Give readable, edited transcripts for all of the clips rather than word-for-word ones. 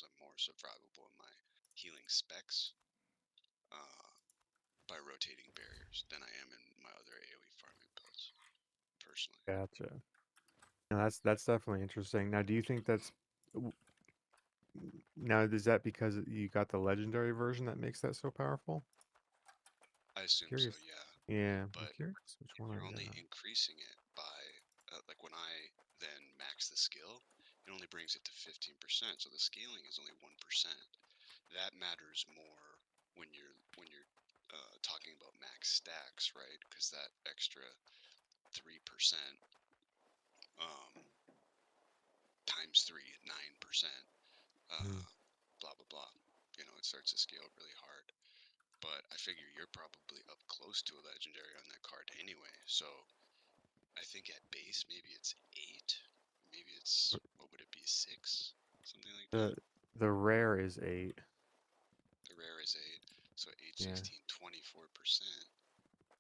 because I'm more survivable in my healing specs by rotating barriers than I am in my other AoE farming builds, personally. Gotcha. No, that's definitely interesting. Now, do you think now is that because you got the legendary version that makes that so powerful? I assume so, Curious. yeah. Yeah, I'm But curious which one I you're only got. increasing it by, like when I then max the skill, it only brings it to 15%. So the scaling is only 1%. That matters more when you're talking about max stacks, right? Because that extra 3% times 3 at 9%, Mm. blah blah blah. You know, it starts to scale really hard. But I figure you're probably up close to a legendary on that card anyway. So I think at base maybe it's 8, maybe it's, what would it be, 6, something like that. The rare is 8. The rare is 8, so 8, Yeah. 16, 24%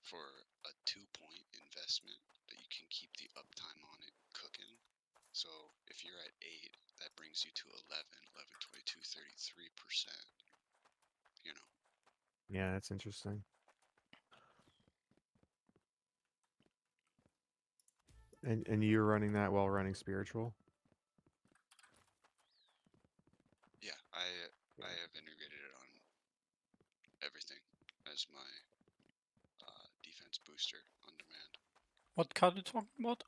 for a 2-point investment, but you can keep the uptime on it cooking. So if you're at 8, that brings you to 11, 22, 33%. You know, Yeah, that's interesting. And you're running that while running spiritual? yeah, I have integrated it on everything as my defense booster on demand. What card are you talking about?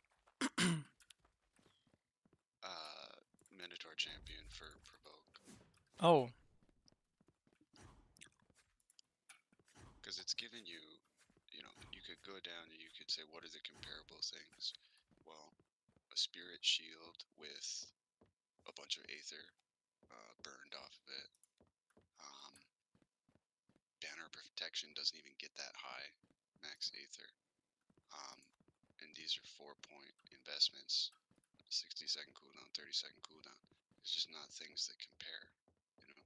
Minotaur champion for provoke, Oh, because it's given you, you know, you could go down and you could say, what are the comparable things? Well, a spirit shield with a bunch of aether burned off of it. Banner protection doesn't even get that high, max aether. And these are 4-point investments, 60-second cooldown, 30-second cooldown. It's just not things that compare, you know.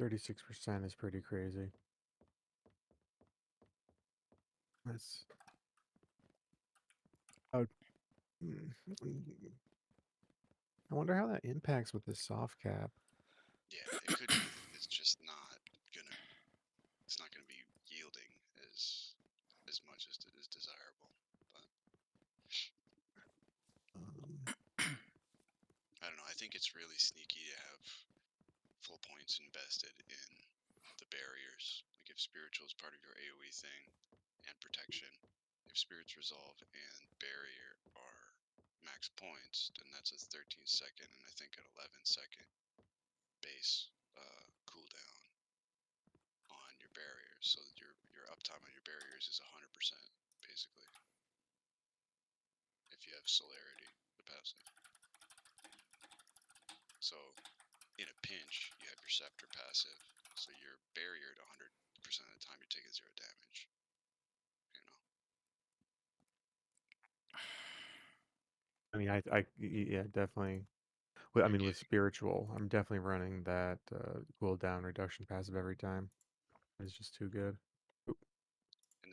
36% is pretty crazy. That's oh, I wonder how that impacts with the soft cap. Yeah, it could be that it's just not gonna, it's not gonna be yielding as much as it is desirable. But I don't know. I think it's really sneaky to have full points invested in the barriers. Like if spiritual is part of your AoE thing and protection, if spirits resolve and barrier are max points, then that's a 13-second and I think an 11-second base cooldown on your barriers, so that your uptime on your barriers is 100% basically. If you have celerity, the passive. So in a pinch, you have your scepter passive, so you're barriered 100% of the time. You're taking 0 damage. You know. I mean, yeah, definitely. Well, I You're mean, with getting, spiritual, I'm definitely running that cooldown reduction passive every time. It's just too good. Oop.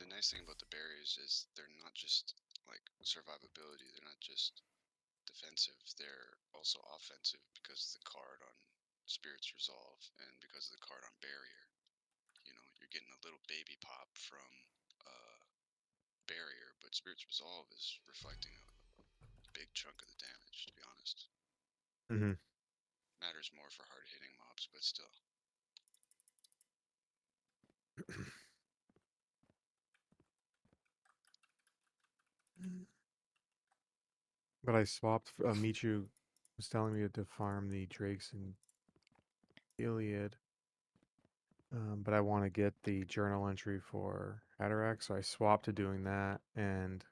and the nice thing about the barriers is they're not just like survivability. They're not just defensive. They're also offensive because of the card on Spirit's Resolve and because of the card on Barrier. You know, you're getting a little baby pop from Barrier, but Spirit's Resolve is reflecting a big chunk of the damage, to be honest. Mhm. Matters more for hard hitting mobs, but still. But I swapped. Michu was telling me to farm the Drakes and Iliad. But I want to get the journal entry for Atarax, so I swapped to doing that, and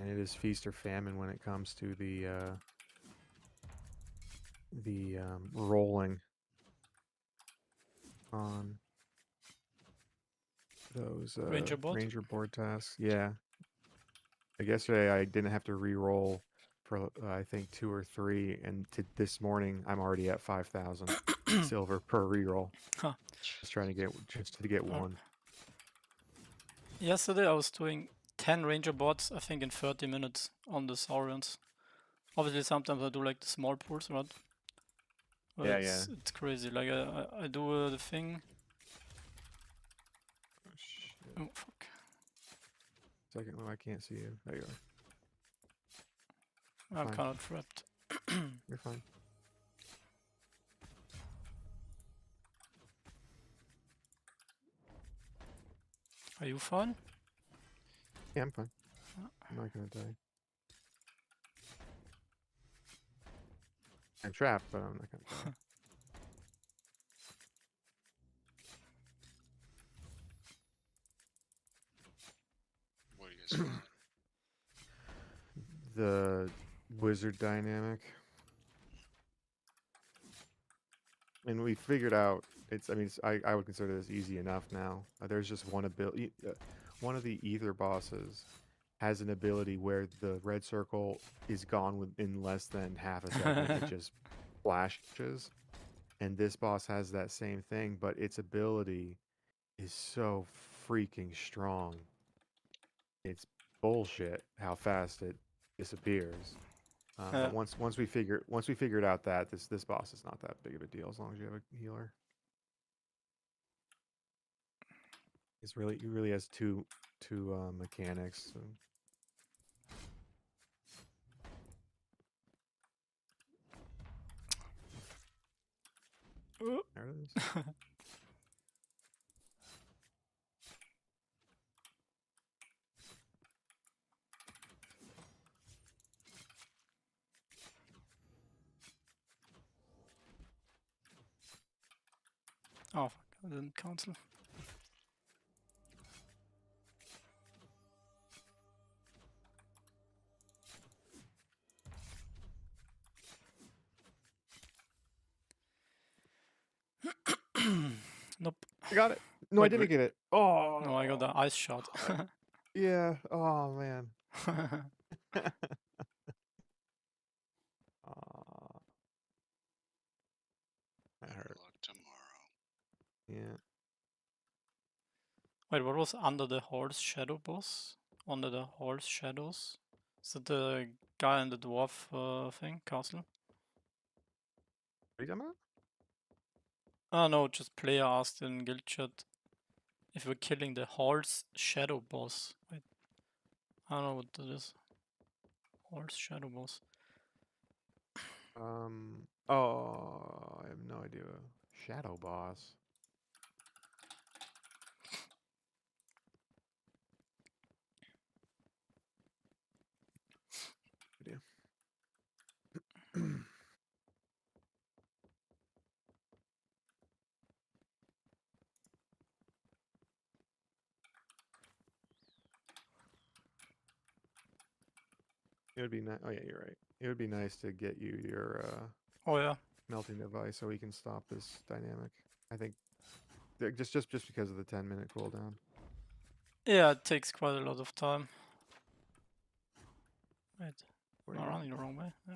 it is feast or famine when it comes to the rolling on those Ranger bot. ranger board tasks. Yeah, like yesterday I didn't have to re-roll for I think 2 or 3, and this morning I'm already at 5,000 silver per re-roll. Huh. Just trying to get one. Yesterday I was doing 10 ranger bots, I think in 30 minutes on the Saurians. Obviously sometimes I do like the small pools, right? But Yeah, it's crazy. Like I do the thing. Oh, shit. Oh fuck. Second one, I can't see you. There you are. I'm Fine. kind of trapped. You're fine. Are you fine? Yeah, I'm fine. I'm not gonna die. I'm trapped, but I'm not gonna die. What do you guys find? The wizard dynamic. And we figured out it's. I mean, I would consider this easy enough now. There's just one ability. One of the ether bosses has an ability where the red circle is gone within less than half a second. It just flashes, and this boss has that same thing, but its ability is so freaking strong. It's bullshit how fast it disappears. But once we figured out that this boss is not that big of a deal as long as you have a healer. He really has two mechanics. So. There it is. Oh fuck, I didn't cancel. Nope. I got it. No, I Wait, didn't get it. Oh No, I got the ice shot. yeah. Oh man. That hurt. Luck tomorrow. Yeah. Wait, what was under the horse shadow boss? Under the horse shadows? Is that the guy in the dwarf thing, castle? What are you talking about? Oh no, just player asked in guild chat if we're killing the horse shadow boss. Wait, I don't know what that is. Horse shadow boss. Oh, I have no idea. Shadow boss. Idea. It would be nice. Oh yeah, you're right. It would be nice to get you your Oh yeah. melting device so we can stop this dynamic. I think just because of the 10-minute cooldown. Yeah, it takes quite a lot of time. Wait, Where am I you- running the wrong way? Yeah.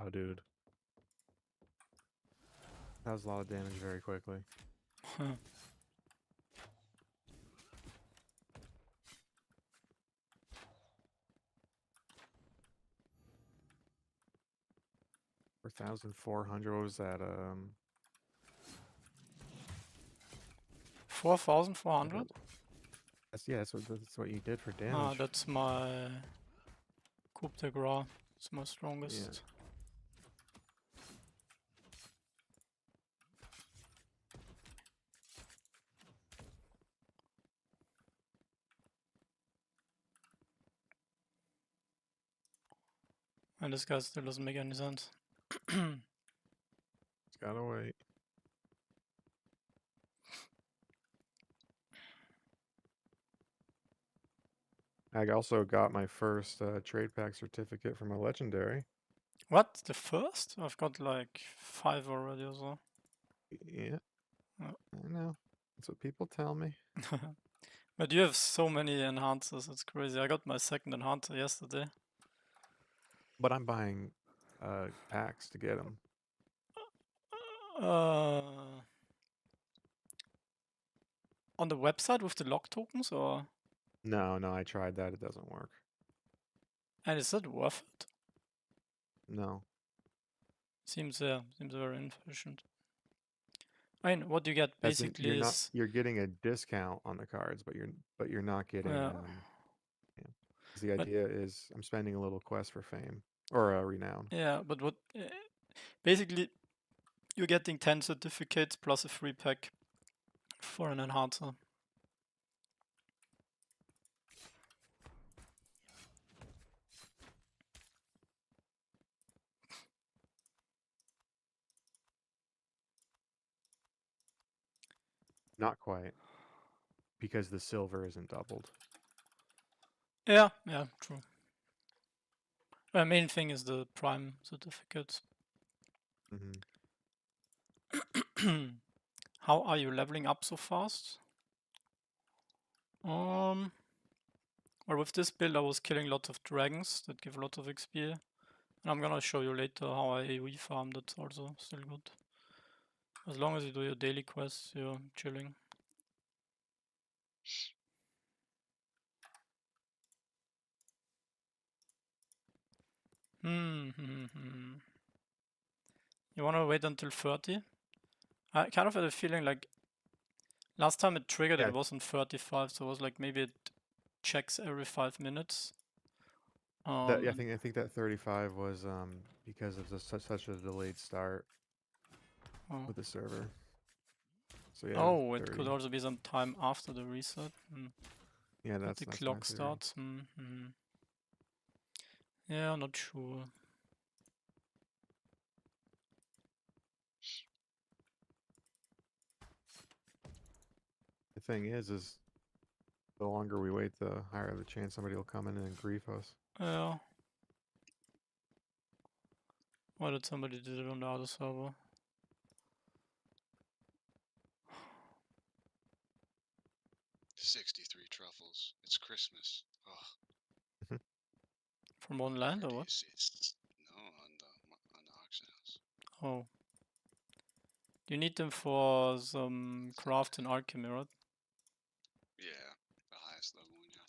Oh, dude. That was a lot of damage very quickly. Huh. For 1,400, what was that? 4,400? That's what you did for Ah, damage. that's my coup de grace. It's my strongest. And this guy still doesn't make any sense. It's gotta wait. I also got my first trade pack certificate from a legendary. What? The first? I've got like 5 already or so. Yeah, Oh. I know. That's what people tell me. But you have so many enhancers, it's crazy. I got my second enhancer yesterday. But I'm buying packs to get them. On the website with the lock tokens, or? No, I tried that. It doesn't work. And is that worth it? No. Seems very inefficient. I mean, what you get As in, basically is you're getting a discount on the cards, but you're not getting yeah. 'Cause the idea is I'm spending a little quest for fame or renown. Yeah, but what basically you're getting 10 certificates plus a free pack for an enhancer. Not quite, because the silver isn't doubled. Yeah, true. The main thing is the prime certificates. How are you leveling up so fast? Well, with this build I was killing lots of dragons that give lots of XP. And I'm gonna show you later how I AoE farm, that's also still good. As long as you do your daily quests, you're chilling. You wanna wait until 30? I kind of had a feeling like last time it triggered it wasn't 35, so it was like maybe it checks every 5 minutes. I think that 35 was because of such a delayed start with the server. So yeah. Oh, it could also be some time after the reset. Yeah, that's the clock starts. Yeah, not sure. The thing is the longer we wait, the higher the chance somebody will come in and grief us. Yeah. Why did somebody do it on the other server? $63 truffles. It's Christmas. Oh. From one land or what? No, on the auction house. Oh. You need them for some craft and alchemy, right? Yeah, the highest level one, yeah.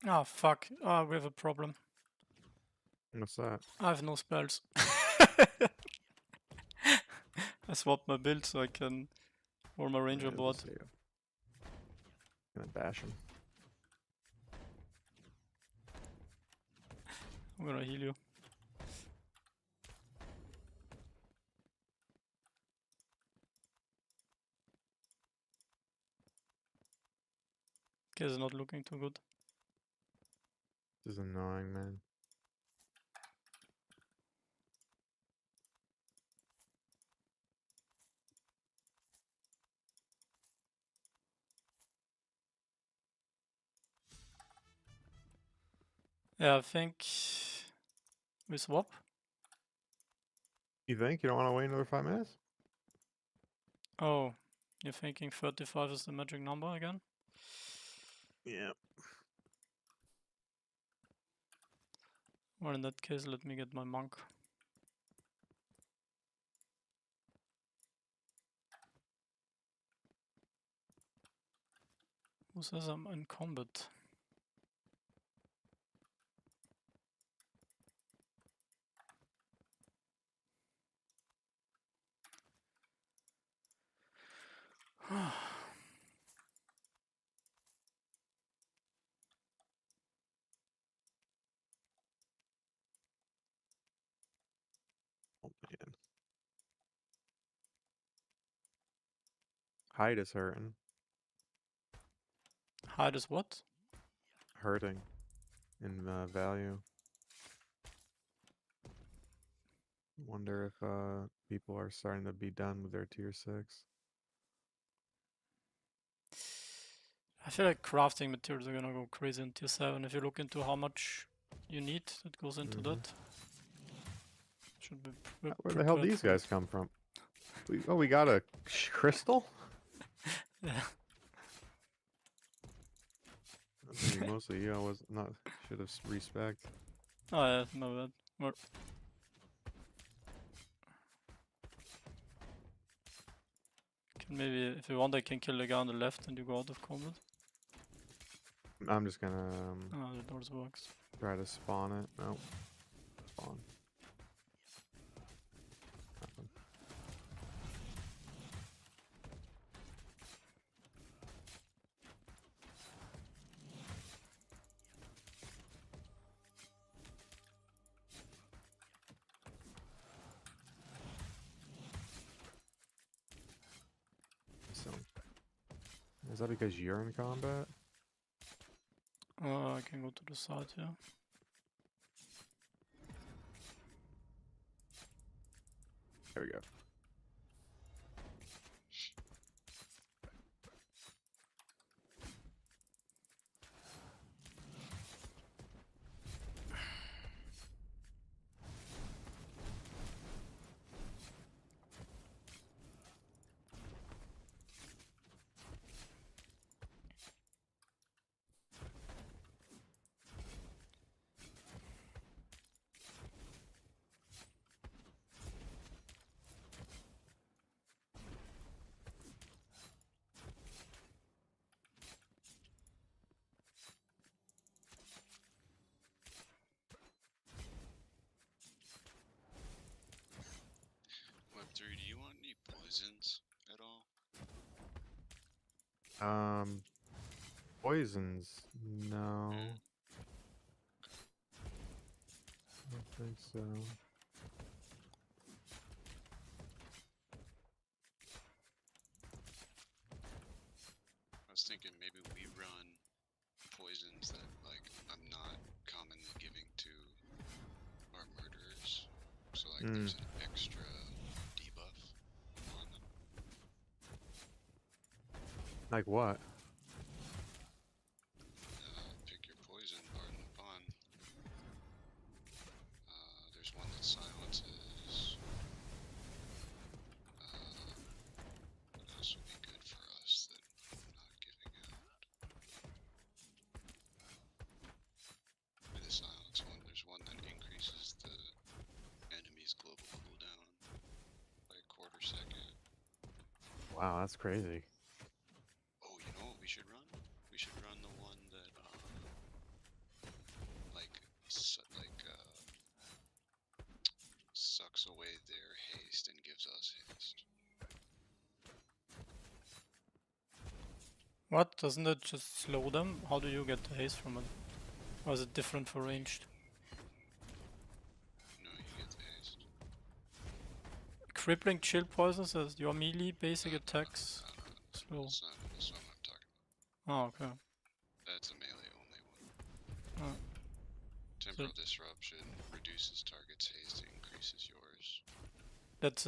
Ah, fuck. Ah, we have a problem. What's that? I have no spells. I swapped my build so I can Or my ranger Yeah, board. just save. Gonna bash him. I'm gonna heal you. Okay, it's not looking too good. This is annoying, man. Yeah, I think we swap. You think you don't want to wait another 5 minutes? Oh, you're thinking 35 is the magic number again? Yeah. Well, in that case, let me get my monk. Who says I'm in combat? Oh man. Hide is hurting. Hide is what? Hurting in value. Wonder if people are starting to be done with their tier 6. I feel like crafting materials are gonna go crazy in tier 7. If you look into how much you need, that goes into that. Should be Where the hell prepared these for guys it. come from? We got a crystal? Yeah. Maybe mostly you. I was not. Should have respect. Oh yeah, my bad. Well, can maybe, if you want, I can kill the guy on the left and you go out of combat. I'm just gonna Oh, that also works. try to spawn it. No. Spawn. Nothing. So, is that because you're in combat? I can go to the side here. There we go. Web3, do you want any poisons at all? Poisons? No. Yeah. I don't think so. I was thinking maybe we run poisons that, like, I'm not commonly giving to our murderers. So, like, there's an extra debuff on them. Like what? Pick your poison, pardon the pun. There's one that silences. What else would be good for us that I'm not giving out? Maybe the silence one. There's one that increases the enemy's global cooldown by a quarter second. Wow, that's crazy. Oh, you know what we should run? We should run the one that, sucks away their haste and gives us haste. What? Doesn't it just slow them? How do you get the haste from it? Or is it different for ranged? No, you get the haste. Crippling chill poisons as your melee basic attacks slow. That's not what I'm talking about. Oh, okay. That's a melee only one. Oh. Temporal disruption reduces target's haste and increases yours. That's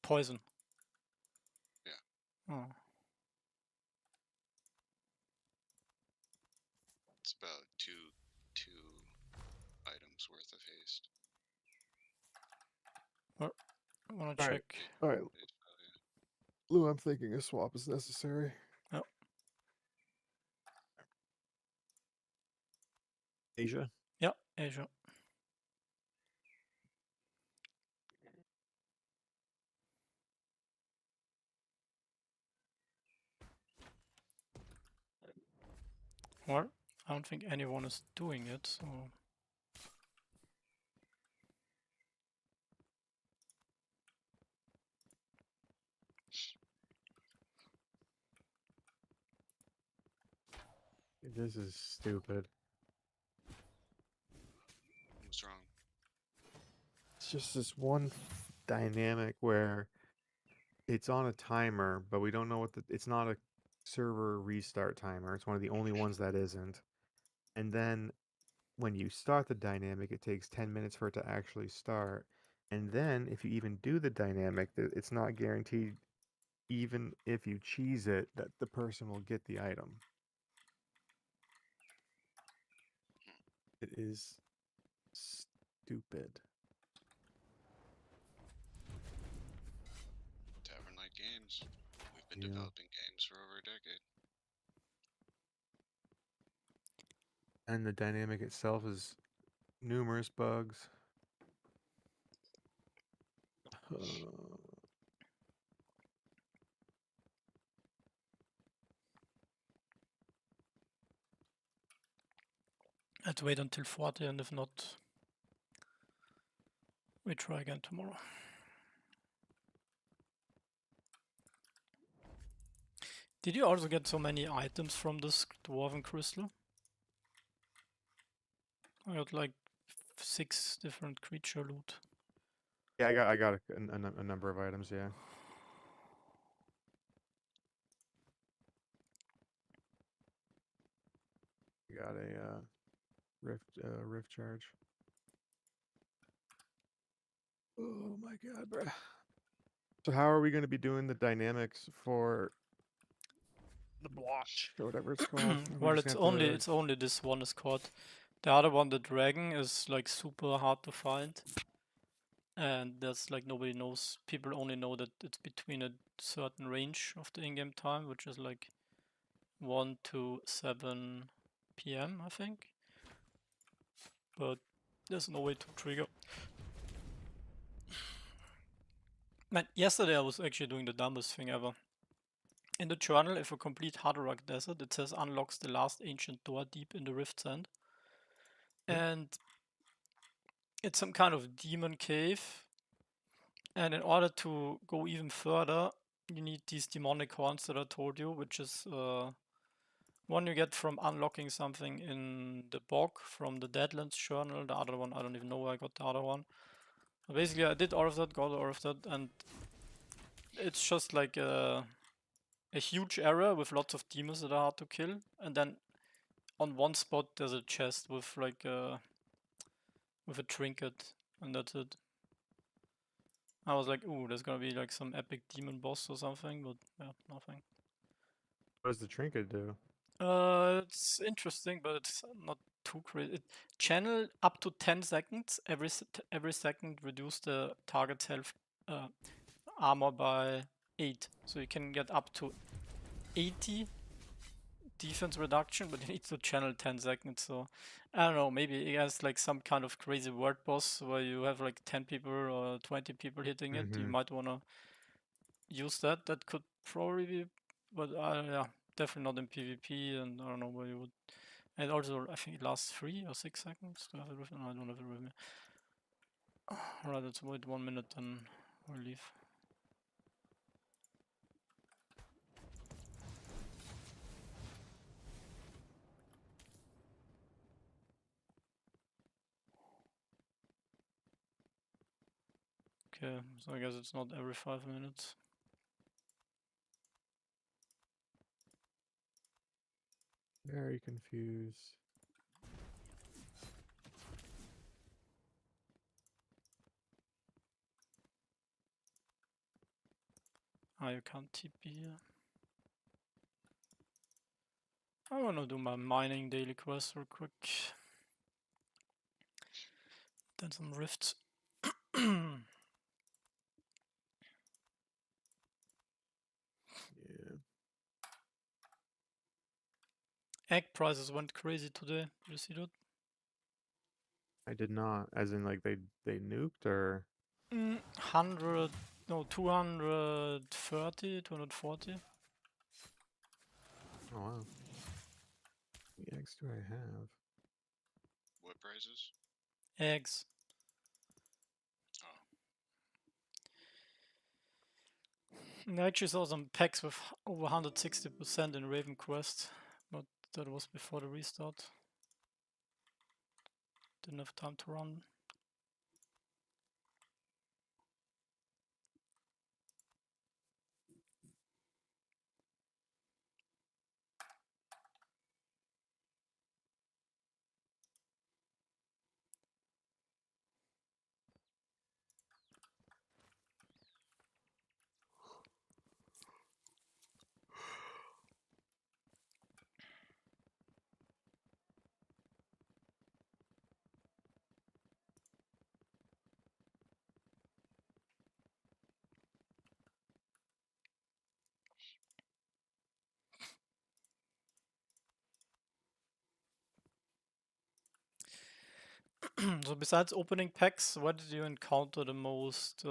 poison. Yeah. Oh. It's about two items worth of haste. I wanna All right. check. All right, Haste value. Lou, I'm thinking a swap is necessary. Yep. Asia. Yeah, Asia. Well, I don't think anyone is doing it, so... This is stupid. What's wrong? It's just this one dynamic where it's on a timer, but we don't know what it's not a server restart timer. It's one of the only ones that isn't. And then when you start the dynamic, it takes 10 minutes for it to actually start. And then if you even do the dynamic, it's not guaranteed, even if you cheese it, that the person will get the item. It is stupid. Tavern like games. We've been Yeah. developing games for over a decade. And the dynamic itself is numerous bugs. Let's wait until 40, and if not, we try again tomorrow. Did you also get so many items from this dwarven crystal? I got like 6 different creature loot. Yeah, I got a number of items, yeah. Got a rift charge. Oh my god, bruh. So how are we going to be doing the dynamics for the blotch or whatever it's called? Well, it's only this one is caught. The other one, the dragon, is like super hard to find. And there's like nobody knows. People only know that it's between a certain range of the in-game time, which is like 1 to 7 PM, I think. But there's no way to trigger. Man, yesterday I was actually doing the dumbest thing ever. In the journal, if you complete Haderach Desert, it says unlocks the last ancient door deep in the Rift's End. And it's some kind of demon cave. And in order to go even further, you need these demonic horns that I told you, which is one you get from unlocking something in the bog from the Deadlands journal. The other one, I don't even know where I got the other one. But basically, I did all of that, got all of that, and it's just like a huge area with lots of demons that are hard to kill. And then on one spot, there's a chest with like with a trinket, and that's it. I was like, ooh, there's gonna be like some epic demon boss or something, but yeah, nothing. What does the trinket do? It's interesting, but it's not too crazy. Channel up to 10 seconds. Every second reduce the target's health armor by 8. So you can get up to 80 defense reduction, but you need to channel 10 seconds. So I don't know, maybe it has like some kind of crazy word boss where you have like 10 people or 20 people hitting it. You might want to use that. That could probably be, but yeah, definitely not in PvP, and I don't know where you would. And also, I think it lasts 3 or 6 seconds. Do I have it with me? No, I don't have it with me. Alright, let's wait 1 minute, then we'll leave. Okay, so I guess it's not every 5 minutes. Very confused. Ah, you can't TP here. I wanna do my mining daily quest real quick. Then some rifts. Yeah. Egg prices went crazy today. Did you see that? I did not. As in, like, they nuked, or 100, no, 230, 240. oh wow. What eggs do I have? What prices? Eggs. Oh, And I actually saw some packs with over 160% in RavenQuest, but that was before the restart. Didn't have time to run. So besides opening packs, what did you encounter the most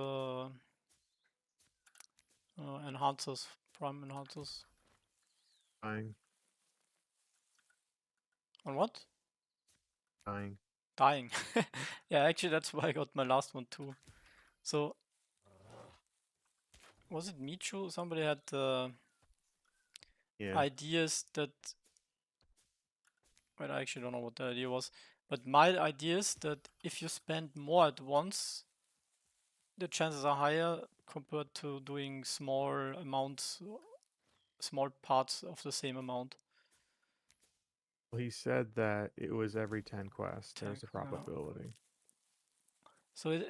enhancers, prime enhancers? Dying. On what? Dying. Dying. Yeah, actually that's why I got my last one too. So was it Michu? Somebody had Yeah. ideas that, well, I actually don't know what the idea was, but my idea is that if you spend more at once, the chances are higher compared to doing small amounts, small parts of the same amount. Well, he said that it was every 10 quests. There's a 10, yeah. probability. So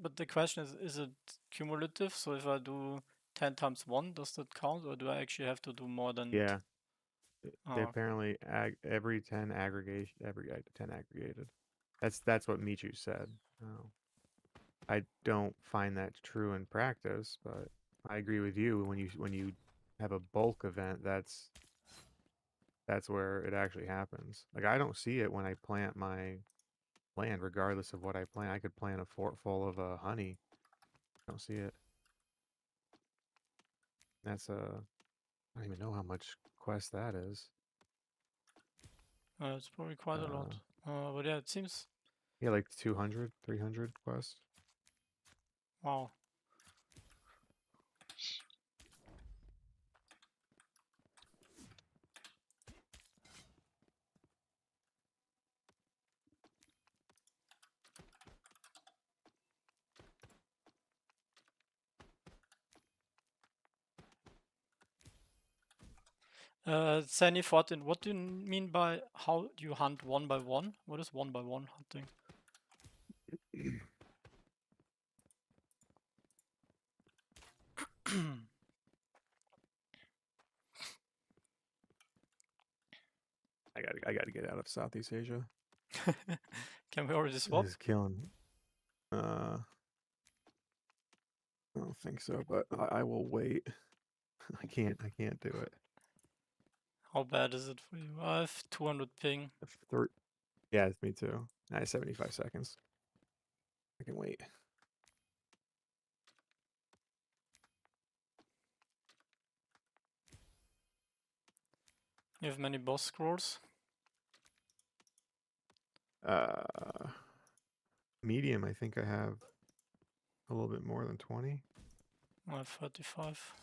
but the question is it cumulative? So if I do 10 times 1, does that count, or do I actually have to do more than? Yeah. They Oh, apparently every 10 aggregation, every 10 aggregated. That's what Michu said. Oh. I don't find that true in practice, but I agree with you. When you have a bulk event, that's where it actually happens. Like, I don't see it when I plant my land, regardless of what I plant. I could plant a fort full of honey. I don't see it. That's I don't even know how much quest that is. it's probably quite a lot. But yeah, it seems. Yeah, like 200, 300 quests. Wow. Sandy 14, what do you mean by how do you hunt one by one? What is one by one hunting? I gotta get out of Southeast Asia. Can we already swap? It's killing. I don't think so, but I will wait. I can't do it. How bad is it for you? I have 200 ping. Yeah, it's me too. I have 75 seconds. I can wait. You have many boss scrolls? Medium, I think I have a little bit more than 20. I have 35.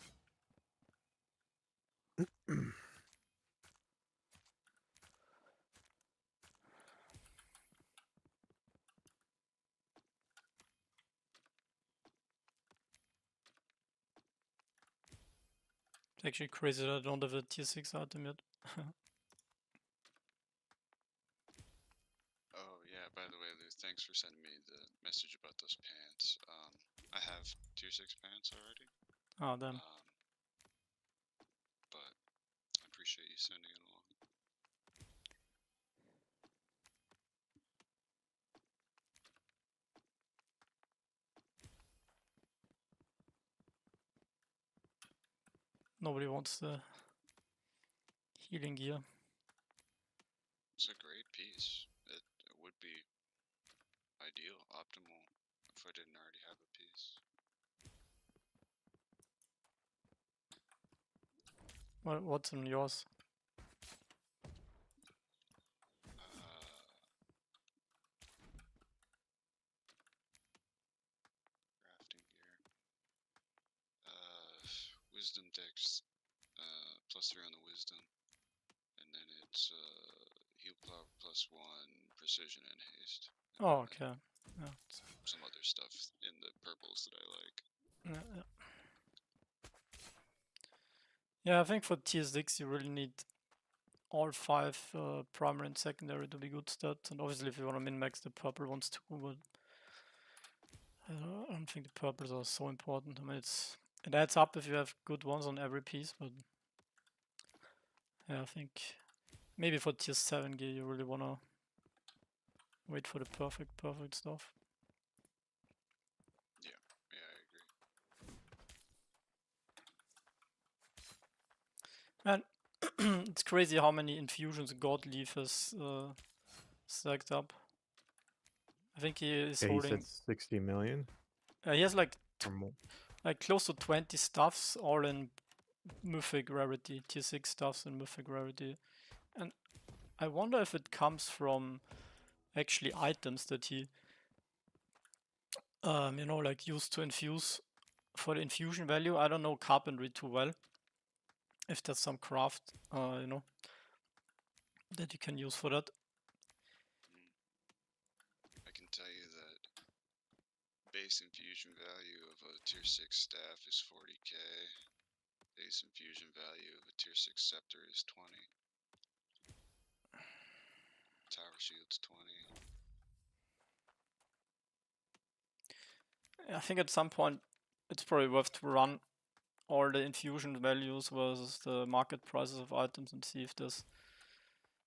It's actually crazy that I don't have a tier 6 item yet. Oh yeah, by the way, Lou, thanks for sending me the message about those pants. I have tier 6 pants already. Oh, damn. But I appreciate you sending it along. Nobody wants the healing gear. It's a great piece. It would be ideal, optimal, if I didn't already have a piece. What's on yours? Crafting gear. Wisdom dex, +3 on the wisdom. And then it's heal power +1, precision and haste. And Oh, okay. Yeah. some other stuff in the purples that I like. Yeah. Yeah, I think for tier 6 you really need all 5 primary and secondary to be good stats, and obviously if you want to min-max the purple ones too, but I don't think the purples are so important. I mean, it adds up if you have good ones on every piece, but yeah, I think maybe for tier 7 gear you really want to wait for the perfect stuff. Yeah, I agree. And it's crazy how many infusions Godleaf has stacked up. I think he is Yeah, he holding. said 60 million. He has like Or more. close to 20 stuffs, all in mythic rarity, tier 6 stuffs in mythic rarity. And I wonder if it comes from actually items that he, like used to infuse for the infusion value. I don't know carpentry too well. If there's some craft, that you can use for that. I can tell you that base infusion value of a tier 6 staff is 40k. Base infusion value of a tier 6 scepter is 20. Tower shield's 20. I think at some point it's probably worth to run all the infusion values versus the market prices of items and see if there's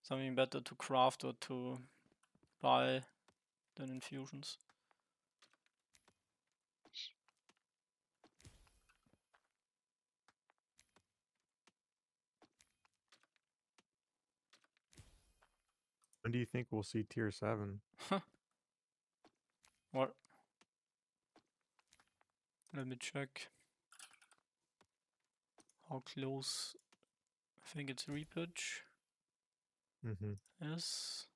something better to craft or to buy than infusions. When do you think we'll see tier 7? What? Let me check how close. I think it's repitch. Mm-hmm. Yes.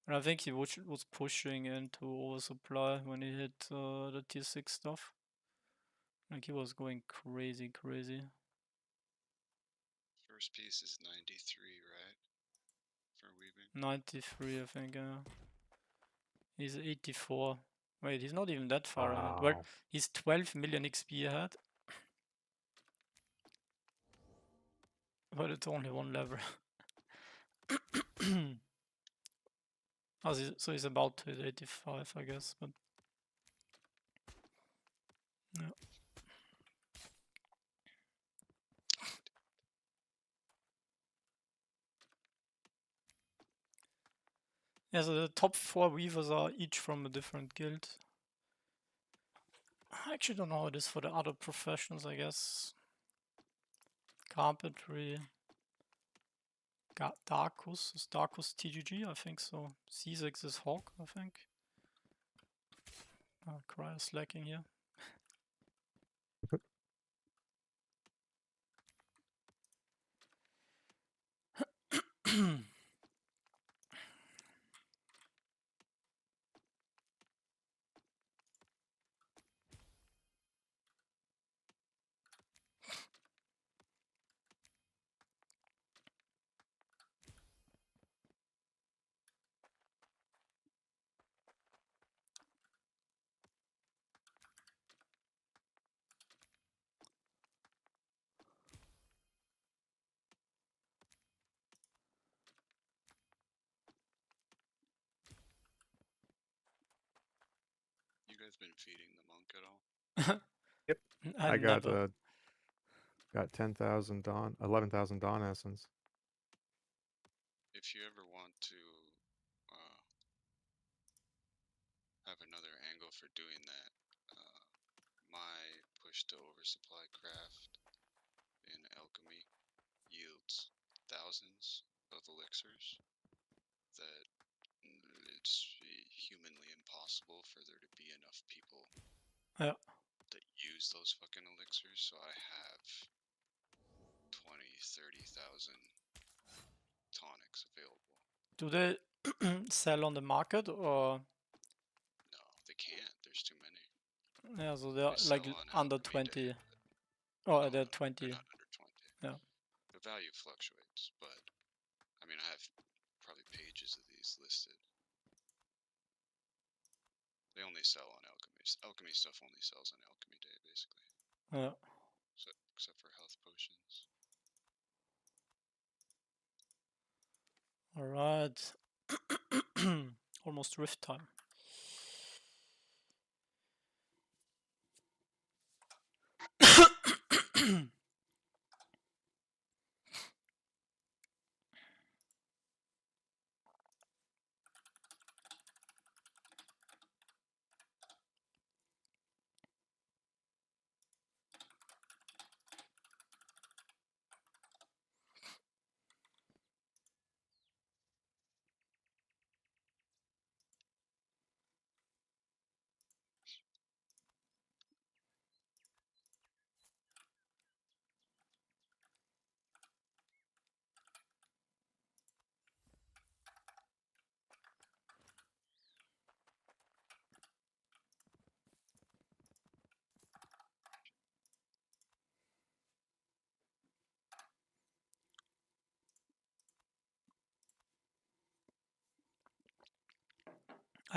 And I think he was pushing into oversupply when he hit the tier 6 stuff. Like he was going crazy. First piece is 93, right? For weaving. 93, I think. He's 84. Wait, he's not even that far ahead. Wow. Well, he's 12 million XP ahead. But it's only one level. So he's about to hit 85, I guess. But yeah. Yeah, so the top 4 weavers are each from a different guild. I actually don't know how it is for the other professions, I guess. Carpentry. Darkus. Is Darkus TGG? I think so. C6 is Hawk, I think. Cryo slacking here. have been feeding the monk at all? Yep. I never. got 10,000 Dawn, 11,000 Dawn Essence. If you ever want to have another angle for doing that, my push to oversupply craft in alchemy yields thousands of elixirs that it's humanly impossible for there to be enough people Yeah. that use those fucking elixirs, so I have 20-30,000 tonics available. Do they sell on the market or? No, they can't. There's too many. Yeah, so they're They like sell on under Alchemy 20. Day, Oh, no, they're no, 20. they're not under 20. Yeah. The value fluctuates, but I mean, I have probably pages of these listed. They only sell on alchemy. Alchemy stuff only sells on Alchemy Day, basically. Yeah. So, except for health potions. All right. Almost rift time.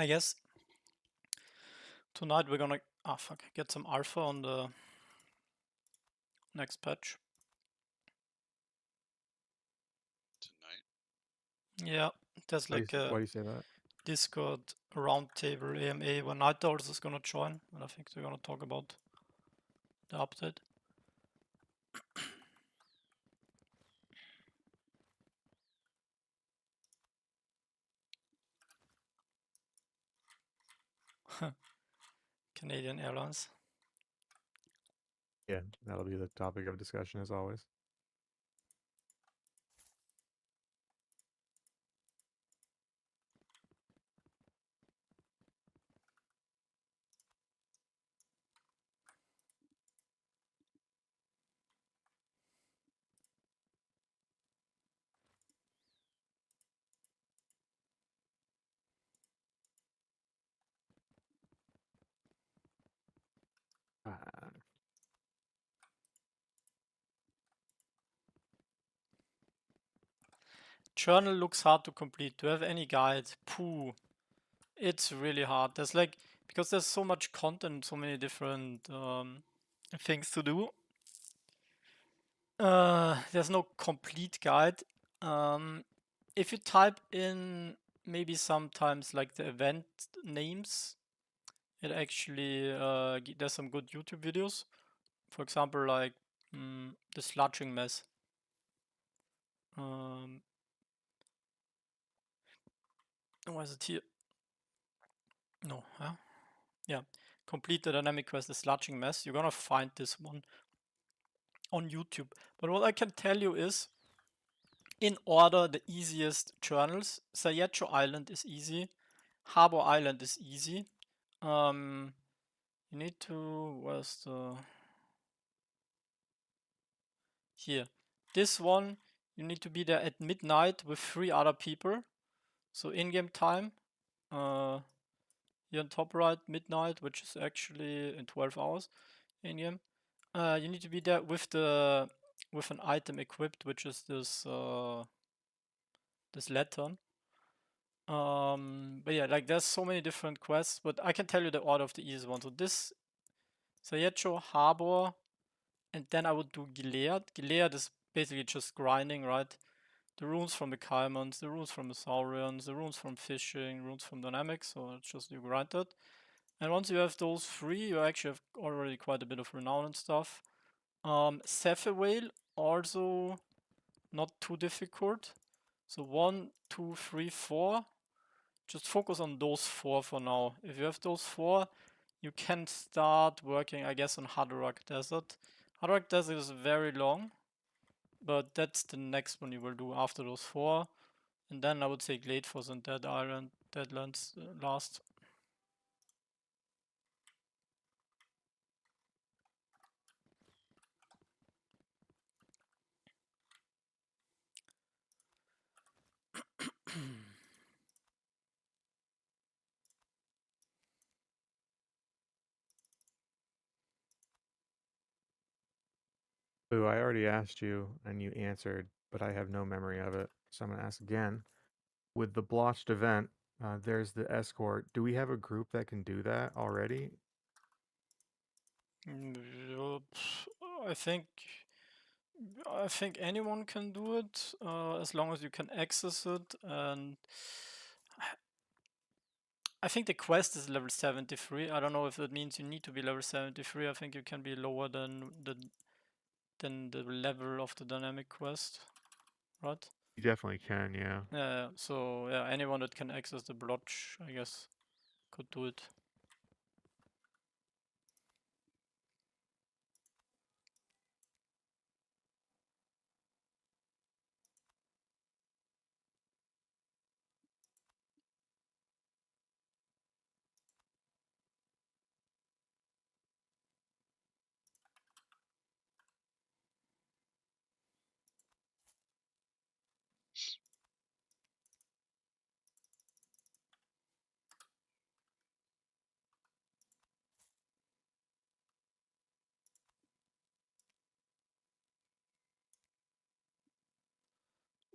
I guess tonight we're gonna get some alpha on the next patch. Tonight? Yeah, there's like Why do a you say that? Discord roundtable AMA where Night Owls is gonna join, and I think they're gonna talk about the update. Canadian Airlines. Yeah, that'll be the topic of discussion as always. Journal looks hard to complete. Do you have any guide? Pooh. It's really hard. There's like, because there's so much content, so many different things to do. There's no complete guide. If you type in maybe sometimes like the event names, it actually there's some good YouTube videos. For example, like the sludging mess. Why is it here? No, huh? Yeah. Complete the dynamic quest, the sludging mess. You're gonna find this one on YouTube. But what I can tell you is, in order, the easiest journals. Sayecho Island is easy. Harbor Island is easy. You need to, where's the, here. This one, you need to be there at midnight with 3 other people. So in-game time, here on top right, midnight, which is actually in 12 hours in-game. You need to be there with an item equipped, which is this this lantern. But yeah, like there's so many different quests, but I can tell you the order of the easiest one. So this Sayecho, Harbor, and then I would do Gilead. Gilead is basically just grinding, right? The runes from the Caimans, the runes from the Saurians, the runes from fishing, runes from dynamics, so it's just you grind it. And once you have those 3, you actually have already quite a bit of renown and stuff. Sapphire Whale, also not too difficult. So 1, 2, 3, 4. Just focus on those 4 for now. If you have those 4, you can start working, I guess, on Haderach Desert. Haderach Desert is very long, but that's the next one you will do after those 4. And then I would say Gladefoss and Deadlands last. Boo, I already asked you and you answered, but I have no memory of it. So I'm going to ask again. With the blotched event, there's the escort. Do we have a group that can do that already? I think anyone can do it as long as you can access it. And I think the quest is level 73. I don't know if that means you need to be level 73. I think you can be lower than the level of the dynamic quest, right? You definitely can, yeah. Yeah. So yeah, anyone that can access the blotch, I guess, could do it.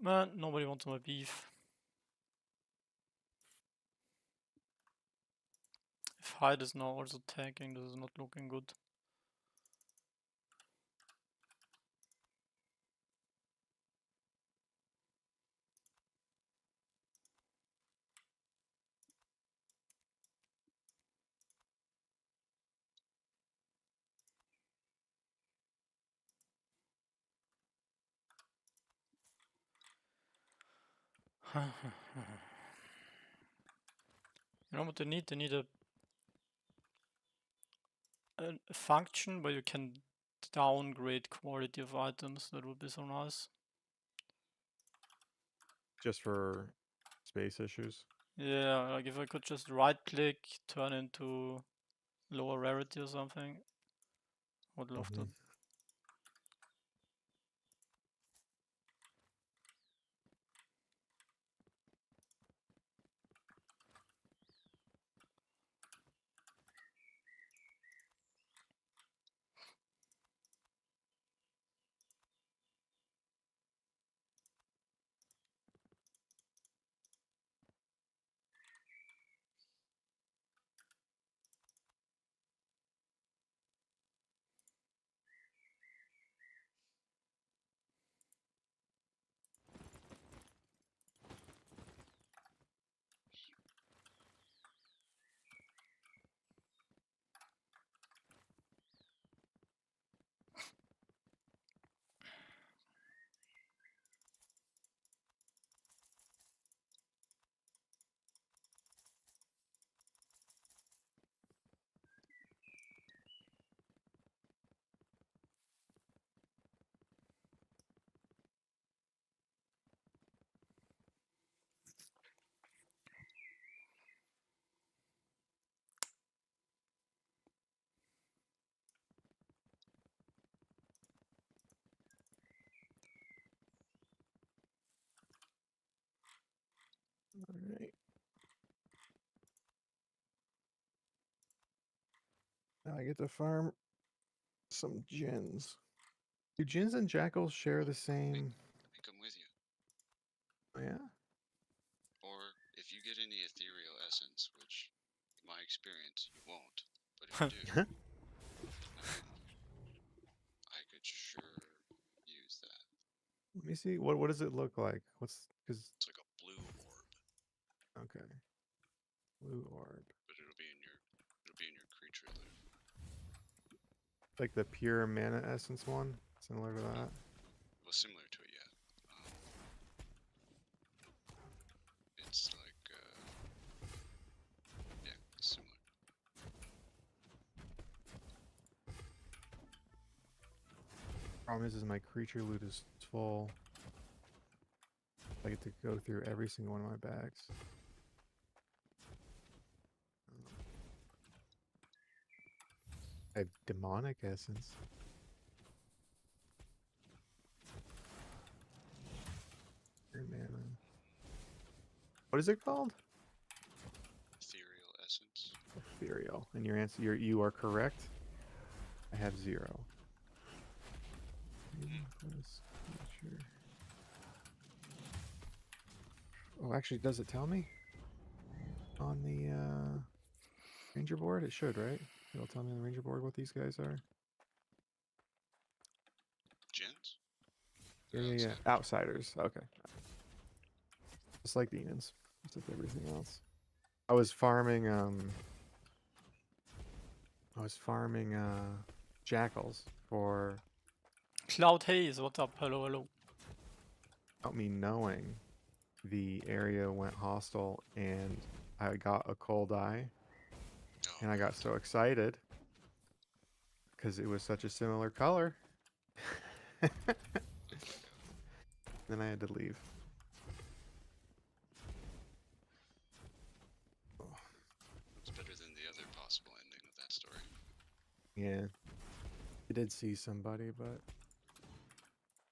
Man, nobody wants my beef. If Hyde is now also tagging, this is not looking good. You know what they need? They need a function where you can downgrade quality of items. That would be so nice. Just for space issues. Yeah, like if I could just right click, turn into lower rarity or something. Would love that. Alright. Now I get to farm some gins. Do gins and jackals share the same? I think I'm with you. Oh, yeah? Or if you get any ethereal essence, which in my experience you won't, but if you do, I could sure use that. Let me see. What does it look like? What's because It's like a blue orb, okay. Blue orb. but it'll be Like the pure mana essence one, similar to that. Well, similar to it, yeah. It's like, yeah, similar. Problem is my creature loot is full. I get to go through every single one of my bags. I have demonic essence. Pure mana. What is it called? Ethereal essence. Ethereal. And your answer, you are correct. I have 0. Oh, actually, does it tell me on the ranger board? It should, right? It'll tell me on the ranger board what these guys are. Gens? Yeah. Outsiders. Okay. Just like demons. Just like everything else. I was farming jackals for Cloud Haze, what's up? Hello, hello. without me knowing the area went hostile and I got a cold eye Oh, and I got so excited because it was such a similar color. Then I had to leave. it's better than the other possible ending of that story. Yeah. I did see somebody, but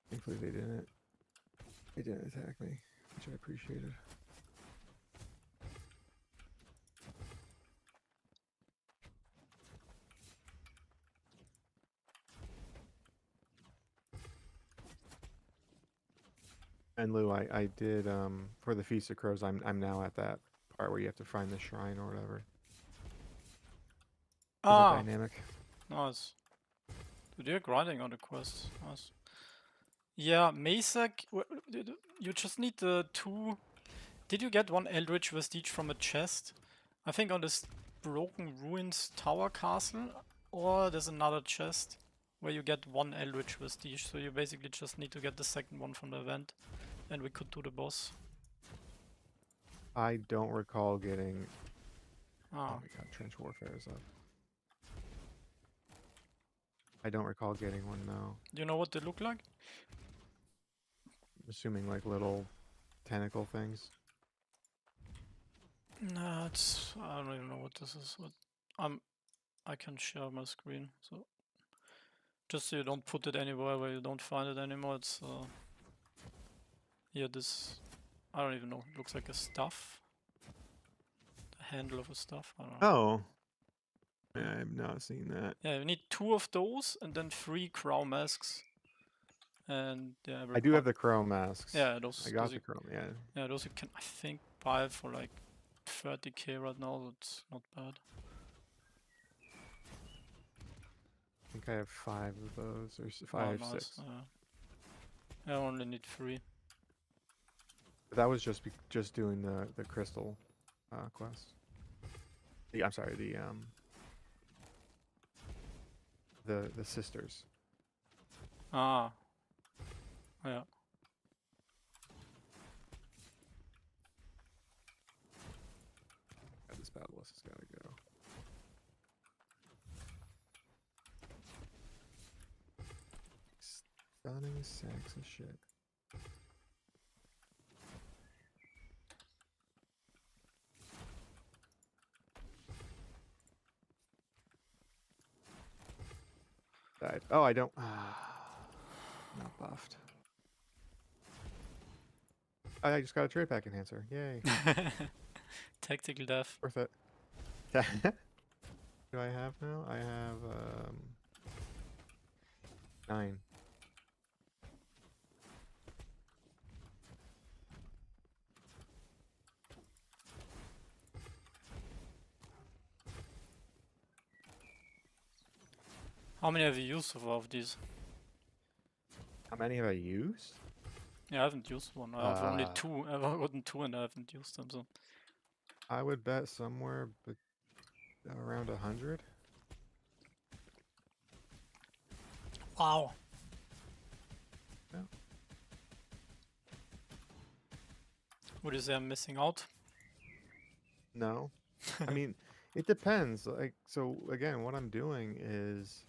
thankfully they didn't attack me, which I appreciated. And Lou, I did for the Feast of Crows. I'm now at that part where you have to find the shrine or whatever. Is Ah, it dynamic? nice. Dude, you're grinding on the quest. Nice. Yeah, Masak, you just need the 2... Did you get 1 Eldritch Vestige from a chest? I think on this Broken Ruins Tower Castle, or there's another chest where you get 1 Eldritch Vestige, so you basically just need to get the second one from the event, and we could do the boss. I don't recall getting. Ah. Oh my god, Trench Warfare is up. I don't recall getting one, no. Do you know what they look like? I'm assuming like little tentacle things. No, it's... I don't even know what this is. I can share my screen, so... Just so you don't put it anywhere where you don't find it anymore, it's... Here, this... I don't even know, it looks like a staff. The handle of a staff, I don't know. Oh. Yeah, I have not seen that. Yeah, you need 2 of those, and then 3 crow masks. And yeah, I do have the crow masks. Yeah, those... I got those the crow, yeah. Yeah, those you can, I think, buy for like 30k right now, that's not bad. I think I have 5 of those, or Oh, 5, nice. 6. I only need 3. But that was just doing the crystal quest. I'm sorry, the sisters. Ah. Yeah. Yeah, this battle list has gotta go. Stunning sacks of shit. Died. Oh, I don't. Not buffed. I just got a trade pack enhancer. Yay. Tactical death. Worth it. What do I have now? I have 9. How many have you used so far of these? How many have I used? Yeah, I haven't used one. I have only 2. I've gotten 2 and I haven't used them, so... I would bet somewhere around 100. Wow. Yeah. Would you say I'm missing out? No. I mean, it depends. Like, so again, what I'm doing is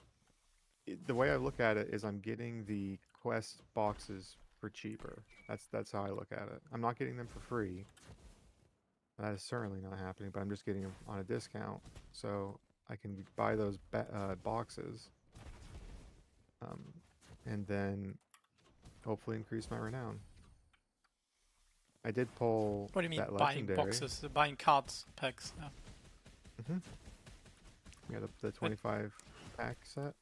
the way I look at it is I'm getting the quest boxes for cheaper. That's how I look at it. I'm not getting them for free. That is certainly not happening, but I'm just getting them on a discount, so I can buy those boxes, and then hopefully increase my renown. I did pull What do you mean that buying legendary. boxes? Buying cards, packs. Yeah. Yeah, the 25 pack set.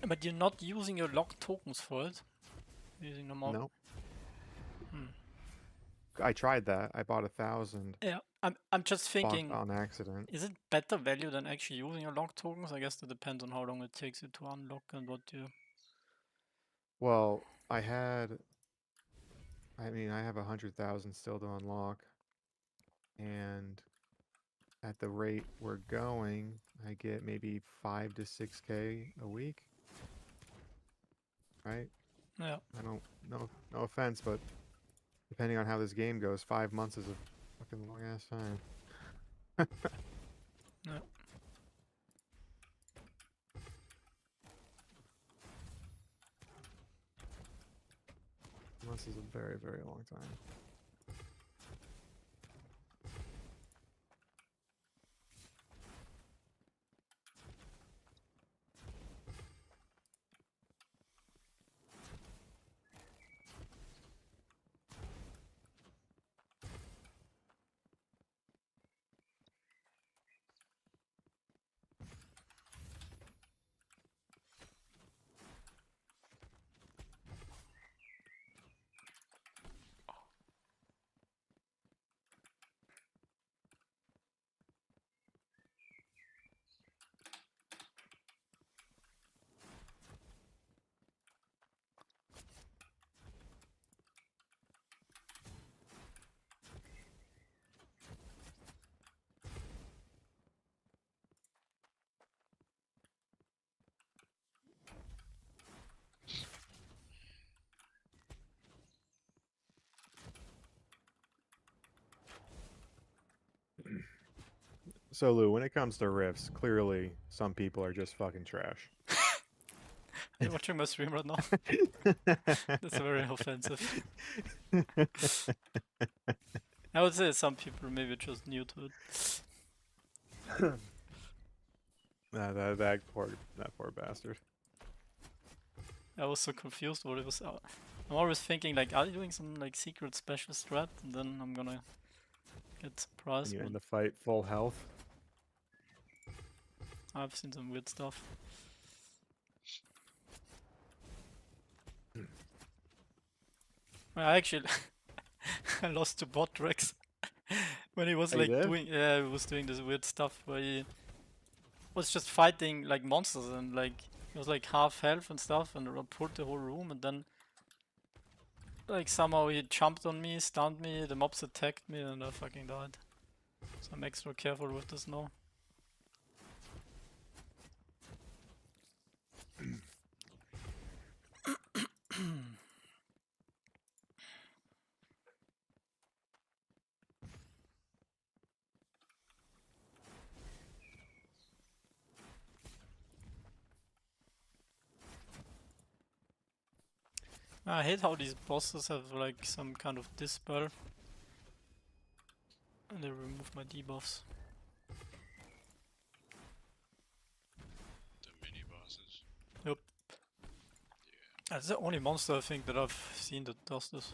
But you're not using your locked tokens for it. You're using normal. No, Hmm. I tried that. I bought 1,000 Yeah, I'm just thinking. on accident. Is it better value than actually using your locked tokens? I guess that depends on how long it takes you to unlock and what you. Well, I have 100,000 still to unlock, and at the rate we're going, I get maybe 5 to 6K a week. Right? Yeah. I don't, no offense, but depending on how this game goes, 5 months is a fucking long ass time. Yeah. Months is a very, very long time. So Lou, when it comes to rifts, clearly some people are just fucking trash. Are you watching my stream right now? That's very offensive. I would say some people maybe just new to it. that poor bastard. I was so confused what it was. I'm always thinking like, are you doing some like secret special strat? And then I'm gonna get surprised. And you end the fight full health. I've seen some weird stuff. I actually I lost to bot Rex when he was Oh, you did? he was doing this weird stuff where he was just fighting like monsters and like he was like half health and stuff and pulled the whole room and then like somehow he jumped on me, stunned me, the mobs attacked me and I fucking died. So I'm extra careful with this now. I hate how these bosses have like some kind of dispel. And they remove my debuffs. The mini bosses. Yep. Yeah. That's the only monster I think that I've seen that does this.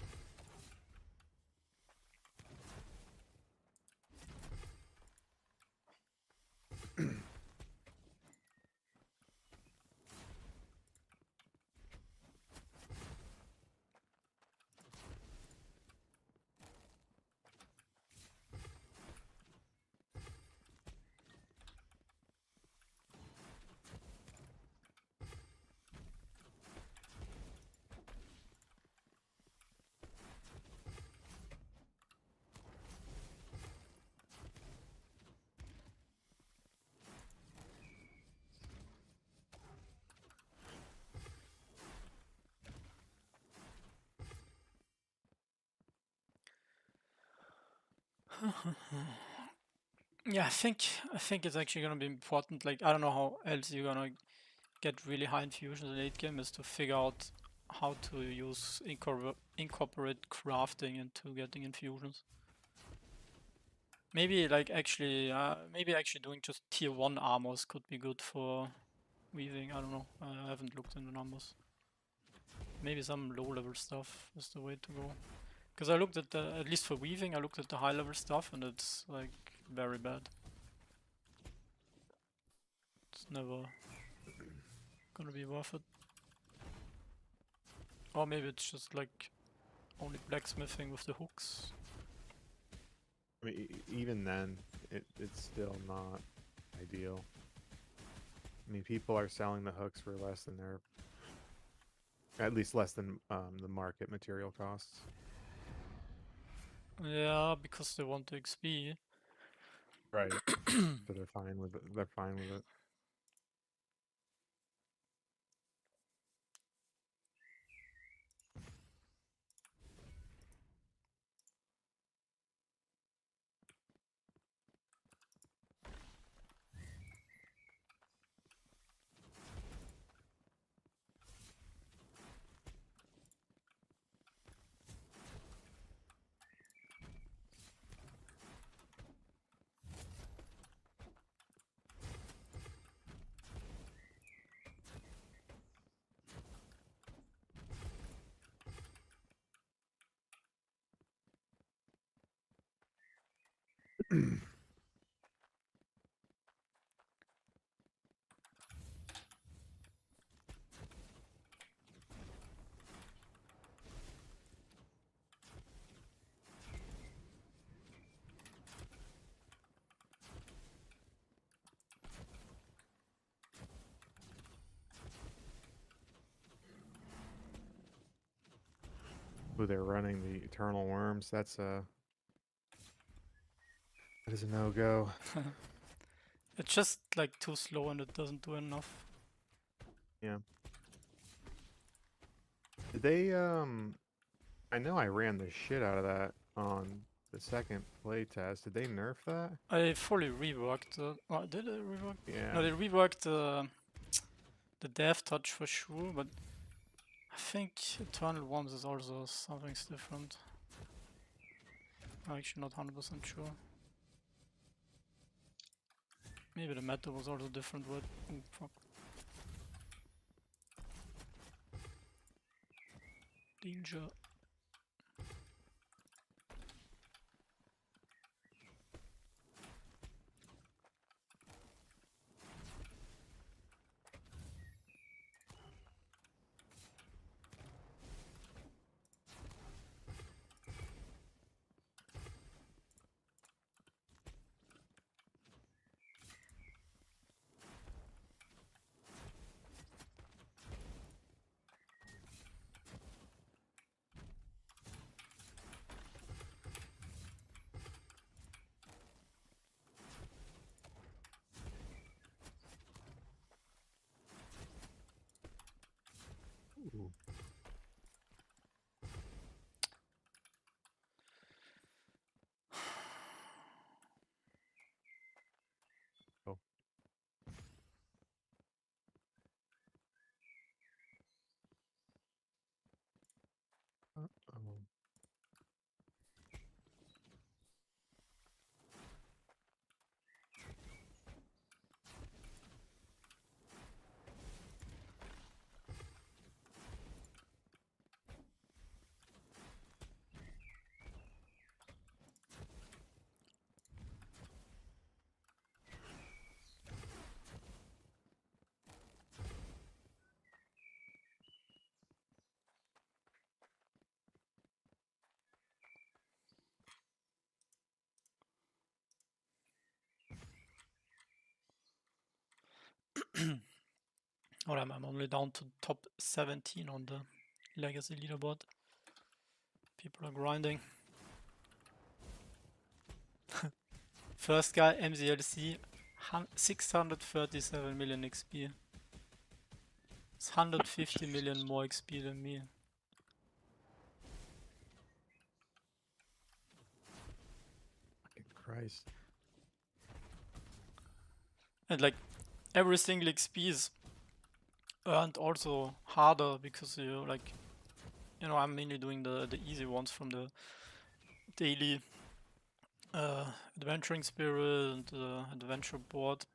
Yeah, I think it's actually gonna be important. Like, I don't know how else you're gonna get really high infusions in late game, is to figure out how to use incorporate crafting into getting infusions. Maybe like actually doing just tier 1 armors could be good for weaving. I don't know. I haven't looked in the numbers. Maybe some low level stuff is the way to go. Because I looked at at least for weaving, I looked at the high level stuff and it's like very bad. It's never gonna be worth it. Or maybe it's just like only blacksmithing with the hooks. I mean, even then, it's still not ideal. I mean, people are selling the hooks for less than at least less than the market material costs. Yeah, because they want the XP. Right. So they're fine with it. They're fine with it. Who they're running the Eternal Worms. That is a no-go. It's just like too slow and it doesn't do enough. Yeah. Did they I know I ran the shit out of that on the second playtest. Did they nerf that? I fully reworked did I rework? Yeah. No, they reworked the death touch for sure, but I think Eternal Worms is also something different. I'm actually not 100% sure. Maybe the meta was also different, but oh fuck. Danger. Ooh. Oh. Uh-oh. Alright, I'm only down to top 17 on the legacy leaderboard. People are grinding. First guy, MZLC, 637 million XP. It's 150 million more XP than me. Christ. And like every single XP is earned also harder because you like, you know, I'm mainly doing the easy ones from the daily adventuring spirit and the adventure board.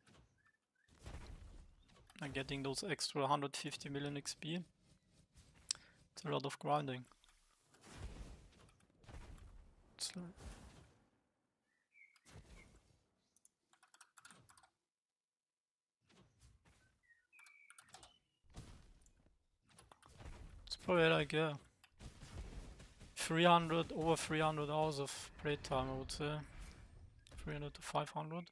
And getting those extra 150 million XP. It's a lot of grinding. It's like it's probably like 300 over 300 hours of playtime, I would say. 300 to 500.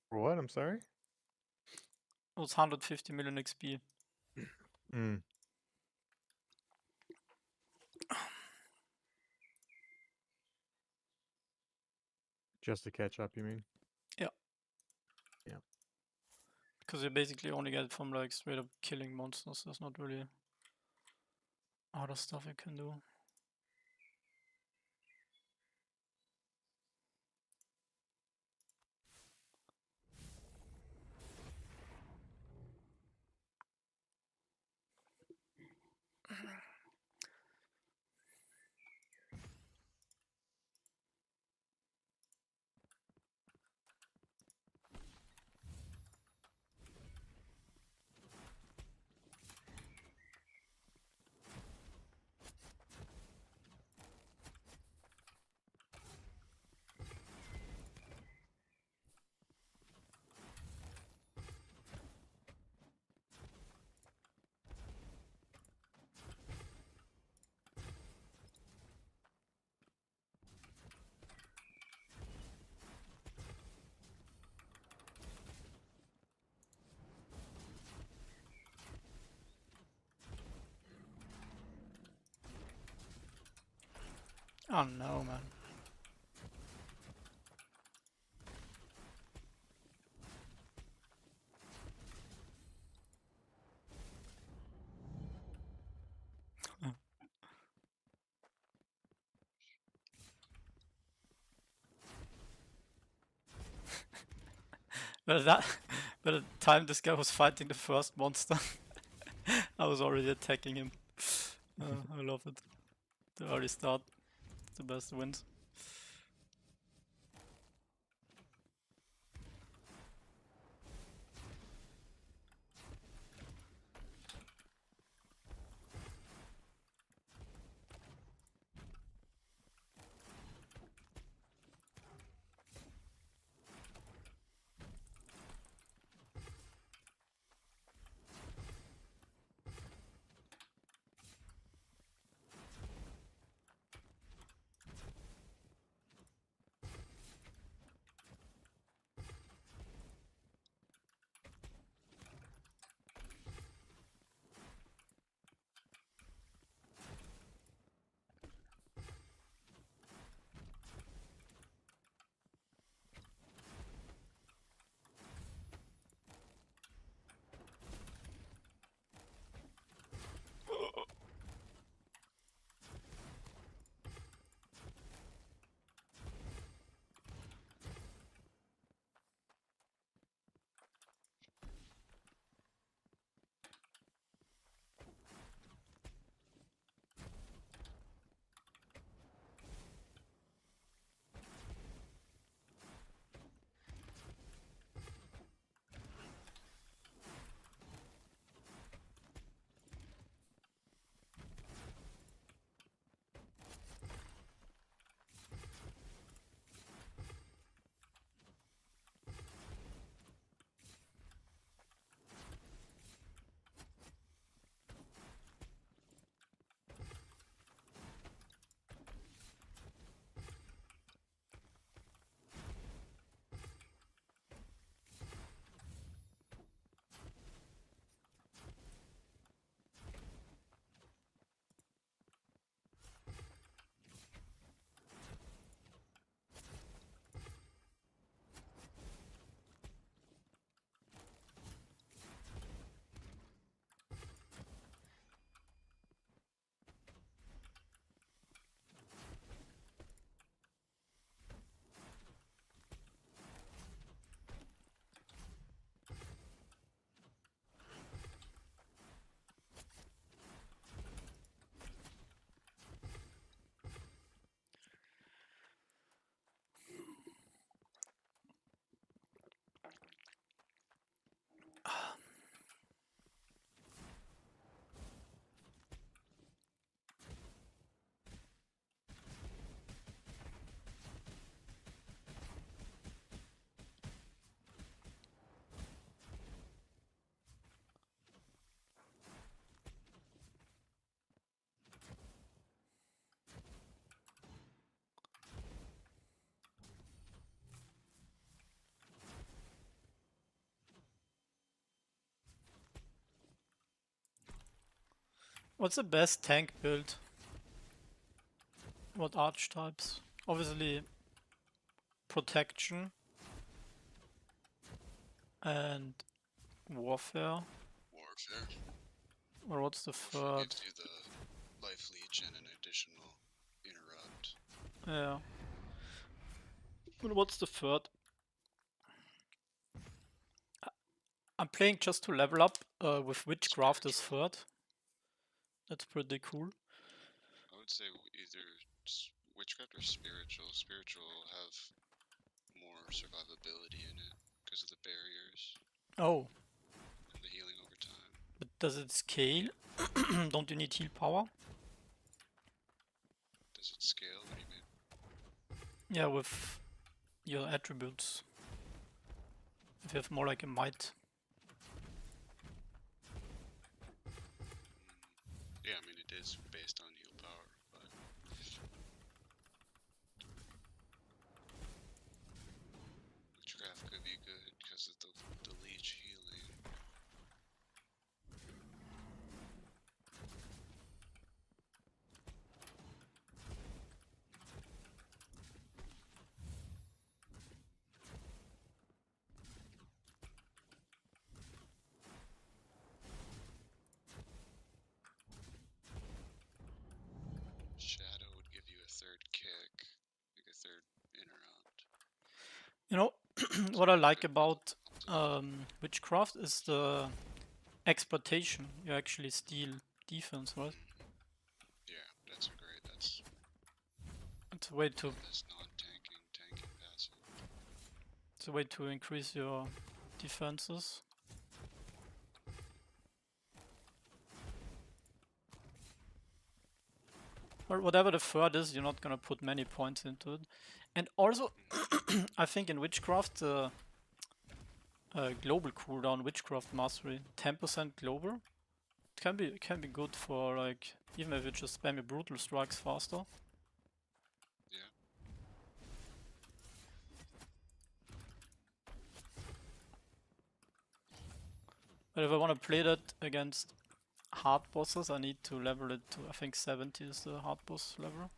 For what? I'm sorry? It was 150 million XP. Mm. Just to catch up, you mean? Because you basically only get it from like straight up killing monsters. There's not really other stuff you can do. Oh no, man. But by the time this guy was fighting the first monster, I was already attacking him. I love it. The early start, the best wins. What's the best tank build? What archetypes? Obviously, protection and warfare. Warfare. Or what's the Warfare third? gives you the life leech and an additional interrupt. Yeah. But what's the third? I'm playing just to level up with Witchcraft as third. That's pretty cool. I would say either Witchcraft or Spiritual. Spiritual will have more survivability in it because of the barriers Oh, and the healing over time. but does it scale? Don't you need heal power? Does it scale? What do you mean? Yeah, with your attributes. If you have more like a might. Yeah, I mean it is based on heal power, but Witchcraft could be good because of the leech healing. Shadow would give you a third kick, like a third interrupt. You know, what I like about Witchcraft is the exploitation. You actually steal defense, right? Yeah, that's great. That's It's a way to non-tanking, tanking passive. it's a way to increase your defenses. Or whatever the third is, you're not gonna put many points into it. And also, I think in Witchcraft, the global cooldown, Witchcraft Mastery, 10% global, it can be good for like, even if you just spam your brutal strikes faster. Yeah. But if I want to play that against hard bosses, I need to level it to, I think 70 is the hard boss level.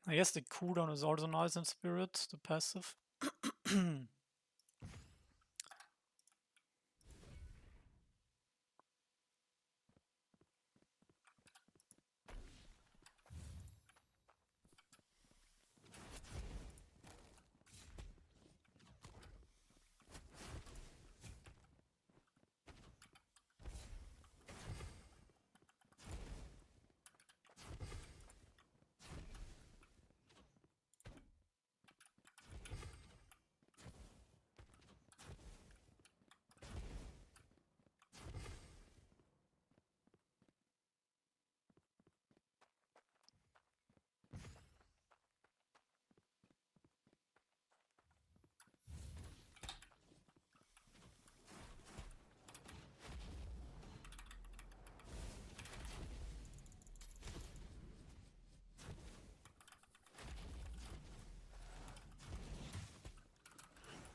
I guess the cooldown is also nice in Spirit, the passive.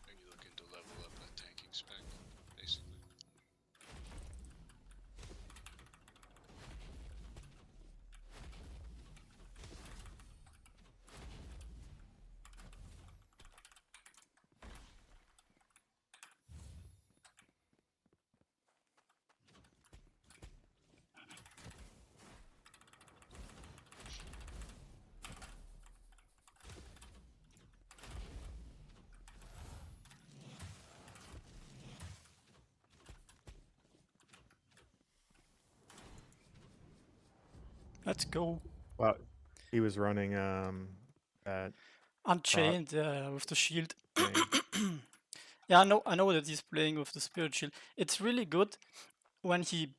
Are you looking to level up that tanking spec, basically? Let's go. Well, he was running that Unchained, yeah, with the shield. thing. Yeah, I know that he's playing with the Spirit Shield. It's really good when he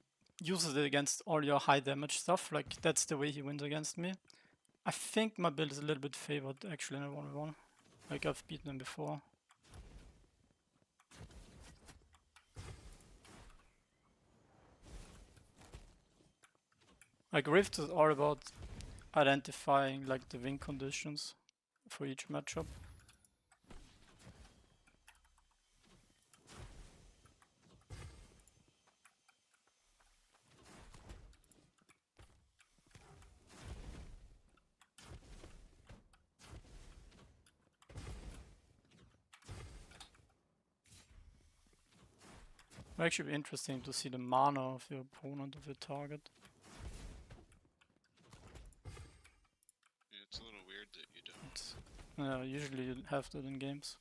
uses it against all your high damage stuff. Like, that's the way he wins against me. I think my build is a little bit favored, actually, in a 1v1. Like, I've beaten him before. Like, Rift is all about identifying, like, the win conditions for each matchup. It'll actually be interesting to see the mana of your opponent, of your target. Yeah, it's a little weird that you don't. Yeah, usually you have that in games.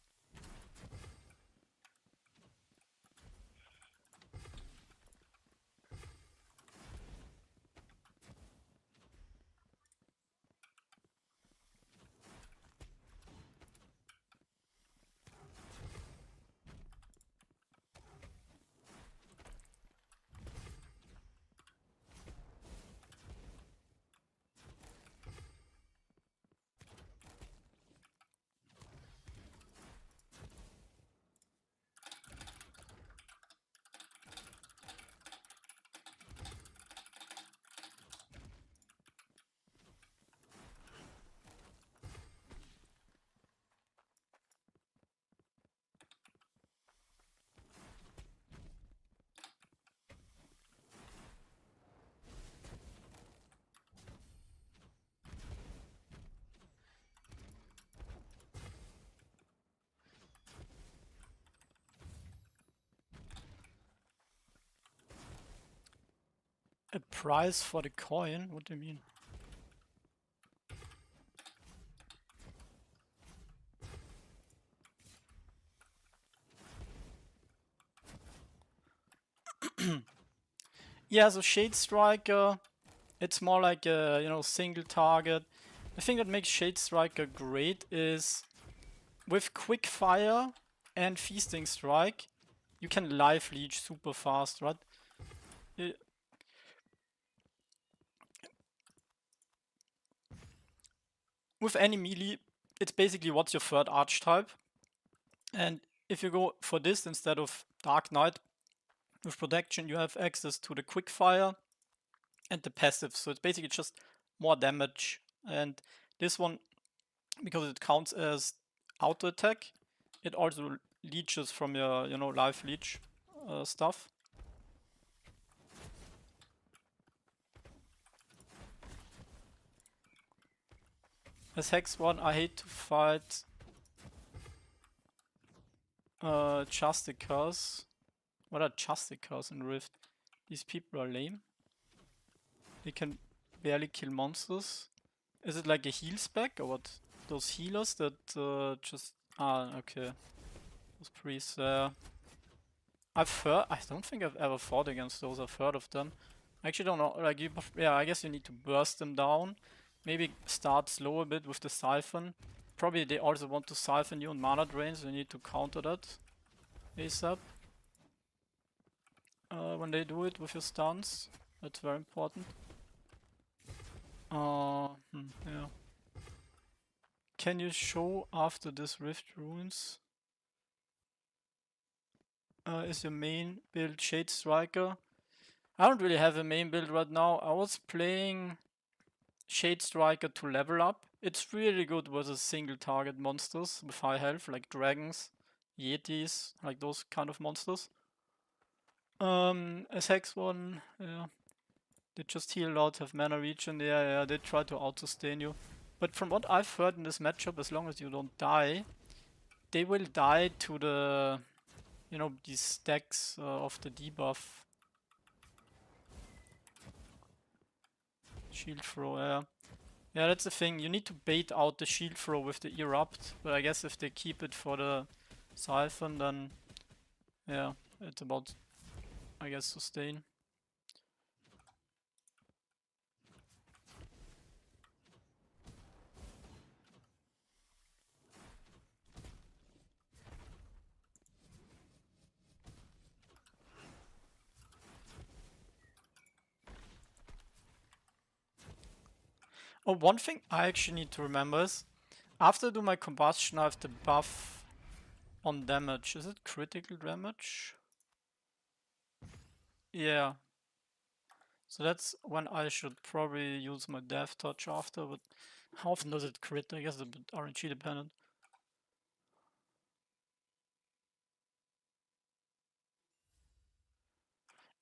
A price for the coin? What do you mean? Yeah, so Shade Striker, it's more like a, single target. The thing that makes Shade Striker great is with Quick Fire and Feasting Strike, you can life leech super fast, right? With any melee, it's basically what's your third archetype. And if you go for this instead of Dark Knight, with protection you have access to the quick fire and the passive, so it's basically just more damage. And this one, because it counts as auto attack, it also leeches from your life leech stuff. As Hex 1, I hate to fight Justicers. What are Justicers in Rift? These people are lame. They can barely kill monsters. Is it like a heal spec or what? Those healers that just... Ah, okay. Those priests I've heard... I don't think I've ever fought against those. I've heard of them. I actually don't know. Like, yeah, I guess you need to burst them down. Maybe start slow a bit with the siphon. Probably they also want to siphon you on mana drain, so you need to counter that ASAP. When they do it with your stuns. That's very important. Yeah. Can you show after this Rift Ruins? Is your main build Shade Striker? I don't really have a main build right now. I was playing Shade Striker to level up. It's really good versus single target monsters with high health, like dragons, yetis, like those kind of monsters. As Hex 1, yeah. They just heal a lot, have mana regen, yeah, they try to out-sustain you. But from what I've heard in this matchup, as long as you don't die, they will die to the, you know, these stacks of the debuff. Shield throw, yeah. Yeah, that's the thing. You need to bait out the shield throw with the erupt. But I guess if they keep it for the siphon, then yeah, it's about, I guess, sustain. Oh, one thing I actually need to remember is, after I do my combustion, I have the buff on damage. Is it critical damage? Yeah. So that's when I should probably use my death touch after, but how often does it crit? I guess it's a bit RNG dependent.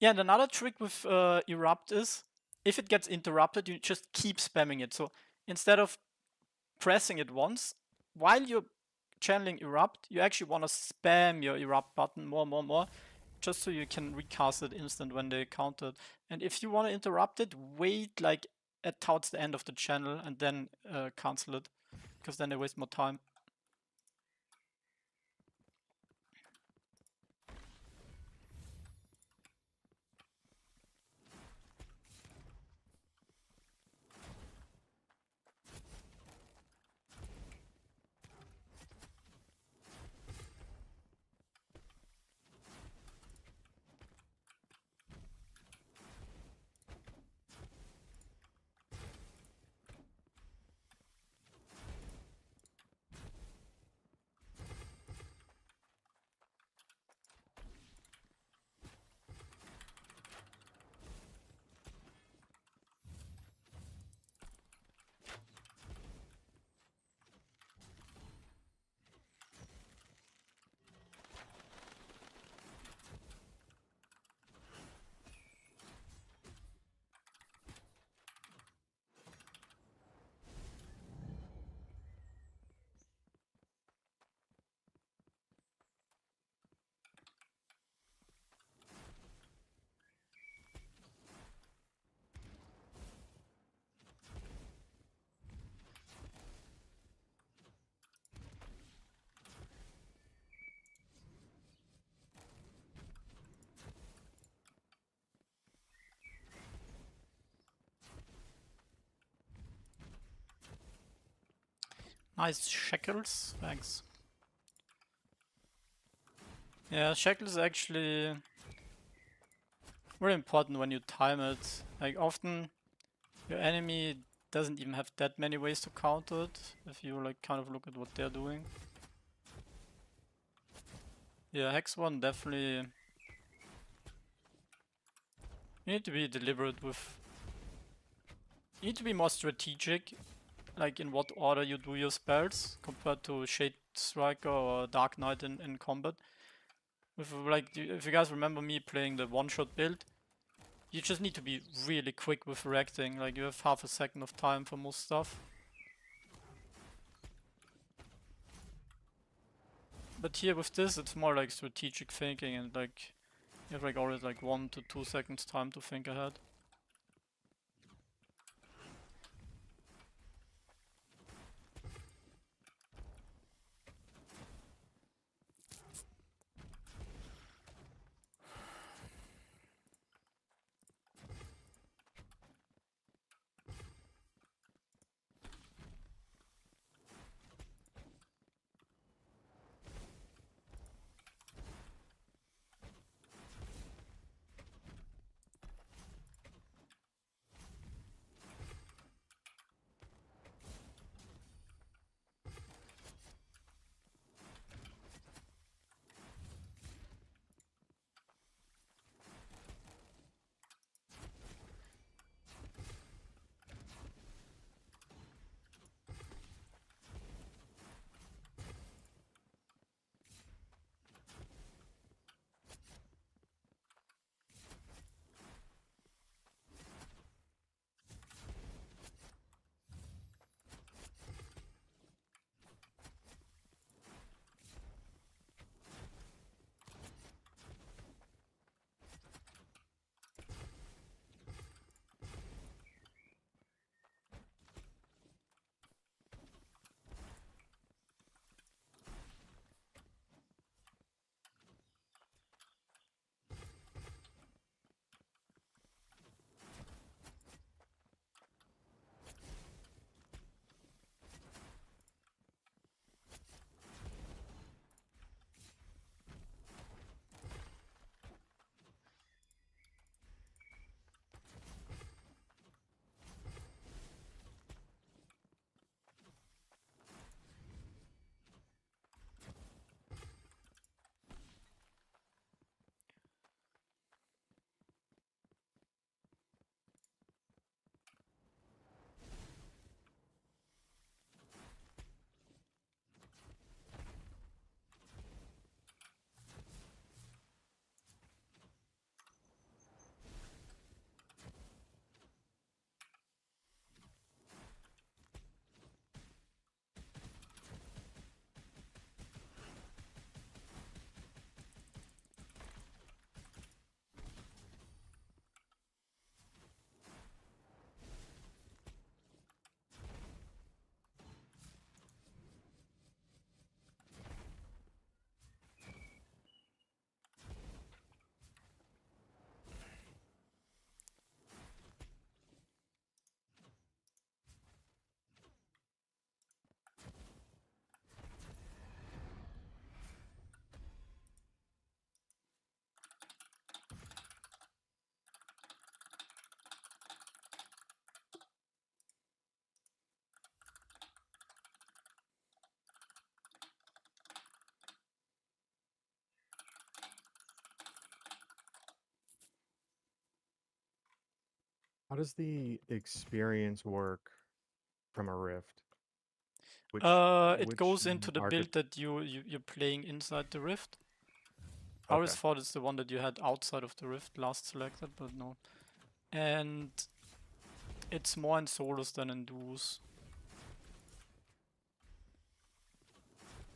Yeah, and another trick with Erupt is, if it gets interrupted, you just keep spamming it. So instead of pressing it once, while you're channeling Erupt, you actually want to spam your Erupt button more, just so you can recast it instant when they counter it. And if you want to interrupt it, wait like towards the end of the channel and then cancel it, because then they waste more time. Nice shackles, thanks. Yeah, shackles is actually very important when you time it. Like often your enemy doesn't even have that many ways to counter it, if you like kind of look at what they're doing. Yeah, Hex 1 definitely... You need to be deliberate with... You need to be more strategic, like in what order you do your spells, compared to Shade Striker or Dark Knight in combat. With like, if you guys remember me playing the one-shot build, you just need to be really quick with reacting, like you have half a second of time for most stuff. But here with this, it's more like strategic thinking, and like you have like always like 1 to 2 seconds time to think ahead. How does the experience work from a rift? It goes into the build that you're playing inside the rift. I always Okay. thought it's the one that you had outside of the rift last selected, but no. And it's more in solos than in duos.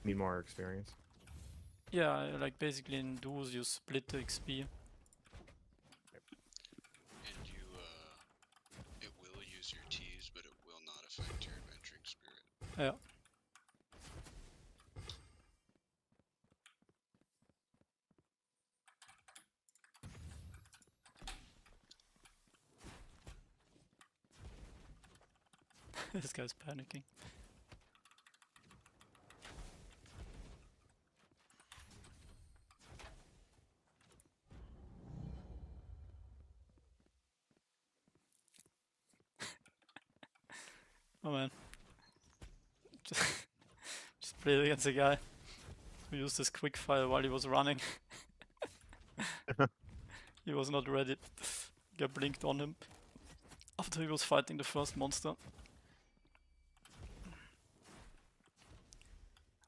Need more experience. Yeah, like basically in duos you split the XP. And you, it will use your T's, but it will not affect your adventuring spirit. Yeah. This guy's panicking. Oh man. Just played against a guy who used his quick fire while he was running. He was not ready. Got blinked on him after he was fighting the first monster.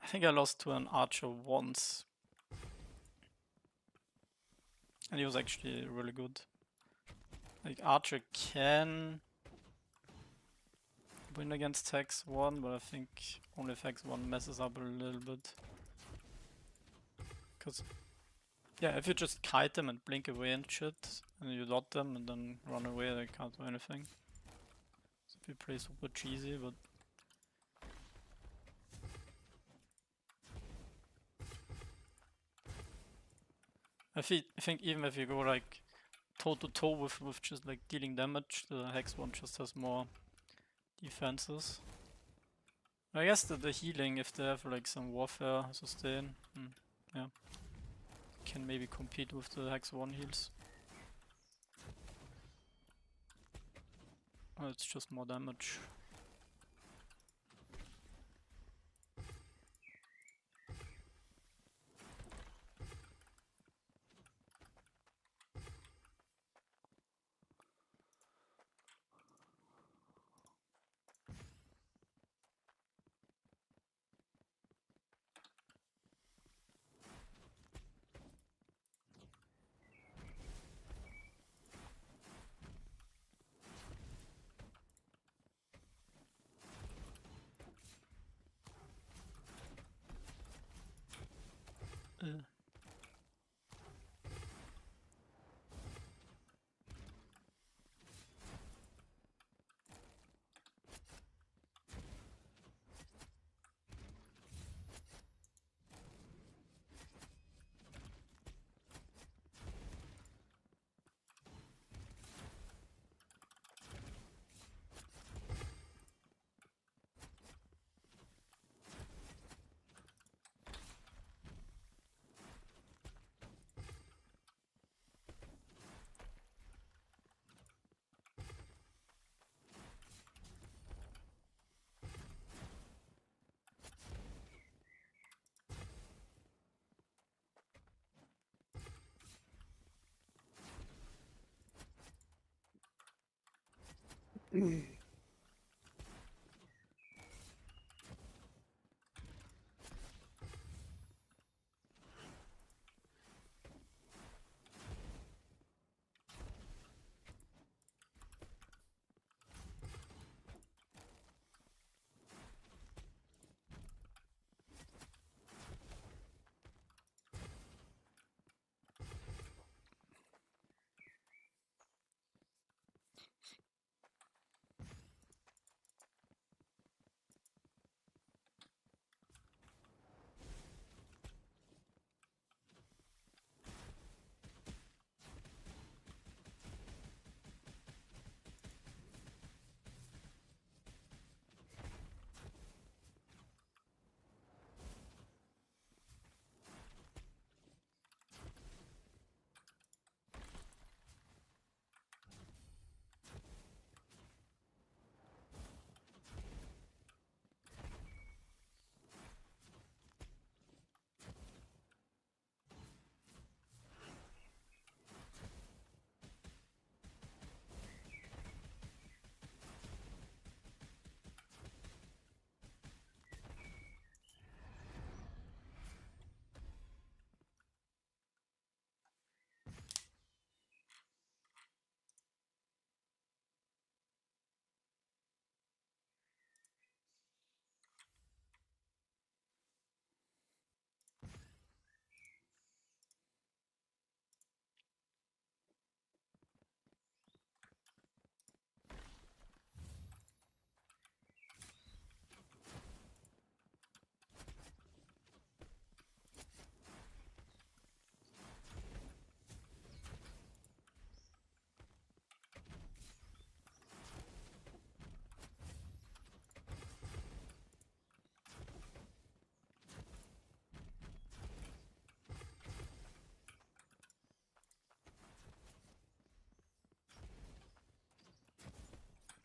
I think I lost to an archer once. And he was actually really good. Like archer can win against Hex 1, but I think only if Hex 1 messes up a little bit. Cause yeah, if you just kite them and blink away and shit, and you dot them and then run away, they can't do anything. So if you play super cheesy, but I think even if you go like toe to toe with just like dealing damage, the Hex one just has more defenses. I guess the healing, if they have like some warfare sustain, yeah, can maybe compete with the Hex 1 heals. Oh, it's just more damage.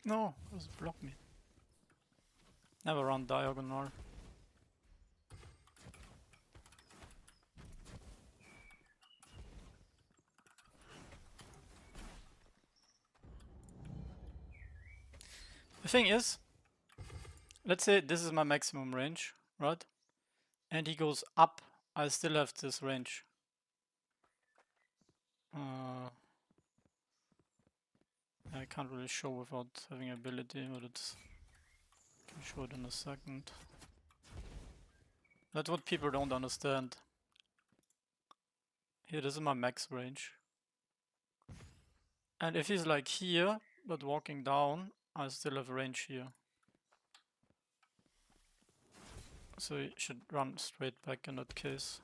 No, just block me. Never run diagonal. The thing is, let's say this is my maximum range, right? And he goes up, I still have this range. I can't really show without having ability, but it's I can show it in a second. That's what people don't understand. Here, this is my max range. And if he's like here, but walking down, I still have range here. So he should run straight back in that case.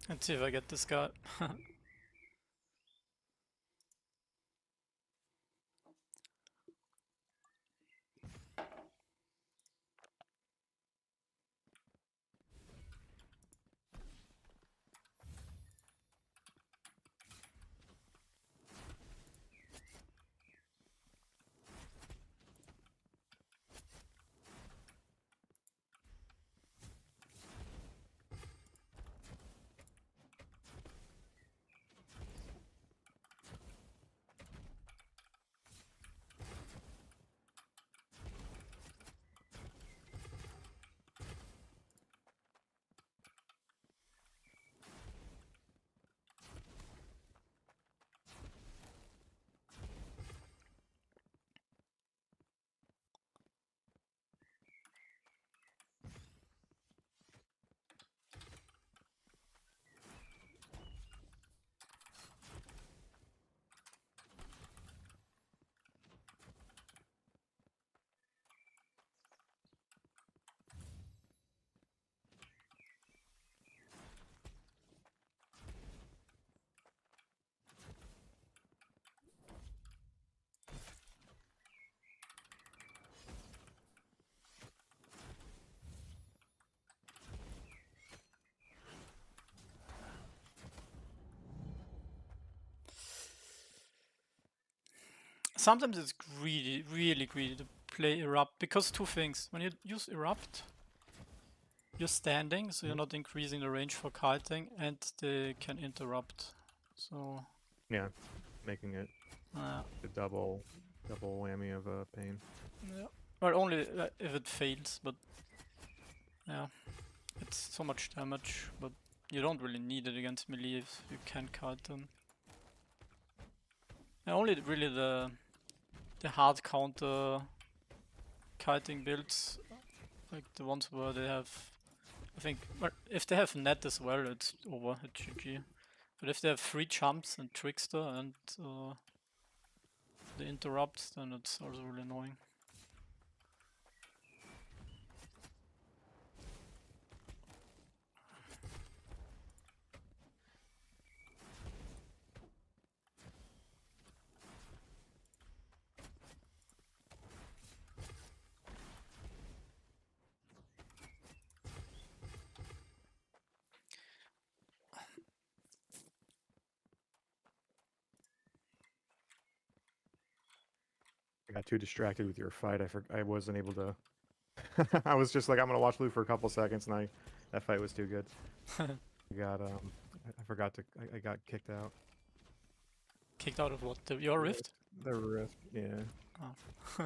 Let's see if I get this guy. sometimes it's greedy, really greedy to play Erupt, because two things. When you use Erupt, you're standing, so you're not increasing the range for kiting, and they can interrupt. So Yeah, making it a double whammy of pain. yeah. Well, only if it fails, but yeah, it's so much damage, but you don't really need it against melee if you can kite them. And only really the hard counter kiting builds, like the ones where they have, I think, well, if they have net as well, it's over at GG. But if they have 3 jumps and Trickster and the interrupts, then it's also really annoying. I got too distracted with your fight. I wasn't able to. I was just like, I'm gonna watch Blue for a couple seconds, and that fight was too good. I got I forgot to. I got kicked out. Kicked out of what? Your rift? The rift, yeah. Oh.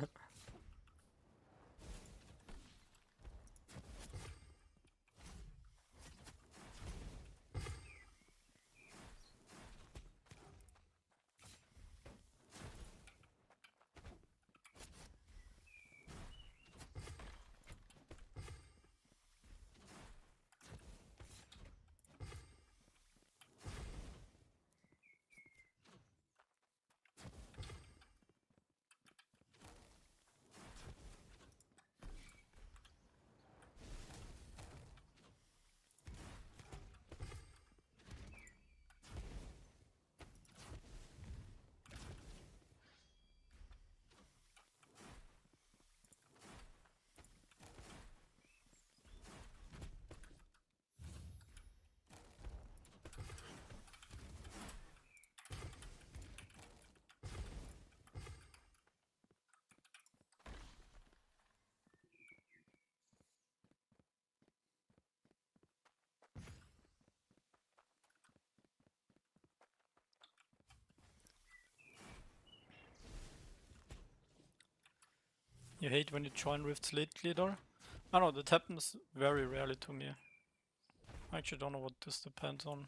You hate when you join Rift's late leader? I don't know, that happens very rarely to me. I actually don't know what this depends on.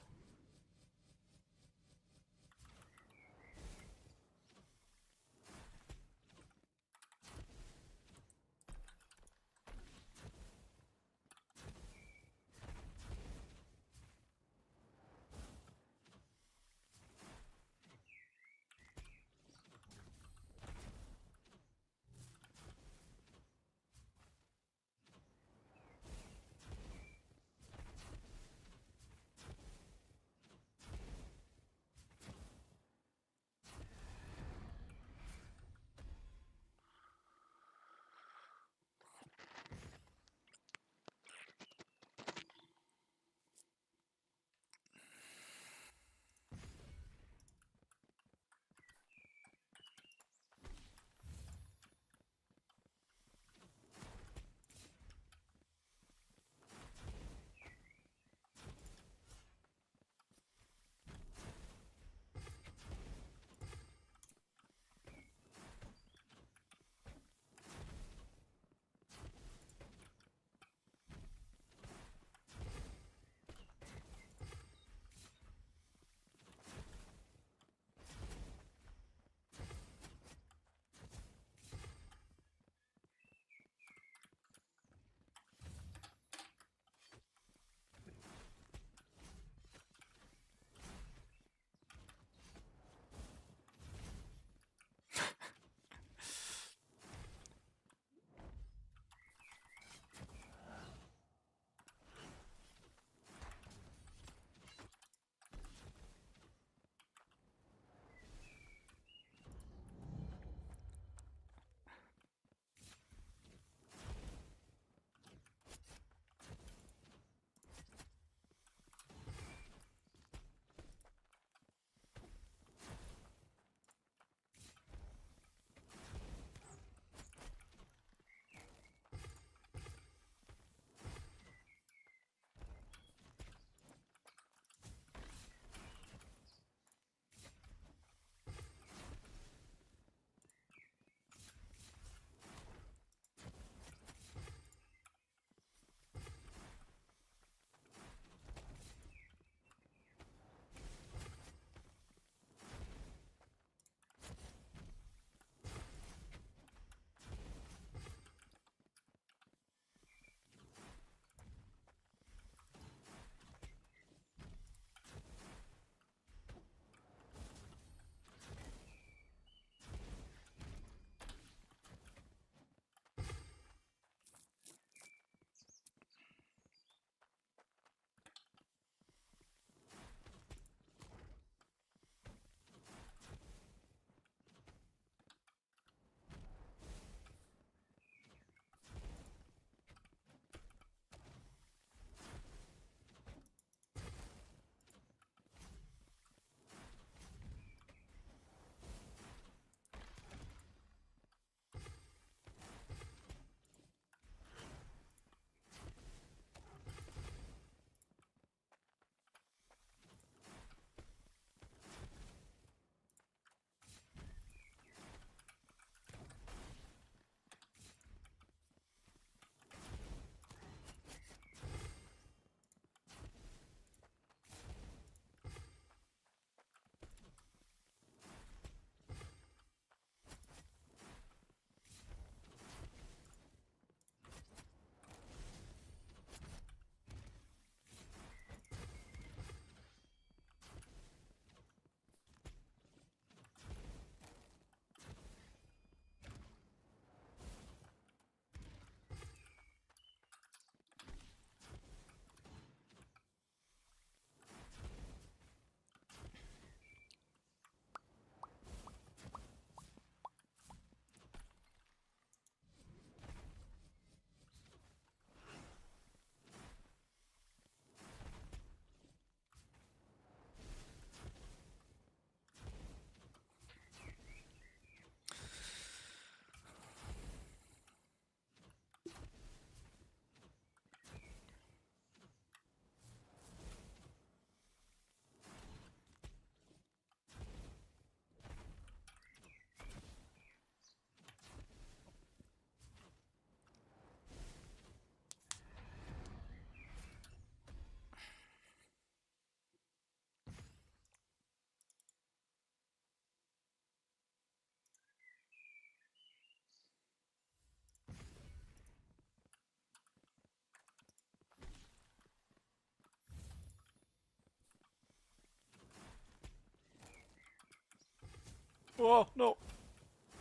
Oh no!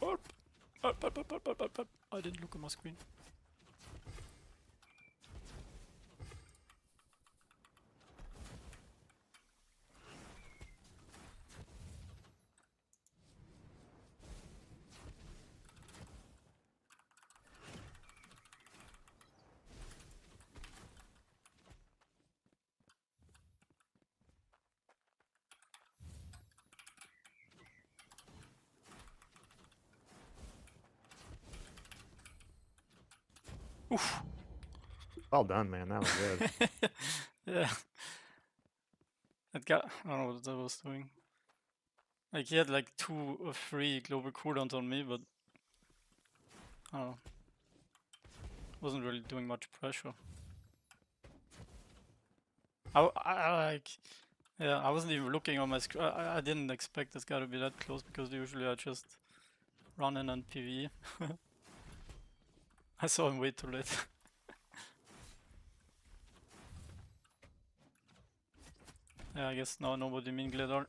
Help! Help, help, help, help, help, help, help. I didn't look at my screen. Oof! Well done, man. That was good. Yeah. That guy, I don't know what that was doing. Like, he had like 2 or 3 global cooldowns on me, but I don't know. Wasn't really doing much pressure. Yeah, I wasn't even looking on my screen. I didn't expect this guy to be that close because usually I just run in and PvE. I saw him way too late. Yeah, I guess now nobody mean Glitter.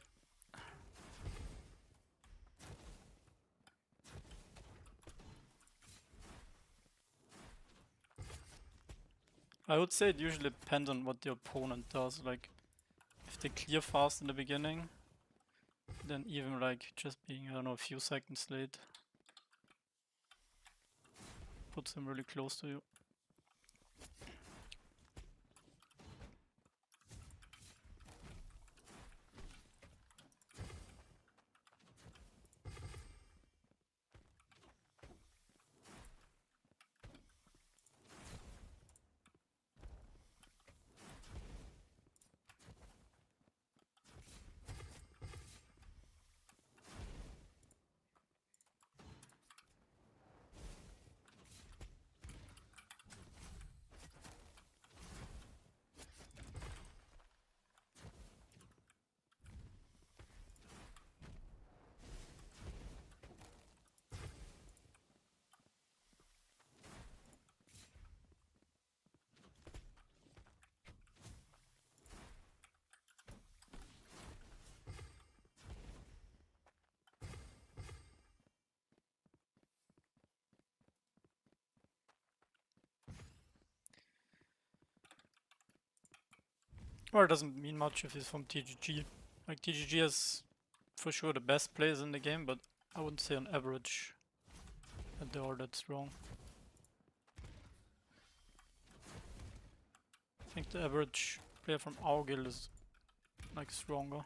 I would say it usually depends on what the opponent does. Like, if they clear fast in the beginning, then even like just being, I don't know, a few seconds late puts them really close to you. Or it doesn't mean much if he's from TGG. Like, TGG is for sure the best players in the game, but I wouldn't say on average that they are that strong. I think the average player from our guild is like stronger.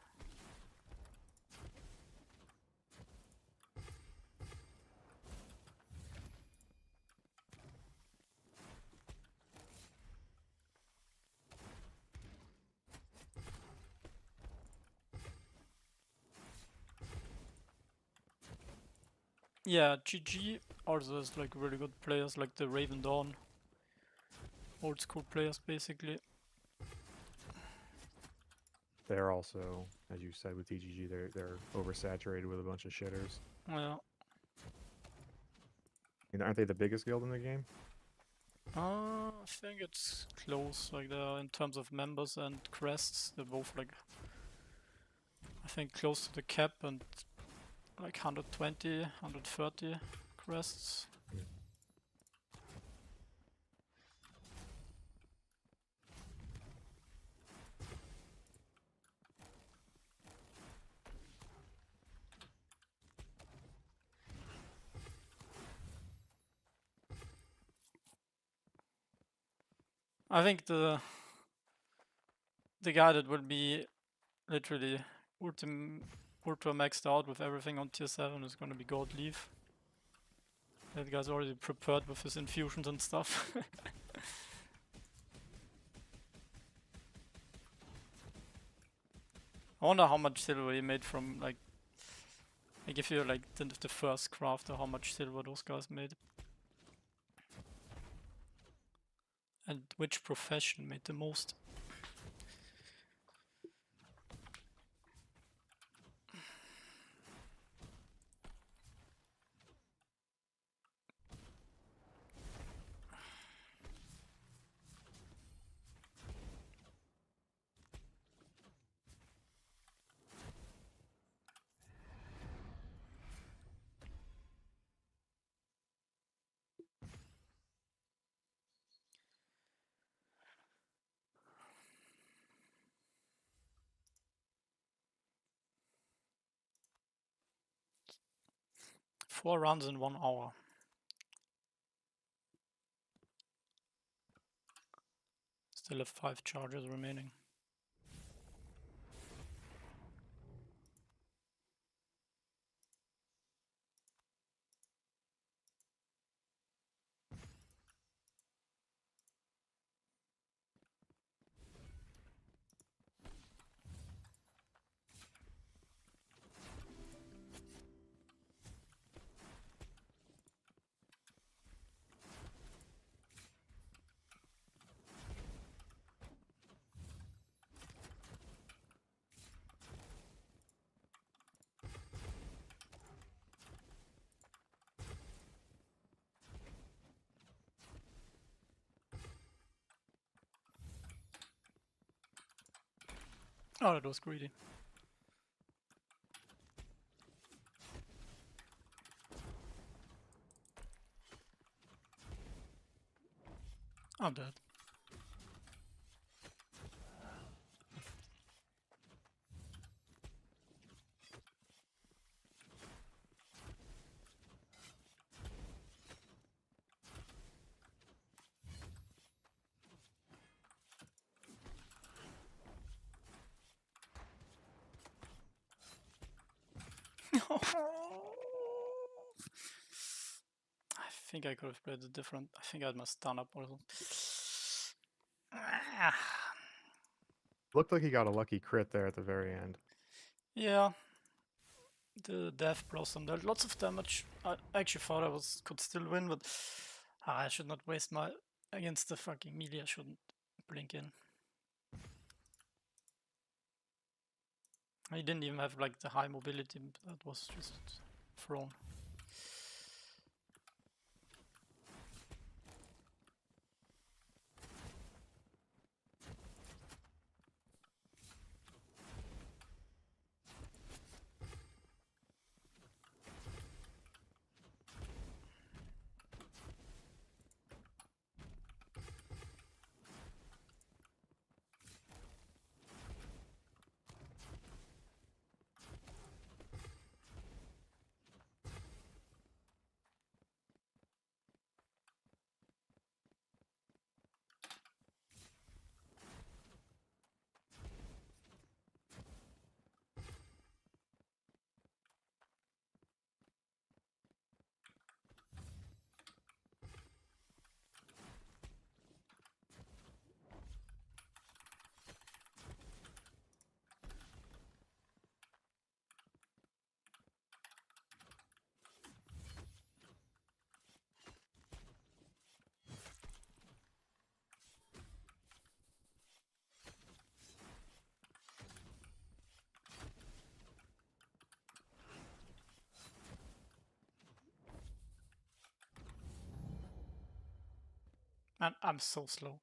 Yeah, GG also has like really good players like the Raven Dawn. Old school players basically. They're also, as you said with TGG, they're oversaturated with a bunch of shitters. Yeah. And aren't they the biggest guild in the game? I think it's close, like in terms of members and crests, they're both like, I think close to the cap and like 120, 130 crests. I think the guy that will be literally ultra maxed out with everything on tier 7 is gonna be Godleaf. That guy's already prepared with his infusions and stuff. I wonder how much silver he made from like if you're like the first crafter, how much silver those guys made. And which profession made the most. 4 runs in 1 hour. Still have 5 charges remaining. Oh, that was greedy. I'm dead. I think I could have played it different. I think I had my stun up or something. Looked like he got a lucky crit there at the very end. Yeah. The Death Blossom dealt lots of damage. I actually thought I could still win, but I should not waste my against the fucking melee. I shouldn't blink in. I didn't even have like the high mobility. That was just thrown. And I'm so slow.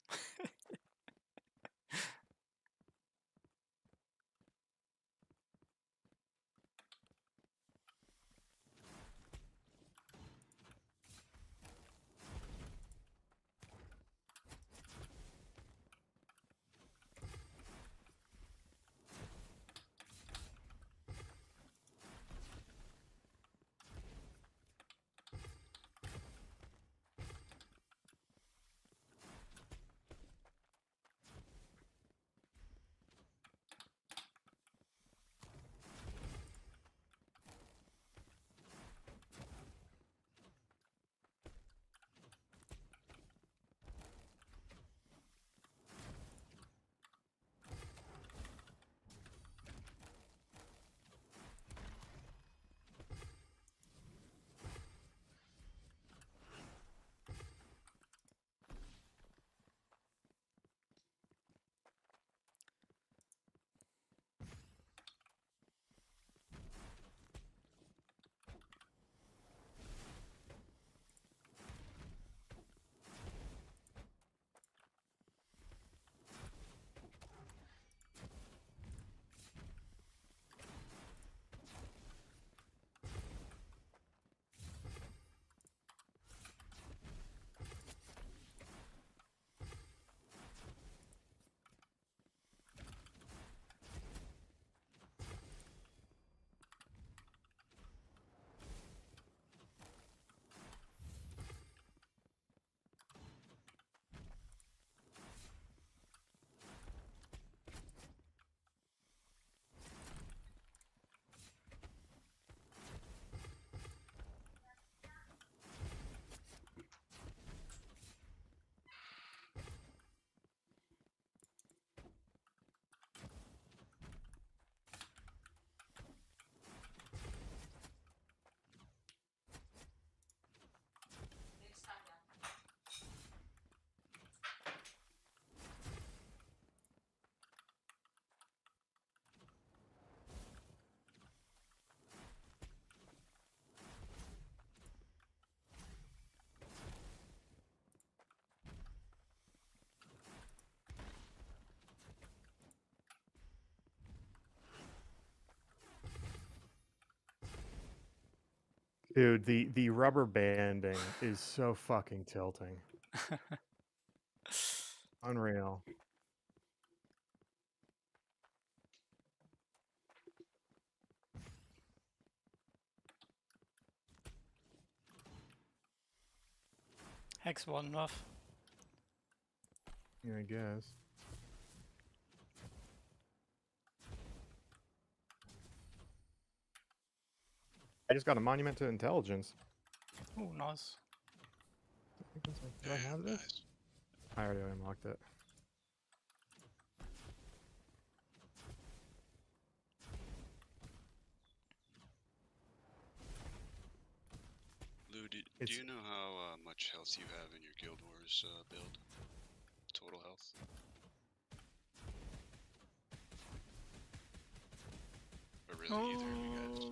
Dude, the rubber banding is so fucking tilting. Unreal. Hex one enough. Yeah, I guess. I just got a monument to intelligence. Oh, nice. Do I have this? Nice. I already unlocked it. Lou, do It's- you know how much health you have in your Guild Wars build? Total health? Or really either of you guys?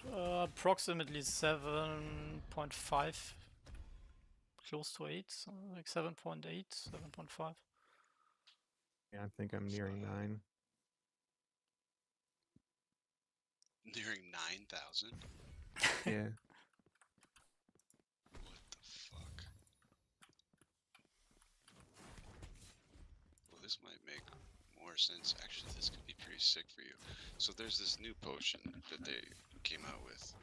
Approximately 7.5. Close to 8. Like 7.8, 7.5. Yeah, I think I'm nearing 9. Nearing 9,000? Yeah. What the fuck? Well, this might make more sense. Actually, this could be pretty sick for you. So there's this new potion that they came out with.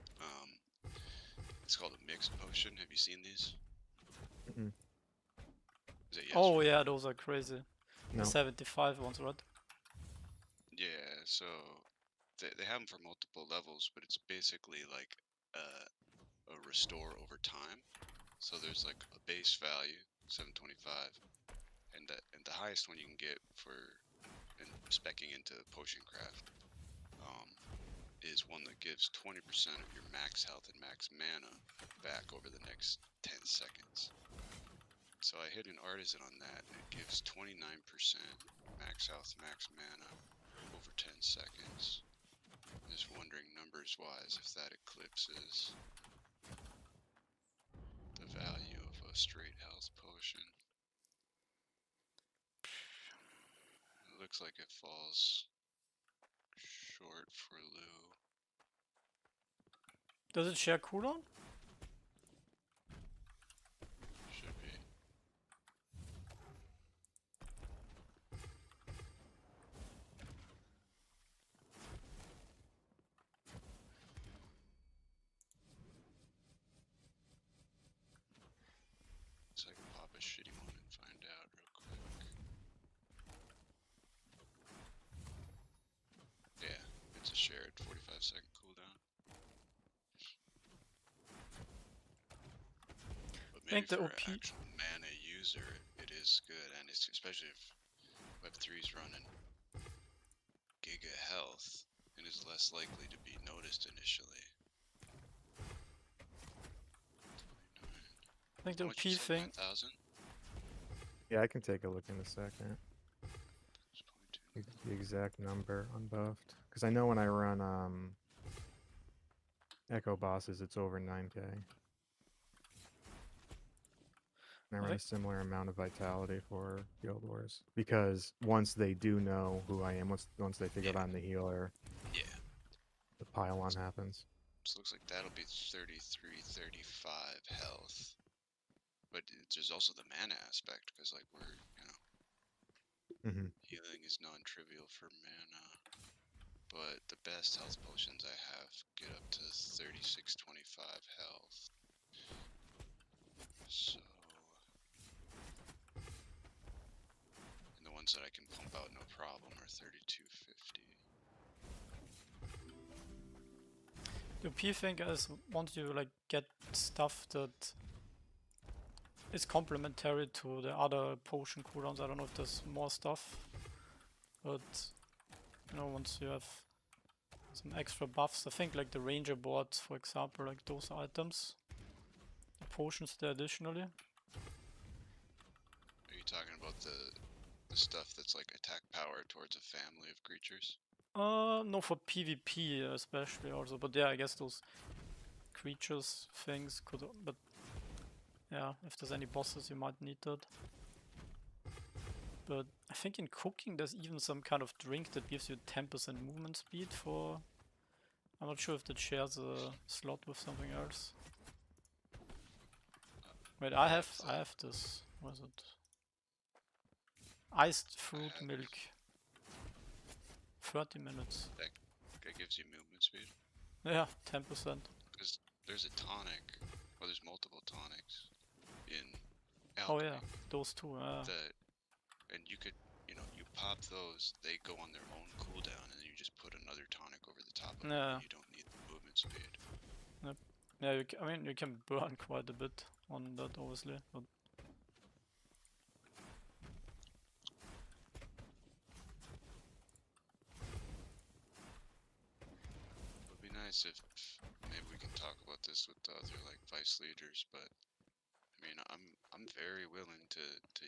It's called a mixed potion. Have you seen these? Mm-mm. Is it yes Oh or no? yeah, those are crazy. No. The 75 ones, right? Yeah, so they have them for multiple levels, but it's basically like a restore over time. So there's like a base value, 725, and the highest one you can get for specking into potion craft is one that gives 20% of your max health and max mana back over the next 10 seconds. So I hit an artisan on that, and it gives 29% max health, max mana over 10 seconds. Just wondering numbers-wise if that eclipses the value of a straight health potion. It looks like it falls short for Lou. Does it share cooldown? Should be. So I can pop a shitty one and find out real quick. Yeah, it's a shared 45-second cooldown. But maybe think the for OP an actual mana user, it is good, and it's especially if Web3's running giga health and is less likely to be noticed initially. 29. I think the How OP much you said, thing 9,000? Yeah, I can take a look in a second. The exact number unbuffed. Because I know when I run Echo Bosses, it's over 9k. And I run a similar amount of vitality for Guild Wars. Because once they do know who I am, once they figure out I'm the healer, Yeah. the pile-on happens. So it looks like that'll be 33, 35 health. But there's also the mana aspect, because like we're, healing is non-trivial for mana. But the best health potions I have get up to 3625 health. So, and the ones that I can pump out no problem are 3250. The OP thing is once you like get stuff that is complementary to the other potion cooldowns. I don't know if there's more stuff, but you know, once you have some extra buffs, I think like the ranger boards, for example, like those items, the potions there additionally. Are you talking about the stuff that's like attack power towards a family of creatures? No, for PvP especially also, but yeah, I guess those creatures things could, but yeah, if there's any bosses you might need that. But I think in cooking there's even some kind of drink that gives you 10% movement speed for I'm not sure if that shares a slot with something else. Wait, I have this. What is it? Iced fruit milk. 30 minutes. That gives you movement speed. Yeah, 10%. Because there's a tonic, or there's multiple tonics in Oh alchemy. yeah, those two. And you could, you pop those, they go on their own cooldown, and then you just put another tonic over the top of them, and you don't need the movement speed. Yep. Yeah, I mean, you can burn quite a bit on that, obviously. But It would be nice if maybe we can talk about this with the other vice leaders, but I mean, I'm very willing to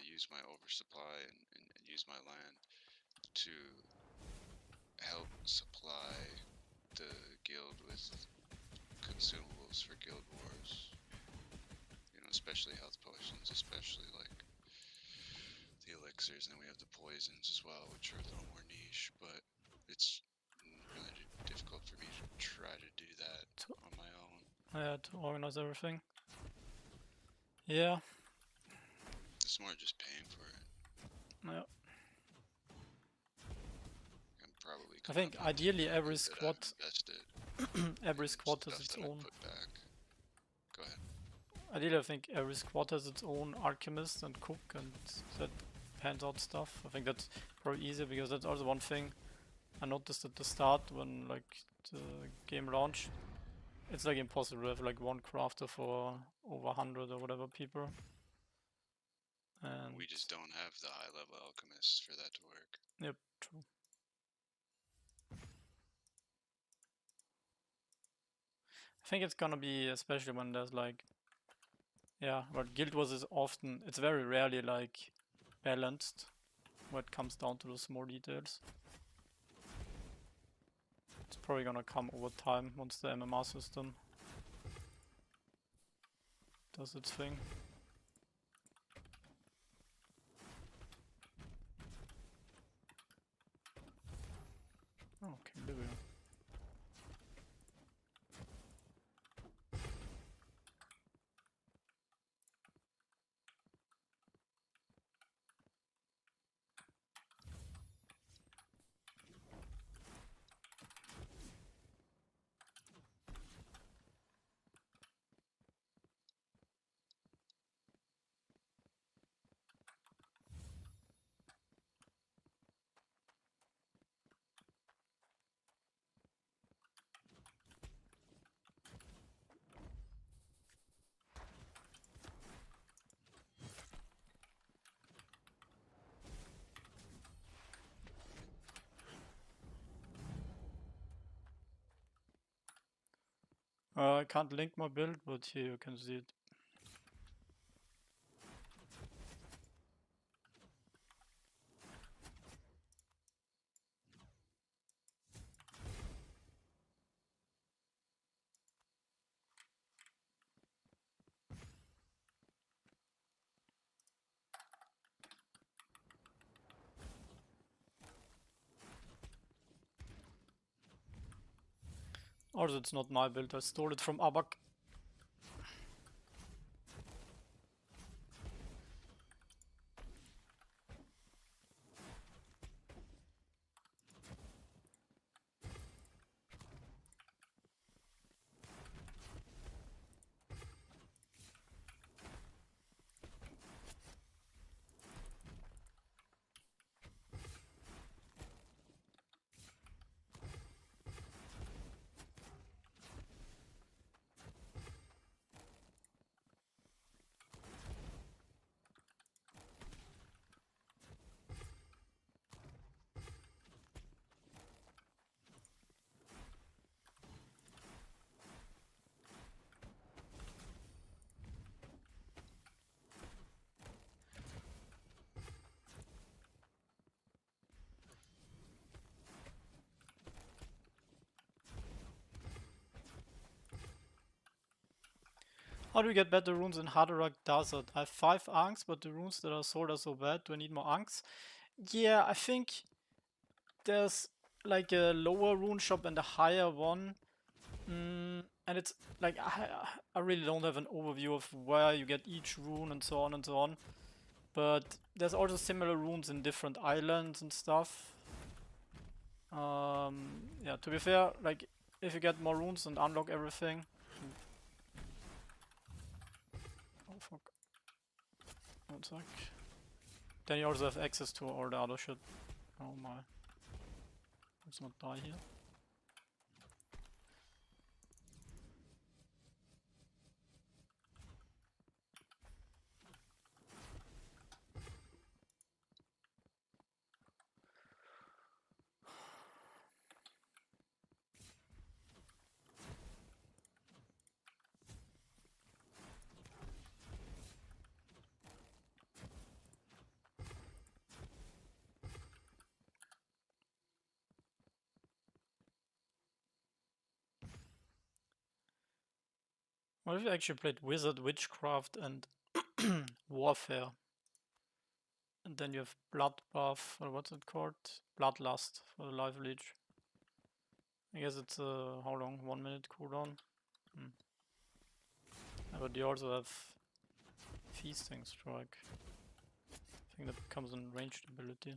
use my oversupply and use my land to help supply the guild with consumables for guild wars. Especially health potions, especially the elixirs, and then we have the poisons as well, which are a little more niche, but it's really difficult for me to try to do that on my own. yeah, to organize everything. Yeah. It's more just paying for it. Yeah. I'm probably. I think ideally every squad, every squad has its own. Go ahead. Ideally, I think every squad has its own alchemist and cook, and that hands out stuff. I think that's probably easier because that's also one thing I noticed at the start when the game launched. It's impossible to have one crafter for over 100 or whatever people. And we just don't have the high level alchemists for that to work. Yep, true. I think it's gonna be, especially when there's yeah, but Guild Wars is often, it's very rarely balanced when it comes down to those small details. It's probably gonna come over time once the MMR system does its thing. Okay, there we go. I can't link my build, but here you can see it. Also, it's not my build, I stole it from Abak. How do we get better runes in Haderach Desert? I have 5 Ankhs, but the runes that are sold are so bad. Do I need more Ankhs? Yeah, I think there's a lower rune shop and a higher one. And it's like I really don't have an overview of where you get each rune and so on and so on. But there's also similar runes in different islands and stuff. Yeah, to be fair, like if you get more runes and unlock everything. Oh fuck. One sec. Then you also have access to all the other shit. Oh my. Let's not die here. What if you actually played Wizard, Witchcraft, and Warfare? And then you have Bloodbath, or what's it called? Bloodlust for the Life Leech. I guess it's how long? 1 minute cooldown? Yeah, but you also have Feasting Strike. I think that becomes a ranged ability.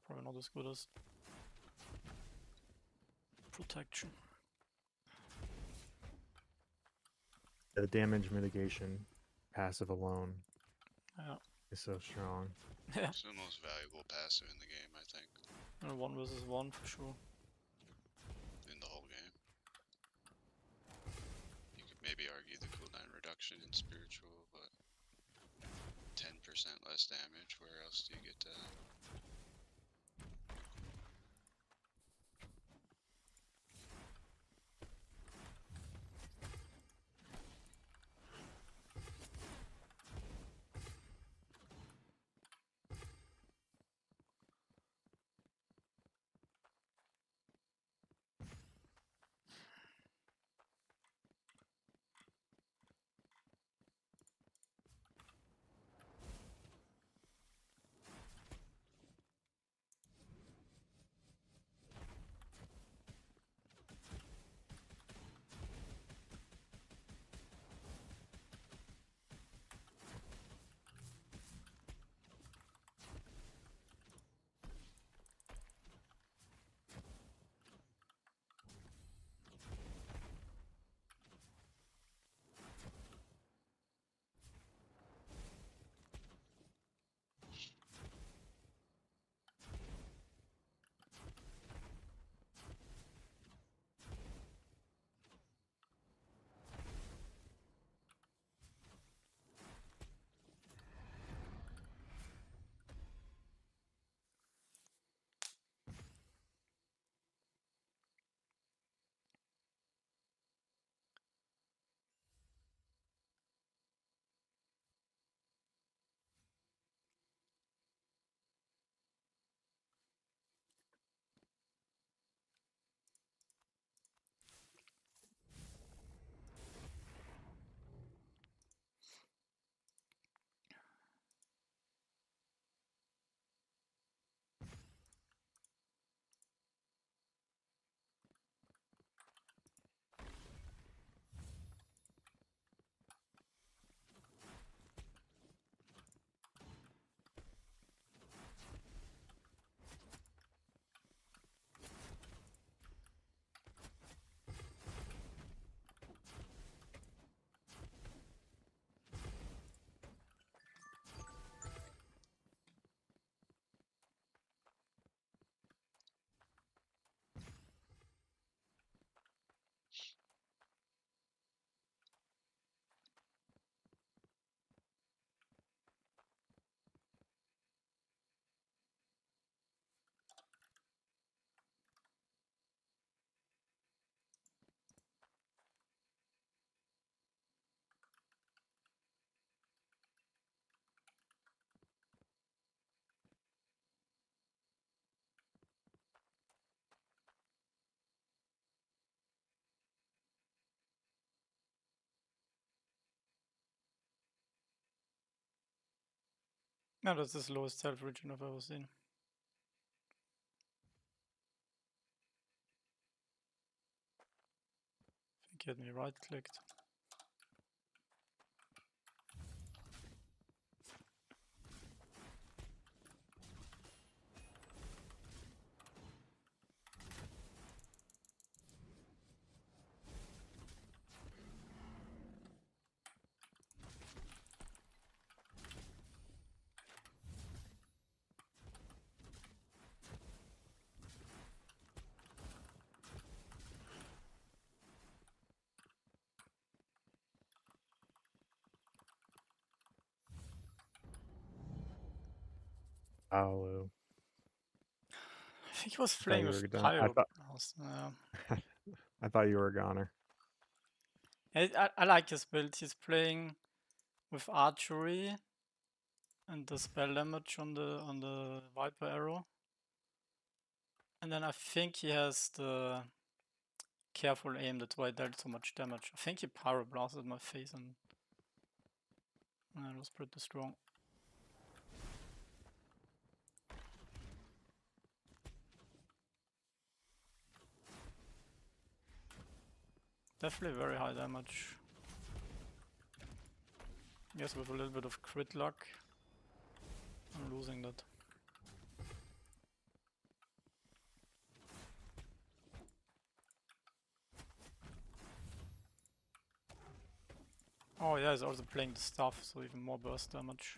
Probably not as good as Protection. The damage mitigation passive alone Yeah. is so strong. Yeah. It's the most valuable passive in the game, I think. 1 versus 1 for sure. In the whole game. You could maybe argue the cooldown reduction in spiritual, but 10% less damage. Where else do you get that? No, that's the slowest self regen I've ever seen. I think he had me right clicked. Paolo. I think he was I thought playing you with were done. I thought you were a goner. I like his build. He's playing with archery and the spell damage on the Viper arrow. And then I think he has the careful aim, that's why I dealt so much damage. I think he pyroblasted my face and that was pretty strong. Definitely very high damage. Yes, with a little bit of crit luck, I'm losing that. Oh yeah, he's also playing the stuff, so even more burst damage.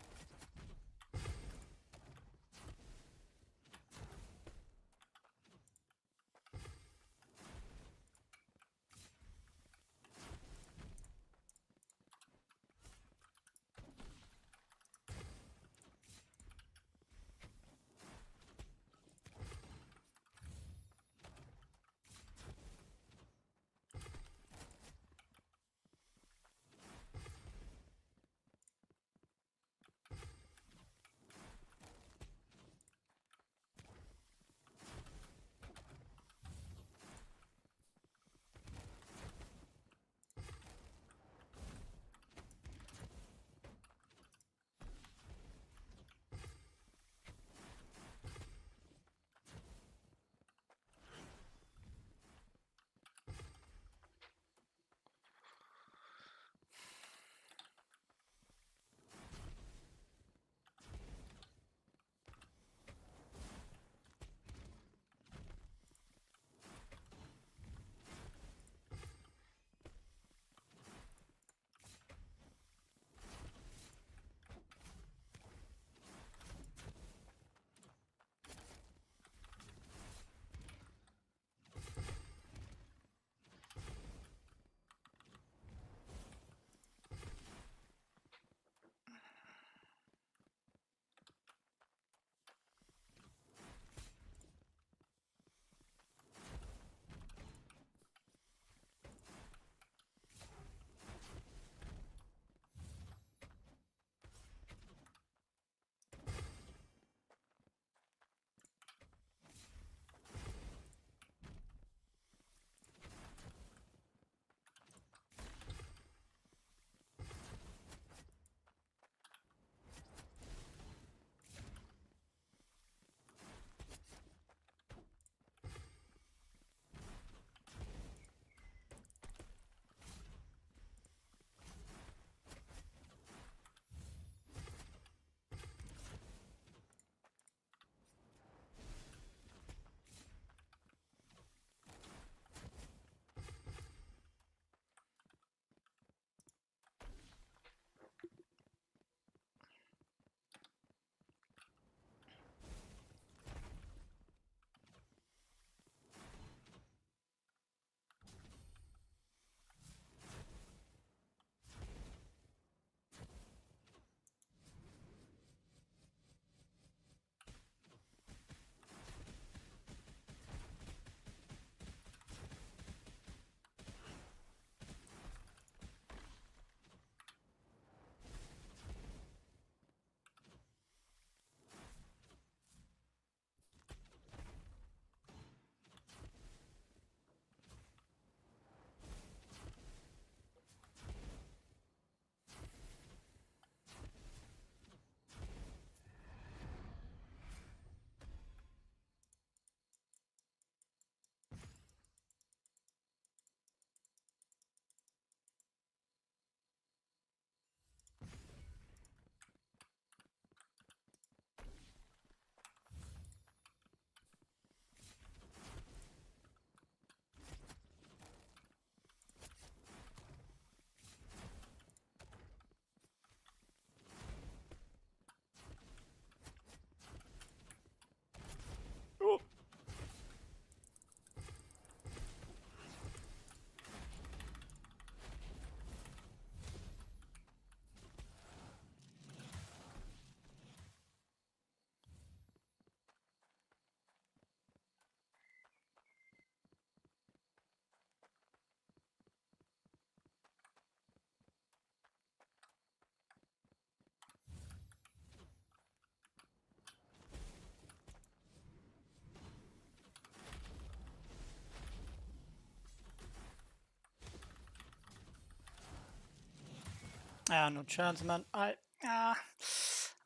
No chance, man. I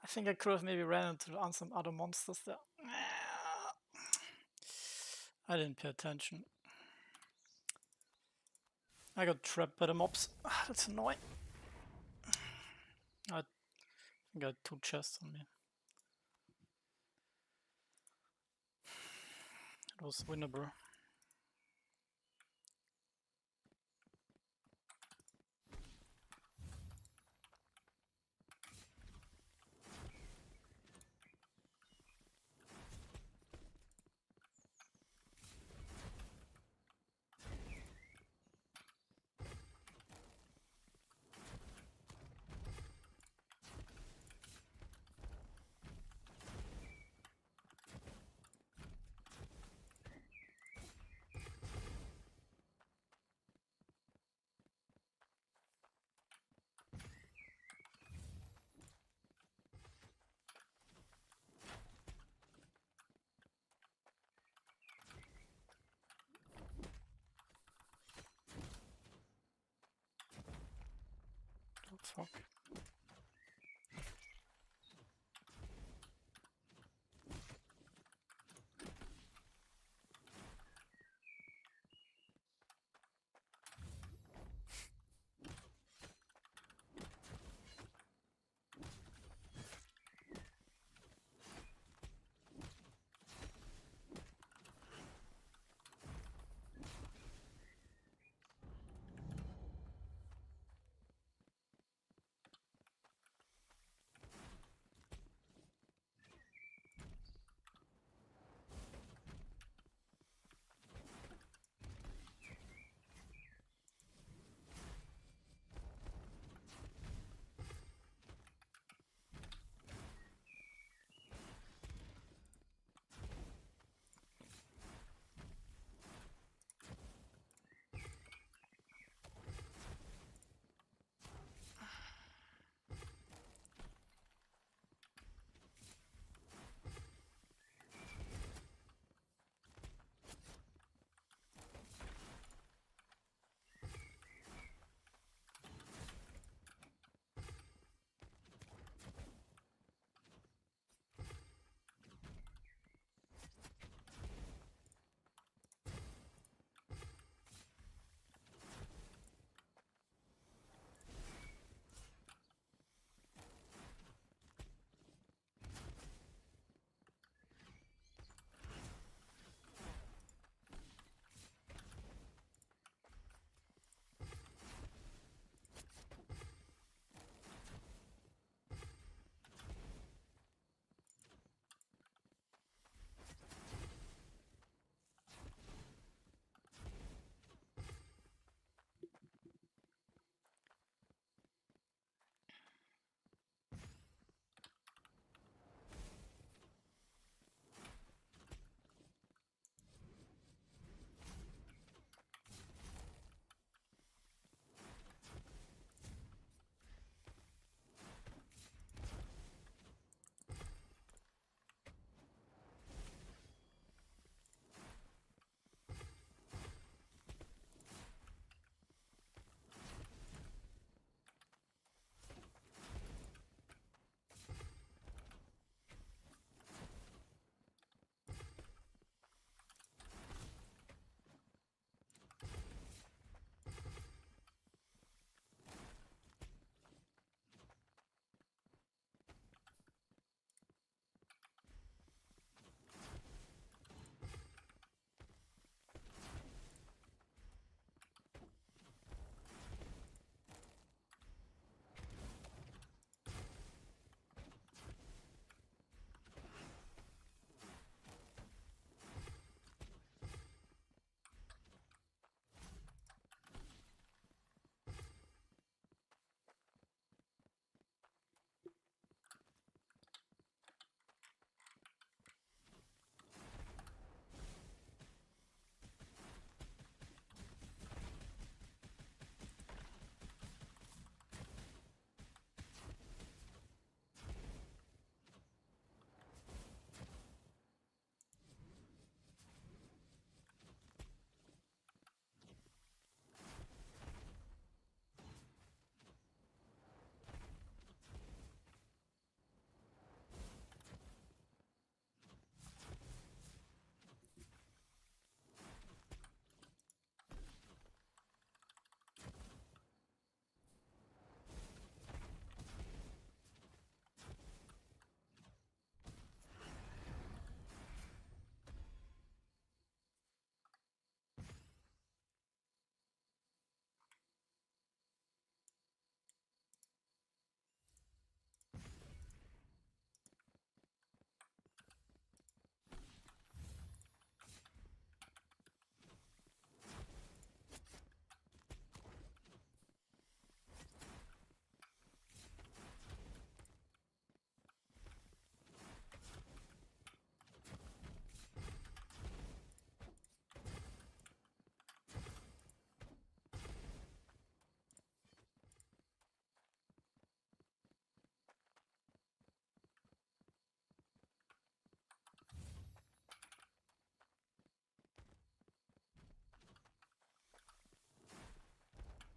think I could have maybe ran into on some other monsters there. I didn't pay attention. I got trapped by the mobs. That's annoying. I think I had 2 chests on me. It was winnable. Oh, fuck.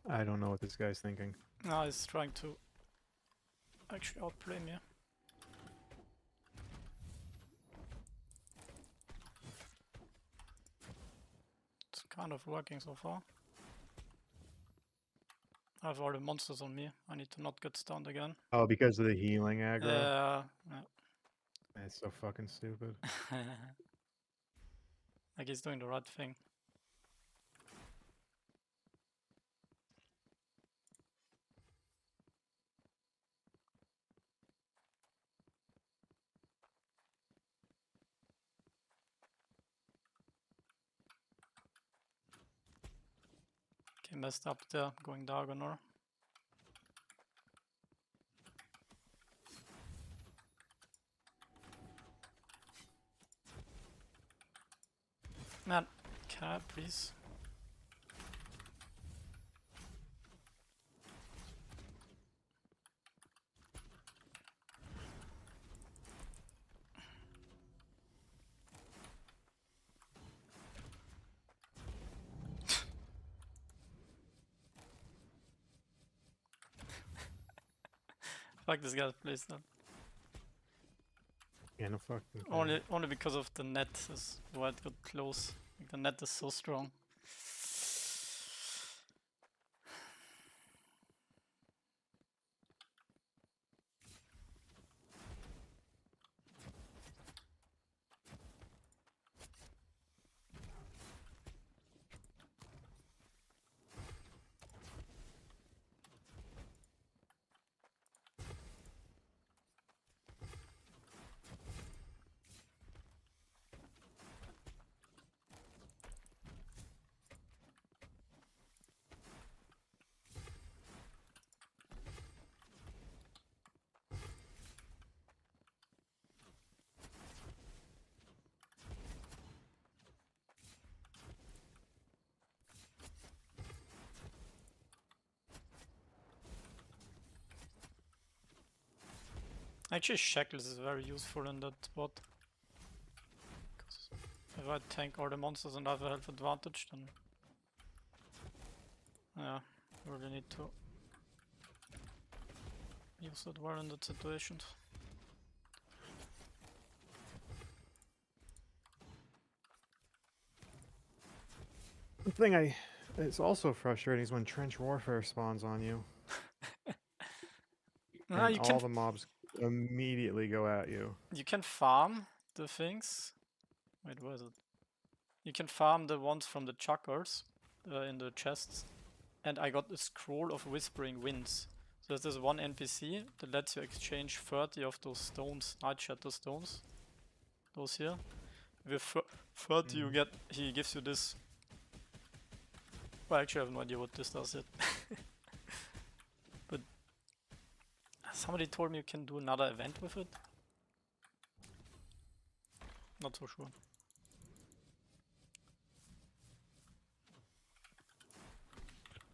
I don't know what this guy's thinking. No, he's trying to actually outplay me. It's kind of working so far. I have all the monsters on me. I need to not get stunned again. Oh, because of the healing aggro? Yeah. That's so fucking stupid. Like he's doing the right thing. Okay, messed up there, going diagonal. Man, can I please? Fuck this guy's place then. Yeah, no fucking Only because of the net is why it got close. Like the net is so strong. Actually, Shackles is very useful in that spot. 'Cause if I tank all the monsters and have a health advantage, then yeah, I really need to use it well in that situation. The thing it's also frustrating is when trench warfare spawns on you. No, and all the mobs immediately go at you. You can farm the things. Wait, where is it? You can farm the ones from the chuckers in the chests. And I got a scroll of Whispering Winds. So there's this one NPC that lets you exchange 30 of those stones, Night Shatter stones. Those here. With 30 you get, he gives you this. Well, actually I have no idea what this does yet. But somebody told me you can do another event with it. Not so sure.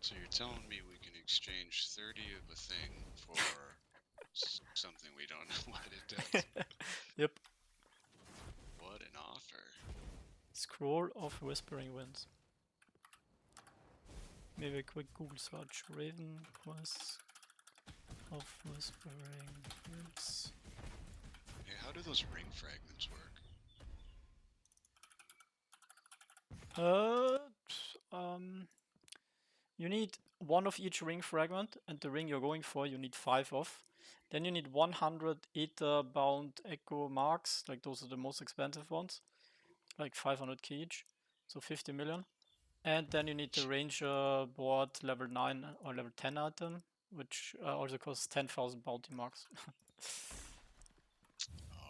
So you're telling me we can exchange 30 of a thing for something we don't know what it does? Yep. What an offer. Scroll of Whispering Winds. Maybe a quick Google search. RavenQuest of Whispering Winds. Hey, how do those ring fragments work? You need one of each ring fragment, and the ring you're going for you need 5 of. Then you need 100 ether bound echo marks, like those are the most expensive ones, like 500k each, so 50 million. And then you need the ranger board level 9 or level 10 item, which also costs 10,000 bounty marks.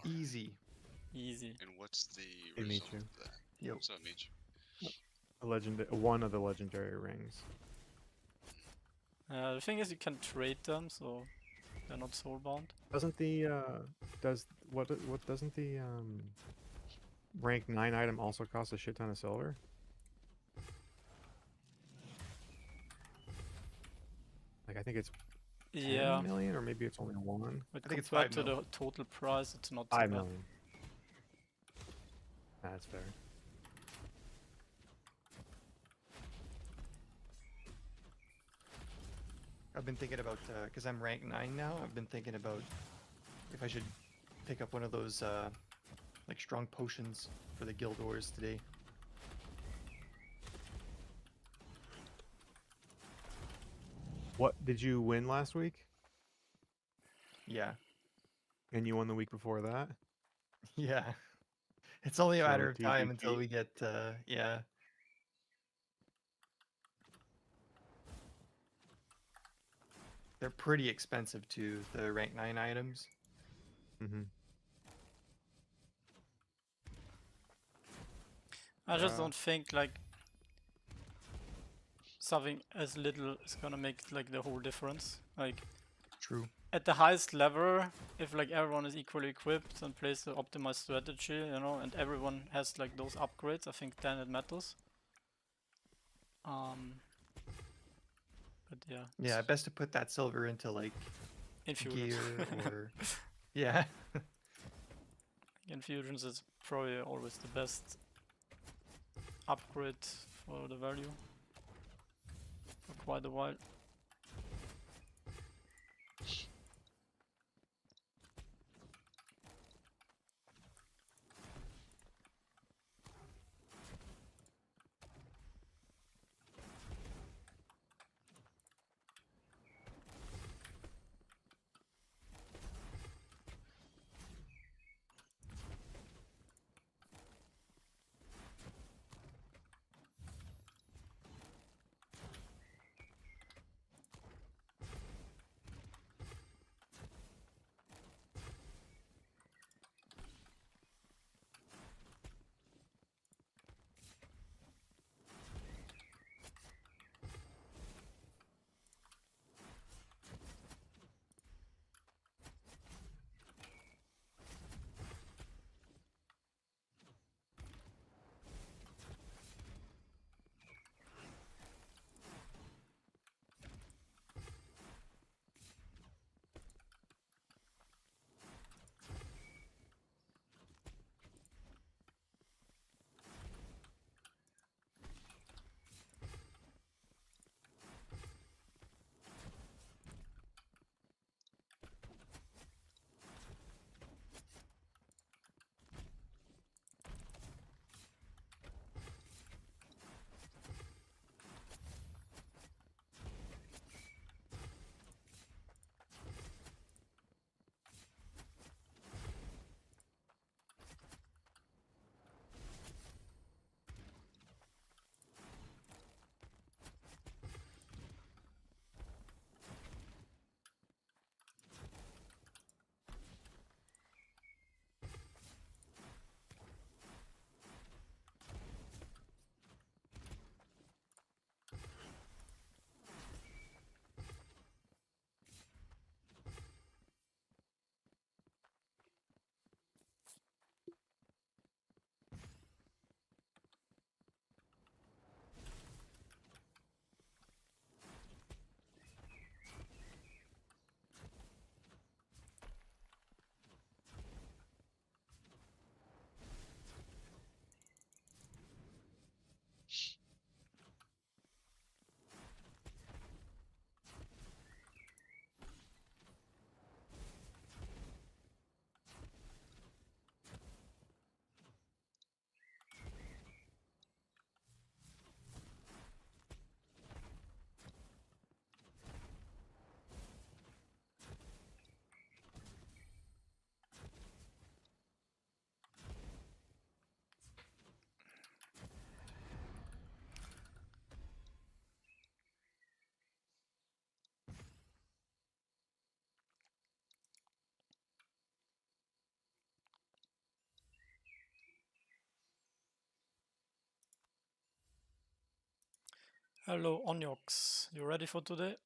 Easy. Easy. And what's the Hey, result Michu. of that? Yo. What's up, Michu? One of the legendary rings. The thing is, you can trade them, so they're not soulbound. Doesn't the doesn't the rank 9 item also cost a shit ton of silver? Like I think it's 10 million, or maybe it's only 1. But I think it's compared 5 to mil. the total price, it's not so 5 bad. million. That's fair. I've been thinking about, because I'm rank 9 now, I've been thinking about if I should pick up one of those, like, strong potions for the guild wars today. What did you win last week? Yeah. And you won the week before that? Yeah. It's only a So matter of time 2 until DP? we get, yeah. They're pretty expensive too, the rank 9 items. Mm-hmm. I just don't think like something as little is gonna make like the whole difference. Like True. at the highest level, if like everyone is equally equipped and plays the optimized strategy, you know, and everyone has like those upgrades, I think then it matters. But yeah. Yeah, best to put that silver into like Infusions. gear or yeah. Infusions is probably always the best upgrade for the value for quite a while. Hello Onyox, you ready for today?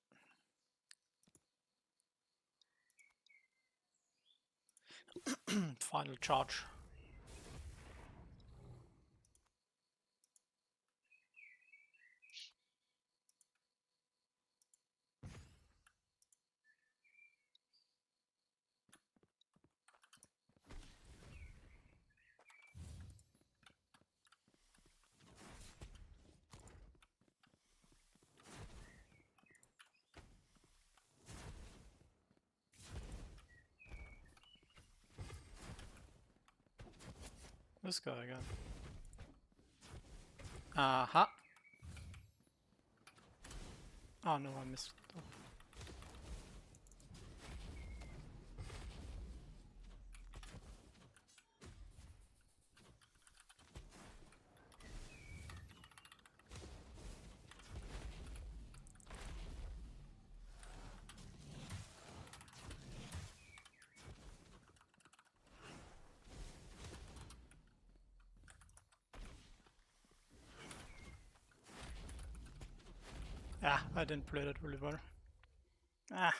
Final charge. This guy again. Aha! Oh no, I missed it. Ah, I didn't play that really well. Ah.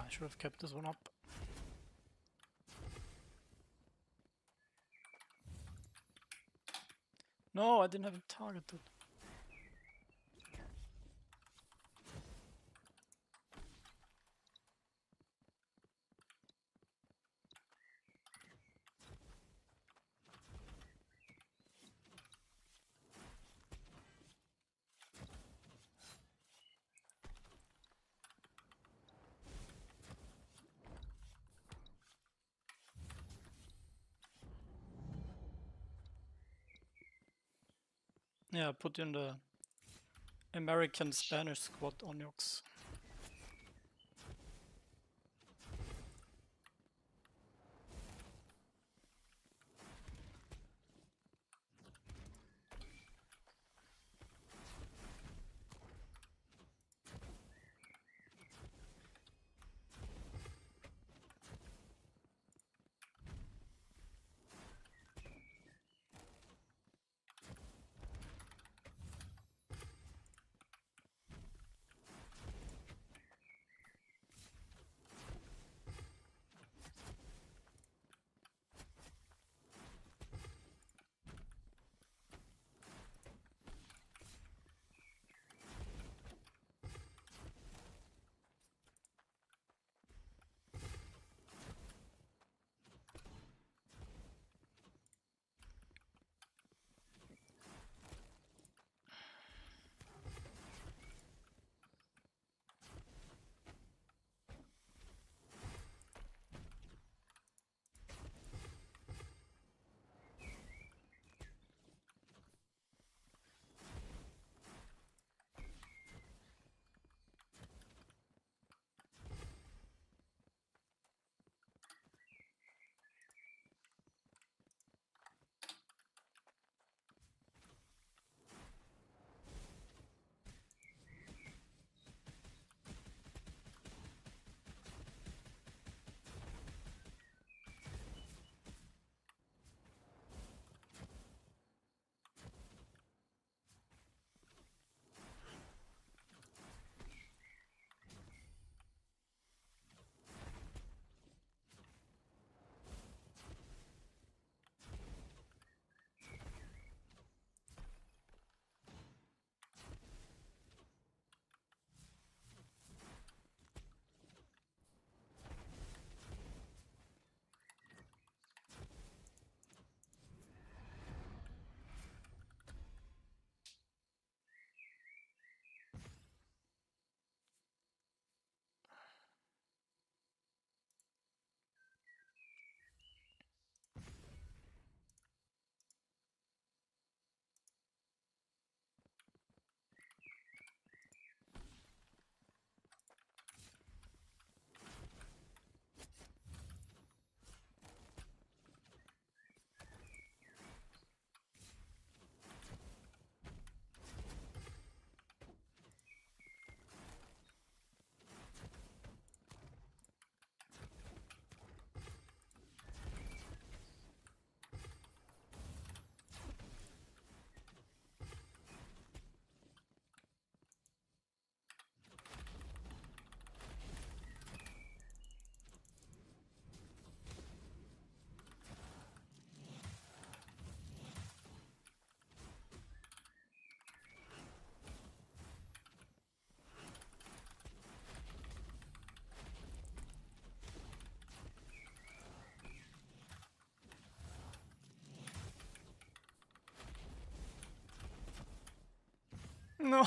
I should have kept this one up. No, I didn't have it targeted. Yeah, put in the American Spanish squad on Yox. No.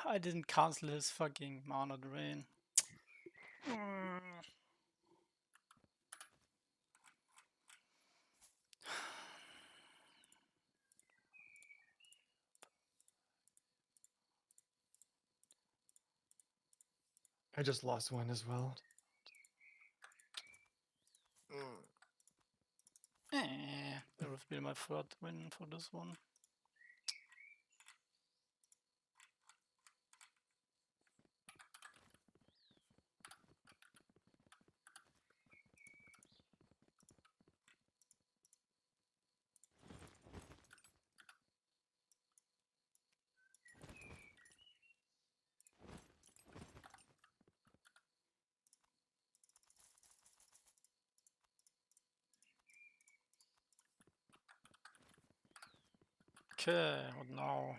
I didn't cancel his fucking mana drain. I just lost one as well. That would be my third win for this one. Okay, what now?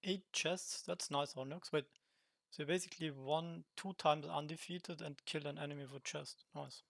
8 chests. That's nice, Onyx. Wait, so you basically 2 times undefeated and kill an enemy with a chest. Nice.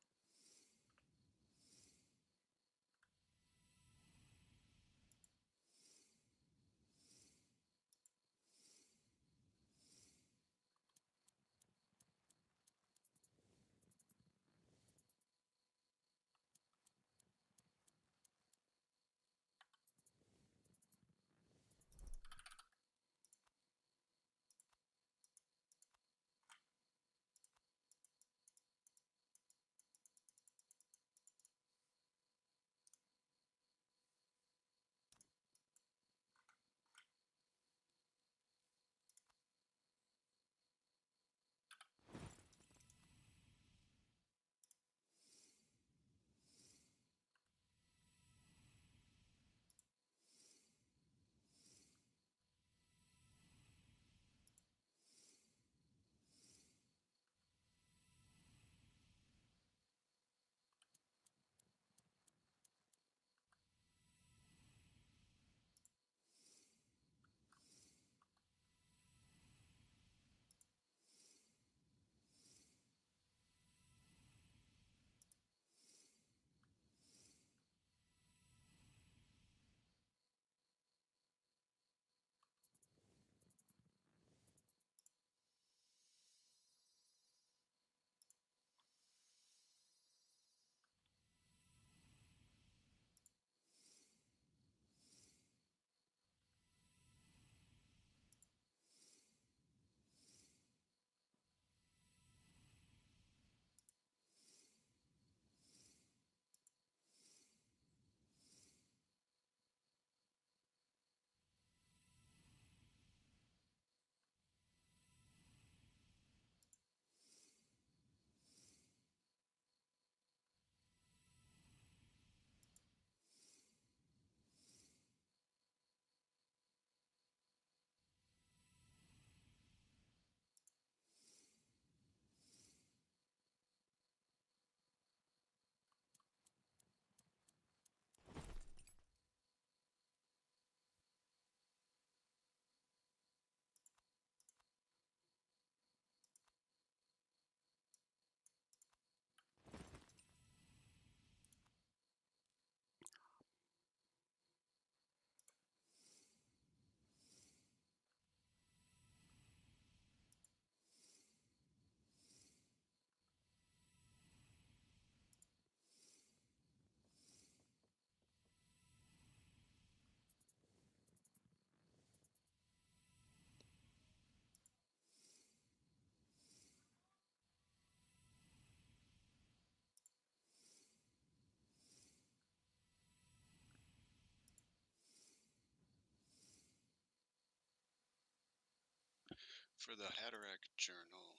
For the Hatterack journal,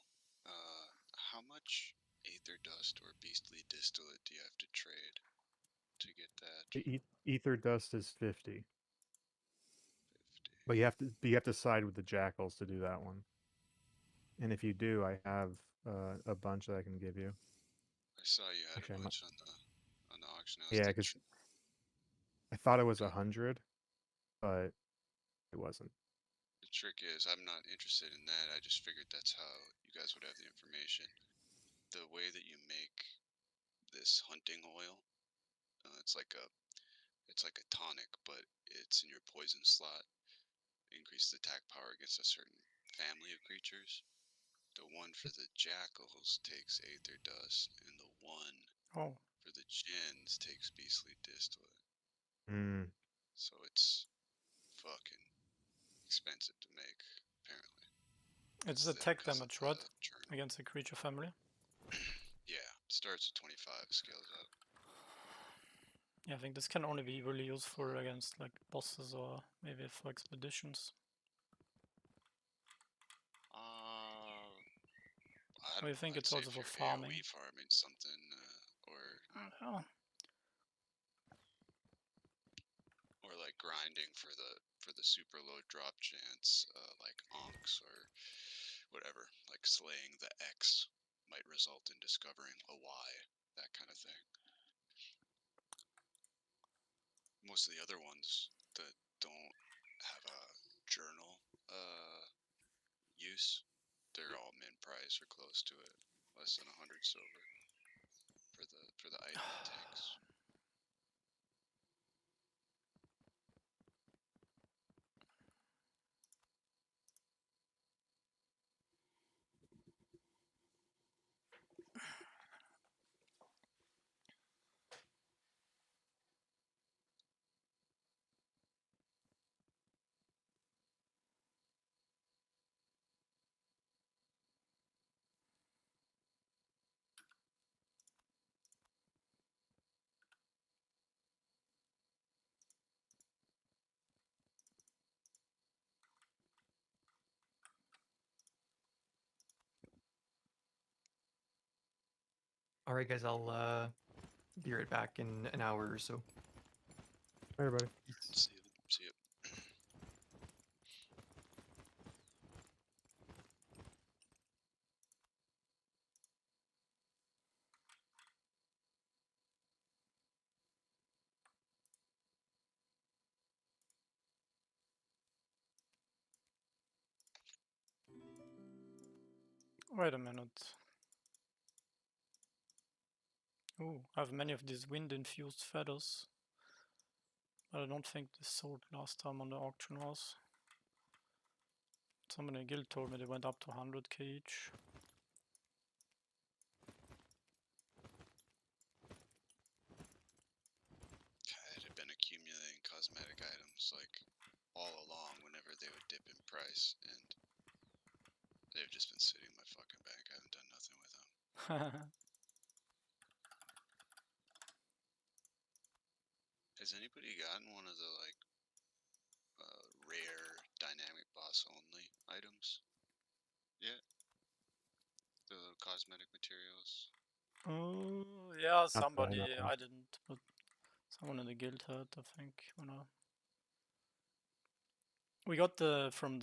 how much Aether Dust or Beastly Distillate do you have to trade to get that? The ether dust is 50. 50. But you have to side with the jackals to do that one. And if you do, I have a bunch that I can give you. I saw you had Actually, a I bunch on the auction house. Yeah, because I thought it was 100, but it wasn't. The trick is, I'm not interested in that. I just figured that's how you guys would have the information. The way that you make this hunting oil, it's like a tonic, but it's in your poison slot. Increase the attack power against a certain family of creatures. The one for the jackals takes Aether Dust, and the one Oh, for the gins takes Beastly Distillate. Mm. So it's fucking expensive to make, apparently. it's attack damage, right? Against a creature family. Yeah, starts at 25, scales up. Yeah, I think this can only be really useful against like bosses or maybe for expeditions. I you think I'd it's say also if for you're farming? AoE farming something, Oh, or like grinding for the super low drop chance, like Onks or whatever, like slaying the X might result in discovering a Y, that kind of thing. Most of the other ones that don't have a journal use, they're all min price or close to it. Less than 100 silver for the item it takes. All right, guys, I'll be right back in an hour or so. Hey, everybody. See it. Wait a minute. Oh, I have many of these wind-infused feathers. But I don't think this sold last time on the auction house. Someone in the guild told me they went up to 100k each. It had been accumulating cosmetic items like all along whenever they would dip in price, and they've just been sitting in my fucking bank. I haven't done nothing with them. Has anybody gotten one of the like rare dynamic boss only items yet? The cosmetic materials. Oh, yeah, that I somebody, know of. I didn't, but someone in the guild had, I think, we got from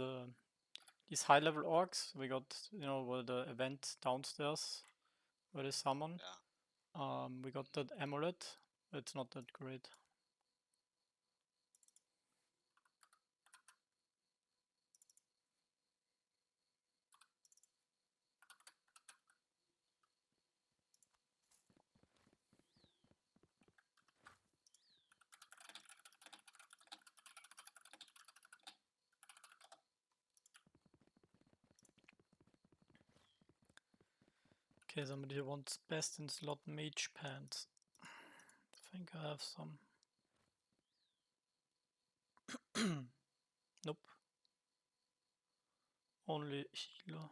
these high level orcs, we got, where the event downstairs, where they summon. Yeah. We got that amulet, it's not that great. Okay, somebody wants best in slot mage pants. I think I have some. Nope. Only healer.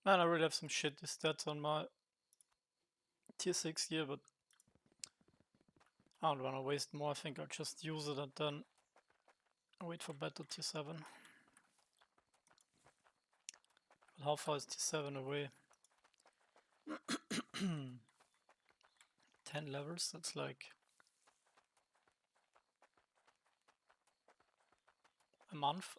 Man, I really have some shitty stats on my tier 6 here, but I don't want to waste more. I think I'll just use it and then wait for better tier 7. But how far is tier 7 away? 10 levels, that's like a month.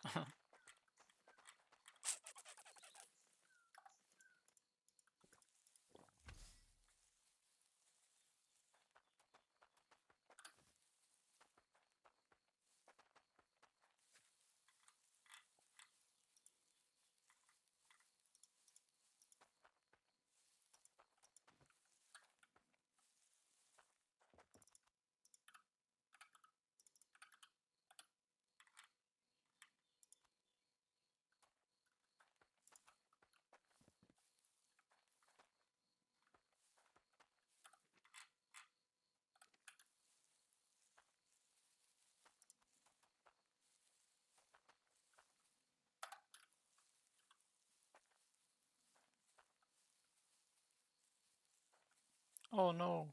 Oh no.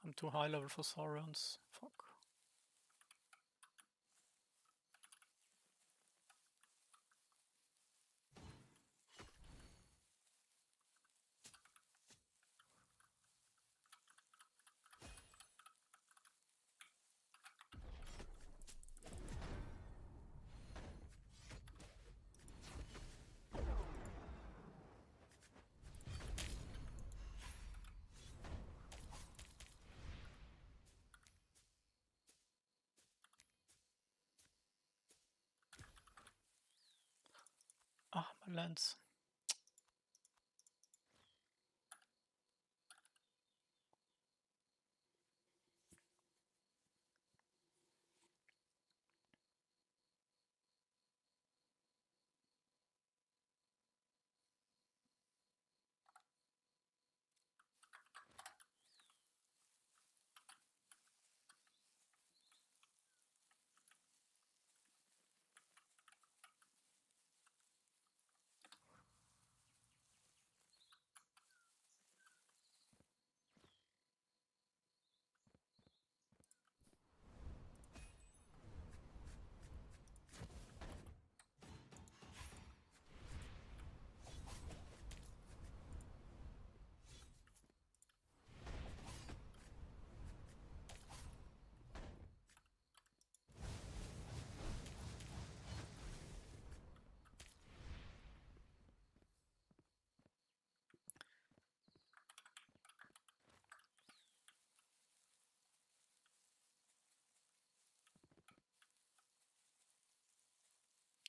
I'm too high level for Saurians. Fuck. Ah, my lens.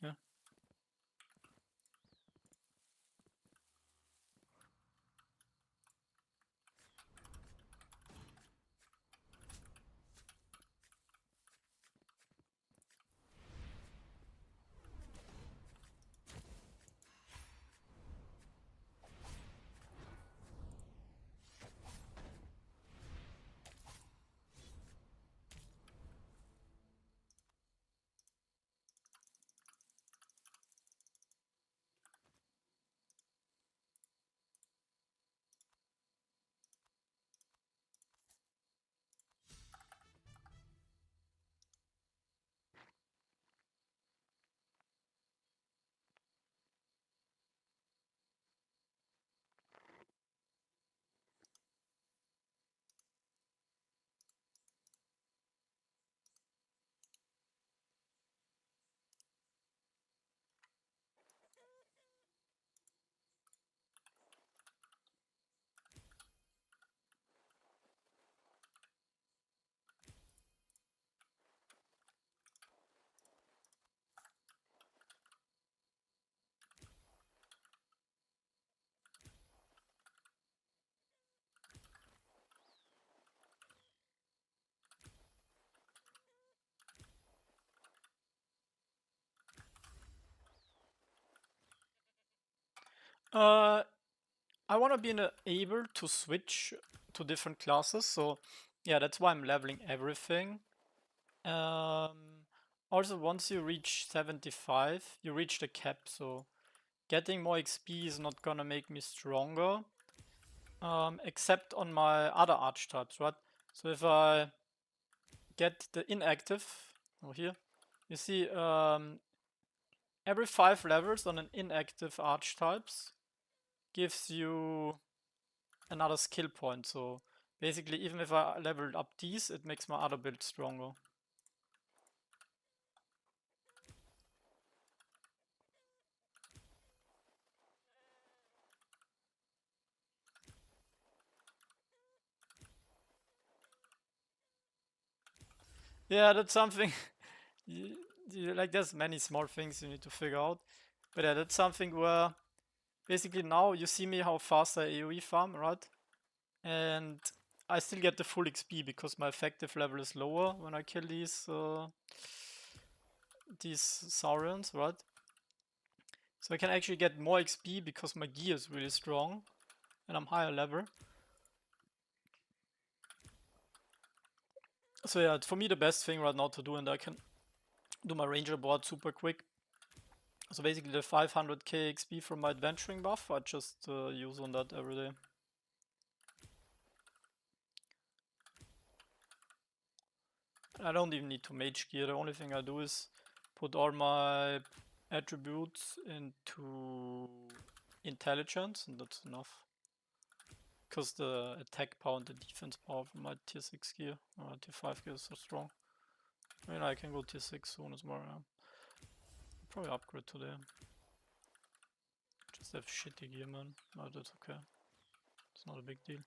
Yeah. I want to be able to switch to different classes, so yeah, that's why I'm leveling everything. Also, once you reach 75, you reach the cap, so getting more XP is not gonna make me stronger, except on my other archetypes, right? So if I get the inactive, oh here, you see every 5 levels on an inactive archetypes gives you another skill point. So basically, even if I leveled up these, it makes my other build stronger. Yeah, that's something. Like, there's many small things you need to figure out. But yeah, that's something where basically now you see me how fast I AoE farm, right? And I still get the full XP because my effective level is lower when I kill these Saurians, right? So I can actually get more XP because my gear is really strong and I'm higher level. So yeah, for me the best thing right now to do, and I can do my ranger board super quick. So basically the 500k XP from my adventuring buff, I just use on that every day. I don't even need to mage gear, the only thing I do is put all my attributes into intelligence, and that's enough. Because the attack power and the defense power from my tier 6 gear, tier 5 gear is so strong. I mean, I can go tier 6 soon as well. Probably upgrade today. Just have shitty gear, man. But that's okay. It's not a big deal.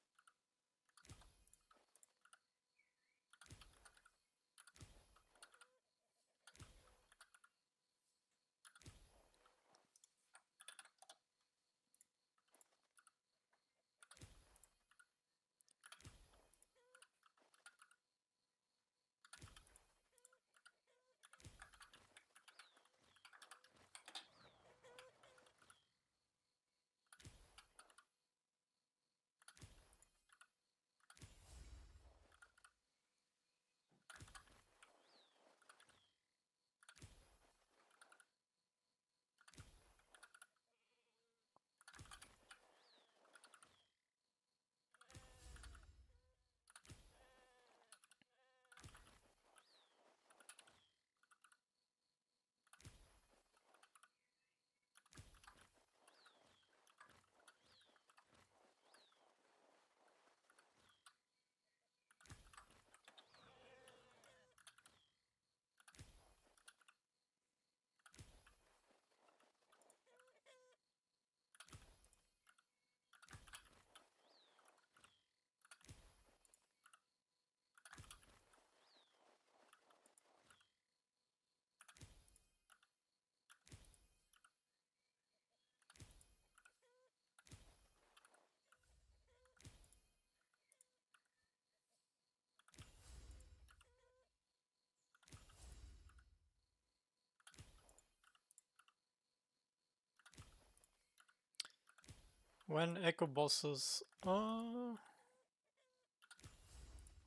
When echo bosses,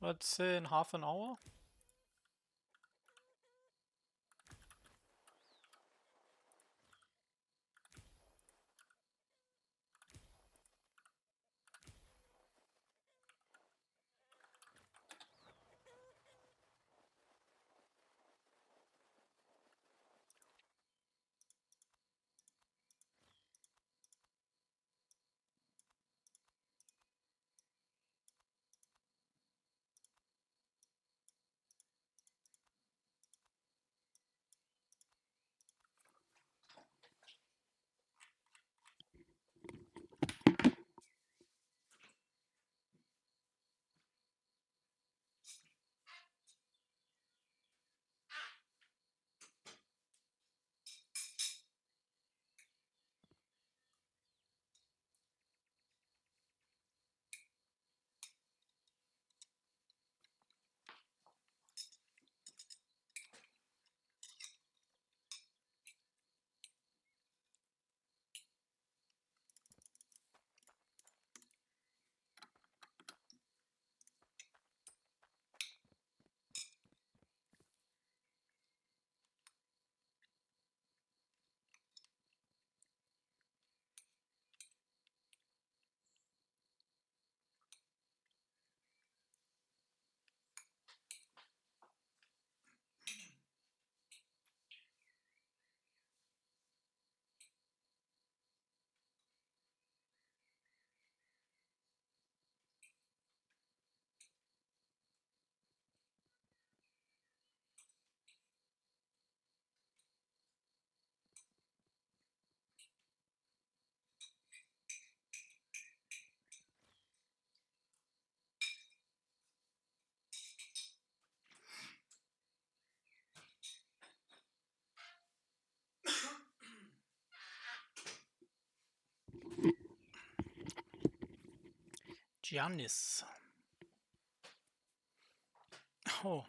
let's say in half an hour. Giannis. Oh.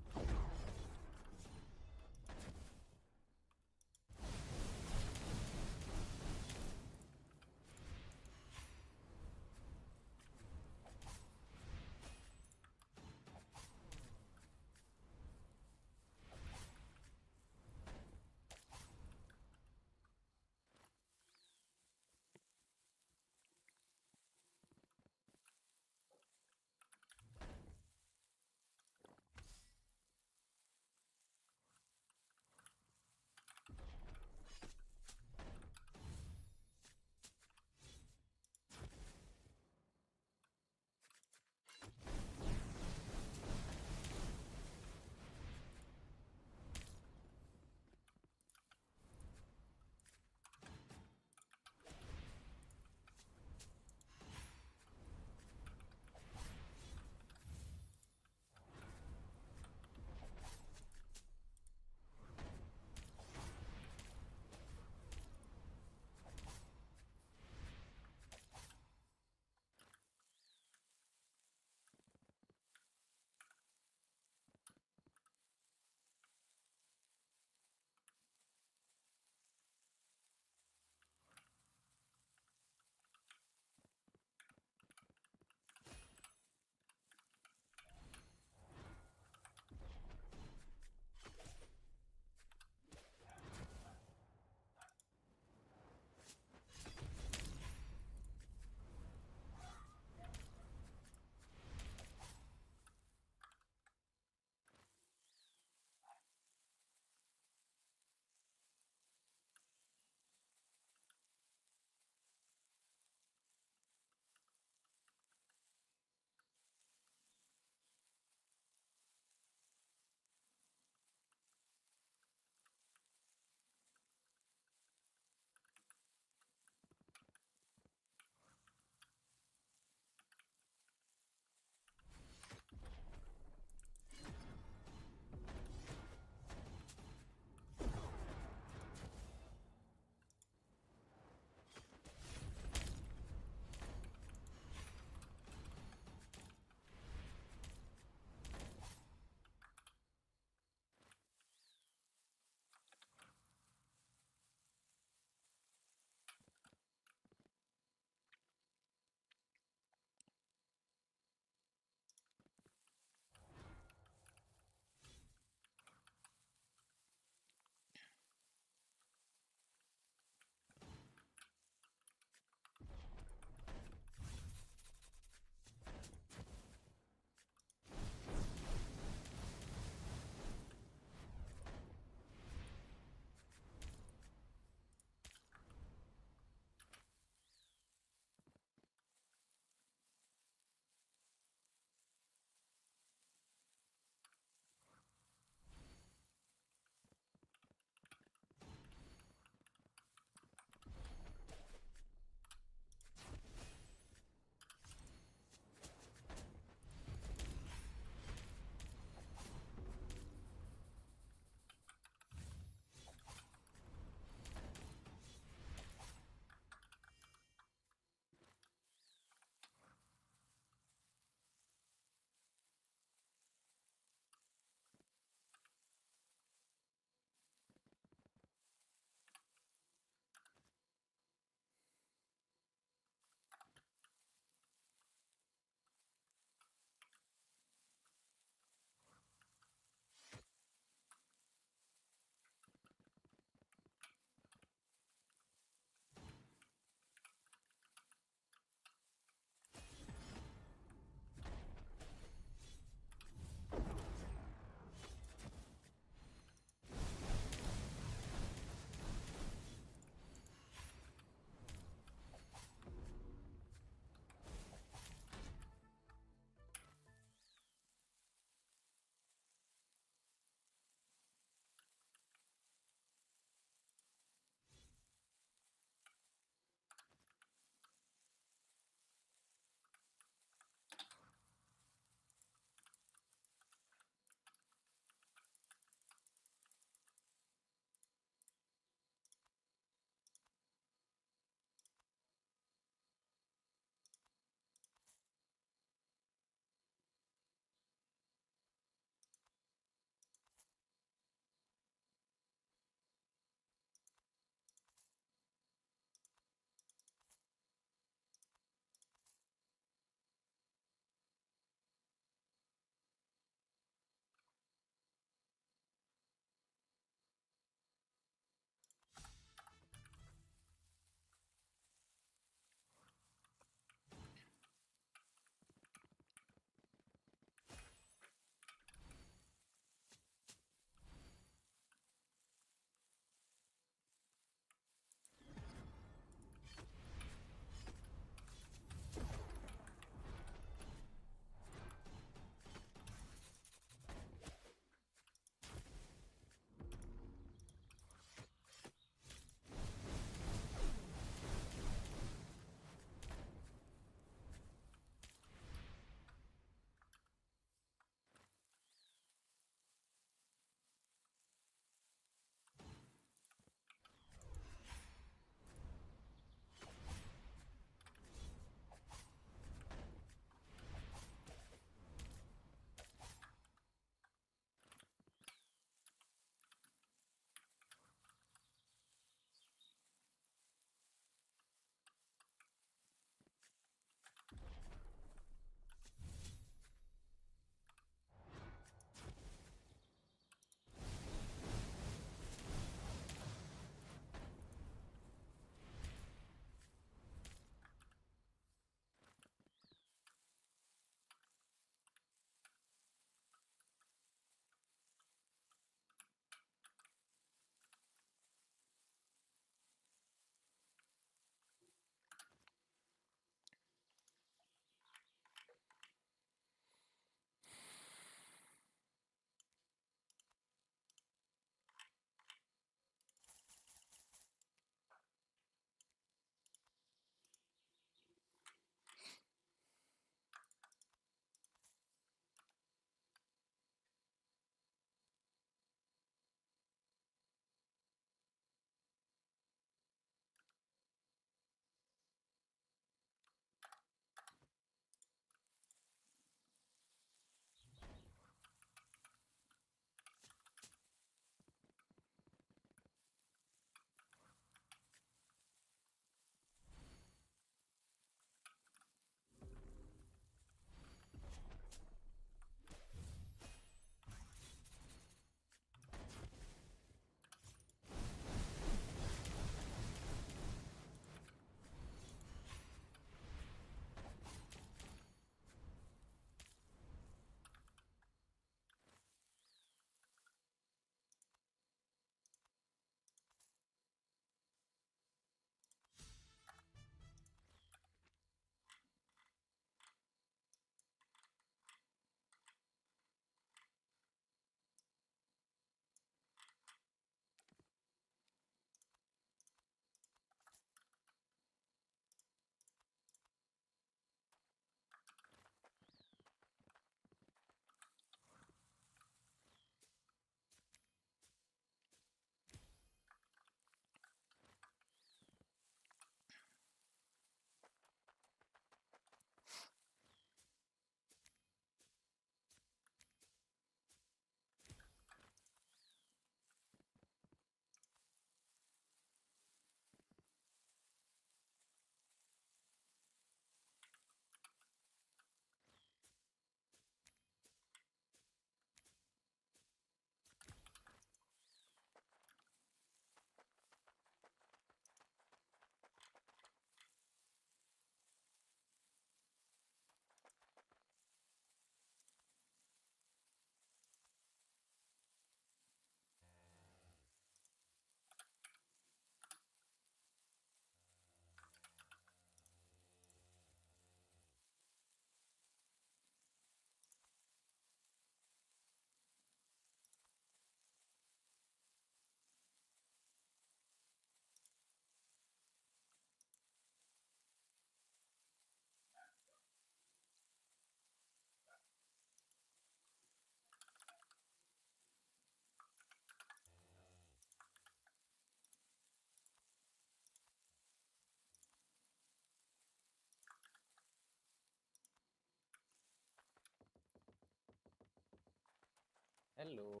Hello.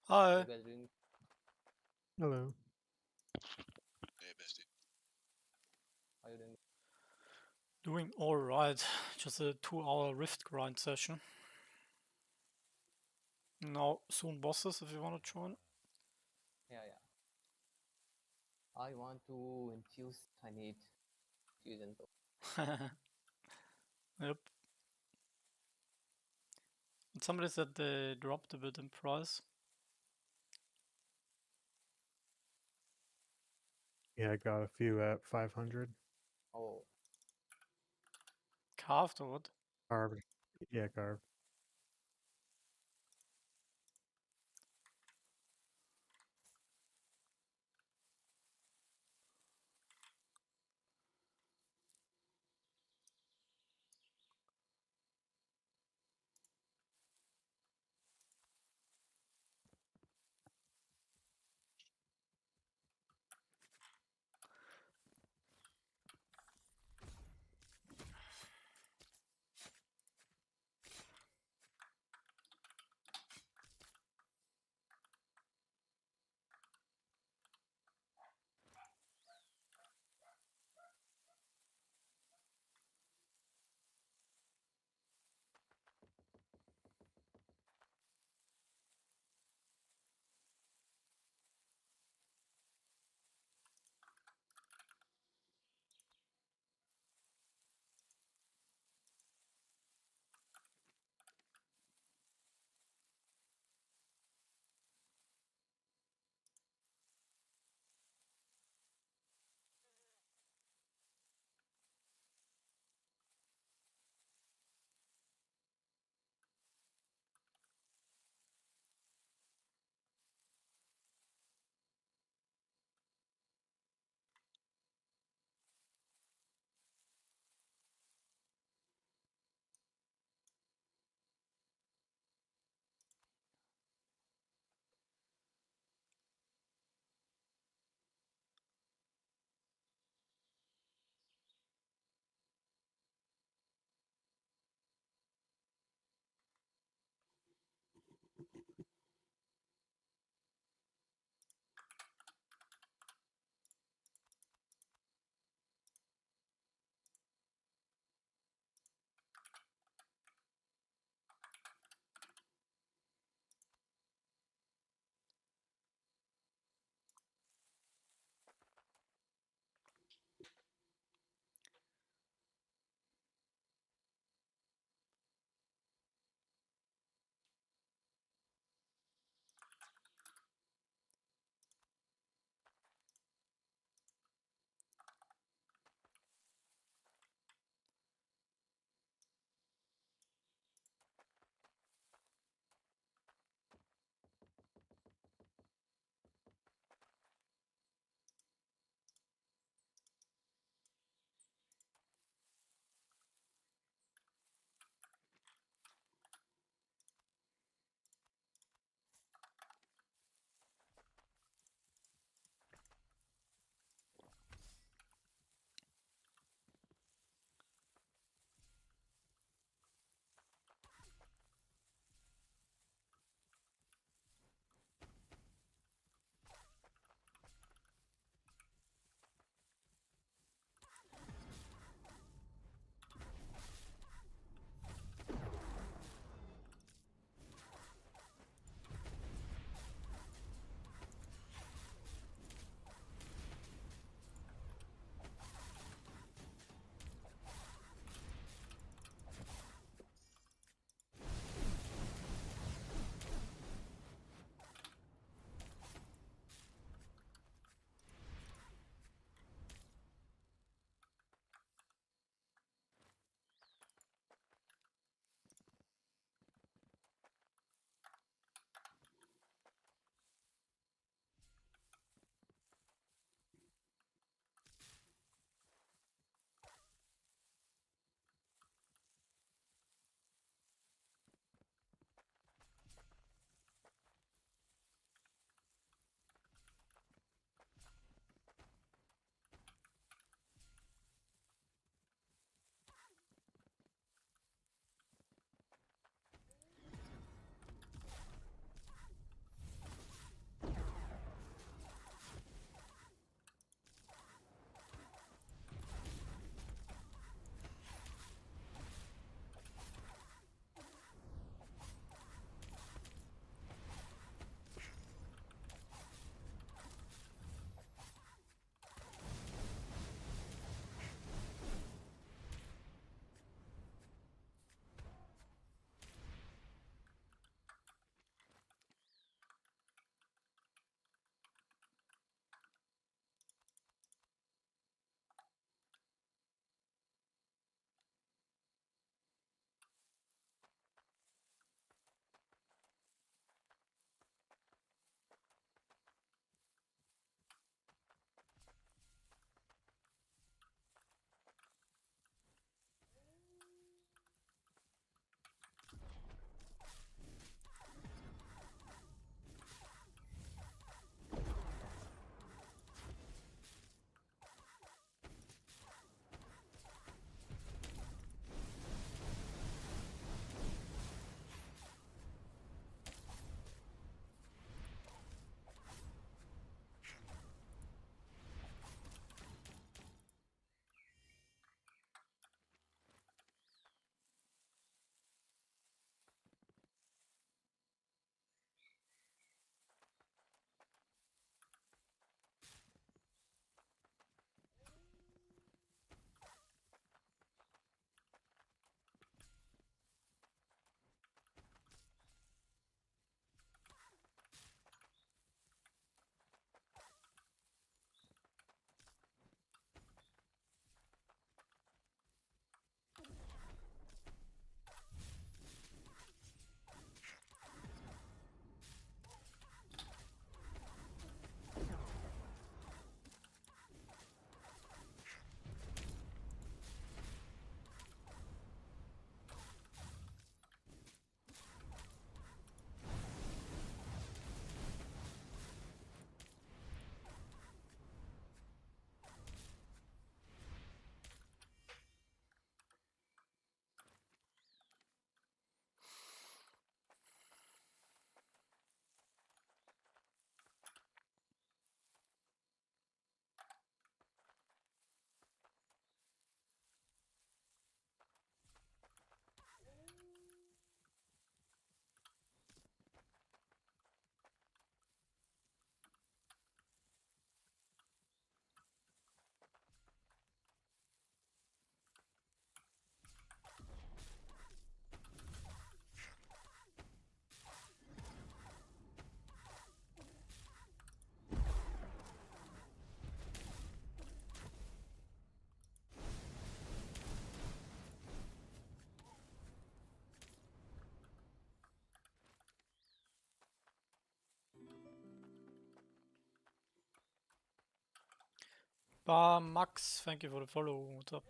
How Hi. you guys doing? Hello. Hey, bestie. How you doing? Doing alright. Just a 2-hour Rift grind session. Now, soon bosses if you want to join. Yeah. I want to infuse. I need infusion though. Yep. And somebody said they dropped a bit in price. Yeah, I got a few at 500. Oh, Carved or what? Carved. Yeah, carved. Max, thank you for the follow. What's up?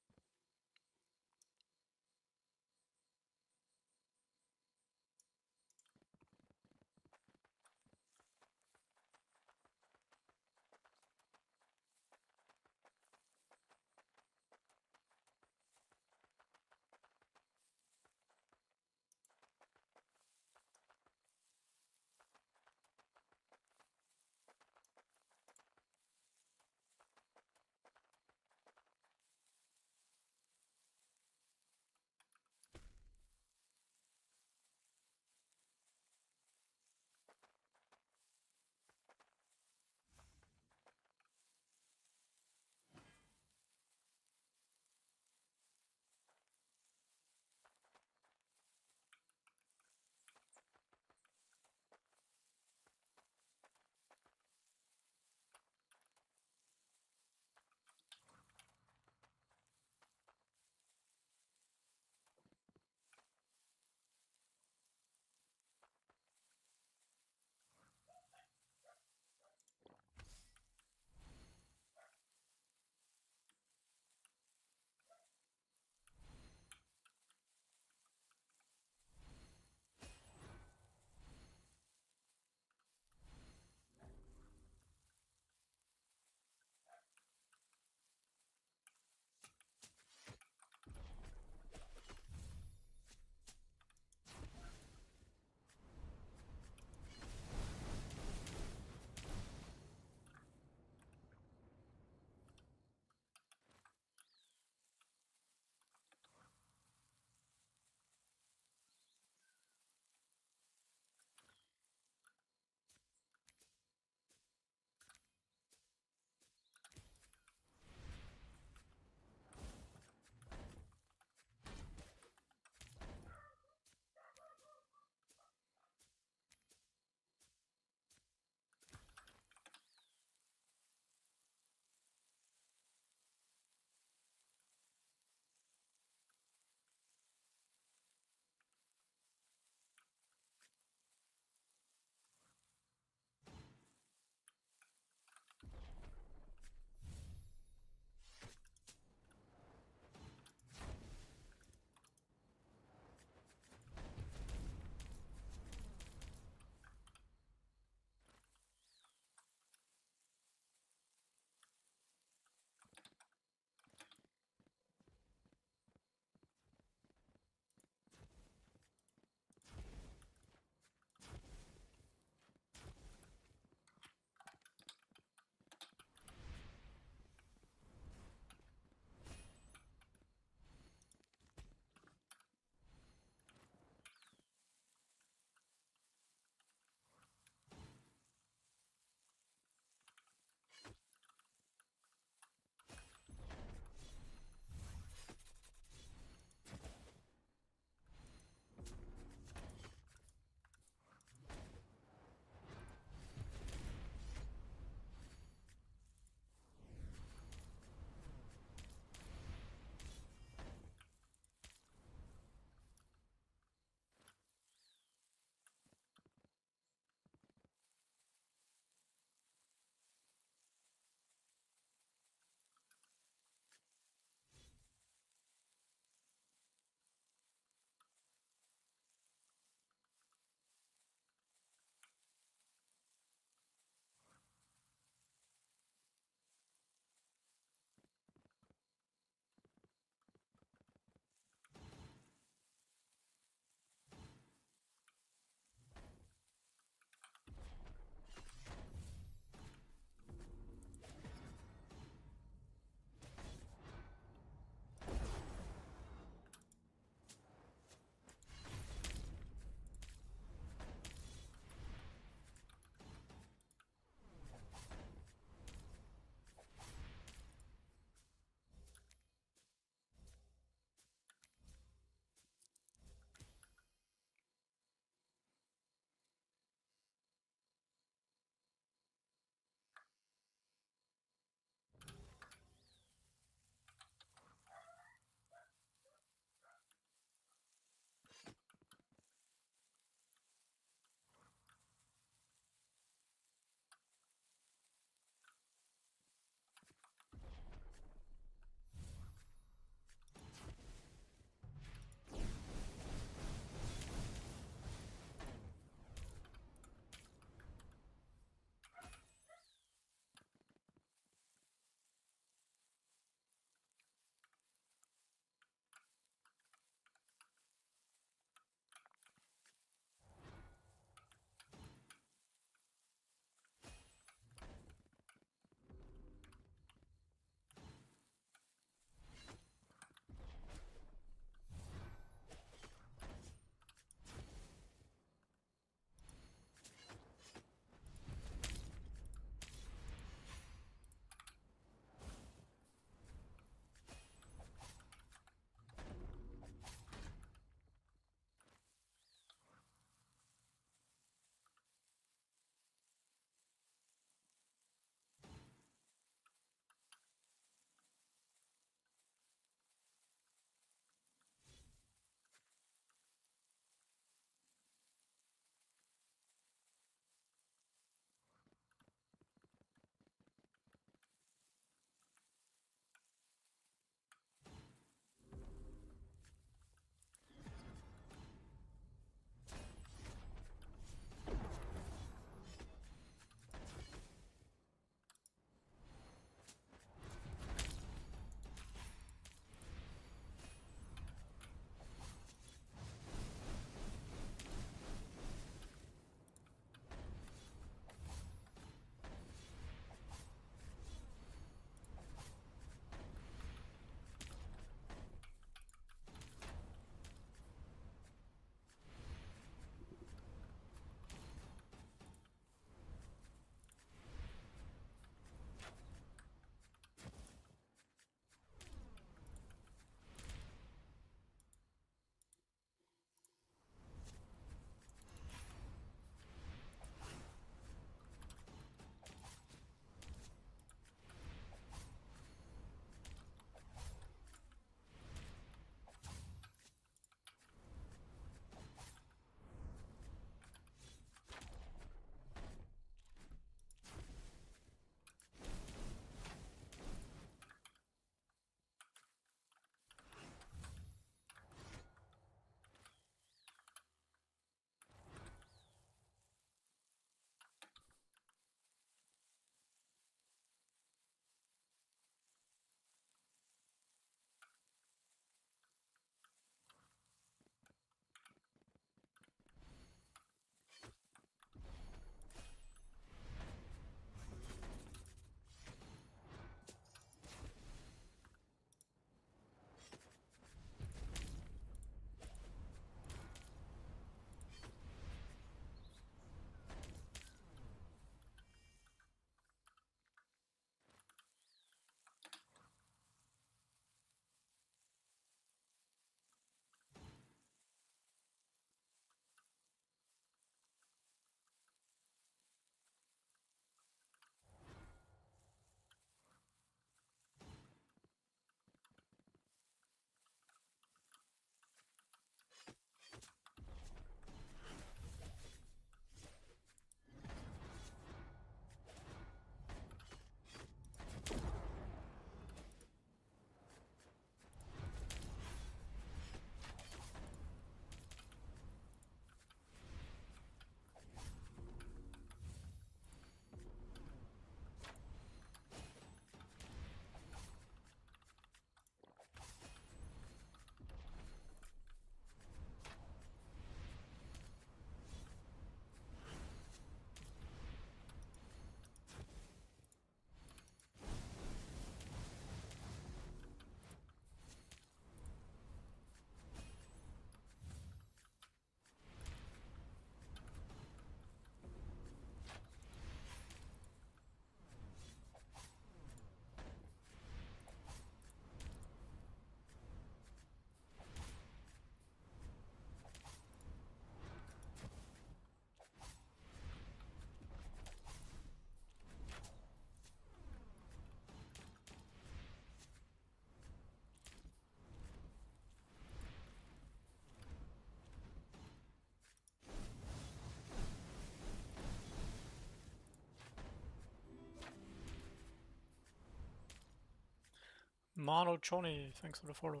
Mano Johnny, thanks for the follow.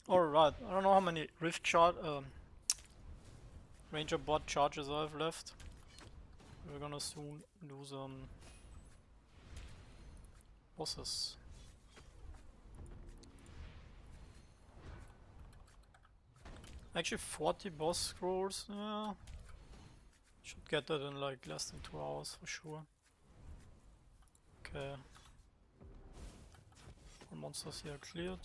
Alright, I don't know how many Rift Ranger bot charges I have left. We're gonna soon do some bosses. Actually 40 boss scrolls, yeah. Should get that in like less than 2 hours for sure. Okay. All monsters here cleared.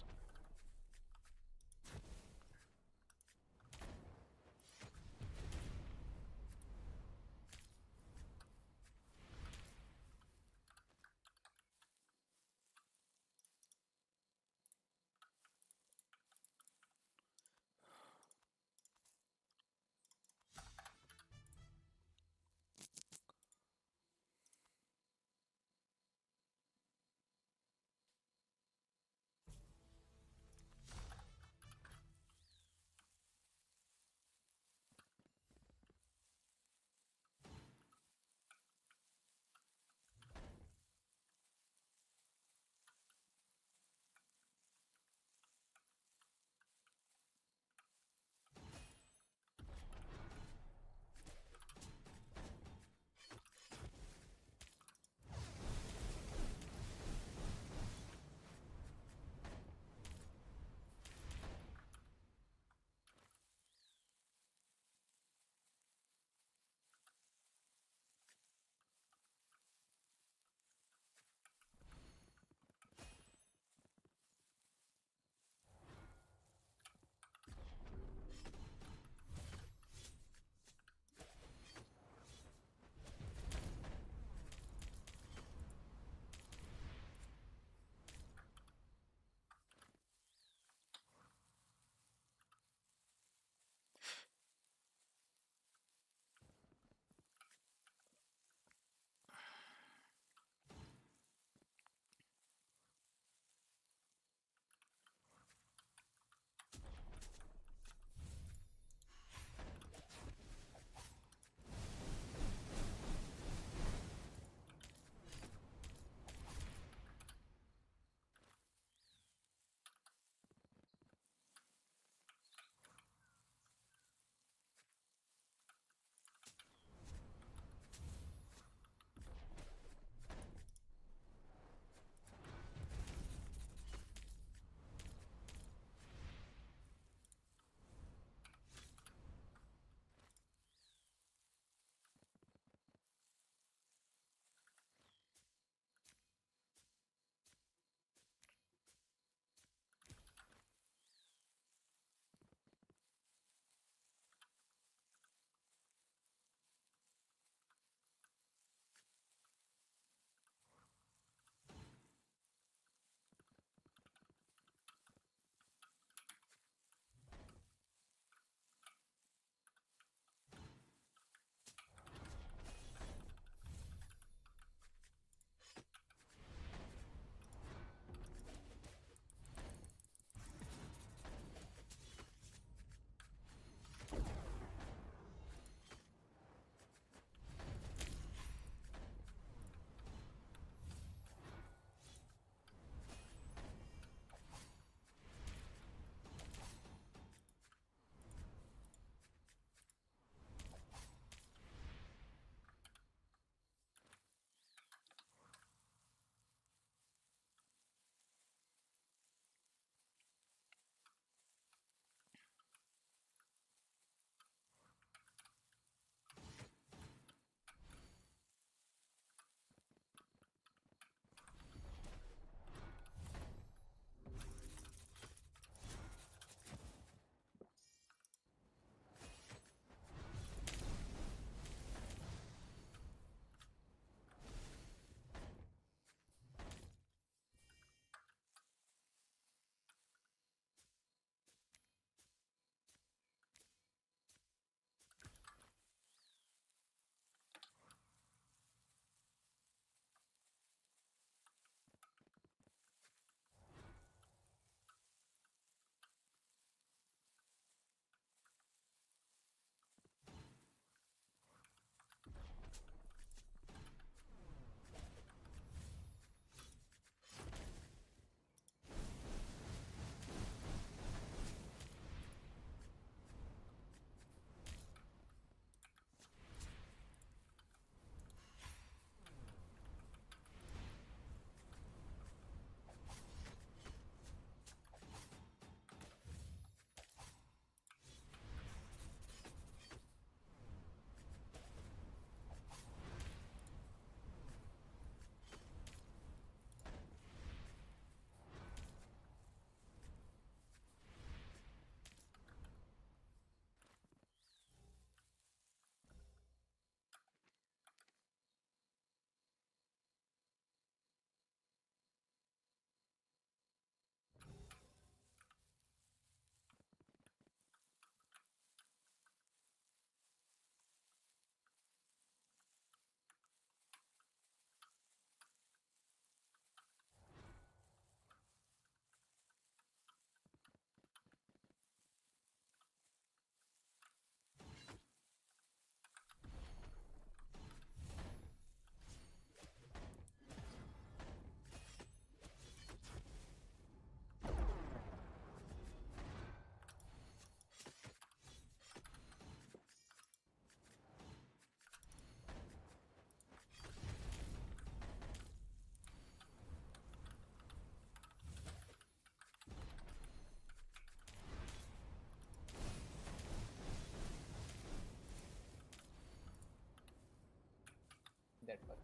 was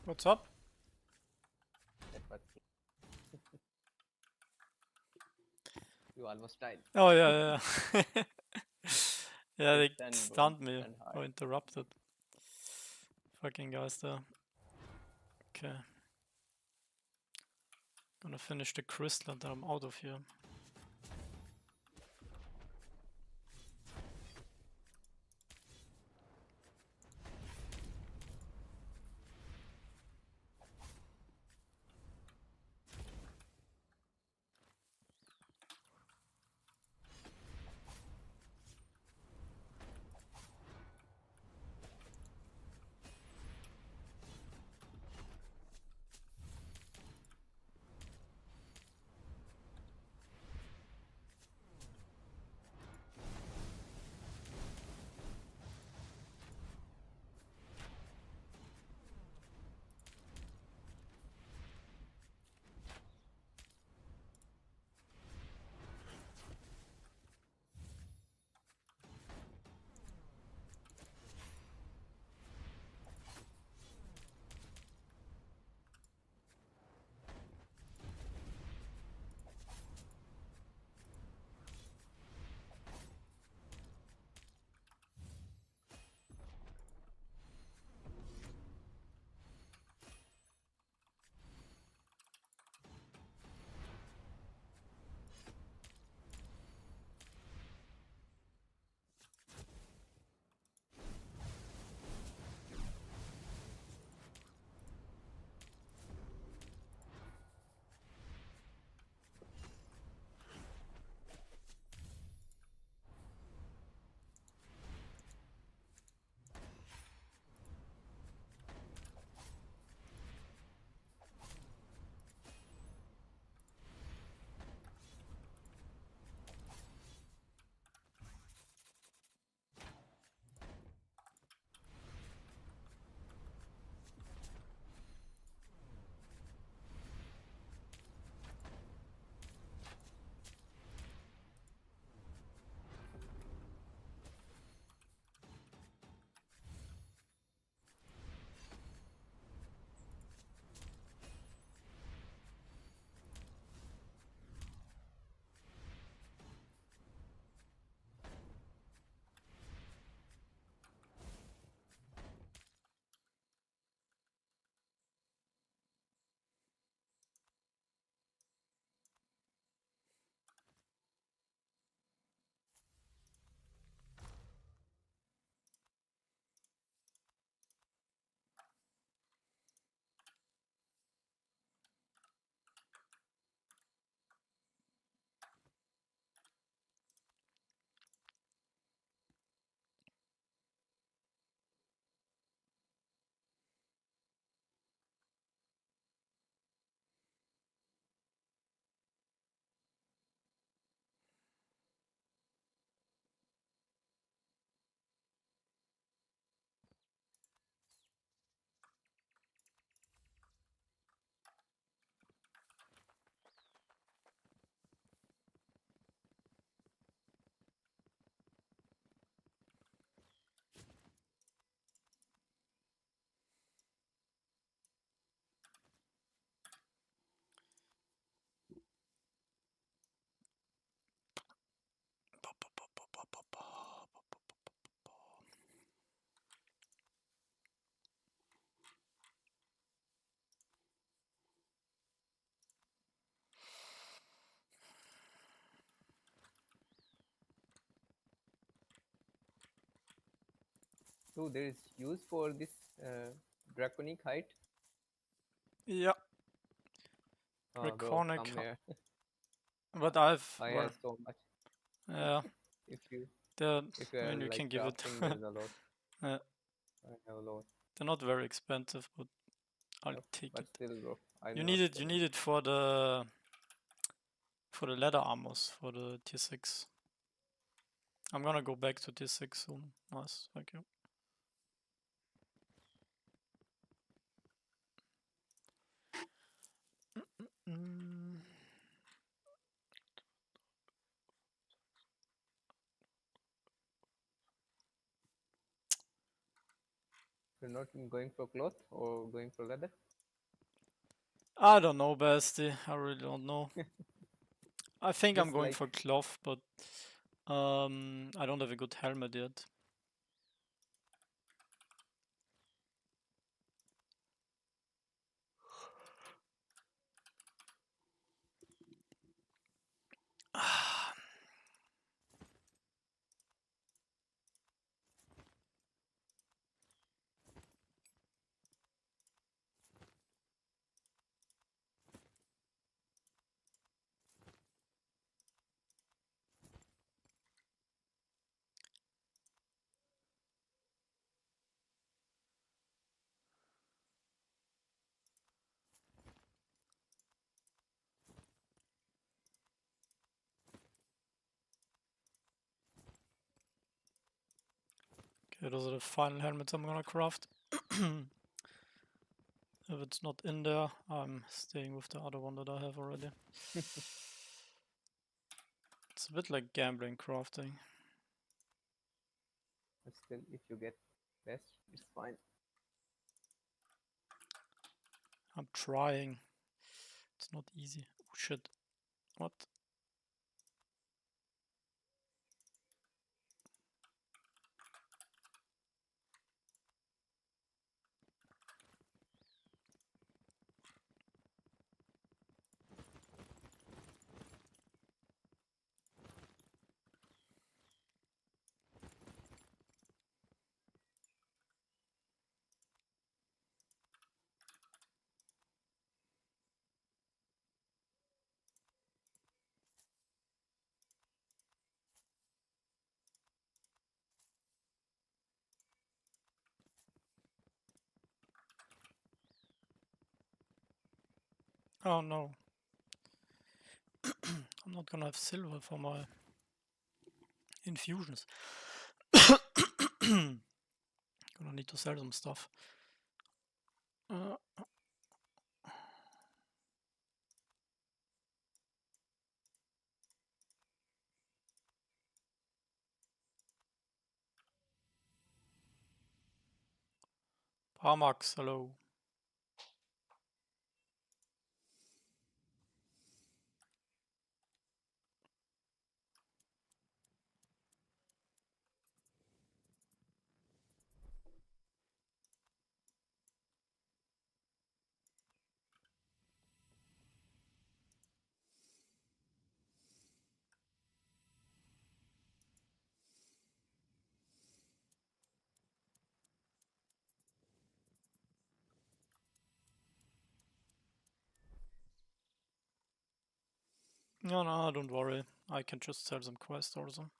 What's up? that was you almost died. Oh yeah, yeah. Yeah, Get they stunned, bro. stunned me Stunned hard. or interrupted. Fucking guys there. Okay. Gonna finish the crystal and then I'm out of here. So there is use for this draconic height. Yeah, Bro, Draconic. come here. But I've I well, have so much. yeah, If you they're are I mean you like can give it. crafting, there's a lot. Yeah, I have a lot. they're not very expensive, but I'll Yep, take but it. still, bro, I'm You not need it. You selling. need it for the leather armors for the tier 6. I'm gonna go back to tier 6 soon. Nice, thank you. Mm. You're not going for cloth or going for leather? I don't know, Basti. I really don't know. I think I'm Just going like for cloth, but I don't have a good helmet yet. Okay, those are the final helmets I'm gonna craft. If it's not in there, I'm staying with the other one that I have already. It's a bit like gambling crafting. but still, if you get best, it's fine. I'm trying. It's not easy. Oh shit. What? Oh no. I'm not gonna have silver for my infusions. Gonna need to sell some stuff. Parmax, hello. No, don't worry. I can just sell some quests or some.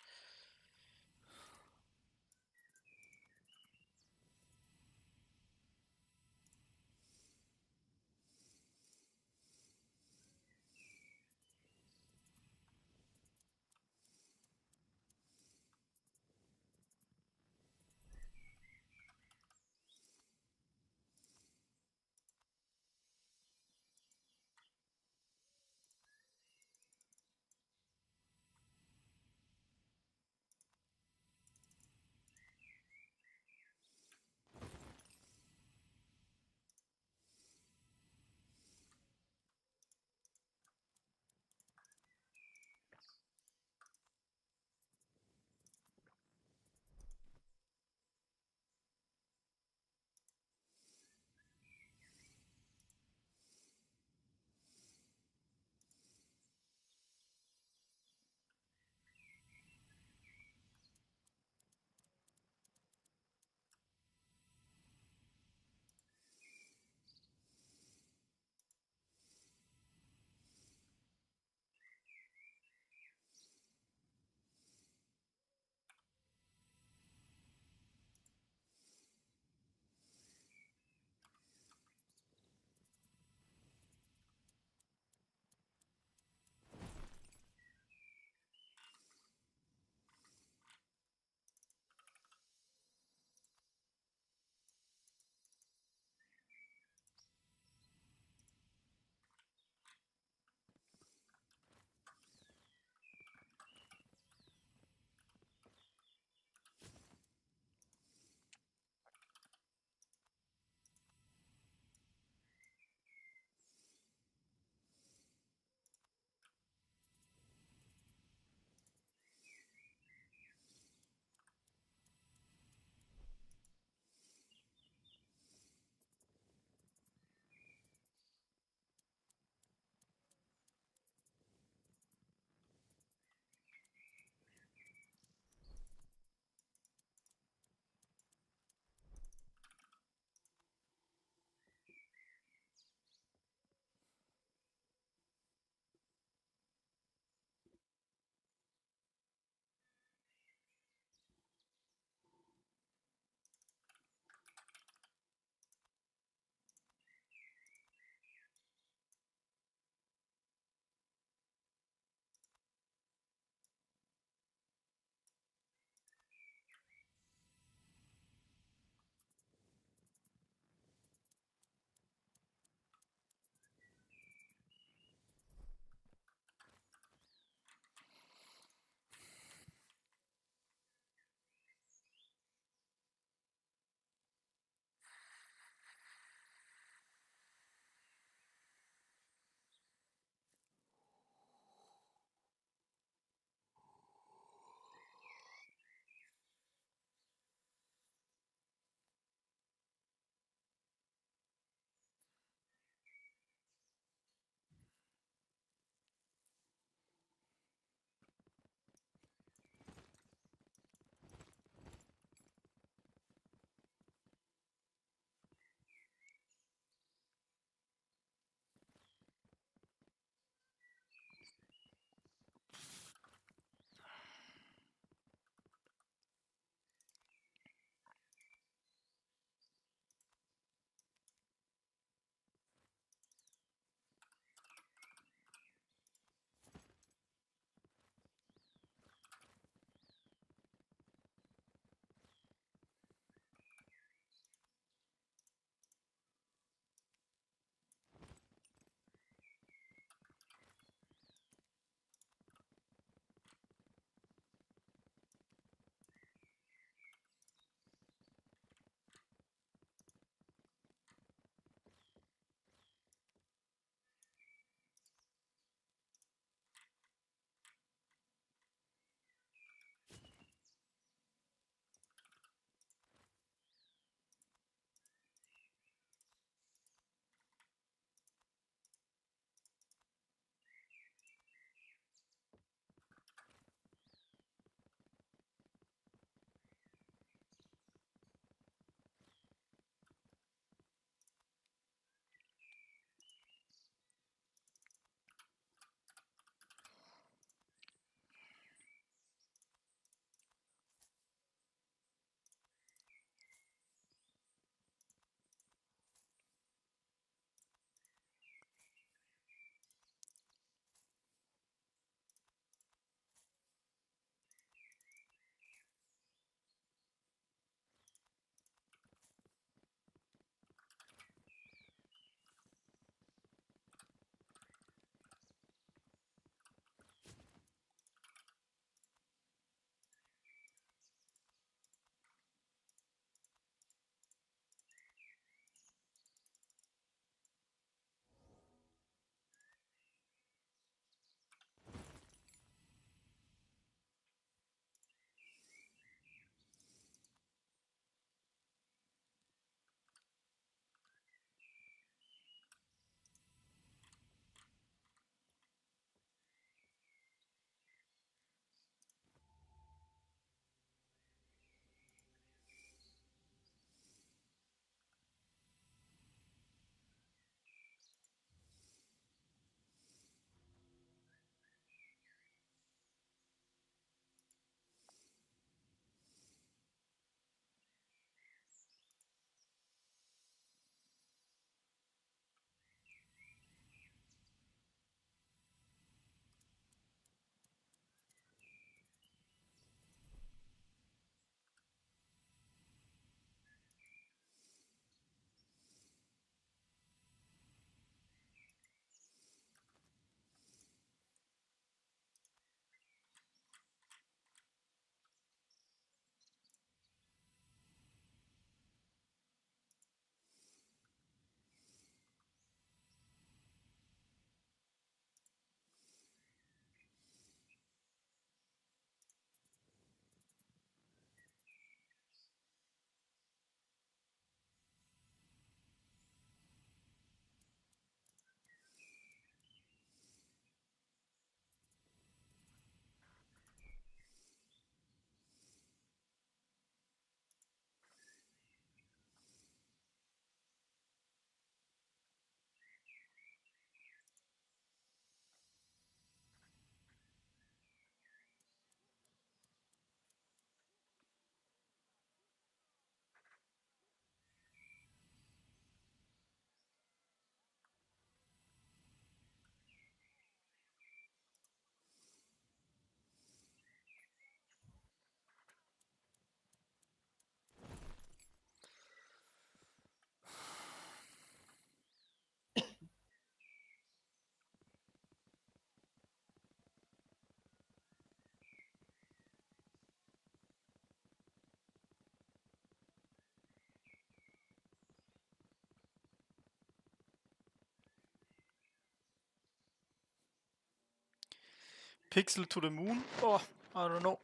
pixel to the moon. Oh, I don't know.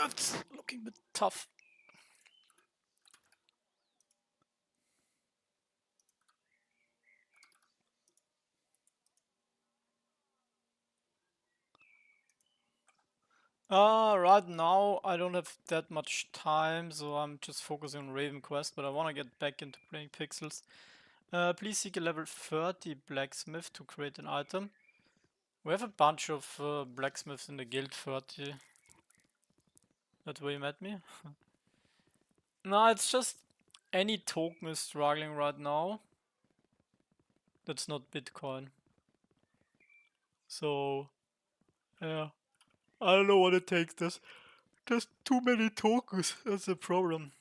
It's looking a bit tough. Right now I don't have that much time, so I'm just focusing on RavenQuest, but I want to get back into playing pixels. Please seek a level 30 blacksmith to create an item. We have a bunch of blacksmiths in the guild 30. That's where you met me? No, it's just any token is struggling right now. That's not Bitcoin. So, yeah. I don't know what it takes. There's just too many tokens. That's the problem.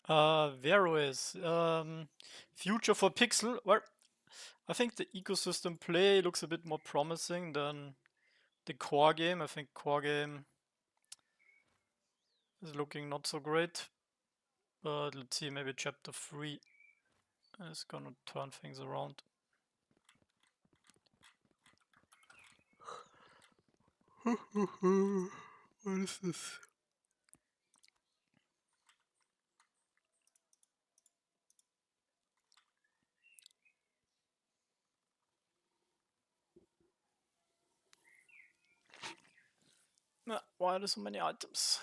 Vero is future for Pixel. Well, I think the ecosystem play looks a bit more promising than the core game. I think core game is looking not so great. But let's see, maybe chapter 3 is gonna turn things around. What is this? Why are there so many items?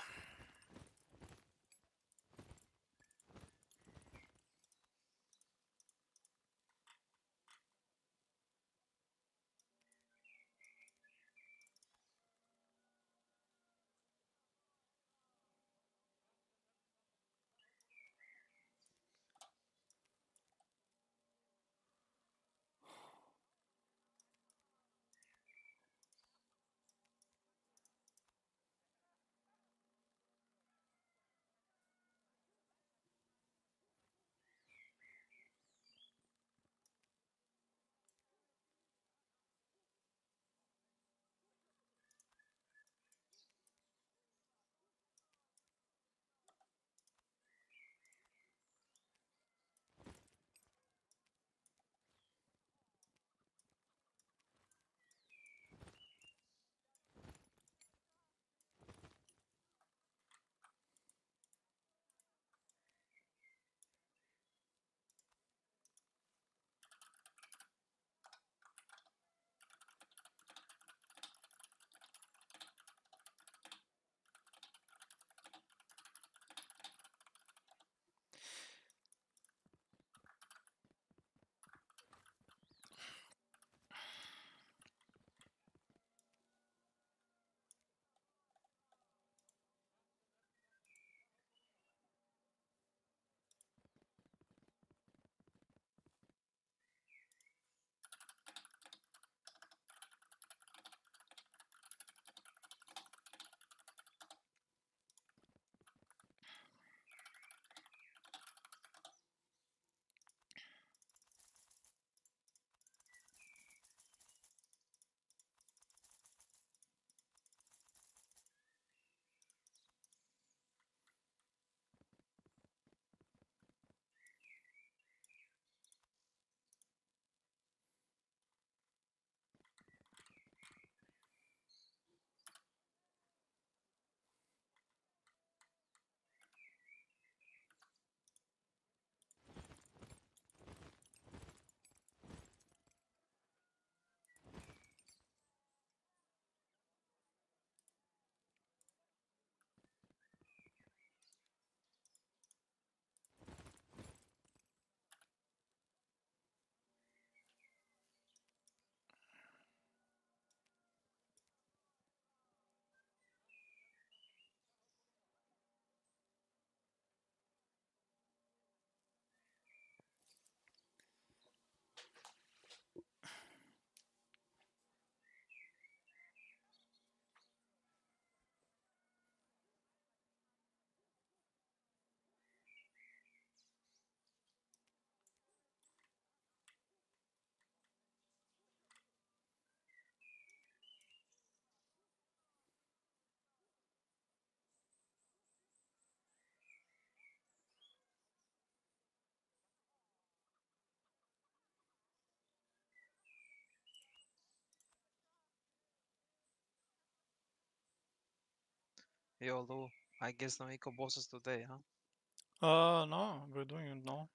Yo, Lou, I guess no eco bosses today, huh? No, we're doing it now.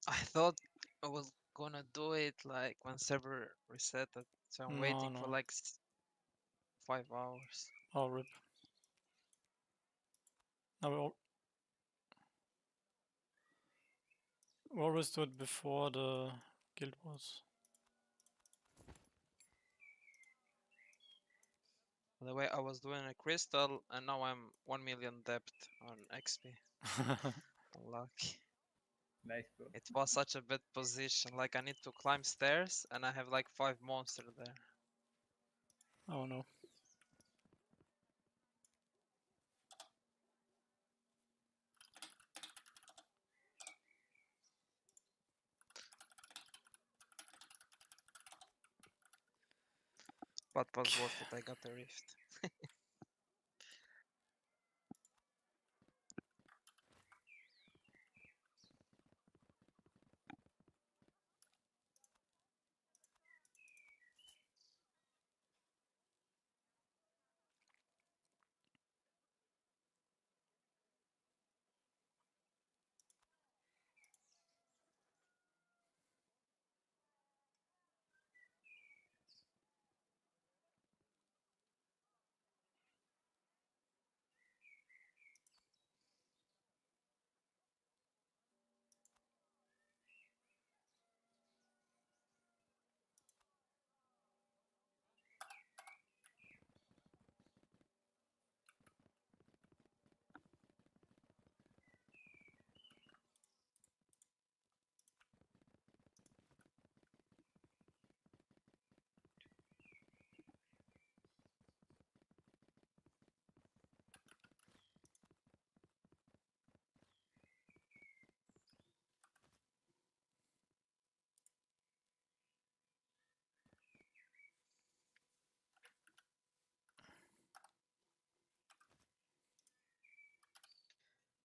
I thought I was gonna do it like when server resetted, so I'm No, waiting for no. like 5 hours. Oh, rip. Now we always do it before the guild wars. By the way, I was doing a crystal and now I'm 1 million debt on XP. Unlucky. Nice, bro. It was such a bad position, like I need to climb stairs and I have like 5 monsters there. Oh no. But was worth it, I got the rift.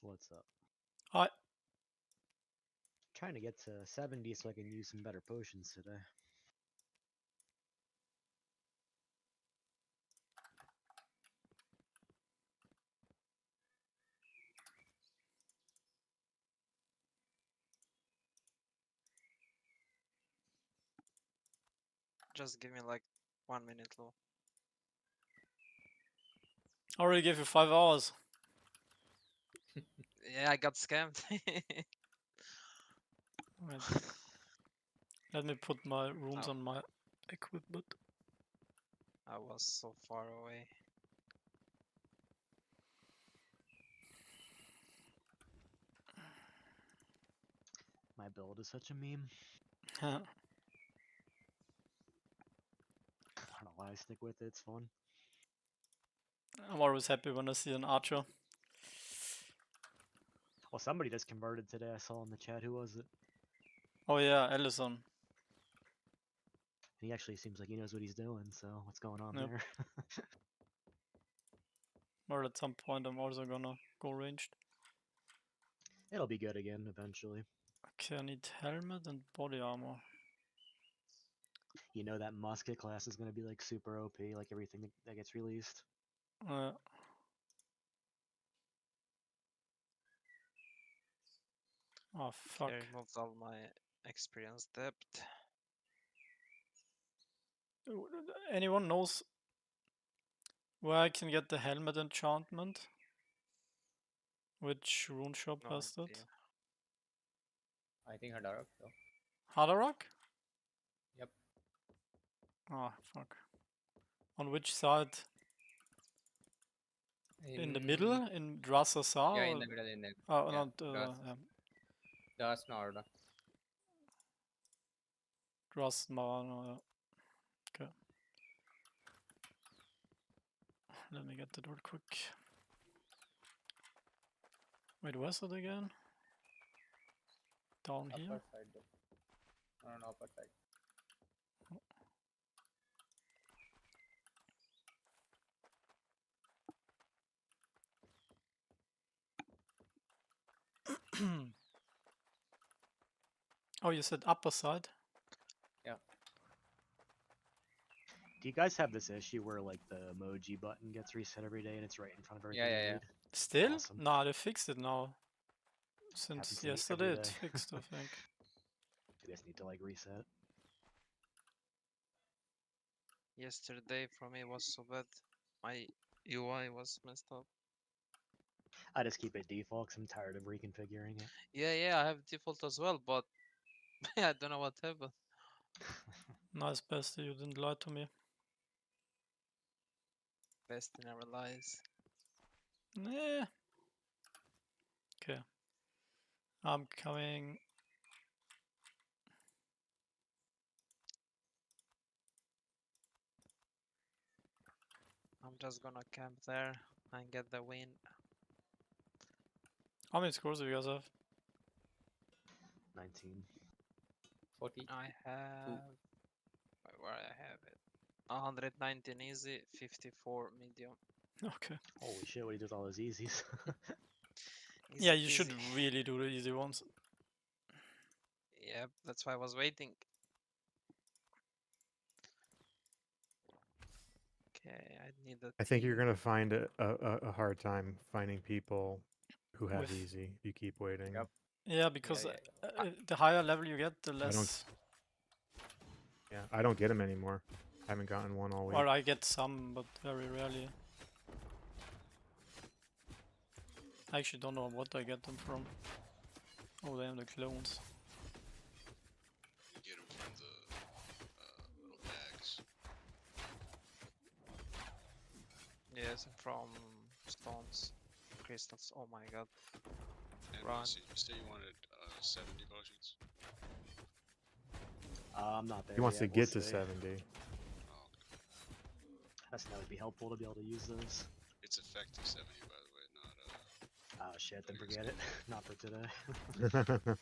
What's up? Hi. Trying to get to 70 so I can use some better potions today. Just give me like 1 minute, Lou. Already gave you 5 hours. Yeah, I got scammed. Wait. Let me put my runes Oh. on my equipment. I was so far away. My build is such a meme. I'm I don't know why I stick with it, it's fun. always happy when I see an archer. Well, somebody just converted today, I saw in the chat. Who was it? Oh yeah, Ellison. He actually seems like he knows what he's doing, so what's going on Yep. there? Or at some point I'm also gonna go ranged. It'll be good again eventually. Okay, I need helmet and body armor. You know that musket class is going to be like super OP, like everything that gets released. Oh fuck. I removed all my experience debt. Anyone knows where I can get the helmet enchantment? Which rune shop No has that? idea. I think Hadarok, though. Hadarok? Yep. Oh fuck. On which side? In the middle? In Drasasa? Yeah, in the middle, in the Oh, yeah, not Das Nord. Drasma. No, okay. Let me get that real quick. Wait, where's it again? Down here? Upper side, though. On upper side. Oh, you said upper side? Yeah. Do you guys have this issue where like the emoji button gets reset every day and it's right in front of everything Yeah, you yeah. read? Still? Awesome. Nah, they fixed it now. Happens Since to me yesterday every it's day. fixed, I think. You guys need to like reset. Yesterday for me was so bad. My UI was messed up. I just keep it default 'cause I'm tired of reconfiguring it. Yeah, I have default as well, but I don't know what happened. Nice, Bestie, you didn't lie to me. Best never lies. Nah. Okay. I'm coming. I'm just gonna camp there and get the win. How many scores do you guys have? 19. 40. I have where I have it. 119 easy, 54 medium. Okay. Holy shit, what do you do with all those easies? Yeah, Easy you should peasy. really do the easy ones. Yep, that's why I was waiting. Okay, I need a I think you're team. gonna find a hard time finding people who have With- easy. If you keep waiting. Yep. Yeah, because yeah. the higher level you get, the don't- less. Yeah, I don't get them anymore. I haven't gotten one all week. Or I get some, but very rarely. I actually don't know what I get them from. Oh, damn, the clones. You get them from the little bags. Yes, from stones, crystals. Oh my god. And Run. you say you wanted 70 potions? I'm not there. He wants yet, to get we'll to see. 70. Oh, okay. I think that would be helpful to be able to use those. It's effective 70, by the way, not Oh shit, then forget it. Not for today.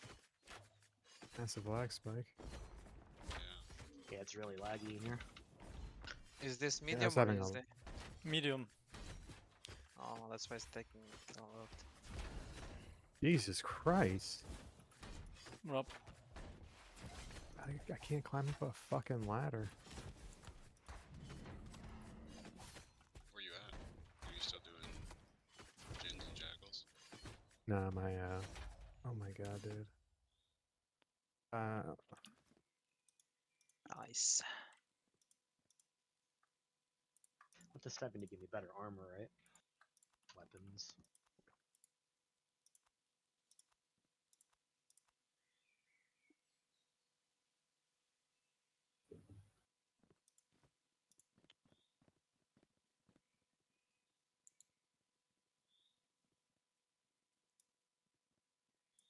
Massive lag spike. yeah. Yeah, it's really laggy in here. Is this I medium was or having is a- it? Medium. Oh, that's why it's taking a lot. Jesus Christ. Rob. I can't climb up a fucking ladder. Where you at? Are you still doing gins and jackals? Nah, my oh my god, dude. Nice. With the 70 to give me better armor, right? Weapons.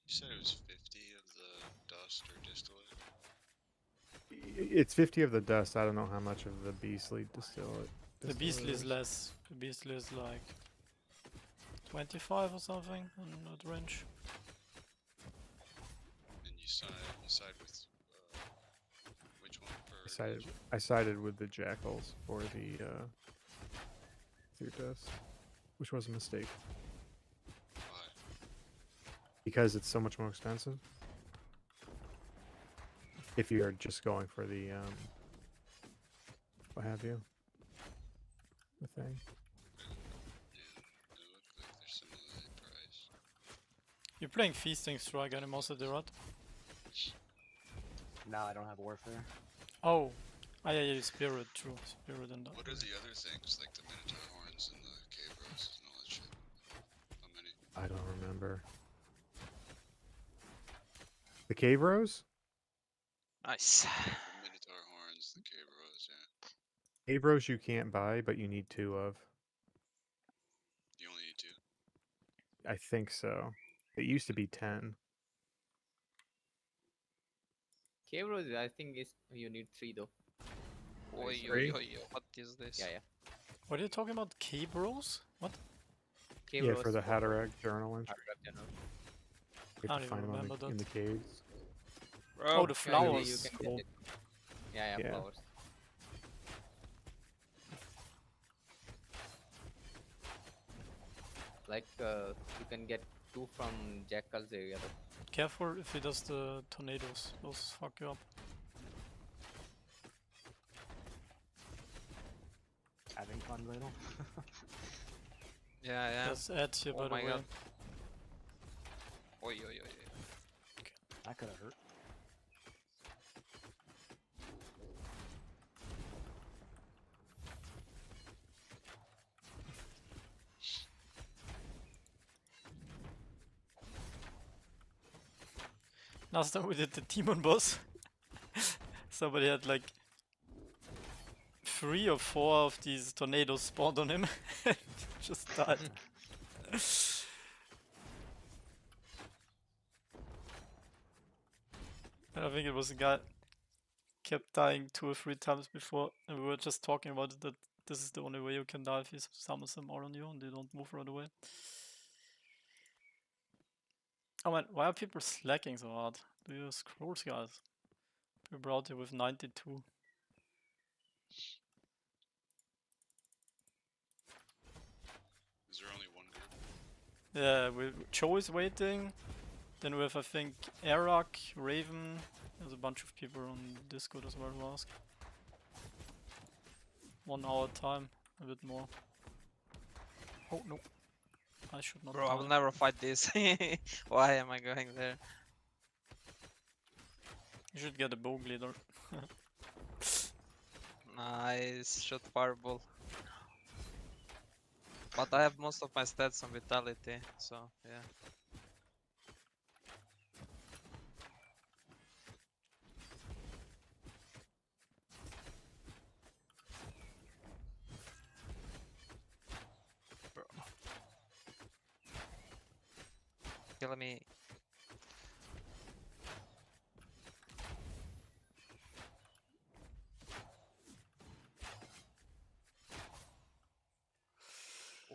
You said it was 50 of the dust or distillate? it's 50 of the dust. I don't know how much of the beastly distillate. The beastly is is. less. The beastly is like 25 or something in that range. And you side with which one for? I sided with the jackals for the through dust, which was a mistake Why? because it's so much more expensive. If you're just going for the what have you, the thing. Yeah, they look like they're similar in price. You're playing Feasting Strike Animosity, right? Now I don't have Warfare. Oh. Ah, yeah, Spirit, true. Spirit and that. What are the other things, like the Minotaur horns and the cave roses and all that shit? How many? I don't remember. The cave rose? Nice. The Minotaur horns, the cave rose, yeah. Cave rose you can't buy, but you need 2 of. You only need 2? I think so. It used to be 10. Cave Rose, I think is you need 3 though. Oi, Three? what is this? Yeah. What are you talking about? Cave Rose? What? Cave Yeah, Rose for the Haderach journal entry. Archetype general. You I have don't to even find them on remember in that. the caves. Oh, the Yeah, you flowers. can Cool. get it. Yeah, Yeah. flowers. Like you can get 2 from Jackal's area though. Careful if he does the tornadoes. Those fuck you up. Vital. Yeah, yeah. There's Ed here, Oh by the my way. god. Oi, oi, oi, oi. That could have hurt. Last time we did the demon boss, somebody had like 3 or 4 of these tornadoes spawned on him and just died. And I think it was a guy kept dying 2 or 3 times before, and we were just talking about it, that this is the only way you can die if he summons them all on you and they don't move right away. Oh man, why are people slacking so hard? Do you scrolls, guys? People out here with 92. Is there only one group? Yeah, Joe is waiting. Then we have, I think, Arak, Raven. There's a bunch of people on Discord as well who ask. 1 hour time, a bit more. Oh no, I should not. Bro, I will die. never fight this. Why am I going there? You should get a bow leader. Nice, shot fireball. But I have most of my stats on vitality, so yeah. Bro. Kill me.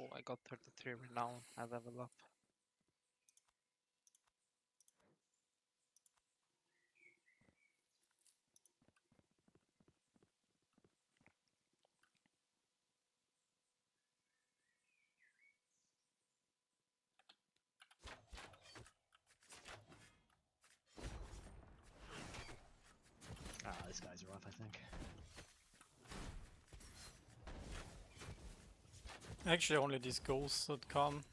Oh, I got 33 renown. I level up. Ah, these guys are off, I think. Actually, only these ghosts that come.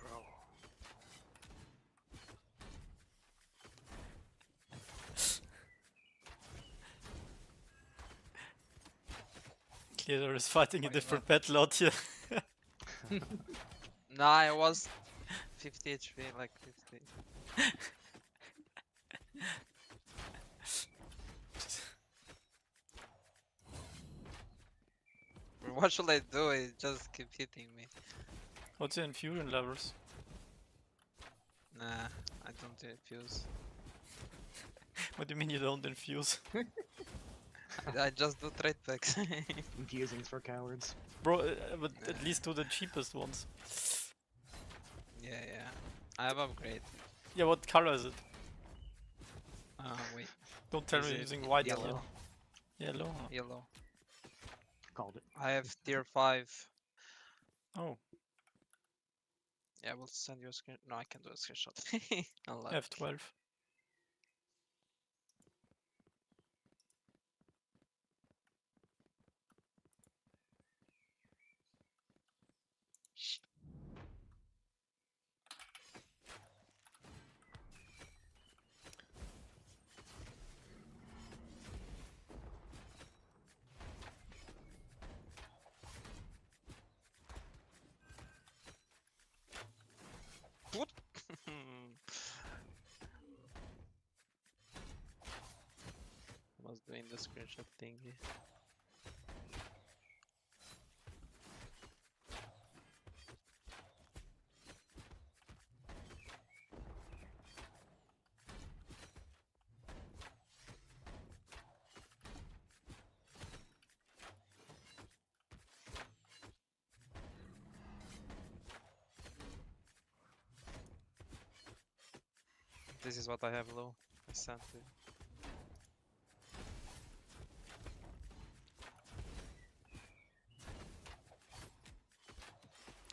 Bro. Leader is fighting a Why different battle out here. Nah, I was 50 HP, like 50. Bro, what should I do? It just keep hitting me. What's your infusion levels? Nah, I don't infuse. What do you mean you don't infuse? I just do trade packs. Infusing's for cowards. Bro, but at least do the cheapest ones. Yeah, yeah. I have upgrade. Yeah, what color is it? Wait, Don't tell Is me you're it using white yellow? here. Yellow? Yellow. Called it. I have tier 5. Oh, Yeah, I will send you a screen. No, I can do a screenshot. Unlucky. F12. Was doing the screenshot thingy. This is what I have low. I sent it.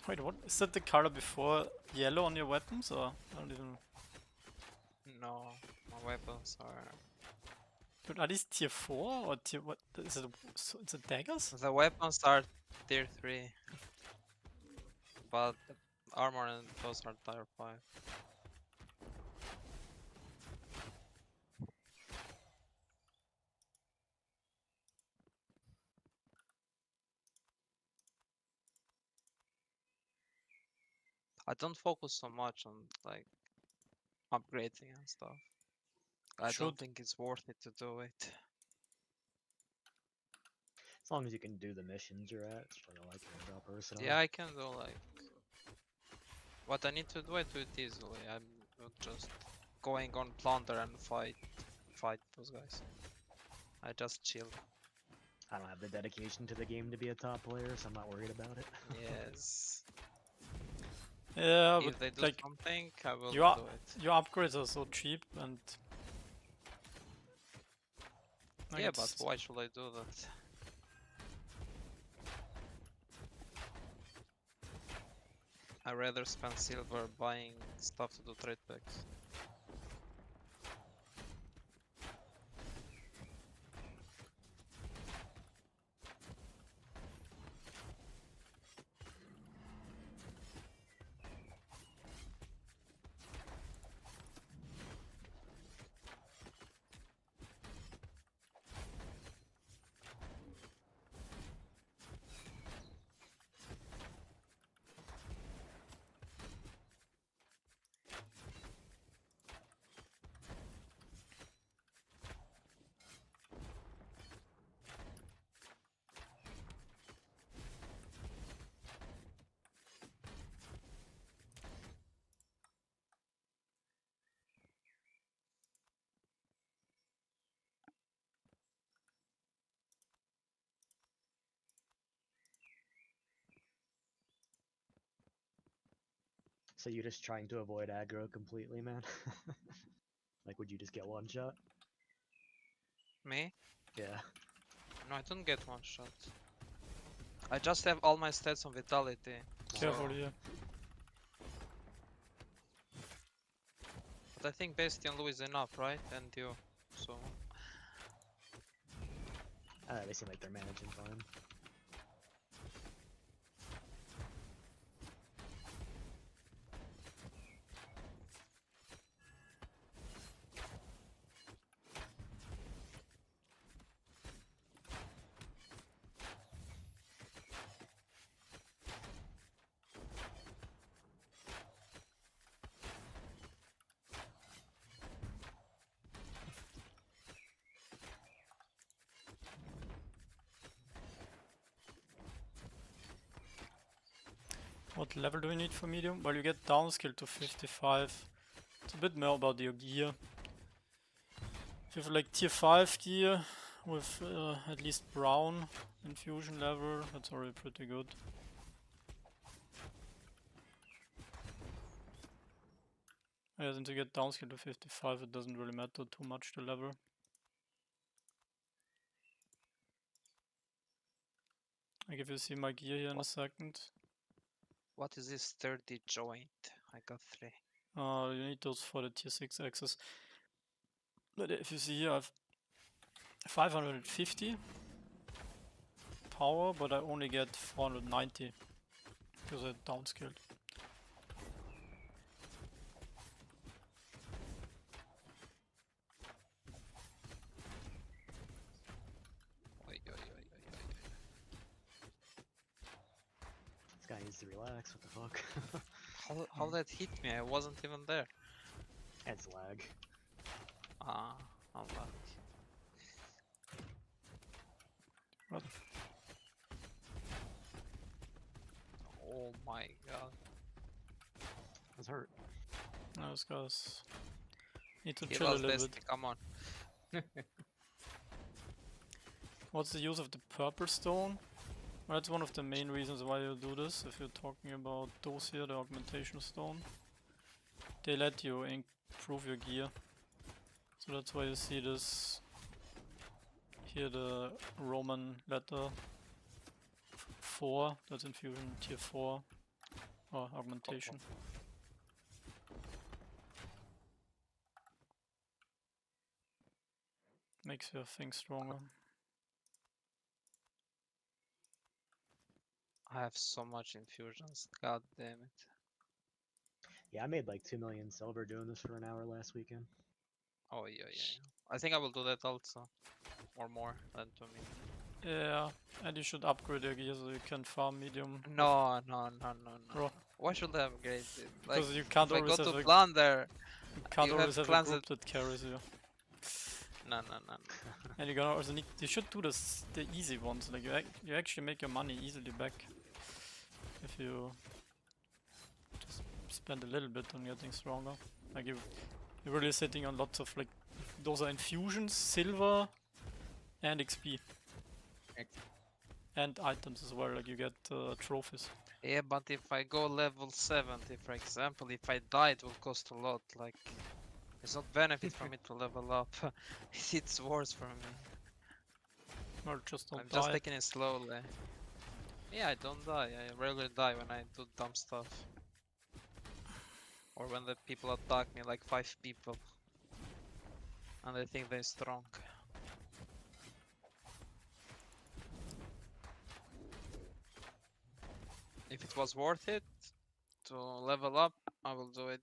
Wait, what? Is that the color before yellow on your weapons, or? I don't even... No, my weapons are. Dude, are these tier 4 or tier what? Is it? Is it daggers? The weapons are tier 3, but armor and those are tier 5. I don't focus so much on like upgrading and stuff. I Should. don't think it's worth it to do it. As long as you can do the missions you're at, it's what I like care about personally. Yeah, I can do like what I need to do. I do it easily. I'm not just going on plunder and fight those guys. I just chill. I don't have the dedication to the game to be a top player, so I'm not worried about it. Yes. Yeah, If but they do like something, I will you are- do it. your upgrades are so cheap and. Like, Yeah, but it's- why should I do that? I'd rather spend silver buying stuff to do trade packs. So you're just trying to avoid aggro completely, man? Like, would you just get one shot? Me? Yeah. No, I don't get one shot. I just have all my stats on vitality. Careful so- here. But I think Bastion Lu is enough, right? And you. So They seem like they're managing fine. What level do we need for medium? Well, you get downskill to 55. It's a bit more about your gear. If you have like tier 5 gear with at least brown infusion level, that's already pretty good. Yeah, since you get downskill to 55, it doesn't really matter too much the level. Like if you see my gear here in a second. what is this sturdy joint? I got 3. You need those for the tier 6 access. But if you see here, I have 550 power, but I only get 490 because I downskilled. Oi, oi, oi, oi, oi, oi. This guy needs to relax, what the fuck? How that hit me? I wasn't even there. It's lag. Ah, unlucky. What? Oh my god. I was hurt. Those guys need to He chill a lost little this. bit. Come on. What's the use of the purple stone? Well, that's one of the main reasons why you do this. If you're talking about those here, the augmentation stone, they let you improve your gear. So that's why you see this here, the Roman letter 4, that's infusion tier 4 or augmentation. makes your thing stronger. I have so much infusions. God damn it. Yeah, I made like 2 million silver doing this for an hour last weekend. Oh yeah. I think I will do that also, or more than 2 million. Yeah, and you should upgrade your gear so you can farm medium. No. Bro. Why should I upgrade it? Like, Because you can't if I go always to have a, plunder, you can't you always have have a clans group that carries you. no. And you're gonna also need. You should do this the easy ones. Like you actually make your money easily back if you just spend a little bit on getting stronger. Like you're really sitting on lots of like those are infusions, silver, and XP. And items as well. Like you get trophies. Yeah, but if I go level 70, for example, if I die, it will cost a lot. Like, there's not benefit for me to level up. It's worse for me. Or just don't I'm die. just taking it slowly. Yeah, I don't die. I rarely die when I do dumb stuff. Or when the people attack me, like 5 people. And they think they're strong. If it was worth it to level up, I will do it.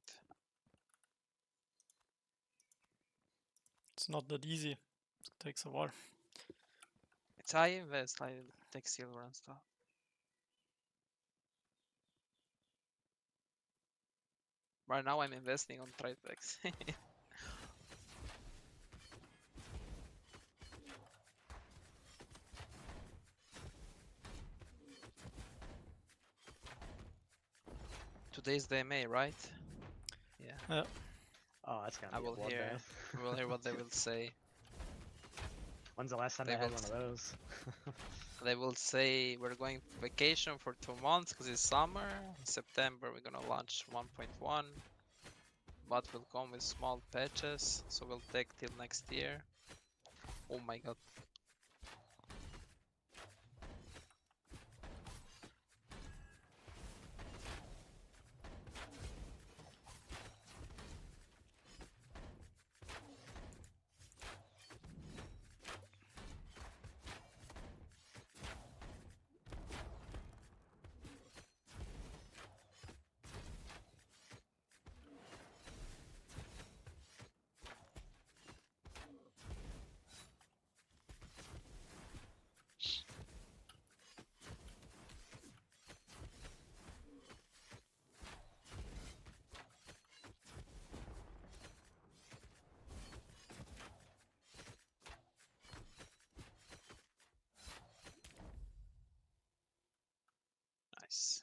It's not that easy. It takes a while. It's high invest, I take silver and stuff. Right now I'm investing on Tritex. Today's the MA, right? Yeah. Oh, that's gonna I be a will hear. bloodbath. We will hear what they will say. When's the last time They I had will one of those? They will say we're going vacation for 2 months because it's summer. In September we're gonna launch 1.1, but will come with small patches, so we'll take till next year. Oh my god. Nice.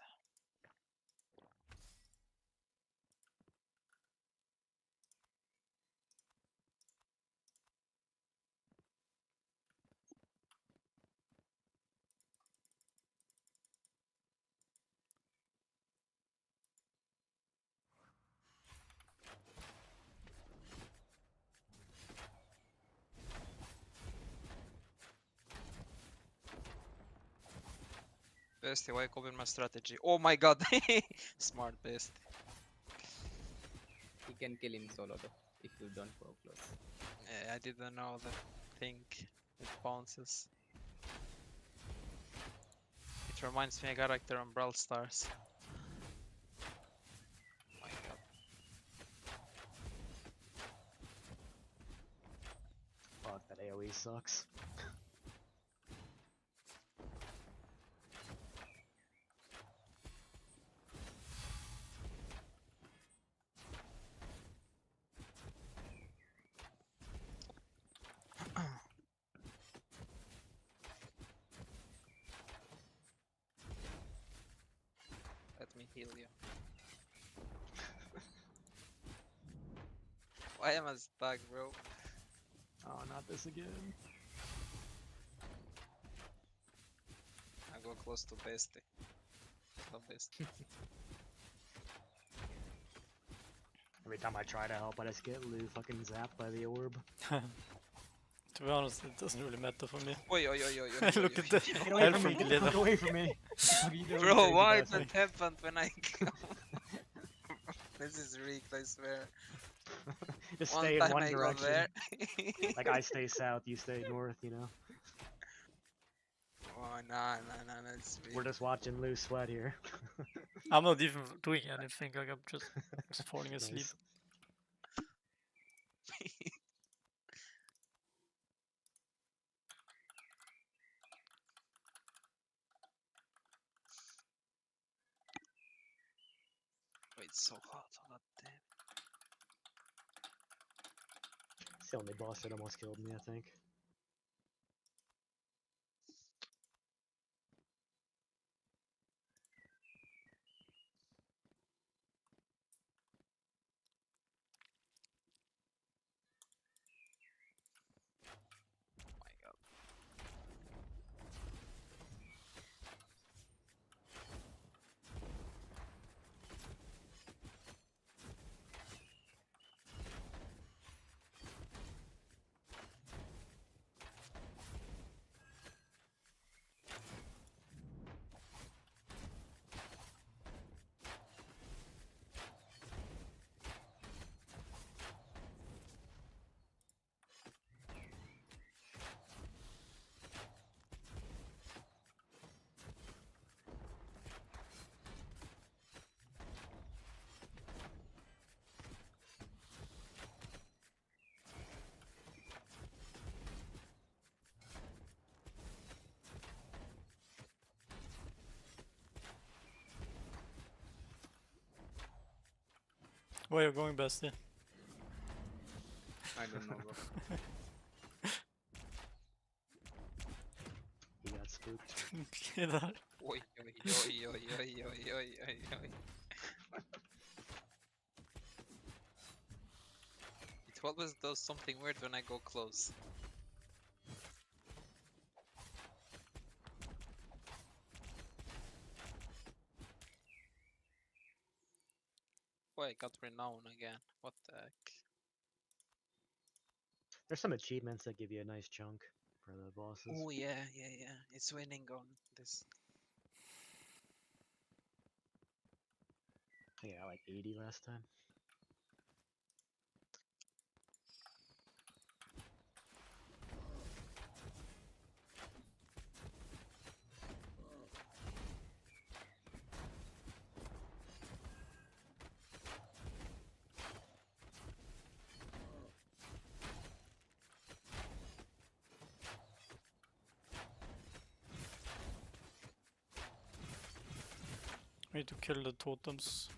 Bestie, why copy my strategy? Oh my god! Smart Bestie. You can kill him solo though, if you don't go close. Yeah, I didn't know the thing. It bounces. It reminds me of a character on Brawl Stars. Oh my god. Fuck, that AoE sucks. Let me heal you. Why am I stuck, bro? Oh, not this again. I go close to Bestie. Love Bestie. Every time I try to help, I just get fucking zapped by the orb. To be honest, it doesn't really matter for me. Oi, oi, oi, oi, oi, Look oi, at the Get away health from from me! glitter. Get away from me! What are you doing, Bro, crazy why bastard? that happened when I come? This is rigged, I swear. Just One stay in time one I go direction. there. Like I stay south, you stay north, you know? Oh, no, it's We're just watching Lou sweat here. I'm not even doing anything. Like I'm just falling asleep. Nice. Oh, it's so hot. Oh, damn. It's the only boss that almost killed me, I think. Oh my god. Where you going, Bestie? I don't know, bro. He got spooked. Get out. Oi, oi, oi, oi, oi, oi, oi, oi, oi. It always does something weird when I go close. Oh, I got renown again. What the heck? There's some achievements that give you a nice chunk for the bosses. Oh yeah. It's winning on this. I think I got like 80 last time. We need to kill the totems.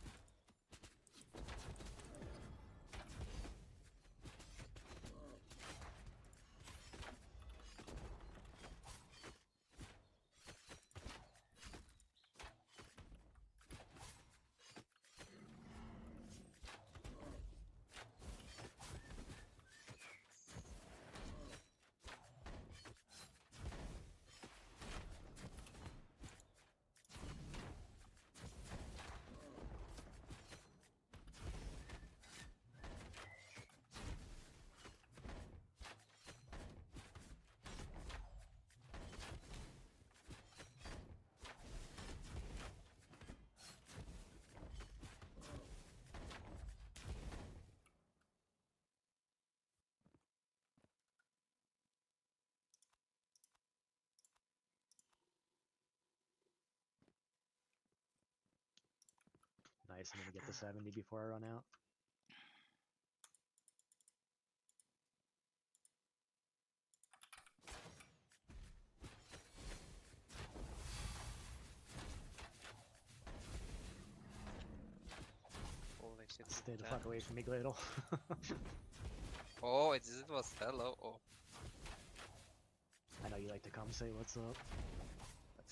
Nice, I'm gonna get to 70 before I run out. Holy shit. Stay the yeah. fuck away from me, Gladle. Oh, it was hello. Oh, I know you like to come say what's up.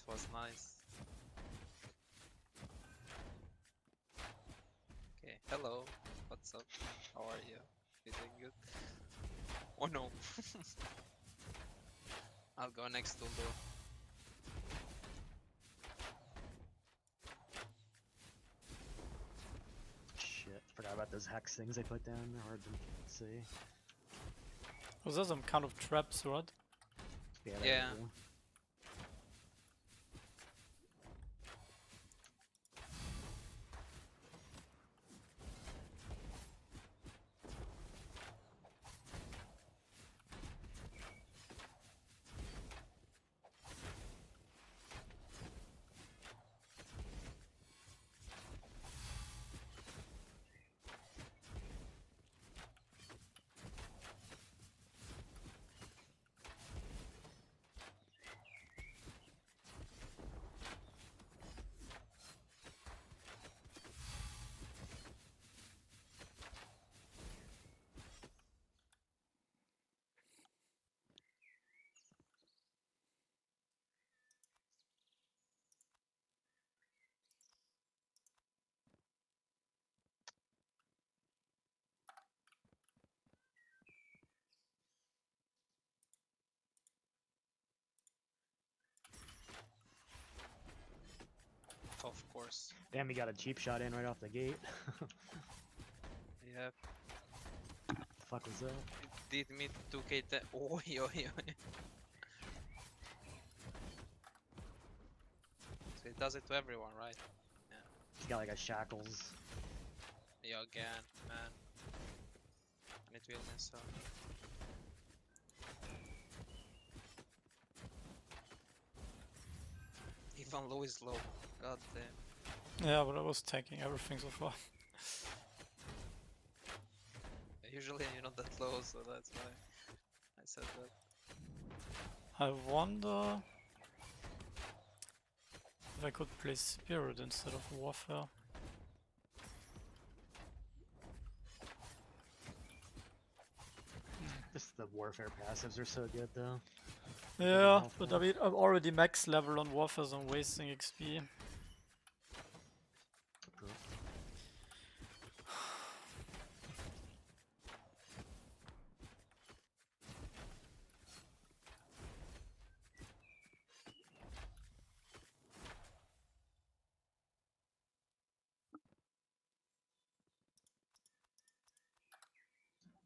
that was nice. Okay, hello. What's up? How are you? Feeling good? Oh no. I'll go next to door. Shit, forgot about those hex things I put down. They're hard to see. Was there some kind of traps, right? Yeah. Yeah. There we go. course. Damn, he got a cheap shot in right off the gate. Yep. The fuck was that? Did me 2k oi oi oi. So he does it to everyone, right? He's got like a shackles. Yeah, again, man. I need to heal myself. Even low is low. God damn. Yeah, but I was taking everything so far. Usually you're not that low, so that's why I said that. I wonder if I could play Spirit instead of Warfare. Just the warfare passives are so good though. Yeah, health but I pool. mean, I'm already max level on Warfare, so I'm wasting XP. True.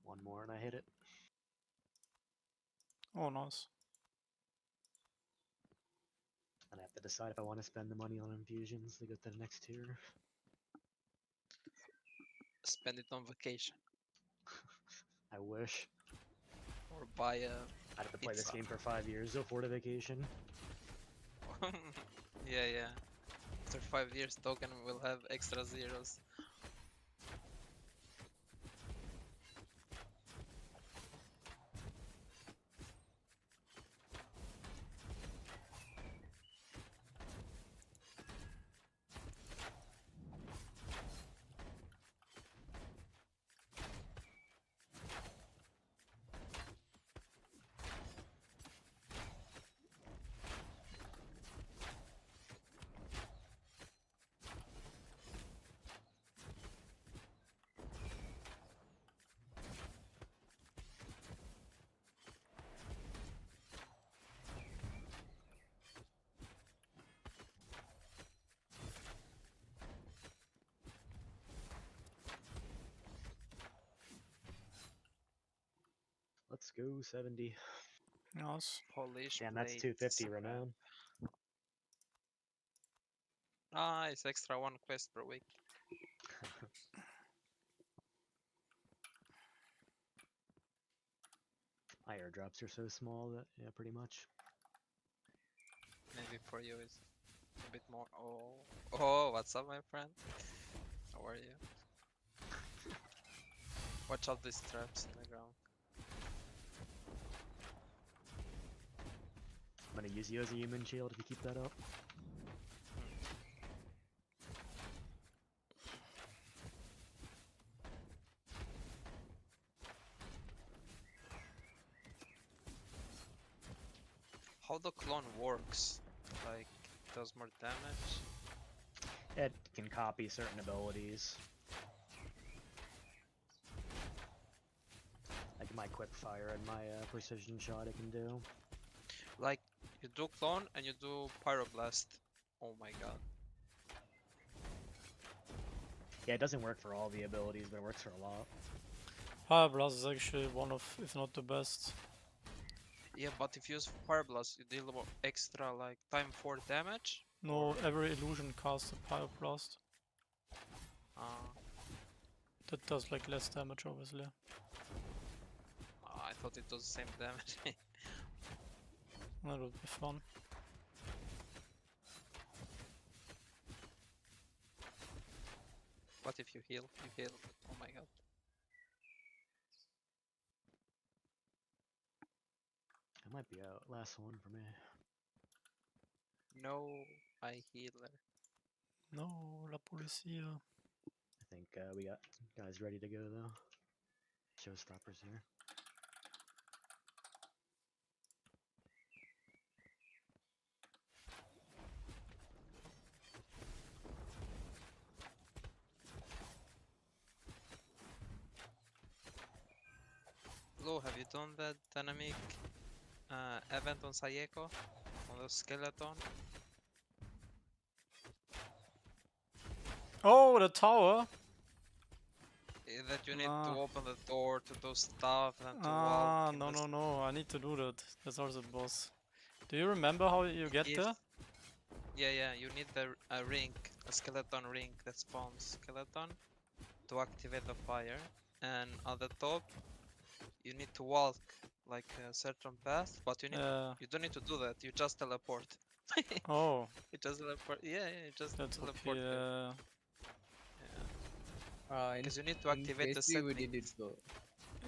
One more and I hit it. Oh, nice. And I have to decide if I want to spend the money on infusions to go to the next tier. Spend it on vacation I wish. or buy a. I'd have to play this Pizza. game for 5 years though for the vacation. Yeah, yeah. After 5 years, token will have extra zeros. Let's go 70. Nice. Polish Damn, that's blade 250 scrap. renown. Nice, extra 1 quest per week. My airdrops are so small that, yeah, pretty much. Maybe for you is a bit more. Oh, what's up, my friend? How are you? Watch out these traps in the ground. I'm gonna use you as a human shield if you keep that up. How the clone works? Like, does more damage? It can copy certain abilities. Like my quick fire and my precision shot it can do. Like, you do clone and you do pyroblast. Oh my god. Yeah, it doesn't work for all the abilities, but it works for a lot. Fireblast is actually one of, if not the best. Yeah, but if you use pyroblast, you deal more extra, like, time 4 damage? No, every illusion casts a Pyroblast. That does like less damage, obviously. I thought it does the same damage. That would be fun. What if you heal? You heal. Oh my god. That might be out. Last one for me. No, I healer. No, la policía. I think we got guys ready to go though. Showstoppers here. Lou, have you done that dynamic event on Sayeko? On the skeleton? Oh, the tower. That you need to Ah. open the door to do stuff and to Ah, walk in no, the no, no. I need to do that. That's also the boss. Do you remember how you get If- there? Yeah, you need a ring, a skeleton ring that spawns skeleton to activate the fire. And at the top, you need to walk like a certain path, but you don't need to do that. You just teleport. Oh, You just teleport. Yeah, you just that's OP. teleport there. Yeah. In, Because you need to in activate the phase 3 we did it settings. though.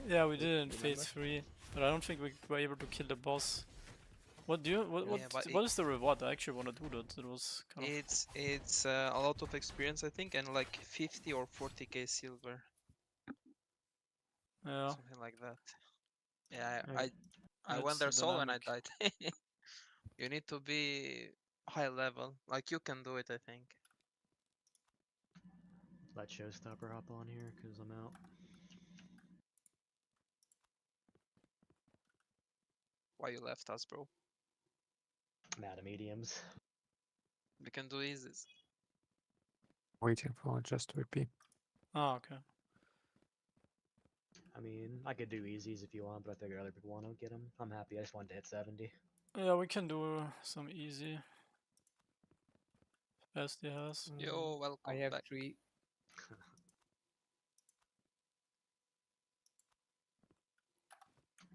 Yeah, we If did it in you phase remember. 3, but I don't think we were able to kill the boss. What do you? Yeah, but What is the reward? I actually want to do that. It was kind of. It's a lot of experience, I think, and like 50 or 40k silver, Yeah. something like that. Yeah, Alright. I went It's there solo and I dynamic. died. You need to be high level, like you can do it, I think. Let Showstopper hop on here, because I'm out. Why you left us, bro? I'm out of mediums. We can do easies. Waiting for just to repeat. Ah, okay. I mean, I could do easies if you want, but I figure other people want to get them. I'm happy. I just wanted to hit 70. Yeah, we can do some easy. Best he has. Yo, I welcome have back. 3.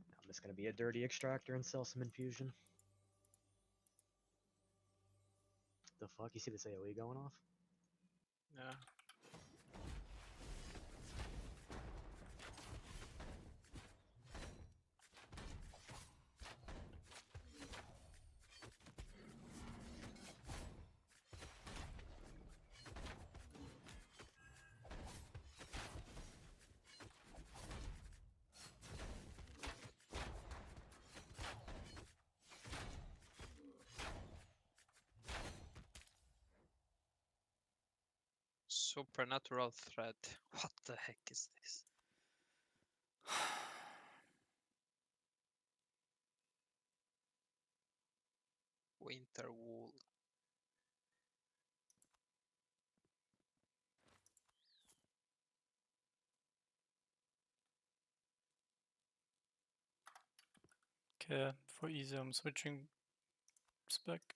I'm just gonna be a dirty extractor and sell some infusion. The fuck? You see this AoE going off? Yeah. Supernatural threat. What the heck is this? Winter wool. Okay, for easy, I'm switching spec.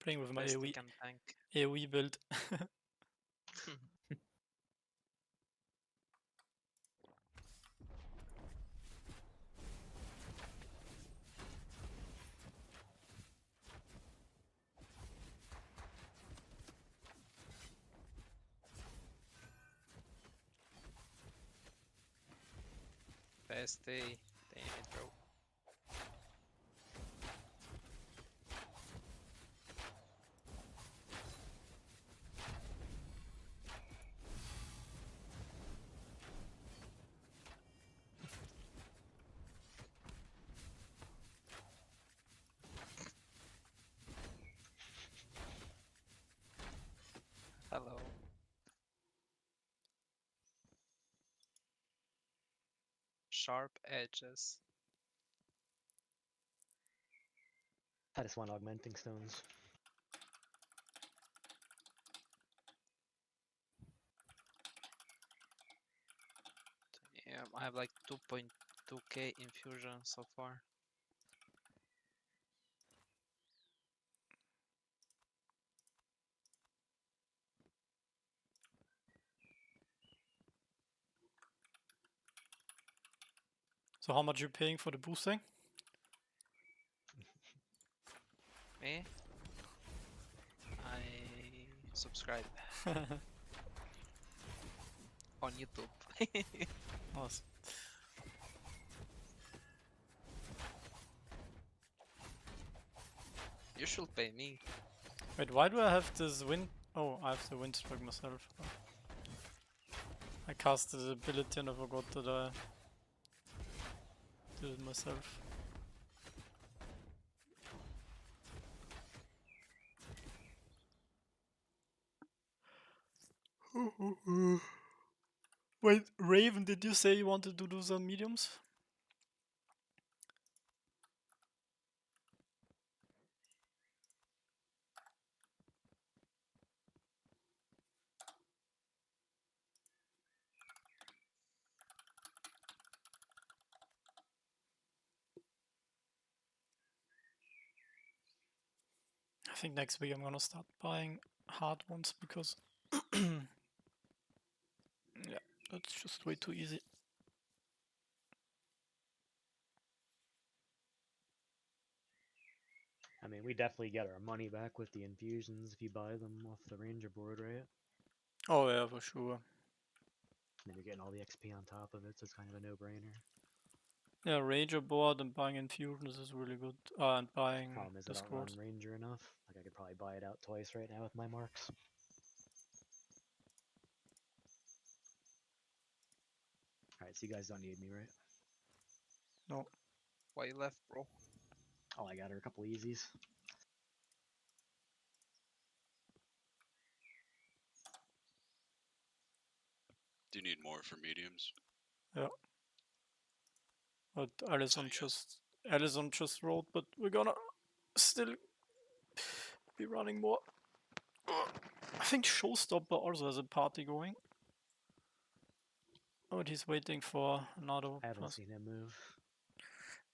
Playing with my Best he AoE, can tank. AoE build. Bestie. Damn it, bro. Hello. Sharp edges. I just want augmenting stones. Yeah, I have like 2.2k infusion so far. So how much you paying for the boosting? Me? I subscribe on YouTube. Awesome. You should pay me. Wait, why do I have this wind? Oh, I have the wind strike myself. Oh. I casted the ability and I forgot that I did it myself. Wait, Raven, did you say you wanted to do some mediums? I think next week I'm gonna start buying hard ones because yeah, that's just way too easy. I mean, we definitely get our money back with the infusions if you buy them off the ranger board, right? Oh yeah, for sure. And then you're getting all the XP on top of it, so it's kind of a no-brainer. Yeah, Ranger board and buying infusions is really good. And buying Problem is the I don't run scrolls. ranger enough. Like I could probably buy it out twice right now with my marks. Alright, so you guys don't need me, right? No. Why you left, bro? Oh, I got her a couple easies. Do you need more for mediums? Yeah. But Allison yes. just wrote, but we're gonna still be running more. I think Showstopper also has a party going. Oh, but he's waiting for another I haven't person. seen him move.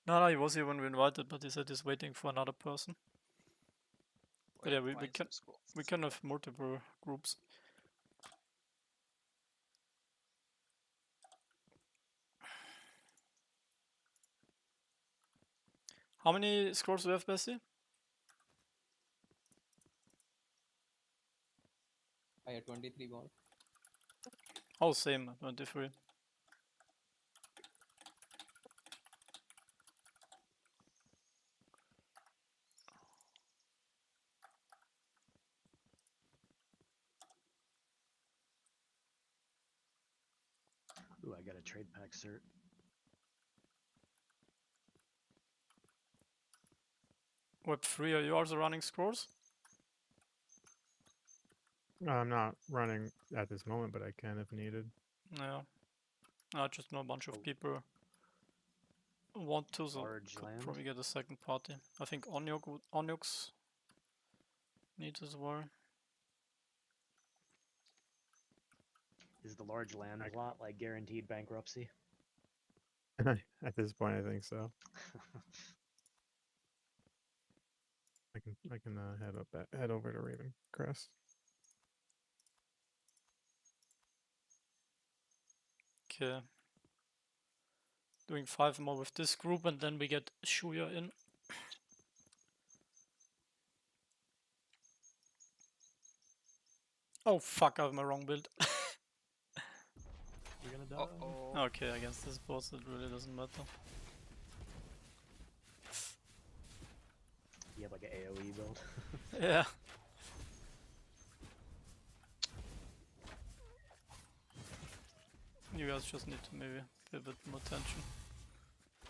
No, he was here when we invited, but he said he's waiting for another person. But yeah, we can have multiple groups. How many scrolls do you have, Bessie? I have 23 more. Oh, same, 23. Ooh, I got a trade pack cert. What 3 are you also running scrolls? I'm not running at this moment, but I can if needed. Yeah. I just know a bunch of people want to, so Large could land. probably get a second party. I think Onyx needs as well. Is the large land plot like guaranteed bankruptcy? At this point, I think so. I can head over to RavenQuest. Okay. Doing 5 more with this group, and then we get Shuya in. Oh fuck, I have my wrong build. You're gonna die. Uh-oh. Okay, against this boss it really doesn't matter. You have like an AoE build. Yeah. You guys just need to maybe pay a bit more attention.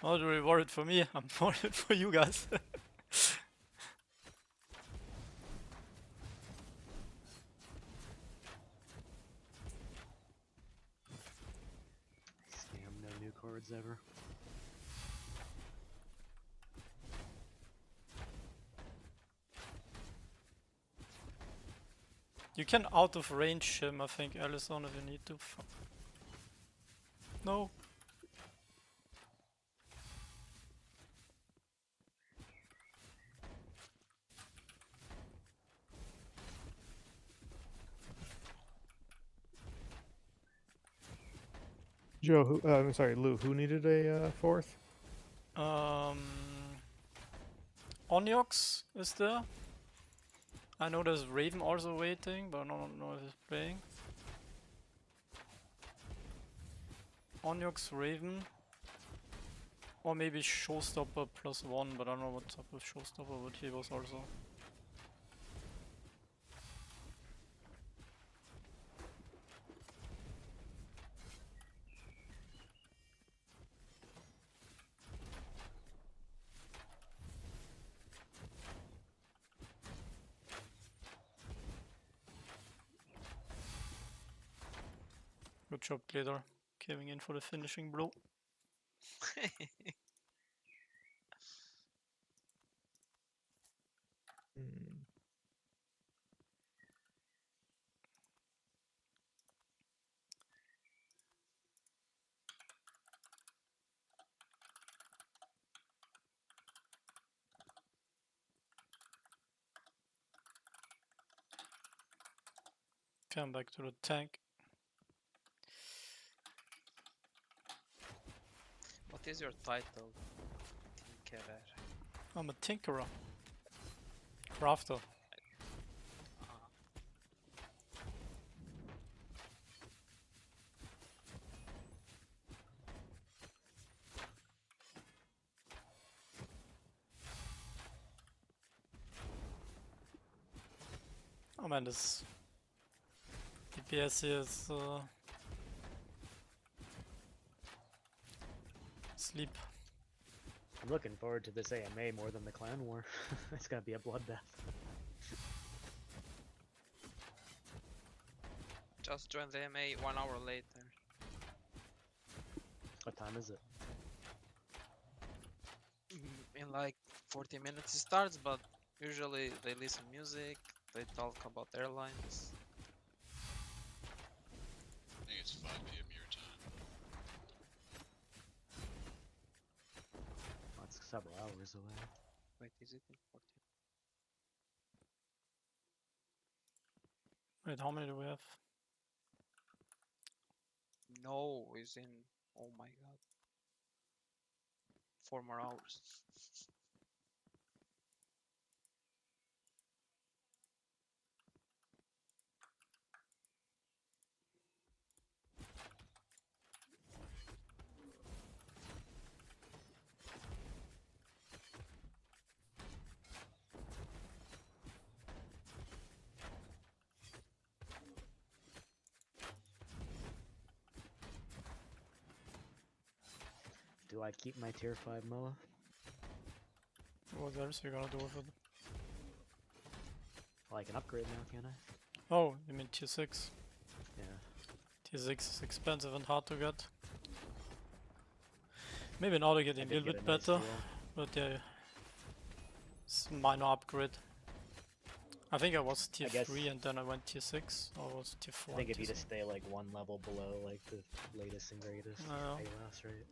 Not really worried for me, I'm worried for you guys. Scam, no new cards ever. You can out of range him, I think, Allison, if you need to. Fuck. No. Joe, I'm sorry, Lou. Who needed a fourth? Onyx is there. I know there's Raven also waiting, but I don't know if he's playing. Onyx, Raven. Or maybe Showstopper +1, but I don't know what's up with Showstopper, but he was also. Good job, Glitter. Coming in for the finishing blow. Hmm. Come back to the tank. What is your title? Tinkerer. I'm a tinkerer. Crafter. Ah, Oh man, this DPS here is sleep. I'm looking forward to this AMA more than the clan war. It's gonna be a bloodbath. just joined the MA 1 hour later. What time is it? In like 40 minutes it starts, but usually they listen music, they talk about airlines. I think it's 5 p.m. your time. Oh, it's several hours away. Wait, is it in 40? Wait, how many do we have? No, it's in. Oh my god. 4 more hours. Do I keep my tier 5 Moa? What else are you gonna do with it? Well, I can upgrade now, can I? Oh, you mean tier 6? Yeah. Tier 6 is expensive and hard to get. Maybe now they're getting I a did little get bit a nice better, deal. but yeah, it's a minor upgrade. I think I was tier guess- 3 and then I went tier 6, or was tier 4? I think and if you tier just stay like one level below like the latest and greatest Yeah. Payless, right?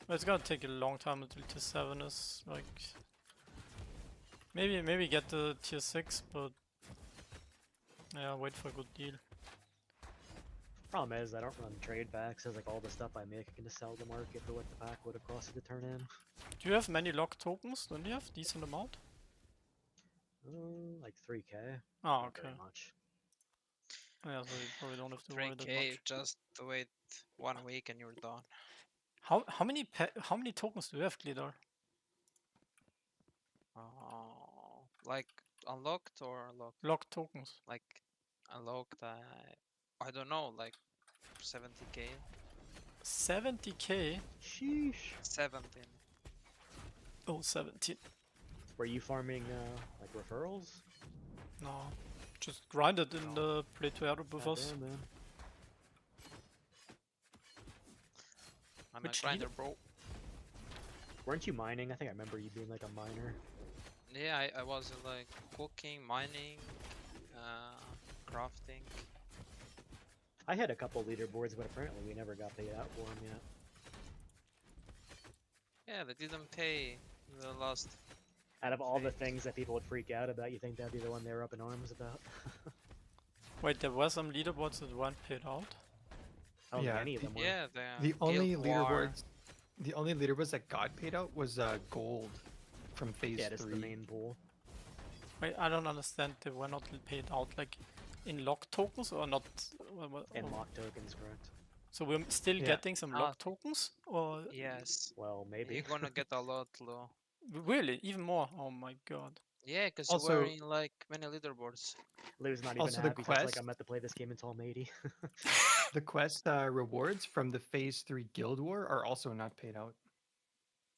But it's gonna take a long time until tier 7 is like... Maybe get the tier 6, but... Yeah, wait for a good deal. Problem is I don't run trade backs, as like all the stuff I make I can just sell the market for what the pack would have costed to turn in. Do you have many locked tokens? Don't you have decent amount? Like 3k. Oh, Not okay. very much. Yeah, so you probably don't have to worry that 3k, much. just wait 1 week and you're done. How many tokens do you have, Glidar? Like unlocked or unlocked? Locked tokens. Like unlocked, I don't know, like 70k. 70k? Sheesh. 17. Oh, 17. Were you farming like referrals? No. Just grind it in the play to air with us. Goddamn, man. I'm Which a grinder, bro. Weren't you mining? I think I remember you being like a miner. Yeah, I was like cooking, mining, crafting. I had a couple leaderboards, but apparently we never got paid out for them yet. Yeah, they didn't pay the last. Out of all the Phase. things that people would freak out about, you think that'd be the one they were up in arms about? Wait, there were some leaderboards that weren't paid out? I don't Yeah, think any of them were. Yeah, The only Guild War. leaderboards that got paid out was gold from phase Yeah, that's 3. the main pool. Wait, I don't understand. They were not paid out like in locked tokens or not? And or- lock tokens, correct? So we're still Yeah. getting some Ah, locked tokens? Or Yes. Well, maybe. You're gonna get a lot, Lo. really? Even more? Oh my god. Yeah, because you Also- were in like many leaderboards. Lou's not even Also, the happy. He's like, quest- I'm about to play this game until I'm 80. The quest rewards from the phase 3 Guild War are also not paid out.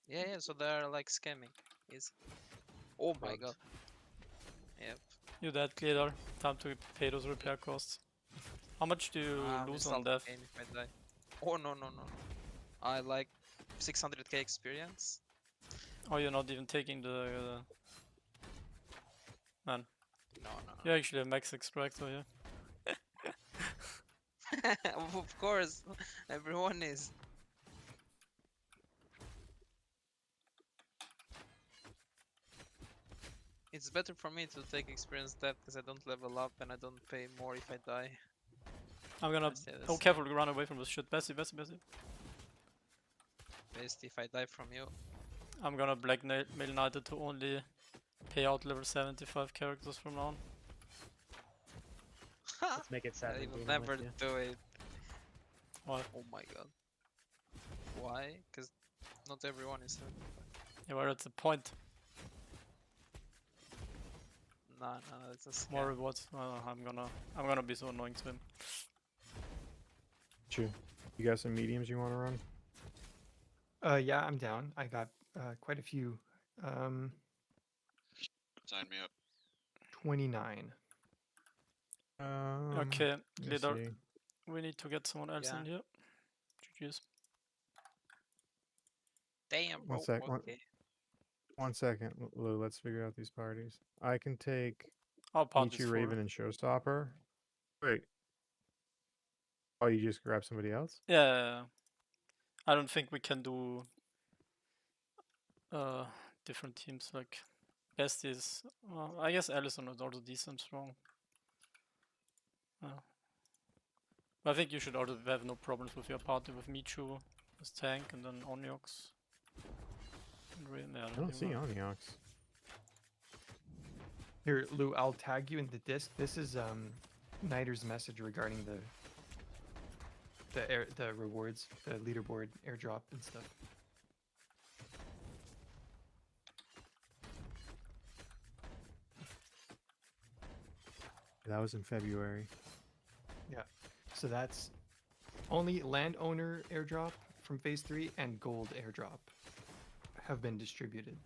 Yeah, so they're like scamming. Is. Oh my Bugs. god. Yep. You dead, Glidar. Time to pay those repair costs. How much do you I'm lose on installed death? game if I die. Oh no. I like 600k experience. Oh, you're not even taking the... Man, No. you actually have max extractor here. Of course, everyone is. It's better for me to take experience death because I don't level up and I don't pay more if I die. I'm gonna. I say the Oh, same. careful! Run away from this shit. Bessie. Best if I die from you. I'm gonna blackmail Knight to only pay out level 75 characters from now on. Let's make it I 17. will I'm never with you. do it. Why? Oh my god. Why? Because not everyone is 75. Yeah, well, that's the point. No, it's a More scam. rewards. I'm gonna be so annoying to him. You got some mediums you want to run? Yeah, I'm down. I got quite a few. Sign me up. 29. Okay, Let's leader. see. We need to get someone else Yeah. in here. GG's. Damn, bro. One sec, Okay. 1 second, Lou. Let's figure out these parties. I can take Our party's Michu, full. Raven, and Showstopper. Wait. Oh, you just grab somebody else? Yeah. I don't think we can do different teams like best is. I guess Allison is also decent strong. But I think you should also have no problems with your party with Michu as tank and then Onyx. And I don't see Onyx. Here, Lou, I'll tag you in the disc. This is Niter's message regarding the rewards, the leaderboard airdrop and stuff. That was in February. Yeah. So that's only landowner airdrop from phase 3 and gold airdrop have been distributed.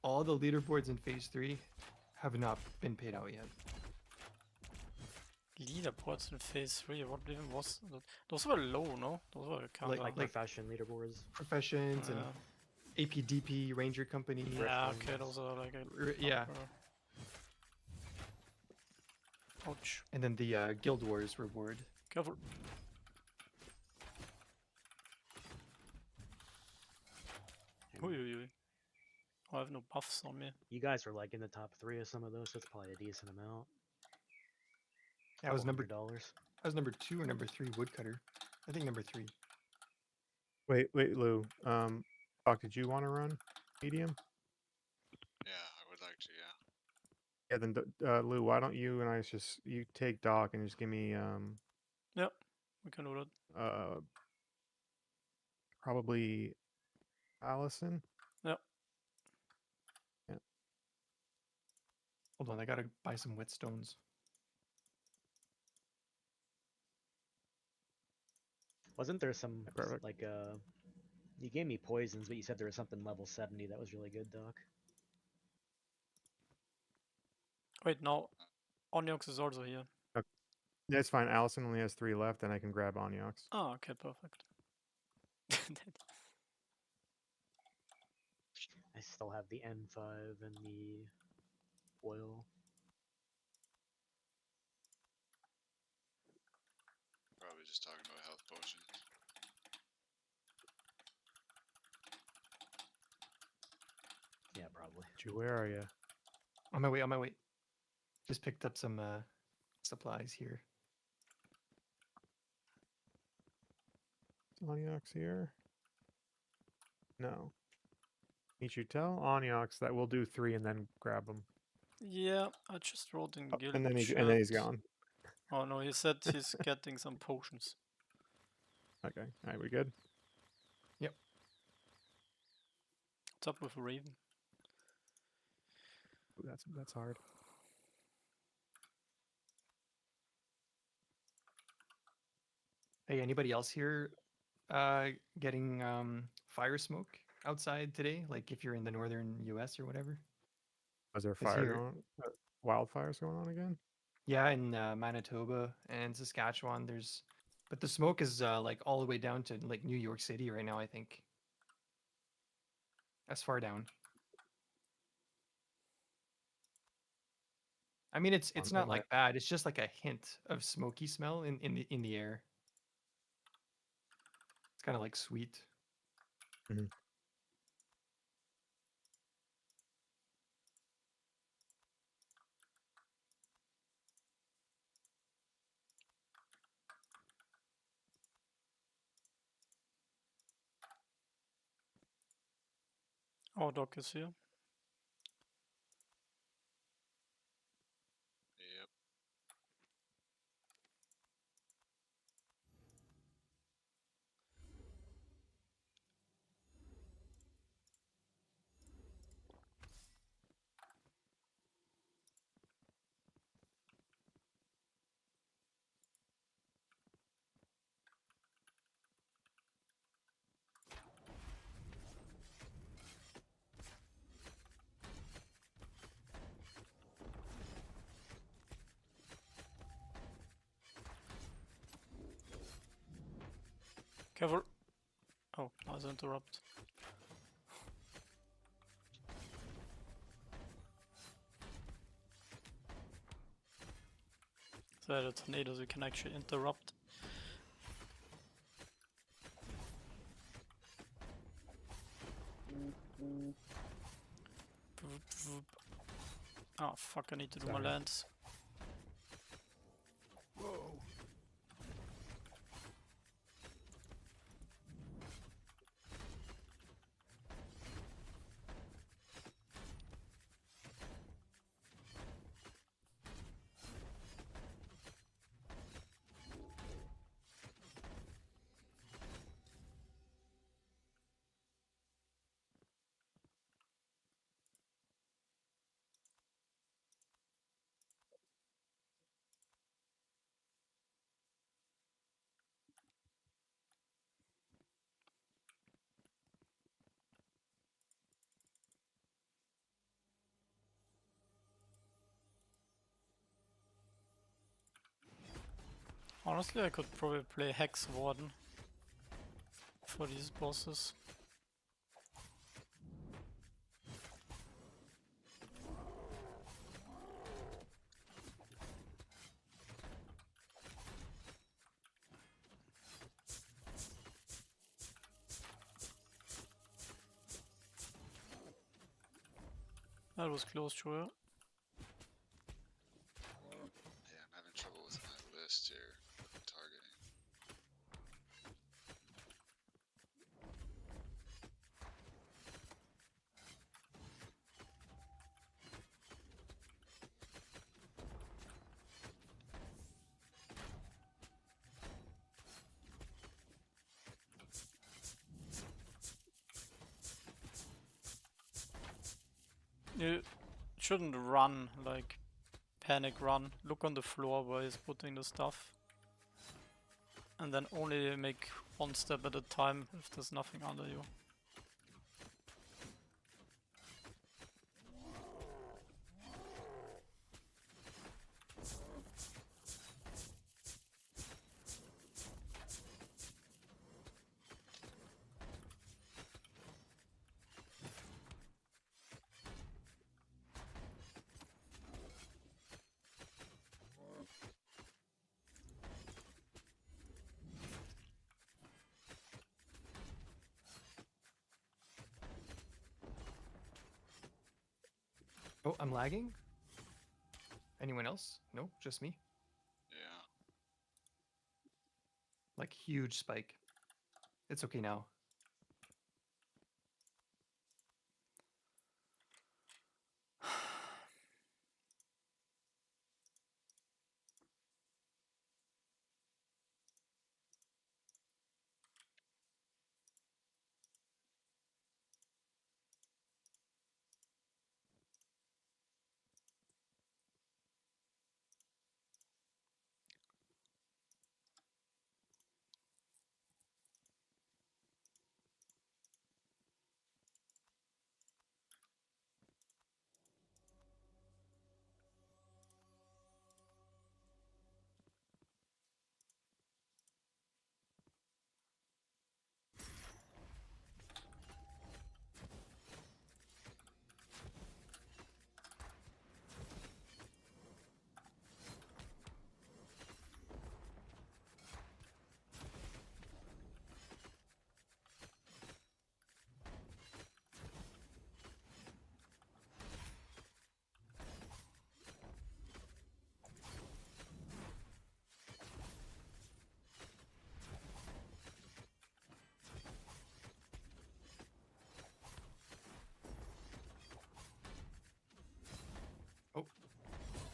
All the leaderboards in phase 3 have not been paid out yet. Leaderboards in phase 3, what even was that? Those were low, no? Those were kind of Like profession leaderboards. Professions and APDP Ranger Company. yeah, okay, those are like a Yeah. Ouch. And then the Guild Wars reward. Careful. Oi. Oh, I have no buffs on me. You guys were like in the top 3 of some of those, so it's probably a decent amount. I was number $200. I was number 2 or number 3 woodcutter. I think number 3. Wait, Lou. Doc, did you want to run medium? Yeah, I would like to. Yeah. Yeah, then Lou, why don't you and I you take Doc and just give me Yep, we can do that. probably Allison. Yep. Yeah. Hold on, I gotta buy some whetstones. Wasn't there some Perfect. like you gave me poisons, but you said there was something level 70 that was really good, Doc. Wait, now Onyx is also here. Yeah, it's fine. Allison only has 3 left, and I can grab Onyx. Oh, okay, perfect. I still have the N5 and the oil. Probably just talking about health potions. Yeah, probably. Where are you? On my way. Just picked up some supplies here. Is Onyx here? No. Michu, tell Onyx that we'll do 3 and then grab him. Yeah, I just wrote in guild And then he's chat. gone. Oh no, he said he's getting some potions. Okay. All right, we good? What's up with Raven? Ooh, that's hard. Hey, anybody else here getting fire smoke outside today? Like if you're in the northern US or whatever? Was there Is here- wildfires going on again? Yeah, in Manitoba and Saskatchewan, but the smoke is like all the way down to like New York City right now, I think. That's far down. I mean, it's On not the like bad. It's just like a hint of smoky smell in the air. It's kind of like sweet. Mhm. Oh, Doc is here. Yep. Careful. Oh, nice interrupt. So there are tornadoes you can actually interrupt. Oh fuck, I need to do my Sorry. lands. Whoa. Honestly, I could probably play Hex Warden for these bosses. That was close, sure. Yeah, I'm having trouble with my list here. Targeting. You shouldn't run, like panic run. Look on the floor where he's putting the stuff. And then only make one step at a time if there's nothing under you. Oh, I'm lagging? Anyone else? No, just me. Yeah. Like huge spike. It's okay now.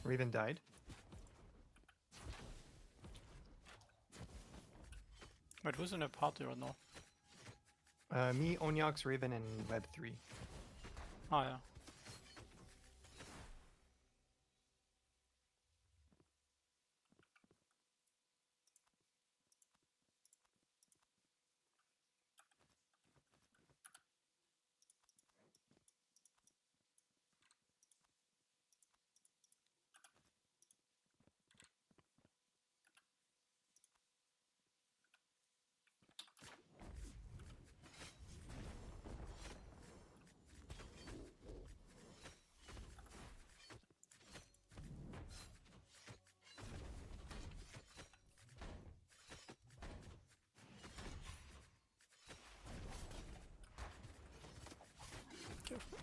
Raven died. Wait, who's in the party right now? Me, Onyox, Raven, and Web3. Ah, yeah. Careful.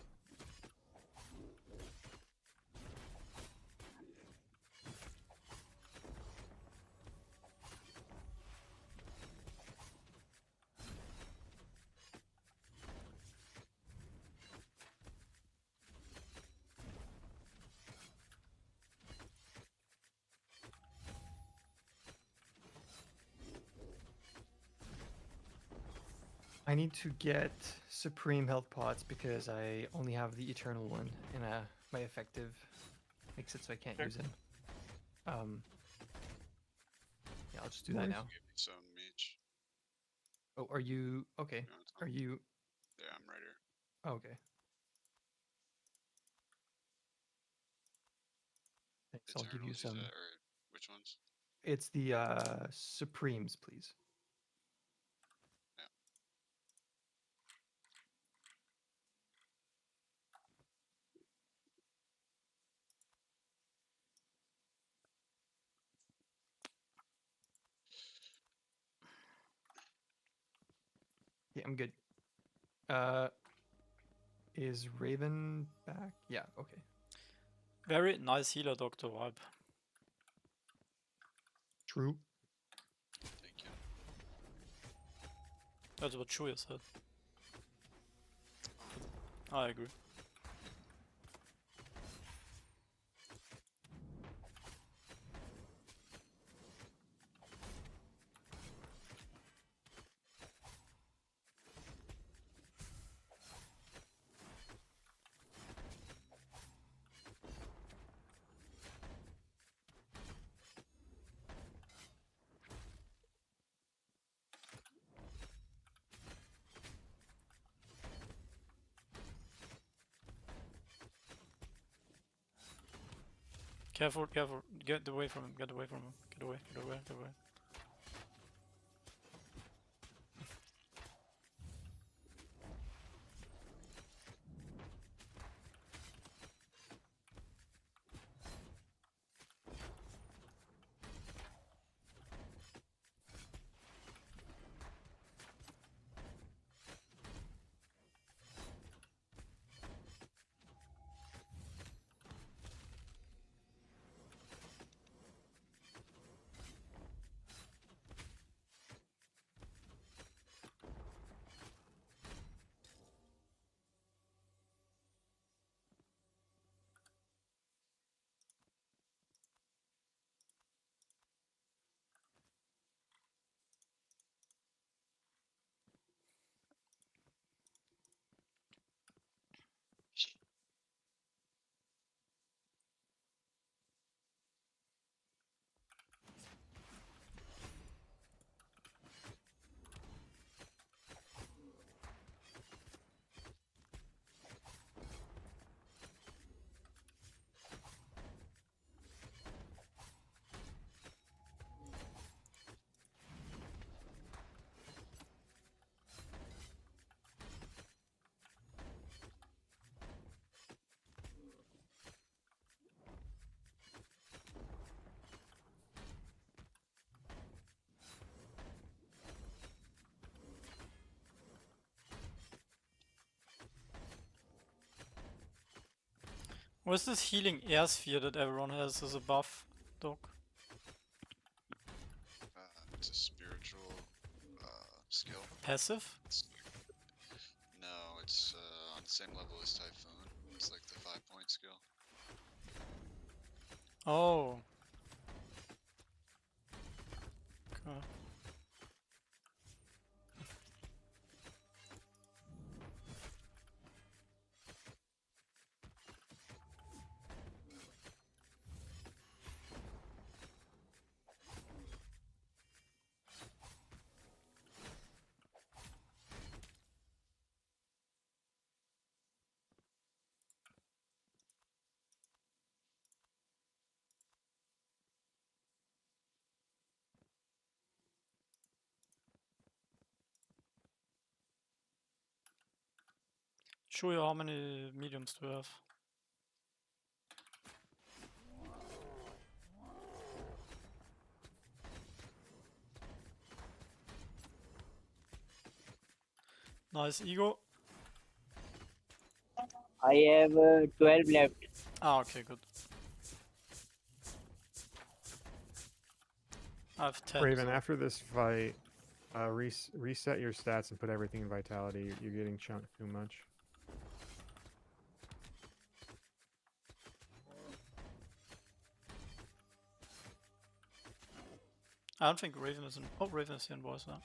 I need to get Supreme Health Pots because I only have the Eternal one, and my effective makes it so I can't use it. Yeah, I'll just do that now. Give me some, Meech. Oh, are you okay? You want some? Are you Yeah, I'm right here. oh, okay? Thanks. I'll give you Eternals, some. or which ones? It's the Supremes, please. Yeah. Yeah, I'm good. Is Raven back? Yeah, okay. Very nice healer, Dr. Vibe. True. Thank you. That's what Chuya said. I agree. Careful, careful. Get away from him, get away from him. Get away, get away, get away. What's this healing air sphere that everyone has as a buff, Doc? It's a spiritual skill. Passive? No, it's on the same level as Typhoon. It's like the 5-point skill. Oh. Okay. Show you how many mediums do you have. Nice ego. I have 12 left. Ah, okay, good. I have 10. Raven, so- after this fight, reset your stats and put everything in vitality. You're getting chunked too much. I don't think Raven is in. Oh, Raven is in voice now.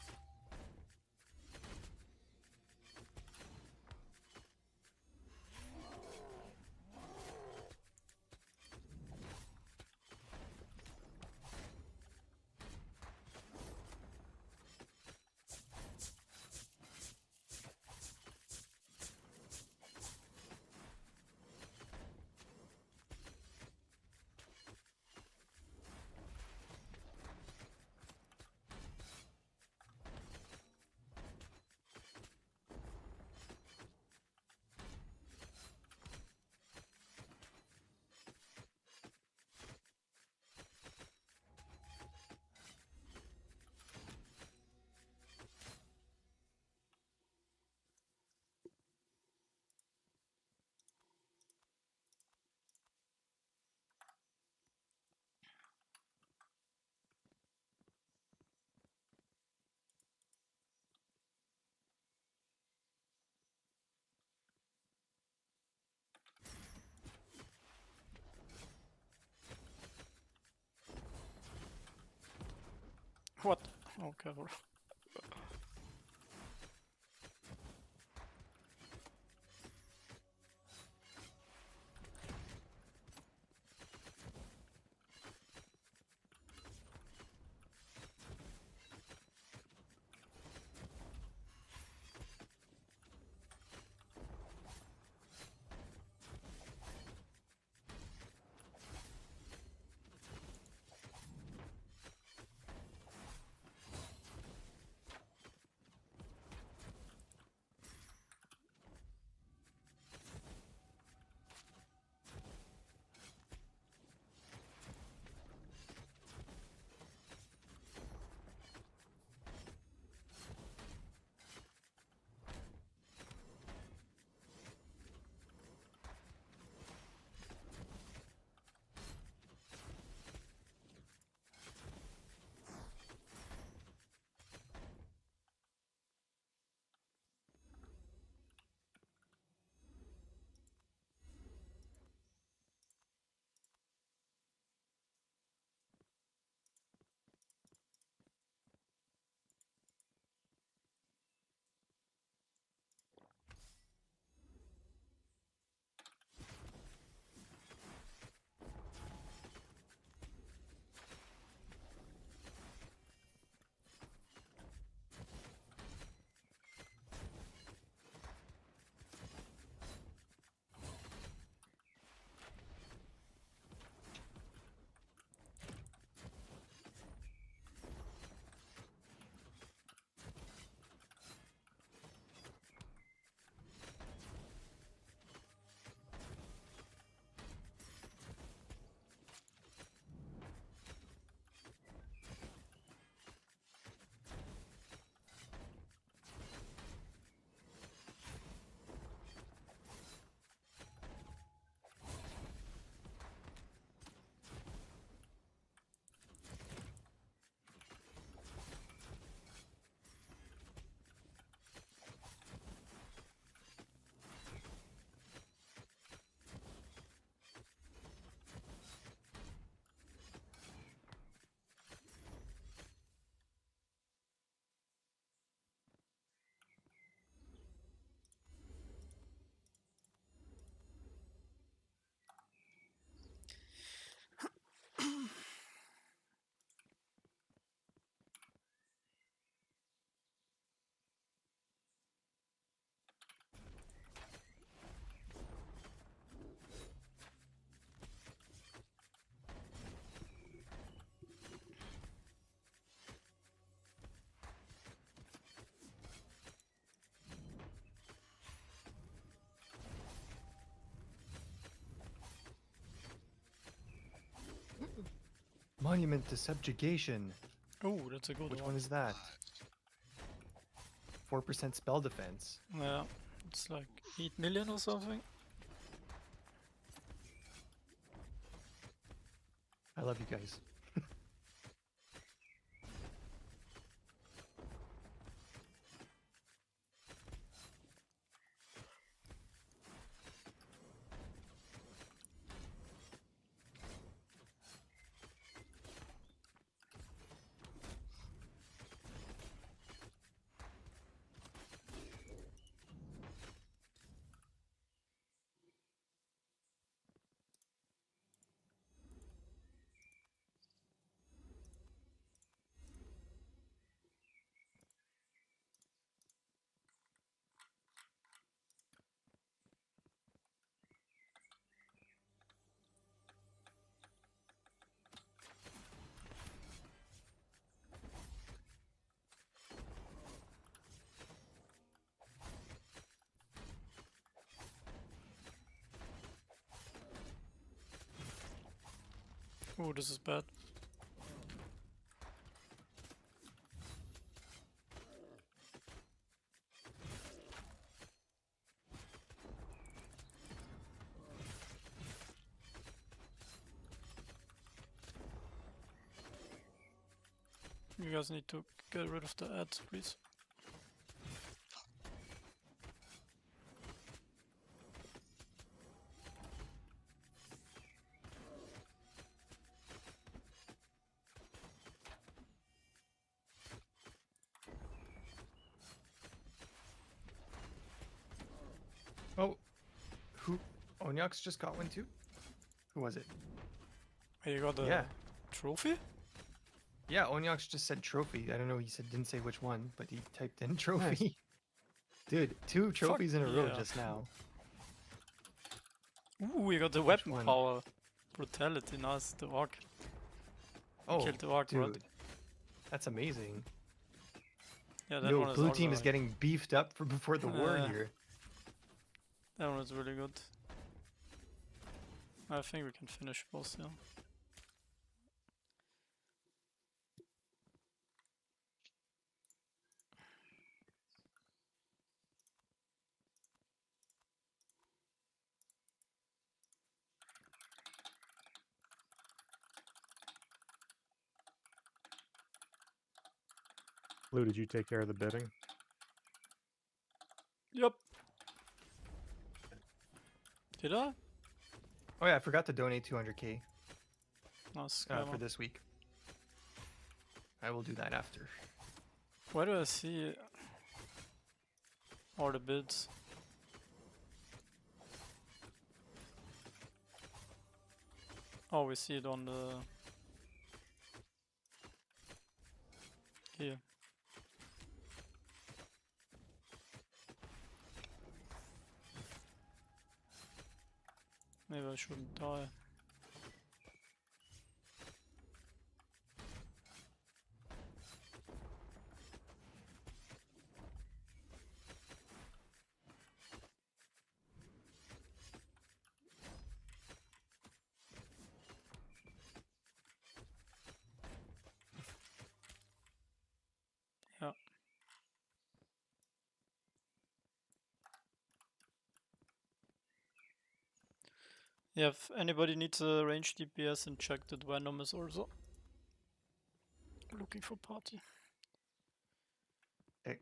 What? Okay. Monument to Subjugation. Oh, that's a good Which one. one is that? 4% spell defense. Yeah, it's like 8 million or something. I love you guys. Oh, this is bad. You guys need to get rid of the ads, please. Oh, who? Onyx just got one too? Who was it? Hey, you got the Yeah. trophy? Yeah, Onyx just said trophy. I don't know, he said didn't say which one, but he typed in trophy. Dude, 2 trophies in a row yeah. just now. Ooh, we got the Which weapon one? power. Brutality, nice. The orc. Oh, Killed the orc, right? dude. That's amazing. Yeah, that Yo, one is blue also team is like- getting beefed up for before the war here. That one is really good. I think we can finish boss, yeah. Lou, did you take care of the bidding? Yep. Did I? Oh yeah, I forgot to donate 200k Nice. for this week. I will do that after. Where do I see all the bids? Oh, we see it on the... Here. Maybe I shouldn't die. Yeah. Yeah, if anybody needs a range DPS and check that Venom is also looking for party. Okay.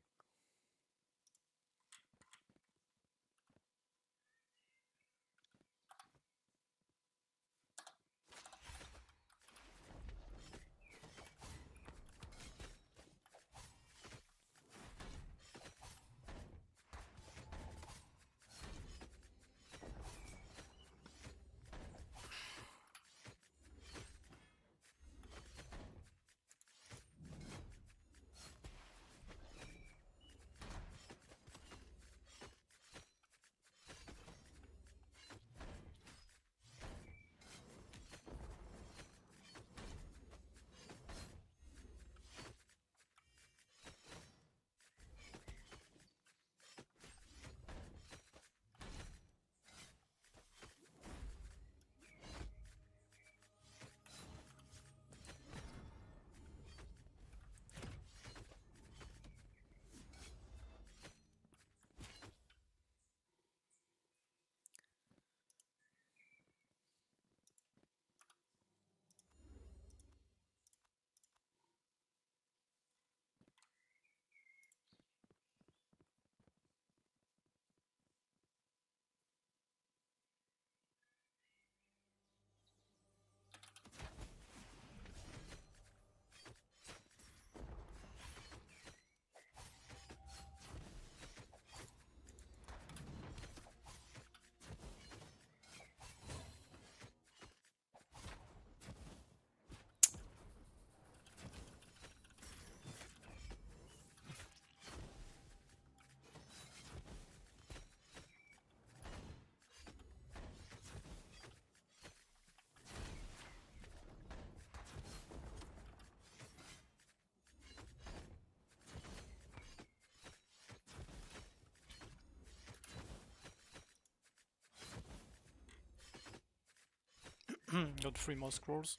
Got 3 more scrolls.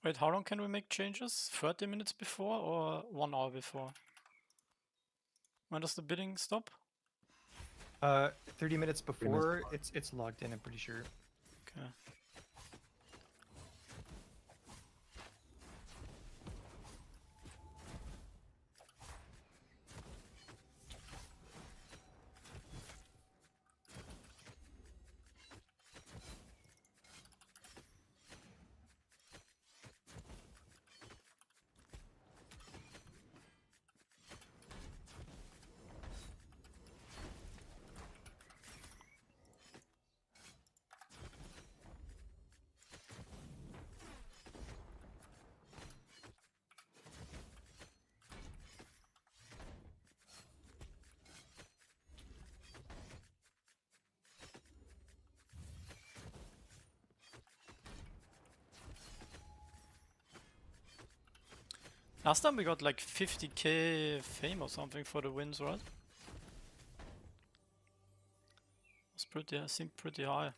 Wait, how long can we make changes? 30 minutes before or 1 hour before? When does the bidding stop? 30 minutes before it's logged in, I'm pretty sure. Okay. Last time we got like 50k fame or something for the wins, right? It's pretty, seemed pretty high.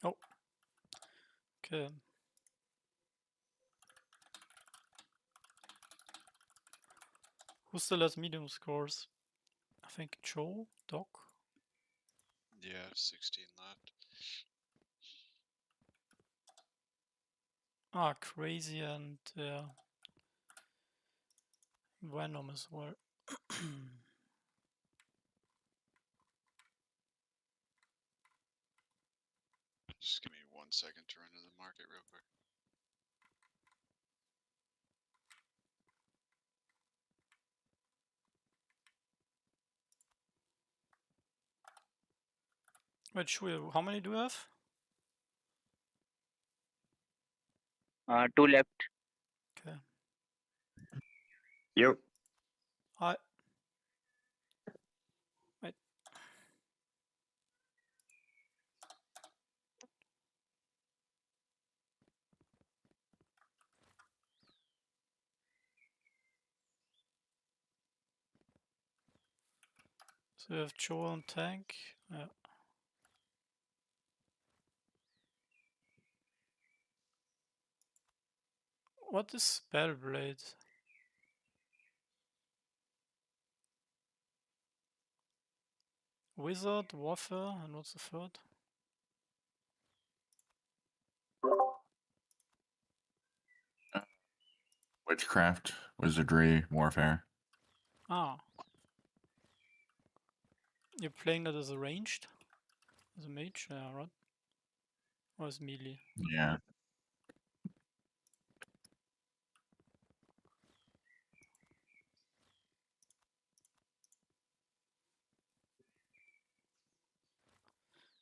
Oh. Okay. Who still has medium scores? I think Joe, Doc. Yeah, 16 left. Ah, Crazy and Venom as well. Just give me 1 second to run to the market real quick. Wait, Shui, how many do you have? 2 left. Okay. Yep. I. Wait. So you have Joe on tank. Yeah. What is Spellblade? Wizard, Warfare, and what's the third? Witchcraft, wizardry, warfare. Ah. You're playing that as a ranged? As a mage? Yeah, right? Or as melee? Yeah.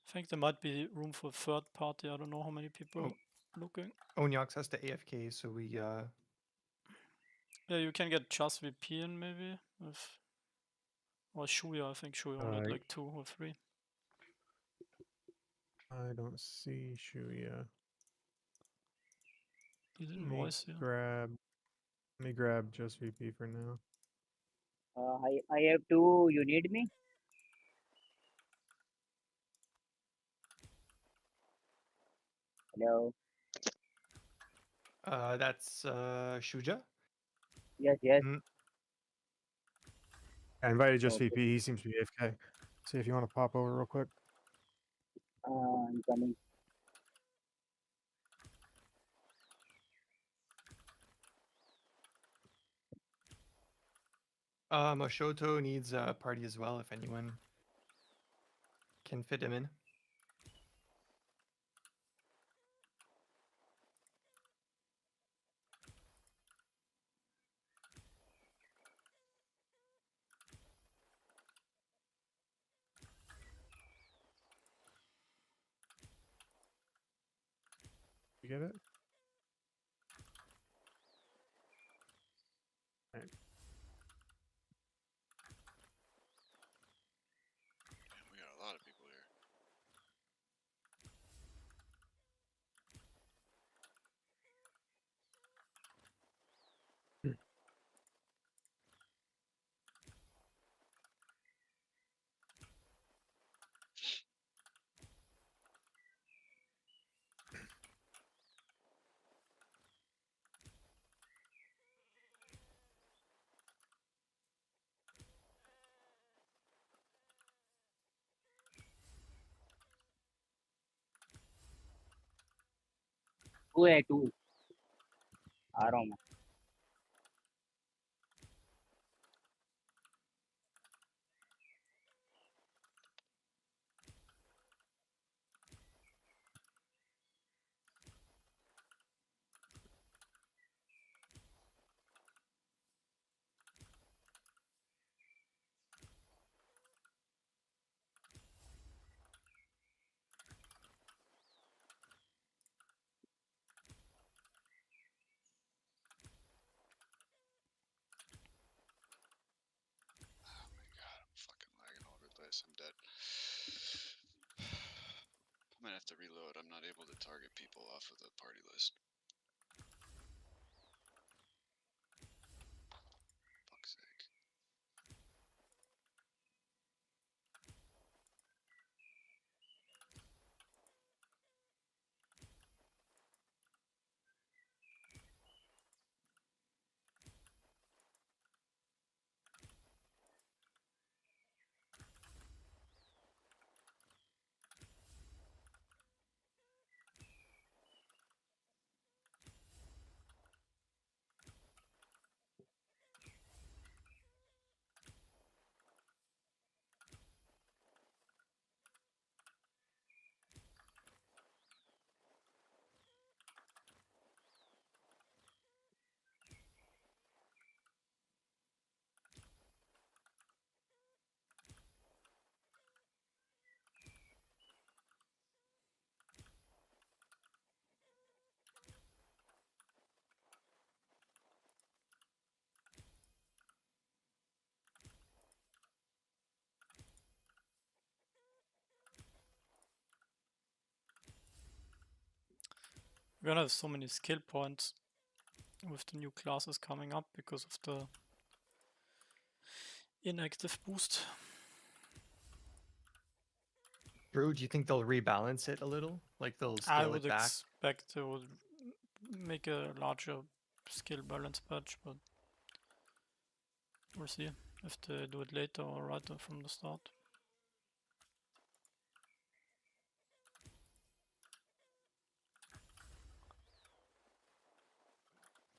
I think there might be room for a third party. I don't know how many people looking. Onyox has to AFK, so we Yeah, you can get just VP in maybe. Or Shuya, I think Shuya only had like 2 or 3. I don't see Shuya. He's in Let me voice here. grab just VP for now. I have 2. You need me? Hello. that's Shuja. Yes, yes. I invited just Okay. VP. He seems to be AFK. See if you want to pop over real quick. I'm coming. Moshoto needs a party as well if anyone can fit him in. You get it? Right. We got a lot of people here. Two है 2. आ रहा हूँ मैं. Oh my god, I'm fucking lagging all over the place. I'm dead. I might have to reload. I'm not able to target people off of the party list. Fuck's sake. We're gonna have so many skill points with the new classes coming up because of the inactive boost. Drew, do you think they'll rebalance it a little? Like they'll I scale would it back? expect they would make a larger skill balance patch, but we'll see if they do it later or right from the start.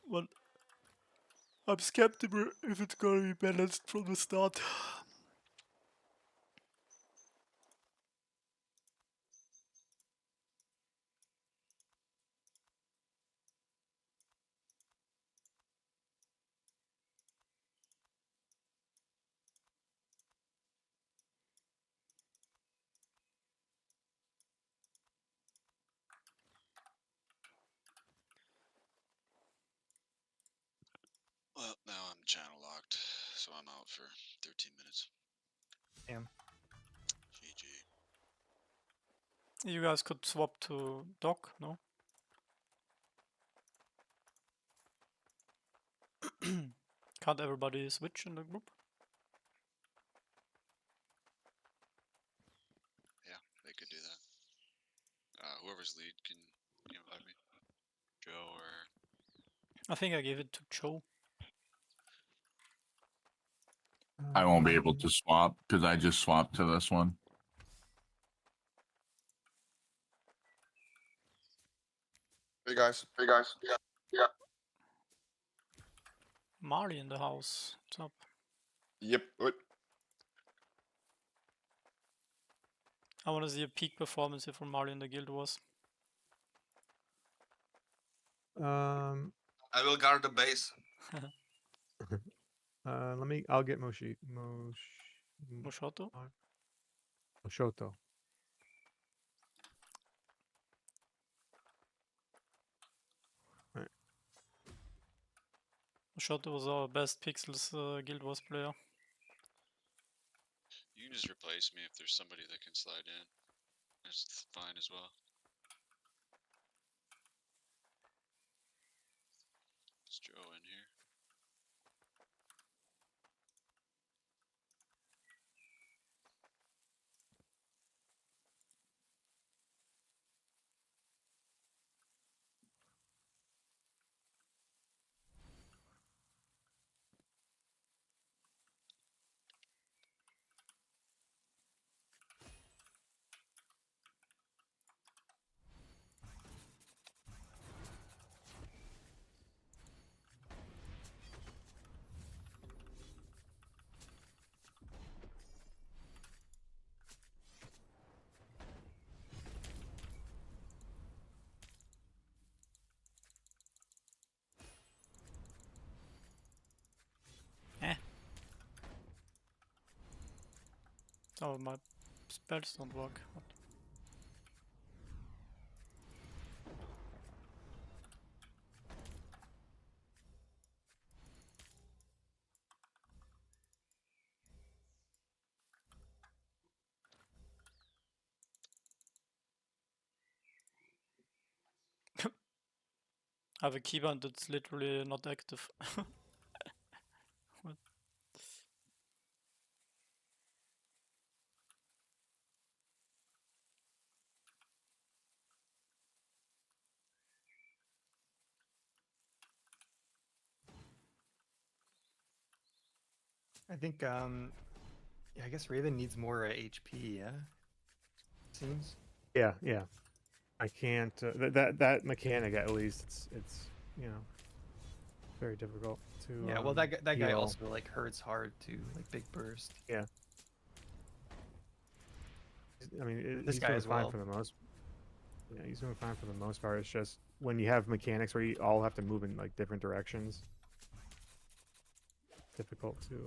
Well, I'm skeptical if it's gonna be balanced from the start. Well, now I'm channel locked, so I'm out for 13 minutes. Damn. GG. You guys could swap to dock, no? Can't everybody switch in the group? Yeah, they could do that. Whoever's lead can invite me. Joe or... I think I gave it to Joe. I won't be able to swap because I just swapped to this one. Hey guys. Yeah. Marley in the house. What's up? Yep. What? I want to see a peak performance here from Marley in the guild was. I will guard the base. I'll get Moshoto. Moshoto. Moshoto was our best Pixels Guild Wars player. You can just replace me if there's somebody that can slide in. That's fine as well. Is Joe in here? Oh, my spells don't work. What? I have a keybind that's literally not active. What? I think yeah, I guess Raven needs more HP, yeah? Seems. Yeah. I can't. That mechanic at least. It's very difficult to. Yeah, well that guy heal. also like hurts hard too, like big burst. Yeah. I mean, This he's guy doing as fine well. for the most. Yeah, he's doing fine for the most part. It's just when you have mechanics where you all have to move in like different directions. Difficult to.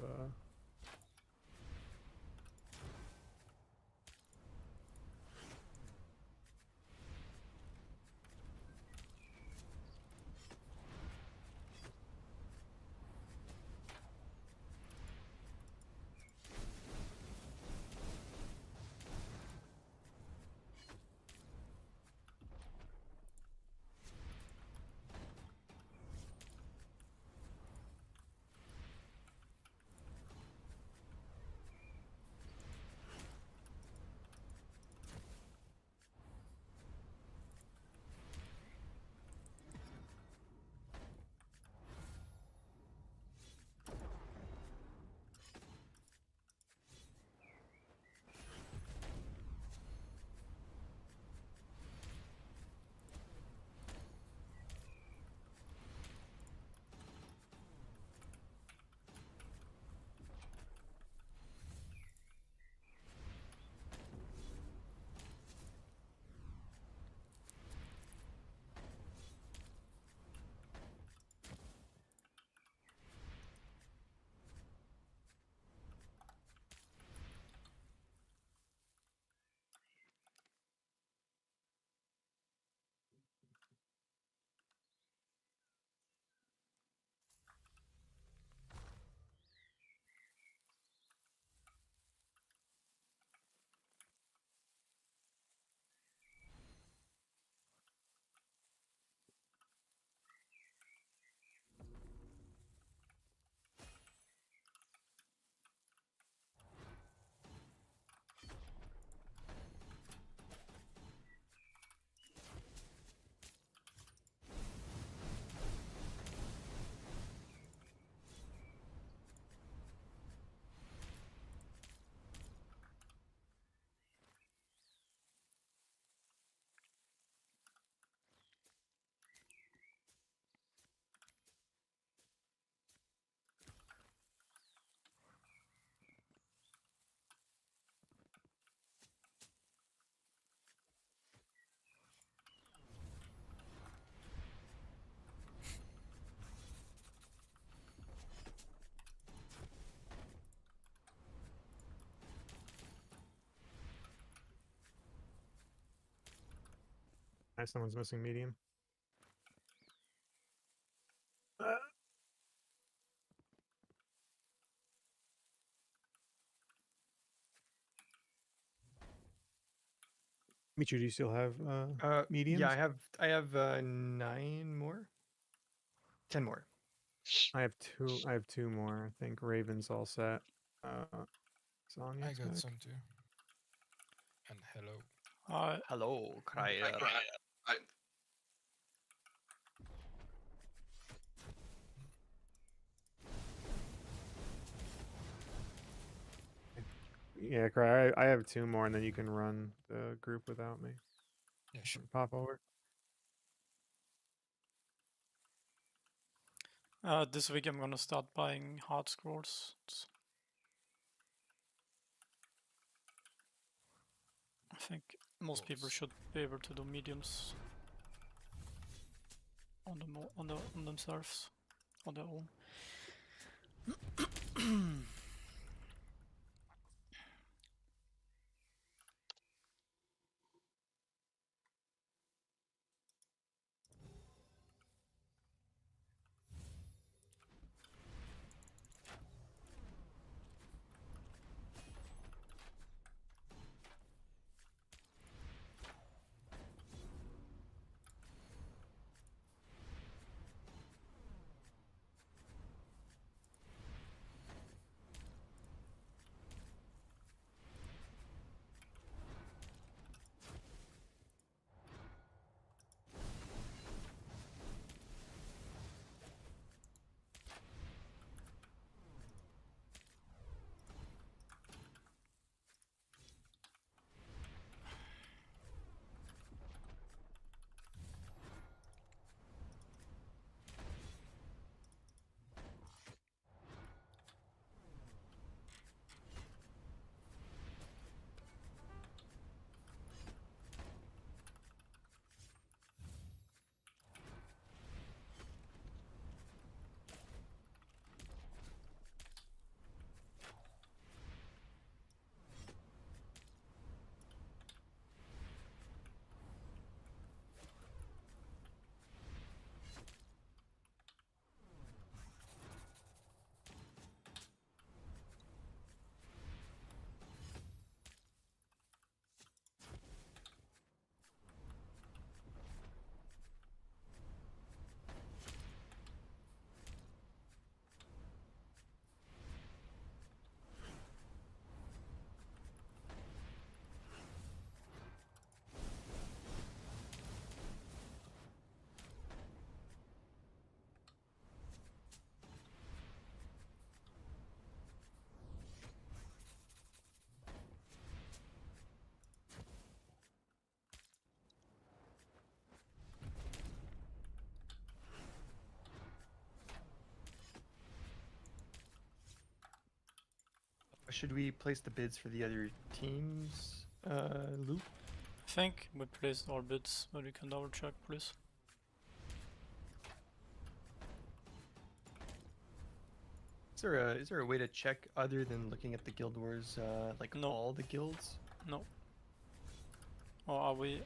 Nice, someone's missing medium. Michu, do you still have mediums? Yeah, I have 9 more. 10 more. I have two more. I think Raven's all set. I got some too. And hello. Hi. Hello, Crier. Yeah, Cry. I have two more, and then you can run the group without me. Yeah, sure. Pop over. This week I'm gonna start buying hard scrolls. I think most people should be able to do mediums on themselves, on their own. Should we place the bids for the other teams, Luke? I think we placed all bids, but we can double check, please. Is there a way to check other than looking at the Guild Wars, like No. all the guilds? No. Or are we?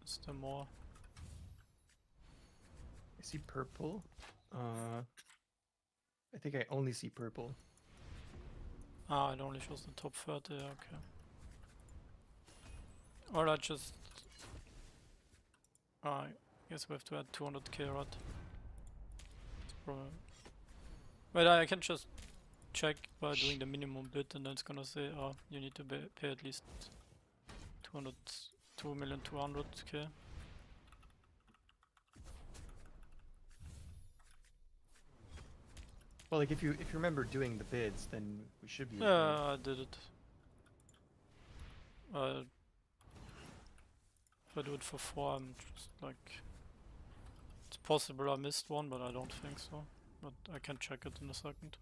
Is there more? I see purple. I think I only see purple. Ah, it only shows the top 30, okay. Or I just... I guess we have to add 200k, right? It's probably... But I can just check by doing the minimum bid, and then it's gonna say, oh, you need to pay at least 2,200,000k. Well, like if you remember doing the bids, then we should be. Yeah, I did it. If I do it for 4, I'm just like... It's possible I missed one, but I don't think so. But I can check it in a second.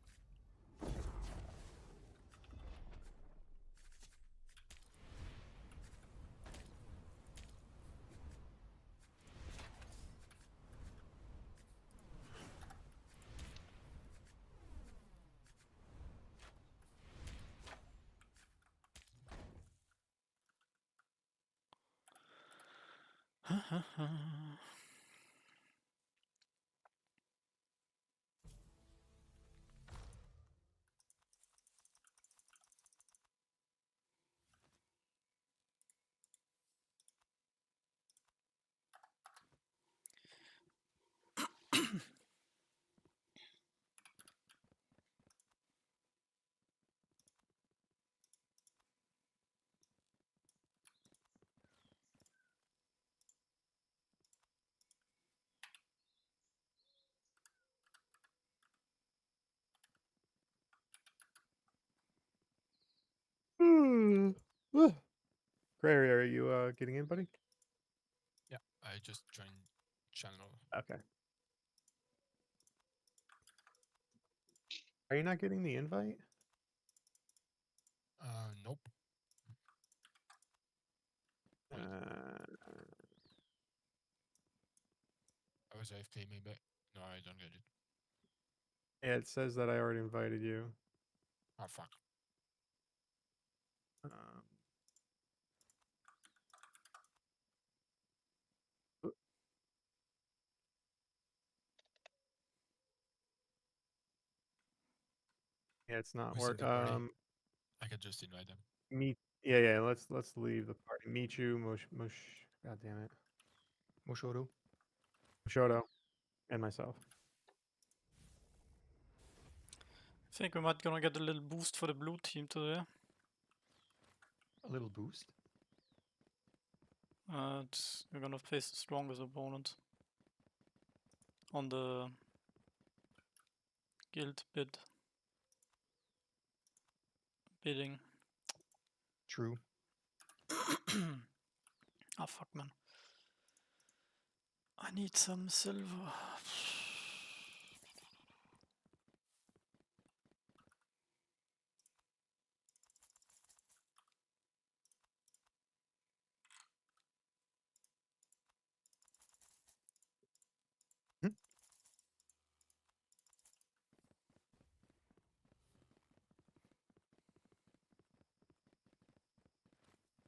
Gray, are you getting in, buddy? Yeah, I just joined channel. Okay. Are you not getting the invite? Nope. Wait. I was AFK maybe. No, I don't get it. Yeah, it says that I already invited you. Oh fuck. Yeah, it's not Who's in work. the party? I could just invite them. Yeah. Let's leave the party. Michu, God damn it, Moshoto. Shoto, and myself. I think we might gonna get a little boost for the blue team today. A little boost. We're gonna face the strongest opponent on the guild bidding. True. Ah fuck, man. I need some silver.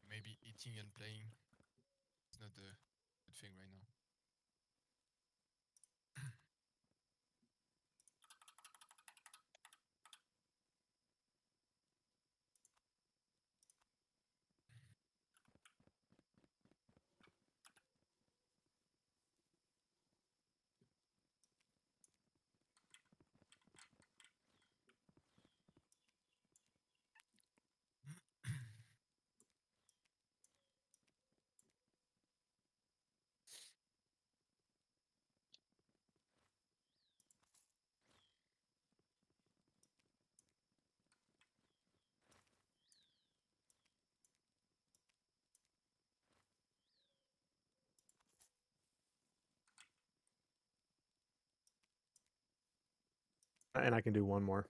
Maybe eating and playing is not the good thing right now. And I can do one more.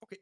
Okay.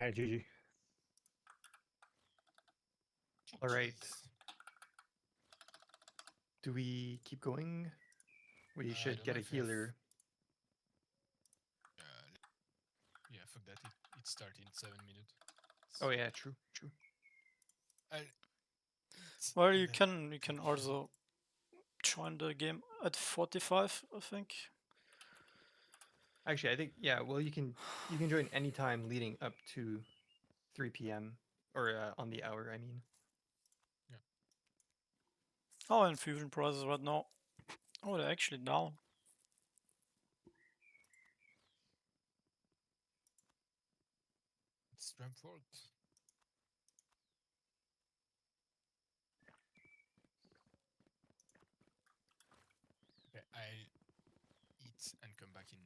Alright, GG. All right. Jeez. Do we keep going? We I should don't get know a if we have- healer. Yeah, fuck that. It started in 7 minutes. Oh yeah, true. Well, you can also join the game at 45, I think. Actually, I think yeah. Well, you can join any time leading up to 3 p.m. or on the hour. I mean. Oh, infusion prices right now. Oh, they're actually down. It's Stramford. Okay, I'll eat and come back in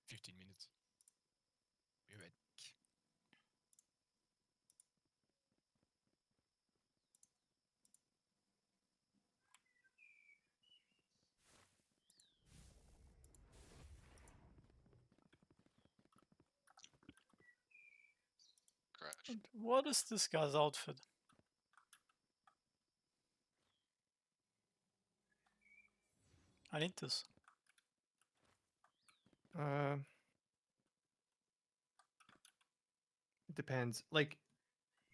15 minutes. Be right back. Crash. What is this guy's outfit? I need this. It depends. Like,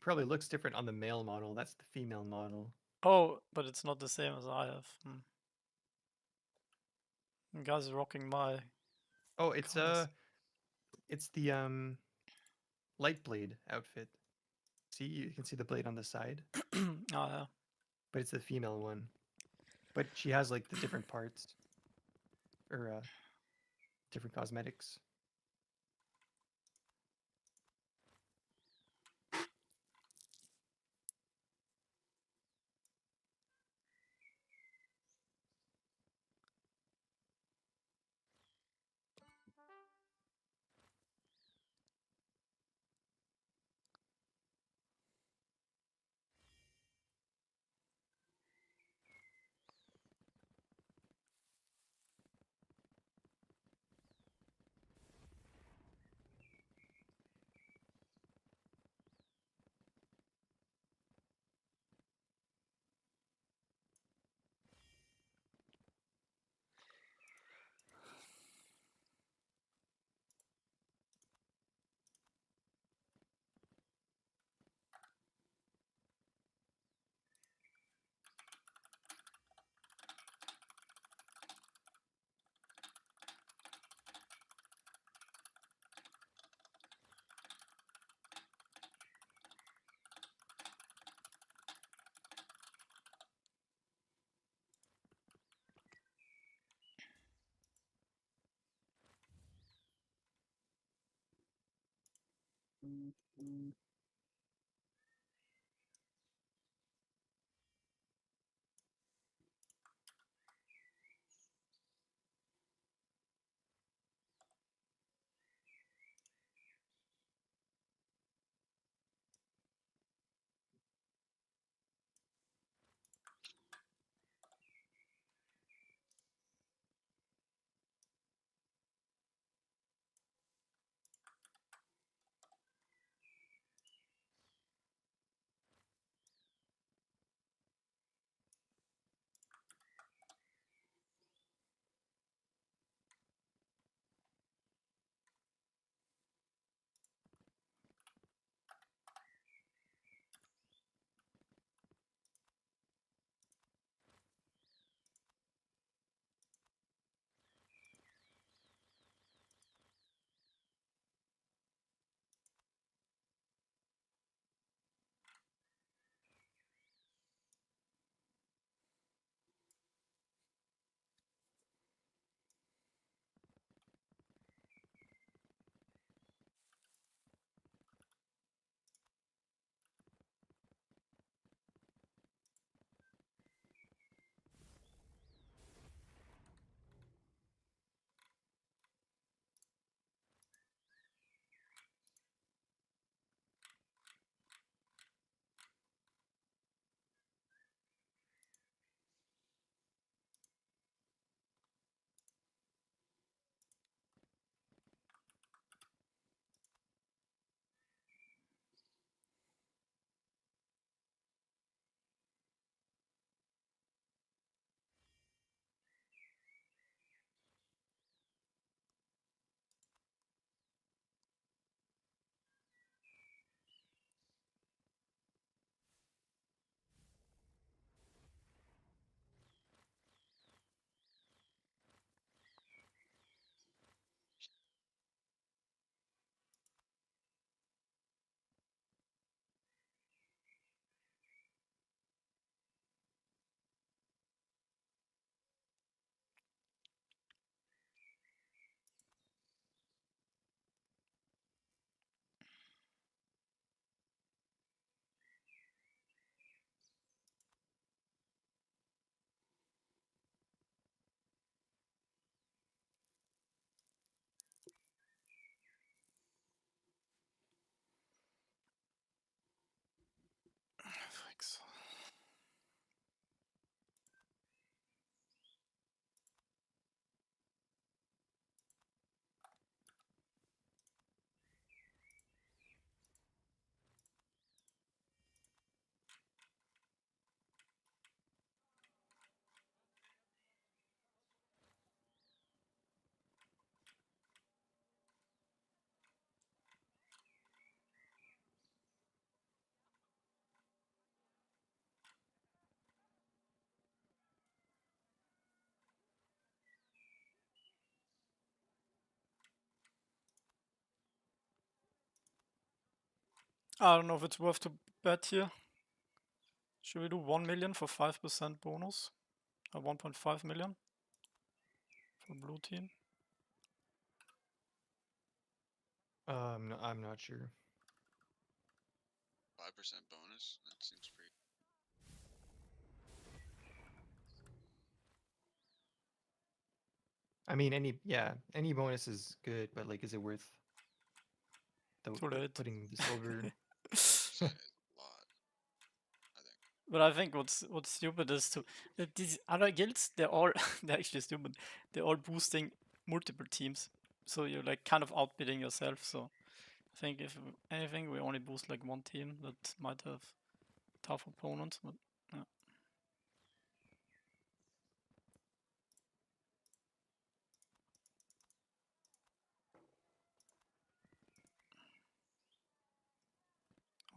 probably looks different on the male model. That's the female model. Oh, but it's not the same as I have. The guy's rocking my. Oh, it's colours. it's the light blade outfit. See, you can see the blade on the side, Oh yeah. but it's the female one. But she has like the different parts or different cosmetics. I don't know if it's worth to bet here. Should we do 1 million for 5% bonus? Or 1.5 million for blue team? No, I'm not sure. 5% bonus? That seems pretty. I mean, any bonus is good, but like, is it worth Too late. putting the silver? It's a lot, I think. But I think what's stupid is that these other guilds, they're all they're actually stupid. They're all boosting multiple teams, so you're like kind of outbidding yourself. So I think if anything, we only boost like one team that might have tough opponents. But yeah.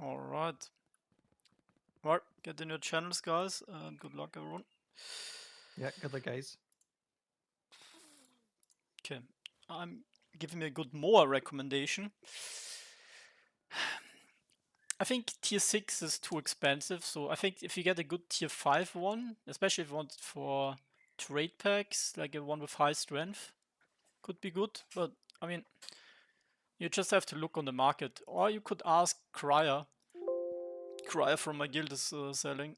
All right. Well, get in your channels, guys, and good luck, everyone. Yeah, good luck, guys. Okay, I'm giving me a good more recommendation. I think tier 6 is too expensive, so I think if you get a good tier 5 one, especially if you want it for trade packs, like a one with high strength, could be good, but I mean, you just have to look on the market, or you could ask Cryer. Cryer from my guild is selling.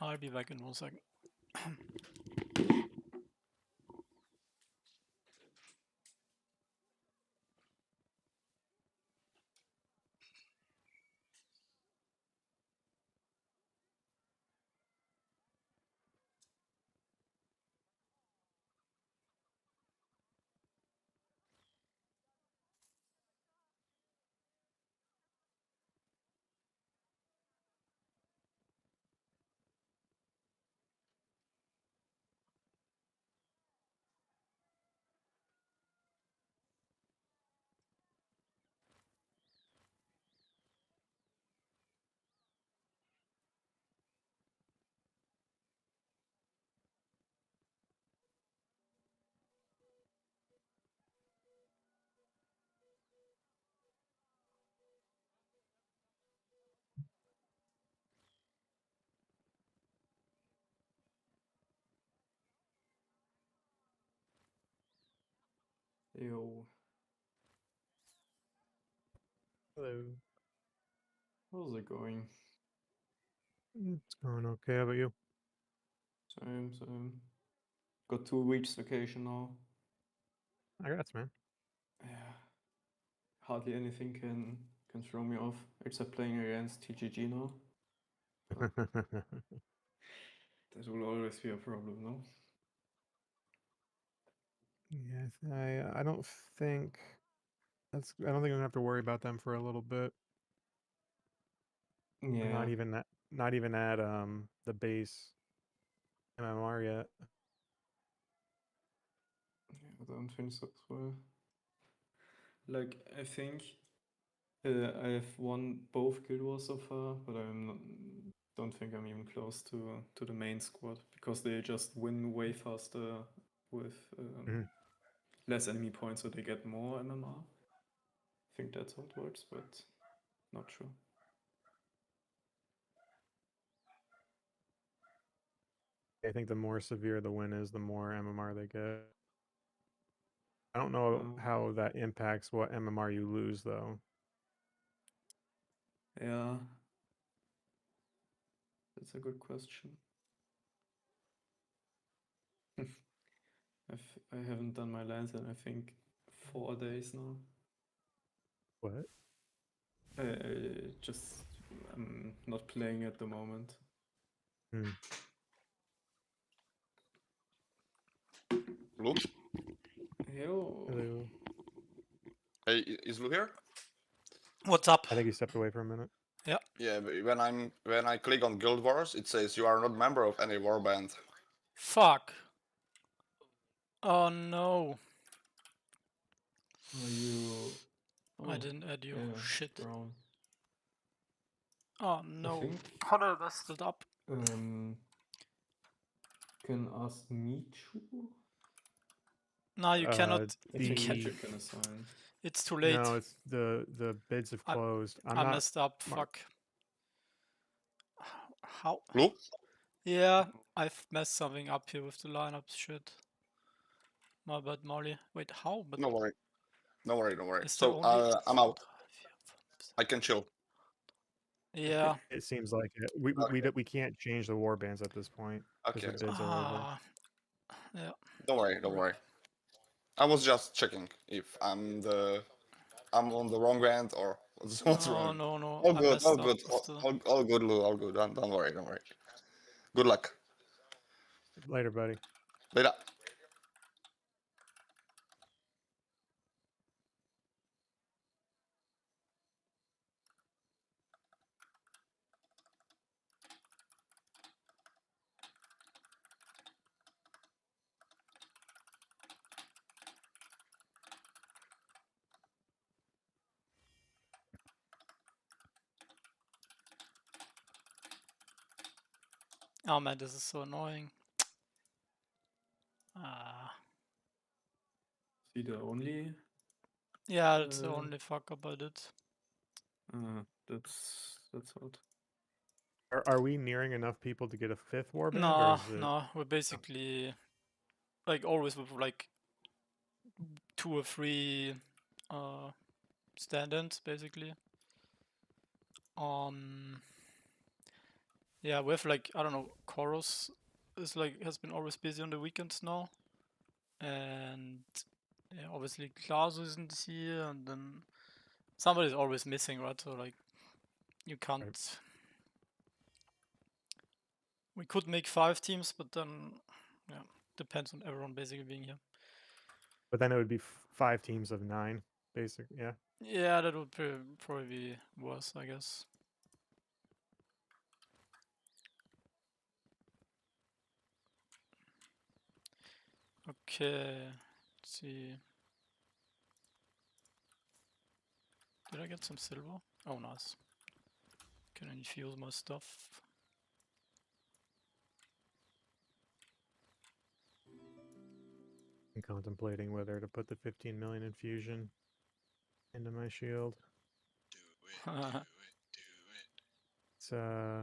I'll be back in 1 second. Yo, Hello. how's it going? It's going okay. How about you? Same. Got 2 weeks vacation now. Congrats, man. Yeah. Hardly anything can throw me off, except playing against TGG now. That will always be a problem, no? Yeah, I don't think I don't think I'm gonna have to worry about them for a little bit. Or Yeah. not even at the base MMR yet. Yeah, I don't think so as well. Like, I think I have won both Guild Wars so far, but don't think I'm even close to the main squad, because they just win way faster with less enemy points, so they get more MMR. I think that's how it works, but not sure. I think the more severe the win is, the more MMR they get. I don't know how that impacts what MMR you lose, though. Yeah, that's a good question. I haven't done my lands in I think 4 days now. What? I'm not playing at the moment. Luke? Yo. Hello. Hey, is Luke here? What's up? I think he stepped away for a minute. Yeah. Yeah, but when I click on Guild Wars, it says you are not member of any warband. Fuck. Oh no. Are you? I didn't add you. Yeah, Shit. brown. Oh no. think, How do I mess it up? Can ask Michu. No, you cannot. I You think can. you can assign. It's too late. No, it's the bids have I- closed. I'm I not. messed up. Mark. Fuck. How? Blue? Yeah, I've messed something up here with the lineups. Shit. My bad, Molly. Wait, how? But No worry. No worry, no worry. is there So only? I'm out. I can chill. Yeah. It seems like it. We can't change the warbands at this point because Okay. the bids are over. Yeah. Don't worry, don't worry. I was just checking if I'm on the wrong end or what's wrong. No. All I good, messed all up good, with the- all good, Lou, all good. Don't worry, don't worry. Good luck. Later, buddy. Later. Oh man, this is so annoying. Ah. See the only. Yeah, that's the only fuck up I did. That's odd. Are we nearing enough people to get a fifth warband? or No, is it... no, we're basically like always with like 2 or 3 stand-ins basically. Yeah, we have like, I don't know, Chorus is like has been always busy on the weekends now, and yeah, obviously Klaus isn't here, and then somebody's always missing, right? So like you can't. Right. We could make 5 teams, but then yeah, depends on everyone basically being here. But then it would be 5 teams of 9, basic. Yeah. Yeah, that would probably be worse, I guess. Okay, let's see. Did I get some silver? Oh, nice. Can infuse my stuff. I'm contemplating whether to put the 15 million infusion into my shield. Do it. It's I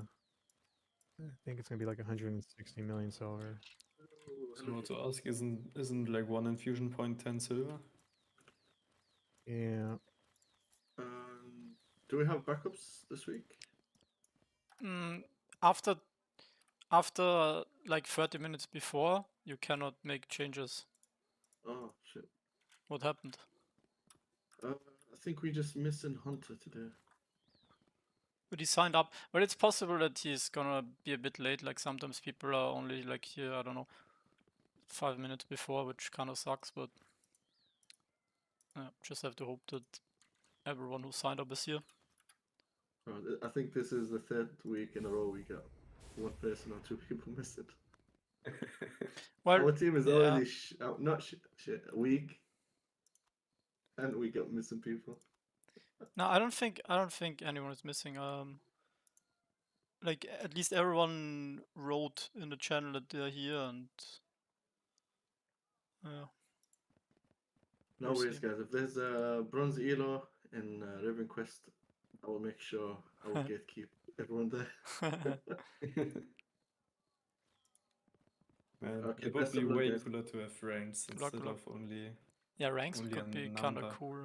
think it's gonna be like 160 million silver. So I want to ask, isn't like 1 infusion point 10 silver? Yeah. Do we have backups this week? After like 30 minutes before, you cannot make changes. Oh shit! What happened? I think we just missing Hunter today. But he signed up. But it's possible that he's gonna be a bit late. Like sometimes people are only like here, I don't know, 5 minutes before, which kind of sucks. But yeah, just have to hope that everyone who signed up is here. I think this is the 3rd week in a row we got 1 person or 2 people missing. Well, our team is yeah. already weak, and we got missing people. No, I don't think anyone is missing. Like at least everyone wrote in the channel that they're here, and No worries, guys. If there's a bronze elo in RavenQuest, I will make sure I will gatekeep everyone there. Man, Okay, it would best be of luck, way guys. cooler to have ranks Good luck, instead good of only. yeah, ranks only could a be kind of number. cool.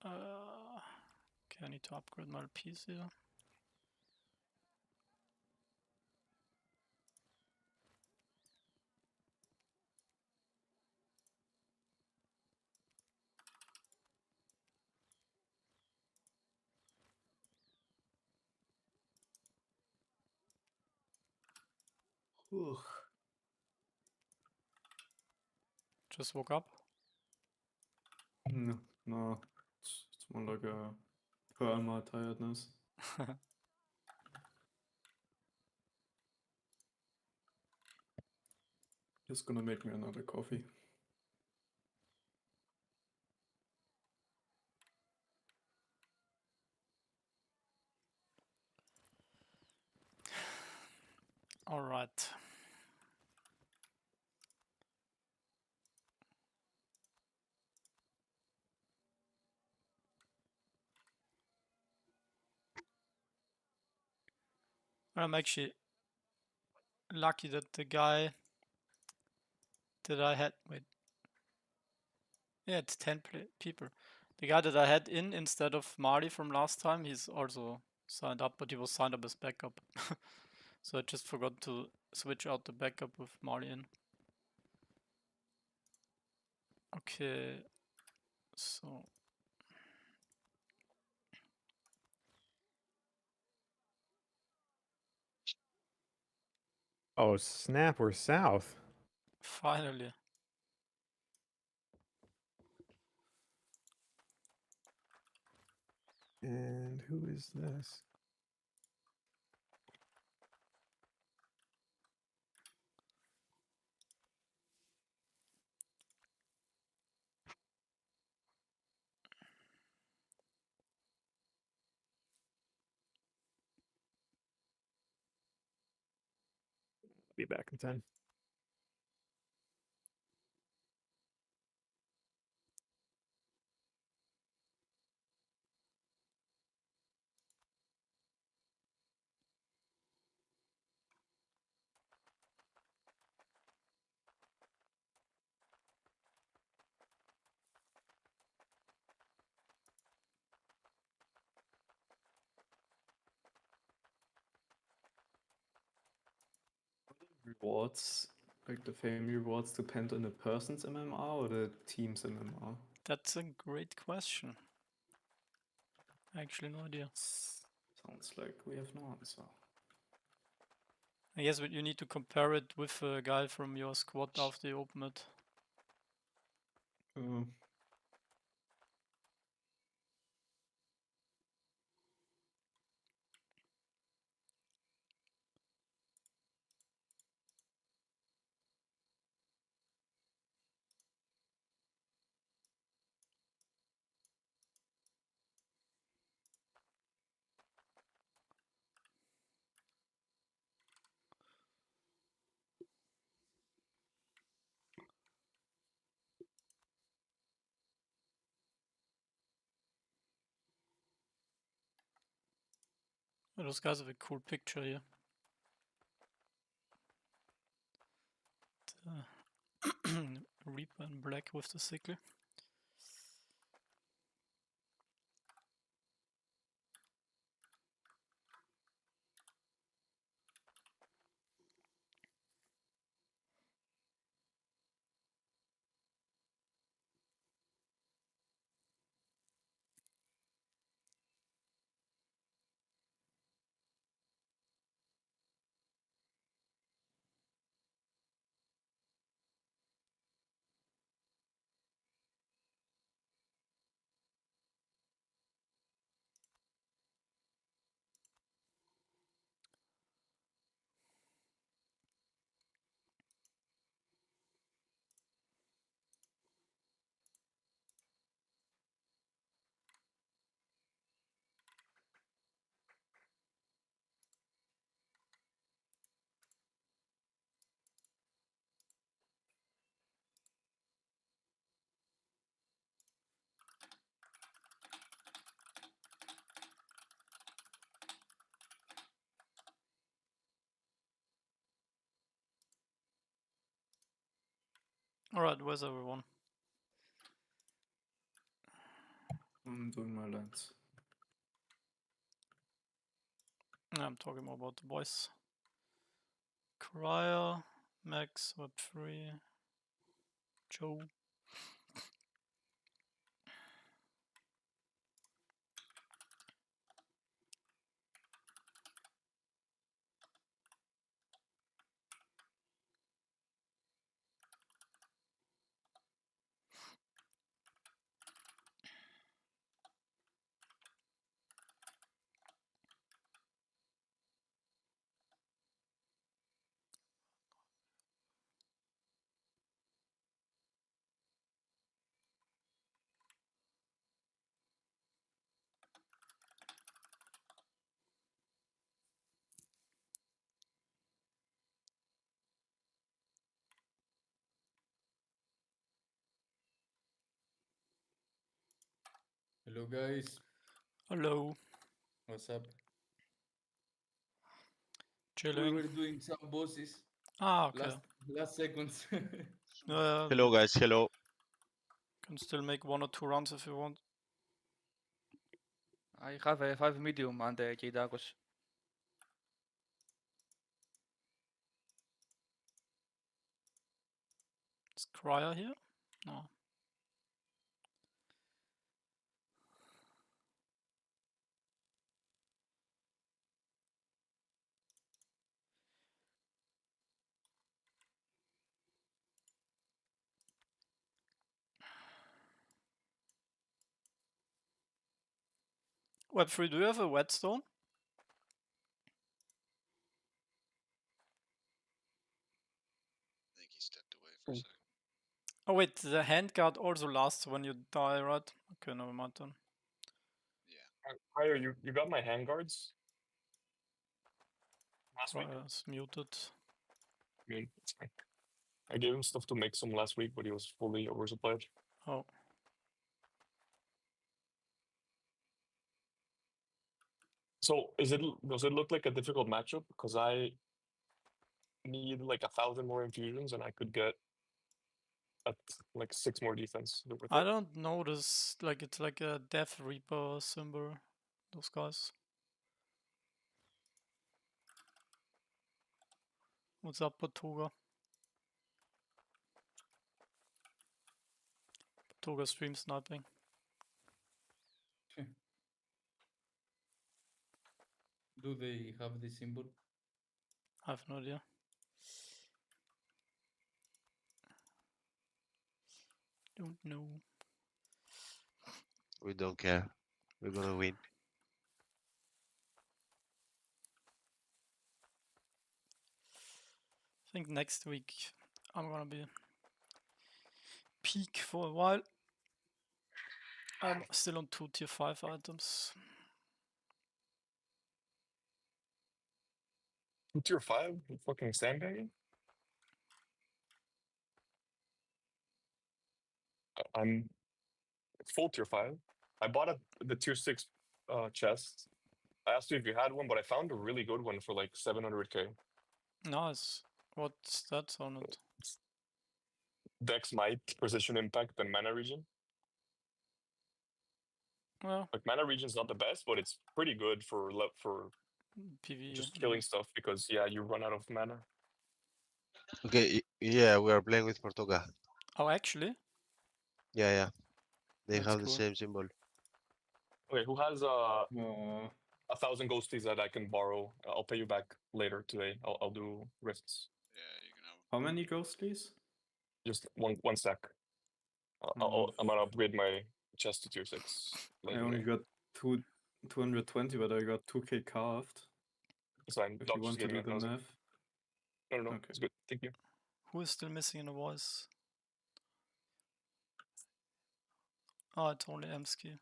Okay, I need to upgrade my LPs here. Just woke up. No, it's more like a perma tiredness. Just gonna make me another coffee. All right. I'm actually lucky that the guy that I had, wait, yeah, it's 10 people. The guy that I had in instead of Marty from last time, he's also signed up, but he was signed up as backup. So I just forgot to switch out the backup with Marty in. Okay, so Oh snap! We're south. finally. And who is this? Be back in 10. Rewards, like the fame rewards, depend on the person's MMR or the team's MMR? That's a great question. Actually, no idea. Sounds like we have no answer. I guess you need to compare it with a guy from your squad after you open it. Oh, those guys have a cool picture here. The Reaper in black with the sickle. Alright, where's everyone? I'm doing my lens. I'm talking more about the boys. Cryer, Max, Web3, Joe. Hello guys. Hello. What's up? Chilling. We were doing some bosses. Ah, okay. Last seconds. Hello guys, hello. Can still make 1 or 2 runs if you want. I have a 5 medium and a Kidakos. Is Cryer here? No. Web3, do you have a whetstone? I think he stepped away for a second. Oh wait, the handguard also lasts when you die, right? Okay, never mind then. Prior, you got my handguards last week. Cryer's muted. I mean, it's fine. I gave him stuff to make some last week, but he was fully oversupplied. Oh. So does it look like a difficult matchup? Because I need like 1,000 more infusions, and I could get at like 6 more defense. I don't notice, like it's like a Death Reaper symbol, those guys. What's up, Patoga? Patoga stream sniping. Do they have the symbol? I have no idea. Don't know. We don't care. We're gonna win. I think next week I'm gonna be peak for a while. I'm still on 2 tier 5 items. Tier 5? You fucking sandbagging? I'm full tier 5. I bought the tier 6 chest. I asked you if you had one, but I found a really good one for like 700k. Nice. What's that on it? Dex Might, Precision Impact, and Mana Regen. Well, like Mana Regen's not the best, but it's pretty good for PV. just killing stuff because you run out of mana. Okay, yeah, we are playing with Portuga. Oh, actually? Yeah. They That's have the cool. same symbol. Okay, who has 1,000 ghosties that I can borrow? I'll pay you back later today. I'll do risks. Yeah, you can have. How many ghosties? Just one stack. I'm gonna upgrade my chest to tier 6. I only got 220, but I got 2k carved. It's fine. If Doc you just want to gave me do the 1,000. math. No, Okay. it's good. Thank you. Who is still missing in the voice? Oh, it's only Emsky.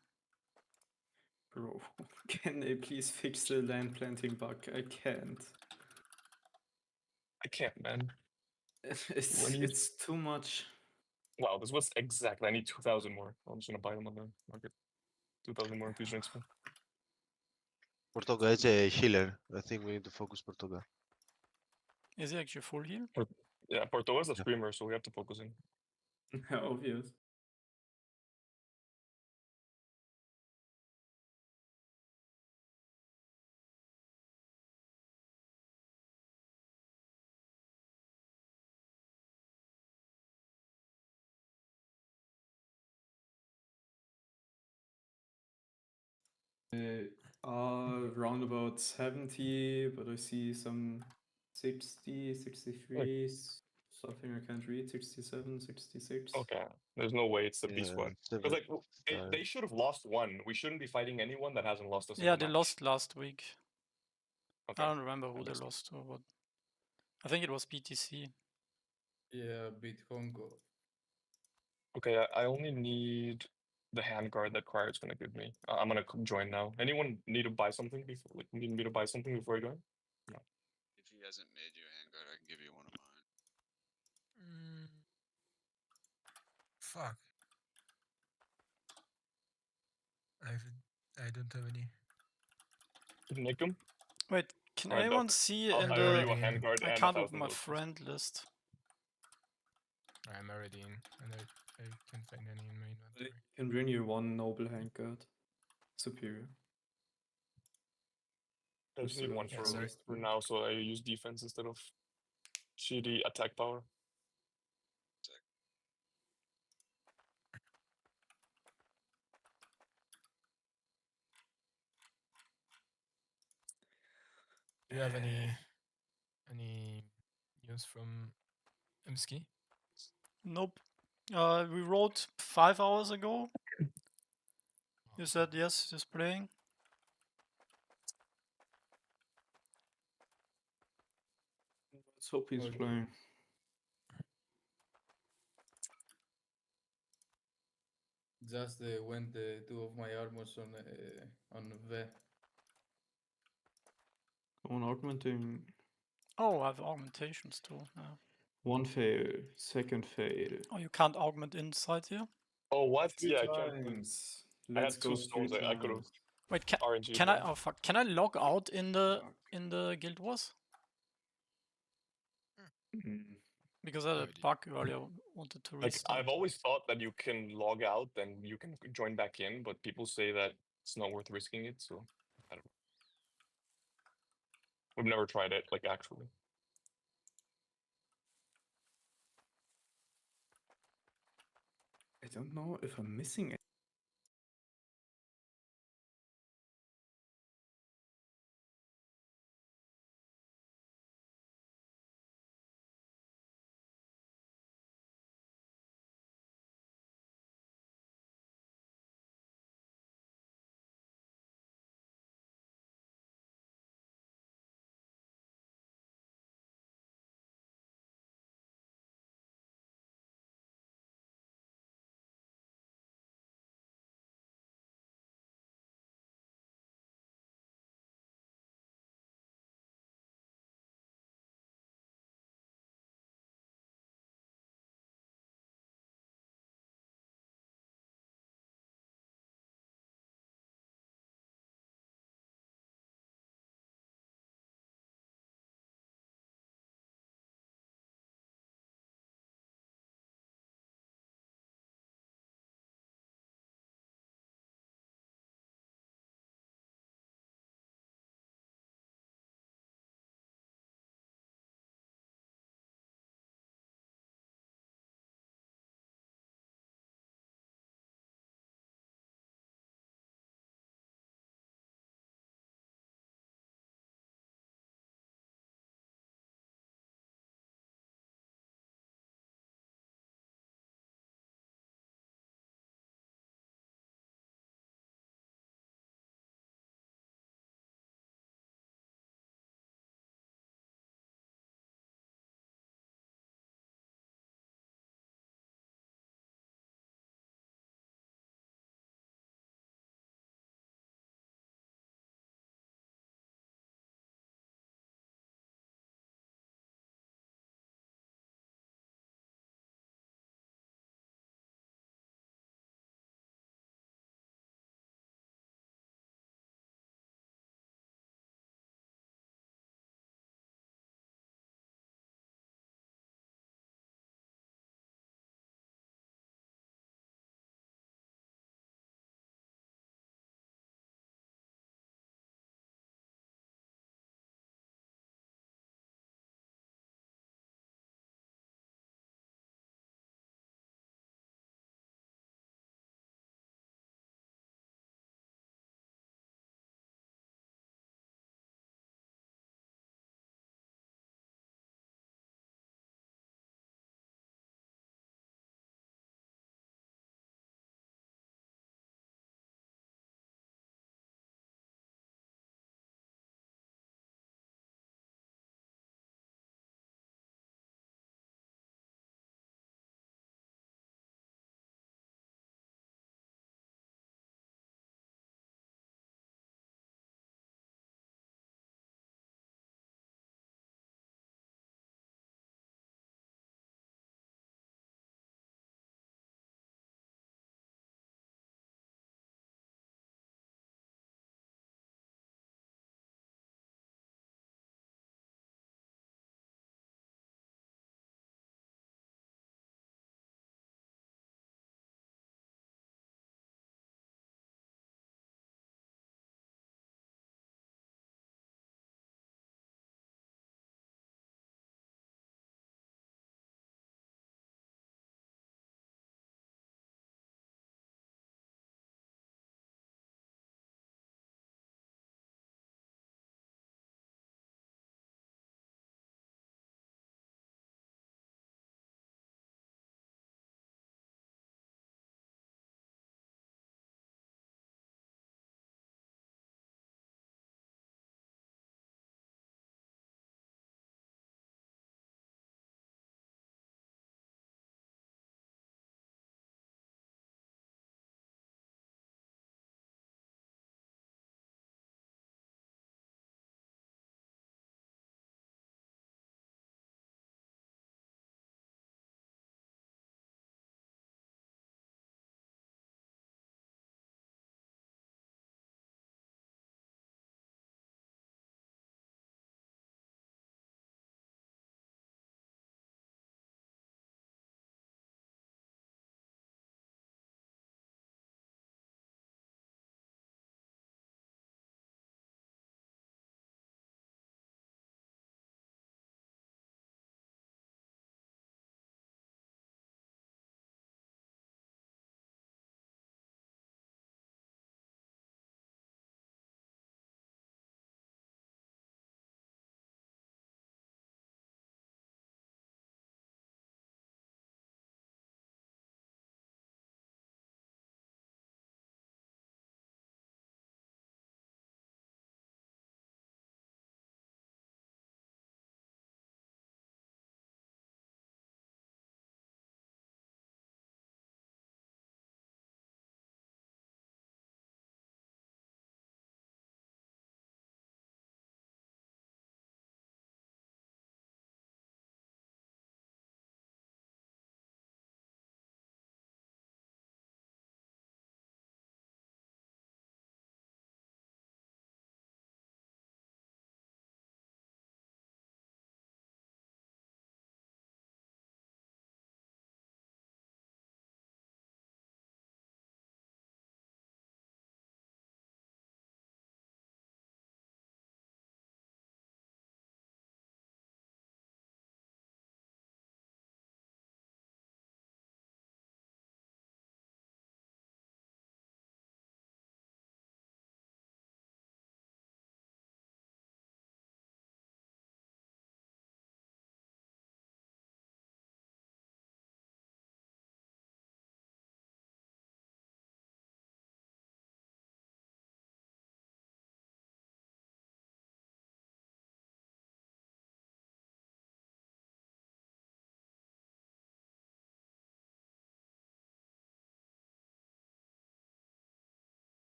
Bro, can they please fix the land planting bug? I can't. I can't, man. It's too much. Wow, this was exactly. I need 2,000 more. I'm just gonna buy them on the market. 2,000 more infusion XP. Portuga is a healer. I think we need to focus Portuga. Is he actually full heal? Yeah, Porto is a screamer, so we have to focus in. Obvious. Around about 70, but I see some 60, 63, something I can't read, 67, 66. Okay, there's no way it's the B Yeah, squad. seven. Because they should have lost one. We shouldn't be fighting anyone that hasn't lost a single Yeah, they match. lost last week. Okay. I don't remember who they lost to, but I think it was BTC. Yeah, beat Hongo. Okay, I only need the handguard that Crier's gonna give me. I'm gonna join now. Anyone need to buy something before? Like, need me to buy something before I join? No. If he hasn't made you a handguard, I can give you one of mine. Fuck. I don't have any. Make them. Wait, Can Alright, anyone Doc. see I'll in hire the? you a handguard I and can't 1,000 open my gold. friend list. I'm already in, and I can't find any in my I inventory. can bring you one noble handguard. Superior. I just need one for, sorry. for now, so I use defense instead of shitty attack power. Do you have any news from Imski? Nope. We wrote 5 hours ago. You said yes, he's playing. Let's hope he's Okay. playing. Just went two of my armors on V. On augmenting Oh, I have augmentations too. Yeah. one fail, second fail. Oh, you can't augment inside here? Oh, what? Three Yeah, I can't. times. I Let's had 2 go stones. three I could have times. Wait, RNG. can I? Oh fuck! Can I log out in the Guild Wars? Because I had a bug earlier. Wanted to Like, restart. I've always thought that you can log out and you can join back in, but people say that it's not worth risking it, so I don't know. We've never tried it, like, actually. I don't know if I'm missing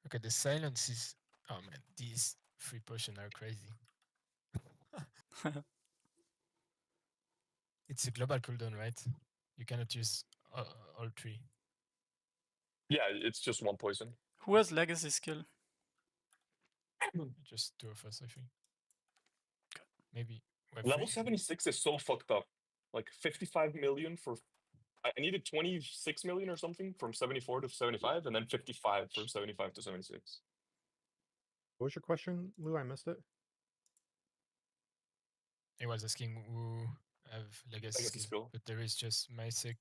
Okay, the silence is. Oh man, these free potions are crazy. It's a global cooldown, right? You cannot use all three. Yeah, it's just one poison. Who has legacy skill? Just two of us, I think. Maybe. we have Level three? 76 is so fucked up. Like 55 million for. I needed 26 million or something from 74 to 75, and then 55 from 75 to 76. What was your question, Lou? I missed it. I was asking who have legacy Legacy skill, skill. but there is just Mysek,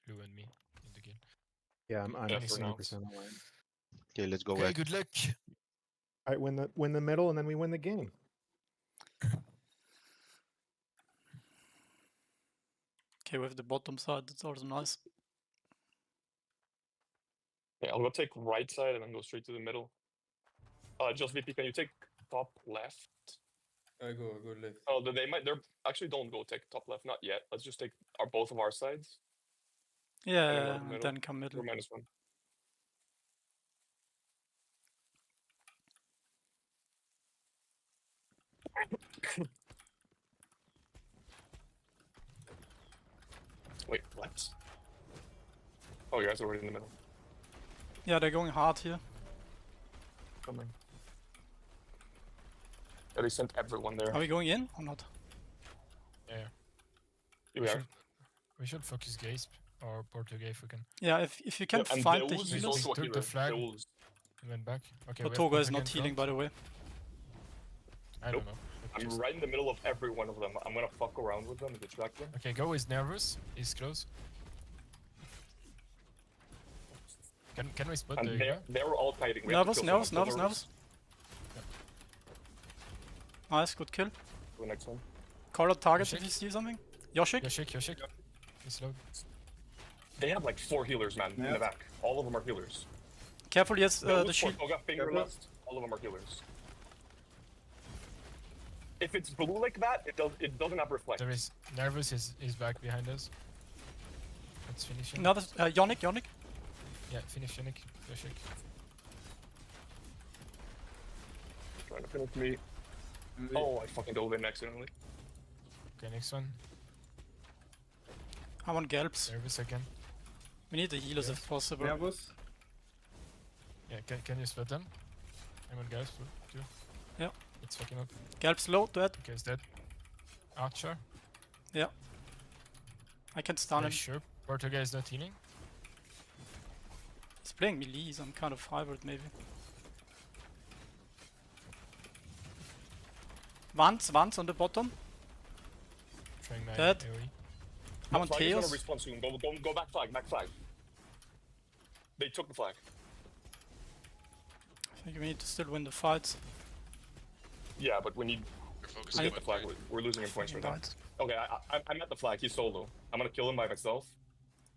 Lou, and me in the guild. Yeah, I'm Yeah, for now. 100% aligned. Okay, let's go Okay, back. good luck. I win the middle, and then we win the game. Okay, we have the bottom side. That's also nice. Yeah, I'll go take right side and then go straight to the middle. Just VP, can you take top left? I go left. Oh, they're actually don't go take top left, not yet. Let's just take both of our sides. Yeah, and then go to the and middle. then come middle. We're -1. Wait, what? Oh, you guys are already in the middle. Yeah, they're going hard here. Coming. Yeah, they sent everyone there. Are we going in or not? Yeah. Here we are. We should focus Gasp or Portuguese if we can. Yeah, if you can and find the Dailies is healers. also a Took healer. the flag. Dailies. And went back. Okay. But Toga is not healing, by the way. I don't know. I'm right in the middle of every one of them. I'm gonna fuck around with them and distract them. Okay, Go is nervous. He's close. Can we spot And the they're all fighting. We have to Nervous, kill nervous, someone. nervous, nervous. Nice, good kill. The next one. Call out targets Yoshik? if you see something. Yoshik? Yoshik. He's low. They have like 4 healers, man, in the back. All of them are healers. Careful, yes, the shield. Toga, finger left. All of them are healers. If it's blue like that, it doesn't have reflect. There is nervous is back behind us. Let's finish him. Another Yonic. Yeah, finish Yannick. Yoshik. Trying to finish me. Oh, I fucking dove in accidentally. Okay, next one. I want Galps. Nervous again. We need the healers if possible. Nervous. Yeah, can you spot them? I'm on guys too. Yeah. It's fucking up. Galps low, dead. Okay, it's dead. Archer. Yeah. I can stun him. Sure. Portuguese is not healing. He's playing melee, some kind of hybrid maybe. Vance on the bottom. Trying my Dead. AoE. I'm on Flag is Chaos. gonna respawn soon. Go back flag. They took the flag. I think we need to still win the fights. Yeah, but we need You're to focusing get on the flag. We're losing in points right now. Right. Okay, I'm at the flag. He's solo. I'm gonna kill him by myself,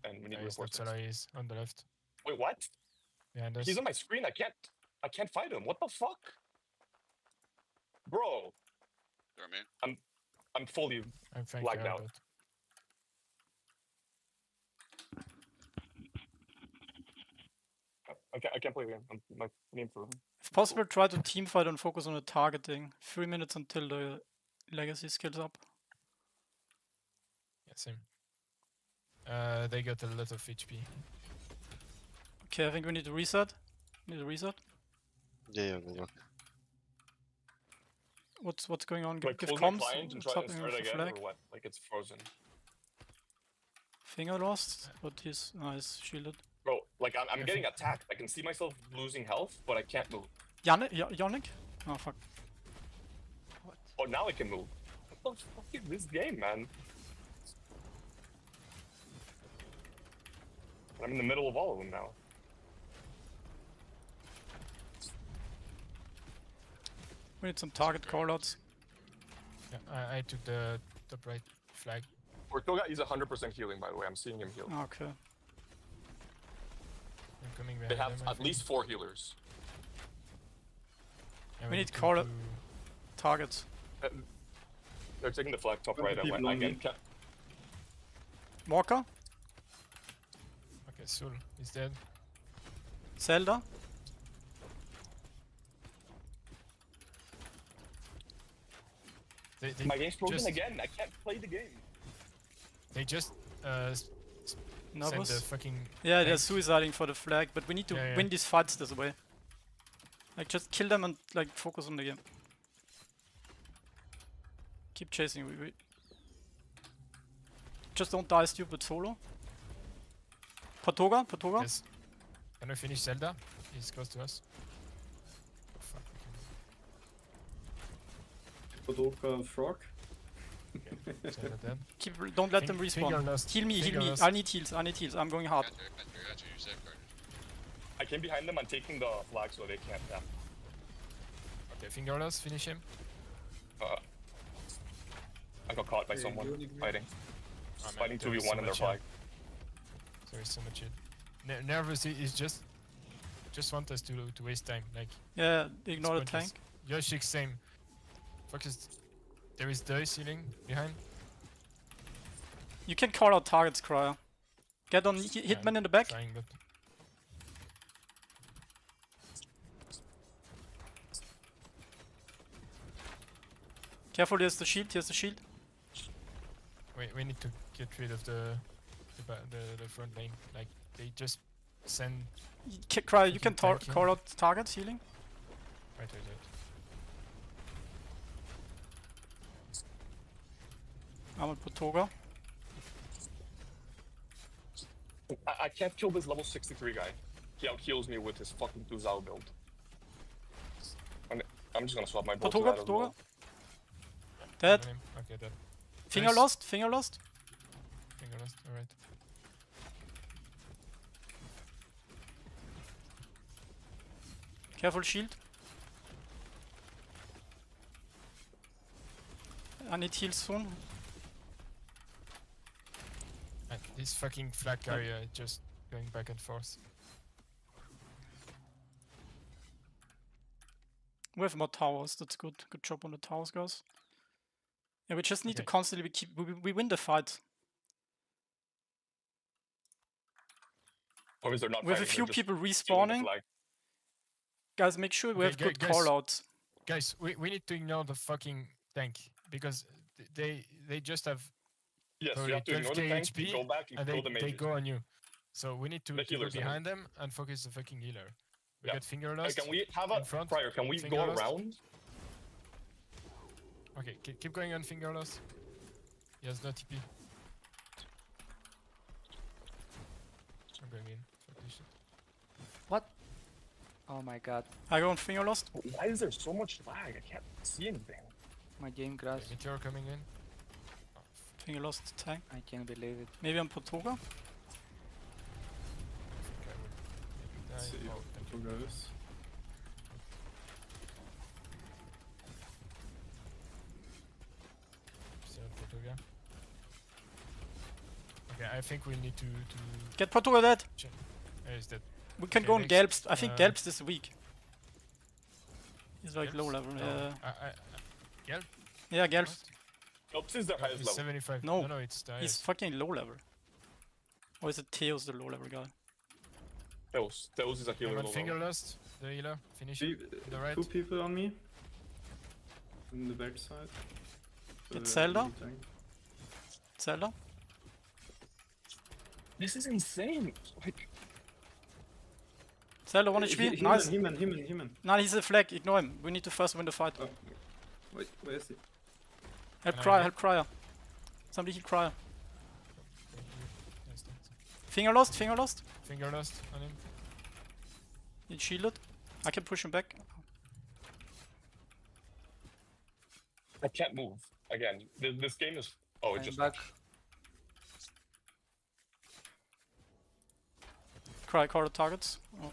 and we need He's not reinforcements. solo, he's on the left. Wait, what? Behind us. He's on my screen. I can't fight him. What the fuck, bro? You're man. I'm fully I'm trying lagged to out. but I can't play the game. My name for him. If possible, try to team fight and focus on the targeting. 3 minutes until the legacy skills up. yeah, same. They got a lot of HP. Okay, I think we need to reset. Yeah. What's going on? Like Give close my comms. client and What's try to happening start with the again, flag? or what? Like it's frozen. Finger lost, but he's nice shielded. Bro, like I'm getting attacked. I can see myself losing health, but I can't move. Yonic? Oh fuck. Oh, now I can move. What the fuck is this game, man? I'm in the middle of all of them now. We need some target callouts. Yeah, I took the top right flag. Ortoga is 100% healing, by the way. I'm seeing him heal. Okay. I'm coming They behind have them, I at think. least 4 healers. Yeah, We need to call do- targets. They're taking the flag top right. I people went on again. me. Walker? Okay, Sul is dead. Zelda? They My game's frozen just- again. I can't play the game. They just send Nervous? the fucking. Yeah, they're tank. suiciding for the flag, but we need to Yeah, yeah. win these fights this way. Like, just kill them and like focus on the game. Keep chasing. We just don't die stupid solo. Patoga, Patoga. Yes. Can we finish Zelda? He's close to us. Oh, fuck. Padoka frog. Zelda dead. Don't let them Finger respawn. lost. Heal me, heal Finger me. lost. I need heals, I need heals. I'm going hard. Got you, you're safeguarded. I came behind them. I'm taking the flag so they can't. Yeah. Okay, finger lost. Finish him. I got caught by Hey, someone doing it, fighting. Oh, man, Fighting there is 2v1 so in their much flag. There is so much shit. Nervous is just want us to waste time. Like Yeah, ignore the it's tank. pointless. Yoshik same. Focus. There is Dailies healing behind. You can call out targets, Cryer. Get on Hitman in the back. Trying, but Careful, here's the shield, here's the shield. we need to get rid of the front lane. Like they just send. Cryer, you can fucking tanking. call out targets healing. Right. I'm at Patoga. I can't kill this level 63 guy. He out heals me with his fucking Tuzao build. I'm just gonna swap my bolt to Patoga, that as well. Dead. Okay, dead. Finger Nice. lost, finger lost. Finger lost. Alright. Careful, shield. I need heals soon. And this fucking flag carrier just going back and forth. We have more towers, that's good. Good job on the towers, guys. Yeah, we just need to Okay. constantly keep. We win the fight. Or is there not We have a fighting, few they're just people stealing the respawning. flag? Guys, make sure we Okay, have good guys. callouts. Guys, we need to ignore the fucking tank because they just have Yes, you probably have to ignore the 12k tank, HP go back and and kill the they mages. go on you. So we need to The go healers, I mean. behind them and focus the fucking healer. We Yeah. got finger Hey, lost. can we have in a front. prior? Can we Finger go lost. around? Okay, keep going on finger lost. He has no TP. I'm going in. Fuck this shit. What? Oh my god, I go on finger lost. Why is there so much lag? I can't see anything. my game crashed. Meteor coming in. Finger lost tank. I can't believe it. Maybe on Patoga. Let's see how it goes. Still Portugal. Okay, I think we need to Get Patoga dead. is that We can Okay, go on next, Galps. I think uh, Galps is weak. He's like low Galps? level. No, Yeah. Galp? Yeah, Galps. Oops, is their highest It's level. 75. No, no, it's the he's highest. fucking low level. Or is it Theos the low level guy? Theos is a healer. I'm on level. finger lost. The healer. Finish Two, it. To the right. two people on me. On the backside. It's Zelda. enemy tank. Zelda. This is insane. Like, Zelda 1 HP. Nice. He-Man. Nah, he's a flag. Ignore him. We need to first win the fight. Oh. Wait, where is he? Help Can I Cryer, get- help Cryer. Somebody heal Cryer. Yes, that's- Finger lost, finger lost. Finger lost on him. He's shielded. I can push him back. I can't move. Again, this game is. Oh, it I'm just. back. Cryer call the targets. Oh.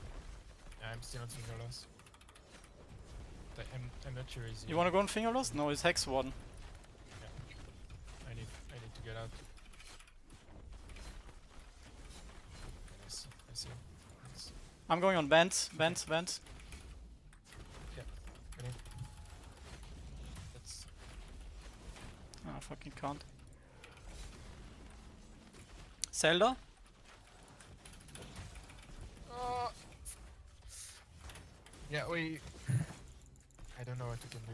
Yeah, I'm still on finger lost. I'm not sure he's. You wanna go on finger lost? No, it's Hex 1. I need to get out. I see. Nice. I'm going on Vents. Yeah, get in. That's I fucking can't. Zelda? yeah, we. I don't know what we can do.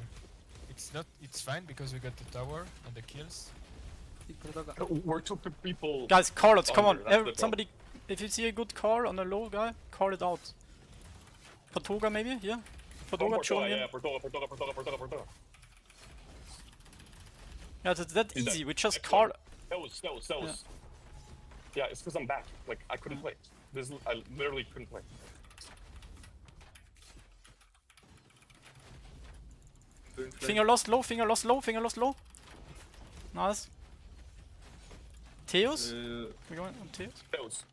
It's not. It's fine because we got the tower and the kills. We're two people. Guys, call it. Come on. under, that's the problem. Somebody, if you see a good call on a low guy, call it out. Portuga maybe? Yeah. Portuga, Portoga, Chonian. yeah, Portoga. Yeah, that's that He's easy. dead. We just Excellent. call. That was. Yeah, it's because I'm back. Like I couldn't play. I literally couldn't play. Finger lost low, finger lost low, finger lost low. Nice. Theos? We're going on Theos? Theos.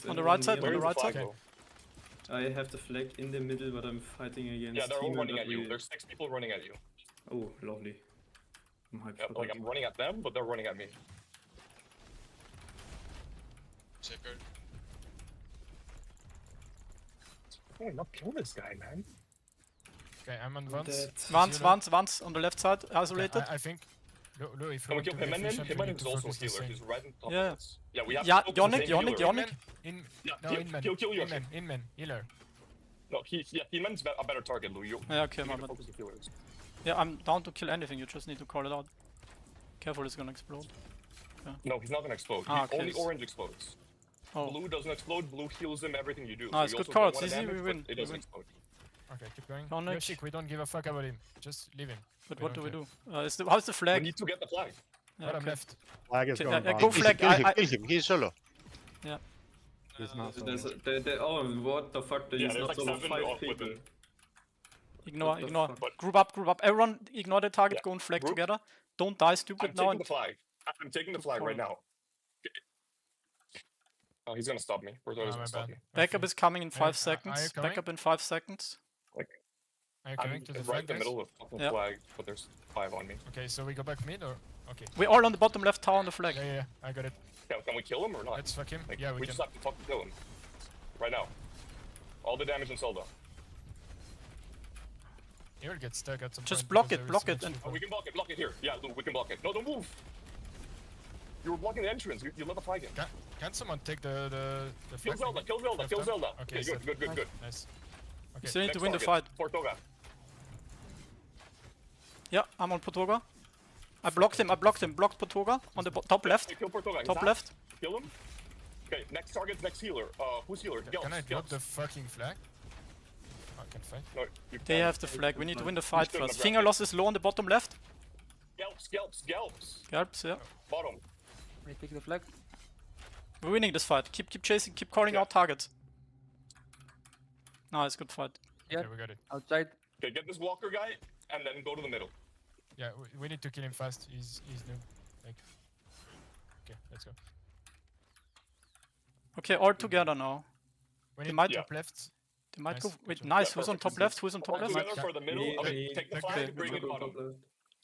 On the right side, on the right side. I have the flag in the middle, but I'm fighting against. Yeah, they're all Timo, running but at you. we- There's 6 people running at you. Oh, lovely. I'm hyped Yeah, for like that. I'm running at them, but they're running at me. Safeguard. Oh, not kill this guy, man. Okay, I'm on Vance. Vance on the left side, isolated. I think. Lo, if Can we you kill want to be Him efficient, we and need is to also a focus the healer. same. He's right on top Yeah. of us. Yeah, we have Yeah, to focus the same healer. Yonic. Yeah, No, Inman. kill Yoshi. Inman, healer. No, Inman's a better target, Lou. Yeah, okay, you my need to bad. focus the healers. Yeah, I'm down to kill anything, you just need to call it out. Careful, it's gonna explode. Yeah. No, he's not gonna explode. Okay. Only orange explodes. Oh. Blue doesn't explode, blue heals him everything you do. Nice, you good also call, get one easy, damage, we but win, It we doesn't win. explode. Okay, keep going. Yonic. Yoshik, we don't give a fuck about him. Just leave him. But We what do don't we care. do? How's the flag? We need to get the flag. Yeah, Bottom okay. left. Flag is Okay, going go bottom. flag. Kill him. He's solo. Yeah. He's not solo. Oh, what the fuck? There's Yeah, there's not like solo 7 5 off with people. him. Ignore. fuck? Group up. Everyone ignore the target, Yeah. go and flag Group. together. Don't die stupid I'm now. taking the flag. I'm taking the flag right now. Oh, he's gonna stop me. Portoga's my gonna stop bad. me. Backup is coming in Are 5 you seconds. coming? Backup in 5 seconds. Are you I'm coming to the right flag, in the guys? middle of fucking Yeah. flag, but there's 5 on me. Okay, so we go back mid or? Okay. We're all on the bottom left tower on the flag. Yeah, I got it. Can we kill him or not? Let's fuck him. Like, Yeah, we we can. just have to fucking kill him. Right now. All the damage in Zelda. He will get stuck at some Just point. block because it, there is block so it, much and- people. We can block it here. Yeah, Lou, we can block it. No, don't move! You were blocking the entrance. You let the flag in. Can someone take the Kill flag? Zelda, maybe? kill Zelda, Left kill arm? Zelda. Okay, Okay, good. Nice. Okay. Still need to Next win the target, fight. Portoga. Yeah, I'm on Portoga. I blocked him. Blocked Portoga on the top left. Kill Portoga. He's Top out. left. Kill him. Okay, next target's next healer. Who's healer? Can I Gelps, drop Gelps. the fucking flag? I can fight. No, you They can't. have the flag. We need to win the fight still in the first. Finger loss is low on the bottom left. Gelps. Galps, yeah. Bottom. We take the flag. We're winning this fight. Keep chasing. Keep calling out targets. Nice, good fight. Yeah. Okay, we got it. Outside. Okay, get this walker guy, and then go to the middle. Yeah, we need to kill him fast. He's new. Like. Okay, let's go. Okay, all together now. We They need might. top left. They might Nice, go. good Wait, job. nice. Yeah, Who's on perfect. top left? Who's on top All left? together for the middle. Yeah, Okay, take the flag, bring it bottom.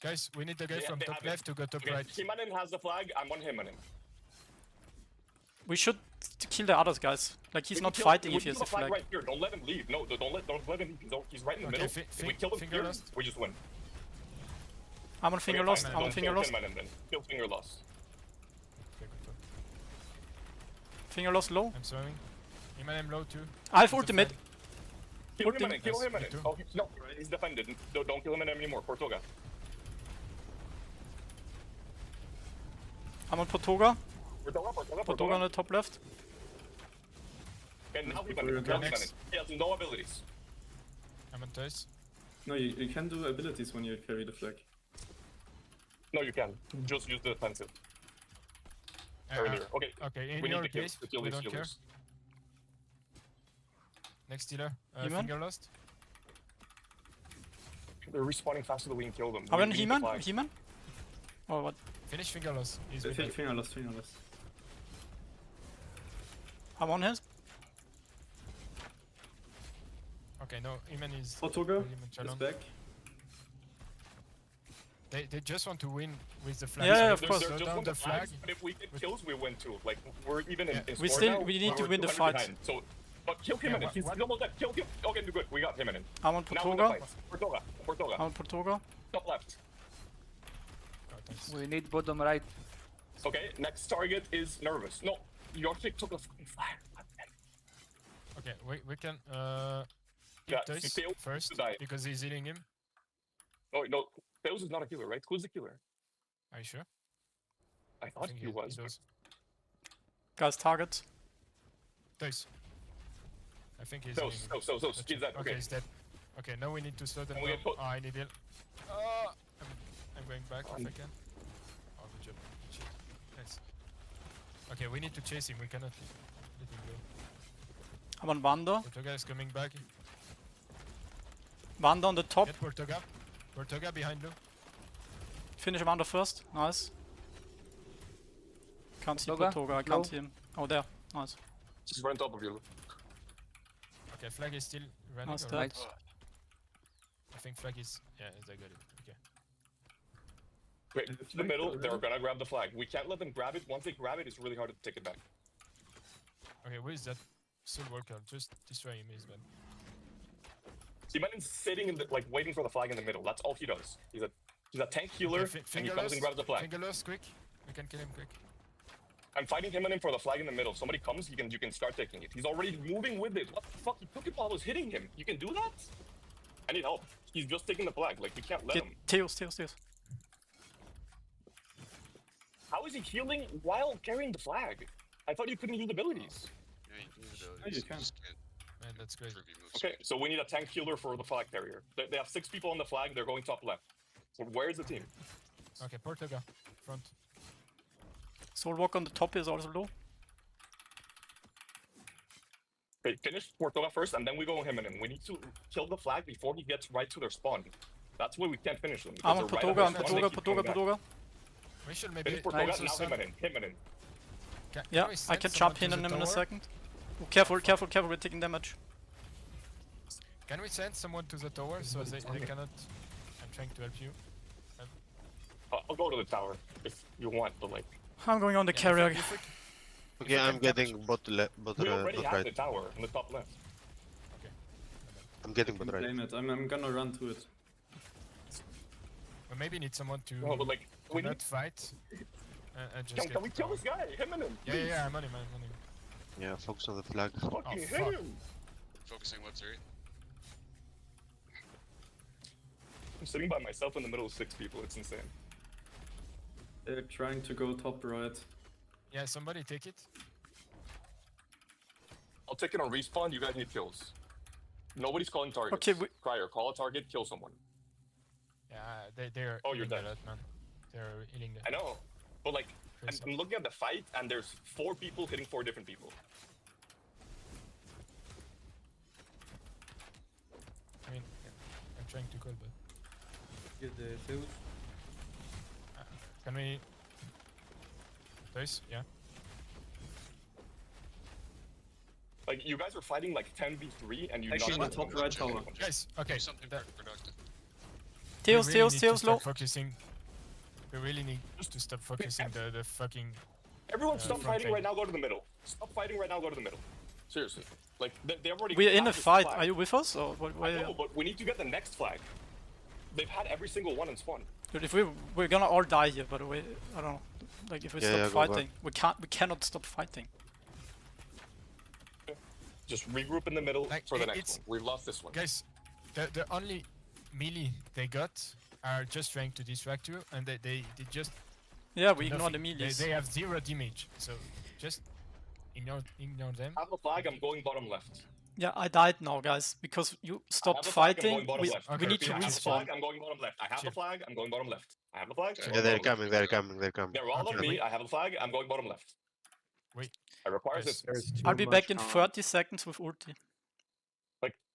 Guys, we need the guy They- from they top have it. left to go top Okay, right. Himanen has the flag. I'm on Himanen. We should kill the others, guys. Like he's We not can kill- fighting we if he can has kill the the flag. right here. Don't let him leave. No, don't let him leave. He's right in the Okay, middle. If we kill him finger here, lost. we just win. I'm on finger Okay, lost. fine, I'm on don't finger kill lost. Himanen then. Kill finger lost. Okay, good talk. Finger lost low. I'm swimming. Eminem low too. I have He's a ultimate. flag. Kill Ultim- Himanen. Kill Yes, me Himanen. too. Oh, no, he's defended. Don't kill Himanen anymore. Portoga. I'm on Portoga. Portoga. Portoga on the top left. And now Before you Himanen. go Now next. Himanen. He has no abilities. I'm on toys. No, you can do abilities when you carry the flag. No, you can. Just use the defensive. Uh, Earlier. Okay. Okay, in We need your to kill, case, to kill we these don't care. healers. Next healer. He-Man? Finger lost. They're respawning faster than we can kill them. Are we on need the He-Man? flag. He-Man? Or what? Finish finger lost. He's with us. Finger lost. I'm on his. Okay, no, Iman is. Portugal pretty much is alone. back. They just want to win with the flag. Yeah, so of they course. slow Just down want the flag. flags, but if we get kills, we win too. Like we're even in, Yeah. in We score still- now, we need but to we're win the 200 fight. behind. So, but kill Himanen. Yeah, He's what- almost dead. Kill. Okay, good. We got Himanen. I'm on Now win the Portoga. fight. Portoga. I'm on Portoga. Top left. Oh, thanks. We need bottom right. Okay, next target is nervous. No, York took a fucking flag. Okay, we can Yeah, keep toys Theo first to die. because he's healing him. Oh no, Tails is not a killer, right? Who's the killer? Are you sure? I thought think he was. does. Guys, target. Tails. I think he's. Tails, he's dead. Okay, he's dead. Okay, now we need to slow them And we down. get put- Oh, I need heal. I'm going back if I can. Oh, good job. Shit. Nice. Okay, we need to chase him. We cannot let him go. I'm on Wanda. Portoga is coming back. Wanda on the top. Get Portoga. Portoga behind Blue. Finish Wanda first. Nice. Can't see Portoga, Portoga. I can't see him. Oh, there. Nice. Just right on top of you. Okay, flag is still running. Nice or dead. not? I think flag is. Yeah, they got it. Okay. Wait, to the middle, they're gonna grab the flag. We can't let them grab it. Once they grab it, it's really hard to take it back. Okay, where is that soul worker? Just destroy him, he's bad. Simon's sitting in the, like waiting for the flag in the middle. That's all he does. He's a tank healer, Okay, and he comes and grabs the flag. Fingerless, quick. We can kill him quick. I'm fighting him and him for the flag in the middle. Somebody comes, you can start taking it. He's already moving with it. What the fuck? He took it while I was hitting him. You can do that? I need help. He's just taking the flag. Like, we can't let Get him. Tails. How is he healing while carrying the flag? I thought you couldn't use abilities. Yeah, you can use abilities. Oh, you can. just can't Man, that's crazy. privy move Okay, speed. so we need a tank healer for the flag carrier. They have 6 people on the flag. They're going top left. So where's the team? Okay, Portoga, front. Soulwalk on the top is also low. Okay, finish Portoga first, and then we go on him and him. We need to kill the flag before he gets right to their spawn. That's why we can't finish them. I'm on because they're right at their spawn, they keep coming back. Portoga. We should maybe. Finish Portoga, Nice. now him and him. Yeah, I can jump in on him in a second. Oh, careful, we're taking damage. Can we send someone to the tower so they cannot? I'm trying to help you. I'll go to the tower if you want, but like. I'm going on the carrier. Okay, I'm getting bot We already bot have right. the tower on the top left. I'm getting bot right. Blame it. I'm gonna run to it. We maybe need someone to. No, but like, to we not need. fight. And just Can we kill this guy? Him and him. Yeah, I'm on him. Yeah, focus on the flag. Fucking Oh, hit fuck. him! Focusing what, sorry? I'm sitting by myself in the middle of 6 people. It's insane. They're trying to go top right. Yeah, somebody take it. I'll take it on respawn. You guys need kills. Nobody's calling targets. Okay, Crier, call a target, kill someone. Yeah, they're. Oh, you're healing dead. a lot, man. They're healing. I know, but like, Crazy. I'm looking at the fight, and there's 4 people hitting 4 different people. I mean, I'm trying to call, but Get the Zeus. can we? This? Yeah. Like, you guys are fighting like 10v3, and you Actually, not the top right tower. Guys, okay. Do something productive. Tails low. Focusing. We really need to stop focusing the fucking. Everyone stop front fighting lane. right now, go to the middle. Stop fighting right now, go to the middle. Seriously. Like, they've already We're in had a this fight. flag. Are you with us or what? I know, but we need to get the next flag. They've had every single one in spawn. Dude, if we're gonna all die here, by the way. I don't know. Like if we Yeah, stop go fighting, we cannot stop fighting. Just regroup in the middle Like, for the it's- next one. We've lost this one. Guys, the only melee they got are just trying to distract you, and they just. Yeah, we do ignore the nothing. melees. They have 0 damage, so just ignore them. I have a flag, I'm going bottom left. Yeah, I died now, guys, because you I stopped have a flag, I'm fighting. going bottom left. We need to I have a respawn. flag, I'm going bottom left. I have the flag, I'm going bottom left. I have the flag. I'm Yeah, going they're bottom coming. left. They're all on me. I have a flag, I'm going bottom left. Wait. I require Guys, assistance. I'll be back in 30 seconds with ulti.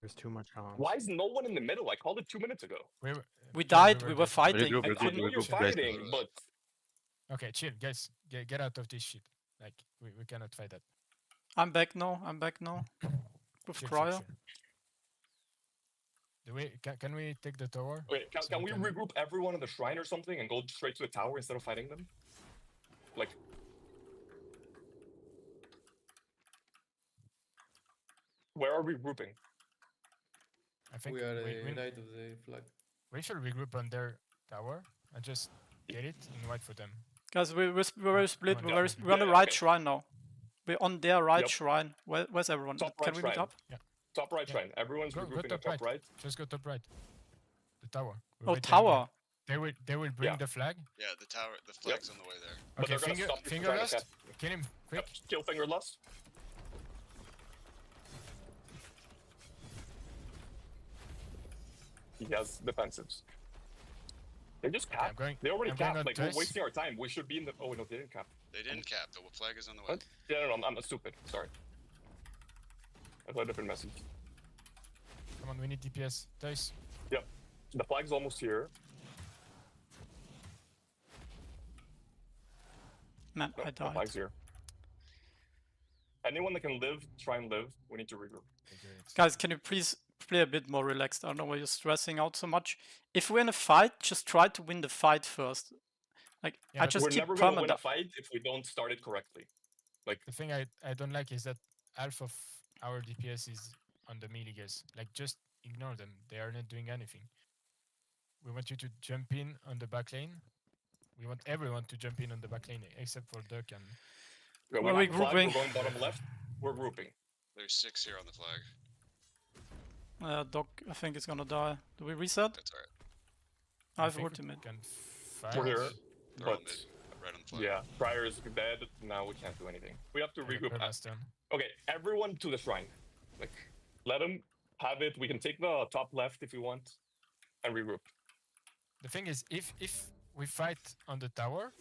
There's too much harm. Why is no one in the middle? I called it 2 minutes ago. We died. We were fighting. Regroup, I know you're fighting, but Okay, chill, guys. Get out of this shit. Like we cannot fight that. I'm back now. With Chill, Crier. chill. Do we can we take the tower? wait, So can we can- regroup everyone in the shrine or something and go straight to the tower instead of fighting them? Like, where are we grouping? I think We are we, the we, right of the flag. we should regroup on their tower and just get it and wait for them. Guys, we're very split. on We're, the- very we're on the Yeah, right okay. shrine now. We're on their right Yep. shrine. Where's everyone? Top Can right we meet shrine. up? Top right Yeah. shrine. Everyone's Go regrouping top at top right. Just go top right. The tower. We're Oh, waiting tower. They will bring Yeah. the flag. Yeah, the tower, the flag's on the way there. But Okay, they're gonna stop you from finger trying to lust. cap. Kill him quick. Yep, kill finger lust. He has defensives. They just Okay, I'm capped. going- They already I'm going capped. on Like, we're twice. wasting our time. We should be in the. Oh, no, they didn't cap. They didn't cap, the flag is on the way. What? Yeah, no, I'm stupid. Sorry. I got a different message. Come on, we need DPS. Dice. Yep. The flag's almost here. Man, No, I the died. flag's here. Anyone that can live, try and live. We need to regroup. Guys, can you please play a bit more relaxed? I don't know why you're stressing out so much. If we're in a fight, just try to win the fight first. Like, Yeah, I but just We're keep never gonna win a perma. fight if we don't start it correctly. Like, The thing I don't like is that half of our DPS is on the melee guys. Like, just ignore them. They are not doing anything. We want you to jump in on the back lane. We want everyone to jump in on the back lane except for Duck and. yeah, Well, we we're have the flag, grouping. we're going bottom left. We're grouping. There's 6 here on the flag. Doc, I think it's gonna die. Do we reset? That's alright. I have think we ultimate. can We're fight. here, They're all but mid, right on the flag. yeah, Prior is dead. Now we can't do anything. We have to Okay, regroup. Perma's done. Okay, everyone to the shrine. Like, let them have it. We can take the top left if you want, and regroup. The thing is, if we fight on the tower,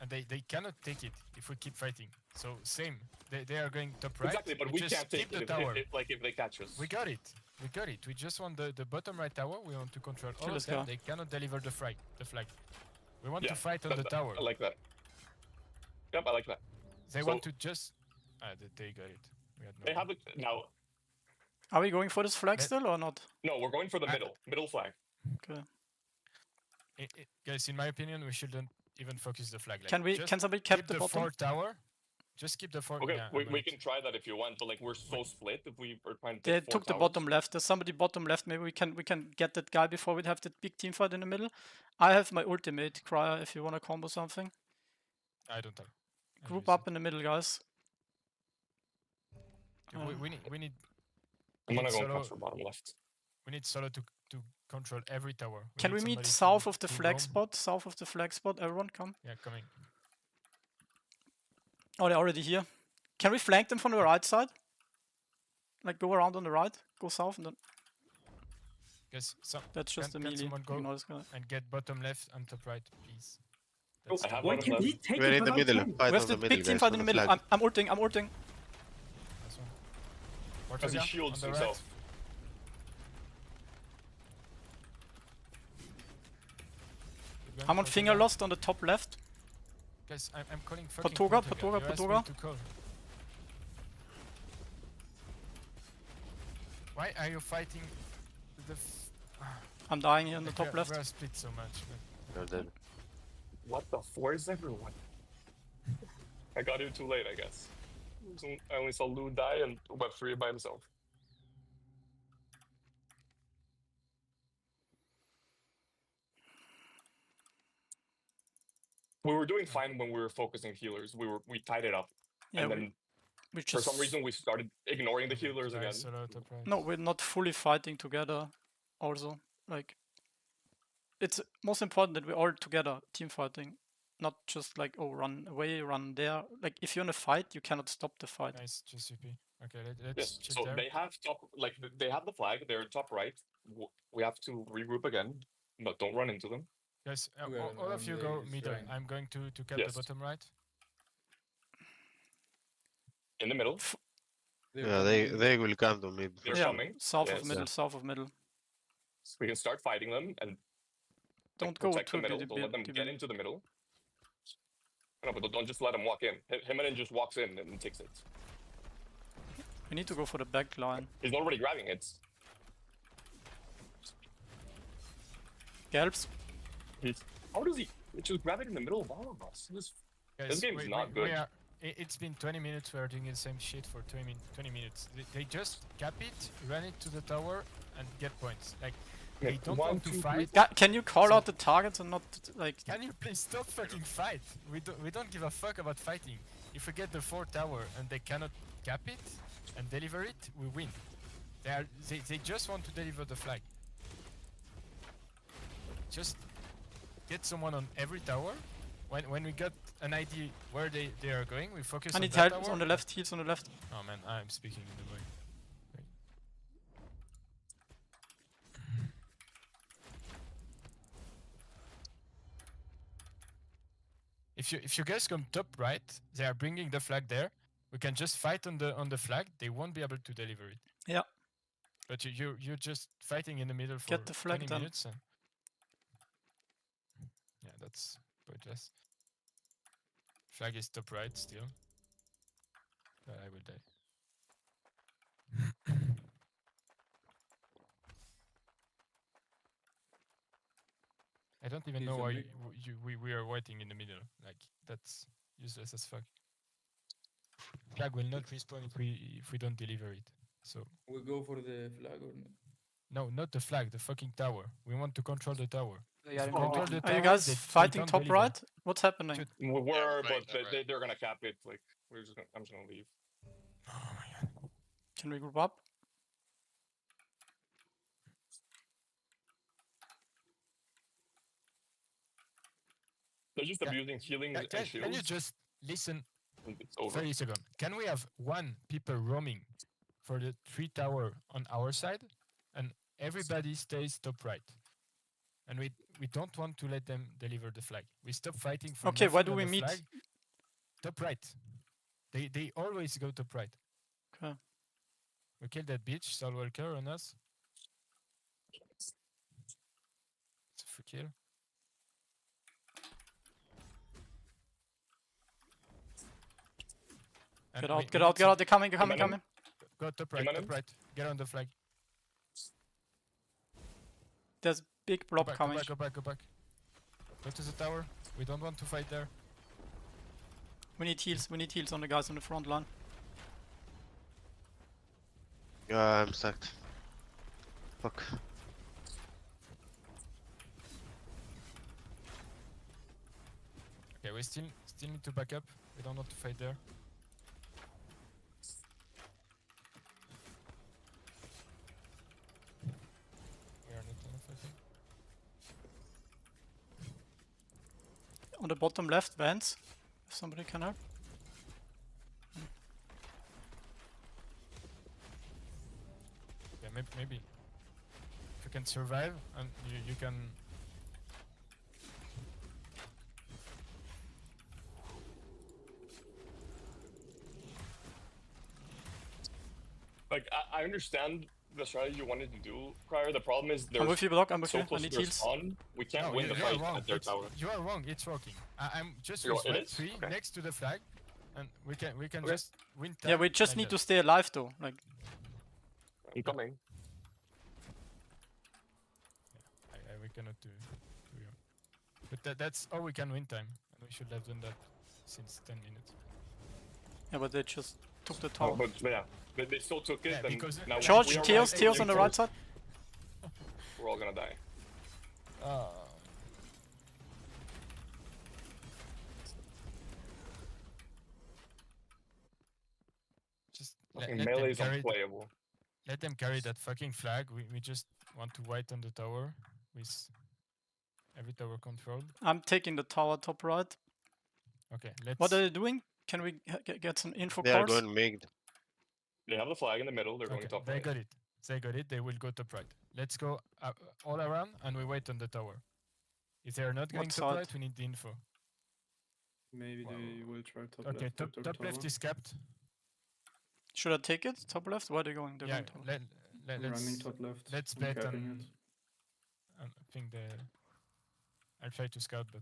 and they cannot take it if we keep fighting. So same, they are going top right. Exactly, but we just can't take keep the it tower. if they catch us. We got it. We got it. We just want the bottom right tower. We want to control all Kill of this them. guy. They cannot deliver the flag. We want Yeah, to fight on the tower. I like that. Yep, I like that. They So- want to just. They got it. We had no. They have it now. Are we going for this flag Let- still or not? No, we're going for the middle flag. Okay. Guys, in my opinion, we shouldn't even focus the flag. Like, Can we? just Can somebody keep cap the the bottom? fourth tower? Just keep the fourth. Okay, yeah, we I'm gonna- can try that if you want, but like we're so split if we are trying to They take 4 took the towers. bottom left. There's somebody bottom left. Maybe we can get that guy before we have the big team fight in the middle. I have my ultimate, Cryer, if you want to combo something. I don't have. I Group use up in the middle, guys. it. We need. I'm gonna go Solo- cross for bottom left. We need Solo to control every tower. Can need we meet somebody south to of the roam. flag spot? South of the flag spot, everyone come. Yeah, coming. Oh, they're already here. Can we flank them from the right side? Like go around on the right, go south, and then Guys, that's just the can melee. someone go Ignore this guy. and get bottom left and top right, please? Oh, That's I have the- bottom left. We're in the middle. Fight We have on the the middle, big team guys. fight on in the the middle. flag. I'm ulting. I'm ulting. That's one. Because he Portugal, shields on the right. himself. Keep going, I'm on Portugal. finger lost on the top left. Guys, I'm calling fucking Portugal, Portugal. Portugal, You asked me Portugal. to call. Why are you fighting the I'm dying here on the Like, top left. We are split so much. Man. You're dead. What the? Where's everyone? I got here too late, I guess. I only saw Lou die and Web3 by himself. We were doing fine when we were focusing healers. We tied it up, Yeah, and we- then We for some just- reason we started ignoring the healers again. No, we're not fully fighting together. Also, like, it's most important that we're all together, team fighting, not just like, oh, run away, run there. Like, if you're in a fight, you cannot stop the fight. Nice, GCP. Okay, let's Yes, chill so there. they have top, like they have the flag. They're top right. We have to regroup again, but don't run into them. Guys, We are all of on you the go middle. shrine. I'm going to cap Yes. the bottom right. In the middle. Yeah, they will come to mid. They're Yeah, coming. south Yes. of middle, south of middle. We can start fighting them and Don't like, go protect the to middle. the Don't let them big- get into the middle. No, but don't just let him walk in. Him just walks in and takes it. We need to go for the back line. He's already grabbing it. Galps. How does he just grab it in the middle of all of us? This Guys, game's we- not we good. are- it's been 20 minutes. We are doing the same shit for 20 minutes. They just cap it, run it to the tower, and get points. Like, they don't want to fight. Can you call out the targets and not like? Can you please stop fucking fight? We don't give a fuck about fighting. If we get the 4th tower and they cannot cap it and deliver it, we win. They just want to deliver the flag. just get someone on every tower. When we got an idea where they are going, we focus I on need that help tower. on the left, heals on the left. Oh man, I'm speaking in the way. If you guys come top right, they are bringing the flag there. We can just fight on the flag. They won't be able to deliver it. Yeah. But you're just fighting in the middle for Get the flag 20 done. minutes. And yeah, that's pointless. Flag is top right still. I will die. I don't even know why we are waiting in the middle. Like that's useless as fuck. Flag will not respawn if we don't deliver it. So We go for the flag or not? no, not the flag, the fucking tower. We want to control the tower. They If are we in the control middle. the Are you tower, guys they fighting don't top deliver. right? What's happening? We were, right, but right. they're gonna cap it. Like I'm just gonna leave. Can we group up? They're just abusing healing and Can you shields. just listen It's over. 30 seconds? Can we have one people roaming for the 3 tower on our side, and everybody stays top right? And we don't want to let them deliver the flag. We stop fighting for Okay, where nothing do on we the meet? flag. Top right. They always go top right. Okay. We killed that bitch, Soul Walker on us. It's a free kill. And Get we- out, we get need out, get some- out. They're coming, they're coming, Come on coming. Go top right, Come on top in. right. Get on the flag. There's big Go blob back, coming. go back, go back, go back. Go to the tower. We don't want to fight there. We need heals on the guys on the front line. Yeah, I'm stacked. Fuck. Okay, we still need to back up. We don't want to fight there. We are not enough, I think. On the bottom left, Vans. If somebody can help. Yeah, maybe. If you can survive and you can. Like I understand the strategy you wanted to do, Crier. The problem is I'm there's with you, Block. I'm with so you. I close need to their heals. spawn. We can't No, win the you are fight wrong. at their tower. You are wrong. It's working. I'm just You're- with it sweat is? 3 Okay. next to the flag, and we can Okay. just win. Yeah, we time just like need that. to stay alive though. Like, I'm coming. We cannot do. But that's how we can win time, and we should have done that since 10 minutes. yeah, but they just took the Oh, tower. but yeah, they still took it. Yeah, and because- now Charge, we are Teos, right, Teos on the right side. We're all gonna die. Just Fucking let melee them is carry. unplayable. Let them carry that fucking flag. We just want to wait on the tower with every tower controlled. I'm taking the tower top right. Okay, let's. What are they doing? Can we get some info They are cards? going mid. They have the flag in the middle. They're going Okay, top they right. got it. They got it. They will go top right. Let's go all around and we wait on the tower. If they are not going What top side? right, we need the info. Maybe they will try top Okay, left. top after left tower. is capped. Should I take it? Top left? Where are they going? They're Yeah, going top. Running let's top left. let's I'm bet capping on. I think I'll try to scout, but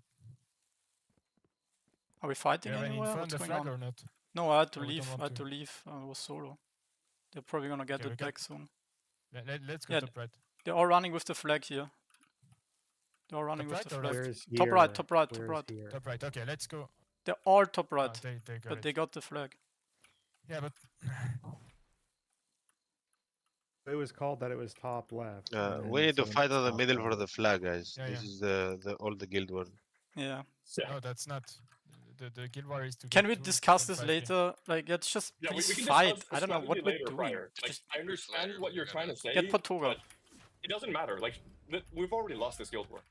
Are we fighting do you have any anywhere? info on What's the going flag on? or not? No, I had to No, we don't leave. I want had to. to leave. I was solo. They're probably gonna get Okay, we it can- back soon. Let's go Yeah, top right. They're all running with the flag here. They're all running Top with the right or flag. Where's Top right, here? top right, top Where's right. here? Top right. Okay, let's go. They're all top Ah, right. they got But it. they got the flag. Yeah, but It was called that it was top left. and We then need to someone fight else on the top middle for right. the flag, guys. Yeah, This yeah. is the all the guild war. Yeah. no, that's not. The guild war is to. Can get we to discuss this 25K. later? Like, let's just Yeah, we please can fight. discuss I don't know what strategy we're later, doing. Crier. Like, Just I understand Later, what we're you're trying gonna- to say. get Patoga. but It doesn't matter. Like we've already lost this guild war.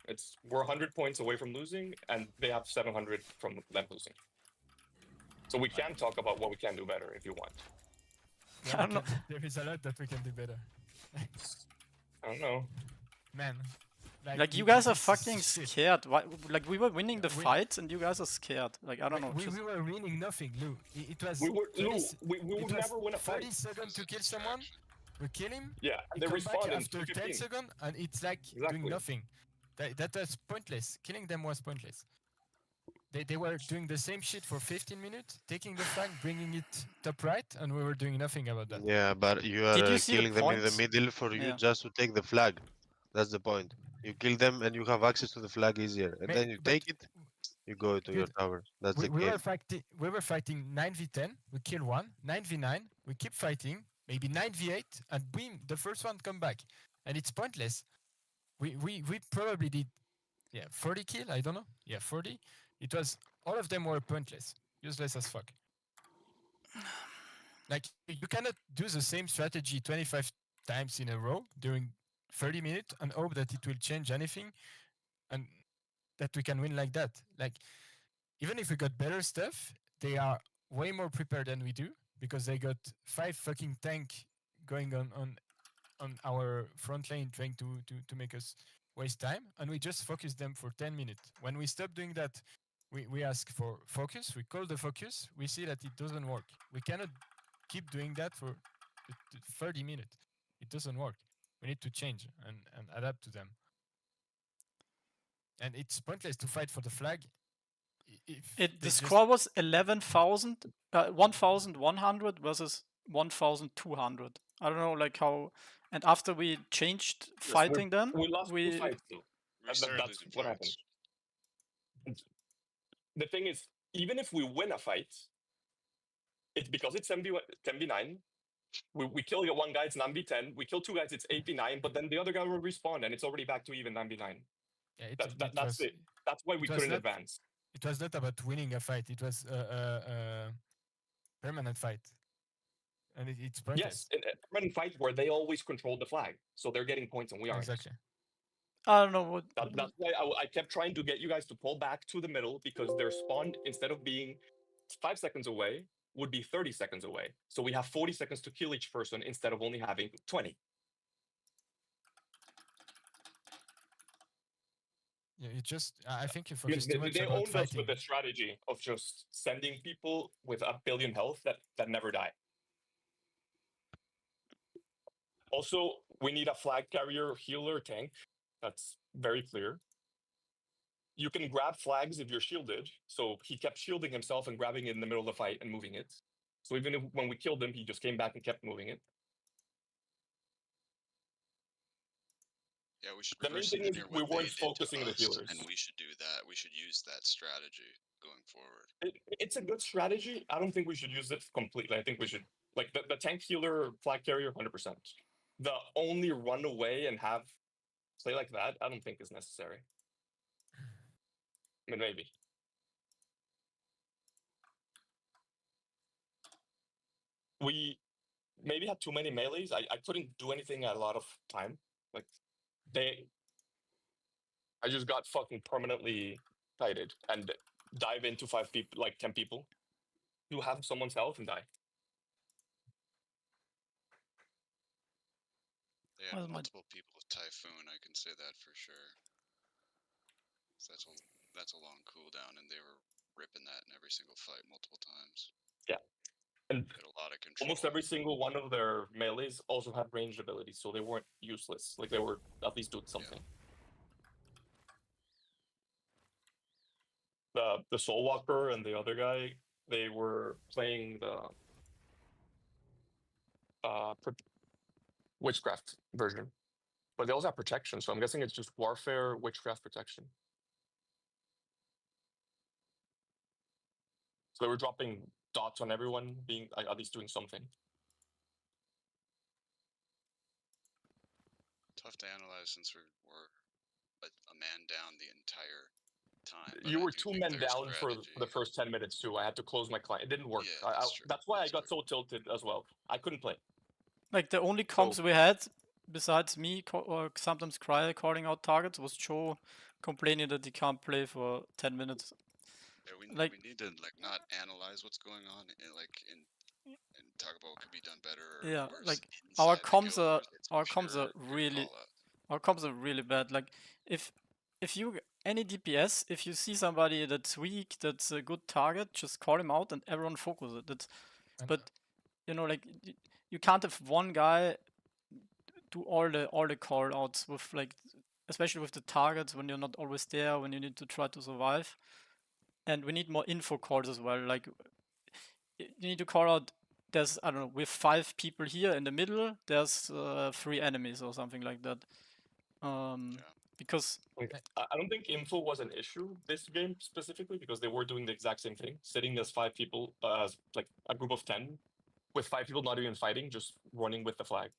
We're 100 points away from losing, and they have 700 from them losing. So we can talk about what we can do better if you want. Yeah, I don't know. there is a lot that we can do better. I don't know. Man. Like you guys are fucking scared. Why? Like we were winning the fights and you guys are scared. Like I don't know. We were winning nothing, Lou. It was. We would it never win a fight. 30 seconds to kill someone. We kill him. Yeah, and they come respawn back in after 10 15. seconds, and it's like doing nothing. That was pointless. Killing them was pointless. They were doing the same shit for 15 minutes, taking the flag, bringing it top right, and we were doing nothing about that. Yeah, but you are killing them in the middle for you just to take the flag. That's the point. You kill them and you have access to the flag easier, and then you take it, you go to your tower. That's the we game. were fighting 9v10, we kill one, 9v9, we keep fighting, maybe 9v8, and boom, the first one come back. And it's pointless. We probably did 40 kill, I don't know. Yeah, 40. It was all of them were pointless. Useless as fuck. Like you cannot do the same strategy 25 times in a row during 30 minutes and hope that it will change anything and that we can win like that. Like even if we got better stuff, they are way more prepared than we do because they got 5 fucking tank going on our front lane trying to make us waste time, and we just focus them for 10 minutes. When we stop doing that, we ask for focus, we call the focus, we see that it doesn't work. We cannot keep doing that for 30 minutes. It doesn't work. We need to change and adapt to them. And it's pointless to fight for the flag. The score was 1,100 versus 1,200. I don't know, like how. And after we changed fighting, then we lost 2 fights. That's what happened. The thing is, even if we win a fight, it's because it's 10v9. We kill one guy, it's 9v10. We kill 2 guys, it's 8v9. But then the other guy will respawn, and it's already back to even 9v9. Yeah, that's it. That's why we couldn't advance. It was not about winning a fight. It was a permanent fight. And it's pointless. Yes, a permanent fight where they always control the flag. So they're getting points and we aren't. Exactly. I don't know what. That's why I kept trying to get you guys to pull back to the middle because their spawn, instead of being 5 seconds away, would be 30 seconds away. So we have 40 seconds to kill each person instead of only having 20. Yeah, I think you focus too much they about owned fighting. us with the strategy of just sending people with 1 billion health that never die. Also, we need a flag carrier, healer, tank. That's very clear. You can grab flags if you're shielded. So he kept shielding himself and grabbing it in the middle of the fight and moving it. So even if when we killed him, he just came back and kept moving it. Yeah, we should. The main thing is we weren't focusing the healers, and we should do that. We should use that strategy going forward. It's a good strategy. I don't think we should use it completely. I think we should like the tank healer, flag carrier, 100%. The only run away and have play like that, I don't think is necessary. I mean, maybe. We maybe had too many melees. I couldn't do anything at a lot of time. Like I just got fucking permanently kited and dive into 5 people, like 10 people. You have someone's health and die. They had multiple people with Typhoon, I can say that for sure. So that's a long cooldown, and they were ripping that in every single fight multiple times. Yeah. And a lot of control. Almost every single one of their melees also had ranged abilities, so they weren't useless. Like they were at least doing something. Yeah. The Soulwalker and the other guy, they were playing the Witchcraft version. But they also have protection, so I'm guessing it's just Warfare, Witchcraft, Protection. So they were dropping dots on everyone, being at least doing something. Tough to analyze since we're a man down the entire time. You were 2 men down for the first 10 minutes too. I had to close my client. It didn't work. Yeah, that's why I got so tilted as well. I couldn't play. Like the only comps we had besides me or sometimes Cryer calling out targets was Joe complaining that he can't play for 10 minutes. Yeah, we need to like not analyze what's going on and talk about what could be done better. Or Yeah, worse like inside our the comms guild. are It's our comms pure are really call out. our comms are really bad. Like if you any DPS, if you see somebody that's weak, that's a good target, just call him out and everyone focus it. That's but you know, like you can't have one guy do all the call outs with like, especially with the targets when you're not always there, when you need to try to survive. And we need more info calls as well. Like you need to call out. There's I don't know. With 5 people here in the middle, there's 3 enemies or something like that. Because I don't think info was an issue this game specifically because they were doing the exact same thing, sitting as 5 people, as like a group of 10, with 5 people not even fighting, just running with the flag.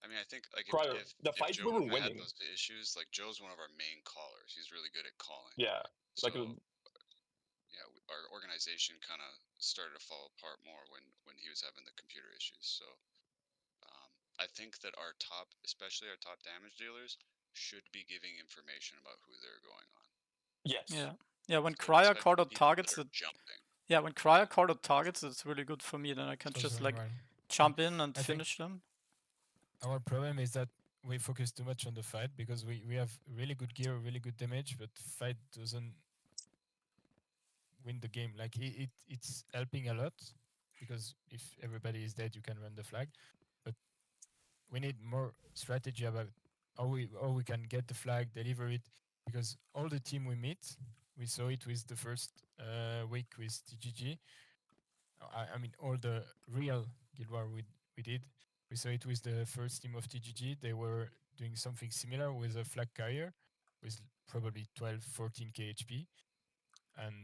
I mean, I think like if the fights Joe we were wouldn't have had winning, those issues, like Joe's one of our main callers. He's really good at calling. yeah, So, like yeah, our organization kind of started to fall apart more when he was having the computer issues. So I think that our top, especially our top damage dealers, should be giving information about who they're going on. Yes. Yeah. When Cryer called out targets, when Cryer called out targets, it's really good for me. Then I can just like jump in and finish them. Our problem is that we focus too much on the fight because we have really good gear, really good damage, but fight doesn't win the game. Like it's helping a lot because if everybody is dead, you can run the flag. But we need more strategy about how we can get the flag, deliver it, because all the team we meet, we saw it with the first week with TGG. I mean, all the real Guild War we did, we saw it with the first team of TGG. They were doing something similar with a flag carrier with probably 12, 14 KHP. And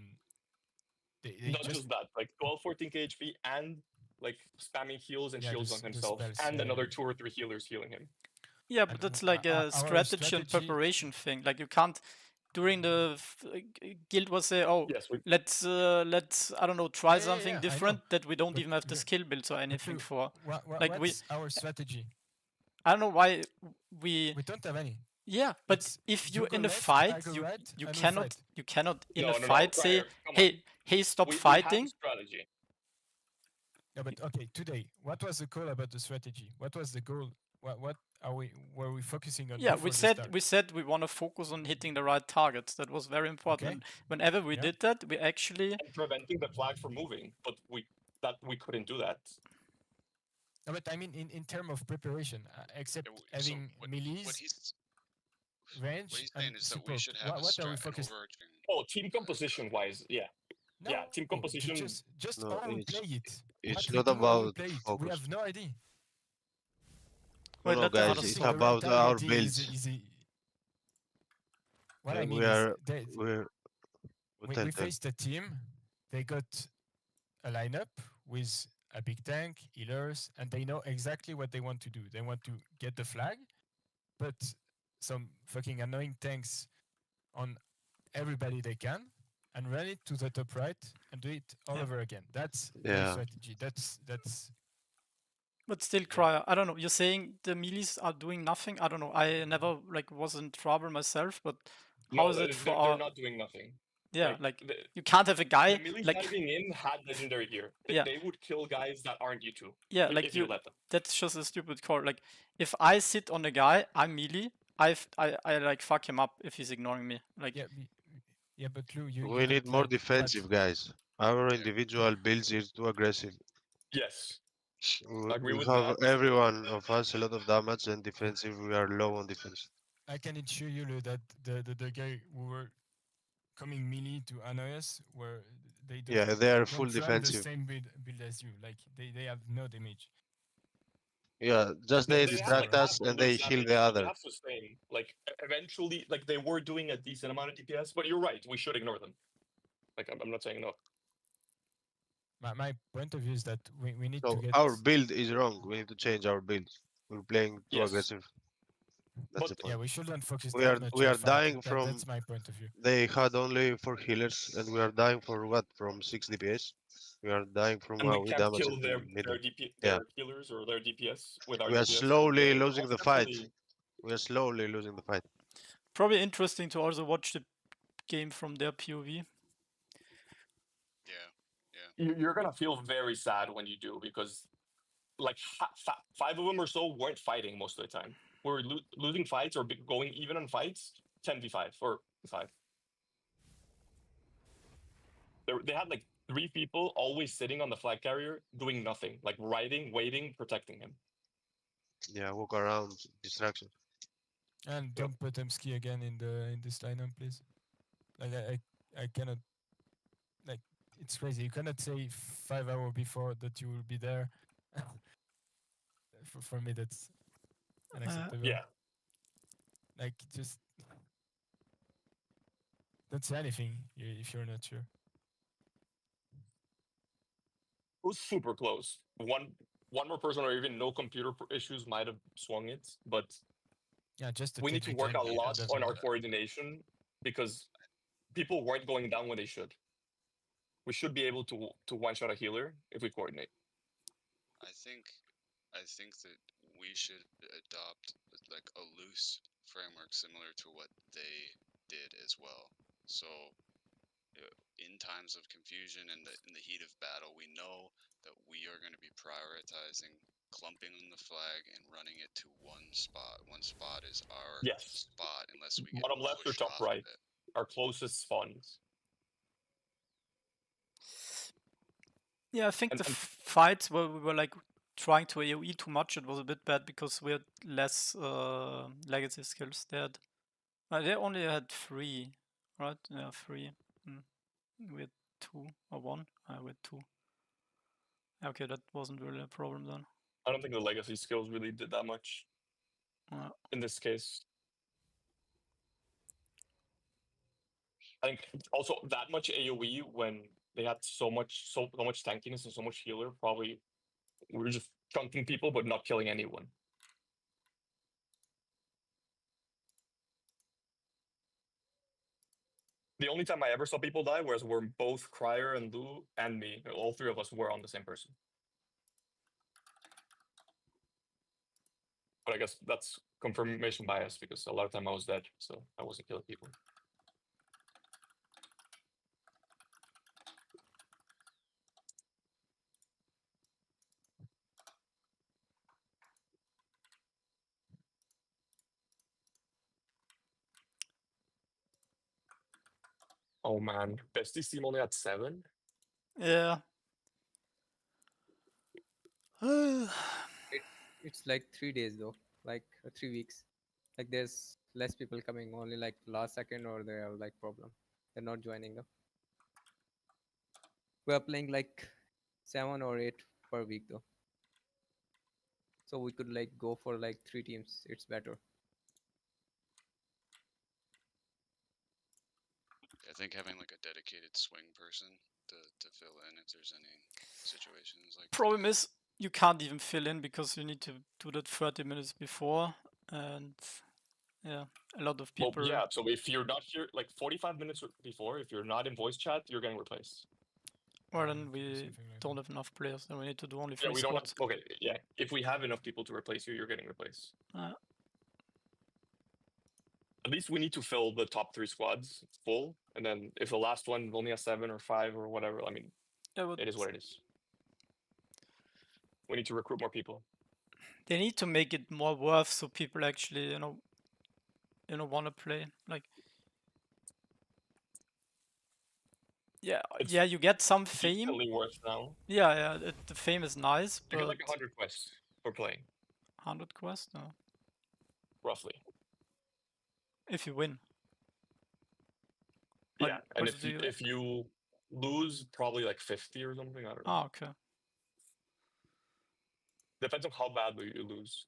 they not just that, like 12, 14 KHP and like spamming heals and shields on himself, spells, and another 2 or 3 healers healing him. Yeah, but that's like a strategy and preparation thing. Like you can't during the guild was say, oh, yes, let's I don't know, try something different that we don't even have the skill builds or anything for. Like what's our strategy? I don't know why we don't have any. Yeah, but if you in a fight, you cannot in a fight say, hey, stop fighting. We have strategy. Yeah, but okay, today, what was the call about the strategy? What was the goal? What were we focusing on? Yeah, we said we want to focus on hitting the right targets. That was very important. Okay. Whenever we did that, we actually and preventing the flag from moving, but we couldn't do that. No, but I mean in terms of preparation, except having melees, range, and support. What are we focused? Oh, team composition wise, yeah. No, yeah, team composition. Just how we play it. It's not about focus. We have no idea. No, guys, it's about our builds. What I mean we faced a team. They got a lineup with a big tank, healers, and they know exactly what they want to do. They want to get the flag, put some fucking annoying tanks on everybody they can, and run it to the top right and do it all over again. That's their strategy. That's. But still, Cryer, I don't know. You're saying the melees are doing nothing. I don't know. I never was in trouble myself, but how is it for they're not doing nothing. Yeah, you can't have a guy the melees like diving in had legendary gear. They would kill guys that aren't you two. Yeah, if you let them. That's just a stupid call. Like if I sit on a guy, I'm melee. I like fuck him up if he's ignoring me. Like yeah, but Lou, we need more defensive guys. Our individual builds is too aggressive. Yes. We have everyone of us a lot of damage and defensive. We are low on defense. I can assure you, Lou, that the guy who were coming melee to annoy us were they are full defensive. The same build as you. Like they have no damage. Yeah, just they distract us and they heal the other. They have sustain. Like eventually, like they were doing a decent amount of DPS, but you're right. We should ignore them. Like I'm not saying no. My point of view is that we need to get... our build is wrong. We need to change our build. We're playing too aggressive. That's the point. Yeah, we shouldn't focus. We are dying from. That's my point of view. They had only 4 healers, and we are dying for what? From 6 DPS. We are dying from And we we can't damage kill in their middle. their healers or their DPS with our We are DPS. slowly So losing the that's fight. definitely- We are slowly losing the fight. Probably interesting to also watch the game from their POV. You're gonna feel very sad when you do, because like 5 of them or so weren't fighting most of the time. We're losing fights or going even on fights 10v5 or 5. They had like 3 people always sitting on the flag carrier doing nothing, like riding, waiting, protecting him. Yeah, walk around, distraction. And don't put Emski again in this lineup, please. Like I cannot, like, it's crazy. You cannot say 5 hours before that you will be there. for me, that's unacceptable. Yeah. Like, just don't say anything if you're not sure. It was super close. One more person or even no computer issues might have swung it, but Yeah, just we need to work a technically, lot doesn't on our matter. coordination because people weren't going down when they should. We should be able to one-shot a healer if we coordinate. I think that we should adopt like a loose framework similar to what they did as well. So in times of confusion and in the heat of battle, we know that we are going to be prioritizing clumping on the flag and running it to one spot. One spot is our spot unless we get Bottom left or pushed top off right, of it. our closest spawns. Yeah, I think the fights where we were like trying to AoE too much, it was a bit bad because we had less legacy skills. They only had 3, right? Yeah, 3. We had 2 or 1. We had 2. Okay, that wasn't really a problem then. I don't think the legacy skills really did that much in this case. I think also that much AoE when they had so much tankiness and so much healer, probably we were just chunking people but not killing anyone. The only time I ever saw people die was where both Crier and Lou and me, all 3 of us were on the same person. But I guess that's confirmation bias because a lot of time I was dead, so I wasn't killing people. Oh man, Bestie team only had 7? Yeah. It's like 3 days though, like 3 weeks. Like there's less people coming, only like last second or they have like problem. They're not joining though. We are playing like 7 or 8 per week though. So we could like go for like 3 teams. It's better. I think having like a dedicated swing person to fill in if there's any situations like Problem is you can't even fill in because you need to do that 30 minutes before, and yeah, a lot of people. Well, yeah, so if you're not here like 45 minutes before, if you're not in voice chat, you're getting replaced. Well, then we don't have enough players, then we need to do only 3 Yeah, we don't squads. have, okay, yeah. If we have enough people to replace you, you're getting replaced. At least we need to fill the top 3 squads full, and then if the last one only has 7 or 5 or whatever, I mean, it is what it is. We need to recruit more people. They need to make it more worth so people actually, you know, want to play. Like, yeah, you get some fame. Decently worth now. Yeah, the fame is nice, You but get like 100 quests for playing. 100 quests, no. Roughly. If you win. Yeah, and what do you- if you lose, probably like 50 or something. I don't know. Ah, okay. Depends on how badly you lose.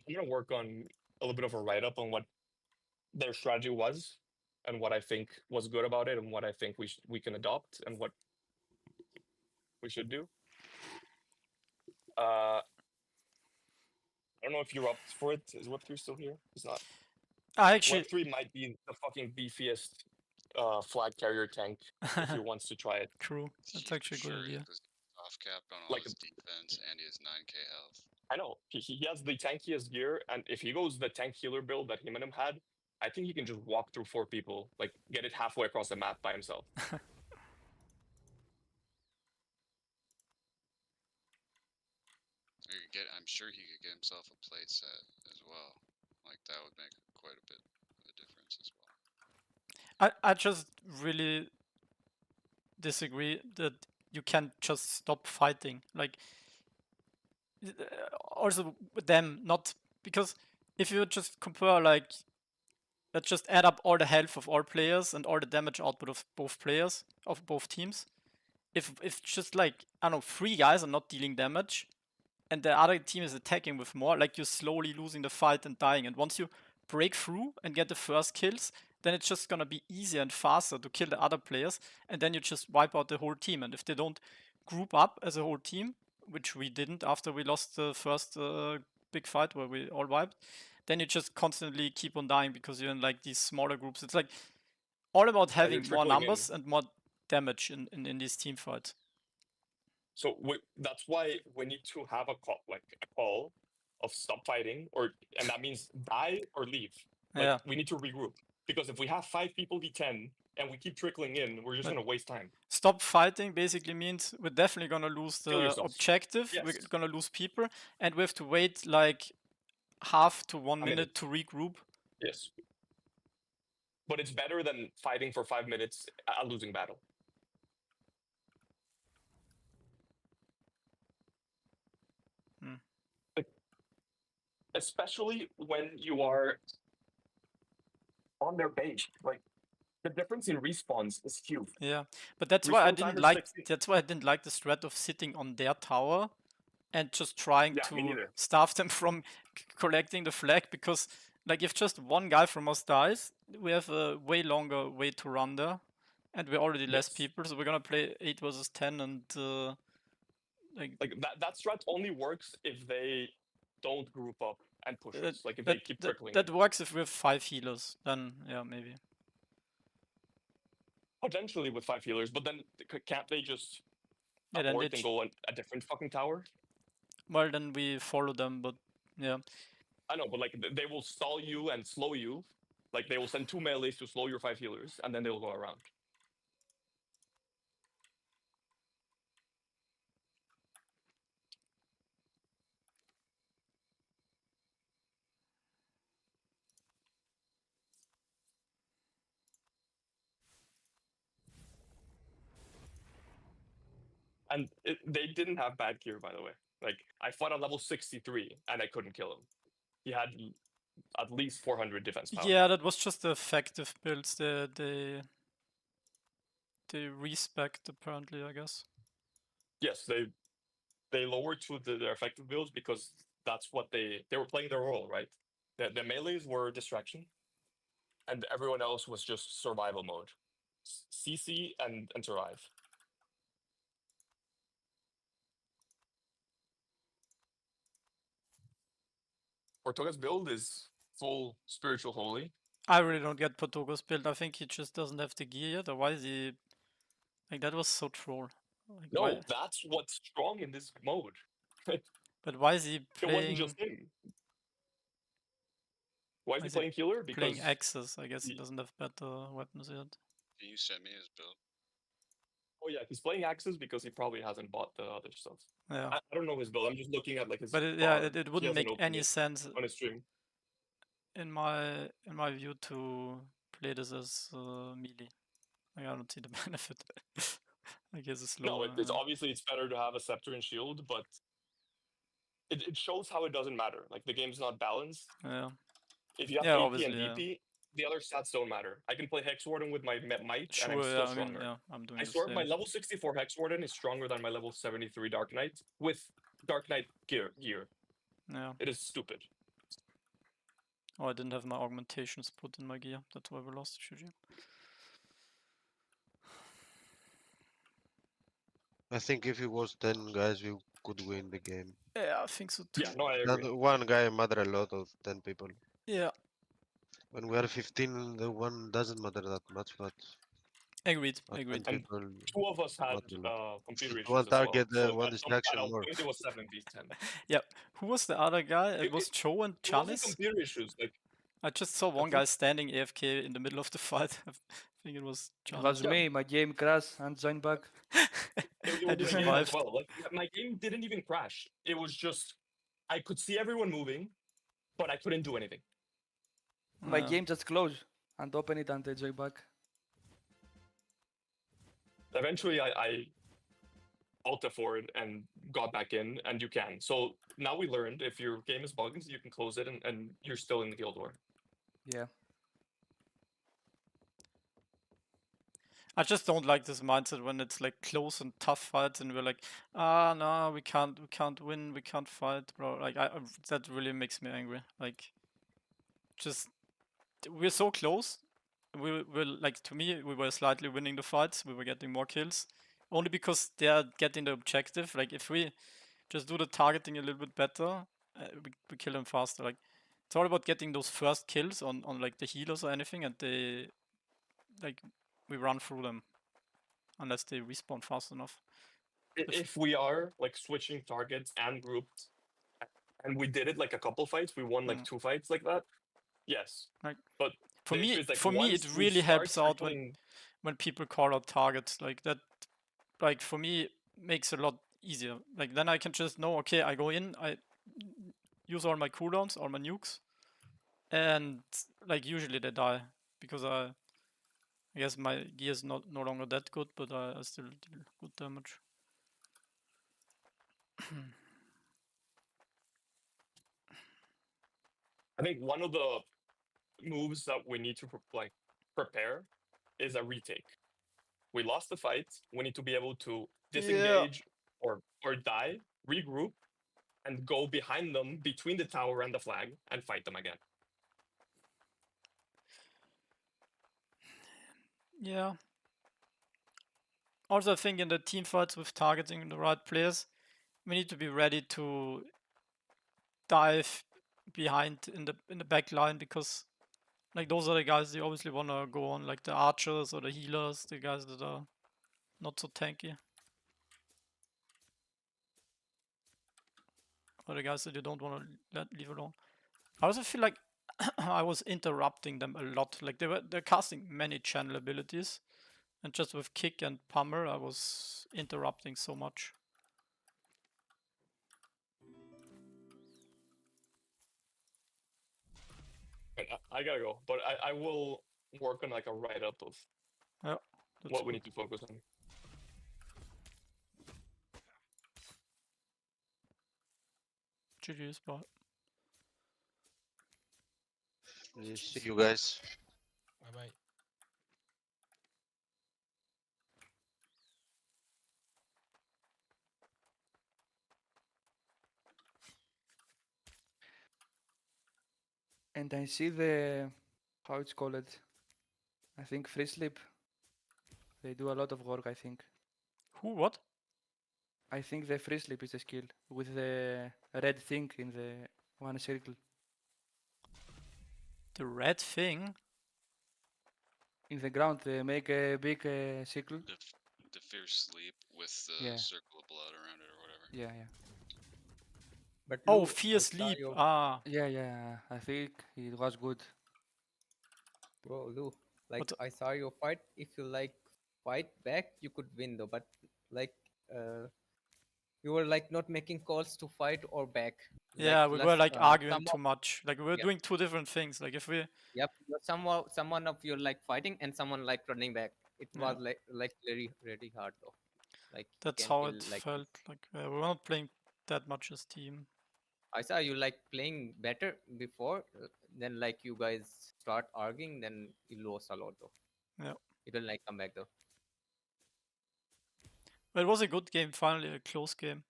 I'm gonna work on a little bit of a write-up on what their strategy was, and what I think was good about it, and what I think we can adopt, and what we should do. I don't know if you're up for it. Is Web3 still here? It's not. Actually, Web3 might be the fucking beefiest flag carrier tank if he wants to try it. True. That's actually a good idea. Off cap on all Like his defense, and he has 9k health. I know he has the tankiest gear, and if he goes the tank healer build that him and him had, I think he can just walk through 4 people, like get it halfway across the map by himself. I'm sure he could get himself a plate set as well. Like that would make quite a bit of a difference as well. I just really disagree that you can't just stop fighting. Like also with them, not because if you just compare, like, let's just add up all the health of all players and all the damage output of both players, of both teams. If just like, I don't know, 3 guys are not dealing damage and the other team is attacking with more, like you're slowly losing the fight and dying. And once you break through and get the first kills, then it's just gonna be easier and faster to kill the other players, and then you just wipe out the whole team. And if they don't group up as a whole team, which we didn't after we lost the first big fight where we all wiped, then you just constantly keep on dying because you're in like these smaller groups. It's like all about having more numbers and more damage in these team fights. So that's why we need to have a call of stop fighting, and that means die or leave. Like, yeah. We need to regroup, because if we have 5 people v10 and we keep trickling in, we're just gonna waste time. Stop fighting basically means we're definitely gonna lose the objective. Yes. We're gonna lose people, and we have to wait like half to 1 minute to regroup. Yes. But it's better than fighting for 5 minutes a losing battle. Especially when you are on their base, like the difference in respawns is huge. Yeah, but that's why I didn't like. That's why I didn't like the strat of sitting on their tower and just trying to stop them from collecting the flag, because like if just one guy from us dies, we have a way longer way to run there, and we're already less people, so we're gonna play 8 versus 10, and like that strat only works if they don't group up and push us. Like if they keep trickling. That works if we have 5 healers, then yeah, maybe. Potentially with 5 healers, but then can't they just then abort and go on a different fucking tower? Well, then we follow them, but yeah. I know, but like they will stall you and slow you. Like they will send 2 melees to slow your 5 healers, and then they'll go around. And they didn't have bad gear, by the way. Like, I fought at level 63, and I couldn't kill him. He had at least 400 defense power. Yeah, that was just the effective builds. They respect, apparently, I guess. Yes, they lowered to their effective builds because that's what they were playing their role, right? The melees were distraction, and everyone else was just survival mode. CC and survive. Portoga's build is full spiritual holy. I really don't get Portoga's build. I think he just doesn't have the gear yet. Or why is he... Like, that was so troll. Like, No, why... that's what's strong in this mode. But why is he playing... It wasn't just him. Why is he playing healer? Because playing Axis. I guess he doesn't have better weapons yet. Can you send me his build? Oh yeah, he's playing Axis because he probably hasn't bought the other stuff. Yeah. I don't know his build. I'm just looking at like his. But it wouldn't make any sense on his stream. In my view to play this as melee. Like, I don't see the benefit. I guess it's lower. No, it's obviously it's better to have a scepter and shield, but it shows how it doesn't matter. Like the game's not balanced. Yeah. If you have AP and DP, the other stats don't matter. I can play Hex Warden with my might, and I'm still stronger. I'm doing I swear my level 64 Hex Warden is stronger than my level 73 Dark Knight with Dark Knight gear. Yeah. It is stupid. Oh, I didn't have my augmentations put in my gear. That's why we lost GG. I think if it was 10 guys, we could win the game. Yeah, I think so too. Yeah, no, I agree. And one guy matter a lot of 10 people. Yeah. When we are 15, the one doesn't matter that much, but Agreed. 10 Agreed. And people 2 of us had matter a lot. computer One issues as well. target, So one at distraction a more. point it was 7v10. Yeah. Who was the other guy? It was Joe and It wasn't Chalice. computer issues. Like I just saw one guy standing AFK in the middle of the fight. I think it was It Chalice. was me. My game crashed and joined back. it And was you my game as survived. well. Like my game didn't even crash. It was just I could see everyone moving, but I couldn't do anything. My game just closed and opened it and I joined back. Eventually, I ulted forward and got back in, and you can. So now we learned if your game is bugged, you can close it, and you're still in the guild war. Yeah. I just don't like this mindset when it's like close and tough fights, and we're like, ah, no, we can't win, we can't fight, bro. Like, that really makes me angry. Like, just we're so close. We were like, to me, we were slightly winning the fights. We were getting more kills, only because they are getting the objective. Like, if we just do the targeting a little bit better, we kill them faster. Like, it's all about getting those first kills on like the healers or anything, and they like we run through them unless they respawn fast enough. If we are like switching targets and grouped, and we did it like a couple fights, we won like 2 fights like that. Yes, like, but for the me, issue is, like, it once we really start helps out tackling- when people call out targets like that. Like, for me, makes it a lot easier. Like, then I can just know, okay, I go in, I use all my cooldowns, all my nukes, and like usually they die because I guess my gear is no longer that good, but I still deal good damage. I think one of the moves that we need to prepare is a retake. We lost the fight. We need to be able to disengage or die, regroup, and go behind them between the tower and the flag and fight them again. Yeah. Also, I think in the team fights with targeting the right players, we need to be ready to dive behind in the back line, because like those are the guys you obviously want to go on, like the archers or the healers, the guys that are not so tanky, or the guys that you don't want to leave alone. I also feel like I was interrupting them a lot. Like they're casting many channel abilities, and just with kick and pummel, I was interrupting so much. I gotta go, but I will work on like a write-up of what we need to focus on. GG spot. See you guys. Bye bye. And I see the, how it's called, I think free sleep. They do a lot of work, I think. Who, what? I think the free sleep is a skill with the red thing in the one circle. The red thing? In the ground, they make a big circle. The fierce sleep with the circle of blood around it or whatever. Yeah, yeah. But oh, Lou, fear I saw sleep. your- Ah. Yeah, yeah. I think it was good. Bro, Lou, like What? I saw your fight. If you like fight back, you could win though. But like, you were like not making calls to fight or back. Yeah, Like, we less, were like arguing some too of- much. Like we were Yeah. doing two different things. Like if we someone of you like fighting and someone like running back. It Yeah. was like really hard though. Like you that's can how kill, it like, felt. Like we were not playing that much as team. I saw you like playing better before. Then like you guys start arguing, then you lose a lot though. Yeah. It will like come back though. But it was a good game. Finally, a close game.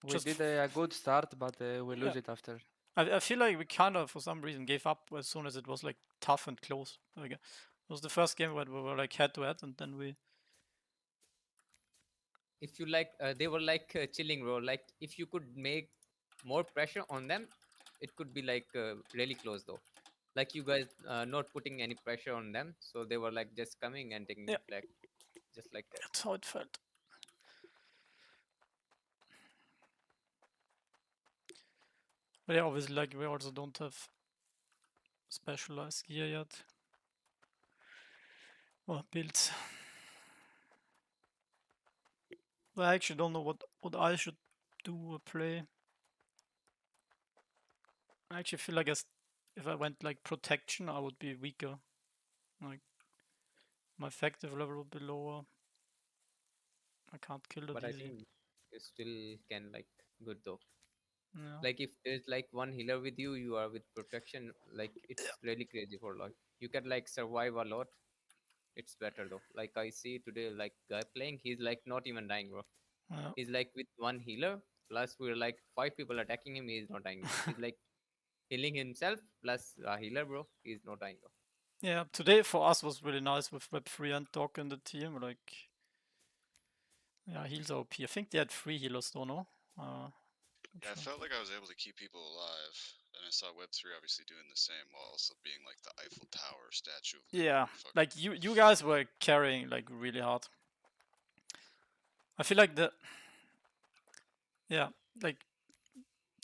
We did a good start, but we lose it after. I feel like we kind of, for some reason, gave up as soon as it was like tough and close. Like, it was the first game where we were like head to head, and then we. If you like, they were like chilling, bro. Like if you could make more pressure on them, it could be like really close though. Like you guys not putting any pressure on them, so they were like just coming and taking the flag, just like that. That's how it felt. But yeah, obviously, like we also don't have specialized gear yet. Or builds. I actually don't know what I should do or play. I actually feel like if I went like protection, I would be weaker. Like my effective level would be lower. I can't kill it But I easy. think you still can like good though. Yeah. Like if there's like one healer with you, you are with protection. Like it's really crazy for like you can like survive a lot. It's better though. Like I see today, like guy playing, he's like not even dying, bro. Yeah. He's like with one healer plus we're like 5 people attacking him. He's not dying. He's like healing himself plus a healer, bro. He's not dying though. Yeah, today for us was really nice with Web3 and Doc in the team. Like, yeah, heals are OP. I think they had 3 healers though, no? Yeah, I felt like I was able to keep people alive, and I saw Web3 obviously doing the same while also being like the Eiffel Tower statue. Of Yeah, like you guys were carrying like really hard. I feel like like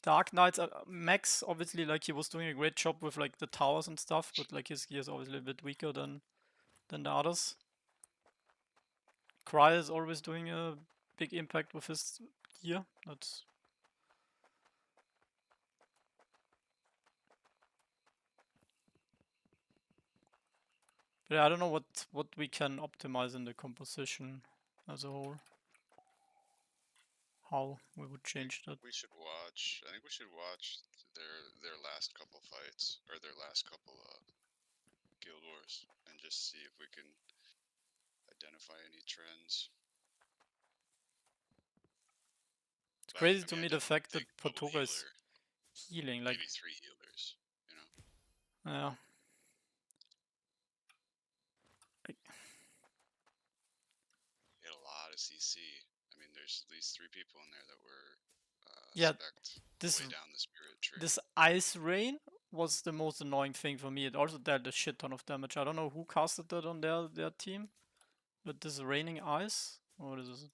Dark Knights, Max obviously like he was doing a great job with like the towers and stuff, but like his gear is obviously a bit weaker than the others. Cry is always doing a big impact with his gear. That's but yeah, I don't know what we can optimize in the composition as a whole. How we would change that. We should watch. I think we should watch their last couple fights or their last couple guild wars and just see if we can identify any trends. It's crazy to me the fact that Patoga is healing, like maybe 3 healers, you know. Yeah. Like, he had a lot of CC. I mean, there's at least 3 people in there that were yeah, this way down the spirit tree. This ice rain was the most annoying thing for me. It also dealt a shit ton of damage. I don't know who casted that on their team, but this raining ice, what is it?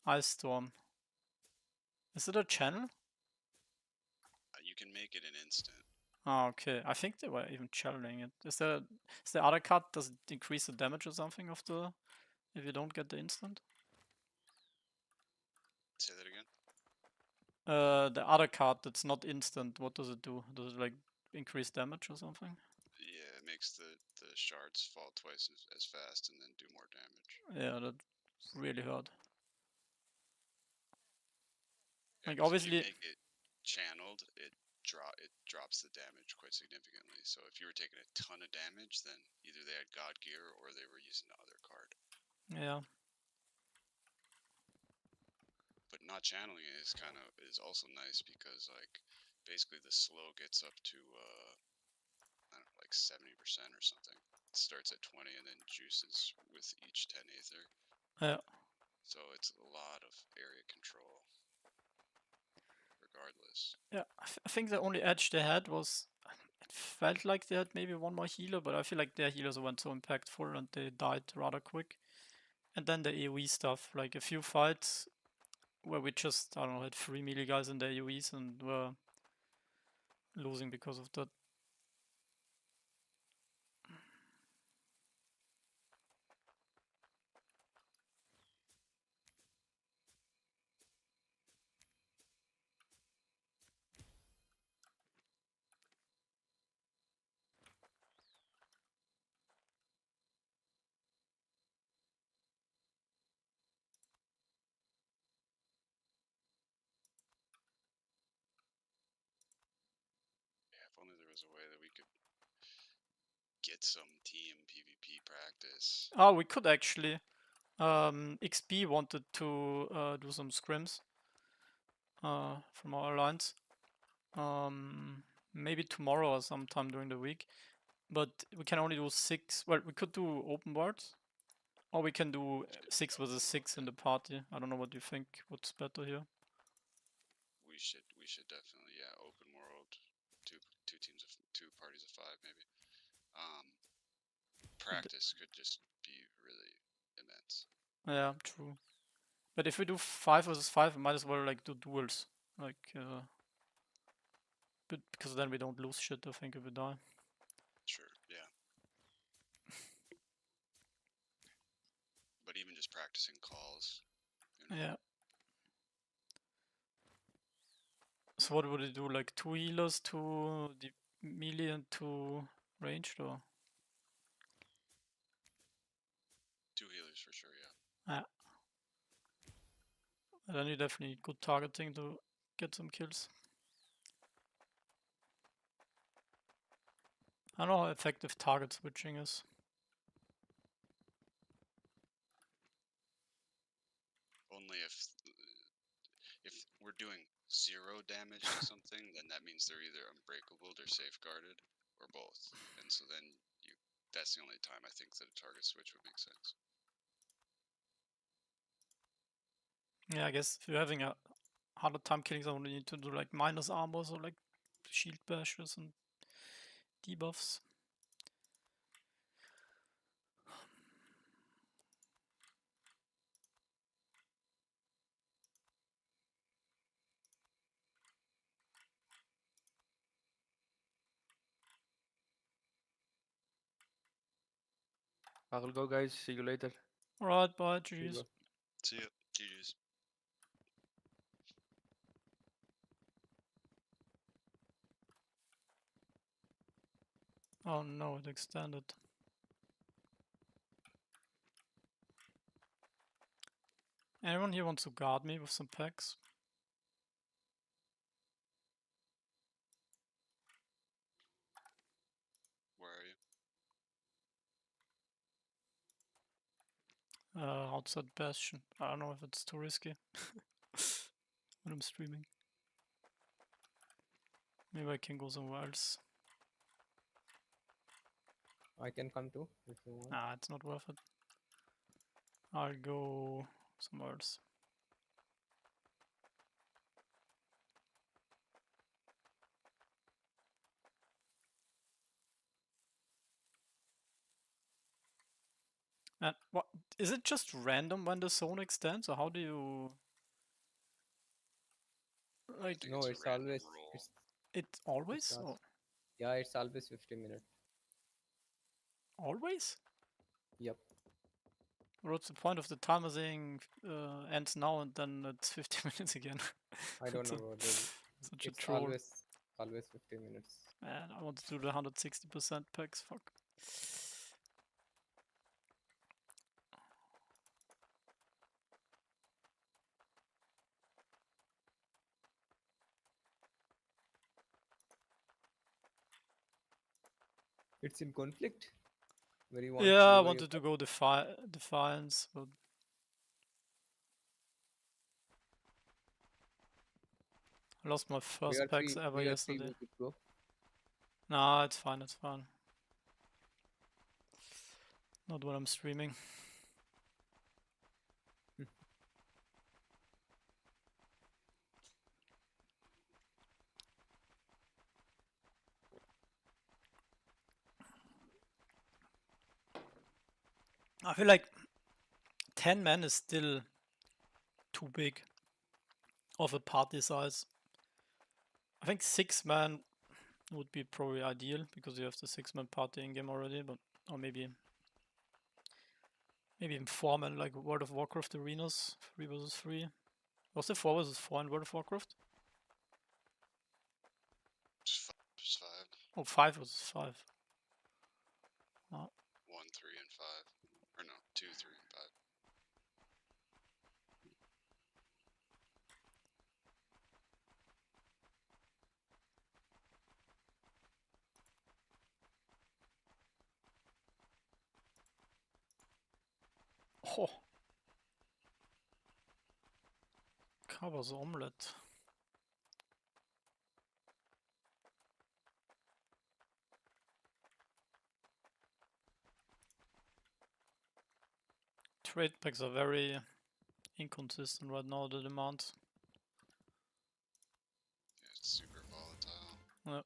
Ice storm. Is it a channel? You can make it an instant. Oh, okay. I think they were even channeling it. Is the other card, does it increase the damage or something of the if you don't get the instant? Say that again. The other card that's not instant, what does it do? Does it like increase damage or something? Yeah, it makes the shards fall twice as fast and then do more damage. Yeah, that really hurt. Yeah, like obviously, if you make it channeled, it drops the damage quite significantly. So if you were taking a ton of damage, then either they had God Gear or they were using the other card. Yeah. But not channeling it is also nice because like basically the slow gets up to I don't know, like 70% or something. It starts at 20 and then juices with each 10 Aether. Yeah. So it's a lot of area control. Regardless. Yeah, I think the only edge they had was it felt like they had maybe one more healer, but I feel like their healers weren't so impactful and they died rather quick. And then the AoE stuff, like a few fights where we just, I don't know, had 3 melee guys in the AoEs and were losing because of that. If only there was a way that we could get some team PvP practice. Oh, we could actually. XP wanted to do some scrims. from our alliance. Maybe tomorrow or sometime during the week. But we can only do 6. Well, we could do open worlds, or we can do 6 versus 6 in the party. I don't know what you think. What's better here? We should definitely, yeah, open world, two parties of 5 maybe. Practice could just be really immense. Yeah, true. But if we do 5 versus 5, we might as well like do duels, like but because then we don't lose shit, I think, if we die. Sure, yeah. But even just practicing calls. You know? Yeah. So what would you do? Like 2 healers, 2 melee, and 2 ranged, or? 2 healers for sure, yeah. Yeah. And then you definitely need good targeting to get some kills. I don't know how effective target switching is. Only if we're doing 0 damage to something, then that means they're either unbreakable, they're safeguarded, or both. And so then that's the only time I think that a target switch would make sense. Yeah, I guess if you're having a harder time killing someone, you need to do like minus armors or like shield bashes and debuffs. I will go, guys. See you later. Alright, bye, GG's. See ya, GG's. Oh no, it extended. Anyone here wants to guard me with some packs? Where are you? Outside Bastion. I don't know if it's too risky when I'm streaming. Maybe I can go somewhere else. I can come too if you want. Nah, it's not worth it. I'll go somewhere else. And what is it just random when the zone extends, or how do you like? No, it's always It always? it's Or yeah, it's always 50 minutes. always? Yep. What's the point of the timer saying ends now and then it's 50 minutes again? I don't It's know, a- bro. Such a It's troll. always 50 minutes. Man, I want to do the 160% packs. Fuck. It's in conflict. Where you want Yeah, I deliver your wanted to go Defiance, but I lost my first packs ever yesterday. we could go. Nah, it's fine, it's fine. Not when I'm streaming. I feel like 10 men is still too big of a party size. I think 6 man would be probably ideal because you have the 6-man party in game already, but or maybe even 4 man like World of Warcraft arenas, 3 versus 3. Was it 4 versus 4 in World of Warcraft? Just 5. Oh, 5 versus 5. 1, 3, and 5. Or no, 2, 3, and 5. Oh. Covers omelette. trade packs are very inconsistent right now, the demands. Yeah, it's super volatile. Yeah.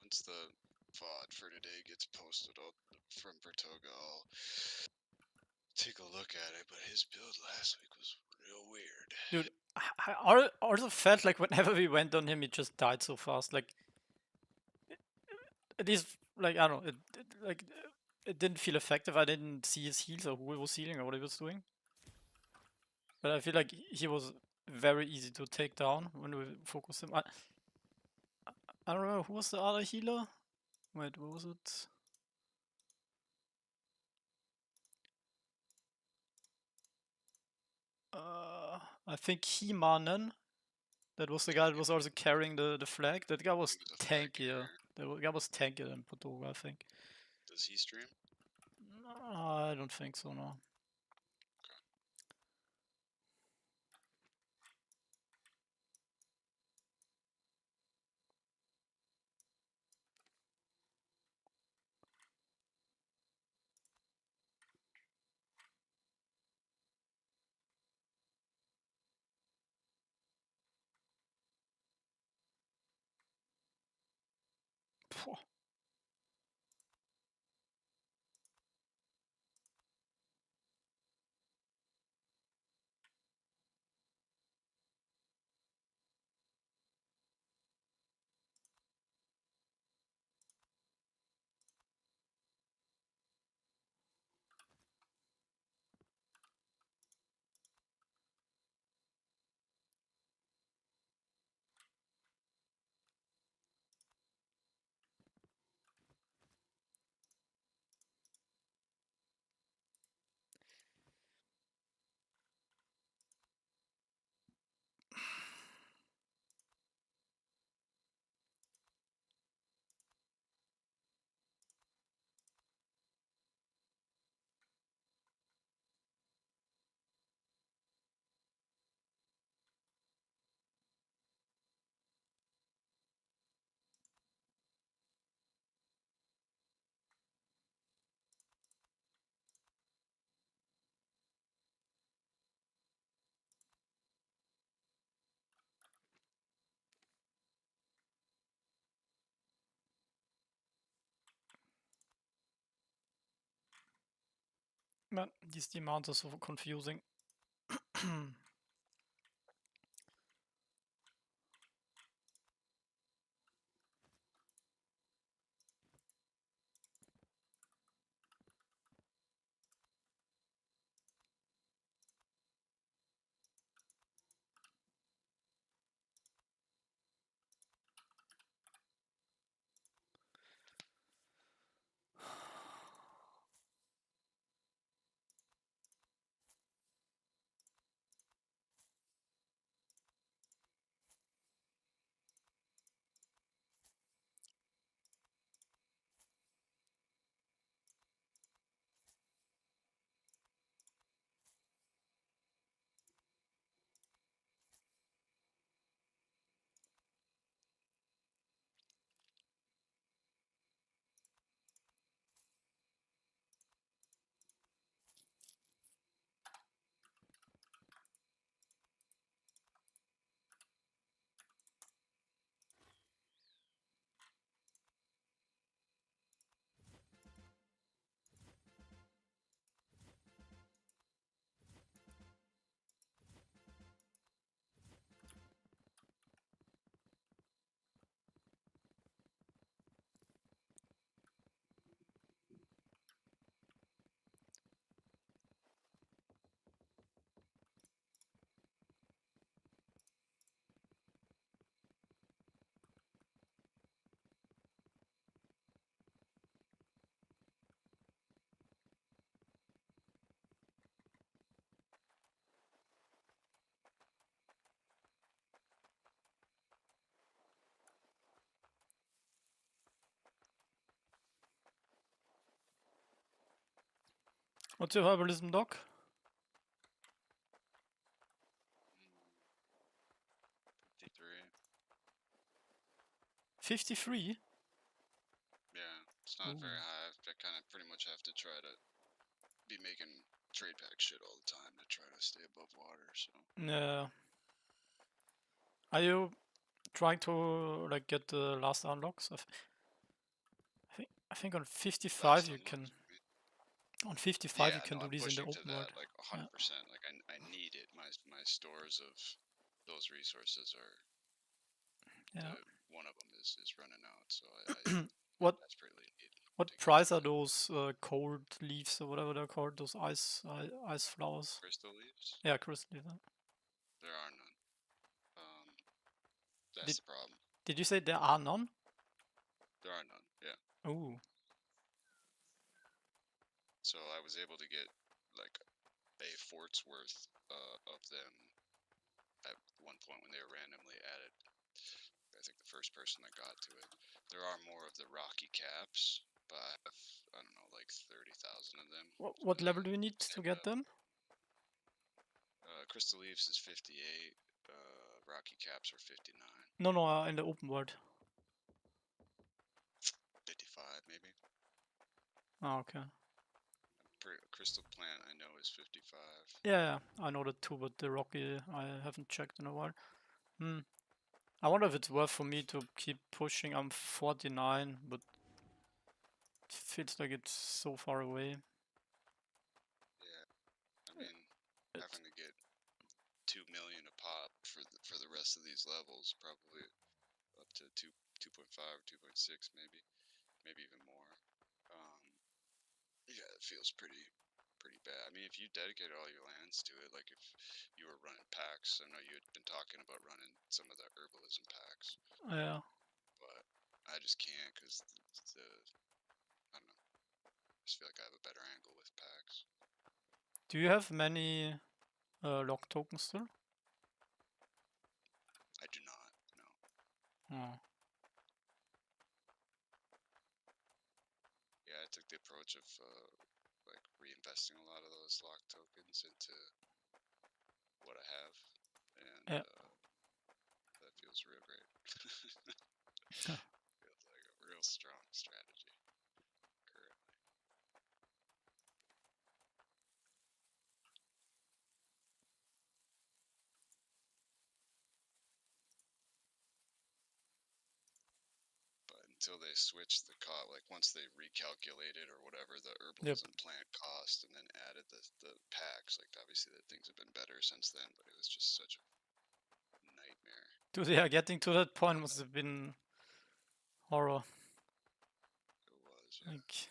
Once the VOD for today gets posted from Bertoga, I'll take a look at it. But his build last week was real weird. Dude, I also felt like whenever we went on him, he just died so fast. Like, at least, like, I don't know, it didn't feel effective. I didn't see his heals or who he was healing or what he was doing. But I feel like he was very easy to take down when we focused him. I don't remember who was the other healer. Wait, what was it? I think He-Manen. That was the guy that was also carrying the flag. That guy was tankier. That guy was tankier than Potoga, I think. Does he stream? No, I don't think so, no. Phew. Man, these demands are so confusing. What's your herbalism, Doc? 53? Yeah, it's not very high. I kind of pretty much have to try to be making trade pack shit all the time to try to stay above water. So Yeah. Are you trying to like get the last unlocks? I think on 55 you can. On 55 yeah, you can no, do I'm these in the pushing to open world. that like 100%. Like I need it. My stores of those resources are. Yeah. One of them is running out, so I What desperately need. What price are those cold leaves or whatever they're called? Those ice flowers. Crystal leaves? Yeah, crystal leaves. There are none. That's the problem. Did you say there are none? There are none. Yeah. Oh. So I was able to get like a fort's worth of them at one point when they were randomly added. I think the first person that got to it. There are more of the rocky caps, but I have, I don't know, like 30,000 of them. What level do you need to get them? Crystal leaves is 58. Rocky caps are 59. No, in the open world. 55 maybe. Oh, okay. Crystal plant I know is 55. Yeah, I know that too, but the rocky I haven't checked in a while. I wonder if it's worth for me to keep pushing. I'm 49, but it feels like it's so far away. Yeah, I mean, having to get 2 million a pop for the rest of these levels, probably up to 2.5 or 2.6 maybe even more. Yeah, it feels pretty bad. I mean, if you dedicated all your lands to it, like if you were running packs, I know you had been talking about running some of the herbalism packs. Yeah. But I just can't because I don't know. I just feel like I have a better angle with packs. Do you have many lock tokens still? I do not, no. Oh. Yeah, I took the approach of like reinvesting a lot of those lock tokens into what I have, and that feels real great. Feels like a real strong strategy currently. But until they switch the cost, like once they recalculated or whatever the herbalism plant cost and then added the packs, like obviously the things have been better since then, but it was just such a nightmare. Dude, yeah, getting to that point must have been horror. It was, yeah. Like,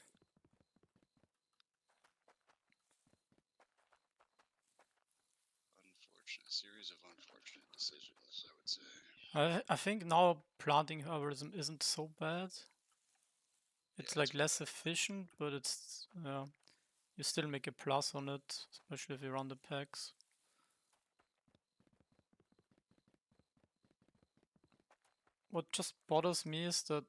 unfortunate series of unfortunate decisions, I would say. I think now planting herbalism isn't so bad. It's like less efficient, but it's you still make a plus on it, especially if you run the packs. What just bothers me is that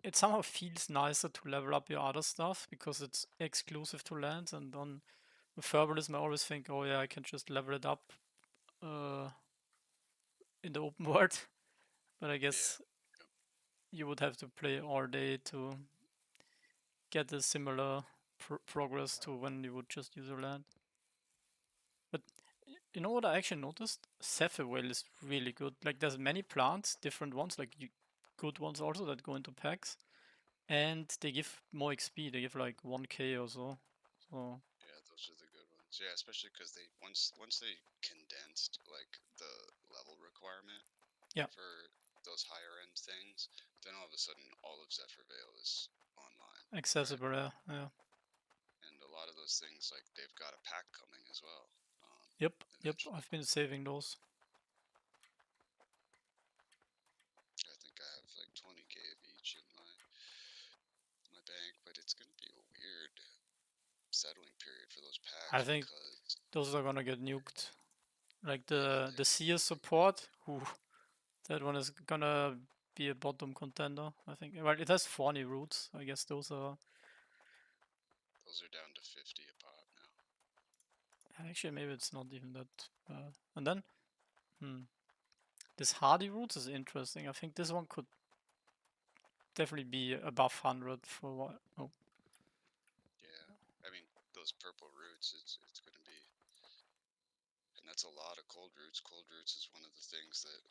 it somehow feels nicer to level up your other stuff because it's exclusive to lands, and on with herbalism I always think, oh yeah, I can just level it up in the open world. But I guess you would have to play all day to get a similar progress to when you would just use your land. But you know what I actually noticed? Sapphire Whale is really good. Like there's many plants, different ones, like good ones also that go into packs. And they give more XP, they give like 1k or so. So yeah, those are the good ones. Yeah, especially because they once they condensed like the level requirement for those higher end things, then all of a sudden all of Zephyr Vale is online. Accessible, yeah. And a lot of those things, like they've got a pack coming as well. Yep, I've been saving those. I think I have like 20k of each in my bank, but it's gonna be a weird settling period for those packs. I think those are gonna get nuked. Like the CS support, that one is gonna be a bottom contender, I think. Well, it has 40 roots. I guess those are Those are down to 50 a pop now. Actually, maybe it's not even that bad. And then, this hardy roots is interesting. I think this one could definitely be above 100 for what. Oh. Yeah, I mean those purple roots. It's gonna be, and that's a lot of cold roots. Cold roots is one of the things that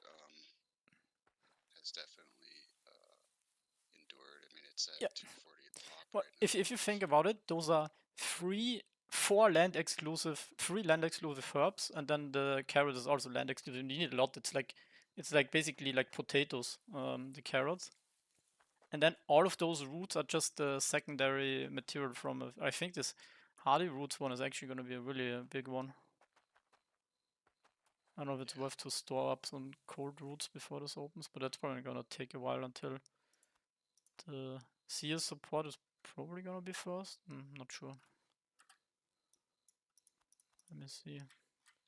has definitely endured. I mean, it's at 240 a pop. Well, if you think about it, those are three land exclusive herbs, and then the carrot is also land exclusive. You need a lot. It's like basically like potatoes, the carrots. And then all of those roots are just the secondary material from I think this hardy roots one is actually going to be a really big one. I don't know if it's worth to store up some cold roots before this opens, but that's probably going to take a while until the CS support is probably going to be first. Not sure. Let me see.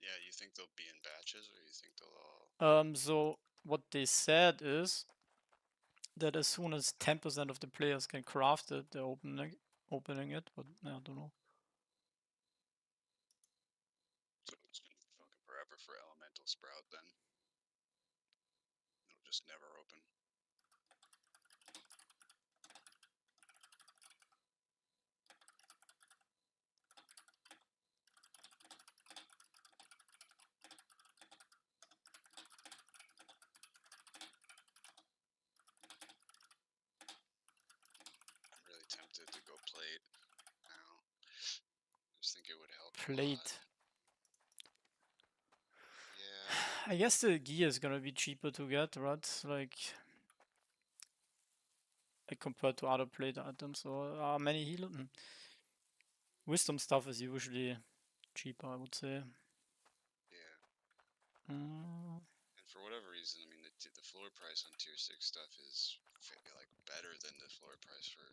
Yeah, you think they'll be in batches, or you think they'll all? So what they said is that as soon as 10% of the players can craft it, they're opening it, but I don't know. So it's gonna be fucking forever for Elemental Sprout then. It'll just never open. I'm really tempted to go plate now. I just think it would help. Plate. Yeah. I guess the gear is gonna be cheaper to get, right? Like compared to other plate items, or many healer. Wisdom stuff is usually cheaper, I would say. Yeah. Mm. And for whatever reason, I mean, the floor price on tier 6 stuff is like better than the floor price for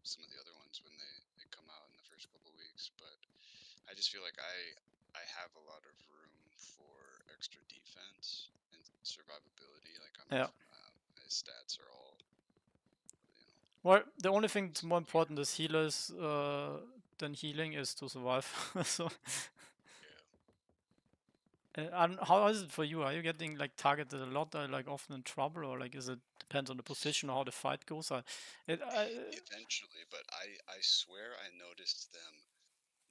some of the other ones when they come out in the first couple weeks. But I just feel like I have a lot of room for extra defense and survivability. Like my stats are all. Well, the only thing that's more important as healers than healing is to survive. So. How is it for you? Are you getting like targeted a lot, like often in trouble, or like is it depends on the position or how the fight goes? Eventually, but I swear I noticed them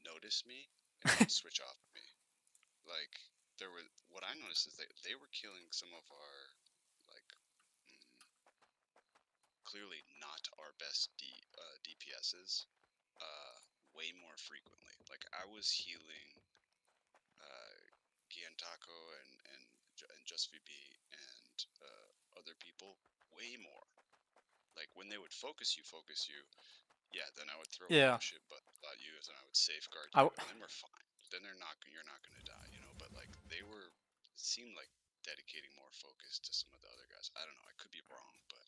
notice me and then switch off me. Like what I noticed is they were killing some of our like clearly not our best DPSs way more frequently. Like I was healing Giantaco and Just VB and other people way more. Like when they would focus you, yeah, then I would throw a shit but about you, and I would safeguard you, and then we're fine. Then you're not gonna die, you know. But like it seemed like dedicating more focus to some of the other guys. I don't know. I could be wrong, but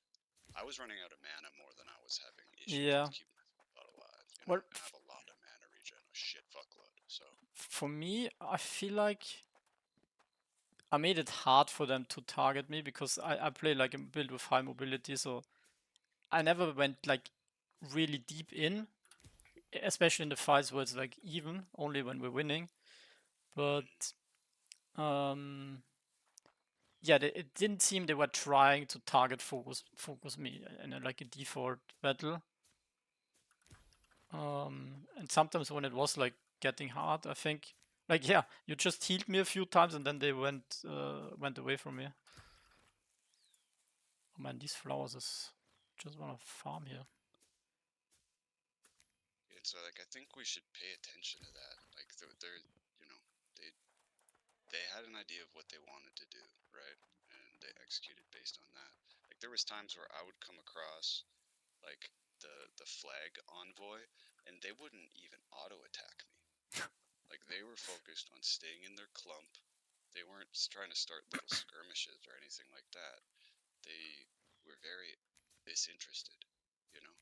I was running out of mana more than I was having issues with keeping myself alive. You know? I have a lot of mana regen, a shit fuckload. So for me, I feel like I made it hard for them to target me because I play like a build with high mobility, so I never went like really deep in, especially in the fights where it's like even, only when we're winning. But yeah, it didn't seem they were trying to target focus me in like a default battle. And sometimes when it was like getting hard, I think like you just healed me a few times and then they went away from me. Oh man, these flowers is just wanna farm here. and so like I think we should pay attention to that. Like they're you know they had an idea of what they wanted to do, right? And they executed based on that. Like there was times where I would come across like the flag envoy and they wouldn't even auto attack me. Like they were focused on staying in their clump. They weren't trying to start little skirmishes or anything like that. They were very disinterested, you know?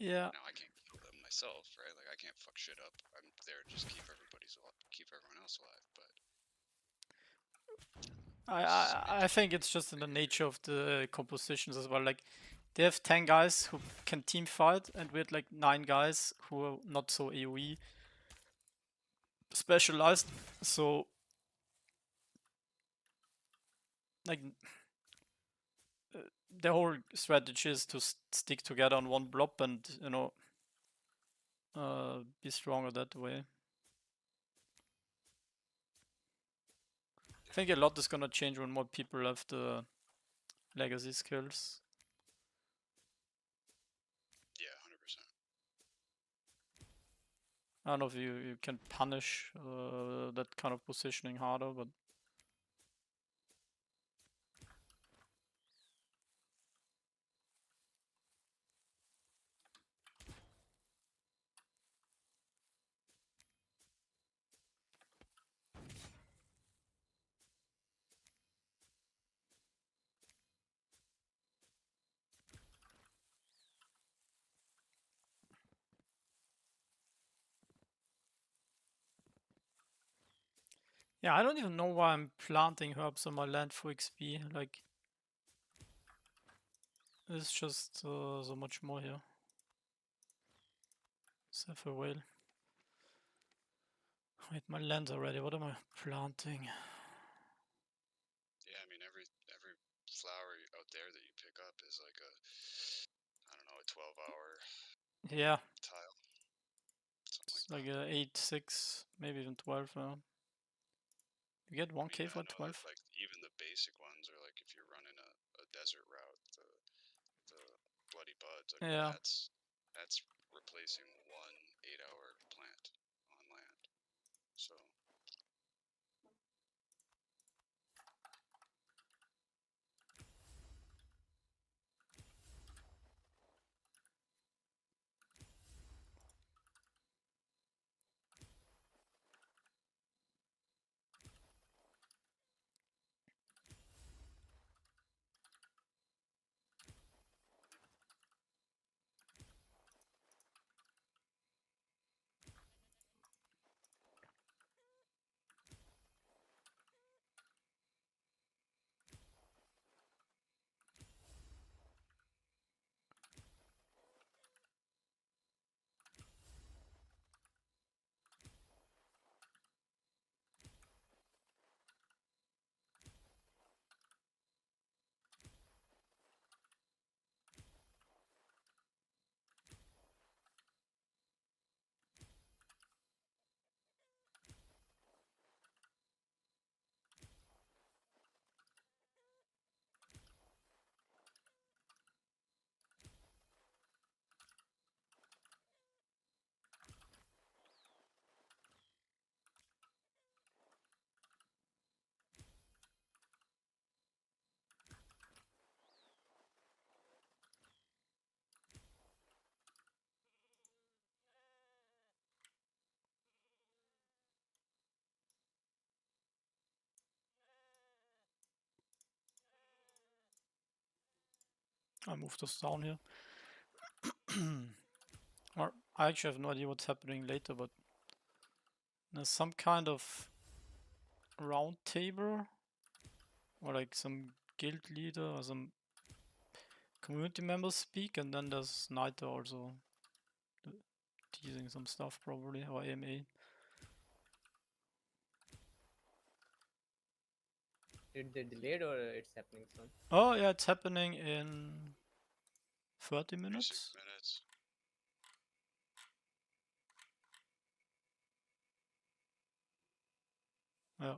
Yeah. Now I can't kill them myself, right? Like I can't fuck shit up. I'm there to just keep everyone else alive, but I think it's just in the nature of the compositions as well. Like they have 10 guys who can team fight, and we had like 9 guys who are not so AoE specialized. So like the whole strategy is to stick together on one blob and, you know, be stronger that way. I think a lot is gonna change when more people have the legacy skills. Yeah, 100%. I don't know if you can punish that kind of positioning harder, but yeah, I don't even know why I'm planting herbs on my land for XP. Like, there's just so much more here. Except for whale. Wait, my land's already. What am I planting? Yeah, I mean every flower out there that you pick up is like a, I don't know, a 12-hour Yeah. tile. It's like a 8, 6, maybe even 12. You get 1k for 12? Like even the basic ones are like if you're running a desert route, the bloody buds, like Yeah. that's replacing one 8-hour plant on land. So I moved this down here. Or I actually have no idea what's happening later, but there's some kind of round table or like some guild leader or some community members speak, and then there's Niter also teasing some stuff probably, or AMA. Did they delayed or it's happening soon? Oh yeah, it's happening in 30 minutes. 6 minutes. Yeah.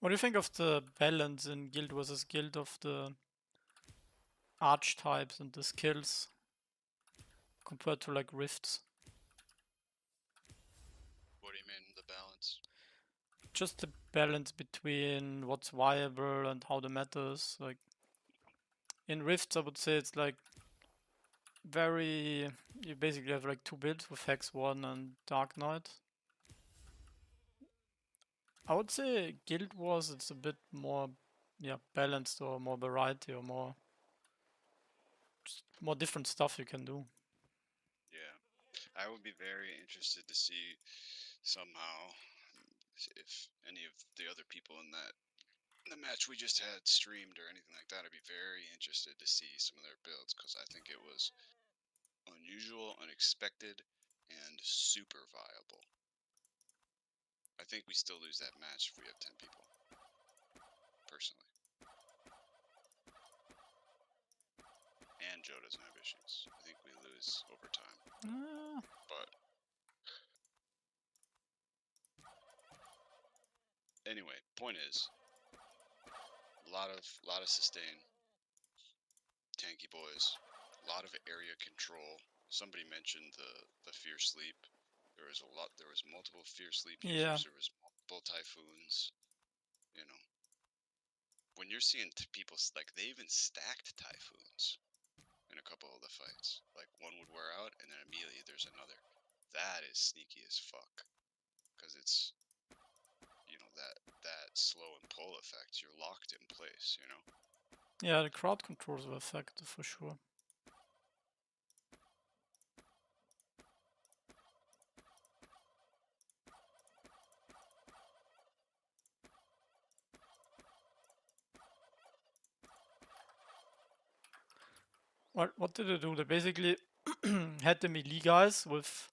What do you think of the balance in guild versus guild of the archetypes and the skills compared to like rifts? What do you mean, the balance? Just the balance between what's viable and how the meta is. Like in rifts, I would say it's like very. You basically have like two builds with Hex 1 and Dark Knight. I would say Guild Wars it's a bit more, yeah, balanced or more variety or more, just more different stuff you can do. Yeah, I would be very interested to see somehow if any of the other people in the match we just had streamed or anything like that. I'd be very interested to see some of their builds because I think it was unusual, unexpected, and super viable. I think we still lose that match if we have 10 people, personally. And Joe doesn't have issues. I think we lose overtime. But anyway, point is, a lot of sustain, tanky boys, a lot of area control. Somebody mentioned the fear sleep. There was multiple fear sleep users. Yeah. There was multiple typhoons. You know, when you're seeing people like they even stacked typhoons in a couple of the fights. Like one would wear out, and then immediately there's another. That is sneaky as fuck, because it's, you know, that slow and pull effect. You're locked in place. You know. Yeah, the crowd controls were effective for sure. What did they do? They basically had the melee guys with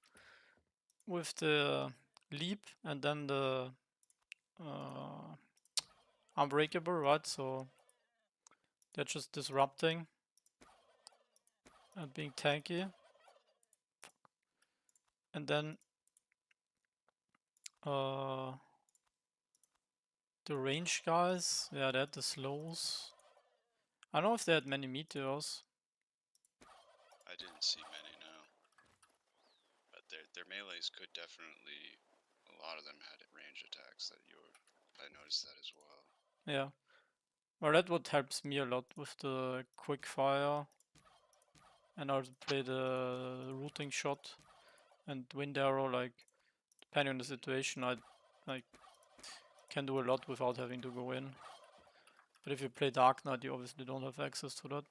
the leap and then the unbreakable, right? So they're just disrupting and being tanky. And then the range guys, yeah, they had the slows. I don't know if they had many meteors. I didn't see many, no. But their melees could definitely, a lot of them had range attacks I noticed that as well. Yeah. Well, that's what helps me a lot with the quick fire. And also play the routing shot and wind arrow, like, depending on the situation, I like can do a lot without having to go in. But if you play Dark Knight, you obviously don't have access to that.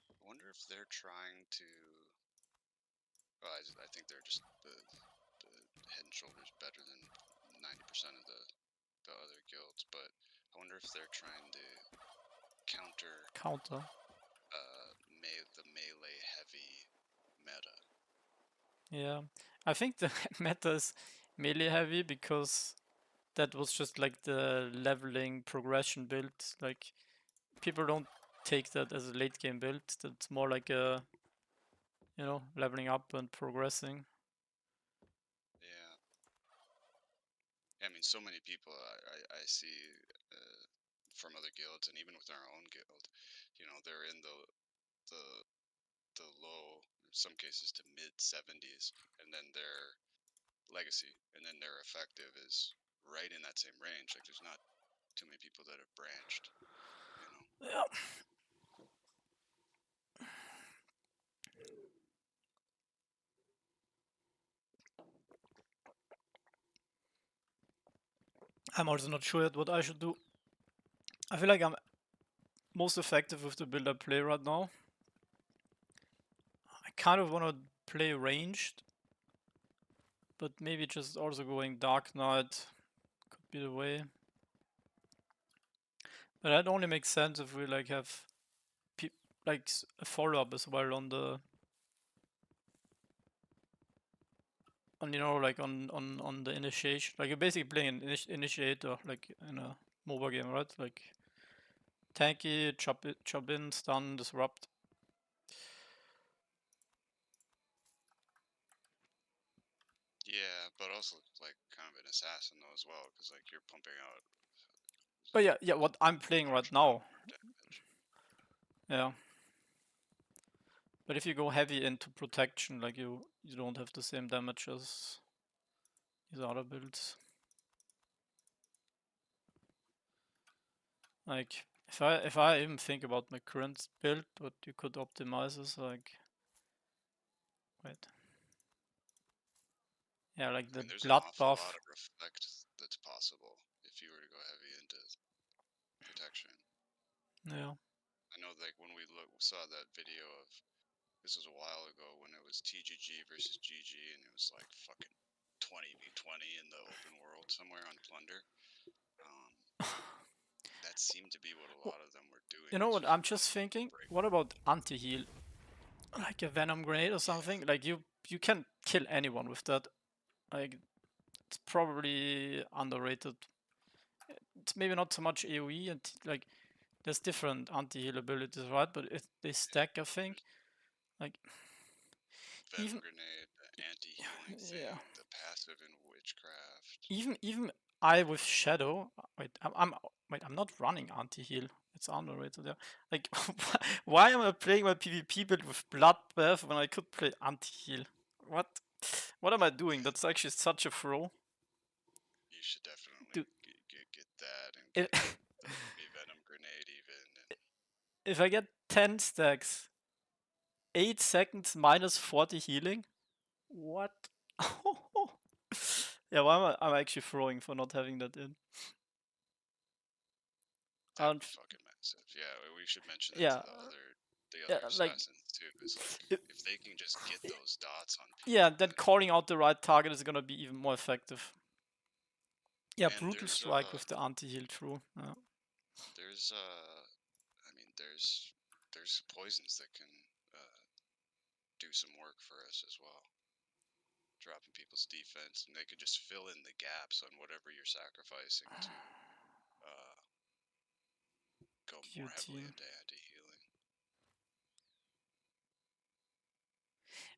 I wonder if they're trying to. Well, I think they're just the head and shoulders better than 90% of the other guilds. But I wonder if they're trying to counter the melee heavy meta. Yeah, I think the meta is melee heavy because that was just like the leveling progression build. Like people don't take that as a late game build. That's more like a, you know, leveling up and progressing. Yeah. I mean, so many people I see from other guilds and even with our own guild, you know, they're in the low, in some cases to mid 70s, and then their legacy and then their effective is right in that same range. Like there's not too many people that have branched, you know. Yeah. I'm also not sure yet what I should do. I feel like I'm most effective with the build I play right now. I kind of want to play ranged, but maybe just also going Dark Knight could be the way. But that only makes sense if we like have like a follow-up as well on the you know, like on the initiation. Like you're basically playing an initiator like in a MOBA game, right? Like tanky, chop in, stun, disrupt. Yeah, but also like kind of an assassin though as well, because like you're pumping out. But yeah, what I'm playing right now. Yeah. But if you go heavy into protection, like you don't have the same damage as these other builds. Like if I even think about my current build, what you could optimize is like, wait. Yeah, like the There's blood an awful buff. lot of reflect that's possible if you were to go heavy into protection. Yeah. I know, like when we saw that video of, this was a while ago when it was TGG versus GG, and it was like fucking 20v20 in the open world somewhere on Plunder. That seemed to be what a lot of them were doing. You know what I'm just thinking? What about anti-heal? Like a venom grenade or something? Like you can kill anyone with that. Like it's probably underrated. It's maybe not so much AoE and like there's different anti-heal abilities, right? But they stack, I think. Like Venom even grenade, the anti-healing thing, the passive in witchcraft. even I with Shadow. Wait, I'm not running anti-heal. It's underrated. Yeah. Like why am I playing my PvP build with Bloodbath when I could play anti-heal? What am I doing? That's actually such a throw. You should definitely get that and get the venom grenade even. And if I get 10 stacks, 8 seconds minus 40 healing? What? Yeah, why am I'm actually throwing for not having that in? that'd be fucking massive. Yeah, we should mention that to the other like, assassins too. Is like if they can just get those dots on people. Yeah, then calling out the right target is gonna be even more effective. Yeah, And brutal strike with the anti-heal true. Yeah. There's I mean there's poisons that can do some work for us as well. Dropping people's defense, and they could just fill in the gaps on whatever you're sacrificing to go more heavily into anti-healing.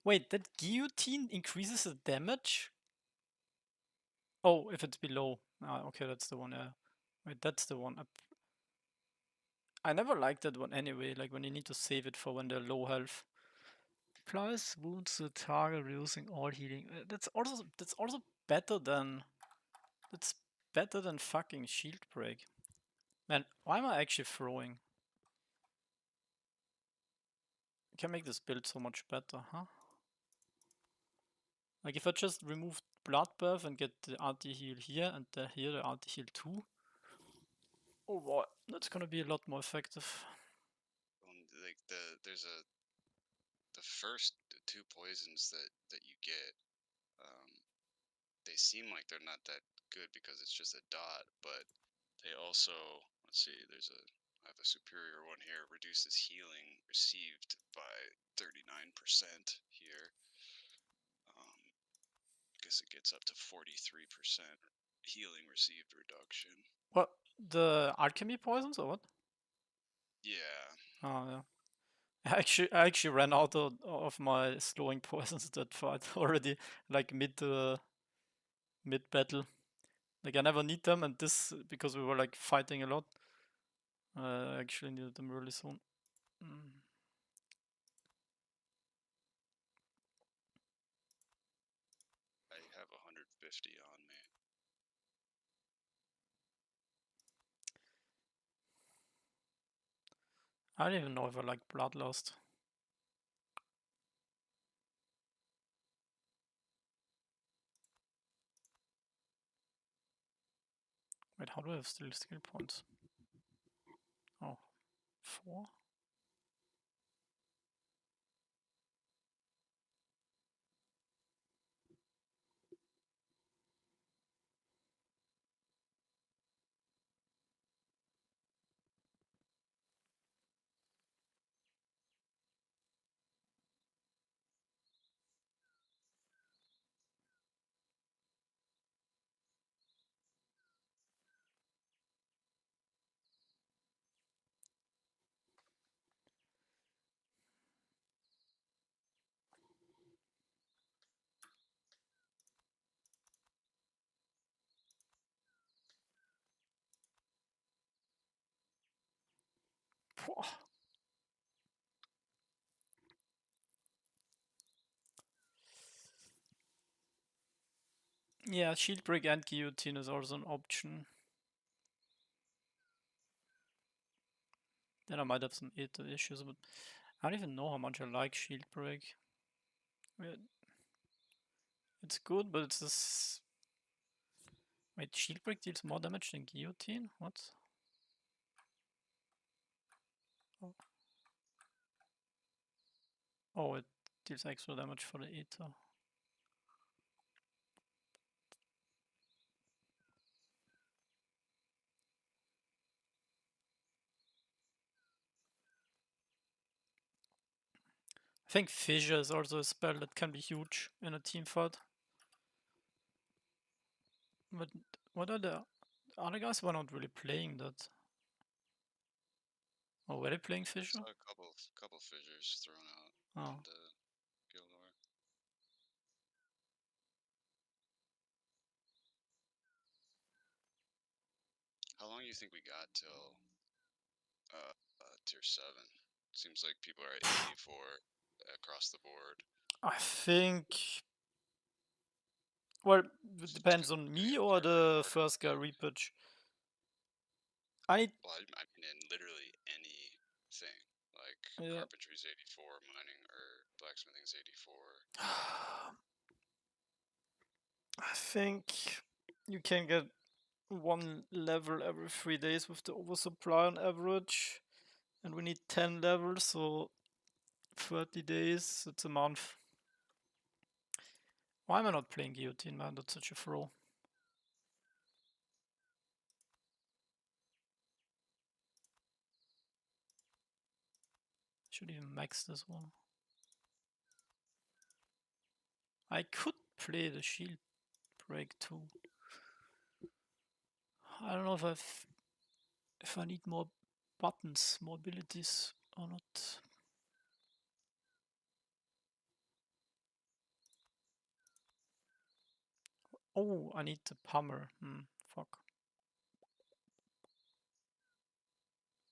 Wait, that guillotine increases the damage? Oh, if it's below. Ah, okay, that's the one. Yeah. Wait, that's the one. I never liked that one anyway. Like when you need to save it for when they're low health. Applies wounds to the target, reducing all healing. That's also better than fucking shield break. Man, why am I actually throwing? I can make this build so much better, huh? Like if I just remove Bloodbath and get the anti-heal here and here the anti-heal too. Oh boy, that's gonna be a lot more effective. Like there's the first two poisons that you get, they seem like they're not that good because it's just a dot, but they also, let's see, I have a superior one here, reduces healing received by 39% here. I guess it gets up to 43% healing received reduction. What, the alchemy poisons or what? Yeah. Oh yeah. I actually ran out of my slowing poisons that fight already, like mid battle. Like I never need them, and this because we were like fighting a lot. I actually needed them really soon. I have 150 on me. I don't even know if I like Bloodlust. Wait, how do I have still skill points? Oh, 4? Phew. Yeah, shield break and guillotine is also an option. Then I might have some ether issues, but I don't even know how much I like shield break. It's good, but it's this. Wait, shield break deals more damage than guillotine? What? Oh. Oh, it deals extra damage for the ether. I think Fissure is also a spell that can be huge in a team fight. But what are the other guys? Were not really playing that. Oh, were they playing Fissure? I saw a couple fissures thrown out Oh. in the guild war. How long do you think we got till tier 7? Seems like people are at 84 across the board. I think. Well, it depends on me or the first guy repitch. Well, I mean, in literally anything. Like carpentry's 84, mining or blacksmithing's 84. I think you can get 1 level every 3 days with the oversupply on average. And we need 10 levels, so 30 days, it's a month. Why am I not playing guillotine, man? That's such a throw. Should even max this one. I could play the shield break too. I don't know if I need more buttons, more abilities or not. Oh, I need the pummer. Fuck.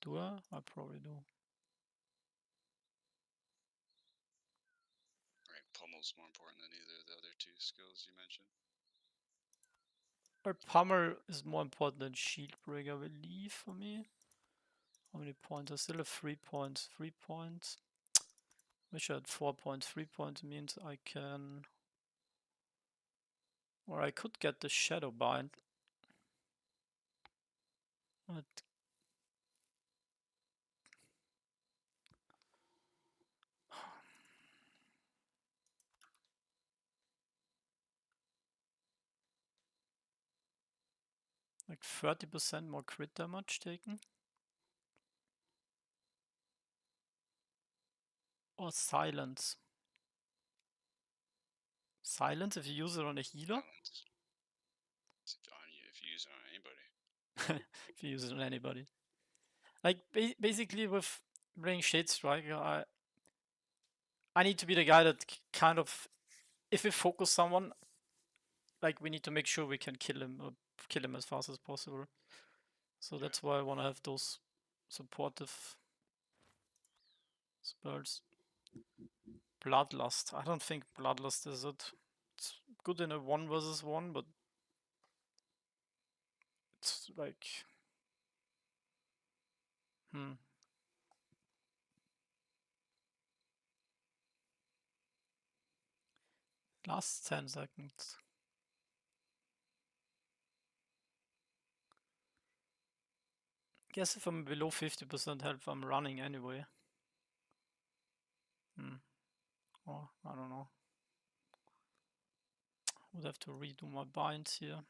Do I? I probably do. Right, pummel's more important than either of the other two skills you mentioned. Or pummer is more important than shield break, I believe, for me. How many points? I still have 3 points. 3 points. Wish I had 4 points. 3 points means I can. Or I could get the shadow bind. But like 30% more crit damage taken. Or silence. Silence if you use it on a healer? If you use it on anybody. If you use it on anybody. Like, basically with playing Shade Striker, I need to be the guy that kind of, if we focus someone, like we need to make sure we can kill him or kill him as fast as possible. So that's why I want to have those supportive spells. Bloodlust. I don't think Bloodlust is it. It's good in a 1 versus 1, but it's like last 10 seconds. Guess if I'm below 50% health, I'm running anyway. Or I don't know. Would have to redo my binds here.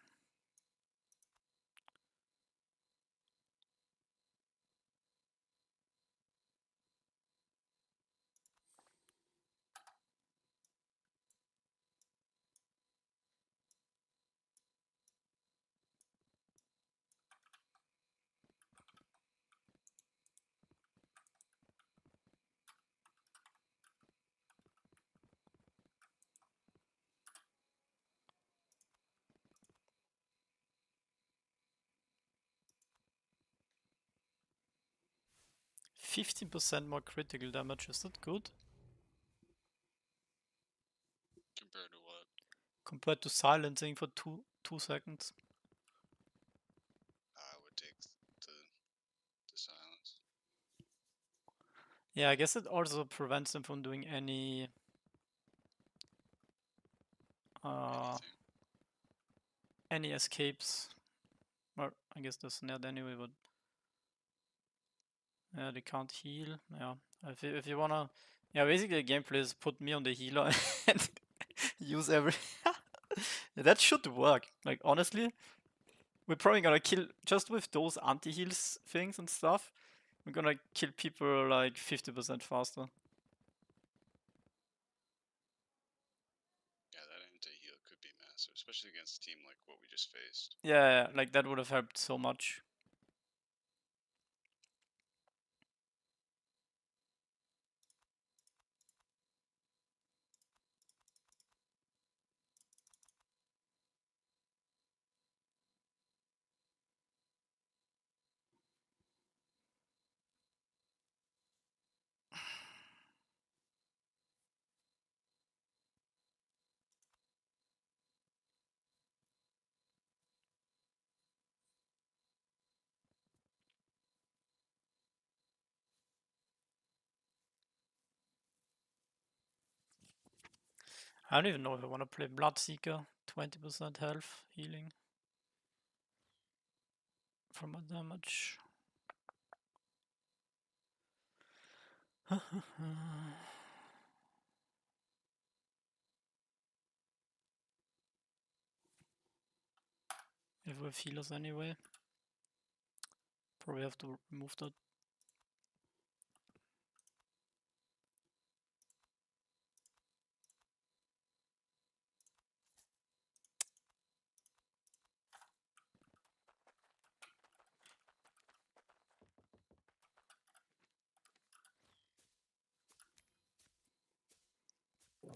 50% more critical damage. Is that good? Compared to what? Compared to silencing for 2 seconds. I would take the silence. Yeah, I guess it also prevents them from doing any escapes. Or I guess they're snared anyway, but yeah, they can't heal. Yeah, if you wanna, yeah, basically the gameplay is put me on the healer and use every. Yeah, that should work. Like honestly, we're probably gonna kill just with those anti-heals things and stuff. We're gonna kill people like 50% faster. Yeah, that anti-heal could be massive, especially against a team like what we just faced. Yeah, like that would have helped so much. I don't even know if I want to play Bloodseeker. 20% health healing from my damage. If we have healers anyway, probably have to remove that.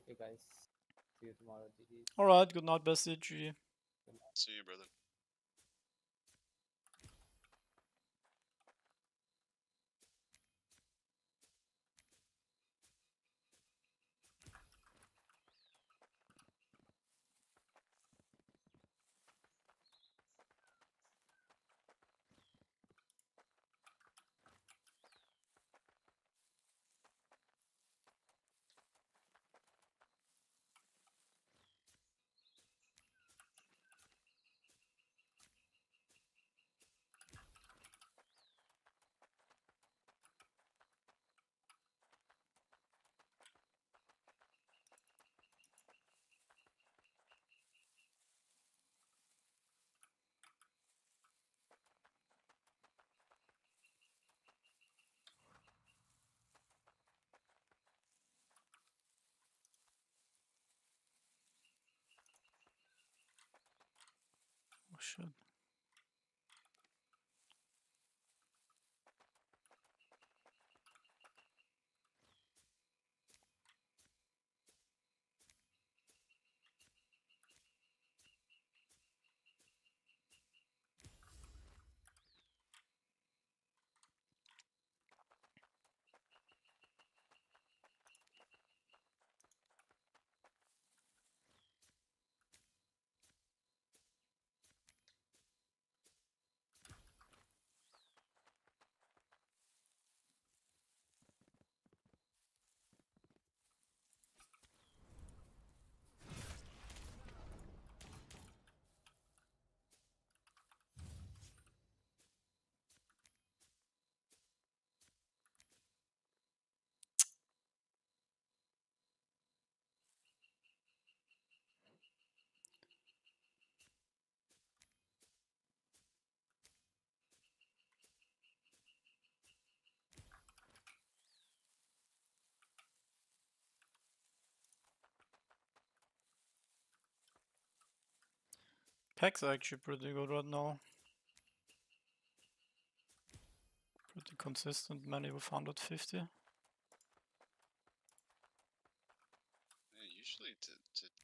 Okay, guys. See you tomorrow, GG. Alright, good night, best GG. See you, brother. Oh shit. Packs are actually pretty good right now. Pretty consistent, many with 150. Yeah, usually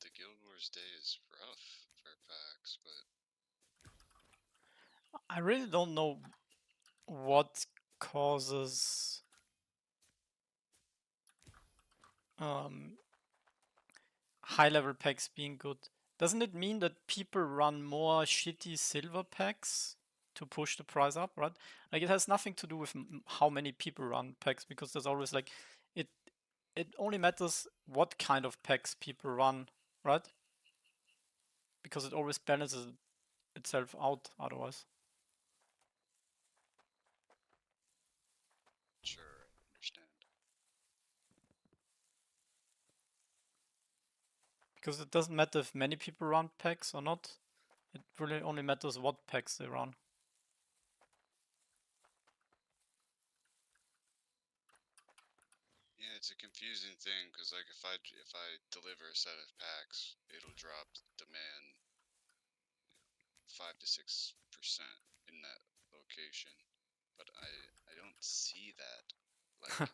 the Guild Wars day is rough for packs, but I really don't know what causes high-level packs being good, doesn't it mean that people run more shitty silver packs to push the price up, right? Like, it has nothing to do with how many people run packs, because there's always like it only matters what kind of packs people run, right? Because it always balances itself out otherwise. Sure, I understand. Because it doesn't matter if many people run packs or not. It really only matters what packs they run. Yeah, it's a confusing thing because like if I deliver a set of packs, it'll drop demand 5 to 6% in that location, but I don't see that like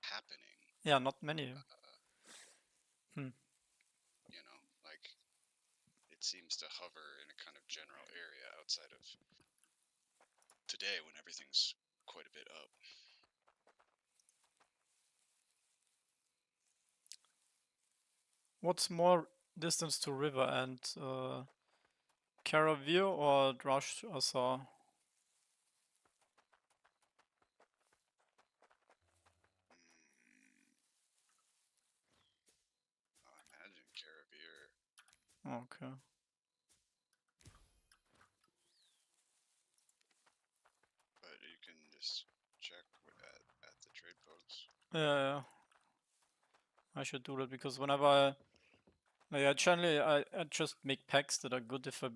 happening. Yeah, not many. You know, like it seems to hover in a kind of general area outside of today when everything's quite a bit up. What's more distance to river and Caravir or Drush Asar? I imagine Caravir. Okay. But you can just check at the trade posts. Yeah. I should do that because whenever I generally I just make packs that are good if I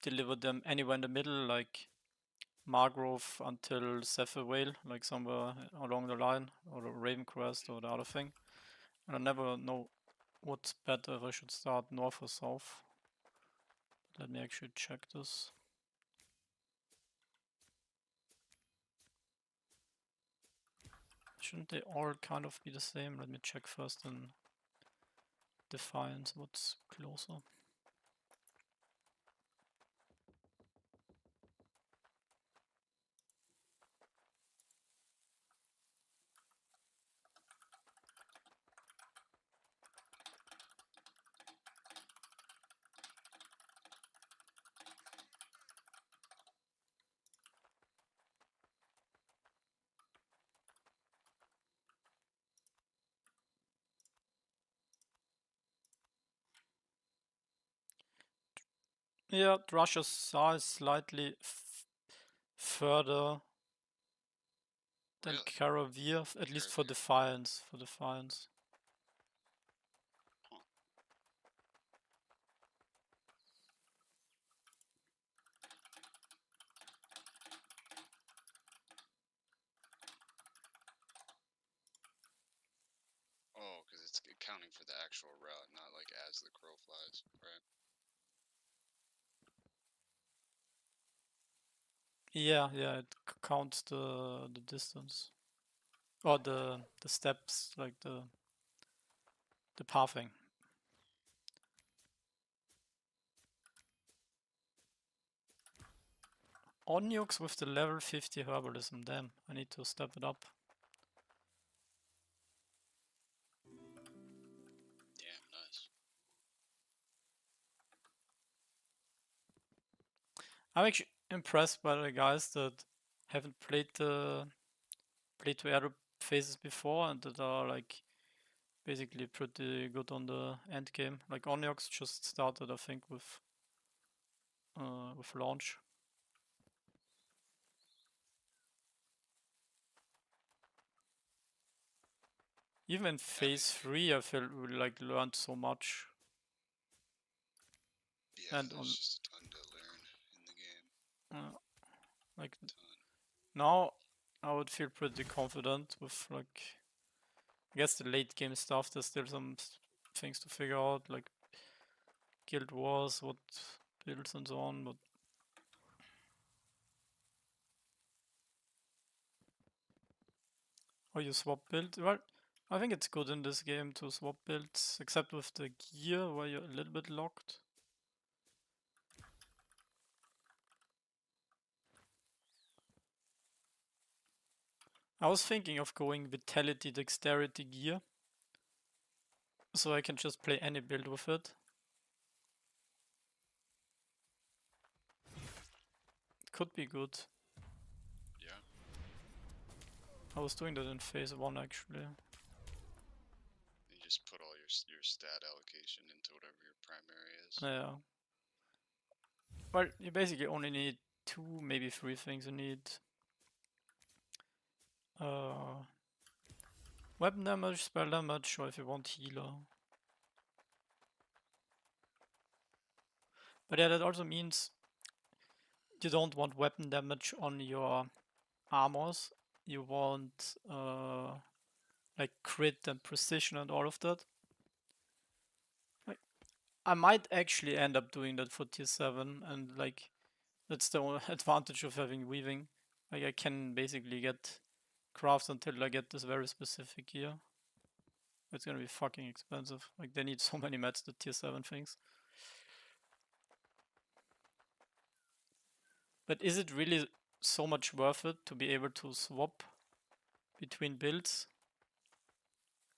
deliver them anywhere in the middle, like Margrove until Zephyr Vale, like somewhere along the line, or the RavenQuest or the other thing. And I never know what's better, if I should start north or south. Let me actually check this. Shouldn't they all kind of be the same? Let me check first in Defiance what's closer. Yeah, Russia's size is slightly further than Caravir, at least for Defiance. Oh, because it's accounting for the actual route, not like as the crow flies, right? Yeah, it counts the distance. Or the steps, like the pathing. Onyx with the level 50 herbalism, damn, I need to step it up. Damn, nice. I'm actually impressed by the guys that haven't played two air phases before and that are like basically pretty good on the end game. Like Onyx just started, I think, with launch. Even in phase 3, I feel we like learned so much. Yeah, and there's just a ton to learn in the game. Like now, I would feel pretty confident with like, I guess the late game stuff. There's still some things to figure out, like guild wars, what builds and so on. But oh, you swap build? Well, I think it's good in this game to swap builds, except with the gear where you're a little bit locked. I was thinking of going Vitality Dexterity gear So I can just play any build with it. Could be good. Yeah. I was doing that in phase 1 actually. You just put all your stat allocation into whatever your primary is. Yeah. Well, you basically only need 2, maybe 3 things. You need weapon damage, spell damage, or if you want healer. But yeah, that also means you don't want weapon damage on your armors. You want like crit and precision and all of that. Like, I might actually end up doing that for tier 7, and like that's the only advantage of having weaving. Like I can basically get crafts until I get this very specific gear. It's gonna be fucking expensive. Like they need so many mats, the tier 7 things. But is it really so much worth it to be able to swap between builds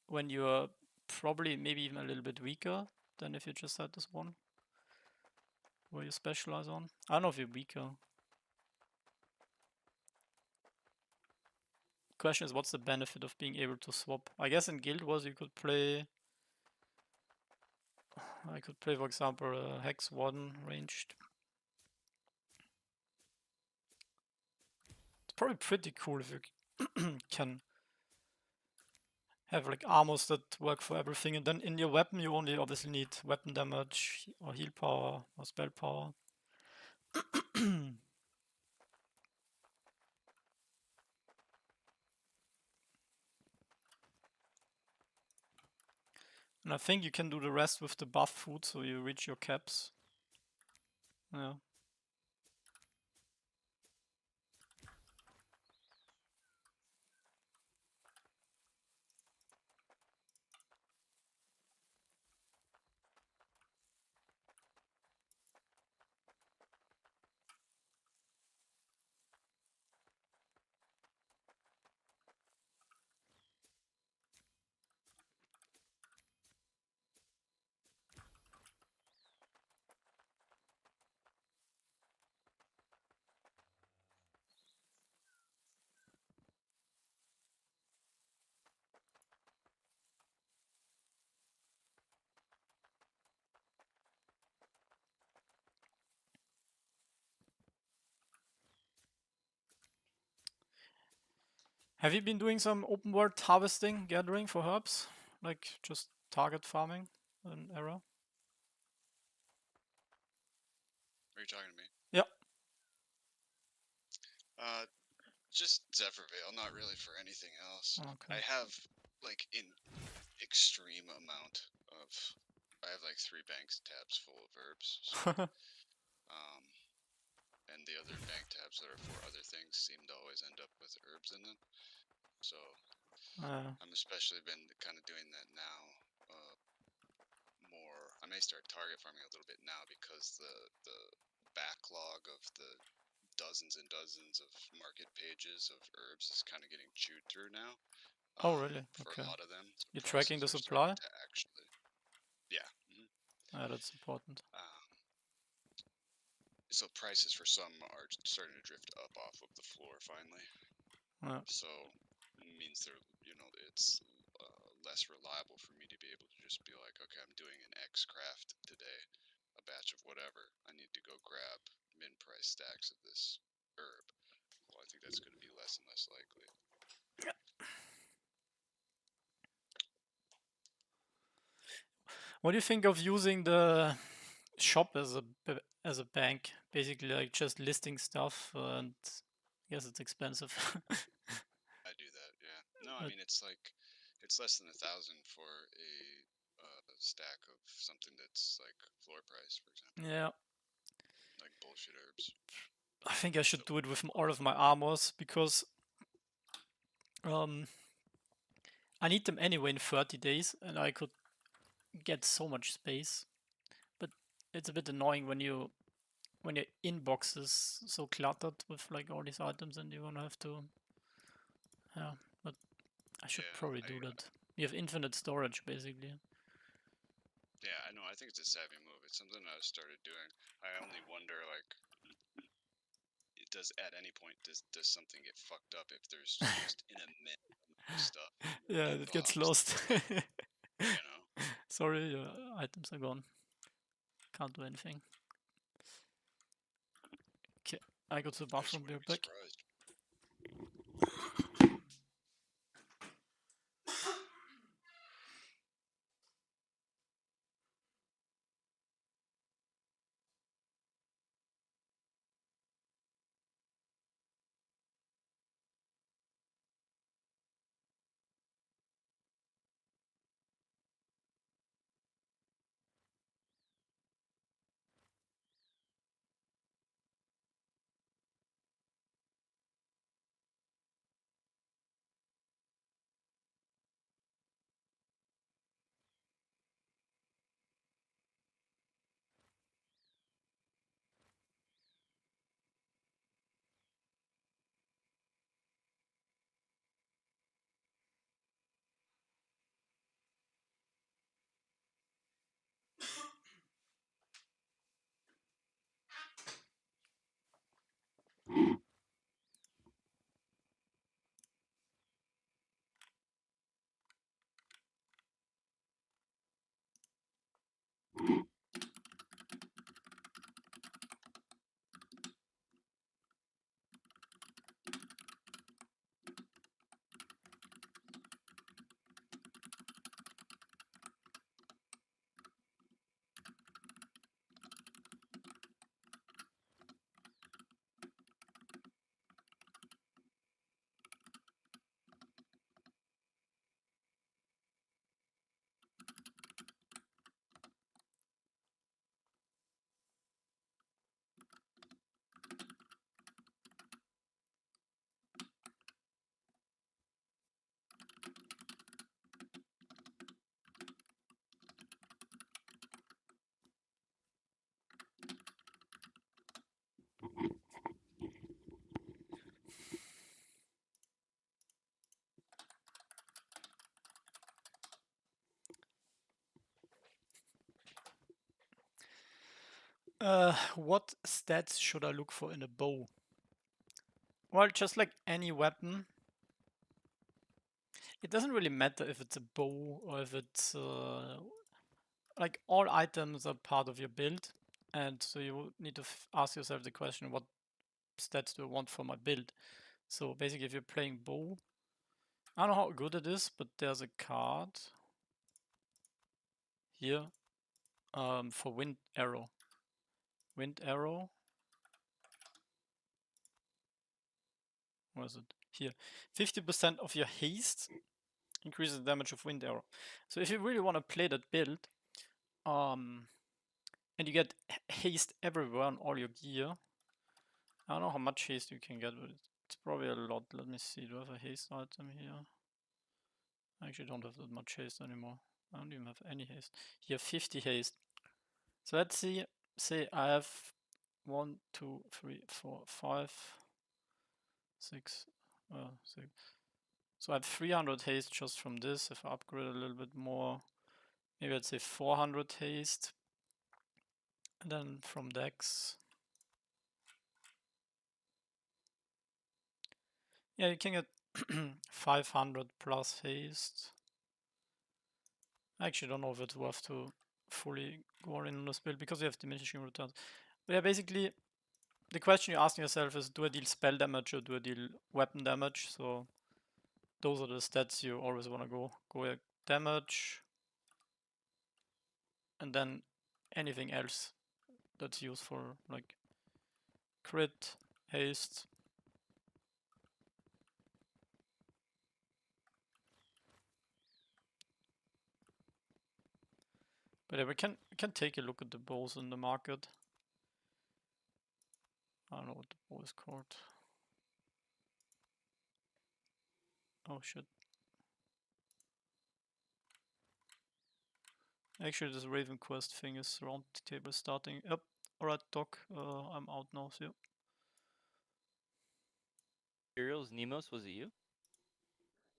when you're probably maybe even a little bit weaker than if you just had this one where you specialize on? I don't know if you're weaker. Question is, what's the benefit of being able to swap? I guess in Guild Wars you could play... I could play, for example, a Hex 1 ranged. It's probably pretty cool if you can have like armors that work for everything, and then in your weapon you only obviously need weapon damage or heal power or spell power. And I think you can do the rest with the buff food, so you reach your caps. Yeah. Have you been doing some open world harvesting, gathering for herbs? Like just target farming in Era? Are you talking to me? Yeah. Just Zephyrvale, not really for anything else. Okay. I have like an extreme amount of. I have like 3 bank tabs full of herbs. So, and the other bank tabs that are for other things seem to always end up with herbs in them. So I'm especially been kind of doing that now. More, I may start target farming a little bit now because the backlog of the dozens and dozens of market pages of herbs is kind of getting chewed through now. Oh really? For Okay. a lot of them. So you're tracking the supply? to actually, yeah. That's important. So prices for some are starting to drift up off of the floor finally. So it means they're, it's less reliable for me to be able to just be like, okay, I'm doing an X craft today, a batch of whatever. I need to go grab min-price stacks of this herb. Well, I think that's going to be less and less likely. What do you think of using the shop as a bank? Basically, like just listing stuff, and I guess it's expensive. I do that, yeah. No, I mean it's like it's less than 1,000 for a stack of something that's like floor price, for example. Yeah. Like bullshit herbs. I think I should do it with all of my armors because I need them anyway in 30 days, and I could get so much space. But it's a bit annoying when your inbox is so cluttered with like all these items, and you're gonna have to. Yeah, but I should probably do that. You have infinite storage basically. Yeah, I know. I think it's a savvy move. It's something I started doing. I only wonder, like, at any point does something get fucked up if there's just an immense amount of stuff? Yeah, it gets lost. You know. Sorry, your items are gone. Can't do anything. Okay, I go to the bathroom. Be right back. Surprised. What stats should I look for in a bow? Well, just like any weapon, it doesn't really matter if it's a bow or if it's like all items are part of your build, and so you need to ask yourself the question, what stats do I want for my build? So basically, if you're playing bow, I don't know how good it is, but there's a card here for wind arrow. Wind arrow. Where is it? Here. 50% of your haste increases the damage of wind arrow. So if you really want to play that build, and you get haste everywhere on all your gear, I don't know how much haste you can get, but it's probably a lot. Let me see. Do I have a haste item here? I actually don't have that much haste anymore. I don't even have any haste. Here, 50 haste. So let's see. Say I have 1, 2, 3, 4, 5, 6, 6. So I have 300 haste just from this. If I upgrade a little bit more, maybe I'd say 400 haste. And then from Dex. Yeah, you can get 500 plus haste. I actually don't know if it's worth to fully go all in on this build because you have diminishing returns. But yeah, basically, the question you're asking yourself is, do I deal spell damage or do I deal weapon damage? So those are the stats you always want to go. Go damage, and then anything else that's useful, like crit, haste. But yeah, we can take a look at the bows in the market. I don't know what the bow is called. Oh shit. Actually, this RavenQuest thing is round table starting. Yep. Alright, Doc. I'm out now. See you. Imperials, Nemos, was it you?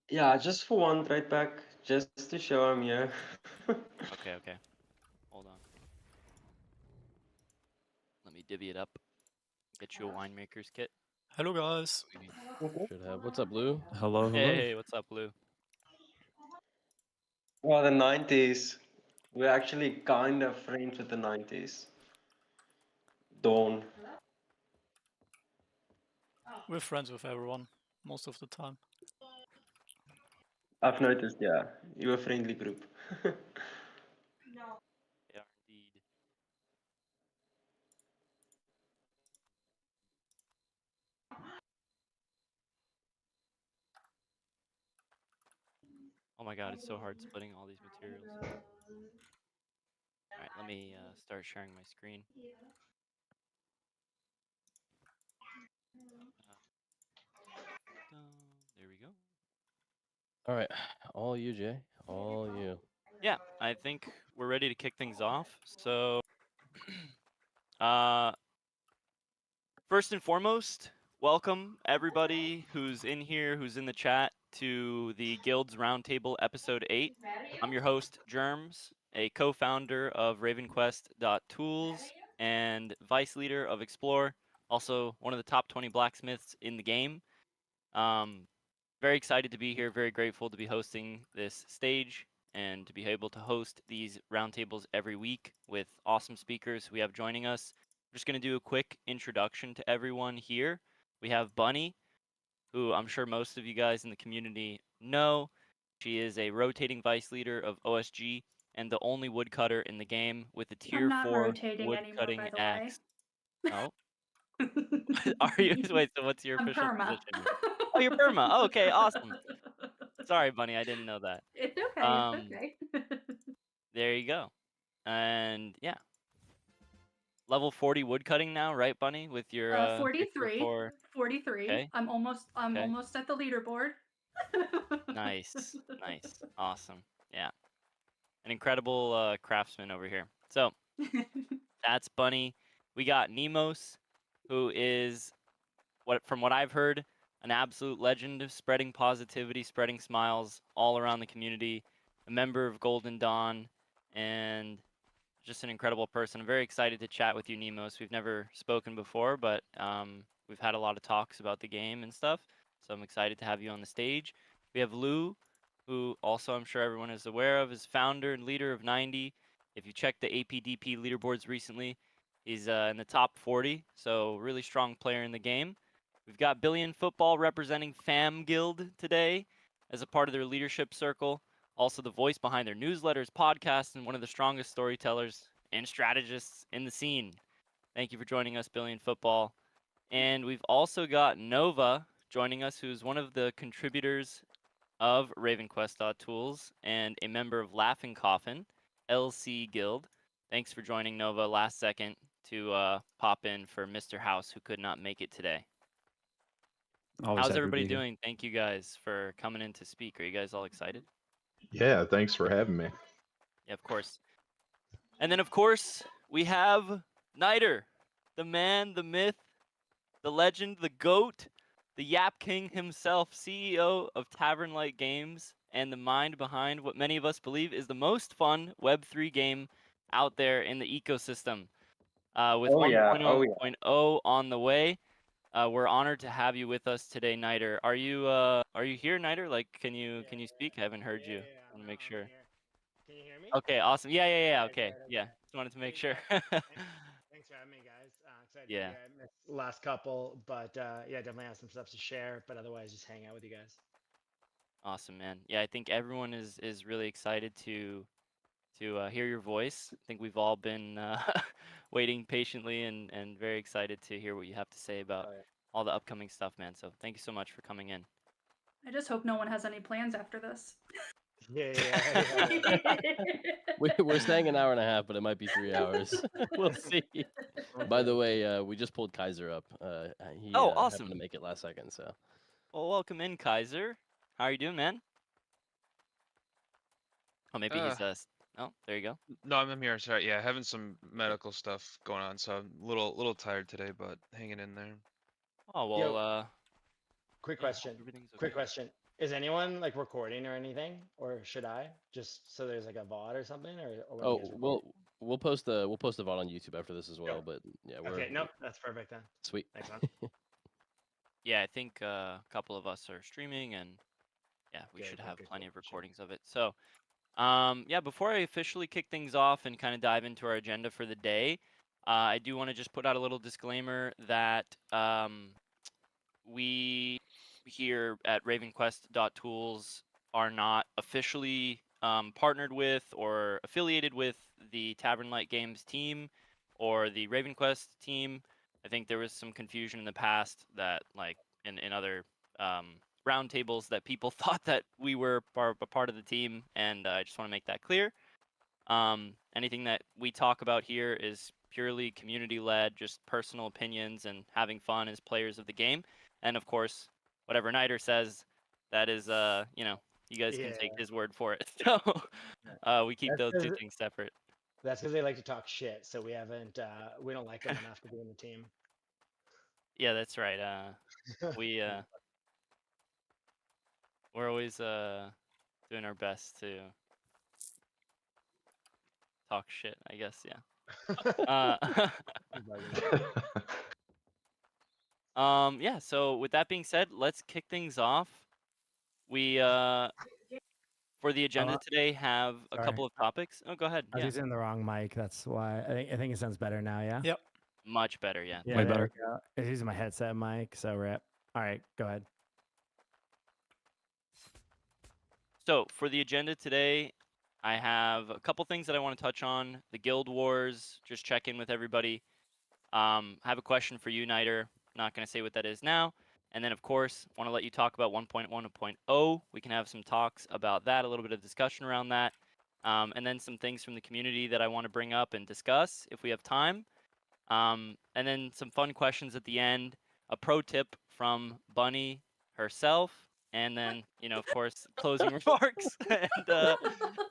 Yeah, just for one right back, just to show I'm here. Okay, okay. Hold on. Let me divvy it up. Get you a winemaker's kit. Hello, guys. Should have. What's up, Blue? Hello, Hey, what's up, Blue? Well, the 90s. We're actually kind of friends with the 90s. Dawn. We're friends with everyone most of the time. I've noticed, yeah. You're a friendly group. They are indeed. Oh my god, it's so hard splitting all these materials. Alright, let me start sharing my screen. There we go. All right, all you, Jay. All you. Yeah, I think we're ready to kick things off. So, first and foremost, welcome everybody who's in here, who's in the chat, to the Guild's Roundtable Episode 8. I'm your host, Germs, a co-founder of RavenQuest.tools and vice leader of Explore, also one of the top 20 blacksmiths in the game. Very excited to be here, very grateful to be hosting this stage and to be able to host these roundtables every week with awesome speakers we have joining us. I'm just going to do a quick introduction to everyone here. We have Bunny, who I'm sure most of you guys in the community know. She is a rotating vice leader of OSG and the only woodcutter in the game with a tier 4 woodcutting axe. Oh. Are you? Wait, so what's your official position? Oh, you're perma. Oh, okay, awesome. Sorry, Bunny, I didn't know that. It's okay. It's okay. There you go. And yeah. Level 40 woodcutting now, right, Bunny? With your 43. your 43. Okay. I'm almost Okay. at the leaderboard. Nice. Nice. Awesome. Yeah. An incredible craftsman over here. So that's Bunny. We got Nemos, who is from what I've heard, an absolute legend of spreading positivity, spreading smiles all around the community, a member of Golden Dawn, and just an incredible person. I'm very excited to chat with you, Nemos. We've never spoken before, but we've had a lot of talks about the game and stuff, so I'm excited to have you on the stage. We have Lou, who also I'm sure everyone is aware of, is founder and leader of 90. If you checked the APDP leaderboards recently, he's in the top 40, so really strong player in the game. We've got Billion Football representing Fam Guild today as a part of their leadership circle. Also the voice behind their newsletters, podcasts, and one of the strongest storytellers and strategists in the scene. Thank you for joining us, Billion Football. And we've also got Nova joining us, who's one of the contributors of RavenQuest.tools and a member of Laughing Coffin, LC Guild. Thanks for joining, Nova, last second to pop in for Mr. House, who could not make it today. How's everybody doing? Thank you guys for coming in to speak. Are you guys all excited? Yeah, thanks for having me. Yeah, of course. And then, of course, we have Niter, the man, the myth, the legend, the GOAT, the Yap King himself, CEO of Tavern Light Games, and the mind behind what many of us believe is the most fun Web3 game out there in the ecosystem. With 1.0.0 on the way. We're honored to have you with us today, Niter. Are you here, Niter? Like, can you speak? I haven't heard you. I want to make sure. Can you hear me? Okay, awesome. Yeah. Okay, Okay, good, yeah. okay. Just wanted to make sure. Thanks for having me, guys. Excited Yeah. to miss the last couple, but yeah, definitely have some stuff to share. But otherwise, just hang out with you guys. Awesome, man. Yeah, I think everyone is really excited to hear your voice. I think we've all been waiting patiently and very excited to hear what you have to say about all the upcoming stuff, man. So thank you so much for coming in. I just hope no one has any plans after this. Yeah. We're staying an hour and a half, but it might be 3 hours. We'll see. By the way, we just pulled Kaiser up. He awesome. happened to make it last second, so. Well, welcome in, Kaiser. How are you doing, man? Oh, maybe he's oh, there you go. No, I'm here. Sorry. Yeah, having some medical stuff going on, so I'm a little tired today, but hanging in there. Oh well. Quick question. Quick question. Is anyone like recording or anything, or should I just so there's like a VOD or something, or Oh, We'll post the VOD on YouTube after this as well. But yeah, we're Okay, nope, that's perfect then. sweet. Thanks, man. Yeah, I think a couple of us are streaming, and yeah, we should have plenty of recordings of it. So, yeah, before I officially kick things off and kind of dive into our agenda for the day, I do want to just put out a little disclaimer that we here at RavenQuest.tools are not officially partnered with or affiliated with the Tavern Light Games team or the RavenQuest team. I think there was some confusion in the past that, like, in other roundtables, that people thought that we were a part of the team, and I just want to make that clear. Anything that we talk about here is purely community-led, just personal opinions and having fun as players of the game. And of course, whatever Niter says, that is, you know, you guys can take his word for it. So we keep those two things separate. That's because they like to talk shit, so we don't like them enough to be in the team. Yeah, that's right. We're always doing our best to talk shit, I guess. Yeah. Yeah. So with that being said, let's kick things off. We for the agenda today have a couple of topics. Oh, go ahead. I was using the wrong mic. That's why. I think it sounds better now. Yeah. Yep. Much better. Yeah. Yeah. Way better. I was using my headset mic, so rip. All right, go ahead. So for the agenda today, I have a couple things that I want to touch on. The Guild Wars, just check in with everybody. I have a question for you, Niter. Not going to say what that is now. And then, of course, want to let you talk about 1.1 and 1.0. We can have some talks about that, a little bit of discussion around that. And then some things from the community that I want to bring up and discuss if we have time. And then some fun questions at the end. A pro tip from Bunny herself. And then, you know, of course, closing remarks. And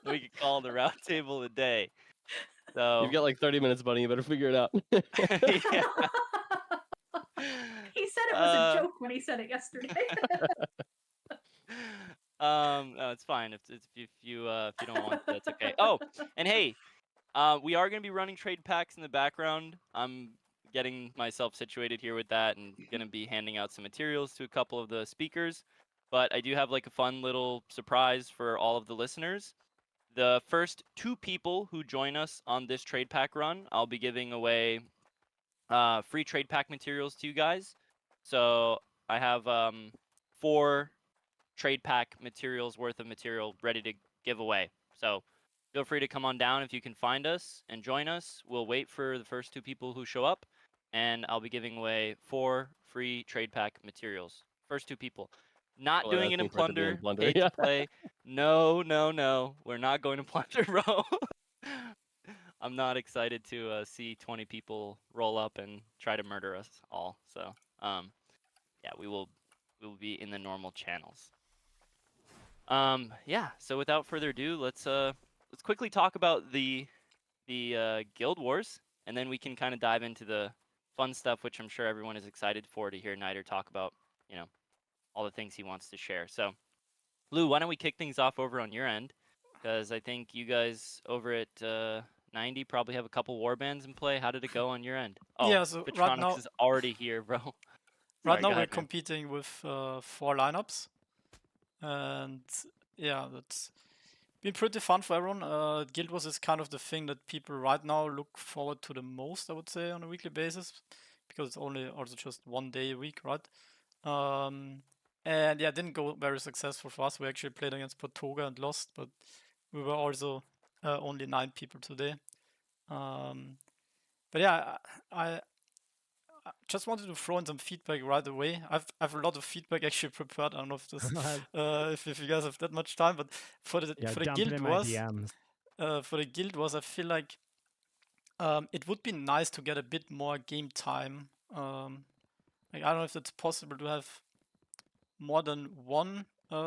we could call the round table a day. So You've got like 30 minutes, Bunny. You better figure it out. Yeah. He said it was a joke when he said it yesterday. No, it's fine. If you don't want that, it's okay. Oh, and hey, we are gonna be running trade packs in the background. I'm getting myself situated here with that, and gonna be handing out some materials to a couple of the speakers. But I do have like a fun little surprise for all of the listeners. The first 2 people who join us on this trade pack run, I'll be giving away free trade pack materials to you guys. So I have 4 trade pack materials worth of material ready to give away. So feel free to come on down if you can find us and join us. We'll wait for the first 2 people who show up, and I'll be giving away 4 free trade pack materials. First 2 people. Not doing it in Plunder. Hate to play. No. We're not going to Plunder, bro. I'm not excited to see 20 people roll up and try to murder us all. So, yeah, we will be in the normal channels. Yeah. So without further ado, let's quickly talk about the Guild Wars, and then we can kind of dive into the fun stuff, which I'm sure everyone is excited for to hear Niter talk about. You know, all the things he wants to share. So, Lou, why don't we kick things off over on your end? Because I think you guys over at 90 probably have a couple Warbands in play. How did it go on your end? Oh, Yeah, so Petronix right now- is already here, bro. Right Sorry, now go we're ahead, man. competing with 4 lineups, and yeah, that's been pretty fun for everyone. Guild Wars is kind of the thing that people right now look forward to the most, I would say, on a weekly basis, because it's only also just 1 day a week, right? And yeah, it didn't go very successful for us. We actually played against Portoga and lost, but we were also only 9 people today. But yeah, I just wanted to throw in some feedback right away. I've a lot of feedback actually prepared. I don't know if this if you guys have that much time, but for the dump it Guild in my Wars, DMs. For the Guild Wars, I feel like it would be nice to get a bit more game time. Like, I don't know if it's possible to have more than 1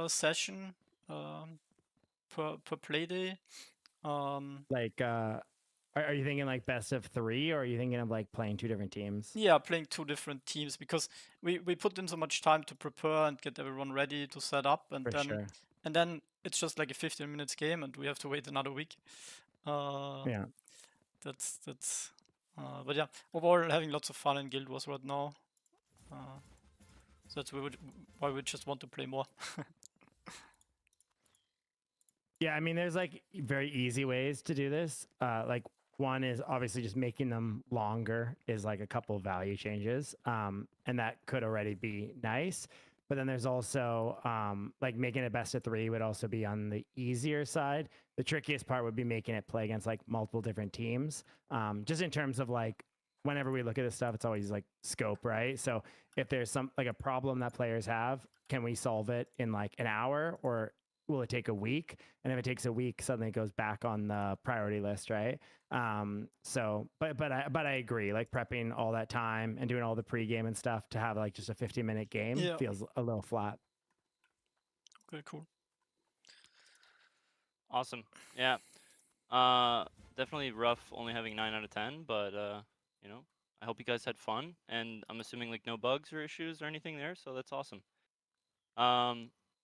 session per play day. Like, are you thinking like best of 3, or are you thinking of like playing 2 different teams? Yeah, playing 2 different teams, because we put in so much time to prepare and get everyone ready to set up, and For then sure. and then it's just like a 15 minutes game, and we have to wait another week. Yeah. that's. But yeah, overall having lots of fun in Guild Wars right now. So that's why we just want to play more. Yeah, I mean, there's like very easy ways to do this. Like one is obviously just making them longer is like a couple of value changes, and that could already be nice. But then there's also like making it best of 3 would also be on the easier side. The trickiest part would be making it play against like multiple different teams. Just in terms of like whenever we look at this stuff, it's always like scope, right? So if there's some like a problem that players have, can we solve it in like an hour or will it take a week? And if it takes a week, suddenly it goes back on the priority list, right? So, but I agree. Like prepping all that time and doing all the pregame and stuff to have like just a 50-minute game feels a little flat. Okay, cool. Awesome. Yeah. Definitely rough only having 9 out of 10, but you know, I hope you guys had fun, and I'm assuming like no bugs or issues or anything there, so that's awesome.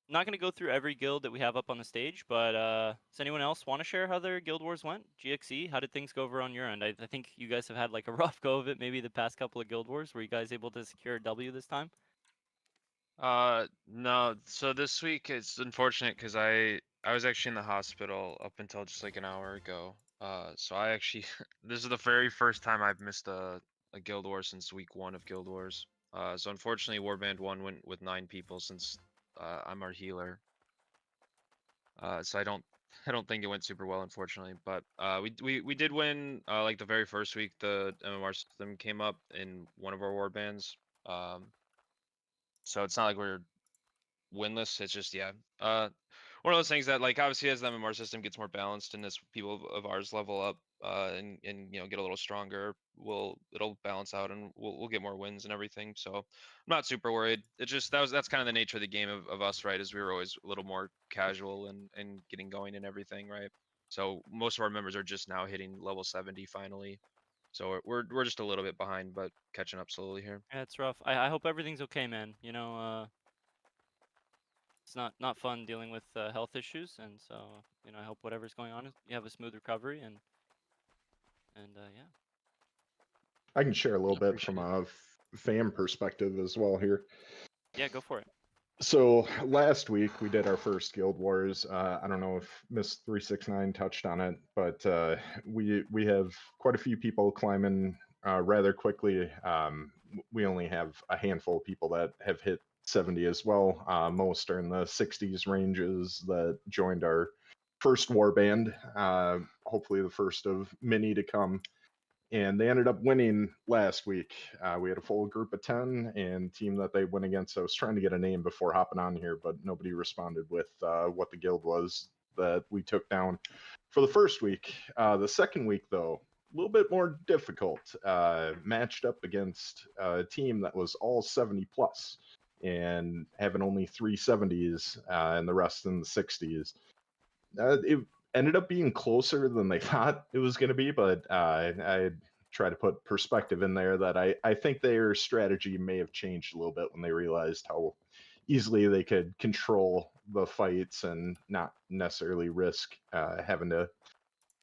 Not going to go through every guild that we have up on the stage, but does anyone else want to share how their Guild Wars went? GXE, how did things go over on your end? I think you guys have had like a rough go of it maybe the past couple of Guild Wars. Were you guys able to secure a W this time? No. So this week it's unfortunate because I was actually in the hospital up until just like an hour ago. So I actually this is the very first time I've missed a Guild War since week 1 of Guild Wars. So unfortunately Warband 1 went with 9 people since I'm our healer. So I don't think it went super well, unfortunately. But we did win like the very first week. The MMR system came up in one of our warbands. So it's not like we're winless. It's just one of those things that like obviously as the MMR system gets more balanced and as people of ours level up and you know get a little stronger, it'll balance out and we'll get more wins and everything. So I'm not super worried. It's just that's kind of the nature of the game of us, right? Is we were always a little more casual and getting going and everything, right? So most of our members are just now hitting level 70 finally. So we're just a little bit behind, but catching up slowly here. Yeah, it's rough. I hope everything's okay, man. You know, it's not fun dealing with health issues, and so you know I hope whatever's going on, you have a smooth recovery, and yeah. I can share a little bit from a fan perspective as well here. Yeah, go for it. So last week we did our first Guild Wars. I don't know if Miss 369 touched on it, but we have quite a few people climbing rather quickly. We only have a handful of people that have hit 70 as well. Most are in the 60s ranges that joined our first warband. Hopefully the first of many to come. And they ended up winning last week. We had a full group of 10, and team that they went against, I was trying to get a name before hopping on here, but nobody responded with what the guild was that we took down for the first week. The second week, though, a little bit more difficult. Matched up against a team that was all 70 plus and having only 3 70s and the rest in the 60s. It ended up being closer than they thought it was going to be, but I try to put perspective in there that I think their strategy may have changed a little bit when they realized how easily they could control the fights and not necessarily risk having to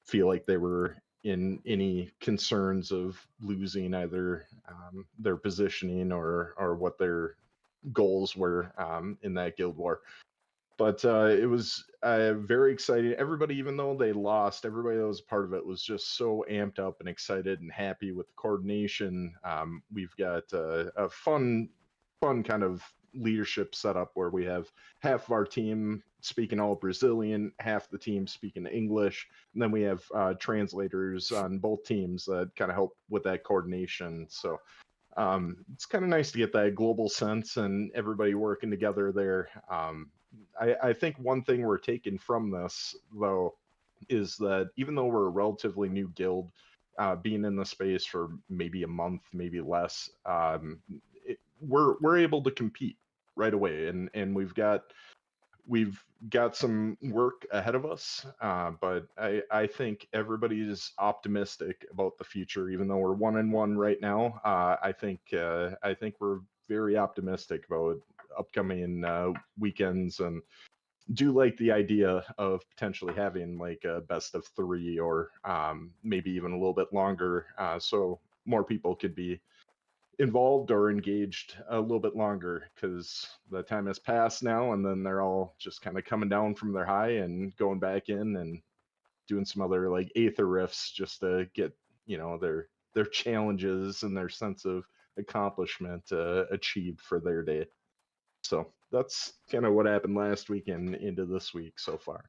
feel like they were in any concerns of losing either their positioning or what their goals were in that guild war. But it was very exciting. Everybody, even though they lost, everybody that was a part of it was just so amped up and excited and happy with the coordination. We've got a fun kind of leadership setup where we have half of our team speaking all Brazilian, half the team speaking English, and then we have translators on both teams that kind of help with that coordination. So it's kind of nice to get that global sense and everybody working together there. I think one thing we're taking from this, though, is that even though we're a relatively new guild, being in the space for maybe a month, maybe less, we're able to compete right away, and we've got some work ahead of us. But I think everybody is optimistic about the future, even though we're 1-1 right now. I think we're very optimistic about upcoming weekends and do like the idea of potentially having like a best of 3 or maybe even a little bit longer, so more people could be involved or engaged a little bit longer, because the time has passed now, and then they're all just kind of coming down from their high and going back in and doing some other like Aether riffs just to get, you know, their challenges and their sense of accomplishment achieved for their day. So that's kind of what happened last week and into this week so far.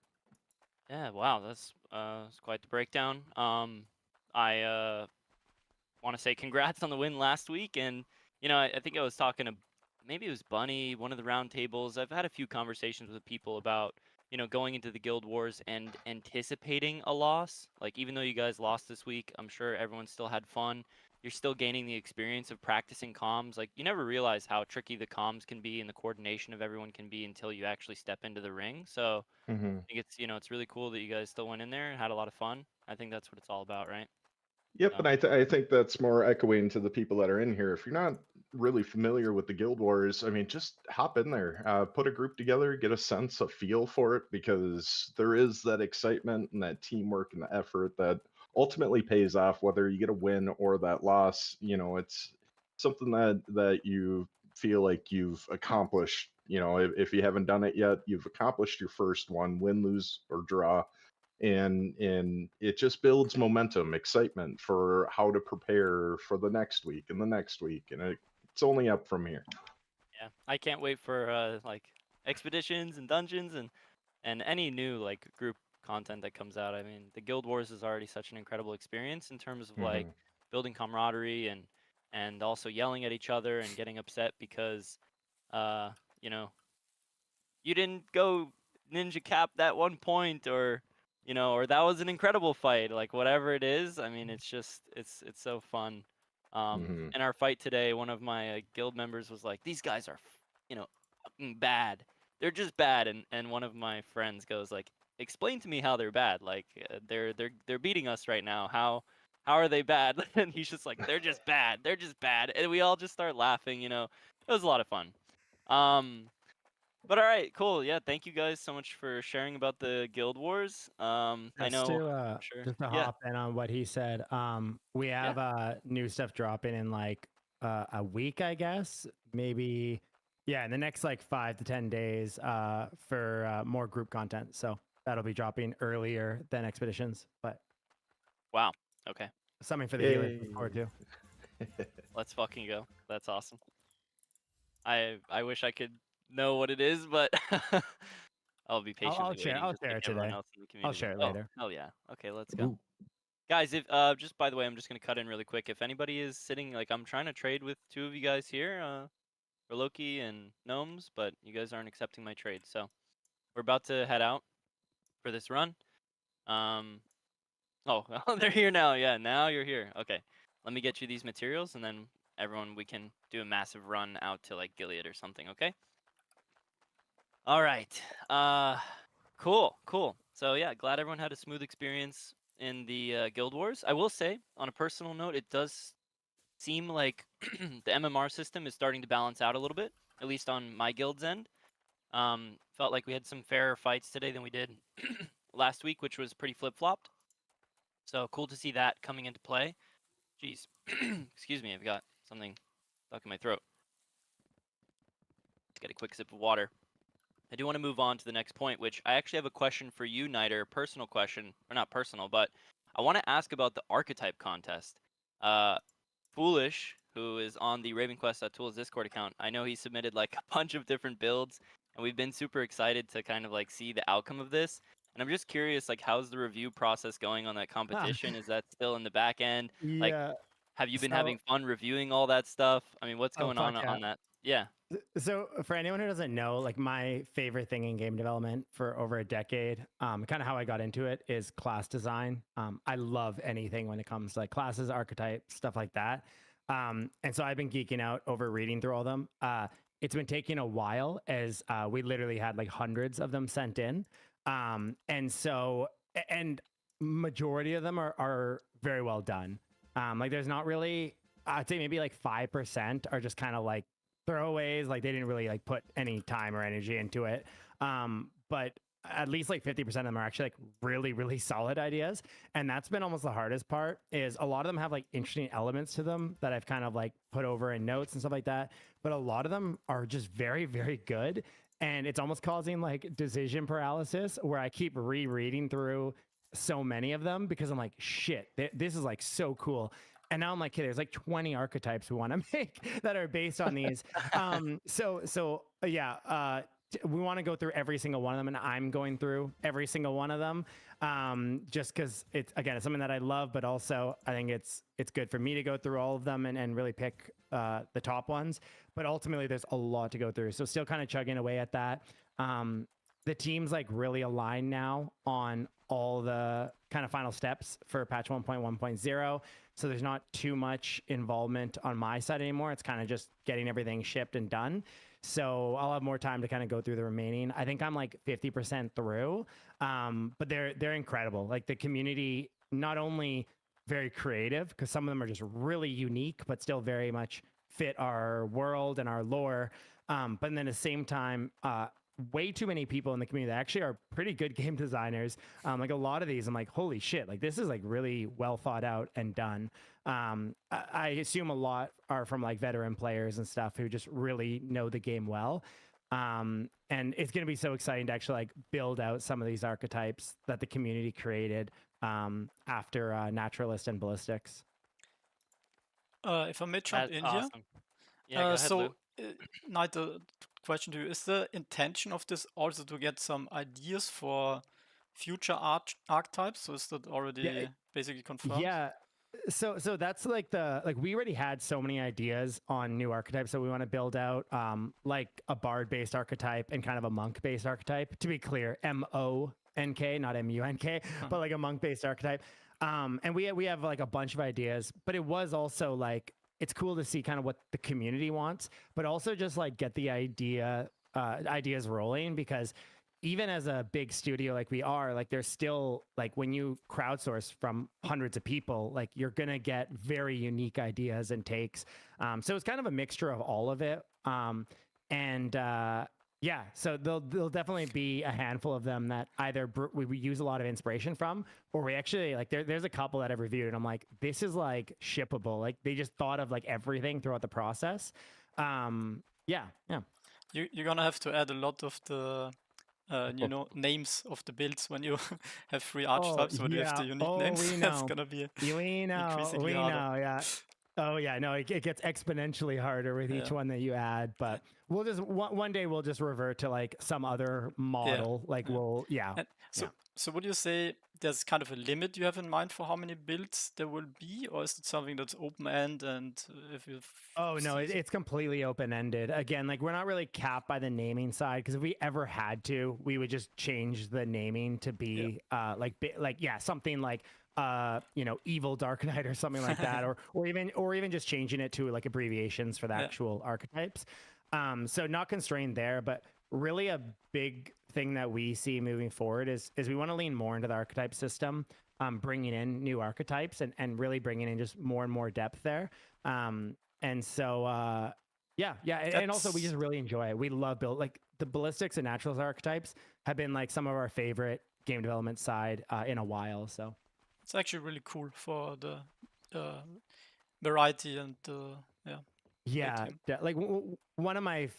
Yeah, wow, that's quite the breakdown. I want to say congrats on the win last week, and you know, I think I was talking to maybe it was Bunny, one of the round tables. I've had a few conversations with people about, you know, going into the Guild Wars and anticipating a loss. Like, even though you guys lost this week, I'm sure everyone still had fun. You're still gaining the experience of practicing comms. Like, you never realize how tricky the comms can be and the coordination of everyone can be until you actually step into the ring. So I think it's, you know, it's really cool that you guys still went in there and had a lot of fun. I think that's what it's all about, right? Yep, and I think that's more echoing to the people that are in here. If you're not really familiar with the Guild Wars, I mean, just hop in there, put a group together, get a sense, a feel for it, because there is that excitement and that teamwork and the effort that ultimately pays off, whether you get a win or that loss. You know, it's something that you feel like you've accomplished. You know, if you haven't done it yet, you've accomplished your first one, win, lose, or draw. And it just builds momentum, excitement for how to prepare for the next week and the next week, and it's only up from here. Yeah, I can't wait for like expeditions and dungeons and any new like group content that comes out. I mean, the Guild Wars is already such an incredible experience in terms of like building camaraderie and also yelling at each other and getting upset because you know, you didn't go ninja cap that one point, or you know, or that was an incredible fight, like whatever it is. I mean, it's just it's so fun. In our fight today, one of my guild members was like, these guys are you know, fucking bad, they're just bad. And one of my friends goes like, explain to me how they're bad, like they're beating us right now, how are they bad? And he's just like, they're just bad, they're just bad. And we all just start laughing, you know. It was a lot of fun. But all right, cool. Yeah, thank you guys so much for sharing about the Guild Wars. I know, Just to hop in on what he said, we have new stuff dropping in like a week, I guess, maybe. Yeah, in the next like 5 to 10 days for more group content. So that'll be dropping earlier than Expeditions, but wow, okay, something for the healers to look forward to. Let's fucking go. That's awesome. I wish I could know what it is, but I'll be patiently waiting. I'll just share like it everyone today. else in the community. I'll share it Oh, later. hell yeah. Okay, let's go. Guys, if just by the way, I'm just gonna cut in really quick. If anybody is sitting, like, I'm trying to trade with 2 of you guys here, for Loki and Gnomes, but you guys aren't accepting my trade, so we're about to head out for this run. Oh, they're here now. Yeah, now you're here. Okay, let me get you these materials, and then everyone, we can do a massive run out to like Gilead or something. Okay. All right. Cool. So yeah, glad everyone had a smooth experience in the Guild Wars. I will say, on a personal note, it does seem like the MMR system is starting to balance out a little bit, at least on my guild's end. Felt like we had some fairer fights today than we did last week, which was pretty flip-flopped. So cool to see that coming into play. Jeez, excuse me, I've got something stuck in my throat. Let's get a quick sip of water. I do want to move on to the next point, which I actually have a question for you, Niter, personal question, or not personal, but I want to ask about the Archetype contest. Foolish, who is on the RavenQuest.tools Discord account, I know he submitted like a bunch of different builds, and we've been super excited to kind of like see the outcome of this. And I'm just curious, like, how's the review process going on that competition? Is that still in the back end? Like, have you been having fun reviewing all that stuff? I mean, what's going on that? Yeah. So for anyone who doesn't know, like my favorite thing in game development for over a decade, kind of how I got into it is class design. I love anything when it comes to like classes, archetypes, stuff like that. And so I've been geeking out over reading through all of them. It's been taking a while as we literally had like hundreds of them sent in. And majority of them are very well done. Like there's not really, I'd say maybe like 5% are just kind of like throwaways, like they didn't really like put any time or energy into it. but at least like 50% of them are actually like really, really solid ideas. And that's been almost the hardest part. Is a lot of them have like interesting elements to them that I've kind of like put over in notes and stuff like that. But a lot of them are just very, very good. And it's almost causing like decision paralysis where I keep rereading through so many of them because I'm like, shit, this is like so cool. And now I'm like, okay, there's like 20 archetypes we want to make that are based on these. We want to go through every single one of them, and I'm going through every single one of them, just because it's something that I love, but also I think it's good for me to go through all of them and really pick the top ones. But ultimately, there's a lot to go through, so still kind of chugging away at that. The team's like really aligned now on all the kind of final steps for patch 1.1.0. So there's not too much involvement on my side anymore. It's kind of just getting everything shipped and done. So I'll have more time to kind of go through the remaining. I think I'm like 50% through, but they're incredible. Like the community, not only very creative, because some of them are just really unique, but still very much fit our world and our lore. But then at the same time, way too many people in the community that actually are pretty good game designers. Like a lot of these, I'm like, holy shit, like this is like really well thought out and done. I assume a lot are from like veteran players and stuff who just really know the game well. And it's going to be so exciting to actually like build out some of these archetypes that the community created after Naturalist and Ballistics. If I may jump in awesome. here. Yeah, go ahead, Lou. Knight, the question to you, is the intention of this also to get some ideas for future archetypes? So is that already basically confirmed? Yeah. So that's like we already had so many ideas on new archetypes that we want to build out, like a bard-based archetype and kind of a monk-based archetype. To be clear, M-O-N-K, not M-U-N-K, but like a monk-based archetype. And we have like a bunch of ideas, but it was also like, it's cool to see kind of what the community wants, but also just like get the ideas rolling, because even as a big studio like we are, like there's still like when you crowdsource from hundreds of people, like you're gonna get very unique ideas and takes. So it's kind of a mixture of all of it. So there'll definitely be a handful of them that either we use a lot of inspiration from, or we actually like there's a couple that I've reviewed and I'm like, this is like shippable. Like they just thought of like everything throughout the process. You're gonna have to add a lot of the names of the builds when you have 3 archetypes, so you have the unique names. That's gonna be increasingly harder. Yeah. Oh yeah, no, it gets exponentially harder with each one that you add, but we'll just one day we'll just revert to like some other model. So would you say there's kind of a limit you have in mind for how many builds there will be, or is it something that's open end and if you? Oh no, it's completely open ended. Again, like we're not really capped by the naming side, because if we ever had to, we would just change the naming to be something like Evil Dark Knight or something like that, or even just changing it to like abbreviations for the actual archetypes. So not constrained there, but really a big thing that we see moving forward is we want to lean more into the archetype system, bringing in new archetypes and really bringing in just more and more depth there. And also we just really enjoy it. We love build, like the Ballistics and Naturals archetypes have been like some of our favorite game development side in a while. So it's actually really cool for the variety and like one of my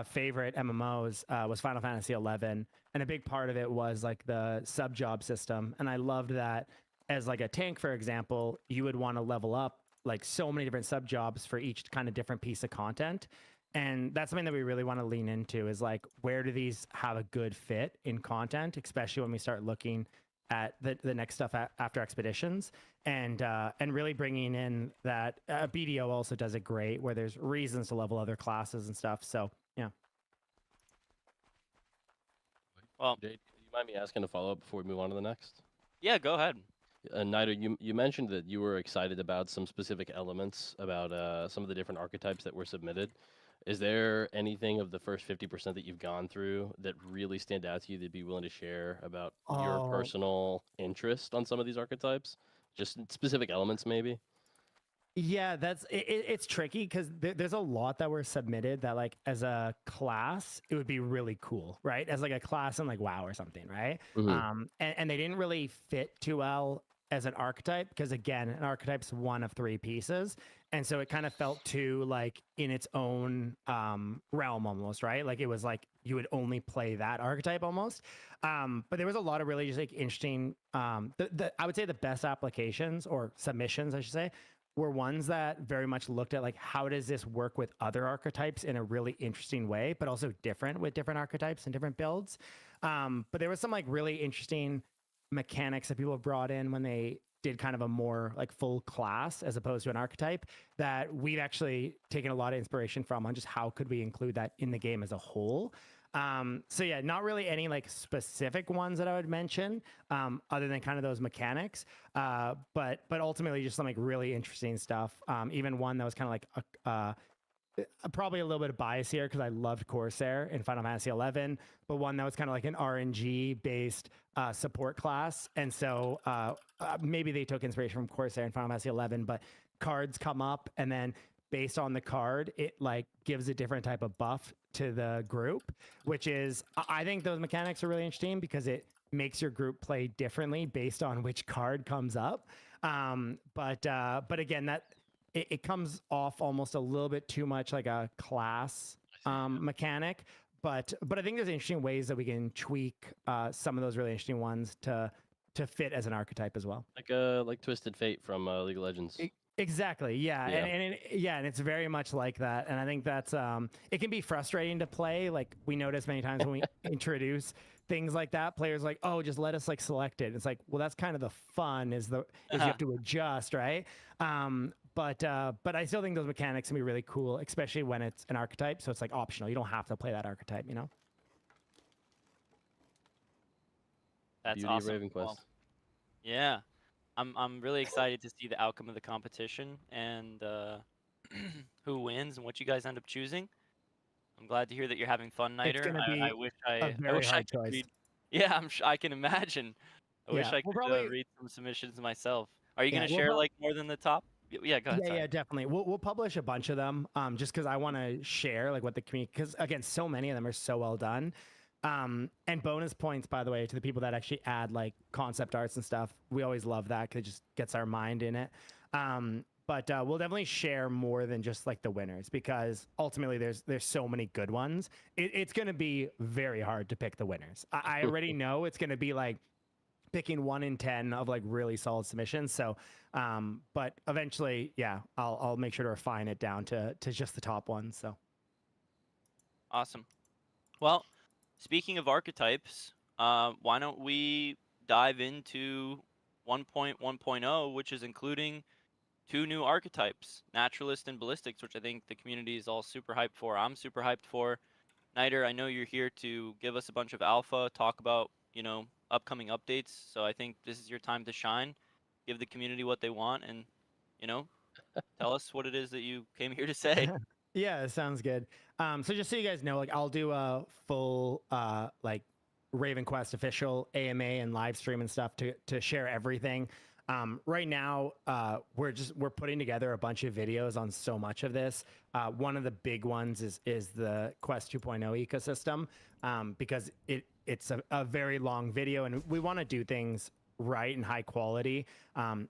favorite MMOs was Final Fantasy 11, and a big part of it was like the sub job system, and I loved that. As like a tank, for example, you would want to level up like so many different sub jobs for each kind of different piece of content, and that's something that we really want to lean into, is like, where do these have a good fit in content, especially when we start looking at the next stuff after expeditions, and really bringing in that BDO also does it great, where there's reasons to level other classes and stuff. So yeah. Well, Jay, do you mind me asking a follow up before we move on to the next? Yeah, go ahead. Naito, you mentioned that you were excited about some specific elements about some of the different archetypes that were submitted. Is there anything of the first 50% that you've gone through that really stand out to you that'd be willing to share about your personal interest on some of these archetypes? Just specific elements, maybe? Yeah, it's tricky because there's a lot that were submitted that like as a class it would be really cool, right? As like a class in like WoW or something, right? And they didn't really fit too well as an archetype because again, an archetype's one of 3 pieces, and so it kind of felt too like in its own realm almost, right? Like it was like you would only play that archetype almost. But there was a lot of really just like interesting. I would say the best applications or submissions, I should say, were ones that very much looked at like how does this work with other archetypes in a really interesting way, but also different with different archetypes and different builds. But there was some like really interesting mechanics that people have brought in when they did kind of a more like full class as opposed to an archetype that we've actually taken a lot of inspiration from on just how could we include that in the game as a whole. So yeah, not really any like specific ones that I would mention, other than kind of those mechanics. But ultimately just some like really interesting stuff. Even one that was kind of like probably a little bit of bias here because I loved Corsair in Final Fantasy 11, but one that was kind of like an RNG based support class. And so maybe they took inspiration from Corsair in Final Fantasy 11, but cards come up and then based on the card, it like gives a different type of buff to the group, which is, I think those mechanics are really interesting because it makes your group play differently based on which card comes up. But again, that it comes off almost a little bit too much like a class mechanic. But I think there's interesting ways that we can tweak some of those really interesting ones to fit as an archetype as well. Like Twisted Fate from League of Legends. Exactly. Yeah. And it's very much like that. And I think that's it can be frustrating to play. Like we notice many times when we introduce things like that, players are like, oh, just let us like select it. It's like, well, that's kind of the fun is you have to adjust, right? But I still think those mechanics can be really cool, especially when it's an archetype. So it's like optional. You don't have to play that archetype, you know? That's Beauty awesome. of RavenQuest. Well, yeah. I'm really excited to see the outcome of the competition and who wins and what you guys end up choosing. I'm glad to hear that you're having fun, Niter. It's gonna be I wish a very hard I could choice. read. Yeah, I can imagine. I wish Yeah, I we'll could probably- read some submissions myself. Are you Yeah, gonna we'll share prob- like more than the top? Yeah, go ahead. Yeah, sorry. yeah, definitely. We'll publish a bunch of them just because I want to share like what the community, because again, so many of them are so well done. And bonus points, by the way, to the people that actually add like concept arts and stuff. We always love that because it just gets our mind in it. But we'll definitely share more than just like the winners because ultimately there's so many good ones. It's going to be very hard to pick the winners. I already know it's going to be like picking 1 in 10 of like really solid submissions. So, but eventually, yeah, I'll make sure to refine it down to just the top ones. So Awesome. Well, speaking of archetypes, why don't we dive into 1.1.0, which is including 2 new archetypes, Naturalist and Ballistics, which I think the community is all super hyped for. I'm super hyped for. Niter, I know you're here to give us a bunch of alpha, talk about, upcoming updates. So I think this is your time to shine, give the community what they want, and, tell us what it is that you came here to say. yeah, it sounds good. So just so you guys know, like I'll do a full like RavenQuest official AMA and live stream and stuff to share everything. Right now, we're putting together a bunch of videos on so much of this. One of the big ones is the Quest 2.0 ecosystem because it's a very long video and we want to do things right and high quality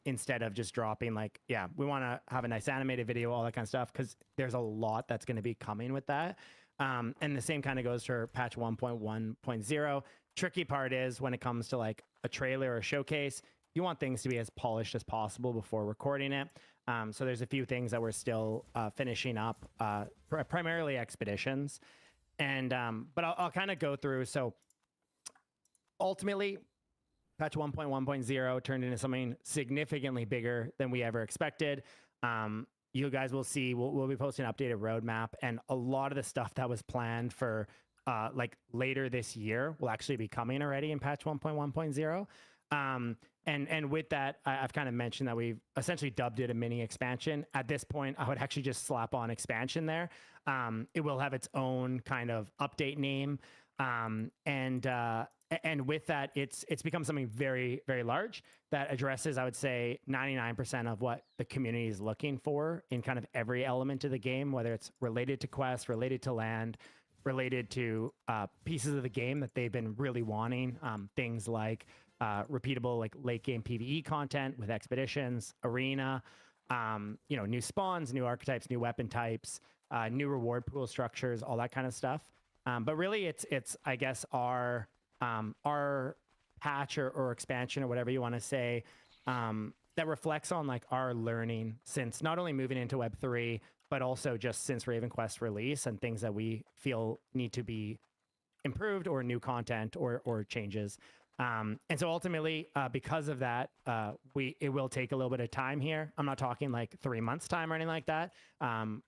instead of just dropping like, yeah, we want to have a nice animated video, all that kind of stuff, because there's a lot that's going to be coming with that. And the same kind of goes for patch 1.1.0. Tricky part is when it comes to like a trailer or a showcase, you want things to be as polished as possible before recording it. So there's a few things that we're still finishing up, primarily expeditions. And but I'll kind of go through. So ultimately, patch 1.1.0 turned into something significantly bigger than we ever expected. You guys will see, we'll be posting an updated roadmap, and a lot of the stuff that was planned for like later this year will actually be coming already in patch 1.1.0. And with that, I've kind of mentioned that we've essentially dubbed it a mini expansion. At this point, I would actually just slap on expansion there. It will have its own kind of update name. And and with that, it's become something very, very large that addresses, I would say, 99% of what the community is looking for in kind of every element of the game, whether it's related to quests, related to land, related to pieces of the game that they've been really wanting. Things like repeatable, like late game PvE content with expeditions, arena, new spawns, new archetypes, new weapon types, new reward pool structures, all that kind of stuff. But really, it's I guess our patch or expansion or whatever you want to say that reflects on like our learning since not only moving into Web3, but also just since RavenQuest release and things that we feel need to be improved or new content or changes. And so ultimately, because of that, it will take a little bit of time here. I'm not talking like 3 months time or anything like that.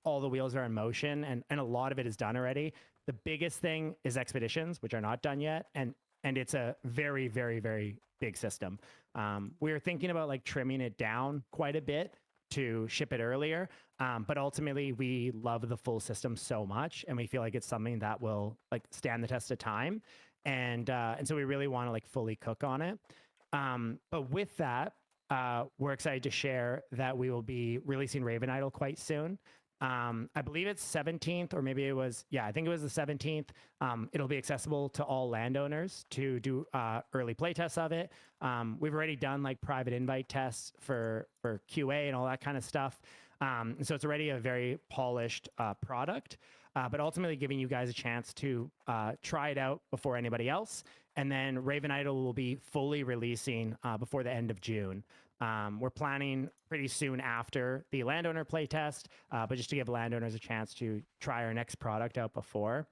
All the wheels are in motion and a lot of it is done already. The biggest thing is expeditions, which are not done yet. And it's a very, very, very big system. We were thinking about like trimming it down quite a bit to ship it earlier. But ultimately we love the full system so much. And we feel like it's something that will like stand the test of time. And so we really want to like fully cook on it. But with that, we're excited to share that we will be releasing Raven Idol quite soon. I believe it's 17th, or maybe it was, I think it was the 17th. It'll be accessible to all landowners to do early play tests of it. We've already done like private invite tests for QA and all that kind of stuff. So it's already a very polished product, but ultimately giving you guys a chance to try it out before anybody else. And then Raven Idol will be fully releasing before the end of June. We're planning pretty soon after the landowner playtest, but just to give landowners a chance to try our next product out before.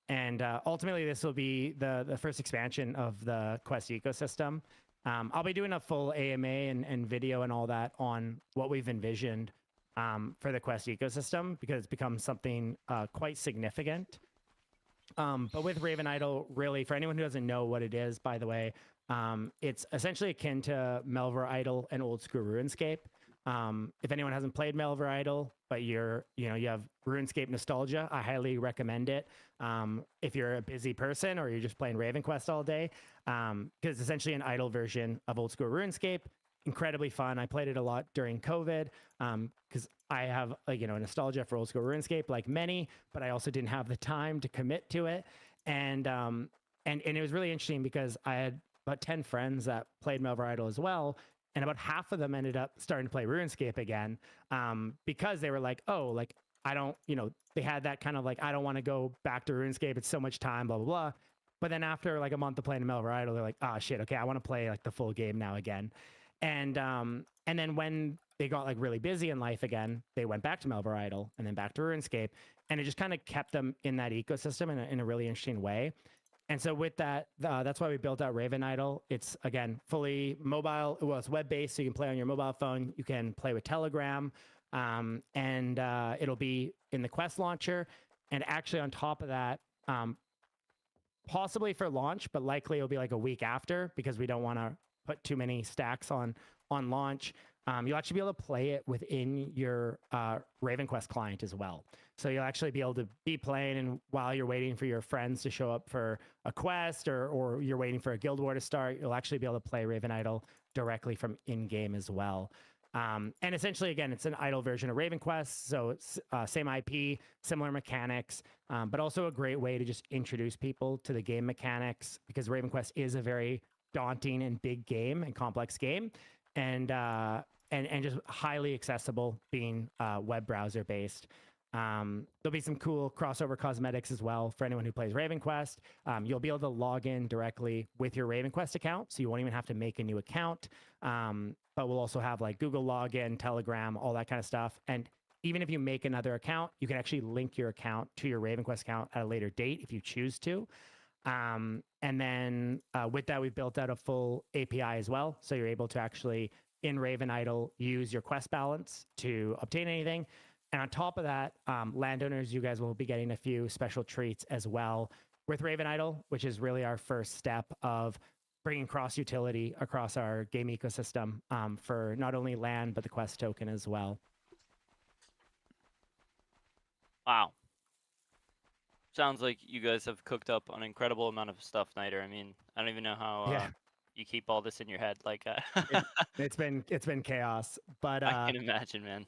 And ultimately, this will be the first expansion of the Quest ecosystem. I'll be doing a full AMA and video and all that on what we've envisioned for the Quest ecosystem, because it's become something quite significant. But with Raven Idol, really, for anyone who doesn't know what it is, by the way, it's essentially akin to Melvor Idol and old school RuneScape. If anyone hasn't played Melvor Idol, but you have RuneScape nostalgia, I highly recommend it. If you're a busy person or you're just playing RavenQuest all day, because it's essentially an idle version of old school RuneScape. Incredibly fun. I played it a lot during COVID because I have nostalgia for old school RuneScape, like many, but I also didn't have the time to commit to it. And it was really interesting because I had about 10 friends that played Melvor Idol as well, and about half of them ended up starting to play RuneScape again because they were like, oh, like I don't, they had that kind of like, I don't want to go back to RuneScape. It's so much time, blah, blah, blah. But then after like a month of playing Melvor Idol, they're like, oh shit, okay, I want to play like the full game now again. And then when they got like really busy in life again, they went back to Melvor Idol and then back to RuneScape, and it just kind of kept them in that ecosystem in a really interesting way. And so with that, that's why we built out Raven Idol. It's again fully mobile. Well, it's web-based, so you can play on your mobile phone. You can play with Telegram, and it'll be in the Quest launcher. And actually, on top of that, possibly for launch, but likely it'll be like a week after because we don't want to put too many stacks on launch. You'll actually be able to play it within your RavenQuest client as well. So you'll actually be able to be playing, and while you're waiting for your friends to show up for a quest or you're waiting for a guild war to start, you'll actually be able to play Raven Idol directly from in-game as well. And essentially, again, it's an idle version of RavenQuest, so it's same IP, similar mechanics, but also a great way to just introduce people to the game mechanics, because RavenQuest is a very daunting and big game and complex game, and just highly accessible, being web browser based. There'll be some cool crossover cosmetics as well for anyone who plays RavenQuest. You'll be able to log in directly with your RavenQuest account, so you won't even have to make a new account. But we'll also have like Google login, Telegram, all that kind of stuff. And even if you make another account, you can actually link your account to your RavenQuest account at a later date if you choose to. And then with that, we've built out a full API as well. So you're able to actually, in Raven Idol, use your quest balance to obtain anything. And on top of that, landowners, you guys will be getting a few special treats as well with Raven Idol, which is really our first step of bringing cross utility across our game ecosystem for not only land, but the quest token as well. Wow. sounds like you guys have cooked up an incredible amount of stuff, Niter. I mean, I don't even know how Yeah. you keep all this in your head. Like, It's been chaos, but I can imagine, man.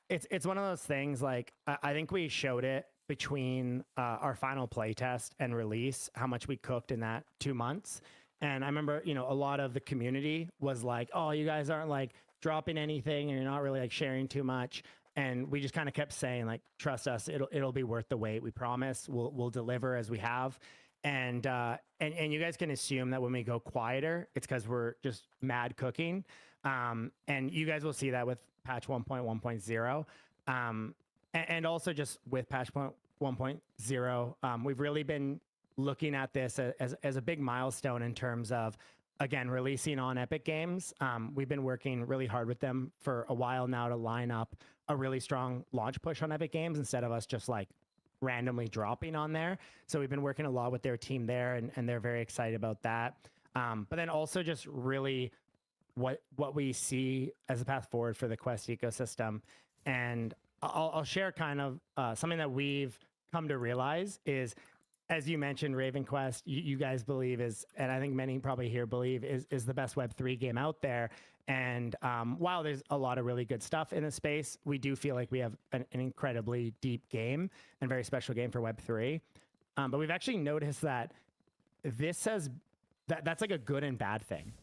It's one of those things. Like I think we showed it between our final playtest and release how much we cooked in that 2 months. And I remember, you know, a lot of the community was like, "Oh, you guys aren't like dropping anything, and you're not really like sharing too much." And we just kind of kept saying, like, "Trust us, it'll be worth the wait. We promise. We'll deliver as we have." And you guys can assume that when we go quieter, it's because we're just mad cooking. And you guys will see that with patch 1.1.0. And also just with patch 1.0, we've really been looking at this as a big milestone in terms of, again, releasing on Epic Games. We've been working really hard with them for a while now to line up a really strong launch push on Epic Games instead of us just like randomly dropping on there. So we've been working a lot with their team there, and they're very excited about that. But then also just really what we see as a path forward for the Quest ecosystem. And I'll share kind of something that we've come to realize is, as you mentioned, RavenQuest, you guys believe is, and I think many probably here believe is the best Web3 game out there. And while there's a lot of really good stuff in the space, we do feel like we have an incredibly deep game and very special game for Web3. But we've actually noticed that this has that's like a good and bad thing.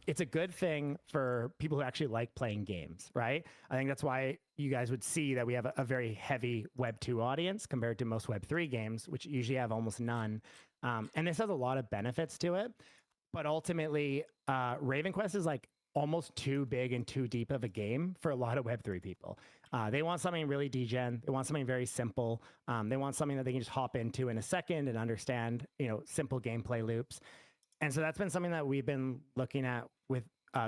It's a good thing for people who actually like playing games, right? I think that's why you guys would see that we have a very heavy Web 2 audience compared to most Web 3 games, which usually have almost none. And this has a lot of benefits to it. But ultimately, RavenQuest is like almost too big and too deep of a game for a lot of Web 3 people. They want something really degen. They want something very simple. They want something that they can just hop into in a second and understand, you know, simple gameplay loops. And so that's been something that we've been looking at with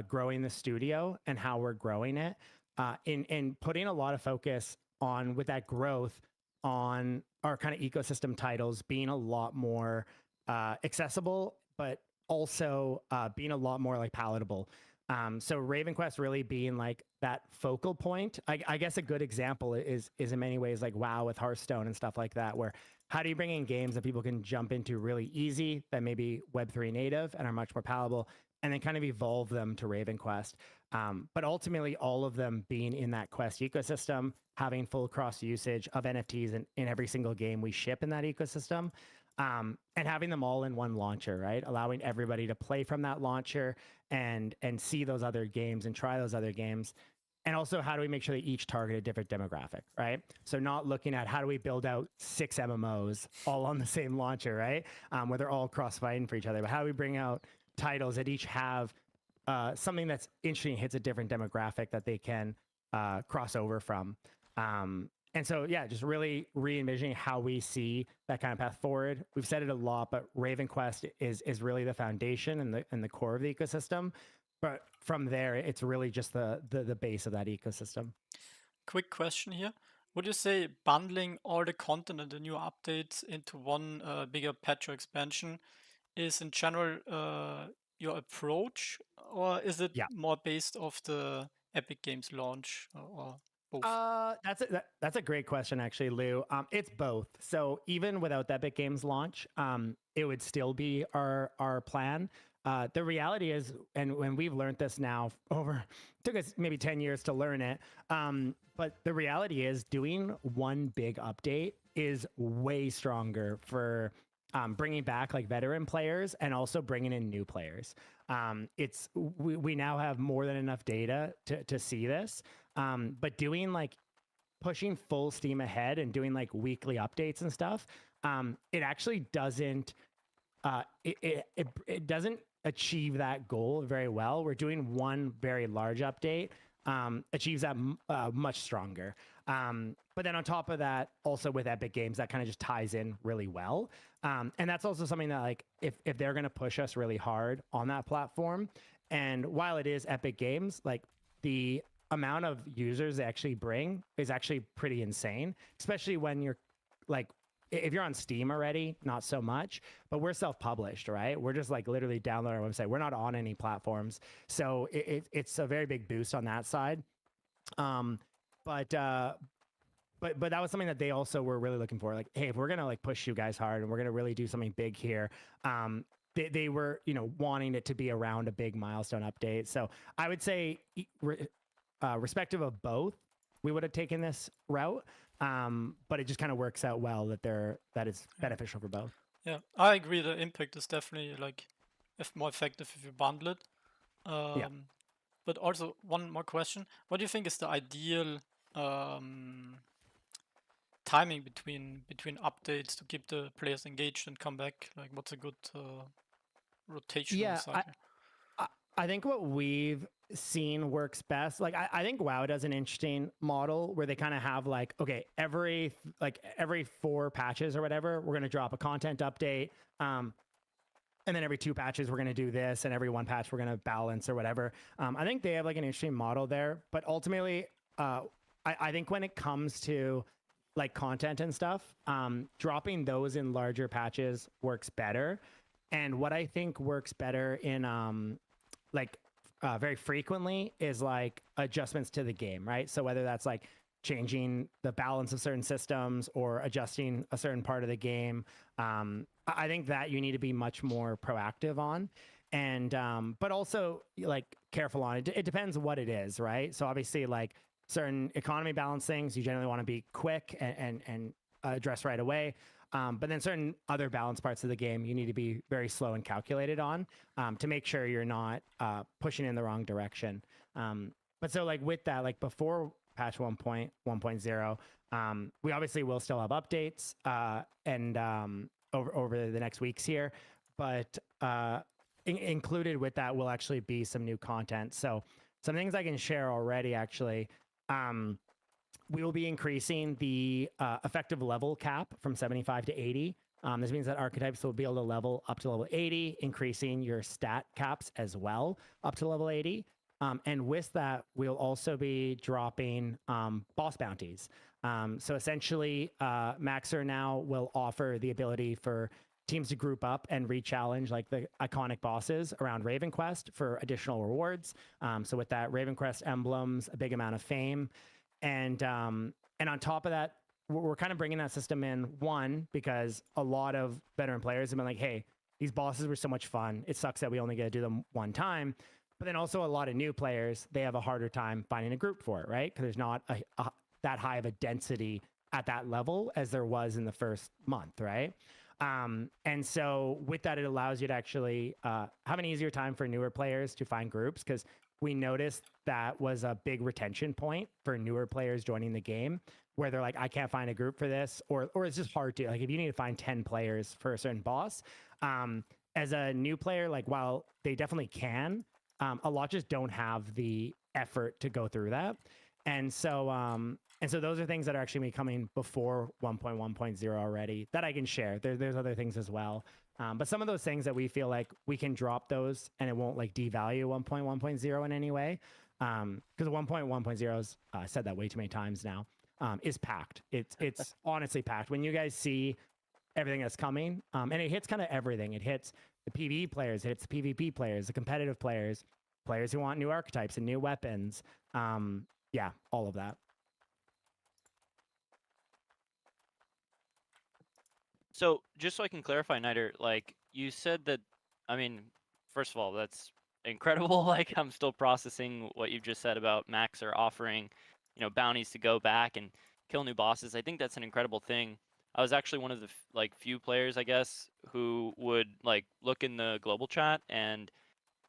growing the studio and how we're growing it, in putting a lot of focus on, with that growth, on our kind of ecosystem titles being a lot more accessible, but also being a lot more like palatable. So RavenQuest really being like that focal point. I guess a good example is in many ways like WoW with Hearthstone and stuff like that, where how do you bring in games that people can jump into really easy, that may be Web3 native and are much more palatable, and then kind of evolve them to RavenQuest. But ultimately, all of them being in that Quest ecosystem, having full cross usage of NFTs in every single game we ship in that ecosystem, and having them all in one launcher, right? Allowing everybody to play from that launcher and see those other games and try those other games. And also, how do we make sure they each target a different demographic, right? So not looking at how do we build out 6 MMOs all on the same launcher, right? Where they're all cross-fighting for each other, but how do we bring out titles that each have something that's interesting, hits a different demographic that they can cross over from. And so, yeah, just really re-envisioning how we see that kind of path forward. We've said it a lot, but RavenQuest is really the foundation and the core of the ecosystem. But from there, it's really just the base of that ecosystem. Quick question here. Would you say bundling all the content and the new updates into one bigger patch or expansion is in general your approach, or is it more based off the Epic Games launch, or both? That's a great question, actually, Lou. It's both. So even without the Epic Games launch, it would still be our plan. The reality is, and when we've learned this now took us maybe 10 years to learn it. But the reality is doing one big update is way stronger for bringing back like veteran players and also bringing in new players. We now have more than enough data to see this. But doing like pushing full steam ahead and doing like weekly updates and stuff, it actually doesn't it doesn't achieve that goal very well. We're doing one very large update, achieves that much stronger. But then on top of that, also with Epic Games, that kind of just ties in really well. And that's also something that like if they're going to push us really hard on that platform, and while it is Epic Games, like the amount of users they actually bring is actually pretty insane, especially when you're like, if you're on Steam already, not so much, but we're self-published, right? We're just like literally download our website. We're not on any platforms. So it's a very big boost on that side. But but that was something that they also were really looking for. Like, hey, if we're gonna like push you guys hard and we're gonna really do something big here, they were, you know, wanting it to be around a big milestone update. So I would say, respective of both, we would have taken this route. But it just kind of works out well that it's beneficial for both. Yeah, I agree. The impact is definitely like more effective if you bundle it. But also one more question: what do you think is the ideal timing between updates to keep the players engaged and come back? Like, what's a good rotational cycle? I think what we've seen works best. Like, I think WoW does an interesting model where they kind of have like, okay, every 4 patches or whatever, we're going to drop a content update. And then every 2 patches, we're going to do this. And every 1 patch, we're going to balance or whatever. I think they have like an interesting model there. But ultimately, I think when it comes to like content and stuff, dropping those in larger patches works better. And what I think works better in very frequently is like adjustments to the game, right? So whether that's like changing the balance of certain systems or adjusting a certain part of the game, I think that you need to be much more proactive on, and but also like careful on it. It depends what it is, right? So obviously, like certain economy balance things, you generally want to be quick and address right away. But then certain other balance parts of the game, you need to be very slow and calculated on to make sure you're not pushing in the wrong direction. But so like with that, like before patch 1.1.0, we obviously will still have updates and over the next weeks here. But included with that will actually be some new content. So some things I can share already, actually. We will be increasing the effective level cap from 75 to 80. This means that archetypes will be able to level up to level 80, increasing your stat caps as well up to level 80. And with that, we'll also be dropping boss bounties. So essentially, Maxer now will offer the ability for teams to group up and re-challenge like the iconic bosses around RavenQuest for additional rewards. So with that, RavenQuest emblems, a big amount of fame. And on top of that, we're kind of bringing that system in, one, because a lot of veteran players have been like, hey, these bosses were so much fun. It sucks that we only get to do them one time. But then also a lot of new players, they have a harder time finding a group for it, right? Because there's not that high of a density at that level as there was in the first month, right? And so with that, it allows you to actually have an easier time for newer players to find groups, because we noticed that was a big retention point for newer players joining the game, where they're like, I can't find a group for this, or it's just hard to, like, if you need to find 10 players for a certain boss, as a new player, like, while they definitely can, a lot just don't have the effort to go through that. And so those are things that are actually coming before 1.1.0 already that I can share. There's other things as well. But some of those things that we feel like we can drop those and it won't like devalue 1.1.0 in any way. Because 1.1.0 is said that way too many times now, is packed. It's honestly packed. When you guys see everything that's coming, and it hits kind of everything. It hits the PvE players, it hits the PvP players, the competitive players, players who want new archetypes and new weapons. Yeah, all of that. So just so I can clarify, Niter, like you said that, I mean, first of all, that's incredible. Like I'm still processing what you've just said about Maxer offering, bounties to go back and kill new bosses. I think that's an incredible thing. I was actually one of the few players, I guess, who would like look in the global chat and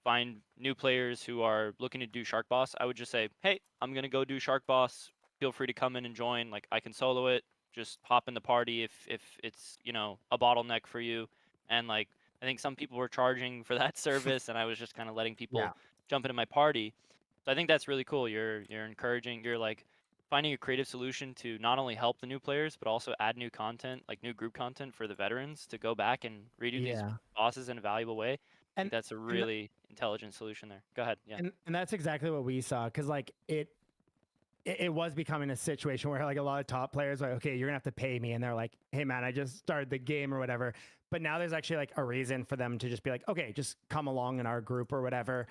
find new players who are looking to do Shark Boss. I would just say, hey, I'm gonna go do Shark Boss. Feel free to come in and join. Like I can solo it. Just hop in the party if it's a bottleneck for you. And like I think some people were charging for that service, and I was just kind of letting people jump into my party. So I think that's really cool. You're encouraging. You're like finding a creative solution to not only help the new players but also add new content, like new group content for the veterans to go back and redo these bosses in a valuable way. I think that's a really intelligent solution there. Go ahead. Yeah. And that's exactly what we saw, because like it it was becoming a situation where like a lot of top players were like, okay, you're gonna have to pay me, and they're like, hey man, I just started the game or whatever. But now there's actually like a reason for them to just be like, okay, just come along in our group or whatever,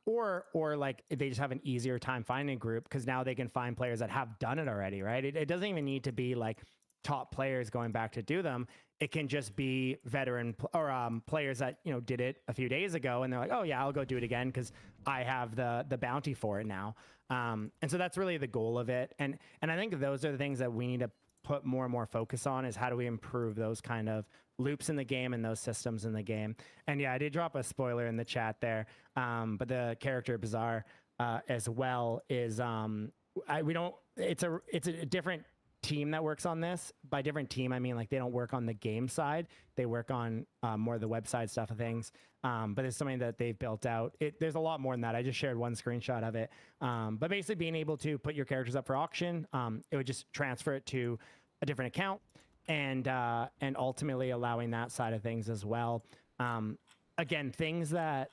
or like they just have an easier time finding a group because now they can find players that have done it already, right? It doesn't even need to be like top players going back to do them. It can just be veteran or players that did it a few days ago, and they're like, oh yeah, I'll go do it again because I have the bounty for it now. And so that's really the goal of it. And I think those are the things that we need to put more and more focus on, is how do we improve those kind of loops in the game and those systems in the game. And yeah, I did drop a spoiler in the chat there, but the character Bazaar as well is it's a different team that works on this. By different team, I mean like they don't work on the game side, they work on more of the website stuff of things, but it's something that they've built out. There's a lot more than that. I just shared one screenshot of it, but basically being able to put your characters up for auction, it would just transfer it to a different account, and ultimately allowing that side of things as well. Again, things that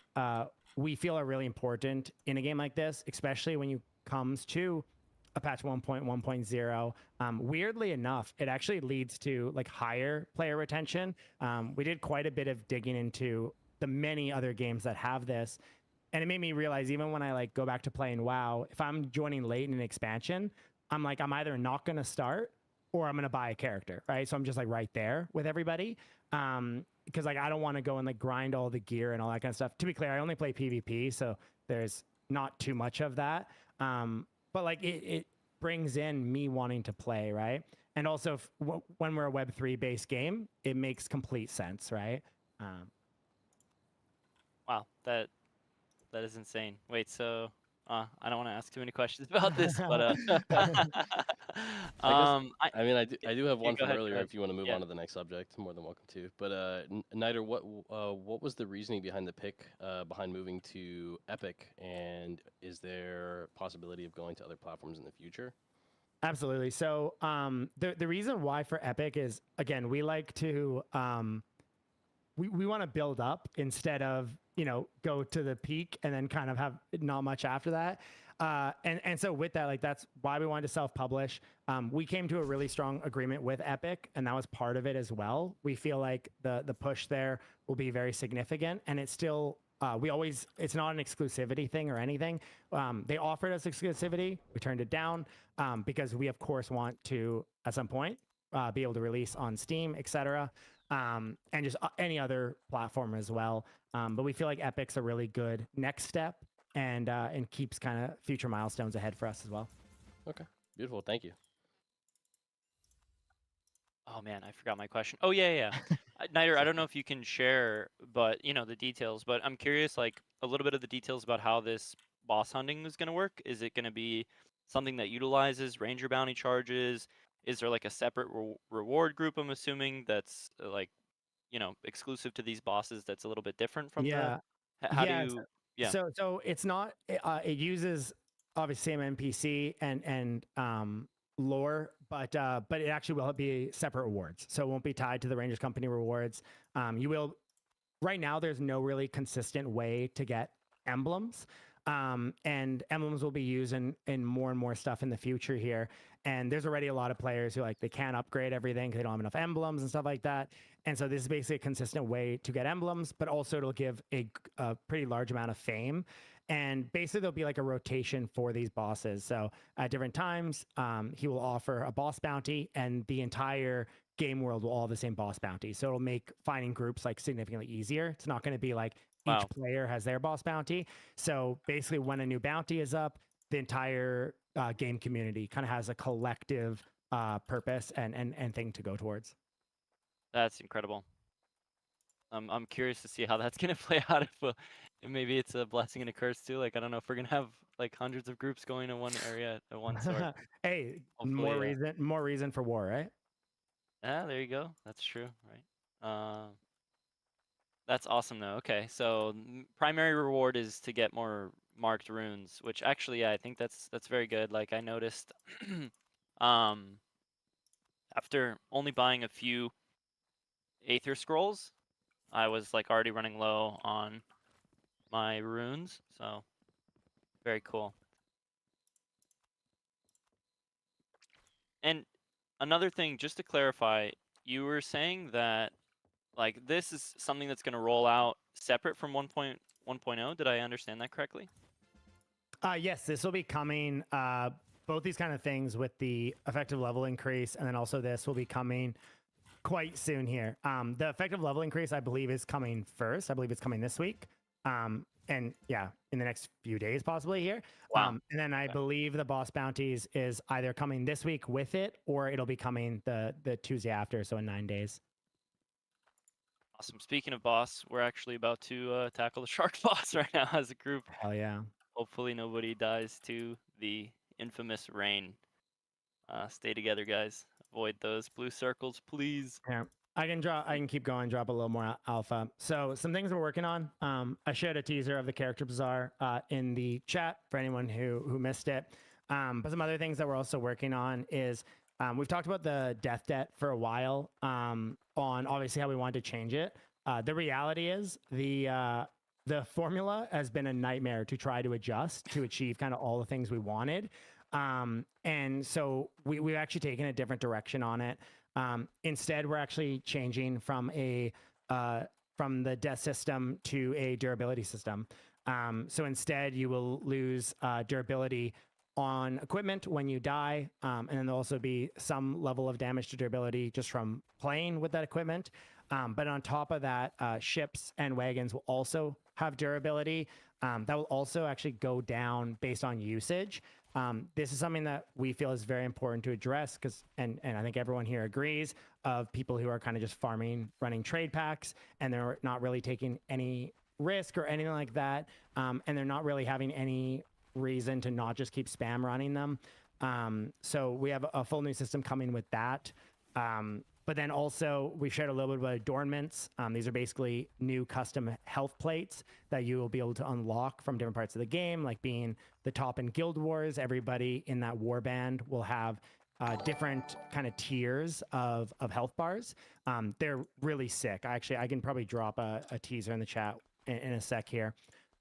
we feel are really important in a game like this, especially when you comes to a patch 1.1.0. Weirdly enough, it actually leads to like higher player retention. We did quite a bit of digging into the many other games that have this, and it made me realize, even when I like go back to playing WoW, if I'm joining late in an expansion, I'm either not going to start or I'm going to buy a character, right? So I'm just like right there with everybody, because like I don't want to go and like grind all the gear and all that kind of stuff. To be clear, I only play PvP, so there's not too much of that. But like it brings in me wanting to play, right? And also when we're a Web3 based game, it makes complete sense, right? Wow, that is insane. Wait, so I don't want to ask too many questions about this, but I do have one go from ahead, go earlier. ahead. If you want to move Yeah. on to the next subject, more than welcome to. But Niter, what was the reasoning behind the pick behind moving to Epic, and is there possibility of going to other platforms in the future? Absolutely. So the reason why for Epic is, again, we like to we want to build up instead of go to the peak and then kind of have not much after that. And so with that, like that's why we wanted to self-publish. We came to a really strong agreement with Epic, and that was part of it as well. We feel like the push there will be very significant, and it's still it's not an exclusivity thing or anything. They offered us exclusivity, we turned it down because we of course want to at some point be able to release on Steam, etc. And just any other platform as well. But we feel like Epic's a really good next step, and keeps kind of future milestones ahead for us as well. Okay, beautiful. Thank you. Oh man, I forgot my question. Oh yeah. Niter, I don't know if you can share, but the details. But I'm curious, like a little bit of the details about how this boss hunting is going to work. Is it going to be something that utilizes ranger bounty charges? Is there like a separate reward group? I'm assuming that's like exclusive to these bosses. That's a little bit different from Yeah. How do you? Yeah. So it's not. It uses obviously same NPC and lore, but it actually will be separate rewards. So it won't be tied to the Rangers Company rewards. You will. Right now, there's no really consistent way to get emblems, and emblems will be used in more and more stuff in the future here. And there's already a lot of players who they can't upgrade everything because they don't have enough emblems and stuff like that. And so this is basically a consistent way to get emblems, but also it'll give a pretty large amount of fame. And basically there'll be like a rotation for these bosses. So at different times, he will offer a boss bounty, and the entire game world will all have the same boss bounty. So it'll make finding groups significantly easier. It's not going to be like each player has their boss bounty. So basically when a new bounty is up, the entire game community kind of has a collective purpose and thing to go towards. That's incredible. I'm curious to see how that's gonna play out. If maybe it's a blessing and a curse too. Like I don't know if we're gonna have hundreds of groups going in one area at once. Or hey, hopefully, more reason for war, right? Ah, there you go. That's true, right? That's awesome though. Okay, so primary reward is to get more marked runes, which actually, yeah, I think that's very good. Like I noticed, after only buying a few Aether Scrolls, I was already running low on my runes, so very cool. And another thing, just to clarify, you were saying that like this is something that's going to roll out separate from 1.1.0. Did I understand that correctly? Yes, this will be coming. Both these kind of things with the effective level increase, and then also this will be coming quite soon here. The effective level increase, I believe, is coming first. I believe it's coming this week. And yeah, in the next few days, possibly here. Wow. And then I believe the boss bounties is either coming this week with it, or it'll be coming the Tuesday after, so in 9 days. Awesome. Speaking of boss, we're actually about to tackle the shark boss right now as a group. Hell yeah. Hopefully nobody dies to the infamous rain. Stay together, guys. Avoid those blue circles, please. Yeah. I can keep going, drop a little more alpha. So some things we're working on. I shared a teaser of the character bazaar in the chat for anyone who missed it. But some other things that we're also working on is we've talked about the death debt for a while on obviously how we wanted to change it. The reality is the formula has been a nightmare to try to adjust to achieve kind of all the things we wanted. And so we've actually taken a different direction on it. Instead, we're actually changing from the death system to a durability system. So instead, you will lose durability on equipment when you die, and then there'll also be some level of damage to durability just from playing with that equipment. But on top of that, ships and wagons will also have durability. That will also actually go down based on usage. This is something that we feel is very important to address because, and I think everyone here agrees, of people who are kind of just farming, running trade packs, and they're not really taking any risk or anything like that. And they're not really having any reason to not just keep spam running them. So we have a full new system coming with that. But then also we shared a little bit about adornments. These are basically new custom health plates that you will be able to unlock from different parts of the game, like being the top in Guild Wars. Everybody in that Warband will have different kind of tiers of health bars. They're really sick. I can probably drop a teaser in the chat in a sec here.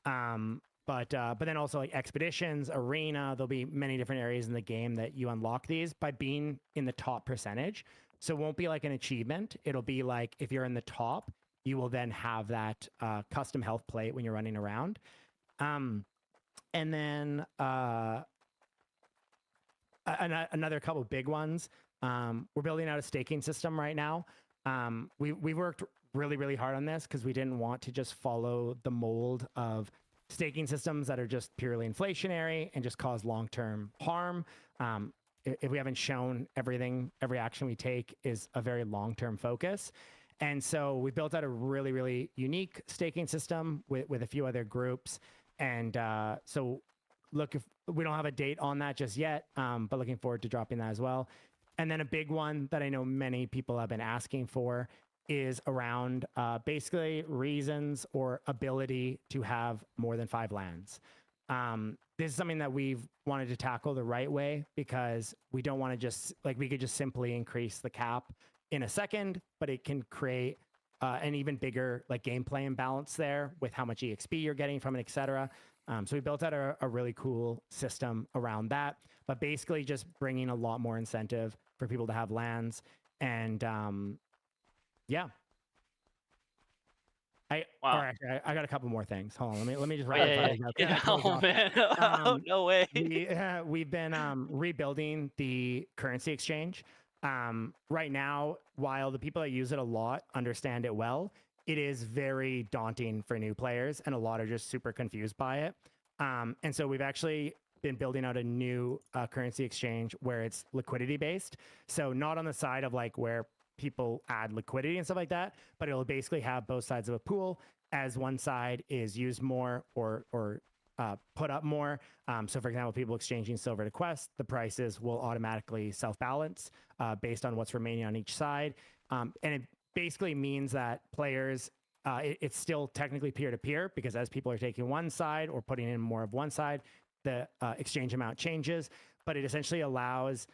But then also like expeditions, arena, there'll be many different areas in the game that you unlock these by being in the top percentage. So it won't be like an achievement. It'll be like if you're in the top, you will then have that custom health plate when you're running around. And then another couple big ones. We're building out a staking system right now. We worked really, really hard on this because we didn't want to just follow the mold of staking systems that are just purely inflationary and just cause long-term harm. If we haven't shown everything, every action we take is a very long-term focus. And so we built out a really, really unique staking system with a few other groups. And so look, if we don't have a date on that just yet, but looking forward to dropping that as well. And then a big one that I know many people have been asking for is around basically reasons or ability to have more than 5 lands. This is something that we've wanted to tackle the right way because we don't want to just, like, we could just simply increase the cap in a second, but it can create an even bigger like gameplay imbalance there with how much EXP you're getting from it, etc. So we built out a really cool system around that, but basically just bringing a lot more incentive for people to have lands. And yeah. I got a couple more things. Hold on, let me just write Oh man, no way. We've been rebuilding the currency exchange. Right now, while the people that use it a lot understand it well, it is very daunting for new players, and a lot are just super confused by it. And so we've actually been building out a new currency exchange where it's liquidity based. So not on the side of like where people add liquidity and stuff like that, but it'll basically have both sides of a pool, as one side is used more or put up more. So for example, people exchanging silver to quest, the prices will automatically self-balance based on what's remaining on each side. And it basically means that players, it's still technically peer-to-peer because as people are taking one side or putting in more of one side, the exchange amount changes, but it essentially allows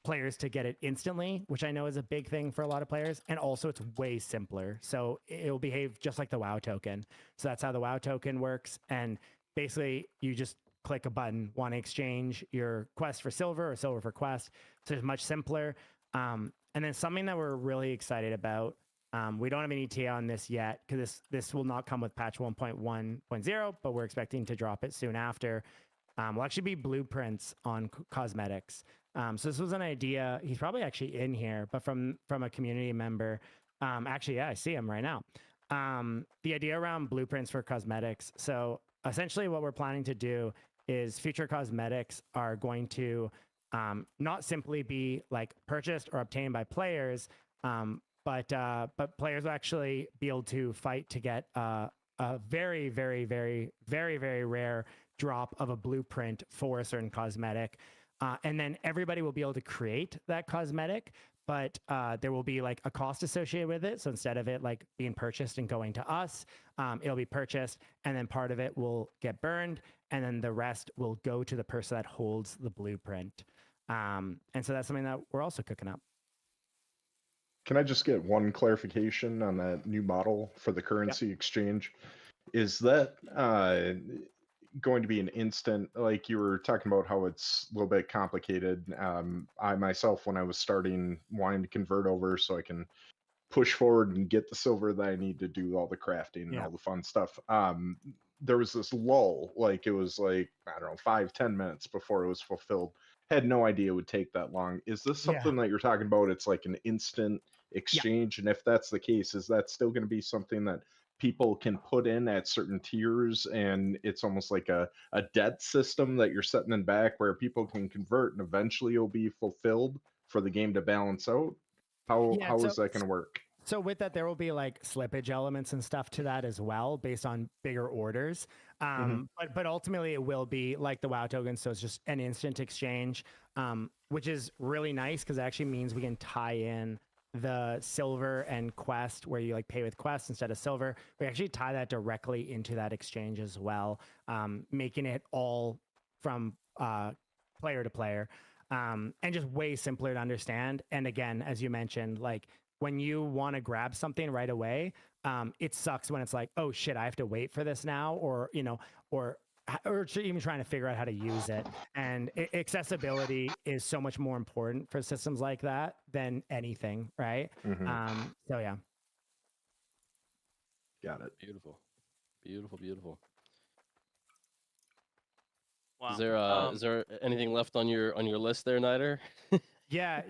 players to get it instantly, which I know is a big thing for a lot of players. And also it's way simpler. So it'll behave just like the WoW token. So that's how the WoW token works. And basically you just click a button, want to exchange your quest for silver or silver for quest. So it's much simpler. And then something that we're really excited about, we don't have any TA on this yet because this will not come with patch 1.1.0, but we're expecting to drop it soon after. Will actually be blueprints on cosmetics. So this was an idea. He's probably actually in here, but from a community member. Actually, yeah, I see him right now. The idea around blueprints for cosmetics. So essentially what we're planning to do is future cosmetics are going to not simply be like purchased or obtained by players, but players will actually be able to fight to get a very, very, very, very, very rare drop of a blueprint for a certain cosmetic. And then everybody will be able to create that cosmetic, but there will be like a cost associated with it. So instead of it like being purchased and going to us, it'll be purchased and then part of it will get burned and then the rest will go to the person that holds the blueprint. And so that's something that we're also cooking up. Can I just get one clarification on that new model for the currency exchange? Is that going to be an instant, like you were talking about how it's a little bit complicated? I myself, when I was starting wanting to convert over so I can push forward and get the silver that I need to do all the crafting and all the fun stuff, there was this lull, like it was like, I don't know, 5-10 minutes before it was fulfilled. Had no idea it would take that long. Is this something that you're talking about? It's like an instant exchange, and if that's the case, is that still going to be something that people can put in at certain tiers, and it's almost like a debt system that you're setting in back where people can convert and eventually it'll be fulfilled for the game to balance out? How is that going to work? So with that, there will be like slippage elements and stuff to that as well, based on bigger orders. But ultimately, it will be like the WoW token. So it's just an instant exchange, which is really nice because it actually means we can tie in the silver and quest where you like pay with quest instead of silver. We actually tie that directly into that exchange as well, making it all from player to player, and just way simpler to understand. And again, as you mentioned, like when you want to grab something right away, it sucks when it's like, oh shit, I have to wait for this now, or or even trying to figure out how to use it. And accessibility is so much more important for systems like that than anything, right? So yeah. Got it. Beautiful, beautiful, beautiful. Wow. Is there anything left on your list there, Nider? Yeah.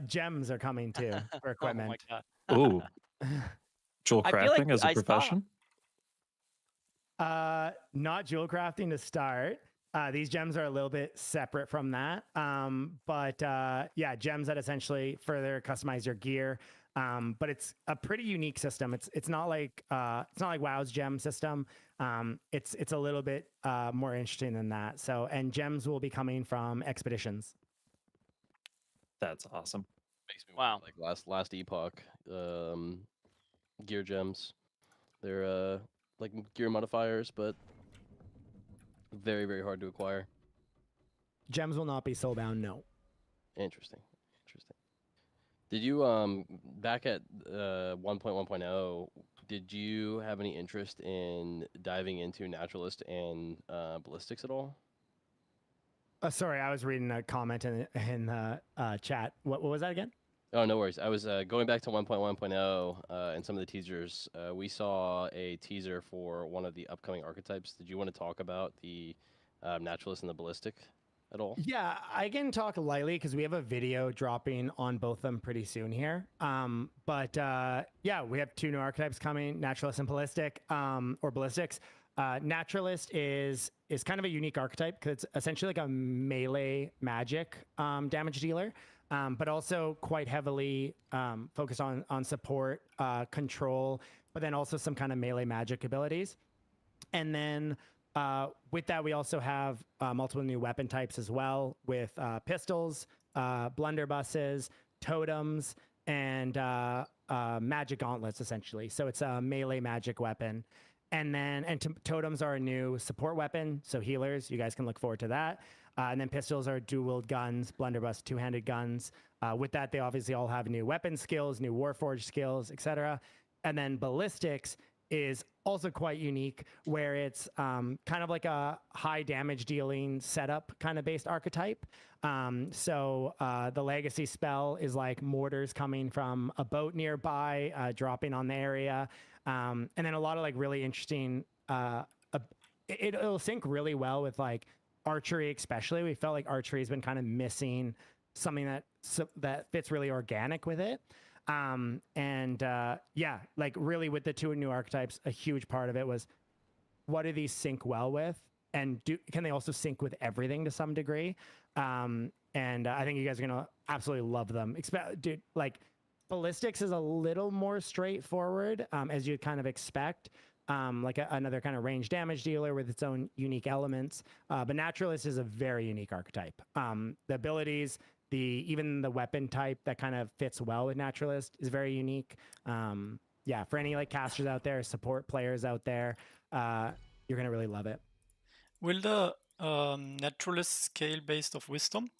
Gems are coming too for equipment. Oh my God. Ooh. Jewel crafting as a profession? Not jewel crafting to start. These gems are a little bit separate from that. But yeah, gems that essentially further customize your gear. But it's a pretty unique system. It's not like WoW's gem system. It's a little bit more interesting than that. So, and gems will be coming from expeditions. That's awesome. Makes me want like last epoch gear gems. They're like gear modifiers, but very, very hard to acquire. Gems will not be soulbound, no. Interesting. Did you back at 1.1.0, did you have any interest in diving into naturalist and ballistics at all? Sorry, I was reading a comment in the chat. What was that again? Oh, no worries. I was going back to 1.1.0 and some of the teasers. We saw a teaser for one of the upcoming archetypes. Did you want to talk about the naturalist and the ballistic at all? Yeah, I can talk lightly because we have a video dropping on both of them pretty soon here. But yeah, we have two new archetypes coming, naturalist and ballistic, or ballistics. Naturalist is kind of a unique archetype because it's essentially like a melee magic damage dealer, but also quite heavily focused on support, control, but then also some kind of melee magic abilities. And then with that, we also have multiple new weapon types as well, with pistols, blunderbusses, totems, and magic gauntlets, essentially. So it's a melee magic weapon. And totems are a new support weapon, so healers, you guys can look forward to that. And then pistols are dual-wield guns, blunderbuss, two-handed guns. With that, they obviously all have new weapon skills, new warforged skills, etc. And then ballistics is also quite unique, where it's kind of like a high damage dealing setup kind of based archetype. So the legacy spell is like mortars coming from a boat nearby, dropping on the area. And then a lot of like really interesting, it'll sync really well with like archery, especially. We felt like archery has been kind of missing something that fits really organic with it. Yeah, like really with the two new archetypes, a huge part of it was what do these sync well with, and can they also sync with everything to some degree? I think you guys are gonna absolutely love them. Dude, like ballistics is a little more straightforward, as you'd kind of expect. Like another kind of range damage dealer with its own unique elements. But Naturalist is a very unique archetype. The abilities, even the weapon type that kind of fits well with Naturalist is very unique. Yeah, for any like casters out there, support players out there, you're gonna really love it. Will the Naturalist scale based off wisdom?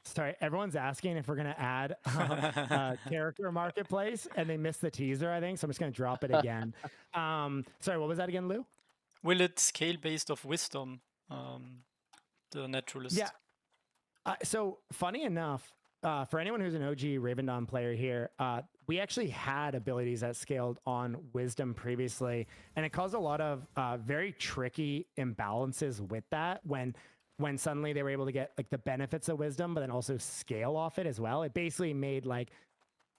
Sorry, everyone's asking if we're going to add character marketplace, and they missed the teaser, I think. So I'm just going to drop it again. Sorry, what was that again, Lou? Will it scale based off wisdom, the Naturalist? Yeah. So funny enough, for anyone who's an OG Raven Dawn player here, we actually had abilities that scaled on wisdom previously, and it caused a lot of very tricky imbalances with that when suddenly they were able to get like the benefits of wisdom, but then also scale off it as well. It basically made like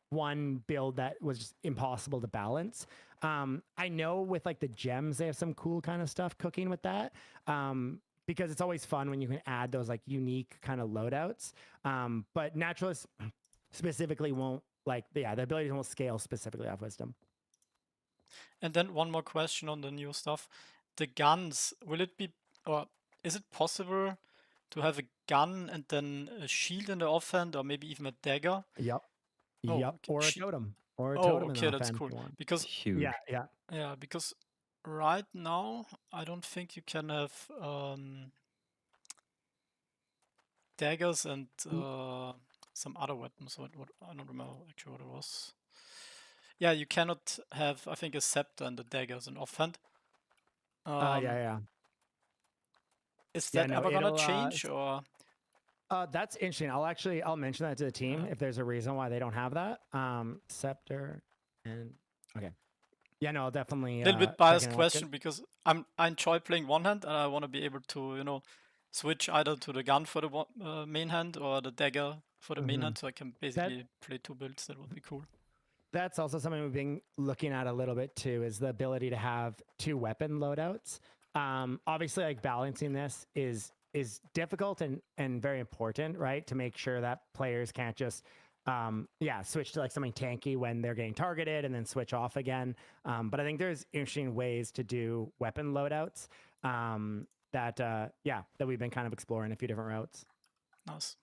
one build that was just impossible to balance. I know with like the gems, they have some cool kind of stuff cooking with that. Because it's always fun when you can add those like unique kind of loadouts. But Naturalist specifically won't the abilities won't scale specifically off wisdom. And then one more question on the new stuff. The guns, will it be, or is it possible to have a gun and then a shield in the offhand, or maybe even a dagger? Yep. Oh, yep. okay. Or a totem. Or a Oh, totem in okay, the that's offhand cool. if you want. Because Huge. Yeah. Because right now I don't think you can have daggers and some other weapons. What I don't remember actually what it was. Yeah, you cannot have, I think, a scepter and the daggers in offhand. Yeah. Is that ever gonna change, or? That's interesting. I'll mention that to the team if there's a reason why they don't have that. Scepter and okay. Yeah, no, I'll definitely. A little bit biased question because I enjoy playing one hand and I want to be able to switch either to the gun for the main hand or the dagger for the main hand, so I can basically play two builds. That would be cool. That's also something we've been looking at a little bit too, is the ability to have two weapon loadouts. Obviously, like balancing this is difficult and very important, right? To make sure that players can't just switch to like something tanky when they're getting targeted and then switch off again. But I think there's interesting ways to do weapon loadouts that we've been kind of exploring a few different routes. Nice.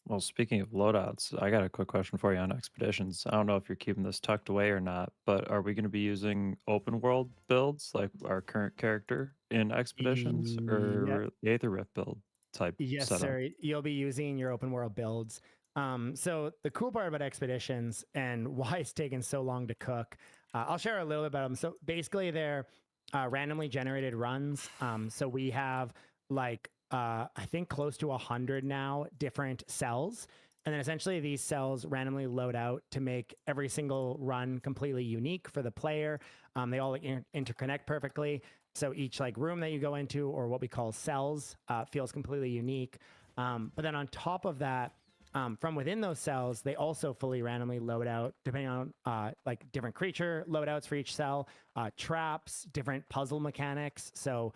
Well, speaking of loadouts, I got a quick question for you on expeditions. I don't know if you're keeping this tucked away or not, but are we going to be using open world builds like our current character in expeditions, or the Aether Rift build type Yes, setup? sir. You'll be using your open world builds. So the cool part about expeditions and why it's taken so long to cook, I'll share a little bit about them. So basically, they're randomly generated runs. So we have like I think close to 100 now different cells. And then essentially these cells randomly load out to make every single run completely unique for the player. They all interconnect perfectly. So each like room that you go into, or what we call cells, feels completely unique. But then on top of that, from within those cells, they also fully randomly load out depending on like different creature loadouts for each cell, traps, different puzzle mechanics. So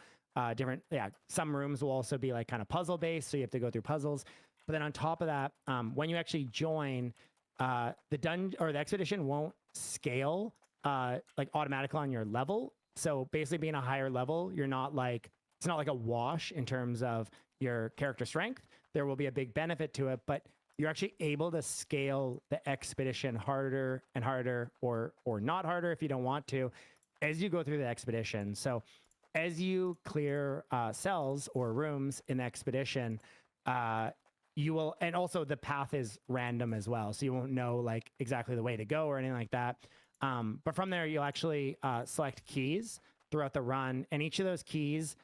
some rooms will also be like kind of puzzle based, so you have to go through puzzles. But then on top of that, when you actually join, the dungeon or the expedition won't scale like automatically on your level. So basically, being a higher level, it's not like a wash in terms of your character strength. There will be a big benefit to it, but you're actually able to scale the expedition harder and harder, or not harder if you don't want to, as you go through the expedition. So as you clear cells or rooms in the expedition, you will, and also the path is random as well, so you won't know like exactly the way to go or anything like that. But from there, you'll actually select keys throughout the run, and each of those keys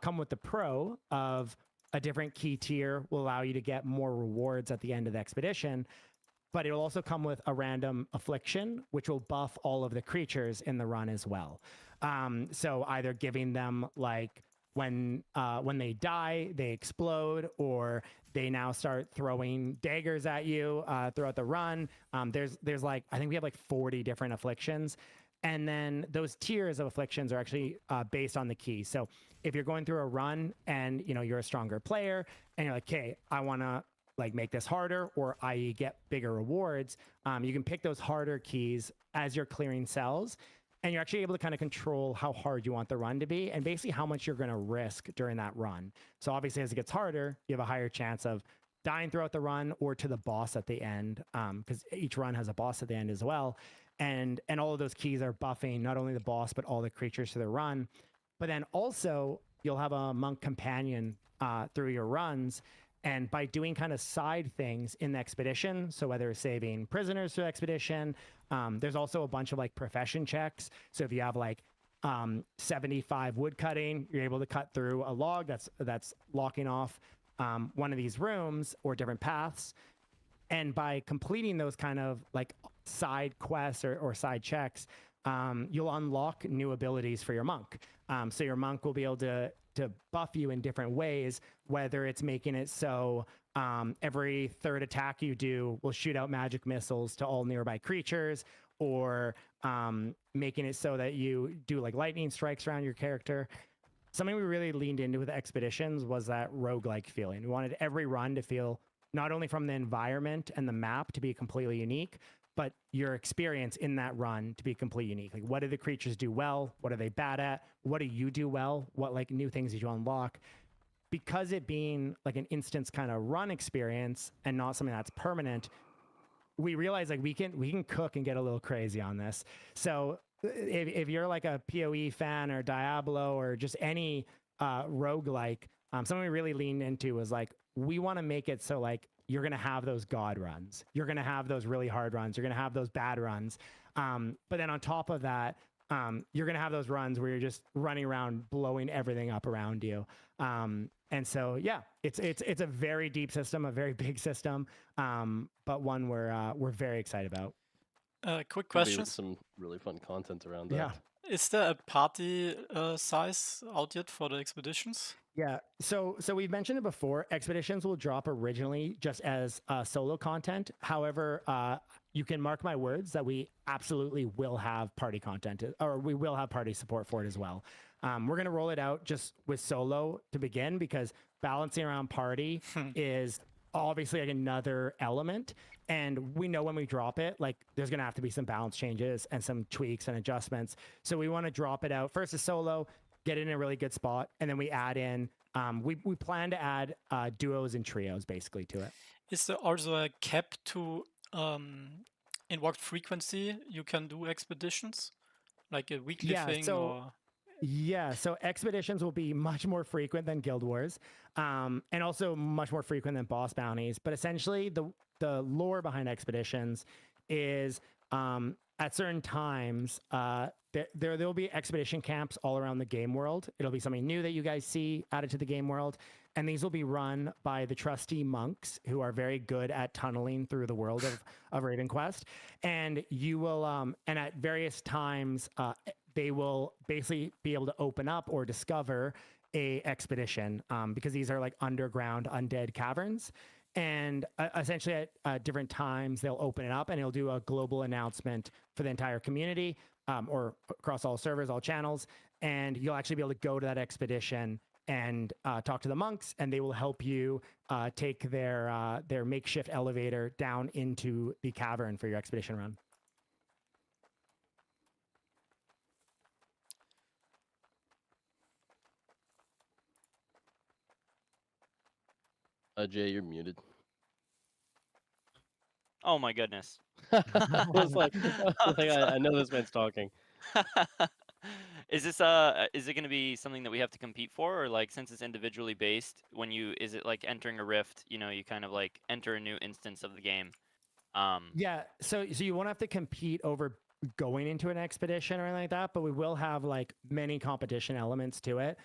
come with the pro of a different key tier will allow you to get more rewards at the end of the expedition. But it will also come with a random affliction, which will buff all of the creatures in the run as well. So either giving them like when they die, they explode, or they now start throwing daggers at you throughout the run. There's like, I think we have like 40 different afflictions. And then those tiers of afflictions are actually based on the key. So if you're going through a run and you're a stronger player and you're like, okay, I want to like make this harder, or i.e. get bigger rewards, you can pick those harder keys as you're clearing cells, and you're actually able to kind of control how hard you want the run to be and basically how much you're going to risk during that run. So obviously as it gets harder, you have a higher chance of dying throughout the run or to the boss at the end, because each run has a boss at the end as well. And all of those keys are buffing not only the boss, but all the creatures to the run. But then also you'll have a monk companion through your runs. And by doing kind of side things in the expedition, so whether it's saving prisoners through the expedition, there's also a bunch of like profession checks. So if you have like 75 wood cutting, you're able to cut through a log that's locking off one of these rooms or different paths. And by completing those kind of like side quests or side checks, you'll unlock new abilities for your monk. So your monk will be able to buff you in different ways, whether it's making it so every third attack you do will shoot out magic missiles to all nearby creatures, or making it so that you do like lightning strikes around your character. Something we really leaned into with the expeditions was that roguelike feeling. We wanted every run to feel not only from the environment and the map to be completely unique, but your experience in that run to be completely unique. Like, what do the creatures do well? What are they bad at? What do you do well? What like new things did you unlock? Because it being like an instance kind of run experience and not something that's permanent, we realize like we can cook and get a little crazy on this. So if you're like a PoE fan or Diablo or just any roguelike, something we really leaned into was like, we want to make it so like you're going to have those god runs. You're going to have those really hard runs. You're going to have those bad runs. But then on top of that, you're going to have those runs where you're just running around, blowing everything up around you. And so, yeah, it's a very deep system, a very big system, but one we're very excited about. Could Quick be question. some really fun content around that. Yeah. Is there a party size out yet for the expeditions? Yeah, so we've mentioned it before. Expeditions will drop originally just as solo content. However, you can mark my words that we absolutely will have party content, or we will have party support for it as well. We're going to roll it out just with solo to begin, because balancing around party is obviously like another element. And we know when we drop it, like there's going to have to be some balance changes and some tweaks and adjustments. So we want to drop it out first as solo, get it in a really good spot, and then we add in, we plan to add duos and trios basically to it. Is there also a cap to in what frequency you can do expeditions? Like a weekly thing? So expeditions will be much more frequent than Guild Wars, and also much more frequent than boss bounties. But essentially, the lore behind expeditions is at certain times, there will be expedition camps all around the game world. It'll be something new that you guys see added to the game world. And these will be run by the trusty monks who are very good at tunneling through the world of RavenQuest. And you will, and at various times, they will basically be able to open up or discover a expedition, because these are like underground undead caverns. And essentially at different times, they'll open it up and it'll do a global announcement for the entire community, or across all servers, all channels. And you'll actually be able to go to that expedition and talk to the monks, and they will help you take their makeshift elevator down into the cavern for your expedition run. Jay, you're muted. Oh my goodness. I was like, I know this man's talking. Is this is it going to be something that we have to compete for, or like since it's individually based, when you is it like entering a rift, you know, you kind of like enter a new instance of the game? Yeah, so you won't have to compete over going into an expedition or anything like that, but we will have like many competition elements to it.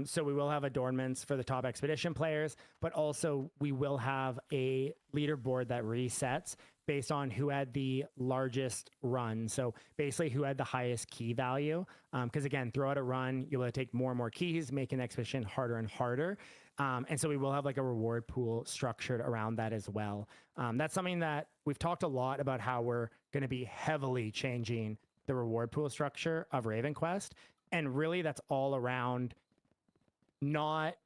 So we will have adornments for the top expedition players, but also we will have a leaderboard that resets based on who had the largest run. So basically who had the highest key value. Because again, throughout a run, you'll take more and more keys, making expedition harder and harder. And so we will have like a reward pool structured around that as well. That's something that we've talked a lot about, how we're going to be heavily changing the reward pool structure of RavenQuest. And really that's all around not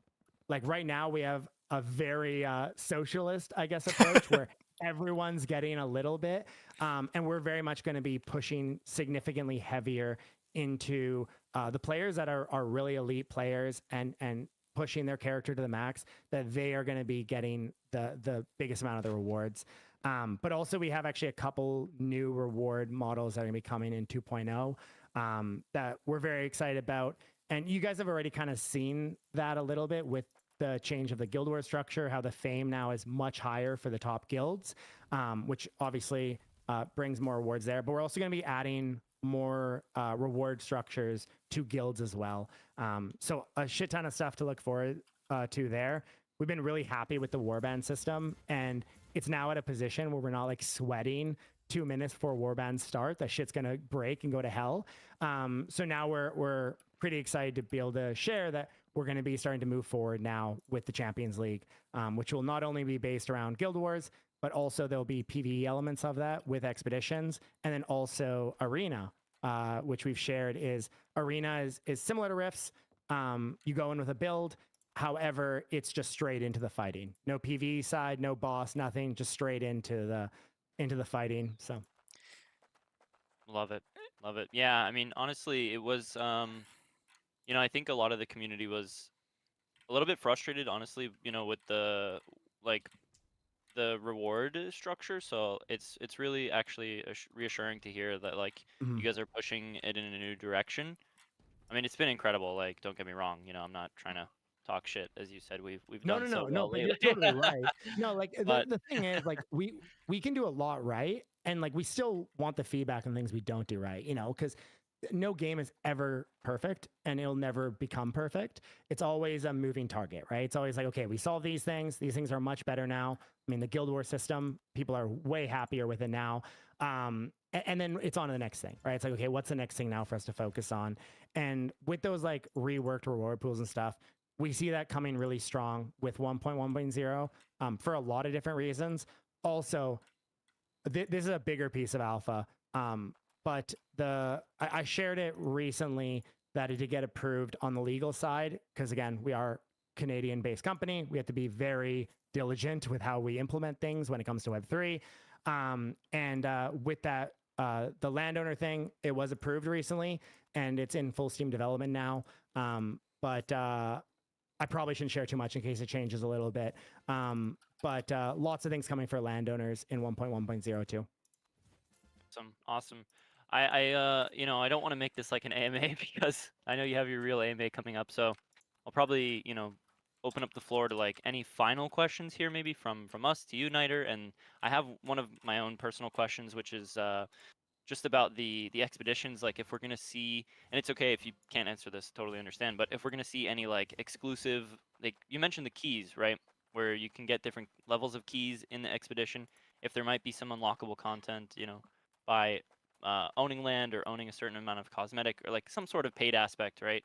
like right now we have a very socialist, I guess, approach where everyone's getting a little bit. And we're very much going to be pushing significantly heavier into the players that are really elite players and pushing their character to the max, that they are going to be getting the biggest amount of the rewards. But also we have actually a couple new reward models that are going to be coming in 2.0 that we're very excited about. And you guys have already kind of seen that a little bit with the change of the guild war structure, how the fame now is much higher for the top guilds, which obviously brings more rewards there. But we're also going to be adding more reward structures to guilds as well. So a shit ton of stuff to look forward to there. We've been really happy with the Warband system, and it's now at a position where we're not like sweating 2 minutes before Warbands start. That shit's gonna break and go to hell. So now we're pretty excited to be able to share that we're going to be starting to move forward now with the Champions League, which will not only be based around Guild Wars, but also there'll be PvE elements of that with expeditions, and then also Arena, which we've shared is Arena is similar to Rifts. You go in with a build, however, it's just straight into the fighting. No PvE side, no boss, nothing, just straight into the fighting. So Love it. Love it. Yeah, I mean, honestly, it was you know, I think a lot of the community was a little bit frustrated, honestly, you know, with the like the reward structure. So it's really actually reassuring to hear that like you guys are pushing it in a new direction. I mean, it's been incredible. Like, don't get me wrong. You know, I'm not trying to talk shit. As you said, we've done so well but lately. you're totally right. No, like But- the thing is, like we can do a lot right, and like we still want the feedback on things we don't do right. You know, because no game is ever perfect, and it'll never become perfect. It's always a moving target, right? It's always like, okay, we solved these things. These things are much better now. I mean, the Guild War system, people are way happier with it now. And then it's on to the next thing, right? It's like, okay, what's the next thing now for us to focus on? And with those like reworked reward pools and stuff, we see that coming really strong with 1.1.0 for a lot of different reasons. Also, this is a bigger piece of alpha. But I shared it recently that it did get approved on the legal side, because again, we are a Canadian-based company. We have to be very diligent with how we implement things when it comes to Web3. With that, the landowner thing, it was approved recently, and it's in full Steam development now. But I probably shouldn't share too much in case it changes a little bit. But lots of things coming for landowners in 1.1.0 too. Awesome. I you know, I don't want to make this like an AMA because I know you have your real AMA coming up, so I'll probably, you know, open up the floor to like any final questions here, maybe from us to you, Niter. And I have one of my own personal questions, which is just about the expeditions. Like, if we're gonna see, and it's okay if you can't answer this, totally understand, but if we're gonna see any like exclusive, like you mentioned the keys, right, where you can get different levels of keys in the expedition, if there might be some unlockable content, you know, by owning land or owning a certain amount of cosmetic or like some sort of paid aspect, right?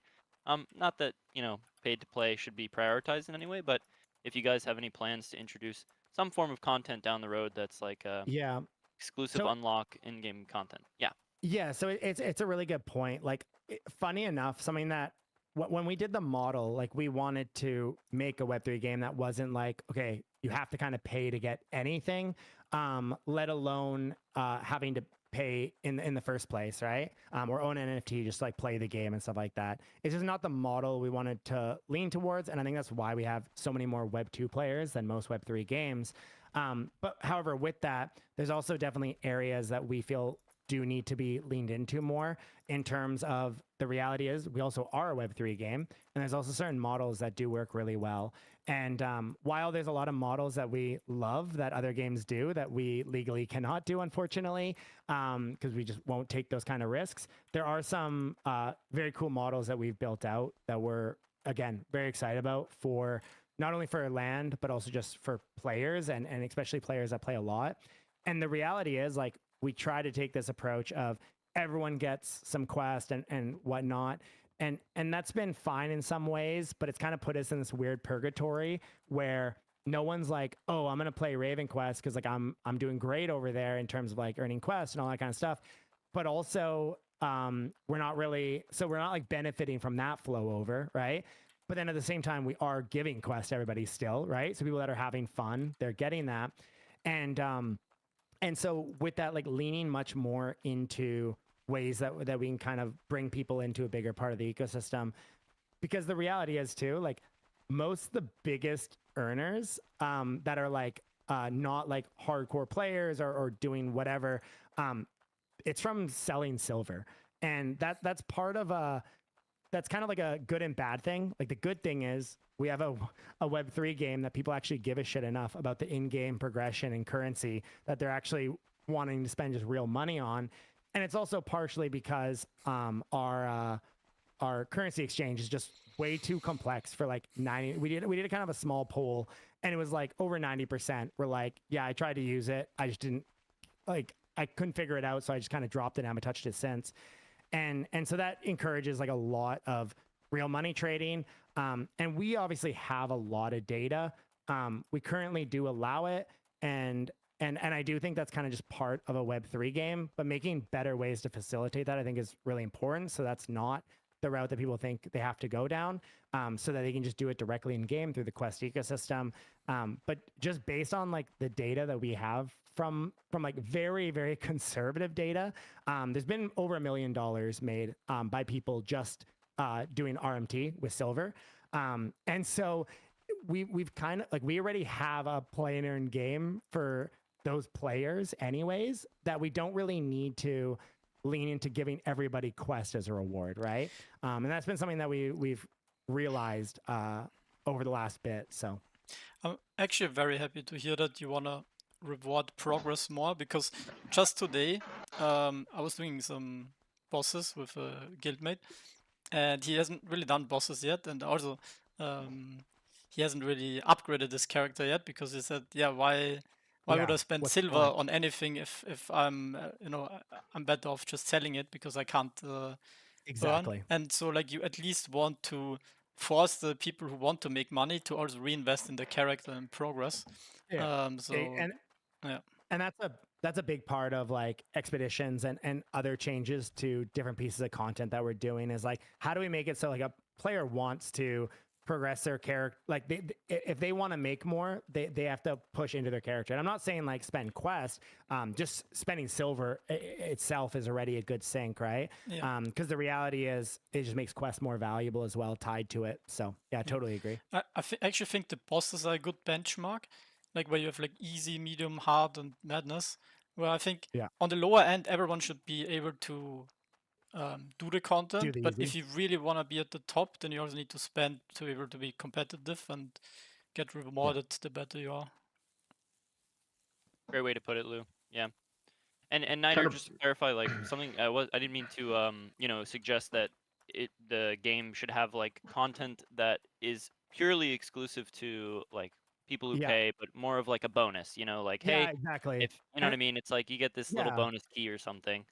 Not that, you know, paid to play should be prioritized in any way, but if you guys have any plans to introduce some form of content down the road that's like exclusive unlock in-game content. Yeah, so it's a really good point. Like, funny enough, something that when we did the model, like we wanted to make a Web3 game that wasn't like, okay, you have to kind of pay to get anything, let alone having to pay in the first place, right? Or own an NFT, just like play the game and stuff like that. It's just not the model we wanted to lean towards, and I think that's why we have so many more Web 2 players than most Web 3 games. But however, with that, there's also definitely areas that we feel do need to be leaned into more in terms of the reality is we also are a Web3 game, and there's also certain models that do work really well. And while there's a lot of models that we love that other games do that we legally cannot do, unfortunately, because we just won't take those kind of risks, there are some very cool models that we've built out that we're, again, very excited about for not only for land, but also just for players and especially players that play a lot. And the reality is, like, we try to take this approach of everyone gets some quest and whatnot. And that's been fine in some ways, but it's kind of put us in this weird purgatory where no one's like, oh, I'm going to play RavenQuest because like I'm doing great over there in terms of like earning quests and all that kind of stuff. But also we're not like benefiting from that flow over, right? But then at the same time, we are giving quests to everybody still, right? So people that are having fun, they're getting that. And so with that, like leaning much more into ways that we can kind of bring people into a bigger part of the ecosystem, because the reality is too, like most of the biggest earners that are like not like hardcore players or doing whatever, it's from selling silver. And that's part of that's kind of like a good and bad thing. Like the good thing is we have a Web3 game that people actually give a shit enough about the in-game progression and currency that they're actually wanting to spend just real money on. And it's also partially because our currency exchange is just way too complex for like 90. We did a kind of a small poll, and it was like over 90% were like, yeah, I tried to use it, I just didn't like, I couldn't figure it out, so I just kind of dropped it and I haven't touched it since. And so that encourages like a lot of real money trading. And we obviously have a lot of data. We currently do allow it, and I do think that's kind of just part of a Web3 game, but making better ways to facilitate that I think is really important. So that's not the route that people think they have to go down, so that they can just do it directly in game through the Quest ecosystem. But just based on like the data that we have from like very, very conservative data, there's been over $1 million made by people just doing RMT with silver. And so we've kind of like, we already have a play and earn game for those players anyways, that we don't really need to lean into giving everybody quest as a reward, right? And that's been something that we've realized over the last bit. So I'm actually very happy to hear that you want to reward progress more, because just today I was doing some bosses with a guildmate, and he hasn't really done bosses yet, and also he hasn't really upgraded his character yet, because he said, yeah, why would I spend silver on anything if I'm I'm better off just selling it because I can't exactly earn. And so like you at least want to force the people who want to make money to also reinvest in the character and progress. And that's a big part of like expeditions and other changes to different pieces of content that we're doing, is like, how do we make it so like a player wants to progress their character, like if they want to make more, they have to push into their character. And I'm not saying like spend quest, just spending silver itself is already a good sink, right? Because the reality is it just makes quest more valuable as well, tied to it. So yeah, I totally agree. I actually think the bosses are a good benchmark, like where you have like easy, medium, hard, and madness, where I think on the lower end everyone should be able to do the content, but if you really want to be at the top, then you also need to spend to be able to be competitive and get rewarded the better you are. Great way to put it, Lou. Yeah. And Niter, just to clarify, like something I didn't mean to suggest that the game should have like content that is purely exclusive to like people who pay, but more of like a bonus, like, hey, exactly. If you know what I mean, it's like you get this little bonus key or something,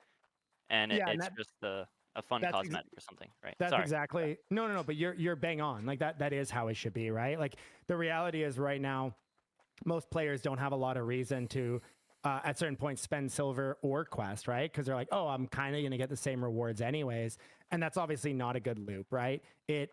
and it's just a fun cosmetic or something, right? That's exactly no, but you're bang on. Like that is how it should be, right? Like the reality is right now, most players don't have a lot of reason to at certain points spend silver or quest, right? Because they're like, oh, I'm kind of gonna get the same rewards anyways, and that's obviously not a good loop, right? It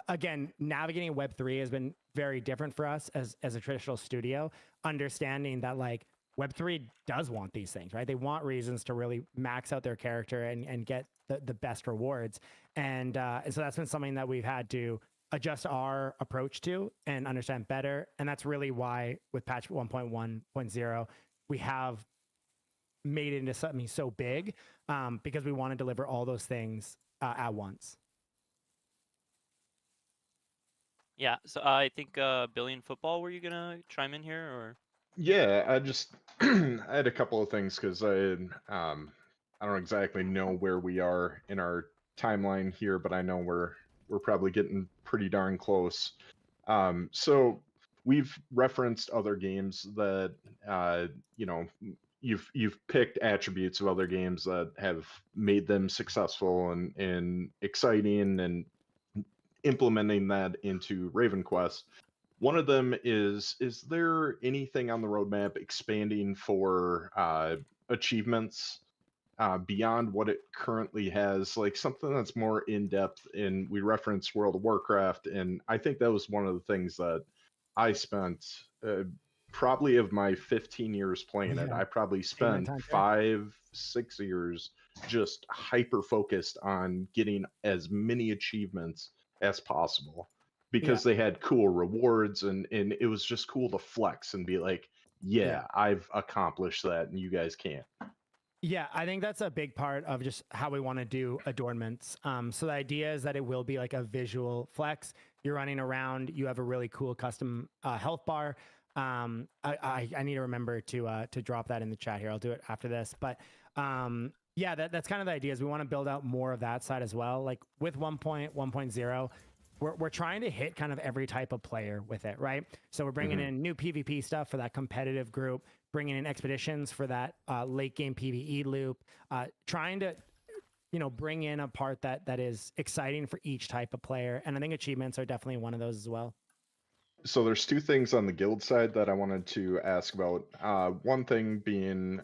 again, navigating Web3 has been very different for us as a traditional studio, understanding that like Web3 does want these things, right? They want reasons to really max out their character and get the best rewards. And so that's been something that we've had to adjust our approach to and understand better. And that's really why with patch 1.1.0, we have made it into something so big because we want to deliver all those things at once. Yeah, so I think Billion Football, were you gonna chime in here or? Yeah, I just I had a couple of things because I don't exactly know where we are in our timeline here, but I know we're probably getting pretty darn close. So we've referenced other games that you know, you've picked attributes of other games that have made them successful and exciting, and implementing that into RavenQuest. One of them is there anything on the roadmap expanding for achievements beyond what it currently has, like something that's more in depth? And we referenced World of Warcraft, and I think that was one of the things that I spent probably of my 15 years playing it. I probably spent 5-6 years just hyper focused on getting as many achievements as possible, because they had cool rewards, and it was just cool to flex and be like, yeah, I've accomplished that and you guys can't. Yeah, I think that's a big part of just how we want to do adornments. So the idea is that it will be like a visual flex. You're running around, you have a really cool custom health bar. I need to remember to drop that in the chat here. I'll do it after this. But yeah, that's kind of the idea, is we want to build out more of that side as well. Like with 1.1.0, we're trying to hit kind of every type of player with it, right? So we're bringing in new PvP stuff for that competitive group, bringing in expeditions for that late game PvE loop, trying to, bring in a part that is exciting for each type of player. And I think achievements are definitely one of those as well. So there's two things on the guild side that I wanted to ask about. One thing being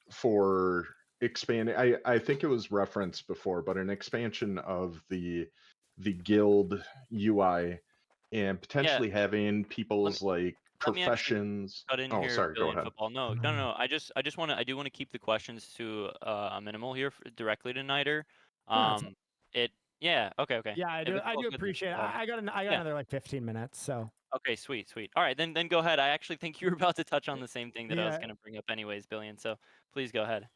for expanding, I think it was referenced before, but an expansion of the guild UI, and potentially having people's professions. Cut in here, sorry, go Billion ahead. Football. No. I just want to. I do want to keep the questions to a minimal here directly to Niter. Yeah. Okay. Yeah, I do appreciate it. I got another like 15 minutes. So. Okay, sweet. All right, then go ahead. I actually think you were about to touch on the same thing that I was going to bring up anyways, Billion. So please go ahead.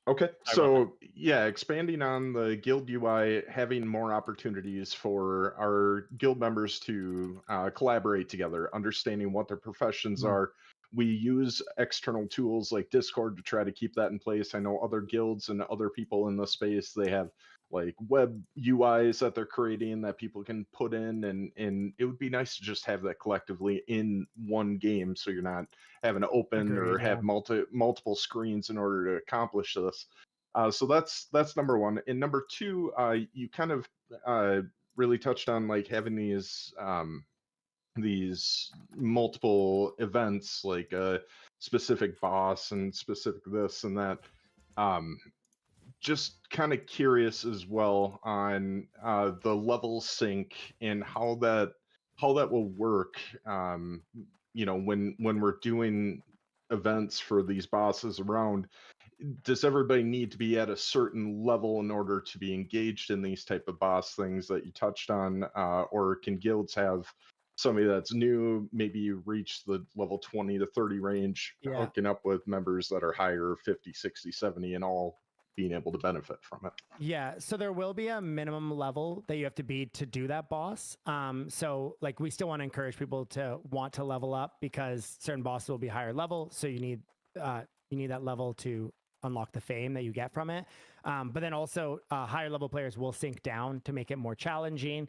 Okay, so yeah, expanding on the guild UI, having more opportunities for our guild members to collaborate together, understanding what their professions are. We use external tools like Discord to try to keep that in place. I know other guilds and other people in the space, they have like web UIs that they're creating that people can put in, and it would be nice to just have that collectively in one game, so you're not having to open or have multiple screens in order to accomplish this. So that's number one. And number two, you kind of really touched on like having these multiple events, like a specific boss and specific this and that. Just kind of curious as well on the level sync and how that will work. When we're doing events for these bosses around, does everybody need to be at a certain level in order to be engaged in these type of boss things that you touched on, or can guilds have somebody that's new, maybe reach the level 20 to 30 range, hooking up with members that are higher, 50, 60, 70, and all being able to benefit from it? Yeah, so there will be a minimum level that you have to be to do that boss. So like we still want to encourage people to want to level up, because certain bosses will be higher level, so you need that level to unlock the fame that you get from it. But then also higher level players will sink down to make it more challenging.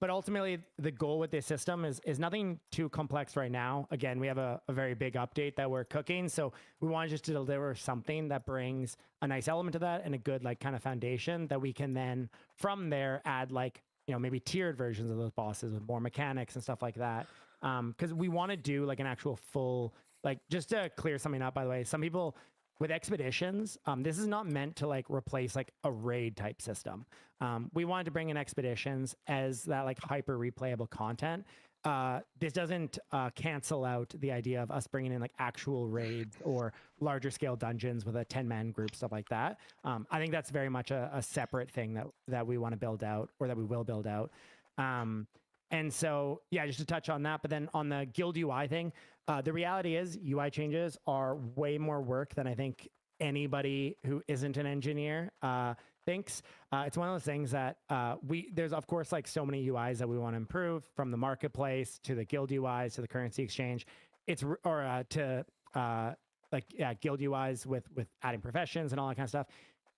But ultimately, the goal with this system is nothing too complex right now. Again, we have a very big update that we're cooking. So we want just to deliver something that brings a nice element to that and a good like kind of foundation that we can then from there add like, maybe tiered versions of those bosses with more mechanics and stuff like that. Because we want to do like an actual full, like just to clear something up, by the way, some people with expeditions, this is not meant to like replace like a raid type system. We wanted to bring in expeditions as that like hyper replayable content. This doesn't cancel out the idea of us bringing in like actual raids or larger scale dungeons with a 10-man group, stuff like that. I think that's very much a separate thing that we want to build out, or that we will build out. And so, yeah, just to touch on that, but then on the guild UI thing, the reality is UI changes are way more work than I think anybody who isn't an engineer thinks. It's one of those things that there's of course like so many UIs that we want to improve, from the marketplace to the guild UIs to the currency exchange. It's guild UIs with adding professions and all that kind of stuff.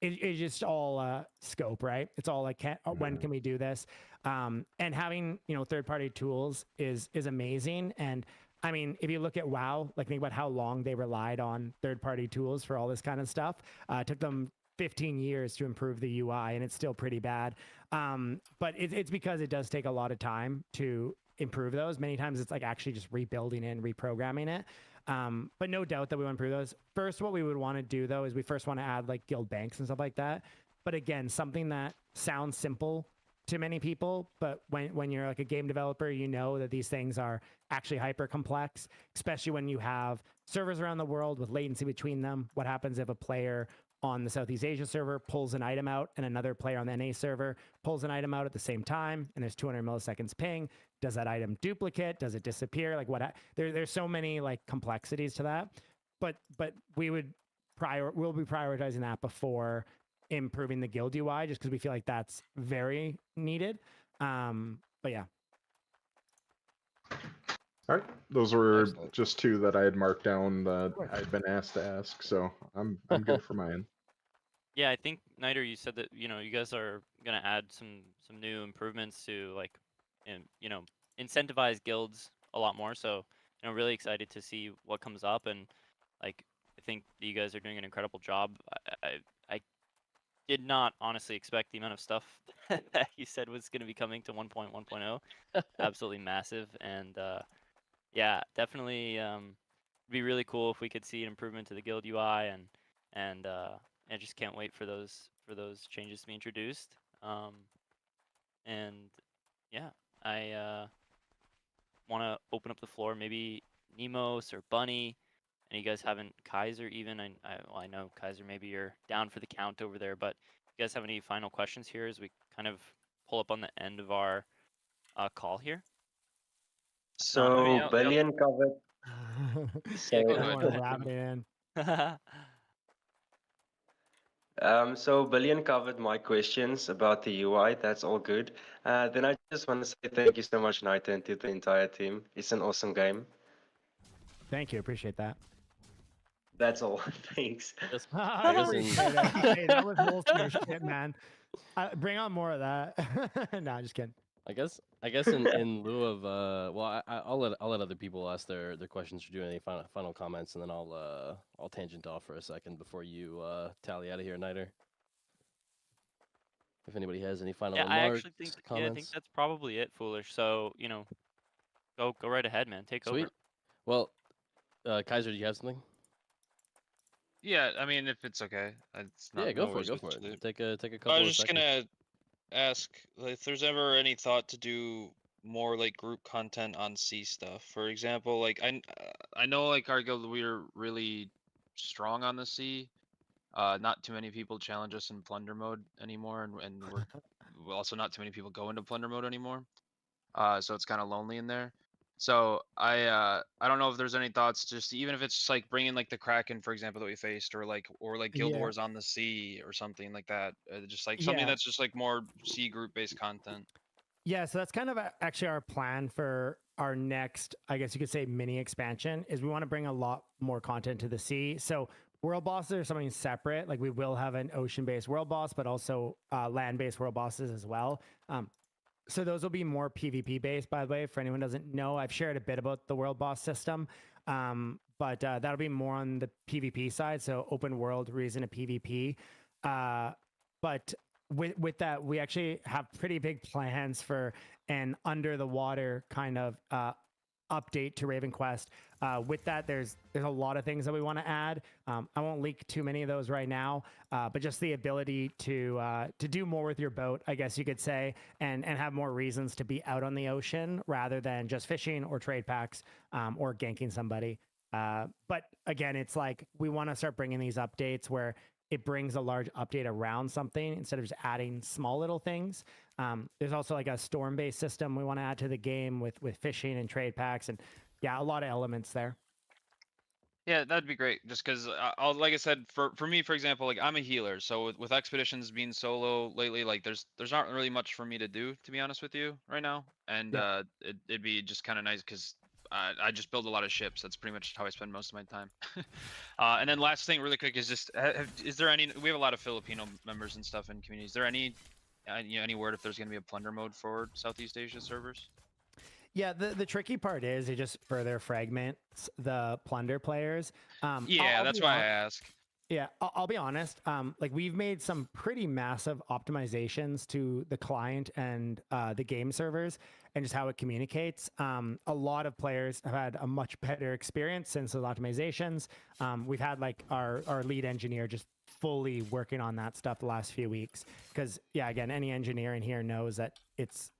It's just all scope, right? It's all like, when can we do this? And having, third-party tools is amazing. And I mean, if you look at WoW, like think about how long they relied on third-party tools for all this kind of stuff. It took them 15 years to improve the UI, and it's still pretty bad. But it's because it does take a lot of time to improve those. Many times it's like actually just rebuilding it and reprogramming it. But no doubt that we want to improve those. First, what we would want to do though is we first want to add like guild banks and stuff like that. But again, something that sounds simple to many people, but when you're like a game developer, you know that these things are actually hyper complex, especially when you have servers around the world with latency between them. What happens if a player on the Southeast Asia server pulls an item out and another player on the NA server pulls an item out at the same time, and there's 200 milliseconds ping? Does that item duplicate? Does it disappear? Like there's so many like complexities to that, but we'll be prioritizing that before improving the guild UI, just because we feel like that's very needed. But yeah. All right, those were just two that I had marked down that I'd been asked to ask, so I'm good for mine. Yeah, I think Niter, you said that you guys are gonna add some new improvements to like, incentivize guilds a lot more. So really excited to see what comes up, and like I think that you guys are doing an incredible job. I did not honestly expect the amount of stuff that you said was going to be coming to 1.1.0. Absolutely massive, and yeah, definitely be really cool if we could see an improvement to the guild UI, and I just can't wait for those changes to be introduced. And yeah, I want to open up the floor. Maybe Nemos or Bunny. And you guys haven't, Kaiser even, I know Kaiser, maybe you're down for the count over there, but you guys have any final questions here as we kind of pull up on the end of our call here? So Billion covered. Yeah, go ahead. So Billion covered my questions about the UI. That's all good. Then I just want to say thank you so much, Niter, and to the entire team. It's an awesome game. Thank you. Appreciate that. That's all. Thanks. I appreciate it. Hey, that was wholesome shit, man. Bring on more of that. No, just kidding. I guess in lieu of I'll let other people ask their questions or do any final comments, and then I'll tangent off for a second before you tally out of here, Niter. If anybody has any final remarks, I actually think comments. I think that's probably it, Foolish. So go right ahead, man. Take Sweet. over. Well, Kaiser, do you have something? Yeah, I mean, if it's okay, it's not. Yeah, go for it. Take a couple. I was just gonna ask if there's ever any thought to do more like group content on C stuff. For example, like I know like our guild, we're really strong on the C. Not too many people challenge us in plunder mode anymore, and we're also not too many people go into plunder mode anymore. So it's kind of lonely in there. So I don't know if there's any thoughts, just even if it's just like bringing like the Kraken, for example, that we faced, or like Guild Wars on the Sea or something like that. Just like something that's just like more C group based content. Yeah, so that's kind of actually our plan for our next, I guess you could say, mini expansion, is we want to bring a lot more content to the sea. So world bosses are something separate. Like we will have an ocean-based world boss, but also land-based world bosses as well. So those will be more PvP based, by the way. For anyone who doesn't know, I've shared a bit about the world boss system, but that'll be more on the PvP side. So open world reason to PvP. But with that, we actually have pretty big plans for an under the water kind of update to RavenQuest. With that, there's a lot of things that we want to add. I won't leak too many of those right now, but just the ability to do more with your boat, I guess you could say, and have more reasons to be out on the ocean rather than just fishing or trade packs or ganking somebody. But again, it's like we want to start bringing these updates where it brings a large update around something instead of just adding small little things. There's also like a storm-based system we want to add to the game with fishing and trade packs, and yeah, a lot of elements there. Yeah, that'd be great. Just because, like I said, for me, for example, like I'm a healer, so with expeditions being solo lately, like there's not really much for me to do, to be honest with you, right now. And Yeah. it'd be just kind of nice because I just build a lot of ships. That's pretty much how I spend most of my time. And then last thing, really quick, is just is there any? We have a lot of Filipino members and stuff in community. Is there any any word if there's going to be a plunder mode for Southeast Asia servers? Yeah, the tricky part is it just further fragments the plunder players. Yeah, I'll that's be why I ask. Yeah, I'll be honest. Like we've made some pretty massive optimizations to the client and the game servers and just how it communicates. A lot of players have had a much better experience since those optimizations. We've had like our lead engineer just fully working on that stuff the last few weeks. Because yeah, again, any engineer in here knows that it's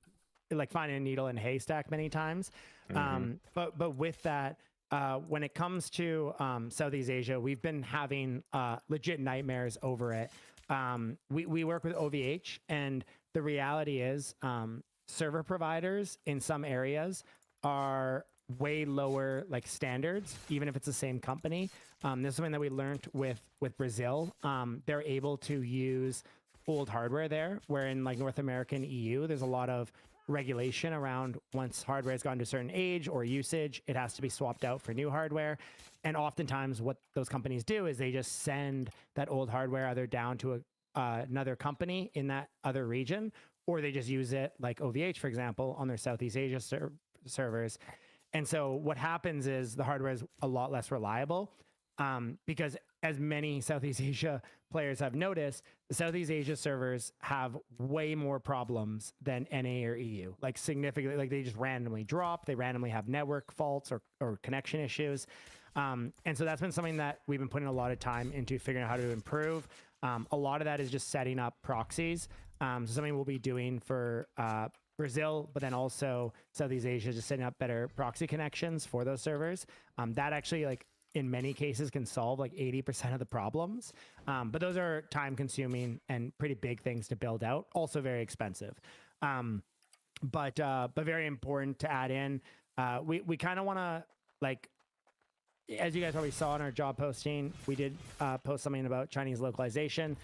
like finding a needle in a haystack many times. But with that, when it comes to Southeast Asia, we've been having legit nightmares over it. We work with OVH, and the reality is server providers in some areas are way lower like standards, even if it's the same company. This is something that we learned with Brazil. They're able to use old hardware there, where in like North America and EU, there's a lot of regulation around once hardware has gotten to a certain age or usage, it has to be swapped out for new hardware. And oftentimes what those companies do is they just send that old hardware either down to another company in that other region, or they just use it like OVH, for example, on their Southeast Asia servers. And so what happens is the hardware is a lot less reliable because as many Southeast Asia players have noticed, the Southeast Asia servers have way more problems than NA or EU, like significantly, like they just randomly drop, they randomly have network faults or connection issues. And so that's been something that we've been putting a lot of time into figuring out how to improve. A lot of that is just setting up proxies. So something we'll be doing for Brazil, but then also Southeast Asia, just setting up better proxy connections for those servers. That actually like in many cases can solve like 80% of the problems. But those are time consuming and pretty big things to build out, also very expensive. But very important to add in. We kind of want to like, as you guys probably saw in our job posting, we did post something about Chinese localization.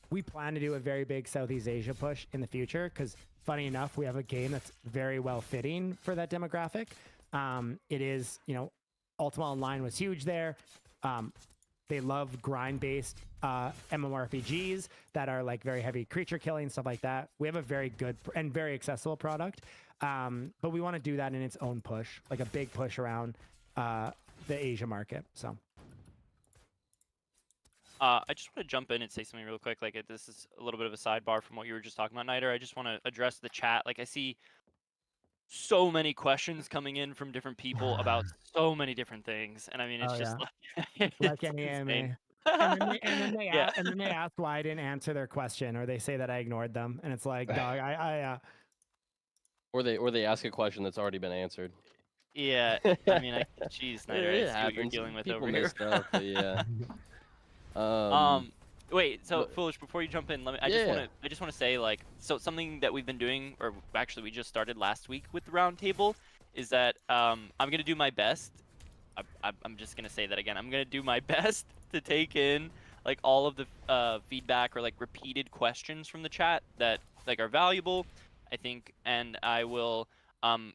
We plan to do a very big Southeast Asia push in the future because funny enough, we have a game that's very well fitting for that demographic. It is, you know, Ultima Online was huge there. They love grind-based MMORPGs that are like very heavy creature killing, stuff like that. We have a very good and very accessible product, but we want to do that in its own push, like a big push around the Asia market. So. I just want to jump in and say something real quick. Like this is a little bit of a sidebar from what you were just talking about, Niter. I just want to address the chat. Like I see so many questions coming in from different people about so many different things, and I mean it's just like any anime. And then they ask why I didn't answer their question, or they say that I ignored them, and it's like, dog, Or they ask a question that's already been answered. Yeah, I mean, geez, Niter, I see what you're dealing with People over miss here. stuff, but yeah. Wait, so Foolish, before you jump in, I just want to say, like, so something that we've been doing, or actually we just started last week with the roundtable, is that I'm gonna do my best. I'm just gonna say that again. I'm gonna do my best to take in like all of the feedback or like repeated questions from the chat that like are valuable, I think, and I will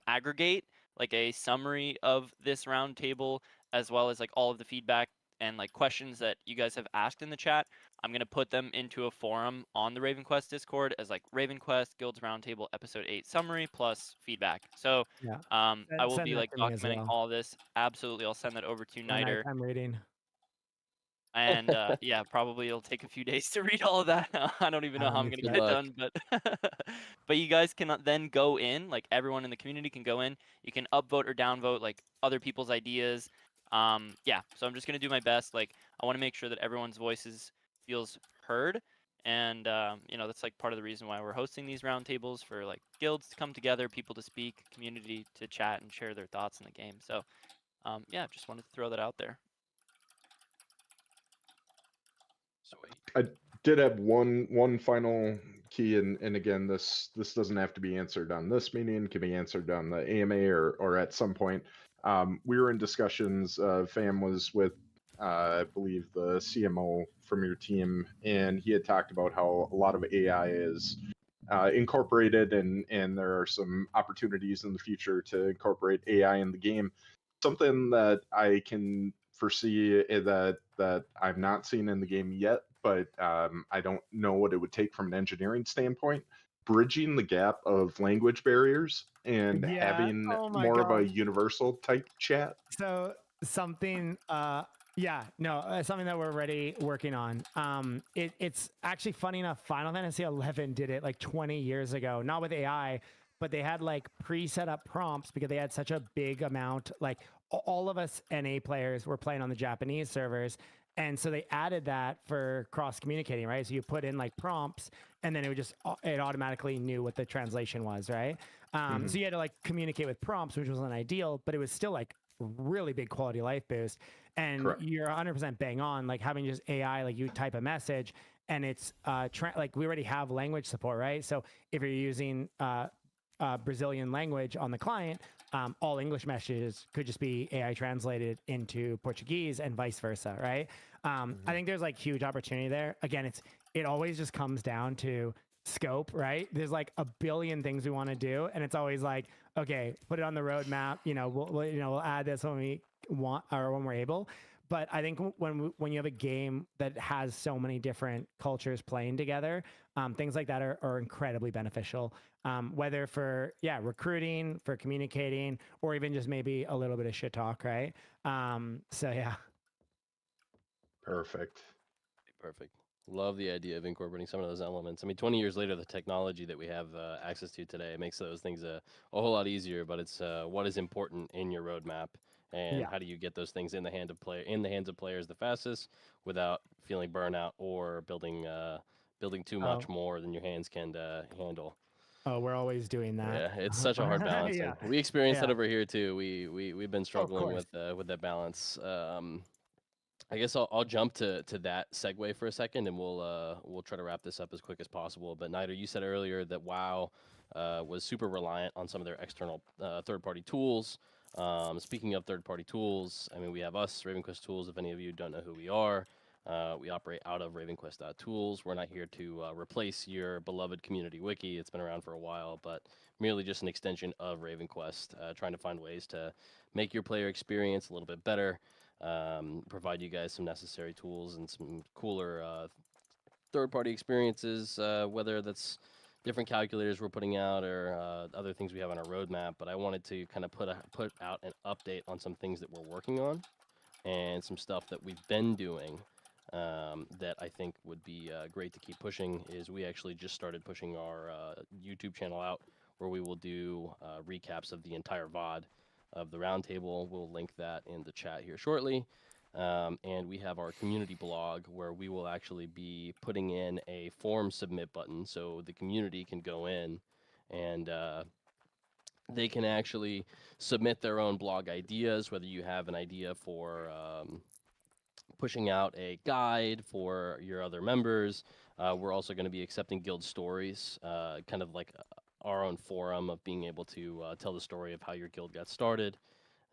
aggregate like a summary of this roundtable as well as like all of the feedback and like questions that you guys have asked in the chat. I'm going to put them into a forum on the RavenQuest Discord as like RavenQuest Guilds Roundtable Episode 8 summary plus feedback. So I will be like documenting all this. Absolutely. I'll send that over to Niter. I'm reading. And yeah, probably it'll take a few days to read all of that. I don't even know how I'm going to get it done, but you guys can then go in, like everyone in the community can go in. You can upvote or downvote like other people's ideas. Yeah, so I'm just going to do my best. Like I want to make sure that everyone's voices feels heard. And, you know, that's like part of the reason why we're hosting these roundtables for like guilds to come together, people to speak, community to chat and share their thoughts in the game. So, yeah, just wanted to throw that out there. I did have one final key, and again, this doesn't have to be answered on this meeting. It can be answered on the AMA or at some point. We were in discussions. Fam was with, I believe, the CMO from your team, and he had talked about how a lot of AI is incorporated, and there are some opportunities in the future to incorporate AI in the game. Something that I can foresee that I've not seen in the game yet, but I don't know what it would take from an engineering standpoint. Bridging the gap of language barriers and having more of a universal type chat. So something, something that we're already working on. It's actually funny enough. Final Fantasy 11 did it like 20 years ago, not with AI, but they had like pre-set up prompts because they had such a big amount. Like all of us NA players were playing on the Japanese servers. And so they added that for cross communicating, right? So you put in like prompts and then it automatically knew what the translation was, right? So you had to like communicate with prompts, which wasn't ideal, but it was still like really big quality of life boost. And you're 100% bang on, like having just AI, like you type a message and it's like we already have language support, right? So if you're using Brazilian language on the client, all English messages could just be AI translated into Portuguese and vice versa, right? I think there's like huge opportunity there. Again, it always just comes down to scope, right? There's like a billion things we want to do, and it's always like, okay, put it on the roadmap. We'll add this when we want or when we're able. But I think when you have a game that has so many different cultures playing together, things like that are incredibly beneficial. Whether for recruiting, for communicating, or even just maybe a little bit of shit talk, right? So yeah. Perfect. Love the idea of incorporating some of those elements. I mean, 20 years later, the technology that we have access to today makes those things a whole lot easier. But it's what is important in your roadmap, and how do you get those things in the hands of players the fastest without feeling burnout or building too much more than your hands can handle. Oh, we're always doing that. Yeah, it's such a hard balance. We experience that over here too. We've been struggling with that balance. I guess I'll jump to that segue for a second, and we'll try to wrap this up as quick as possible. But Nider, you said earlier that WoW was super reliant on some of their external third-party tools. Speaking of third-party tools, I mean, we have us, RavenQuest Tools. If any of you don't know who we are, we operate out of RavenQuest.tools. We're not here to replace your beloved community wiki. It's been around for a while, but merely just an extension of RavenQuest, trying to find ways to make your player experience a little bit better. Provide you guys some necessary tools and some cooler third-party experiences, whether that's different calculators we're putting out or other things we have on our roadmap. But I wanted to kind of put out an update on some things that we're working on and some stuff that we've been doing that I think would be great to keep pushing. Is we actually just started pushing our YouTube channel out, where we will do recaps of the entire VOD of the roundtable. We'll link that in the chat here shortly. And we have our community blog, where we will actually be putting in a form submit button, so the community can go in and they can actually submit their own blog ideas, whether you have an idea for pushing out a guide for your other members. We're also going to be accepting guild stories, kind of like our own forum of being able to tell the story of how your guild got started,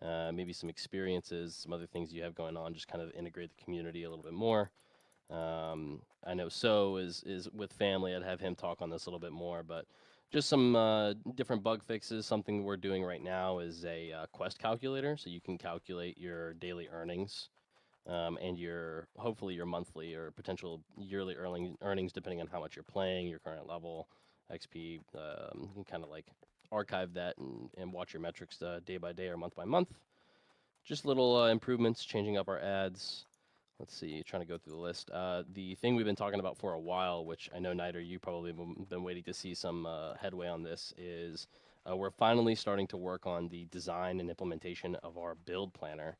maybe some experiences, some other things you have going on, just kind of integrate the community a little bit more. I know is with family. I'd have him talk on this a little bit more, but just some different bug fixes. Something we're doing right now is a quest calculator, so you can calculate your daily earnings and hopefully your monthly or potential yearly earnings, depending on how much you're playing, your current level, XP. You can kind of like archive that and watch your metrics day by day or month by month. Just little improvements, changing up our ads. Let's see, trying to go through the list. The thing we've been talking about for a while, which I know, Nider, you probably been waiting to see some headway on this, is we're finally starting to work on the design and implementation of our build planner.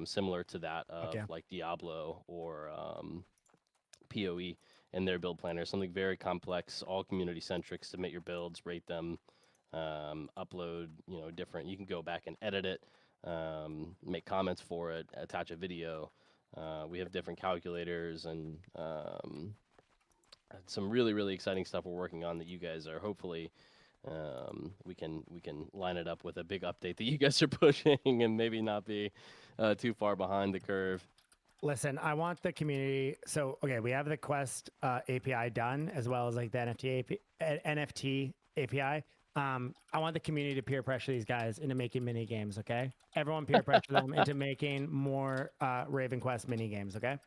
Similar to that of like Diablo or PoE and their build planner. Something very complex, all community centric. Submit your builds, rate them, upload, different. You can go back and edit it, make comments for it, attach a video. We have different calculators and some really exciting stuff we're working on that you guys are hopefully we can line it up with a big update that you guys are pushing and maybe not be too far behind the curve. Listen, I want the community. So, okay, we have the Quest API done, as well as like the NFT API. I want the community to peer pressure these guys into making mini games. Okay, everyone peer pressure them into making more RavenQuest mini games. Okay.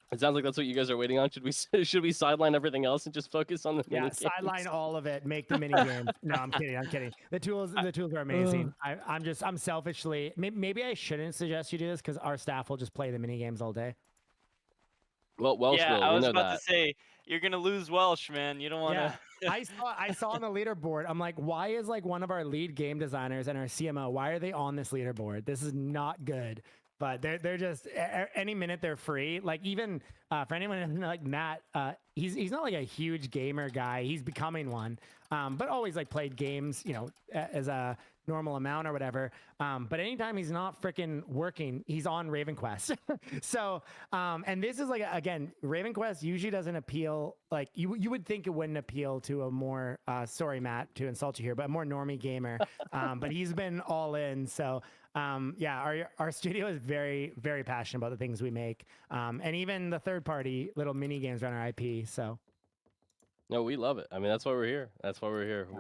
It sounds like that's what you guys are waiting on. Should we sideline everything else and just focus on the mini games? Sideline all of it. Make the mini games. No, I'm kidding. The tools are amazing. I'm selfishly. Maybe I shouldn't suggest you do this because our staff will just play the mini games all day. Well, Welsh yeah, will. I We was know about that. to say you're gonna lose Welsh, man. You don't want to. Yeah, I saw on the leaderboard. I'm like, why is like one of our lead game designers and our CMO? Why are they on this leaderboard? This is not good. But they're just any minute they're free. Like even for anyone like Matt, he's not like a huge gamer guy. He's becoming one, but always like played games, you know, as a normal amount or whatever. But anytime he's not freaking working, he's on RavenQuest. So and this is like again, RavenQuest usually doesn't appeal. Like you would think it wouldn't appeal to a more sorry Matt to insult you here, but a more normie gamer. But he's been all in. So. Yeah, our studio is very passionate about the things we make, and even the third party little mini games on our IP. So, no, we love it. I mean, that's why we're here.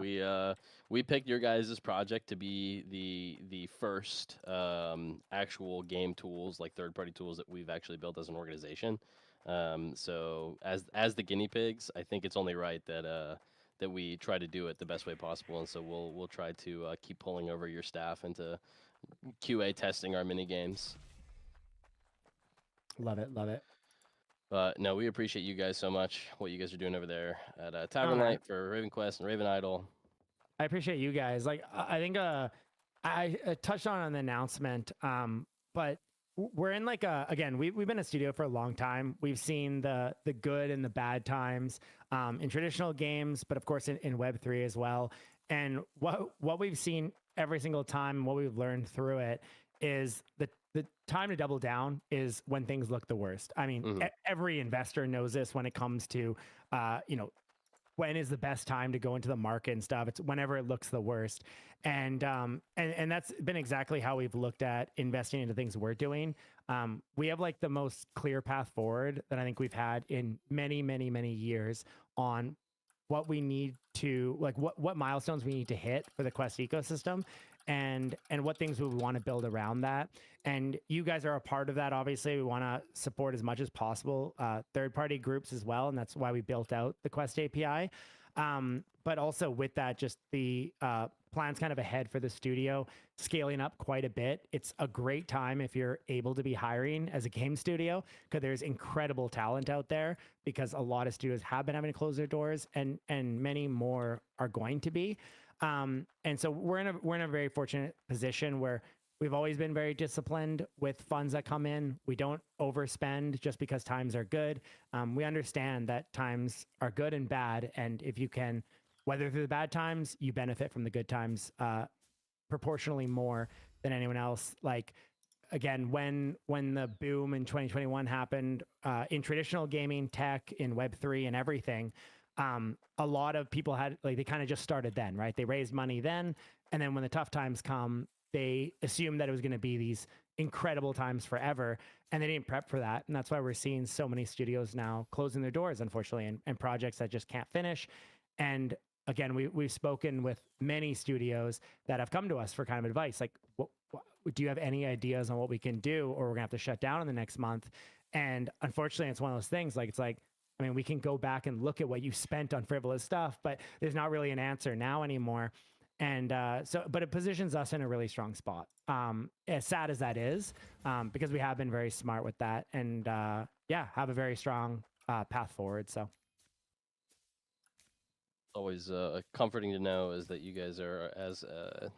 Yeah. We picked your guys' project to be the first actual game tools, like third party tools that we've actually built as an organization. So as the guinea pigs, I think it's only right that that we try to do it the best way possible, and so we'll try to keep pulling over your staff into QA testing our mini games. Love it. But no, we appreciate you guys so much. What you guys are doing over there at Tavern Light for RavenQuest and Raven Idol. I appreciate you guys. Like I think I touched on the announcement, but we're in like again we've been a studio for a long time. We've seen the good and the bad times in traditional games, but of course in Web3 as well. And what we've seen every single time, what we've learned through it is the time to double down is when things look the worst. I mean, every investor knows this when it comes to, you know, when is the best time to go into the market and stuff. It's whenever it looks the worst. And that's been exactly how we've looked at investing into things we're doing. We have like the most clear path forward that I think we've had in many years on what we need to like what milestones we need to hit for the Quest ecosystem and what things we want to build around that. And you guys are a part of that. Obviously, we want to support as much as possible third-party groups as well, and that's why we built out the Quest API. But also with that, just the plans kind of ahead for the studio, scaling up quite a bit. It's a great time if you're able to be hiring as a game studio, because there's incredible talent out there, because a lot of studios have been having to close their doors and many more are going to be. And so we're in a very fortunate position where we've always been very disciplined with funds that come in. We don't overspend just because times are good. We understand that times are good and bad, and if you can weather through the bad times, you benefit from the good times proportionally more than anyone else. Like again, when the boom in 2021 happened in traditional gaming, tech, in Web3 and everything, a lot of people had like they kind of just started then, right? They raised money then, and then when the tough times come, they assumed that it was going to be these incredible times forever, and they didn't prep for that. And that's why we're seeing so many studios now closing their doors, unfortunately, and projects that just can't finish. And again, we've spoken with many studios that have come to us for kind of advice, like, do you have any ideas on what we can do, or we're gonna have to shut down in the next month? And unfortunately, it's one of those things. Like, it's like, I mean, we can go back and look at what you spent on frivolous stuff, but there's not really an answer now anymore. And but it positions us in a really strong spot. As sad as that is, because we have been very smart with that, and yeah, have a very strong path forward. So always comforting to know is that you guys are as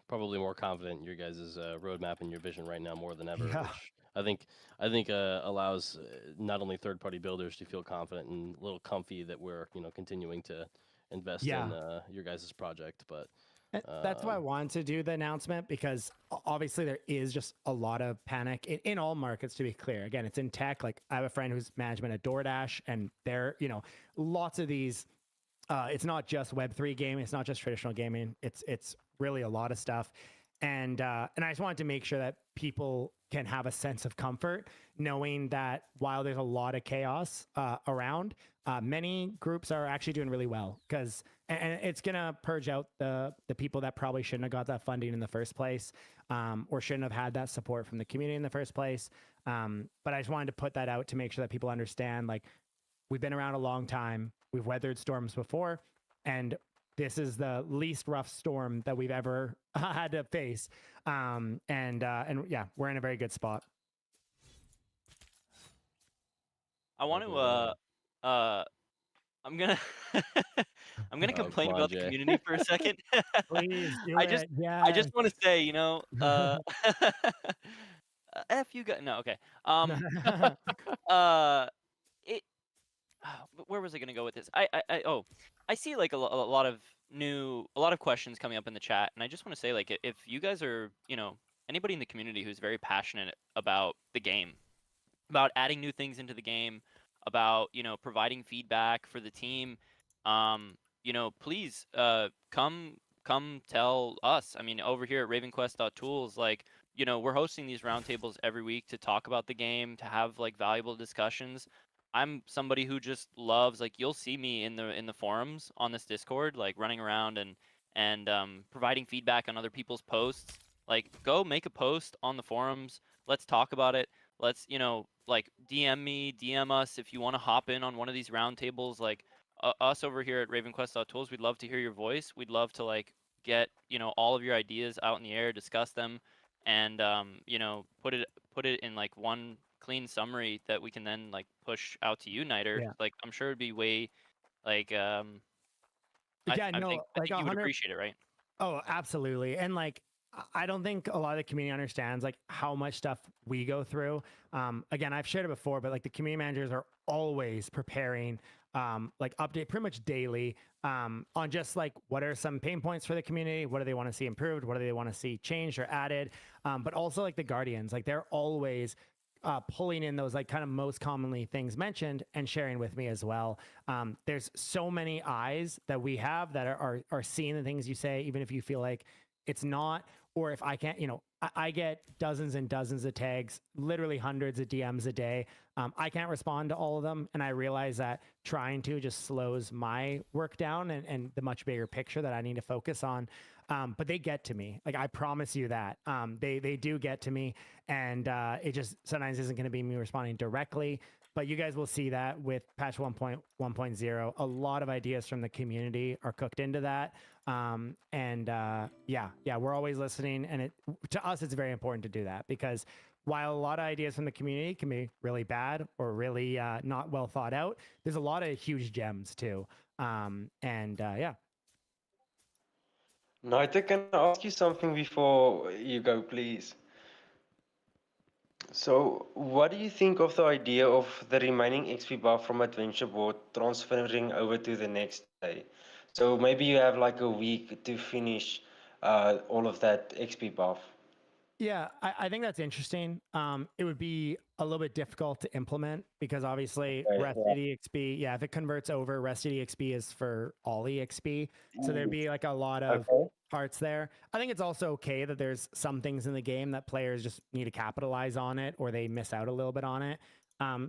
probably more confident in your guys' roadmap and your vision right now more than ever. Yeah. Which I think allows not only third-party builders to feel confident and a little comfy that we're continuing to invest in your guys' project, but That's why I wanted to do the announcement, because obviously there is just a lot of panic in all markets, to be clear. Again, it's in tech. Like, I have a friend who's management at DoorDash, and they're, lots of these, it's not just Web3 gaming. It's not just traditional gaming. It's really a lot of stuff. And I just wanted to make sure that people can have a sense of comfort knowing that while there's a lot of chaos around, many groups are actually doing really well, because and it's gonna purge out the people that probably shouldn't have got that funding in the first place, or shouldn't have had that support from the community in the first place. But I just wanted to put that out to make sure that people understand, like, we've been around a long time, we've weathered storms before, and this is the least rough storm that we've ever had to face. And yeah, we're in a very good spot. I want to I'm gonna I'm gonna complain about the community for a second. Please do I it. just want to say, F you guys. No, okay. It. Where was I gonna go with this? I see like a lot of questions coming up in the chat, and I just want to say, like, if you guys are, anybody in the community who's very passionate about the game, about adding new things into the game, about providing feedback for the team, please come tell us. I mean, over here at RavenQuest.tools, like, we're hosting these roundtables every week to talk about the game, to have like valuable discussions. I'm somebody who just loves, like, you'll see me in the forums on this Discord, like running around and providing feedback on other people's posts. Like, go make a post on the forums. Let's talk about it. Let's, like, DM me, DM us if you want to hop in on one of these roundtables. Like, us over here at RavenQuest.tools, we'd love to hear your voice. We'd love to, like, get, all of your ideas out in the air, discuss them, and put it in like one clean summary that we can then like push out to you, Niter. Yeah. Like, I'm sure it'd be way like Yeah, I think you would 100 appreciate it, right? Oh, absolutely. And like, I don't think a lot of the community understands like how much stuff we go through. Again, I've shared it before, but like the community managers are always preparing like update pretty much daily on just like what are some pain points for the community, what do they want to see improved, what do they want to see changed or added, but also like the guardians, like they're always pulling in those like kind of most commonly things mentioned and sharing with me as well. There's so many eyes that we have that are seeing the things you say, even if you feel like it's not, or if I can't, I get dozens and dozens of tags, literally hundreds of DMs a day. I can't respond to all of them. And I realize that trying to just slows my work down and the much bigger picture that I need to focus on. But they get to me. Like, I promise you that. They do get to me. And it just sometimes isn't going to be me responding directly. But you guys will see that with patch 1.1.0. A lot of ideas from the community are cooked into that. Yeah, we're always listening. And to us, it's very important to do that, because while a lot of ideas from the community can be really bad or really not well thought out, there's a lot of huge gems too. Yeah. Niter, can I ask you something before you go, please? So, what do you think of the idea of the remaining XP buff from Adventure Board transferring over to the next day? So maybe you have like a week to finish all of that XP buff. Yeah, I think that's interesting. It would be a little bit difficult to implement because obviously Rest EXP, yeah, if it converts over, Rest EXP is for all EXP. So there'd be like a lot of parts there. I think it's also okay that there's some things in the game that players just need to capitalize on it, or they miss out a little bit on it.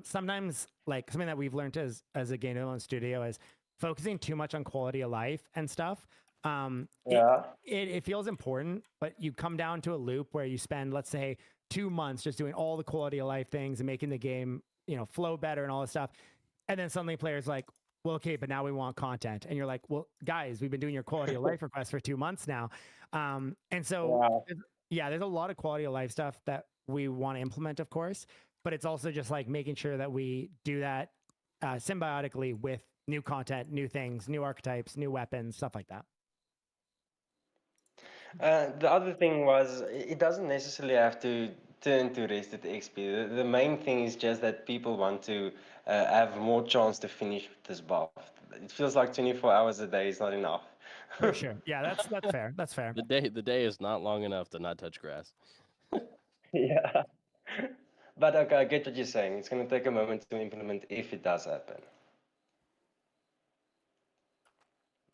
Sometimes, like, something that we've learned as a game development studio is focusing too much on quality of life and stuff. It feels important, but you come down to a loop where you spend, let's say, 2 months just doing all the quality of life things and making the game, flow better and all this stuff. And then suddenly players like, well, okay, but now we want content. And you're like, well, guys, we've been doing your quality of life requests for 2 months now. And so, there's a lot of quality of life stuff that we want to implement, of course, but it's also just like making sure that we do that symbiotically with new content, new things, new archetypes, new weapons, stuff like that. The other thing was, it doesn't necessarily have to turn to rested XP. The main thing is just that people want to have more chance to finish this buff. It feels like 24 hours a day is not enough. For sure. Yeah, that's fair. That's fair. The day is not long enough to not touch grass. Yeah. But okay, I get what you're saying. It's going to take a moment to implement if it does happen.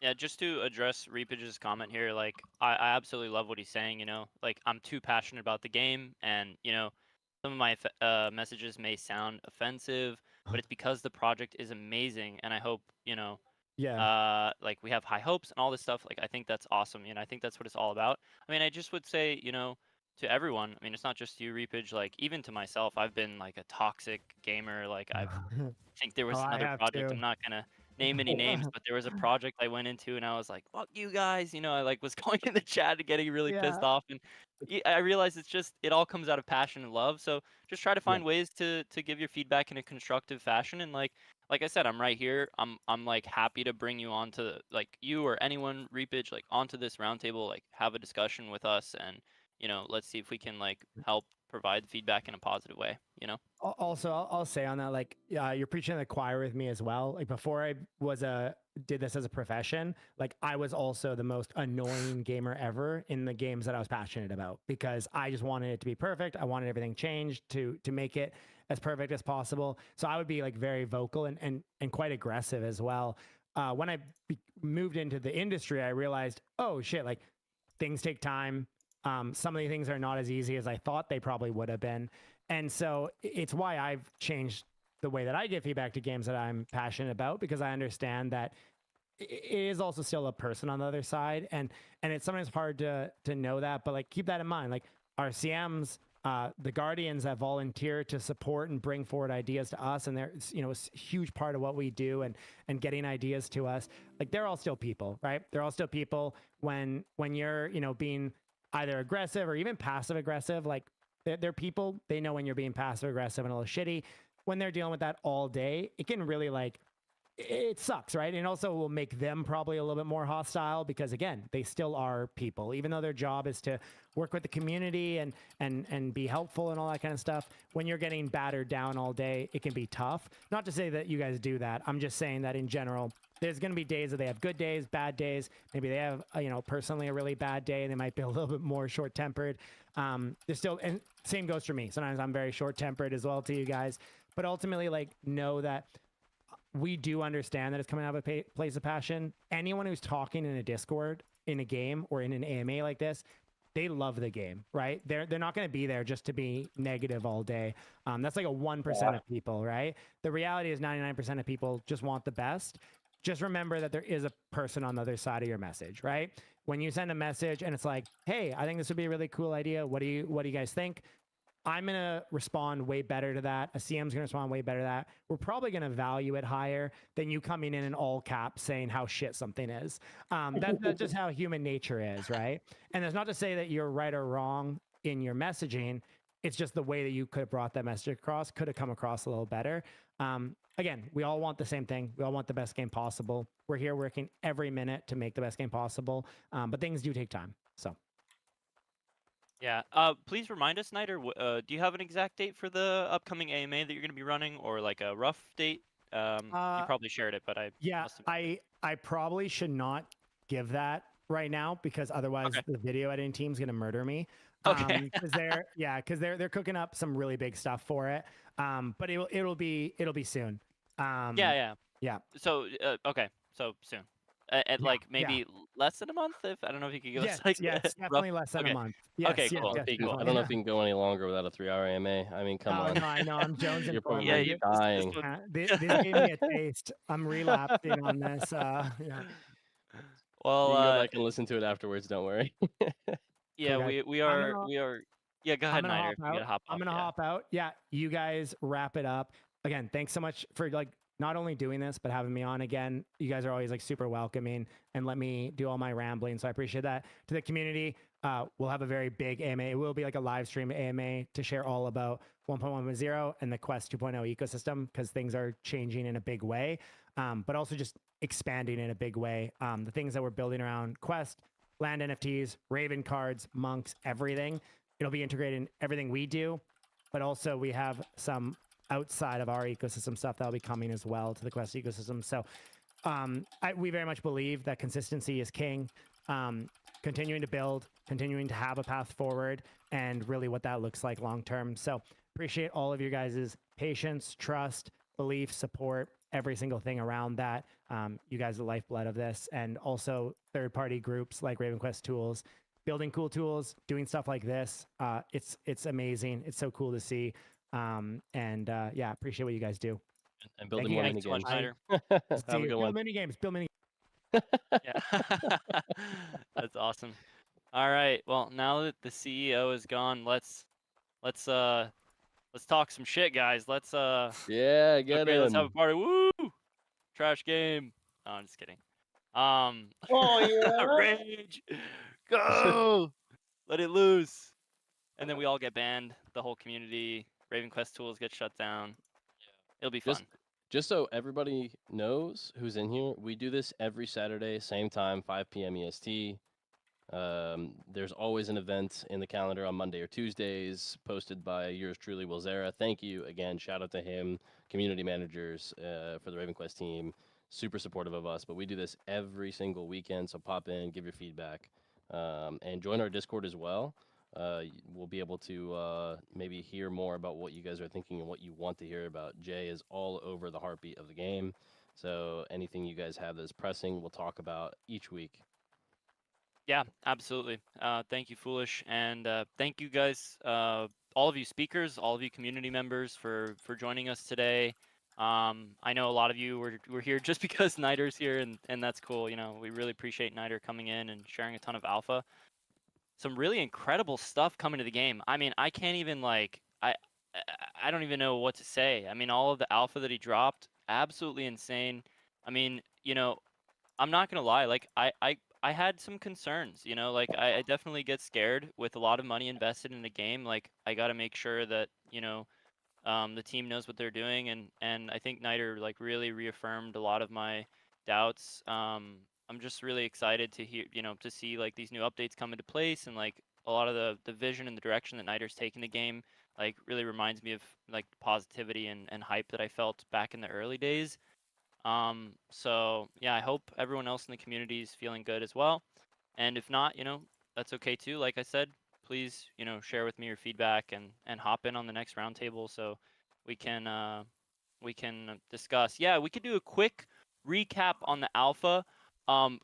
Yeah, just to address Reapage's comment here, like I absolutely love what he's saying. You know, like I'm too passionate about the game, and you know, some of my messages may sound offensive, but it's because the project is amazing, and I hope you know. Yeah. Like we have high hopes and all this stuff. Like I think that's awesome. You know, I think that's what it's all about. I mean, I just would say, you know, to everyone. I mean, it's not just you, Reapage. Like even to myself, I've been like a toxic gamer. Like I think there was Oh, I another have project. too. I'm not gonna name any names, but there was a project I went into, and I was like, "Fuck you guys!" You know, I like was going in the chat and getting really pissed Yeah. off, and I realized it's just it all comes out of passion and love. So just try to Yeah. find ways to give your feedback in a constructive fashion, and like I said, I'm right here. I'm like happy to bring you on to like you or anyone Reapage like onto this roundtable, like have a discussion with us, and you know, let's see if we can like help provide feedback in a positive way. You know. Also, I'll say on that, like, you're preaching to the choir with me as well. Like before I did this as a profession, like I was also the most annoying gamer ever in the games that I was passionate about because I just wanted it to be perfect. I wanted everything changed to make it as perfect as possible. So I would be like very vocal and quite aggressive as well. When I moved into the industry, I realized, oh shit, like things take time. Some of the things are not as easy as I thought they probably would have been. And so it's why I've changed the way that I give feedback to games that I'm passionate about, because I understand that it is also still a person on the other side. And it's sometimes hard to know that, but like keep that in mind. Like our CMs, the Guardians that volunteer to support and bring forward ideas to us, and they're, you know, a huge part of what we do and getting ideas to us. Like they're all still people, right? They're all still people when you're, you know, being either aggressive or even passive aggressive, like they're people. They know when you're being passive aggressive and a little shitty. When they're dealing with that all day, it can really like, it sucks, right? And also will make them probably a little bit more hostile because again, they still are people, even though their job is to work with the community and be helpful and all that kind of stuff. When you're getting battered down all day, it can be tough. Not to say that you guys do that. I'm just saying that in general, there's going to be days that they have good days, bad days. Maybe they have, you know, personally a really bad day and they might be a little bit more short-tempered. There's still, and same goes for me. Sometimes I'm very short-tempered as well to you guys, but ultimately like know that we do understand that it's coming out of a place of passion. Anyone who's talking in a Discord, in a game, or in an AMA like this, they love the game, right? They're not going to be there just to be negative all day. That's like a 1% of people, right? The reality is 99% of people just want the best. Just remember that there is a person on the other side of your message, right? When you send a message and it's like, hey, I think this would be a really cool idea. What do you guys think? I'm going to respond way better to that. A CM's going to respond way better to that. We're probably going to value it higher than you coming in all caps saying how shit something is. That's just how human nature is, right? And it's not to say that you're right or wrong in your messaging. It's just the way that you could have brought that message across could have come across a little better. Again, we all want the same thing. We all want the best game possible. We're here working every minute to make the best game possible. But things do take time. So. Yeah. Please remind us, Snyder. Do you have an exact date for the upcoming AMA that you're going to be running, or like a rough date? You probably shared it, but I probably should not give that right now because otherwise the video editing team's going to murder me. Okay. Because they're cooking up some really big stuff for it. But it'll be soon. Yeah. So okay. So soon. At like maybe less than a month, if I don't know if you could give us like definitely less than a month. Yes, okay, cool. I don't know if you can go any longer without a 3-hour AMA. I mean, come on. No, I know. I'm jonesing. You're probably dying. This gave me a taste. I'm relapsing on this. Yeah. Well, you can go back and listen to it afterwards. Don't worry. Yeah, we are. Yeah, go ahead, Niner. I'm gonna hop out. Yeah, you guys wrap it up. Again, thanks so much for like not only doing this but having me on again. You guys are always like super welcoming and let me do all my rambling, so I appreciate that. To the community, we'll have a very big AMA. It will be like a live stream AMA to share all about 1.1.0 and the Quest 2.0 ecosystem because things are changing in a big way, but also just expanding in a big way. The things that we're building around Quest, land NFTs, Raven cards, monks, everything. It'll be integrated in everything we do, but also we have some outside of our ecosystem stuff that'll be coming as well to the Quest ecosystem. So we very much believe that consistency is king. Continuing to build, continuing to have a path forward, and really what that looks like long term. So appreciate all of you guys' patience, trust, belief, support, every single thing around that. You guys are the lifeblood of this, and also third-party groups like RavenQuest Tools, building cool tools, doing stuff like this. It's amazing. It's so cool to see. Yeah, appreciate what you guys do. And building more mini games. Have a good one. Mini games. Build mini. Yeah. That's awesome. All right. Well, now that the CEO is gone, let's talk some shit, guys. Let's yeah, get okay, let's in. have a party. Woo! Trash game. No, I'm just kidding. Oh yeah. Rage. Go. Let it loose. And then we all get banned. The whole community. RavenQuest Tools get shut down. It'll be fun. Just so everybody knows who's in here, we do this every Saturday, same time, 5 p.m. EST. There's always an event in the calendar on Monday or Tuesdays, posted by yours truly, Will Zera. Thank you again. Shout out to him, community managers for the RavenQuest team. Super supportive of us. But we do this every single weekend, so pop in, give your feedback, and join our Discord as well. We'll be able to maybe hear more about what you guys are thinking and what you want to hear about. Jay is all over the heartbeat of the game. So anything you guys have that's pressing, we'll talk about each week. Yeah, absolutely. Thank you, Foolish, and thank you guys, all of you speakers, all of you community members for joining us today. I know a lot of you were here just because Niter's here, and that's cool. You know, we really appreciate Niter coming in and sharing a ton of alpha. Some really incredible stuff coming to the game. I mean, I can't even I don't even know what to say. I mean, all of the alpha that he dropped, absolutely insane. I mean, you know, I'm not gonna lie, like I had some concerns, you know, like I definitely get scared with a lot of money invested in a game. Like I got to make sure that, you know, the team knows what they're doing, and I think Niter like really reaffirmed a lot of my doubts. I'm just really excited to hear, you know, to see like these new updates come into place, and like a lot of the vision and the direction that Niter's taking the game like really reminds me of like positivity and hype that I felt back in the early days. So yeah, I hope everyone else in the community is feeling good as well. And if not, you know, that's okay too. Like I said, please, you know, share with me your feedback and hop in on the next roundtable so we can discuss. Yeah, we could do a quick recap on the alpha.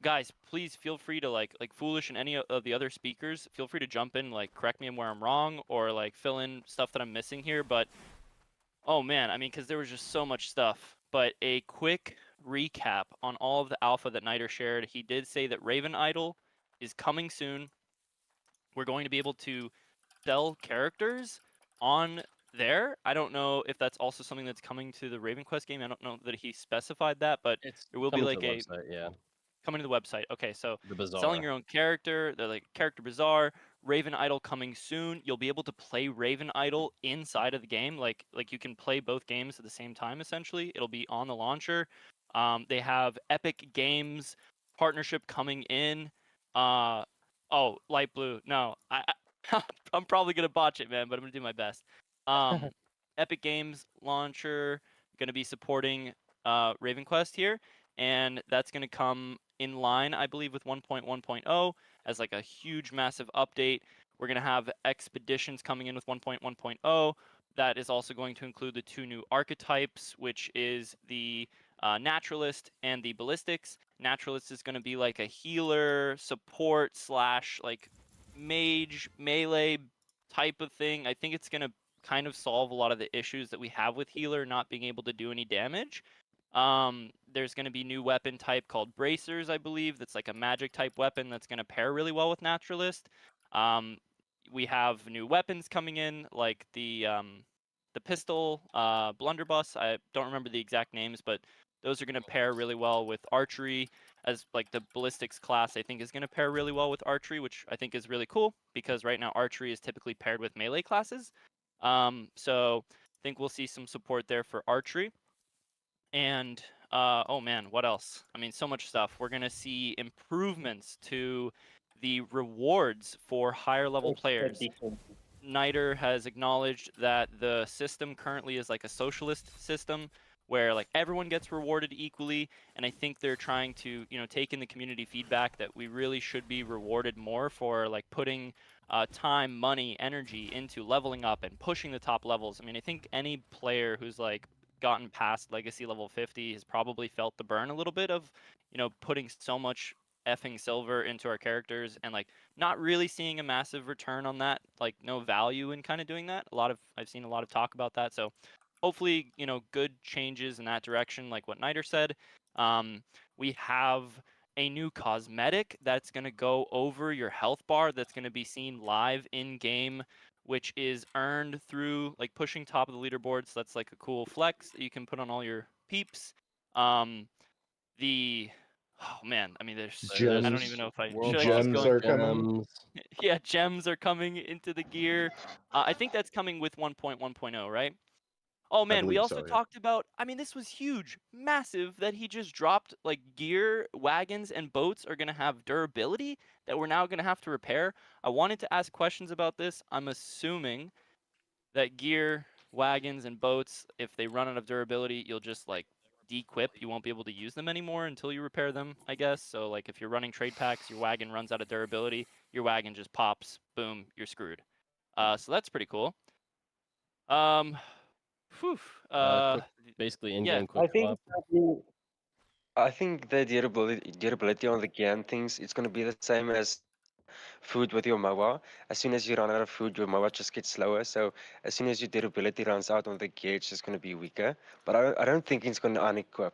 Guys, please feel free to like Foolish and any of the other speakers, feel free to jump in, like correct me where I'm wrong or like fill in stuff that I'm missing here. But oh man, I mean, because there was just so much stuff. But a quick recap on all of the alpha that Niter shared. He did say that Raven Idol is coming soon. We're going to be able to sell characters on there. I don't know if that's also something that's coming to the RavenQuest game. I don't know that he specified that, but there will be like a website, yeah. Coming to the website. Okay, so the bazaar. Selling your own character, the like character bazaar, Raven Idol coming soon. You'll be able to play Raven Idol inside of the game. Like you can play both games at the same time essentially. It'll be on the launcher. They have Epic Games partnership coming in. Oh, light blue. No, I'm probably gonna botch it, man, but I'm gonna do my best. Epic Games launcher gonna be supporting RavenQuest here, and that's gonna come in line, I believe, with 1.1.0 as like a huge, massive update. We're gonna have expeditions coming in with 1.1.0. That is also going to include the 2 new archetypes, which is the naturalist and the ballistics. Naturalist is going to be like a healer, support / like mage, melee type of thing. I think it's going to kind of solve a lot of the issues that we have with healer not being able to do any damage. There's going to be new weapon type called bracers, I believe. That's like a magic type weapon that's going to pair really well with naturalist. We have new weapons coming in, like the pistol, blunderbuss. I don't remember the exact names, but those are going to pair really well with archery, as like the ballistics class I think is going to pair really well with archery, which I think is really cool because right now archery is typically paired with melee classes. So I think we'll see some support there for archery. And oh man, what else? I mean, so much stuff. We're going to see improvements to the rewards for higher level players. Niter has acknowledged that the system currently is like a socialist system where like everyone gets rewarded equally. And I think they're trying to, you know, take in the community feedback that we really should be rewarded more for like putting time, money, energy into leveling up and pushing the top levels. I mean, I think any player who's like gotten past legacy level 50 has probably felt the burn a little bit of, you know, putting so much effing silver into our characters and like not really seeing a massive return on that, like no value in kind of doing that. I've seen a lot of talk about that. So hopefully, you know, good changes in that direction, like what Niter said. We have a new cosmetic that's going to go over your health bar that's going to be seen live in game, which is earned through like pushing top of the leaderboard. So that's like a cool flex that you can put on all your peeps. Oh man, I mean, I don't even know if I should I just Gems go. are coming. Yeah, gems are coming into the gear. I think that's coming with 1.1.0, right? Oh I man, we believe also so, yeah. talked about, I mean, this was huge, massive, that he just dropped like gear, wagons, and boats are going to have durability that we're now going to have to repair. I wanted to ask questions about this. I'm assuming that gear, wagons, and boats, if they run out of durability, you'll just like dequip. You won't be able to use them anymore until you repair them, I guess. So like if you're running trade packs, your wagon runs out of durability, your wagon just pops, boom, you're screwed. So that's pretty cool. Whew, Quick, basically in-game yeah. I quick think swap. I think the durability on the can things it's gonna be the same as food with your MOA. As soon as you run out of food, your MOA just gets slower. So as soon as your durability runs out on the gear, it's just gonna be weaker. But I don't think it's gonna unequip.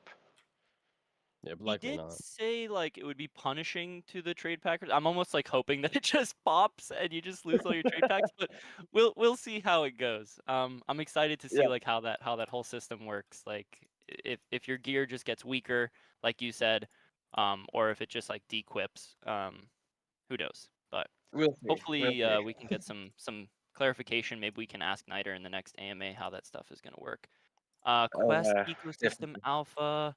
Yeah, He did say like it would be punishing to the trade packers. I'm almost like hoping that it just pops and you just lose all your trade packs, but we'll see how it goes. I'm excited to see Yeah. like how that whole system works. Like if your gear just gets weaker, like you said, or if it just like dequips, who knows? But We'll see. hopefully We'll see. we can get some clarification. Maybe we can ask Niter in the next AMA how that stuff is gonna work. Quest ecosystem Definitely. alpha.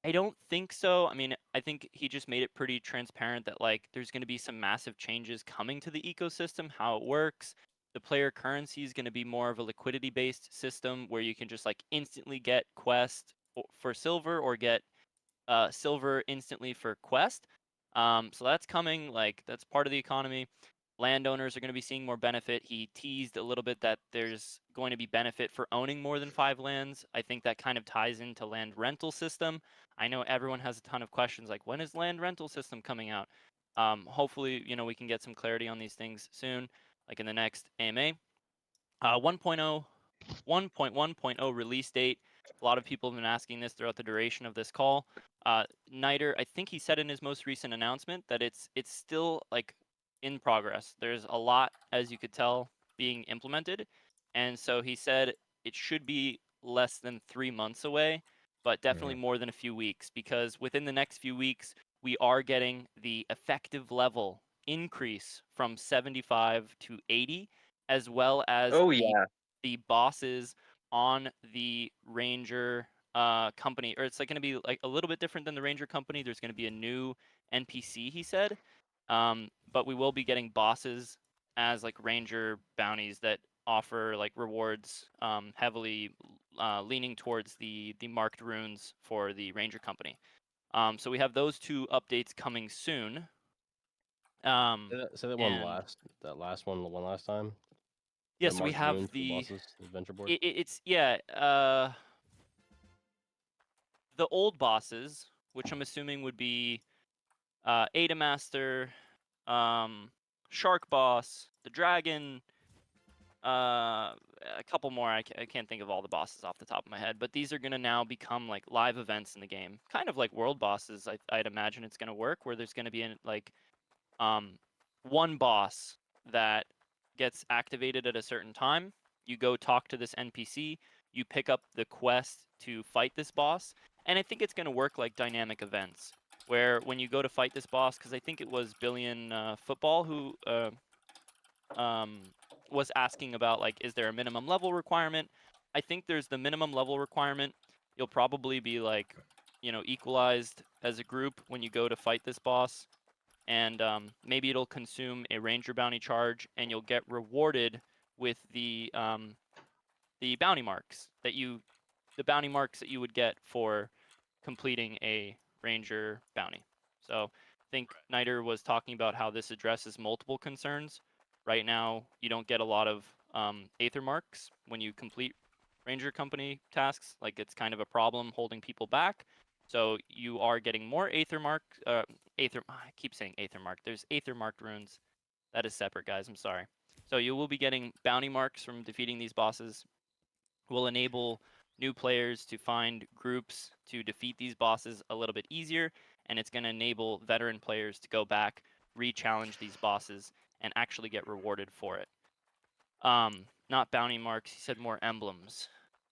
I don't think so. I mean, I think he just made it pretty transparent that like there's going to be some massive changes coming to the ecosystem, how it works. The player currency is going to be more of a liquidity based system where you can just like instantly get quest for silver or get silver instantly for quest. So that's coming, like that's part of the economy. Landowners are going to be seeing more benefit. He teased a little bit that there's going to be benefit for owning more than 5 lands. I think that kind of ties into land rental system. I know everyone has a ton of questions like when is land rental system coming out? Hopefully, you know, we can get some clarity on these things soon, like in the next AMA. 1.0 1.1.0 release date. A lot of people have been asking this throughout the duration of this call. Niter, I think he said in his most recent announcement that it's still like in progress. There's a lot, as you could tell, being implemented, and so he said it should be less than 3 months away, but definitely more than a few weeks because within the next few weeks we are getting the effective level increase from 75 to 80, as well as Oh yeah. the bosses on the Ranger company, or it's like going to be like a little bit different than the Ranger company. There's going to be a new NPC, he said, but we will be getting bosses as like Ranger bounties that offer like rewards, heavily leaning towards the marked runes for the Ranger company. So we have those 2 updates coming soon. Say that one last. That last one, the one last time. Yes, the we marked have runes for the bosses, the adventure board. It's yeah. The old bosses, which I'm assuming would be Ada Master, Shark Boss, the Dragon, a couple more. I can't think of all the bosses off the top of my head, but these are going to now become like live events in the game, kind of like world bosses. I'd imagine it's going to work where there's going to be like one boss that gets activated at a certain time. You go talk to this NPC, you pick up the quest to fight this boss, and I think it's going to work like dynamic events, where when you go to fight this boss, because I think it was Billion Football who was asking about like, is there a minimum level requirement? I think there's the minimum level requirement. You'll probably be like, you know, equalized as a group when you go to fight this boss, and maybe it'll consume a Ranger bounty charge, and you'll get rewarded with the bounty marks that you the bounty marks that you would get for completing a ranger bounty. So I think Niter was talking about how this addresses multiple concerns. Right now, you don't get a lot of Aether marks when you complete ranger company tasks. Like, it's kind of a problem holding people back. So you are getting more Aether mark. I keep saying Aether mark. There's Aether marked runes. That is separate, guys. I'm sorry. So you will be getting bounty marks from defeating these bosses. Will enable new players to find groups to defeat these bosses a little bit easier, and it's going to enable veteran players to go back, re-challenge these bosses, and actually get rewarded for it. Not bounty marks. He said more emblems.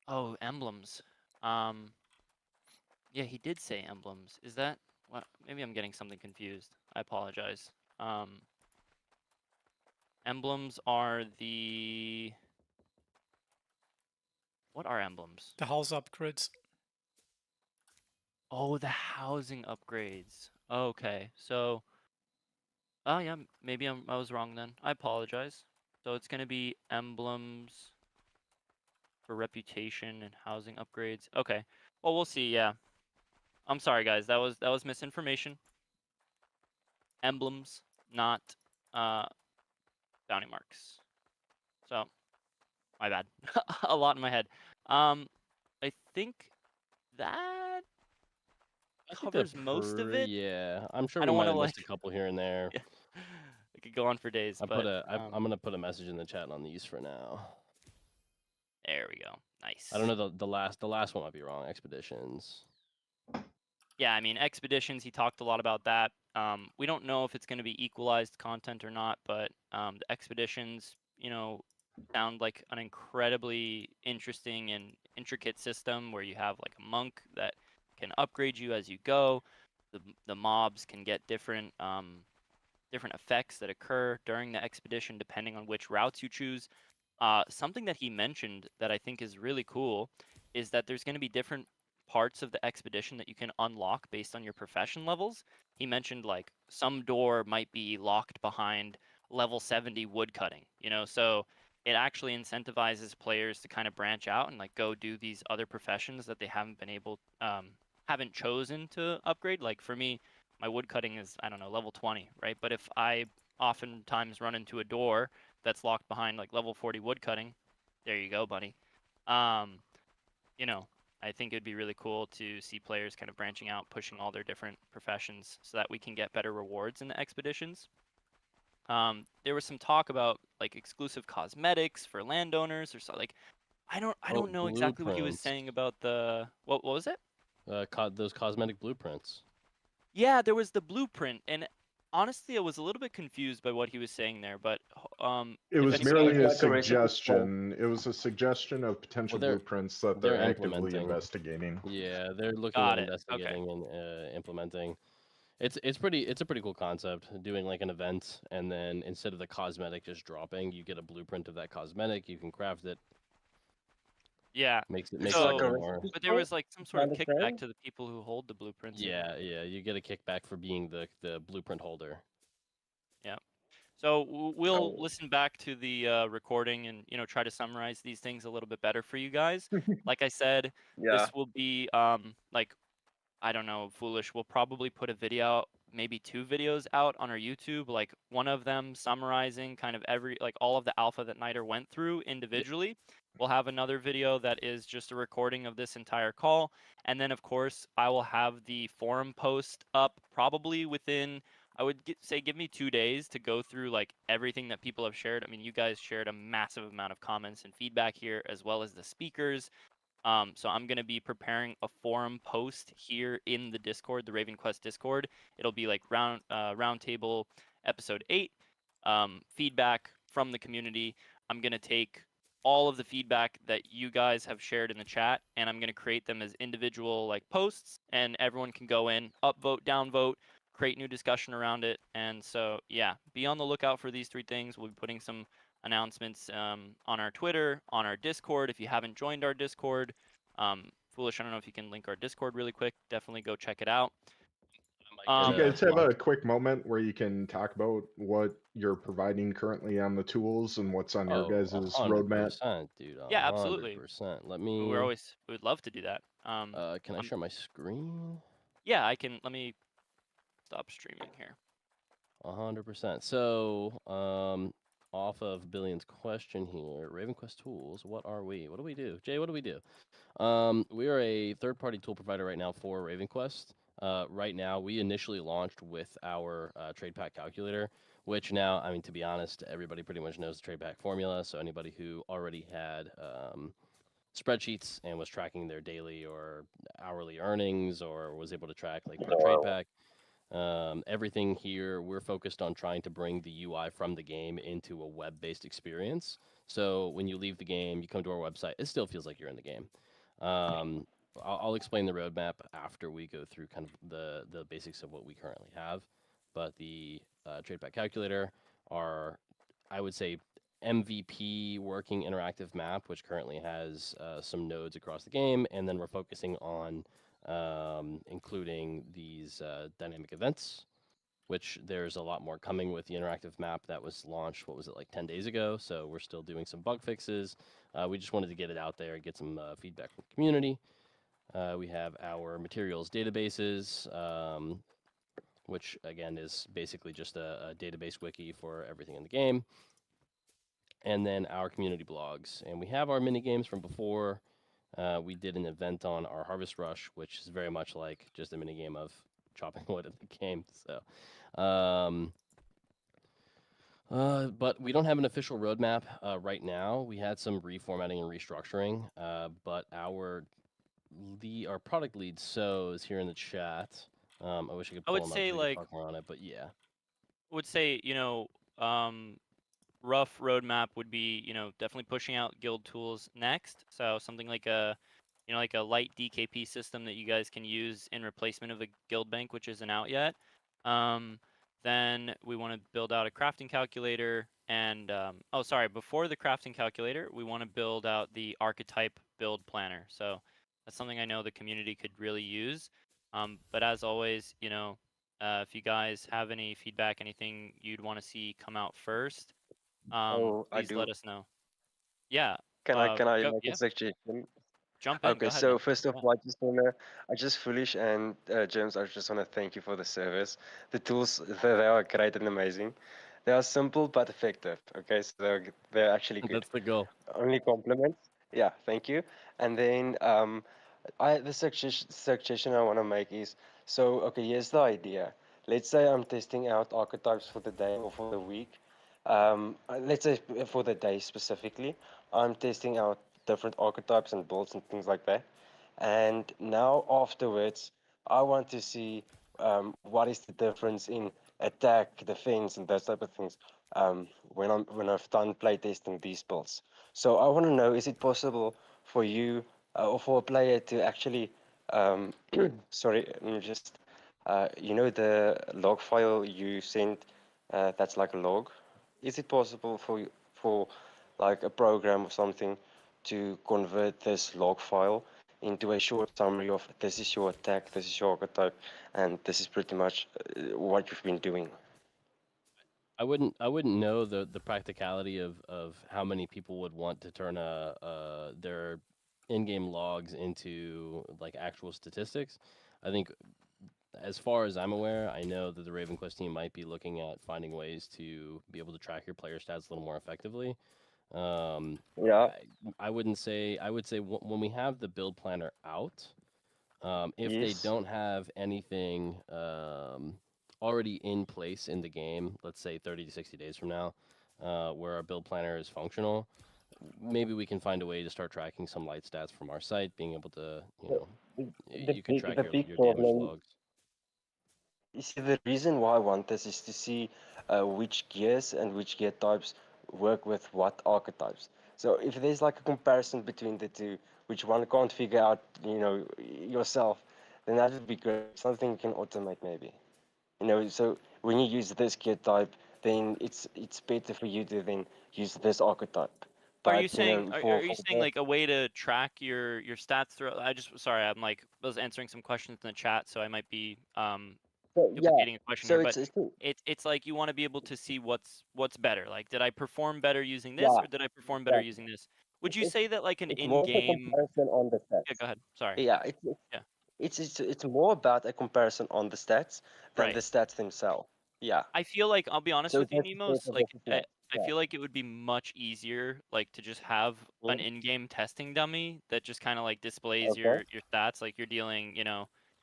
Oh, emblems. Yeah, he did say emblems. Is that what? Maybe I'm getting something confused. I apologize. Emblems are the... What are emblems? The house upgrades. Oh, the housing upgrades. Okay, so... Oh, yeah, maybe I was wrong then. I apologize. So it's going to be emblems for reputation and housing upgrades. Okay. Well, we'll see, yeah. I'm sorry, guys. That was misinformation. Emblems, not bounty marks. So, my bad. A lot in my head. I think that covers most of it. Yeah, I'm sure I we don't might want have to missed a couple here and there. Yeah. I could go on for days, but I'm gonna put a message in the chat on these for now. There we go. Nice. I don't know the last one might be wrong. Expeditions. Yeah, I mean expeditions. He talked a lot about that. We don't know if it's going to be equalized content or not, but the expeditions, you know, sound like an incredibly interesting and intricate system where you have like a monk that can upgrade you as you go. The mobs can get different different effects that occur during the expedition depending on which routes you choose. Something that he mentioned that I think is really cool is that there's going to be different parts of the expedition that you can unlock based on your profession levels. He mentioned like some door might be locked behind level 70 woodcutting, you know, so it actually incentivizes players to kind of branch out and like go do these other professions that they haven't been able, haven't chosen to upgrade. Like for me, my woodcutting is, I don't know, level 20, right? But if I oftentimes run into a door that's locked behind like level 40 woodcutting, there you go, buddy. You know, I think it'd be really cool to see players kind of branching out, pushing all their different professions so that we can get better rewards in the expeditions. There was some talk about like exclusive cosmetics for landowners or so. Like, I don't know exactly what he was saying about the what was it? Those cosmetic blueprints. Yeah, there was the blueprint, and honestly, I was a little bit confused by what he was saying there. But it was anybody merely a knows- suggestion. It was a suggestion of potential they're- blueprints that they're they're actively implementing. investigating. Yeah, they're looking Got at it. Okay. investigating and implementing. It's a pretty cool concept. Doing like an event, and then instead of the cosmetic just dropping, you get a blueprint of that cosmetic. You can craft it. Yeah. Makes it So, a little more. but there was like some sort of Kinda kickback fair. to the people who hold the blueprints. Yeah, you get a kickback for being the blueprint holder. Yeah. So we'll listen back to the recording and try to summarize these things a little bit better for you guys. Like I said, Yeah. this will be like, I don't know, foolish. We'll probably put a video, maybe 2 videos out on our YouTube, like one of them summarizing kind of all of the alpha that Niter went through individually. We'll have another video that is just a recording of this entire call. And then, of course, I will have the forum post up probably within, I would say, give me 2 days to go through like everything that people have shared. I mean, you guys shared a massive amount of comments and feedback here, as well as the speakers. So I'm going to be preparing a forum post here in the Discord, the RavenQuest Discord. It'll be like roundtable episode 8, feedback from the community. I'm going to take all of the feedback that you guys have shared in the chat, and I'm going to create them as individual like posts, and everyone can go in, upvote, downvote, create new discussion around it. And so, yeah, be on the lookout for these 3 things. We'll be putting some announcements on our Twitter, on our Discord. If you haven't joined our Discord, Foolish, I don't know if you can link our Discord really quick. Definitely go check it out. Do you guys have Mark. a quick moment where you can talk about what you're providing currently on the tools and what's on your guys' roadmap? 100%, dude. Yeah, absolutely. 100%. Let me. We would love to do that. Can I share my screen? Yeah, I can. Let me stop streaming here. 100%. So, off of Billion's question here, RavenQuest tools. What are we? What do we do, Jay? What do we do? We are a third-party tool provider right now for RavenQuest. Right now, we initially launched with our trade pack calculator, which now, I mean, to be honest, everybody pretty much knows the trade pack formula. So anybody who already had spreadsheets and was tracking their daily or hourly earnings or was able to track like per trade pack, everything here, we're focused on trying to bring the UI from the game into a web-based experience. So when you leave the game, you come to our website, it still feels like you're in the game. I'll explain the roadmap after we go through kind of the basics of what we currently have. But the trade pack calculator are, I would say, MVP working interactive map, which currently has some nodes across the game, and then we're focusing on including these dynamic events, which there's a lot more coming with the interactive map that was launched, what was it, like 10 days ago? So we're still doing some bug fixes. We just wanted to get it out there and get some feedback from the community. We have our materials databases, which again is basically just a database wiki for everything in the game. And then our community blogs. And we have our mini games from before. We did an event on our Harvest Rush, which is very much like just a mini game of chopping wood in the game. So, but we don't have an official roadmap right now. We had some reformatting and restructuring, but our product lead is here in the chat. I wish I could pull would him up say, so we could like, talk more on it, but yeah. I would say, rough roadmap would be, definitely pushing out guild tools next. So something like a light DKP system that you guys can use in replacement of a guild bank, which isn't out yet. Then we want to build out a crafting calculator, and before the crafting calculator, we want to build out the Archetype build planner. So that's something I know the community could really use. But as always, if you guys have any feedback, anything you'd want to see come out first, I please do. let us know. Yeah. Can I Go, make yeah. a suggestion? Jump in. Okay, Go ahead, so man. first of Yeah. all, I just foolish and James, I just want to thank you for the service. The tools they are great and amazing. They are simple but effective. Okay, so they're actually good. That's the goal. Only compliments. Yeah, thank you. And then the suggestion I want to make is okay, here's the idea. Let's say I'm testing out archetypes for the day or for the week. Let's say for the day specifically, I'm testing out different archetypes and builds and things like that. And now afterwards, I want to see what is the difference in attack, defense, and those type of things when I've done playtesting these builds. So I want to know: is it possible for you or for a player to actually, sorry, just the log file you sent that's like a log? Is it possible for like a program or something to convert this log file into a short summary of this is your attack, this is your archetype, and this is pretty much what you've been doing? I wouldn't know the practicality of how many people would want to turn their in-game logs into like actual statistics. I think as far as I'm aware, I know that the RavenQuest team might be looking at finding ways to be able to track your player stats a little more effectively. Yeah. I would say when we have the build planner out, if they Yes. don't have anything already in place in the game, let's say 30 to 60 days from now, where our build planner is functional, maybe we can find a way to start tracking some light stats from our site, being able to, you can track your damage logs. You see, the reason why I want this is to see which gears and which gear types work with what archetypes. So if there's like a comparison between the two, which one can't figure out, yourself, then that would be great. Something you can automate maybe. So when you use this gear type, then it's better for you to then use this archetype. Are you saying are you saying like a way to track your stats throughout? I was answering some questions in the chat, so I might be duplicating yeah. a question So here, but it's it's like you want to be able to see what's better. Like, did I perform better using this, yeah, or did I perform better exactly. using this? Would you It's say that like an it's more of a in-game? comparison on the Yeah, stats. go ahead. Sorry. Yeah, Yeah. it's more about a comparison on the stats than Right. the stats themselves. Yeah. I feel like I'll be honest So with you, that's the Nemos. purpose Like, of the stats. I Yeah. feel like it would be much easier, like, to just have an in-game testing dummy that just kind of like displays Okay. your stats. Like, you're dealing,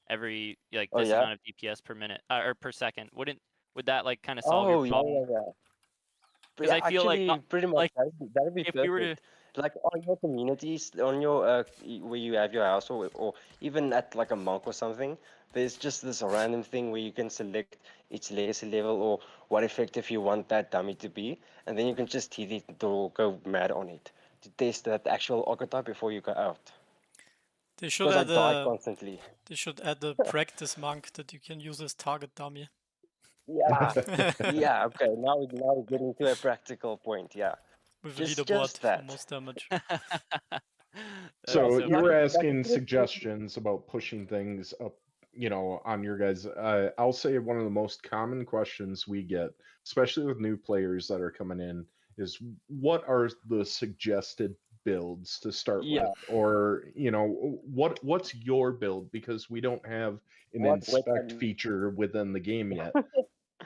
every like Oh this yeah. amount of DPS per minute or per second. Would that like kind of solve Oh your yeah, problem? yeah, yeah. Because I feel like Actually, pretty much like that'd be if we were to perfect. Like on your communities, on your where you have your house, or even at like a monk or something, there's just this random thing where you can select its legacy level or what effective you want that dummy to be, and then you can just hit it or go mad on it to test that actual archetype before you go out. They should Because I add die constantly. they should add a practice monk that you can use as target dummy. Yeah, yeah. Okay, now we're getting to a practical point. Yeah, With a leaderboard just for that. most damage. So Yeah, you were like asking just suggestions about pushing things up, on your guys. I'll say one of the most common questions we get, especially with new players that are coming in, is what are the suggested builds to start yeah. with, or what's your build, because we don't have an What inspect weapon? feature within the game yet.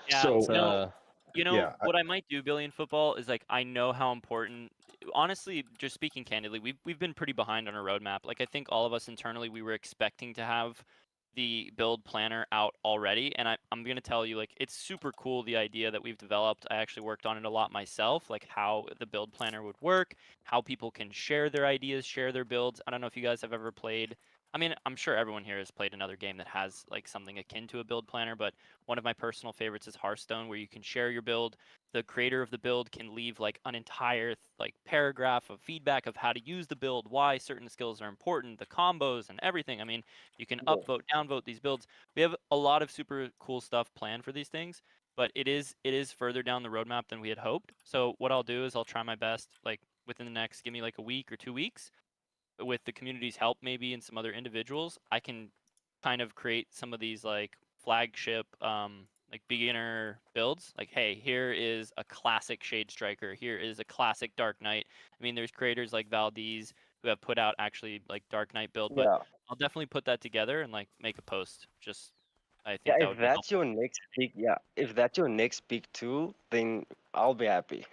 Yeah, So yeah, what I might do, Billy, in football is like I know how important. Honestly, just speaking candidly, we've been pretty behind on our roadmap. Like I think all of us internally, we were expecting to have the build planner out already, and I'm gonna tell you, like, it's super cool, the idea that we've developed. I actually worked on it a lot myself, like how the build planner would work, how people can share their ideas, share their builds. I don't know if you guys have ever played. I mean, I'm sure everyone here has played another game that has like something akin to a build planner, but one of my personal favorites is Hearthstone, where you can share your build. The creator of the build can leave like an entire like paragraph of feedback of how to use the build, why certain skills are important, the combos and everything. I mean, you can Yeah. upvote, downvote these builds. We have a lot of super cool stuff planned for these things, but it is further down the roadmap than we had hoped. So what I'll do is I'll try my best, like within the next, give me like a week or 2 weeks, with the community's help maybe and some other individuals, I can kind of create some of these like flagship like beginner builds. Like, hey, here is a classic Shade Striker, here is a classic Dark Knight. I mean, there's creators like Valdez who have put out actually like Dark Knight build, but Yeah. I'll definitely put that together and like make a post. Just I Yeah, think that if would be that's helpful. your next big, yeah, if that's your next big tool, then I'll be happy.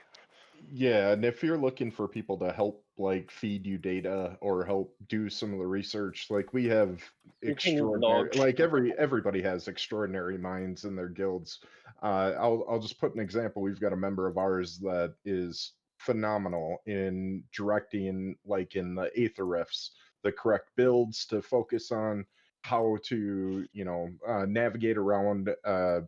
yeah, and if you're looking for people to help like feed you data or help do some of the research, like we have If you need extraordinary, logs. like everybody has extraordinary minds in their guilds. I'll just put an example. We've got a member of ours that is phenomenal in directing, like in the Aether Rifts, the correct builds to focus on, how to navigate around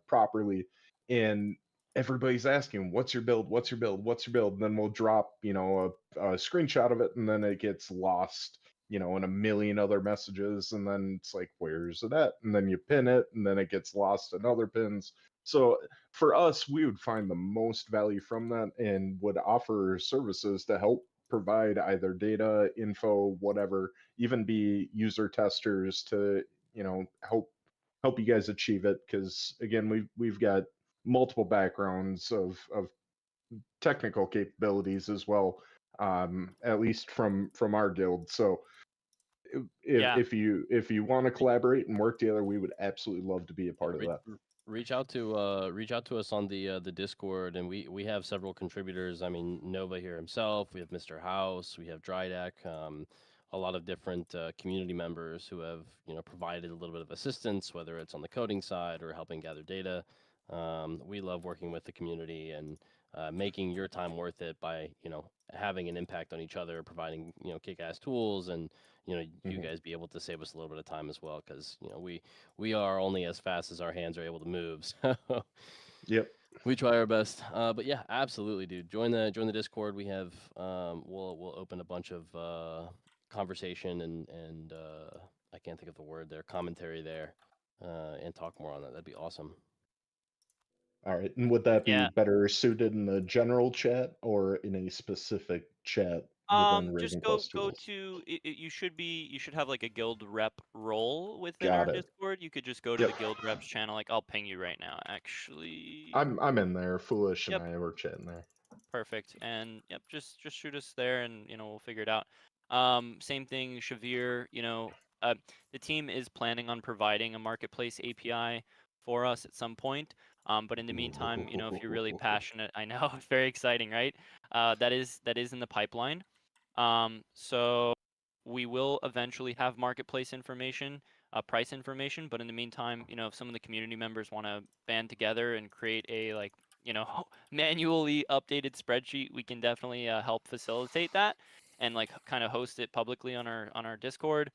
properly. And everybody's asking, what's your build, what's your build, what's your build, and then we'll drop a screenshot of it, and then it gets lost in a million other messages, and then it's like, where's it at? And then you pin it, and then it gets lost in other pins. So for us, we would find the most value from that and would offer services to help provide either data, info, whatever, even be user testers to help you guys achieve it. Because again, we've got multiple backgrounds of technical capabilities as well, at least from our guild. So if you want to collaborate and work together, we would absolutely love to be a part of that. Reach out to us on the Discord, and we have several contributors. I mean, Nova here himself. We have Mr. House. We have Drydeck. A lot of different community members who have provided a little bit of assistance, whether it's on the coding side or helping gather data. We love working with the community and making your time worth it by having an impact on each other, providing kick-ass tools, and you guys be able to save us a little bit of time as well, because we are only as fast as our hands are able to move. So yep, we try our best. But yeah, absolutely, dude. Join the Discord. We have we'll open a bunch of conversation and I can't think of the word there, commentary there, and talk more on that. That'd be awesome. All right, and would that be Yeah. better suited in the general chat or in a specific chat within Just go RavenQuest tools. to you should have like a guild rep role within Got our it. Discord. You could just go to Yep. the guild reps channel. Like I'll ping you right now. Actually, I'm in there. Foolish Yep. and I were chatting there. perfect. And yep, just shoot us there, and we'll figure it out. Same thing, Shavir. The team is planning on providing a marketplace API for us at some point. But in the meantime, if you're really passionate, I know it's very exciting, right? That is in the pipeline. So we will eventually have marketplace information, price information. But in the meantime, if some of the community members want to band together and create a manually updated spreadsheet, we can definitely help facilitate that and kind of host it publicly on our Discord.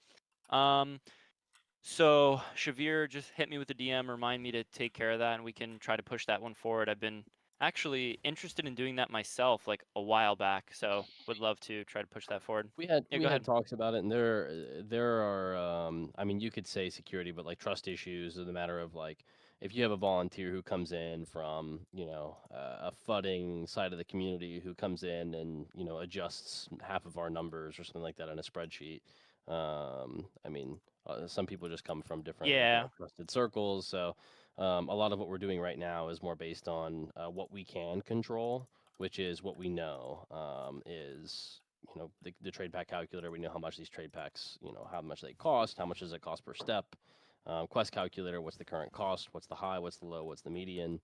So Shavir, just hit me with a DM, remind me to take care of that, and we can try to push that one forward. I've been actually interested in doing that myself like a while back, so would love to try to push that forward. We had Yeah, we go had ahead. talks about it, and there are I mean, you could say security, but like trust issues are the matter of like if you have a volunteer who comes in from a fudding side of the community who comes in and adjusts half of our numbers or something like that in a spreadsheet. I mean, some people just come from different Yeah. trusted circles, so a lot of what we're doing right now is more based on what we can control, which is what we know is the trade pack calculator. We know how much these trade packs, how much they cost, how much does it cost per step. Quest calculator, what's the current cost, what's the high, what's the low, what's the median,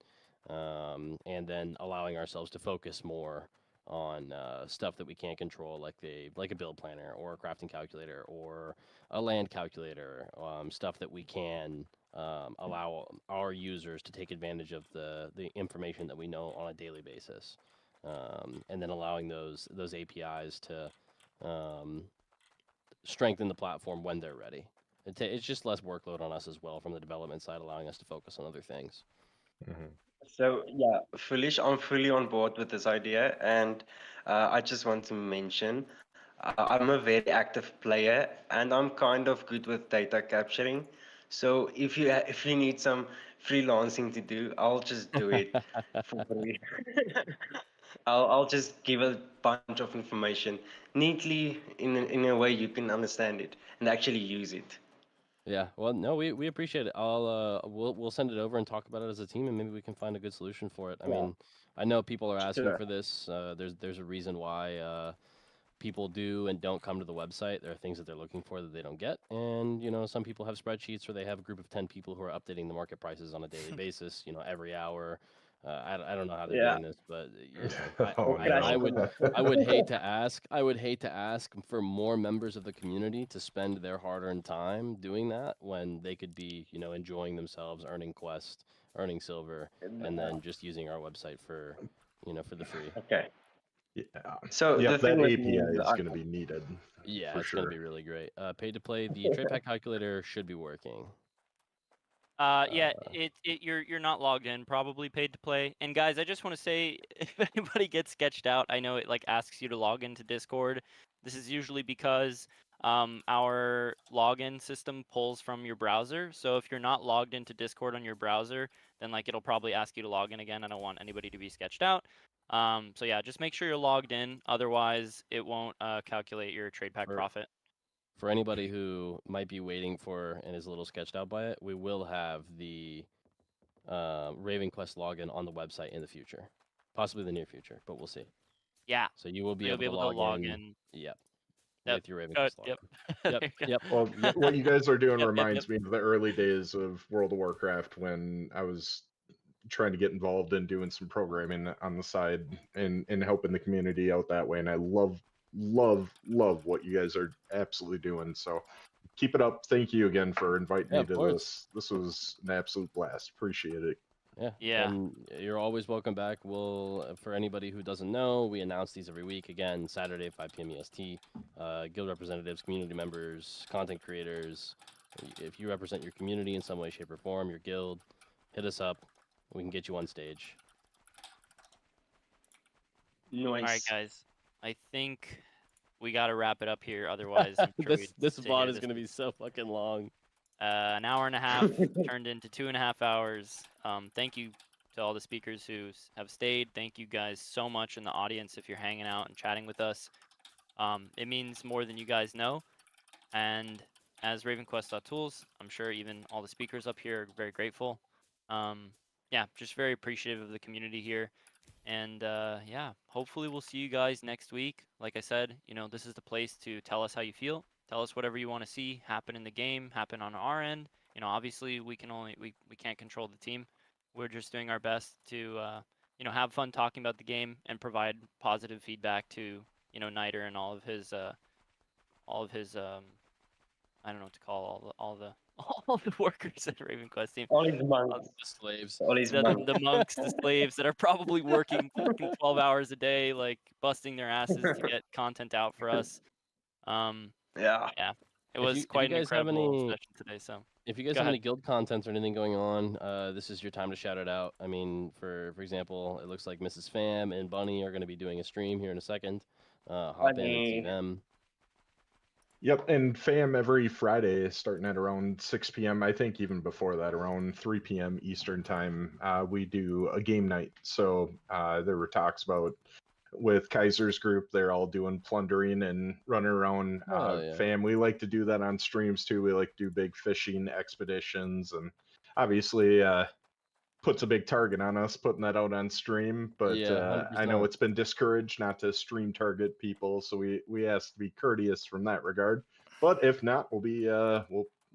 and then allowing ourselves to focus more on stuff that we can't control, like a build planner or a crafting calculator or a land calculator, stuff that we can allow our users to take advantage of the information that we know on a daily basis. And then allowing those APIs to strengthen the platform when they're ready. It's just less workload on us as well from the development side, allowing us to focus on other things. So yeah, Foolish, I'm fully on board with this idea, and I just want to mention I'm a very active player, and I'm kind of good with data capturing. So if you need some freelancing to do, I'll just do it for free. I'll just give a bunch of information neatly in a way you can understand it and actually use it. Yeah, well, no, we appreciate it. We'll send it over and talk about it as a team, and maybe we can find a good solution for it. I Yeah. mean, I know people are asking Sure. for this. There's a reason why people do and don't come to the website. There are things that they're looking for that they don't get, and some people have spreadsheets or they have a group of 10 people who are updating the market prices on a daily basis. Every hour. I don't know how they're Yeah. doing this, but Oh, I would no. hate to ask. I would hate to ask for more members of the community to spend their hard-earned time doing that when they could be, enjoying themselves, earning quest, earning silver, and then just using our website for the free. Okay. Yeah. So Yeah, the that thing with API me is is going to be needed. Yeah, for it's sure. going to be really great. Paid to play, the trade pack calculator should be working. Yeah, you're not logged in, probably paid to play. And guys, I just want to say, if anybody gets sketched out, I know it asks you to log into Discord. This is usually because our login system pulls from your browser. So if you're not logged into Discord on your browser, then it'll probably ask you to log in again. I don't want anybody to be sketched out. So yeah, just make sure you're logged in. Otherwise, it won't calculate your trade pack profit. For anybody who might be waiting for and is a little sketched out by it, we will have the RavenQuest login on the website in the future, possibly the near future, but we'll see. Yeah. So you will be, You'll able, to log in. Yep. With your RavenQuest login. Yep. Well, what you guys are doing reminds me of the early days of World of Warcraft when I was trying to get involved in doing some programming on the side and helping the community out that way. And I love what you guys are absolutely doing. So keep it up. Thank you again for inviting me to this. This was an absolute blast. Appreciate it. Yeah. And you're always welcome back. We'll, for anybody who doesn't know, we announce these every week. Again, Saturday, 5 p.m. EST. Guild representatives, community members, content creators. If you represent your community in some way, shape, or form, your guild, hit us up. We can get you on stage. Nice. All right, guys. I think we got to wrap it up here. Otherwise, I'm sure this VOD is going to be so fucking long. An hour and a half turned into 2.5 hours. Thank you to all the speakers who have stayed. Thank you guys so much in the audience if you're hanging out and chatting with us. It means more than you guys know. And as RavenQuest.tools, I'm sure even all the speakers up here are very grateful. Yeah, just very appreciative of the community here. And yeah, hopefully we'll see you guys next week. Like I said, you know, this is the place to tell us how you feel. Tell us whatever you want to see happen in the game, happen on our end. You know, obviously we can't control the team. We're just doing our best to you know, have fun talking about the game and provide positive feedback to, you know, Niter and all of his I don't know what to call all the workers at RavenQuest team. All his monks. The slaves. All his The monks. monks, the slaves that are probably working fucking 12 hours a day, like busting their asses to get content out for us. Yeah. Yeah. It If was you quite an guys have incredible any, session today. So if you guys go have any ahead. guild contents or anything going on, this is your time to shout it out. I mean, for example, it looks like Mrs. Pham and Bunny are going to be doing a stream here in a second. Hop in and see Bunny. them. Yep, and FAM every Friday starting at around 6 p.m. I think even before that, around 3 p.m. Eastern time, we do a game night. So there were talks about with Kaiser's group, they're all doing plundering and running around. Oh, yeah. FAM, we like to do that on streams too. We like to do big fishing expeditions, and obviously puts a big target on us putting that out on stream, but Yeah, I know 100%. it's been discouraged not to stream target people, so we ask to be courteous from that regard. But if not, we'll be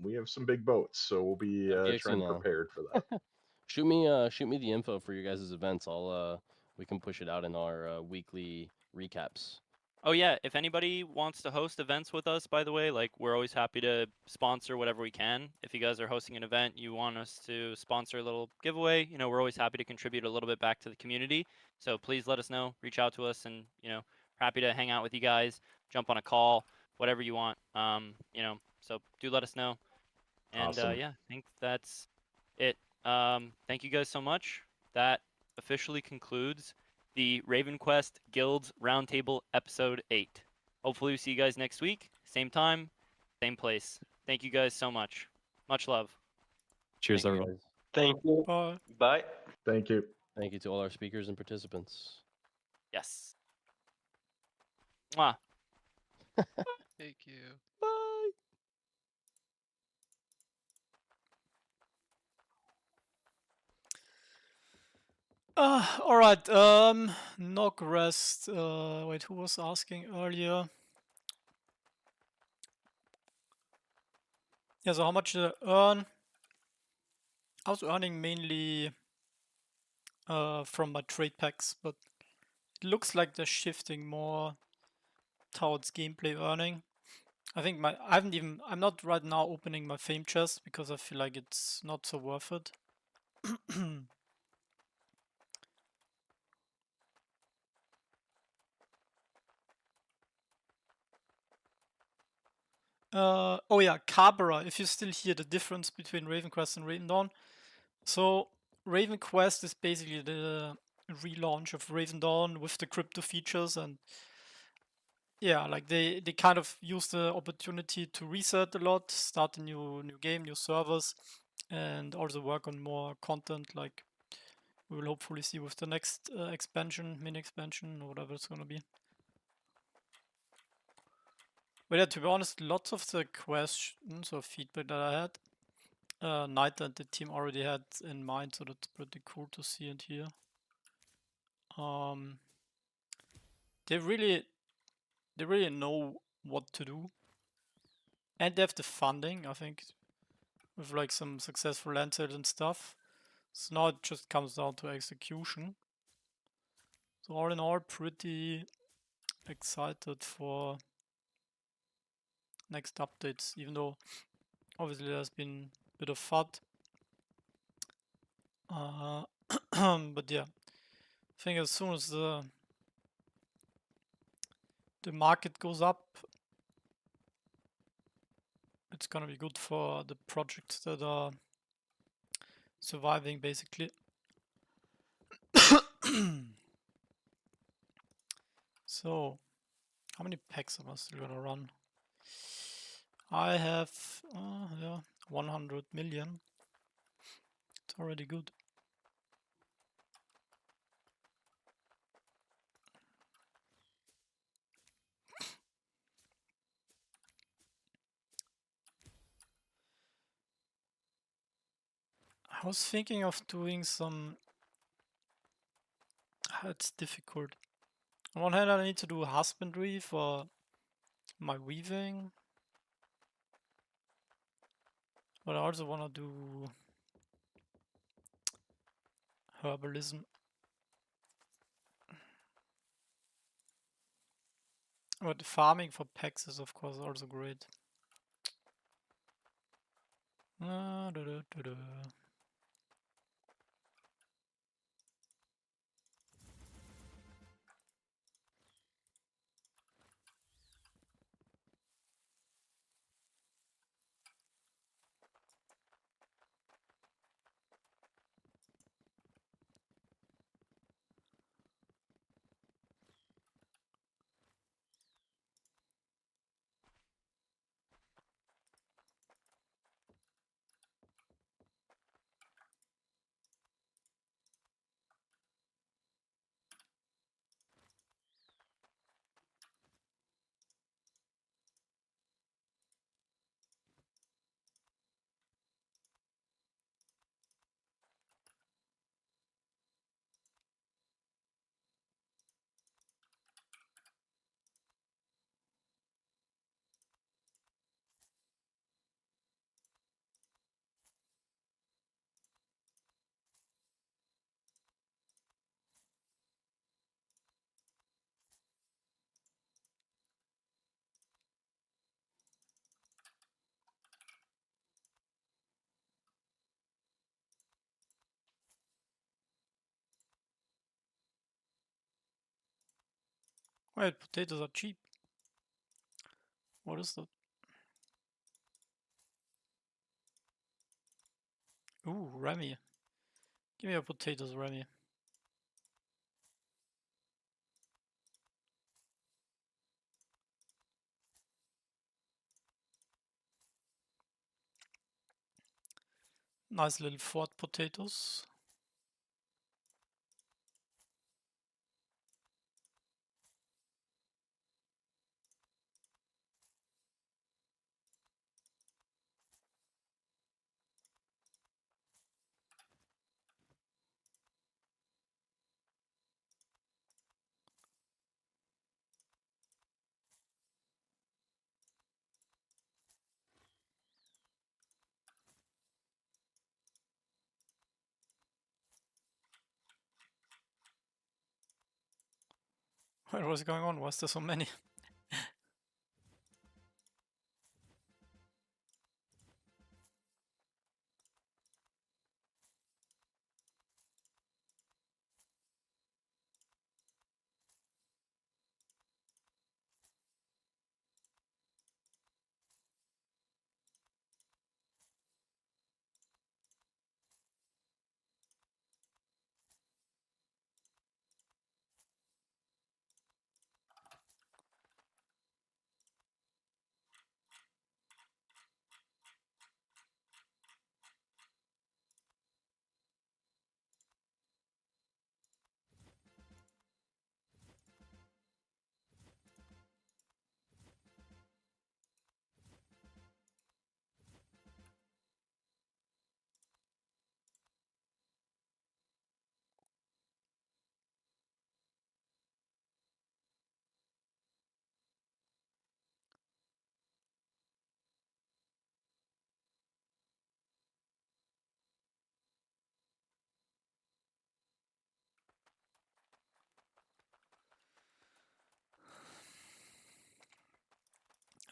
we have some big boats, so we'll be PXE trying now. prepared for that. Shoot me the info for your guys' events. I'll we can push it out in our weekly recaps. Oh yeah, if anybody wants to host events with us, by the way, like we're always happy to sponsor whatever we can. If you guys are hosting an event, you want us to sponsor a little giveaway, you know, we're always happy to contribute a little bit back to the community. So please let us know, reach out to us, and you know, happy to hang out with you guys, jump on a call, whatever you want. You know, so do let us know. And Awesome. yeah, I think that's it. Thank you guys so much. That officially concludes the RavenQuest Guilds Roundtable Episode 8. Hopefully we see you guys next week. Same time, same place. Thank you guys so much. Much love. Cheers, Thank you, everyone. guys. Thank you. Bye. Bye. Thank you. Thank you to all our speakers and participants. Yes. Mwah. Thank you. Bye. All right. Knock rest. Wait, who was asking earlier? Yeah. So how much did I earn? I was earning mainly from my trade packs, but it looks like they're shifting more towards gameplay earning. I think I'm not right now opening my fame chest because I feel like it's not so worth it. Oh yeah, Cabra, if you still hear the difference between RavenQuest and Raven Dawn. So RavenQuest is basically the relaunch of Raven Dawn with the crypto features, and yeah, like they kind of use the opportunity to reset a lot, start a new game, new servers, and also work on more content like we will hopefully see with the next expansion, mini expansion, or whatever it's gonna be. But yeah, to be honest, lots of the questions or feedback that I had, Knight and the team already had in mind, so that's pretty cool to see and hear. They really know what to do, and they have the funding, I think, with like some successful land sales and stuff. So now it just comes down to execution. So all in all, pretty excited for next updates, even though obviously there's been a bit of FUD. But yeah, I think as soon as the market goes up, it's gonna be good for the projects that are surviving, basically. So, how many packs am I still gonna run? I have, yeah, 100 million. It's already good. I was thinking of doing some. It's difficult. On one hand, I need to do husbandry for my weaving, but I also want to do herbalism. But farming for packs is of course also great. Wait, potatoes are cheap. What is that? Ooh, Remy. Give me your potatoes, Remy. Nice little fort potatoes. What was going on? Why is there so many?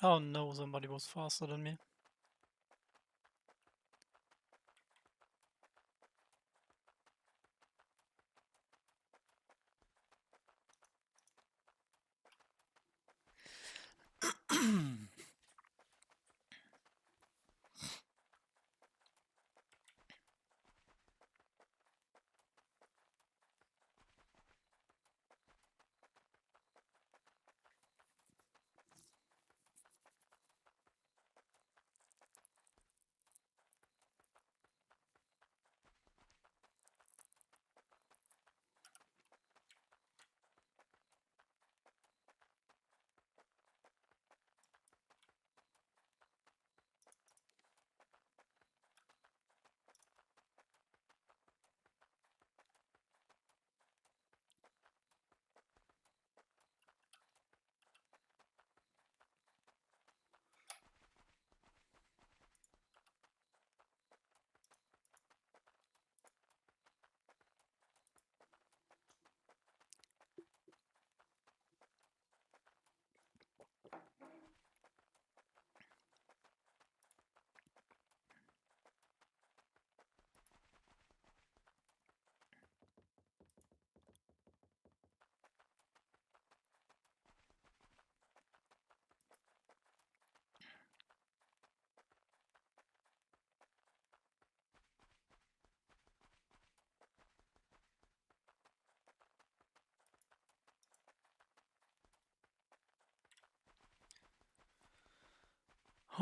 Oh no, somebody was faster than me.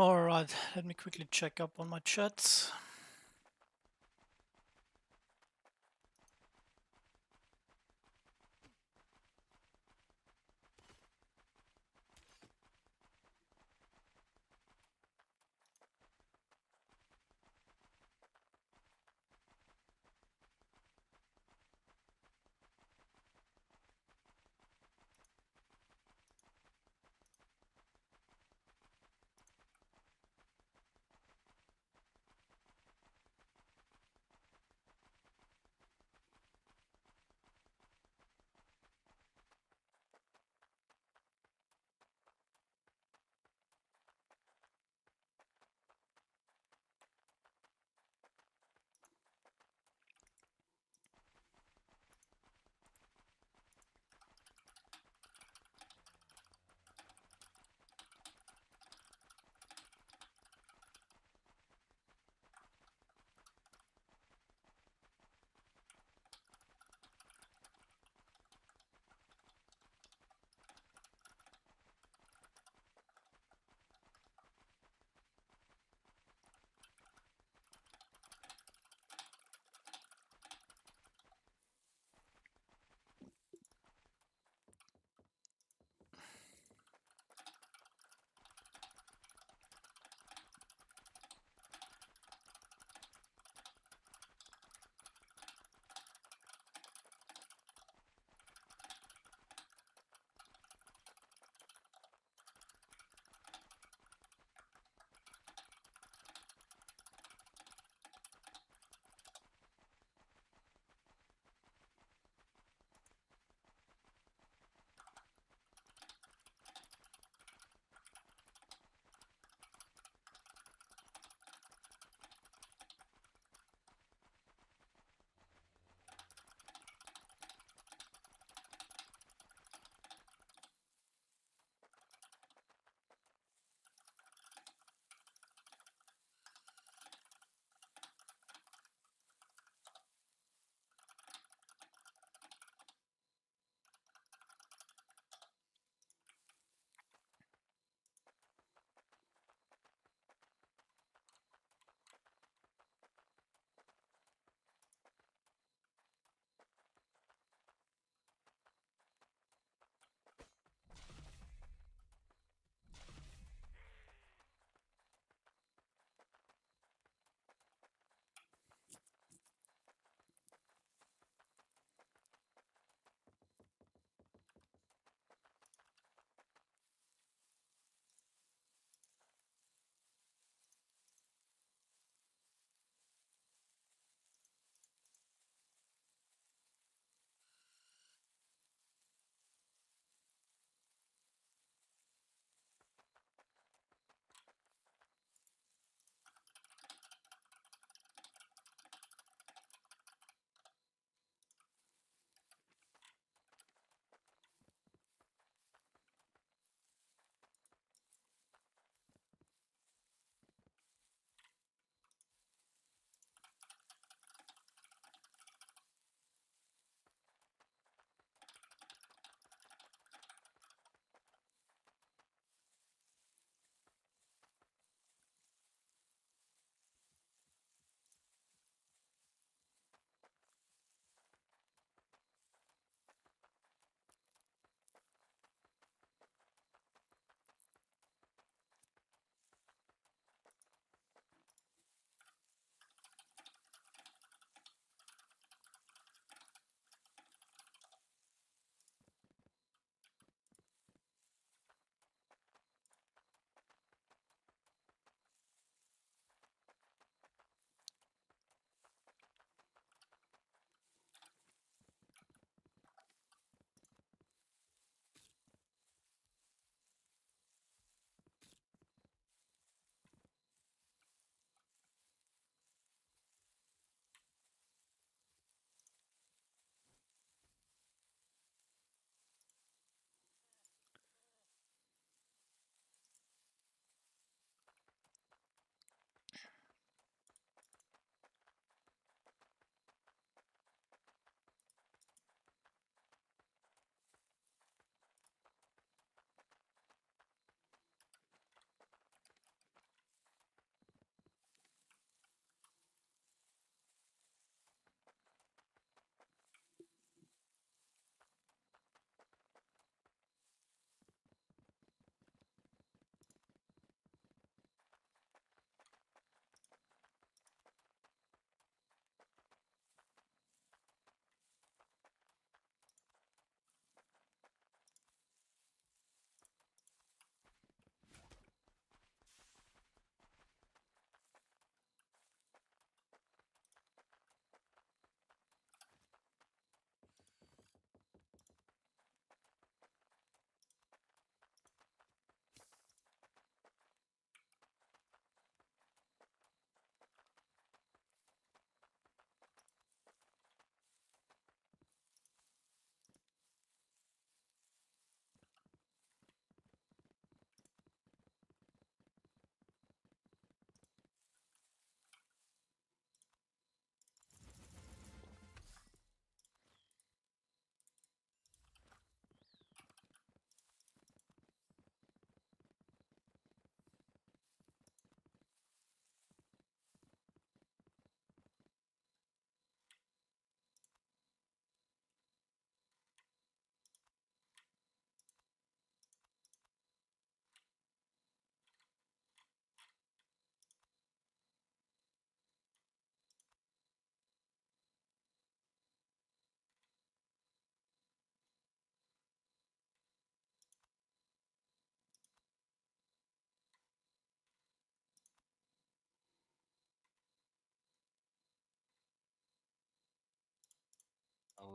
Alright, let me quickly check up on my chats.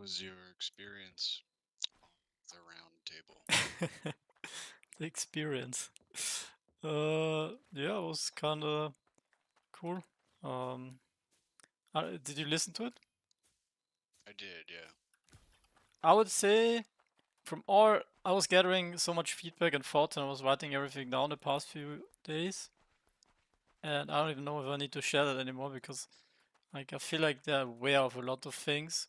was your experience on the round table? The experience. Yeah, it was kind of cool. Did you listen to it? I did, yeah. I would say from all, I was gathering so much feedback and thoughts, and I was writing everything down the past few days. And I don't even know if I need to share that anymore because, like, I feel like they're aware of a lot of things.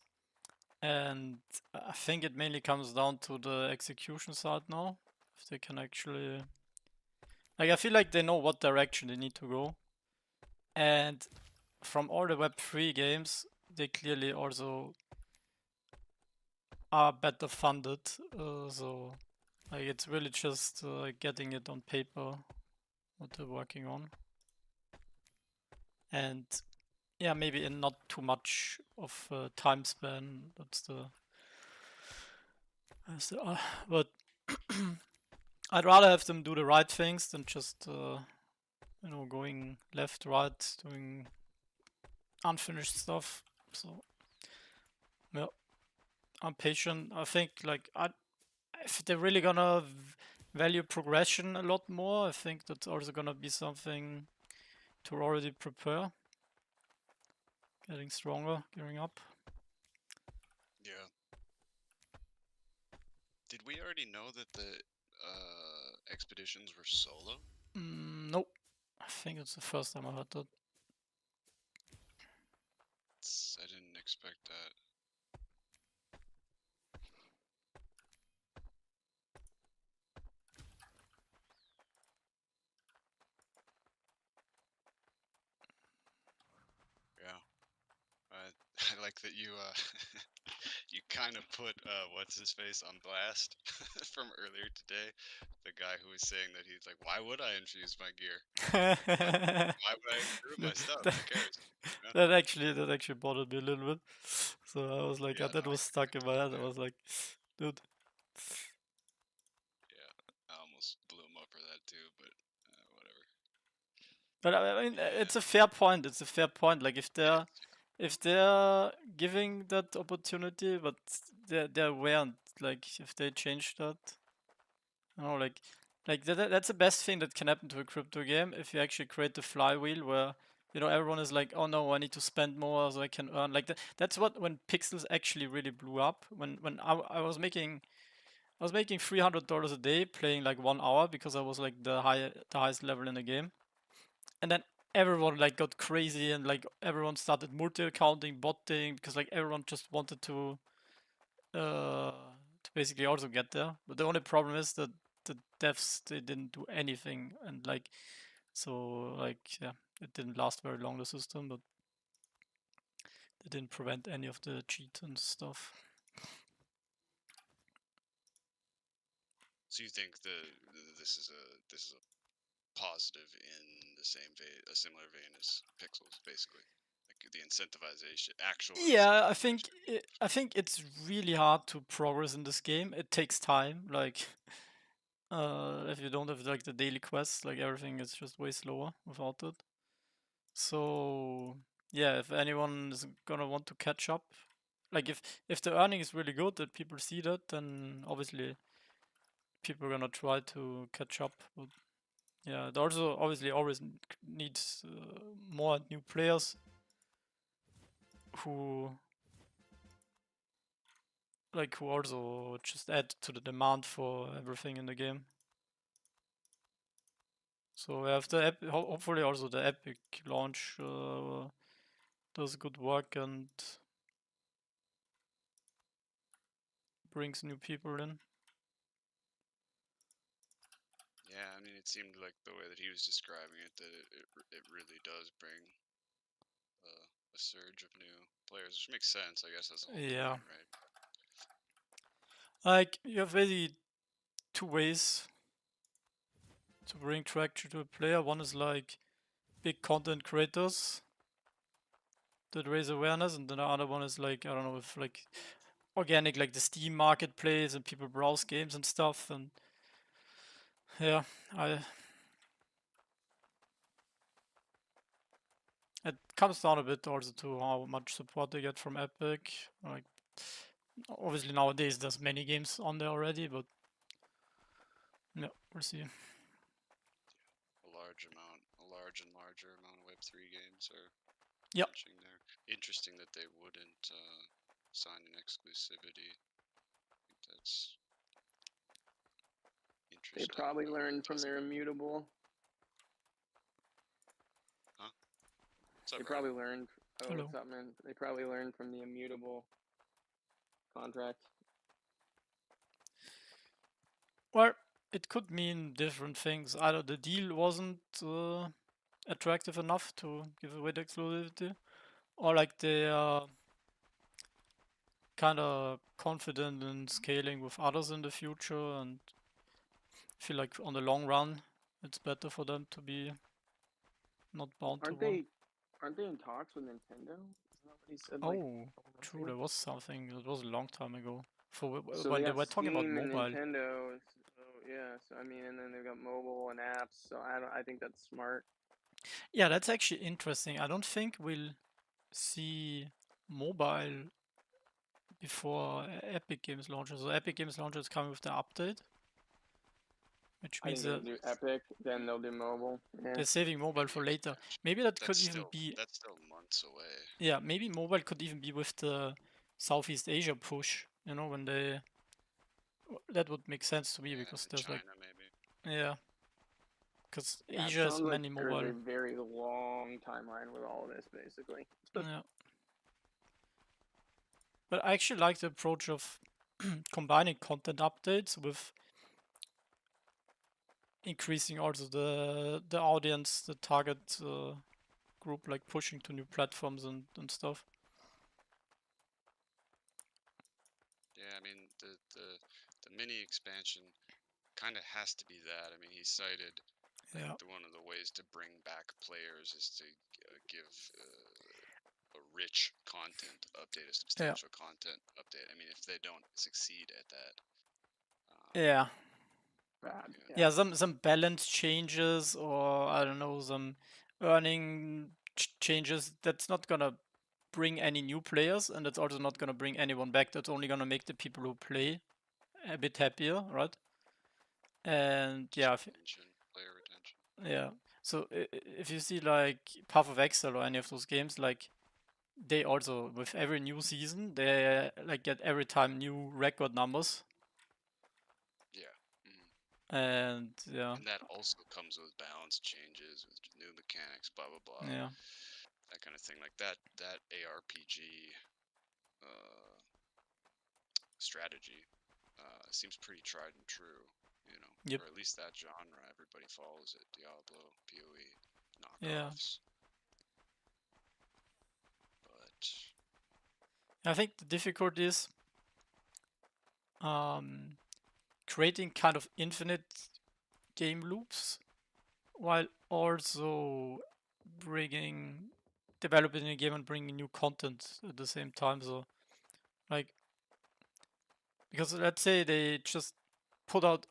And I think it mainly comes down to the execution side now. If they can actually, like, I feel like they know what direction they need to go. And from all the Web3 games, they clearly also are better funded. So, like, it's really just getting it on paper what they're working on. And yeah, maybe in not too much of time span. That's the but I'd rather have them do the right things than just you know, going left, right, doing unfinished stuff. So yeah, I'm patient. I think like if they're really gonna value progression a lot more, I think that's also gonna be something to already prepare. Getting stronger, gearing up. Yeah. Did we already know that the expeditions were solo? Nope. I think it's the first time I heard that. I didn't expect that. Yeah. I like that you you kind of put what's his face on blast from earlier today. The guy who was saying that he's like, why would I infuse my gear? Why would I improve my stuff? Who cares? Yeah. That actually bothered me a little bit. So I was like, Yeah, that no, was stuck in my head. I was like, dude. Yeah, I almost blew him up for that too, but whatever. But I mean, it's a fair point. It's a fair point. Like if they're giving that opportunity, but they're aware, and like if they change that, you know, like that's the best thing that can happen to a crypto game if you actually create the flywheel where, you know, everyone is like, oh no, I need to spend more so I can earn. Like that's what when Pixels actually really blew up. When I was making $300 a day playing like 1 hour because I was like the highest level in the game. And then everyone like got crazy and like everyone started multi-accounting, botting because like everyone just wanted to basically also get there. But the only problem is that the devs, they didn't do anything, and like so like yeah, it didn't last very long, the system, but they didn't prevent any of the cheat and stuff. So you think this is a positive in the same vein, a similar vein as Pixels, basically, like the incentivization, actual. Yeah, I think it's really hard to progress in this game. It takes time. Like, if you don't have like the daily quests, like everything is just way slower without it. So yeah, if anyone is gonna want to catch up, like if the earning is really good, that people see that, then obviously people are gonna try to catch up. But yeah, it also obviously always needs more new players who who also just add to the demand for everything in the game. So we have the hopefully also the Epic launch does good work and brings new people in. Yeah, I mean, it seemed like the way that he was describing it, that it really does bring a surge of new players, which makes sense. I guess that's the whole point, right? Like you have basically two ways to bring traction to a player. One is like big content creators that raise awareness, and then the other one is like, I don't know, if like organic, like the Steam marketplace and people browse games and stuff. And yeah, it comes down a bit also to how much support they get from Epic. Like Obviously nowadays there's many games on there already, but yeah, we'll see. A large and larger amount of Web3 games are Yep. launching there. Interesting that they wouldn't sign an exclusivity. I think that's They interesting. probably learned from their immutable. Huh? They probably learned. Oh, Hello. what's up, man? They probably learned from the immutable contract. Well, it could mean different things. Either the deal wasn't attractive enough to give away the exclusivity, or like they are kind of confident in scaling with others in the future, and feel like on the long run it's better for them to be not bound Aren't to one. Aren't they in talks with Nintendo? Isn't that what he said? Oh, Like, true. There was something. It was a long time ago. For so when they they got were talking about Steam and mobile. Nintendo. So yeah. So I mean, and then they've got mobile and apps. So I think that's smart. Yeah, that's actually interesting. I don't think we'll see mobile before Epic Games launches. So Epic Games launches coming with the update, which I means think that they'll do Epic, then they'll do mobile. Yeah. they're saving mobile for later. Maybe that could even be. That's still months away. Yeah, maybe mobile could even be with the Southeast Asia push. You know, when they. That would make sense to me because there's China, like. maybe. Yeah. Because Yeah, it Asia has sounds like many there's mobile. a very long timeline with all of this, basically. Yeah. But I actually like the approach of combining content updates with increasing also the audience, the target group, like pushing to new platforms and stuff. Yeah, I mean the mini expansion kind of has to be that. I mean, he cited Yeah. one of the ways to bring back players is to give a rich content update, a substantial content update. I mean, if they don't succeed at that, Yeah. Bad. Yeah, some balance changes, or I don't know, some earning changes. That's not gonna bring any new players, and that's also not gonna bring anyone back. That's only gonna make the people who play a bit happier, right? And yeah, player retention. yeah. So if you see like Path of Exile or any of those games, like they also with every new season they like get every time new record numbers. Yeah. And yeah. And that also comes with balance changes, with new mechanics, blah blah blah. Yeah. That kind of thing, like that ARPG strategy seems pretty tried and true, you know. Yep. Or at least that genre, everybody follows it. Diablo, PoE, Yeah. knockoffs. But I think the difficulty is creating kind of infinite game loops while also developing a game and bringing new content at the same time. So like, because let's say they just put out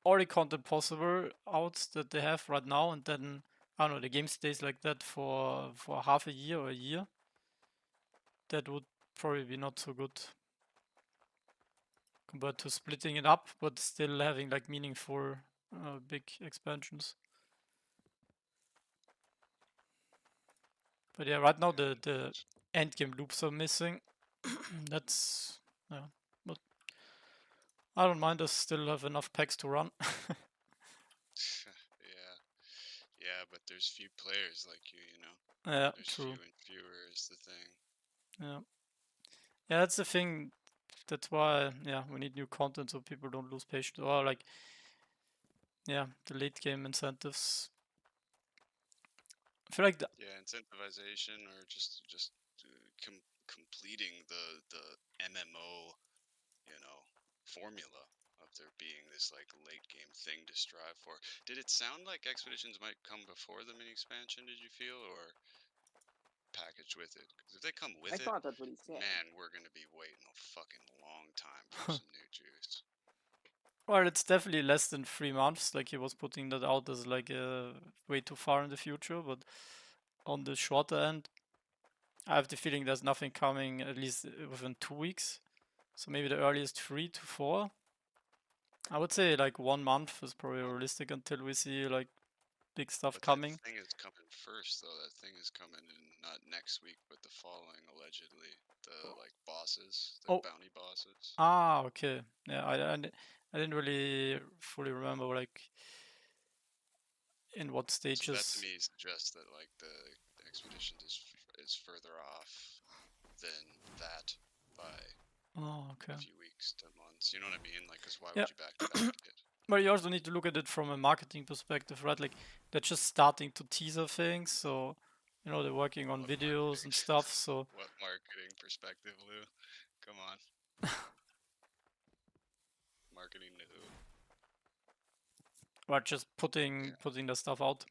all the content possible out that they have right now, and then I don't know, the game stays like that for half a year or a year. That would probably be not so good compared to splitting it up, but still having like meaningful big expansions. But yeah, right now the end game loops are missing. That's yeah, but I don't mind. I still have enough packs to run. yeah, but there's few players like you know. Yeah, there's true. few and fewer is the thing. Yeah, yeah, that's the thing. That's why we need new content so people don't lose patience, or like the late game incentives. I feel like incentivization or just completing the MMO, you know, formula of there being this like late game thing to strive for. Did it sound like Expeditions might come before the mini expansion? Did you feel, or packaged with it? Because if they come with I thought that's what he said. man, we're gonna be waiting a fucking long time for some new juice. Well, it's definitely less than 3 months. Like he was putting that out as like way too far in the future, but on the shorter end, I have the feeling there's nothing coming at least within 2 weeks. So maybe the earliest 3 to 4. I would say like 1 month is probably realistic until we see like big stuff coming. That thing is coming first, though. That thing is coming in not next week, but the following, allegedly. The like bosses, the bounty bosses. Ah, okay. Yeah, I didn't really fully remember like in what So that to stages. me suggests that like the expedition is further off than that by a few weeks to months. You know what I mean? Like, cause why would you back to back it? But you also need to look at it from a marketing perspective, right? Like they're just starting to teaser things, so you know they're working on videos and stuff. So What marketing perspective, Lou? Come on. Marketing to who? Well, just putting the stuff out.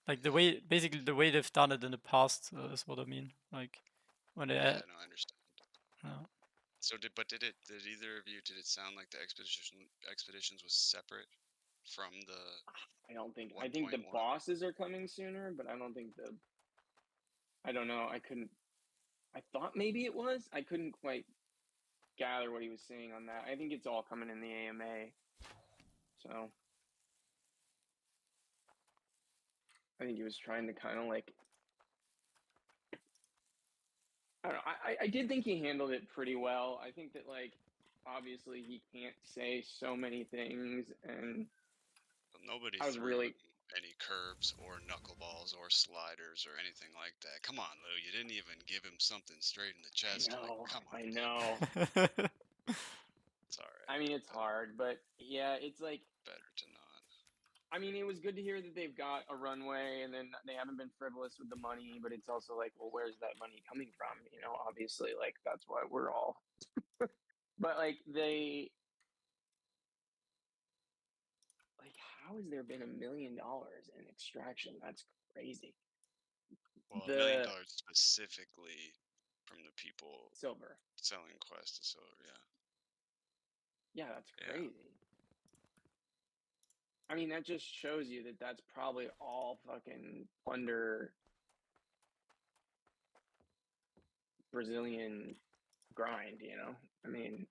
Like the way, basically the way they've done it in the past is what I mean. Like when they. Yeah, no, I understand. Yeah. So did either of you, did it sound like the expeditions was separate from the? I don't think. I think the bosses are coming sooner, but I don't think the. I don't know. I thought maybe it was. I couldn't quite gather what he was saying on that. I think it's all coming in the AMA. So I think he was trying to kind of like. I don't know. I did think he handled it pretty well. I think that like obviously he can't say so many things, and Nobody I was threw really. any curves or knuckleballs or sliders or anything like that. Come on, Lou. You didn't even give him something straight in the chest. I know. It's alright. I mean, it's hard, but yeah, it's like better to not. I mean, it was good to hear that they've got a runway and then they haven't been frivolous with the money, but it's also like, well, where's that money coming from? You know, obviously, like that's why we're all. But like how has there been $1 million in extraction? That's crazy. Well, $1 million specifically from the people silver selling Quest to silver, yeah. Yeah, that's crazy. I mean, that just shows you that that's probably all fucking plunder Brazilian grind, you know? I mean,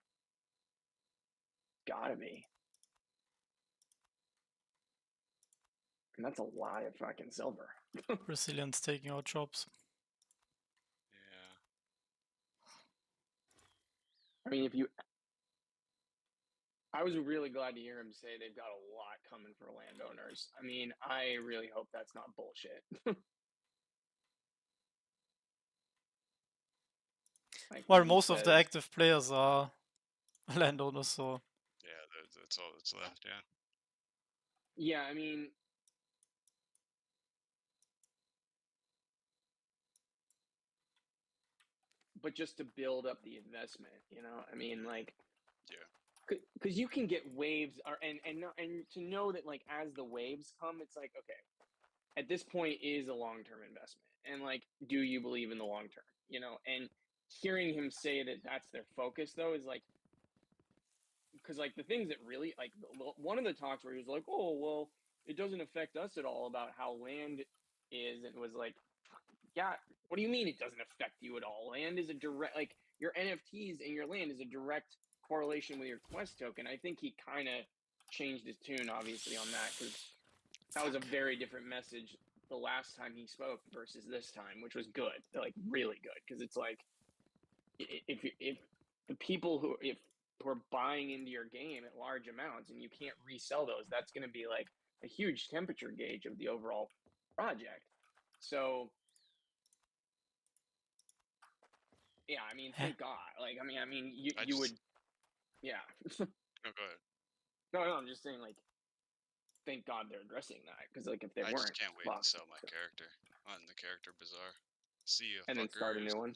gotta be. And that's a lot of fucking silver. Brazilians taking out jobs. Yeah. I mean, I was really glad to hear him say they've got a lot coming for landowners. I mean, I really hope that's not bullshit. Like well, most of the active players are landowners, so. Yeah, that's all that's left, yeah. Yeah, I mean, but just to build up the investment, you know, I mean, like, yeah, because you can get waves, and to know that like as the waves come, it's like okay, at this point is a long-term investment, and like, do you believe in the long term, you know? And hearing him say that that's their focus though is like, because like the things that really like one of the talks where he was like, oh well, it doesn't affect us at all about how land is, and it was like, yeah, what do you mean it doesn't affect you at all? Land is a direct, like your NFTs and your land is a direct correlation with your quest token. I think he kind of changed his tune, obviously, on that, because that was a very different message the last time he spoke versus this time, which was good, like really good, because it's like if the people who are buying into your game at large amounts and you can't resell those, that's going to be like a huge temperature gauge of the overall project. So yeah, I mean, thank God. Like, I mean, you would, yeah. No, go ahead. No, I'm just saying, like, thank God they're addressing that, because like if they I weren't, just can't wait to sell my character on the character bazaar. See you, and then start a new one.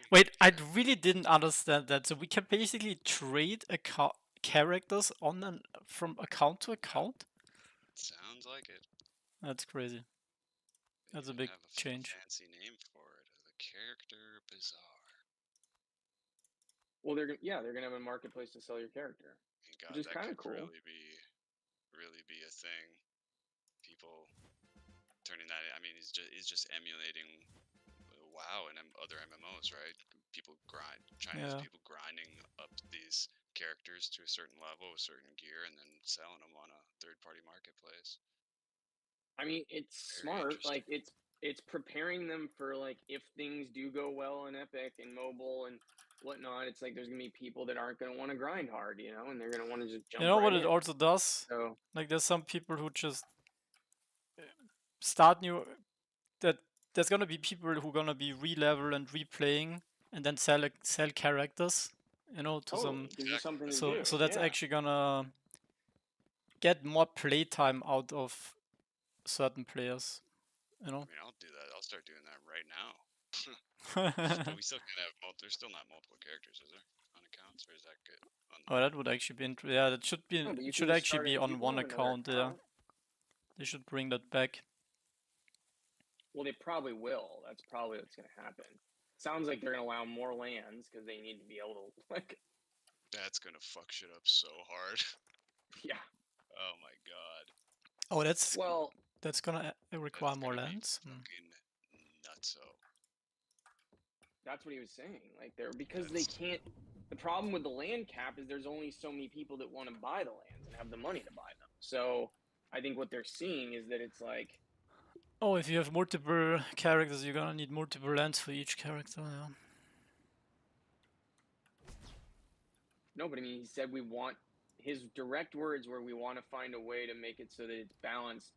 Wait, I really didn't understand that. So we can basically trade characters on from account to account. Sounds like it. That's crazy. That's a big change. Fancy name for it, the character bazaar. Well, they're gonna have a marketplace to sell your character, God, which is that kind of could cool. really be a thing. People turning that. I mean, he's just emulating WoW and other MMOs, right? people Chinese Yeah. people grinding up these characters to a certain level with certain gear and then selling them on a third-party marketplace. I mean, it's smart. Like it's preparing them for like if things do go well in Epic and mobile and whatnot. It's like there's gonna be people that aren't gonna want to grind hard, you know, and they're gonna want to just jump. You know right what it in. also does? So Like there's some people who just start new. That there's gonna be people who gonna be re-level and replaying and then sell characters, you know, to totally gives you something to do. so that's yeah. actually gonna get more playtime out of certain players, you know. I mean, I'll do that. I'll start doing that right now. But we still can have there's still not multiple characters, is there, on accounts, or is that good? Oh, that would actually be yeah. That should be. No, but you It can should just actually start be it- on people one have another account. Yeah, account. they should bring that back. Well, they probably will. That's probably what's gonna happen. Sounds like they're gonna allow more lands because they need to be able to like. That's gonna fuck shit up so hard. Yeah. Oh my god. Oh, that's Well. That's gonna require more lands. Fucking nutso. That's what he was saying. Like they're because they can't. The problem with the land cap is there's only so many people that want to buy the lands and have the money to buy them. So I think what they're seeing is that it's like. Oh, if you have multiple characters, you're gonna need multiple lands for each character. Yeah. No, but I mean, he said we want. His direct words were, "We want to find a way to make it so that it's balanced,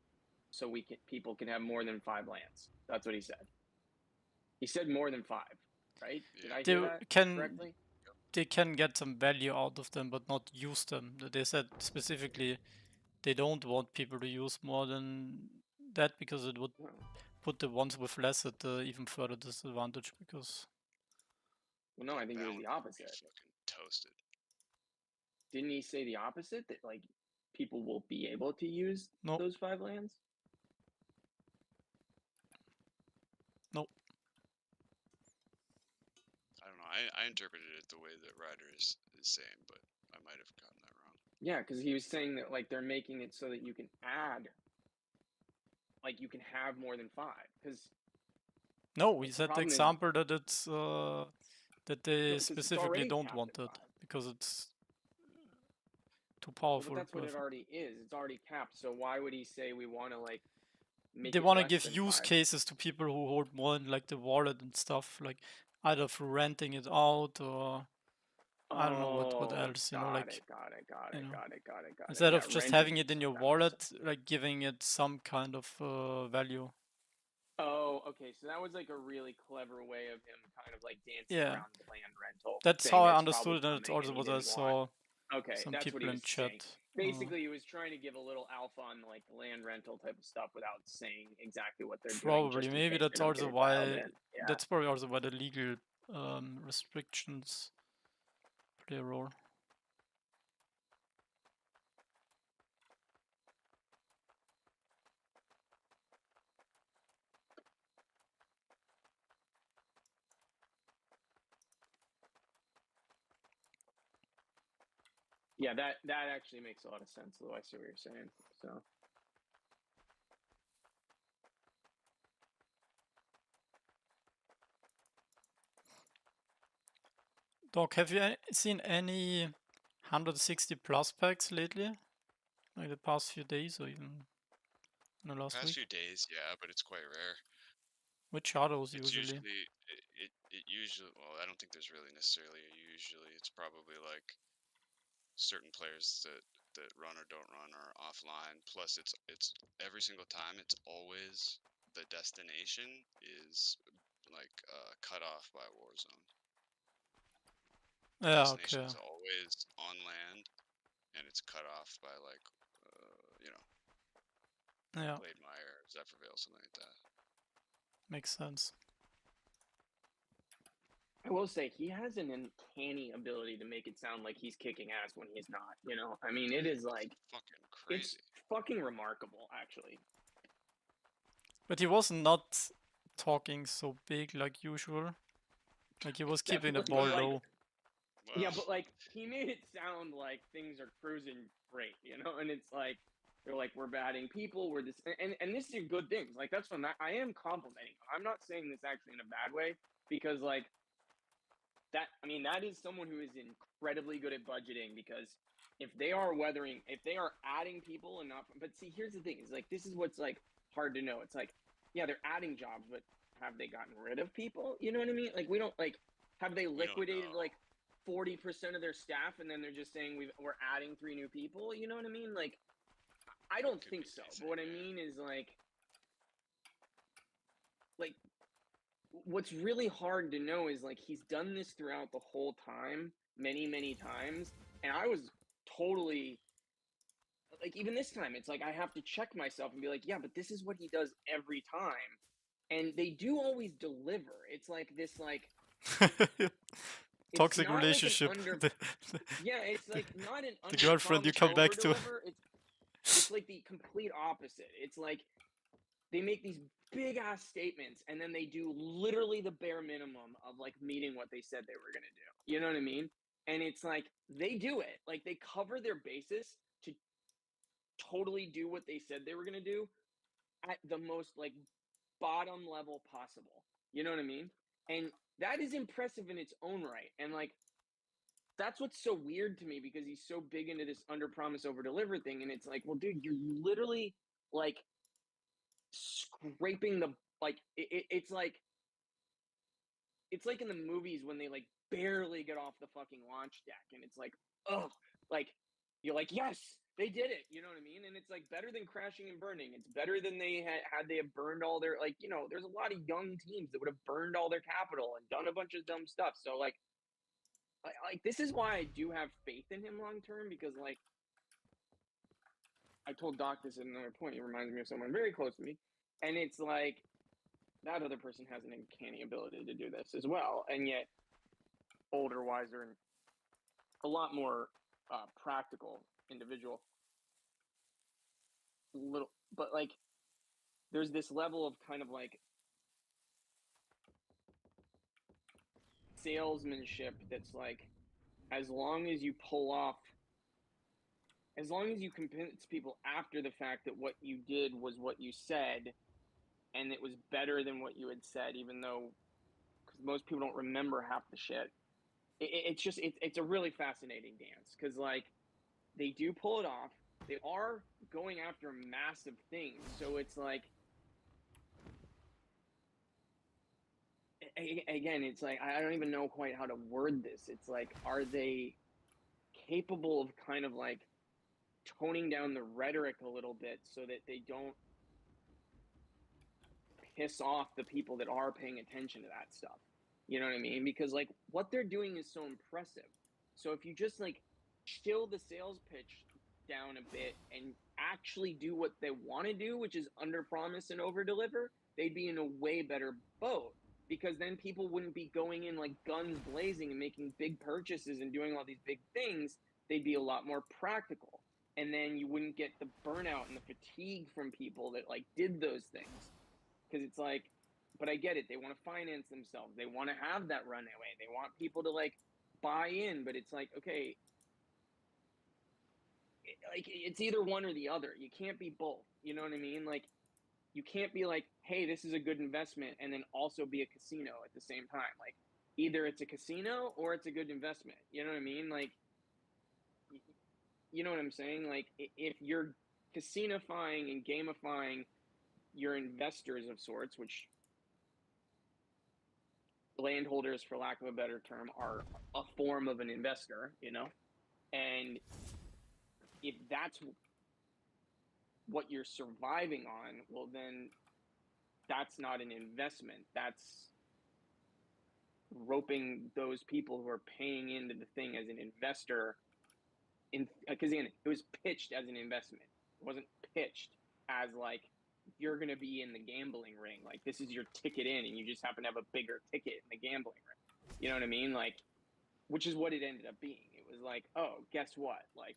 so people can have more than 5 lands." That's what he said. He said more than 5, right? Did I hear that correctly? They can get some value out of them, but not use them. They said specifically they don't want people to use more than that because it would put the ones with less at even further disadvantage. Because well, no, I think it was the opposite. Fucking toasted. Didn't he say the opposite? That like people will be able to use those 5 lands? Nope. I don't know. I interpreted it the way that Ryder is saying, but I might have gotten that wrong. Yeah, because he was saying that like they're making it so that you can add, like you can have more than 5. Because no, we set the example that it's that they specifically don't want it because it's too powerful. But that's what it already is. It's already capped. So why would he say we want to like? Make They want to give use cases to people who hold more in like the wallet and stuff, like either through renting it out or I don't know what else, you know, like got it. Instead of just having it in your wallet, like giving it some kind of value. Oh, okay. So that was like a really clever way of him kind of like dancing around the land rental. That's how I understood it, and it's also what I saw. Okay, some that's people what he in was chat. saying. Basically, he was trying to give a little alpha on like the land rental type of stuff without saying exactly what they're doing. Probably, maybe that's also why. Yeah. That's probably also why the legal restrictions play a role. Yeah, that actually makes a lot of sense. Though I see what you're saying. So. Doc, have you seen any 160 plus packs lately? Like the past few days or even in the last Past week? few days, yeah, but it's quite rare. Which are those It's usually? it usually, well, I don't think there's really necessarily a usually. It's probably like certain players that run or don't run are offline. Plus, it's every single time. It's always the destination is like cut off by Warzone. Yeah, Destination okay. is always on land, and it's cut off by like you know, Yeah. Blademeyer, Zephyrvale, something like that. Makes sense. I will say he has an uncanny ability to make it sound like he's kicking ass when he's not. You know, I mean, it is like fucking crazy. It's fucking remarkable, actually. But he was not talking so big like usual. Like he was keeping the ball low. Yeah, but like he made it sound like things are cruising great, you know, and it's like they're like we're batting people, we're this, and this is good things. Like that's what I am complimenting him. I'm not saying this actually in a bad way because like that is someone who is incredibly good at budgeting, because if they are adding people and not, but see, here's the thing, is like, this is what's like hard to know. It's like, yeah, they're adding jobs, but have they gotten rid of people? You know what I mean? Like, we don't, like, have they liquidated like 40% of their staff and then they're just saying we're adding 3 new people? You know what I mean? Like, I don't think so. But what I mean is like what's really hard to know is like, he's done this throughout the whole time, many, many times, and I was totally like, even this time, it's like I have to check myself and be like, yeah, but this is what he does every time, and they do always deliver. It's like this, like Toxic not relationship. Like yeah, it's like not an the girlfriend you come back to. It's like the complete opposite. It's like they make these big ass statements and then they do literally the bare minimum of like meeting what they said they were gonna do. You know what I mean? And it's like they do it. Like, they cover their basis to totally do what they said they were gonna do at the most like bottom level possible. You know what I mean? And that is impressive in its own right. And like, that's what's so weird to me, because he's so big into this under promise over deliver thing. And it's like, well, dude, you're literally like scraping the, like, it's like in the movies when they like barely get off the fucking launch deck and it's like, oh, like, you're like, yes, they did it. You know what I mean? And it's like better than crashing and burning. It's better than they had they have burned all their, like, you know, there's a lot of young teams that would have burned all their capital and done a bunch of dumb stuff. So like this is why I do have faith in him long term, because like I told Doc this at another point. He reminds me of someone very close to me, and it's like that other person has an uncanny ability to do this as well, and yet older, wiser, and a lot more practical individual. But like, there's this level of kind of like salesmanship that's like, as long as you convince people after the fact that what you did was what you said, and it was better than what you had said, even though, because most people don't remember half the shit. It's a really fascinating dance, because like, they do pull it off. They are going after massive things, so it's like, again, it's like, I don't even know quite how to word this. It's like, are they capable of kind of like toning down the rhetoric a little bit so that they don't piss off the people that are paying attention to that stuff? You know what I mean? Because like, what they're doing is so impressive. So if you just like chill the sales pitch down a bit and actually do what they want to do, which is under promise and over deliver, they'd be in a way better boat, because then people wouldn't be going in like guns blazing and making big purchases and doing all these big things. They'd be a lot more practical, and then you wouldn't get the burnout and the fatigue from people that like did those things. Because it's like, but I get it, they want to finance themselves, they want to have that runaway, they want people to like buy in, but it's like, okay, like, it's either one or the other. You can't be both. You know what I mean? Like, you can't be like, hey, this is a good investment, and then also be a casino at the same time. Like, either it's a casino or it's a good investment. You know what I mean? Like, you know what I'm saying? Like, if you're casinifying and gamifying your investors of sorts, which landholders, for lack of a better term, are a form of an investor, you know? And if that's what you're surviving on, well, then that's not an investment. That's roping those people who are paying into the thing as an investor in, because again, it was pitched as an investment. It wasn't pitched as like, you're going to be in the gambling ring. Like, this is your ticket in, and you just happen to have a bigger ticket in the gambling ring. You know what I mean? Like, which is what it ended up being. It was like, oh, guess what? Like,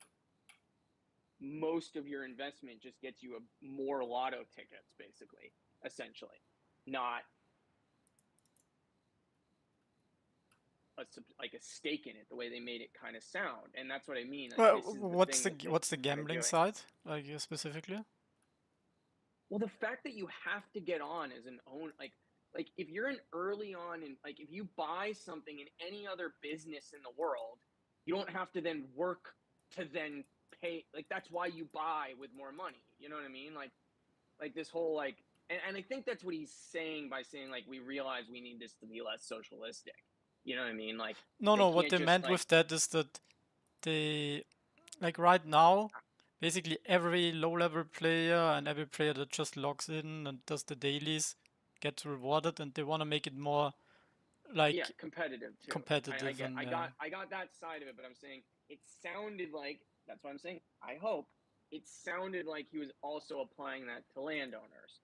most of your investment just gets you more lotto tickets, basically, essentially, not like a stake in it, the way they made it kind of sound. And that's what I mean. Like, Well, what's the gambling side, like, specifically? Well, the fact that you have to get on as an own, like, like if you're an early on and like if you buy something in any other business in the world, you don't have to then work to then pay. Like that's why you buy with more money. You know what I mean? Like this whole like, and I think that's what he's saying by saying like we realize we need this to be less socialistic. You know what I mean? Like No, they no. What can't they just, meant like, with that is that they, like right now, basically every low-level player and every player that just logs in and does the dailies gets rewarded, and they want to make it more like yeah, competitive too. competitive and I got that side of it, but I'm saying it sounded like, that's what I'm saying. I hope it sounded like he was also applying that to landowners.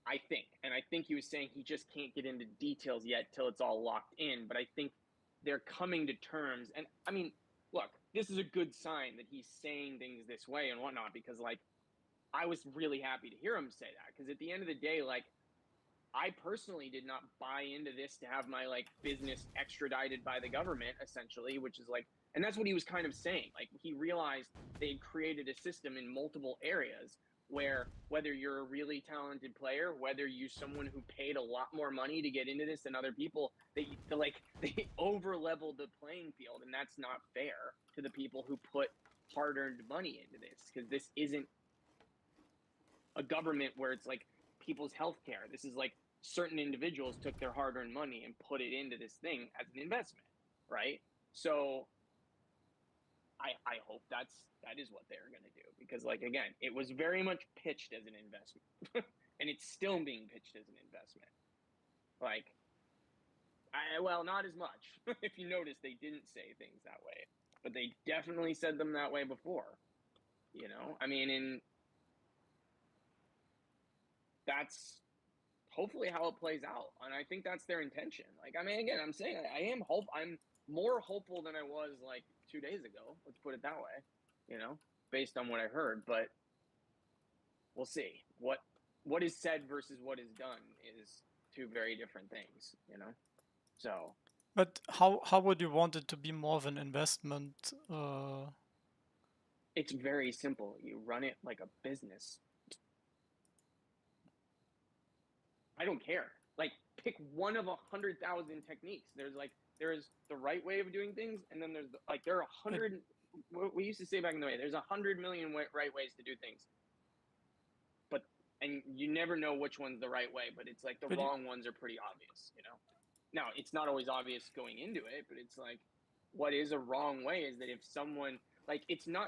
I think, and I think he was saying he just can't get into details yet till it's all locked in. But I think they're coming to terms, and I mean, look, this is a good sign that he's saying things this way and whatnot, because like I was really happy to hear him say that, because at the end of the day, like I personally did not buy into this to have my like business extradited by the government, essentially, which is like, and that's what he was kind of saying. Like he realized they had created a system in multiple areas where whether you're a really talented player, whether you're someone who paid a lot more money to get into this than other people, they over leveled the playing field, and that's not fair to the people who put hard-earned money into this, because this isn't a government where it's like people's health care. This is like certain individuals took their hard-earned money and put it into this thing as an investment, right? So I hope that is what they're going to do, because like again, it was very much pitched as an investment and it's still being pitched as an investment. Like well, not as much. If you notice, they didn't say things that way, but they definitely said them that way before. You know, I mean, and that's hopefully how it plays out, and I think that's their intention. Like, I mean, again, I'm saying I'm more hopeful than I was like 2 days ago. Let's put it that way, you know, based on what I heard. But we'll see. What is said versus what is done is two very different things, you know. So. But how would you want it to be more of an investment? It's very simple. You run it like a business. I don't care. Like, pick one of 100,000 techniques. There's the right way of doing things, and then there's there are 100. What we used to say back in the day, there's 100 million right ways to do things. And you never know which one's the right way, but it's like the wrong ones are pretty obvious, you know? Now, it's not always obvious going into it, but it's like, what is a wrong way is that if someone, like, it's not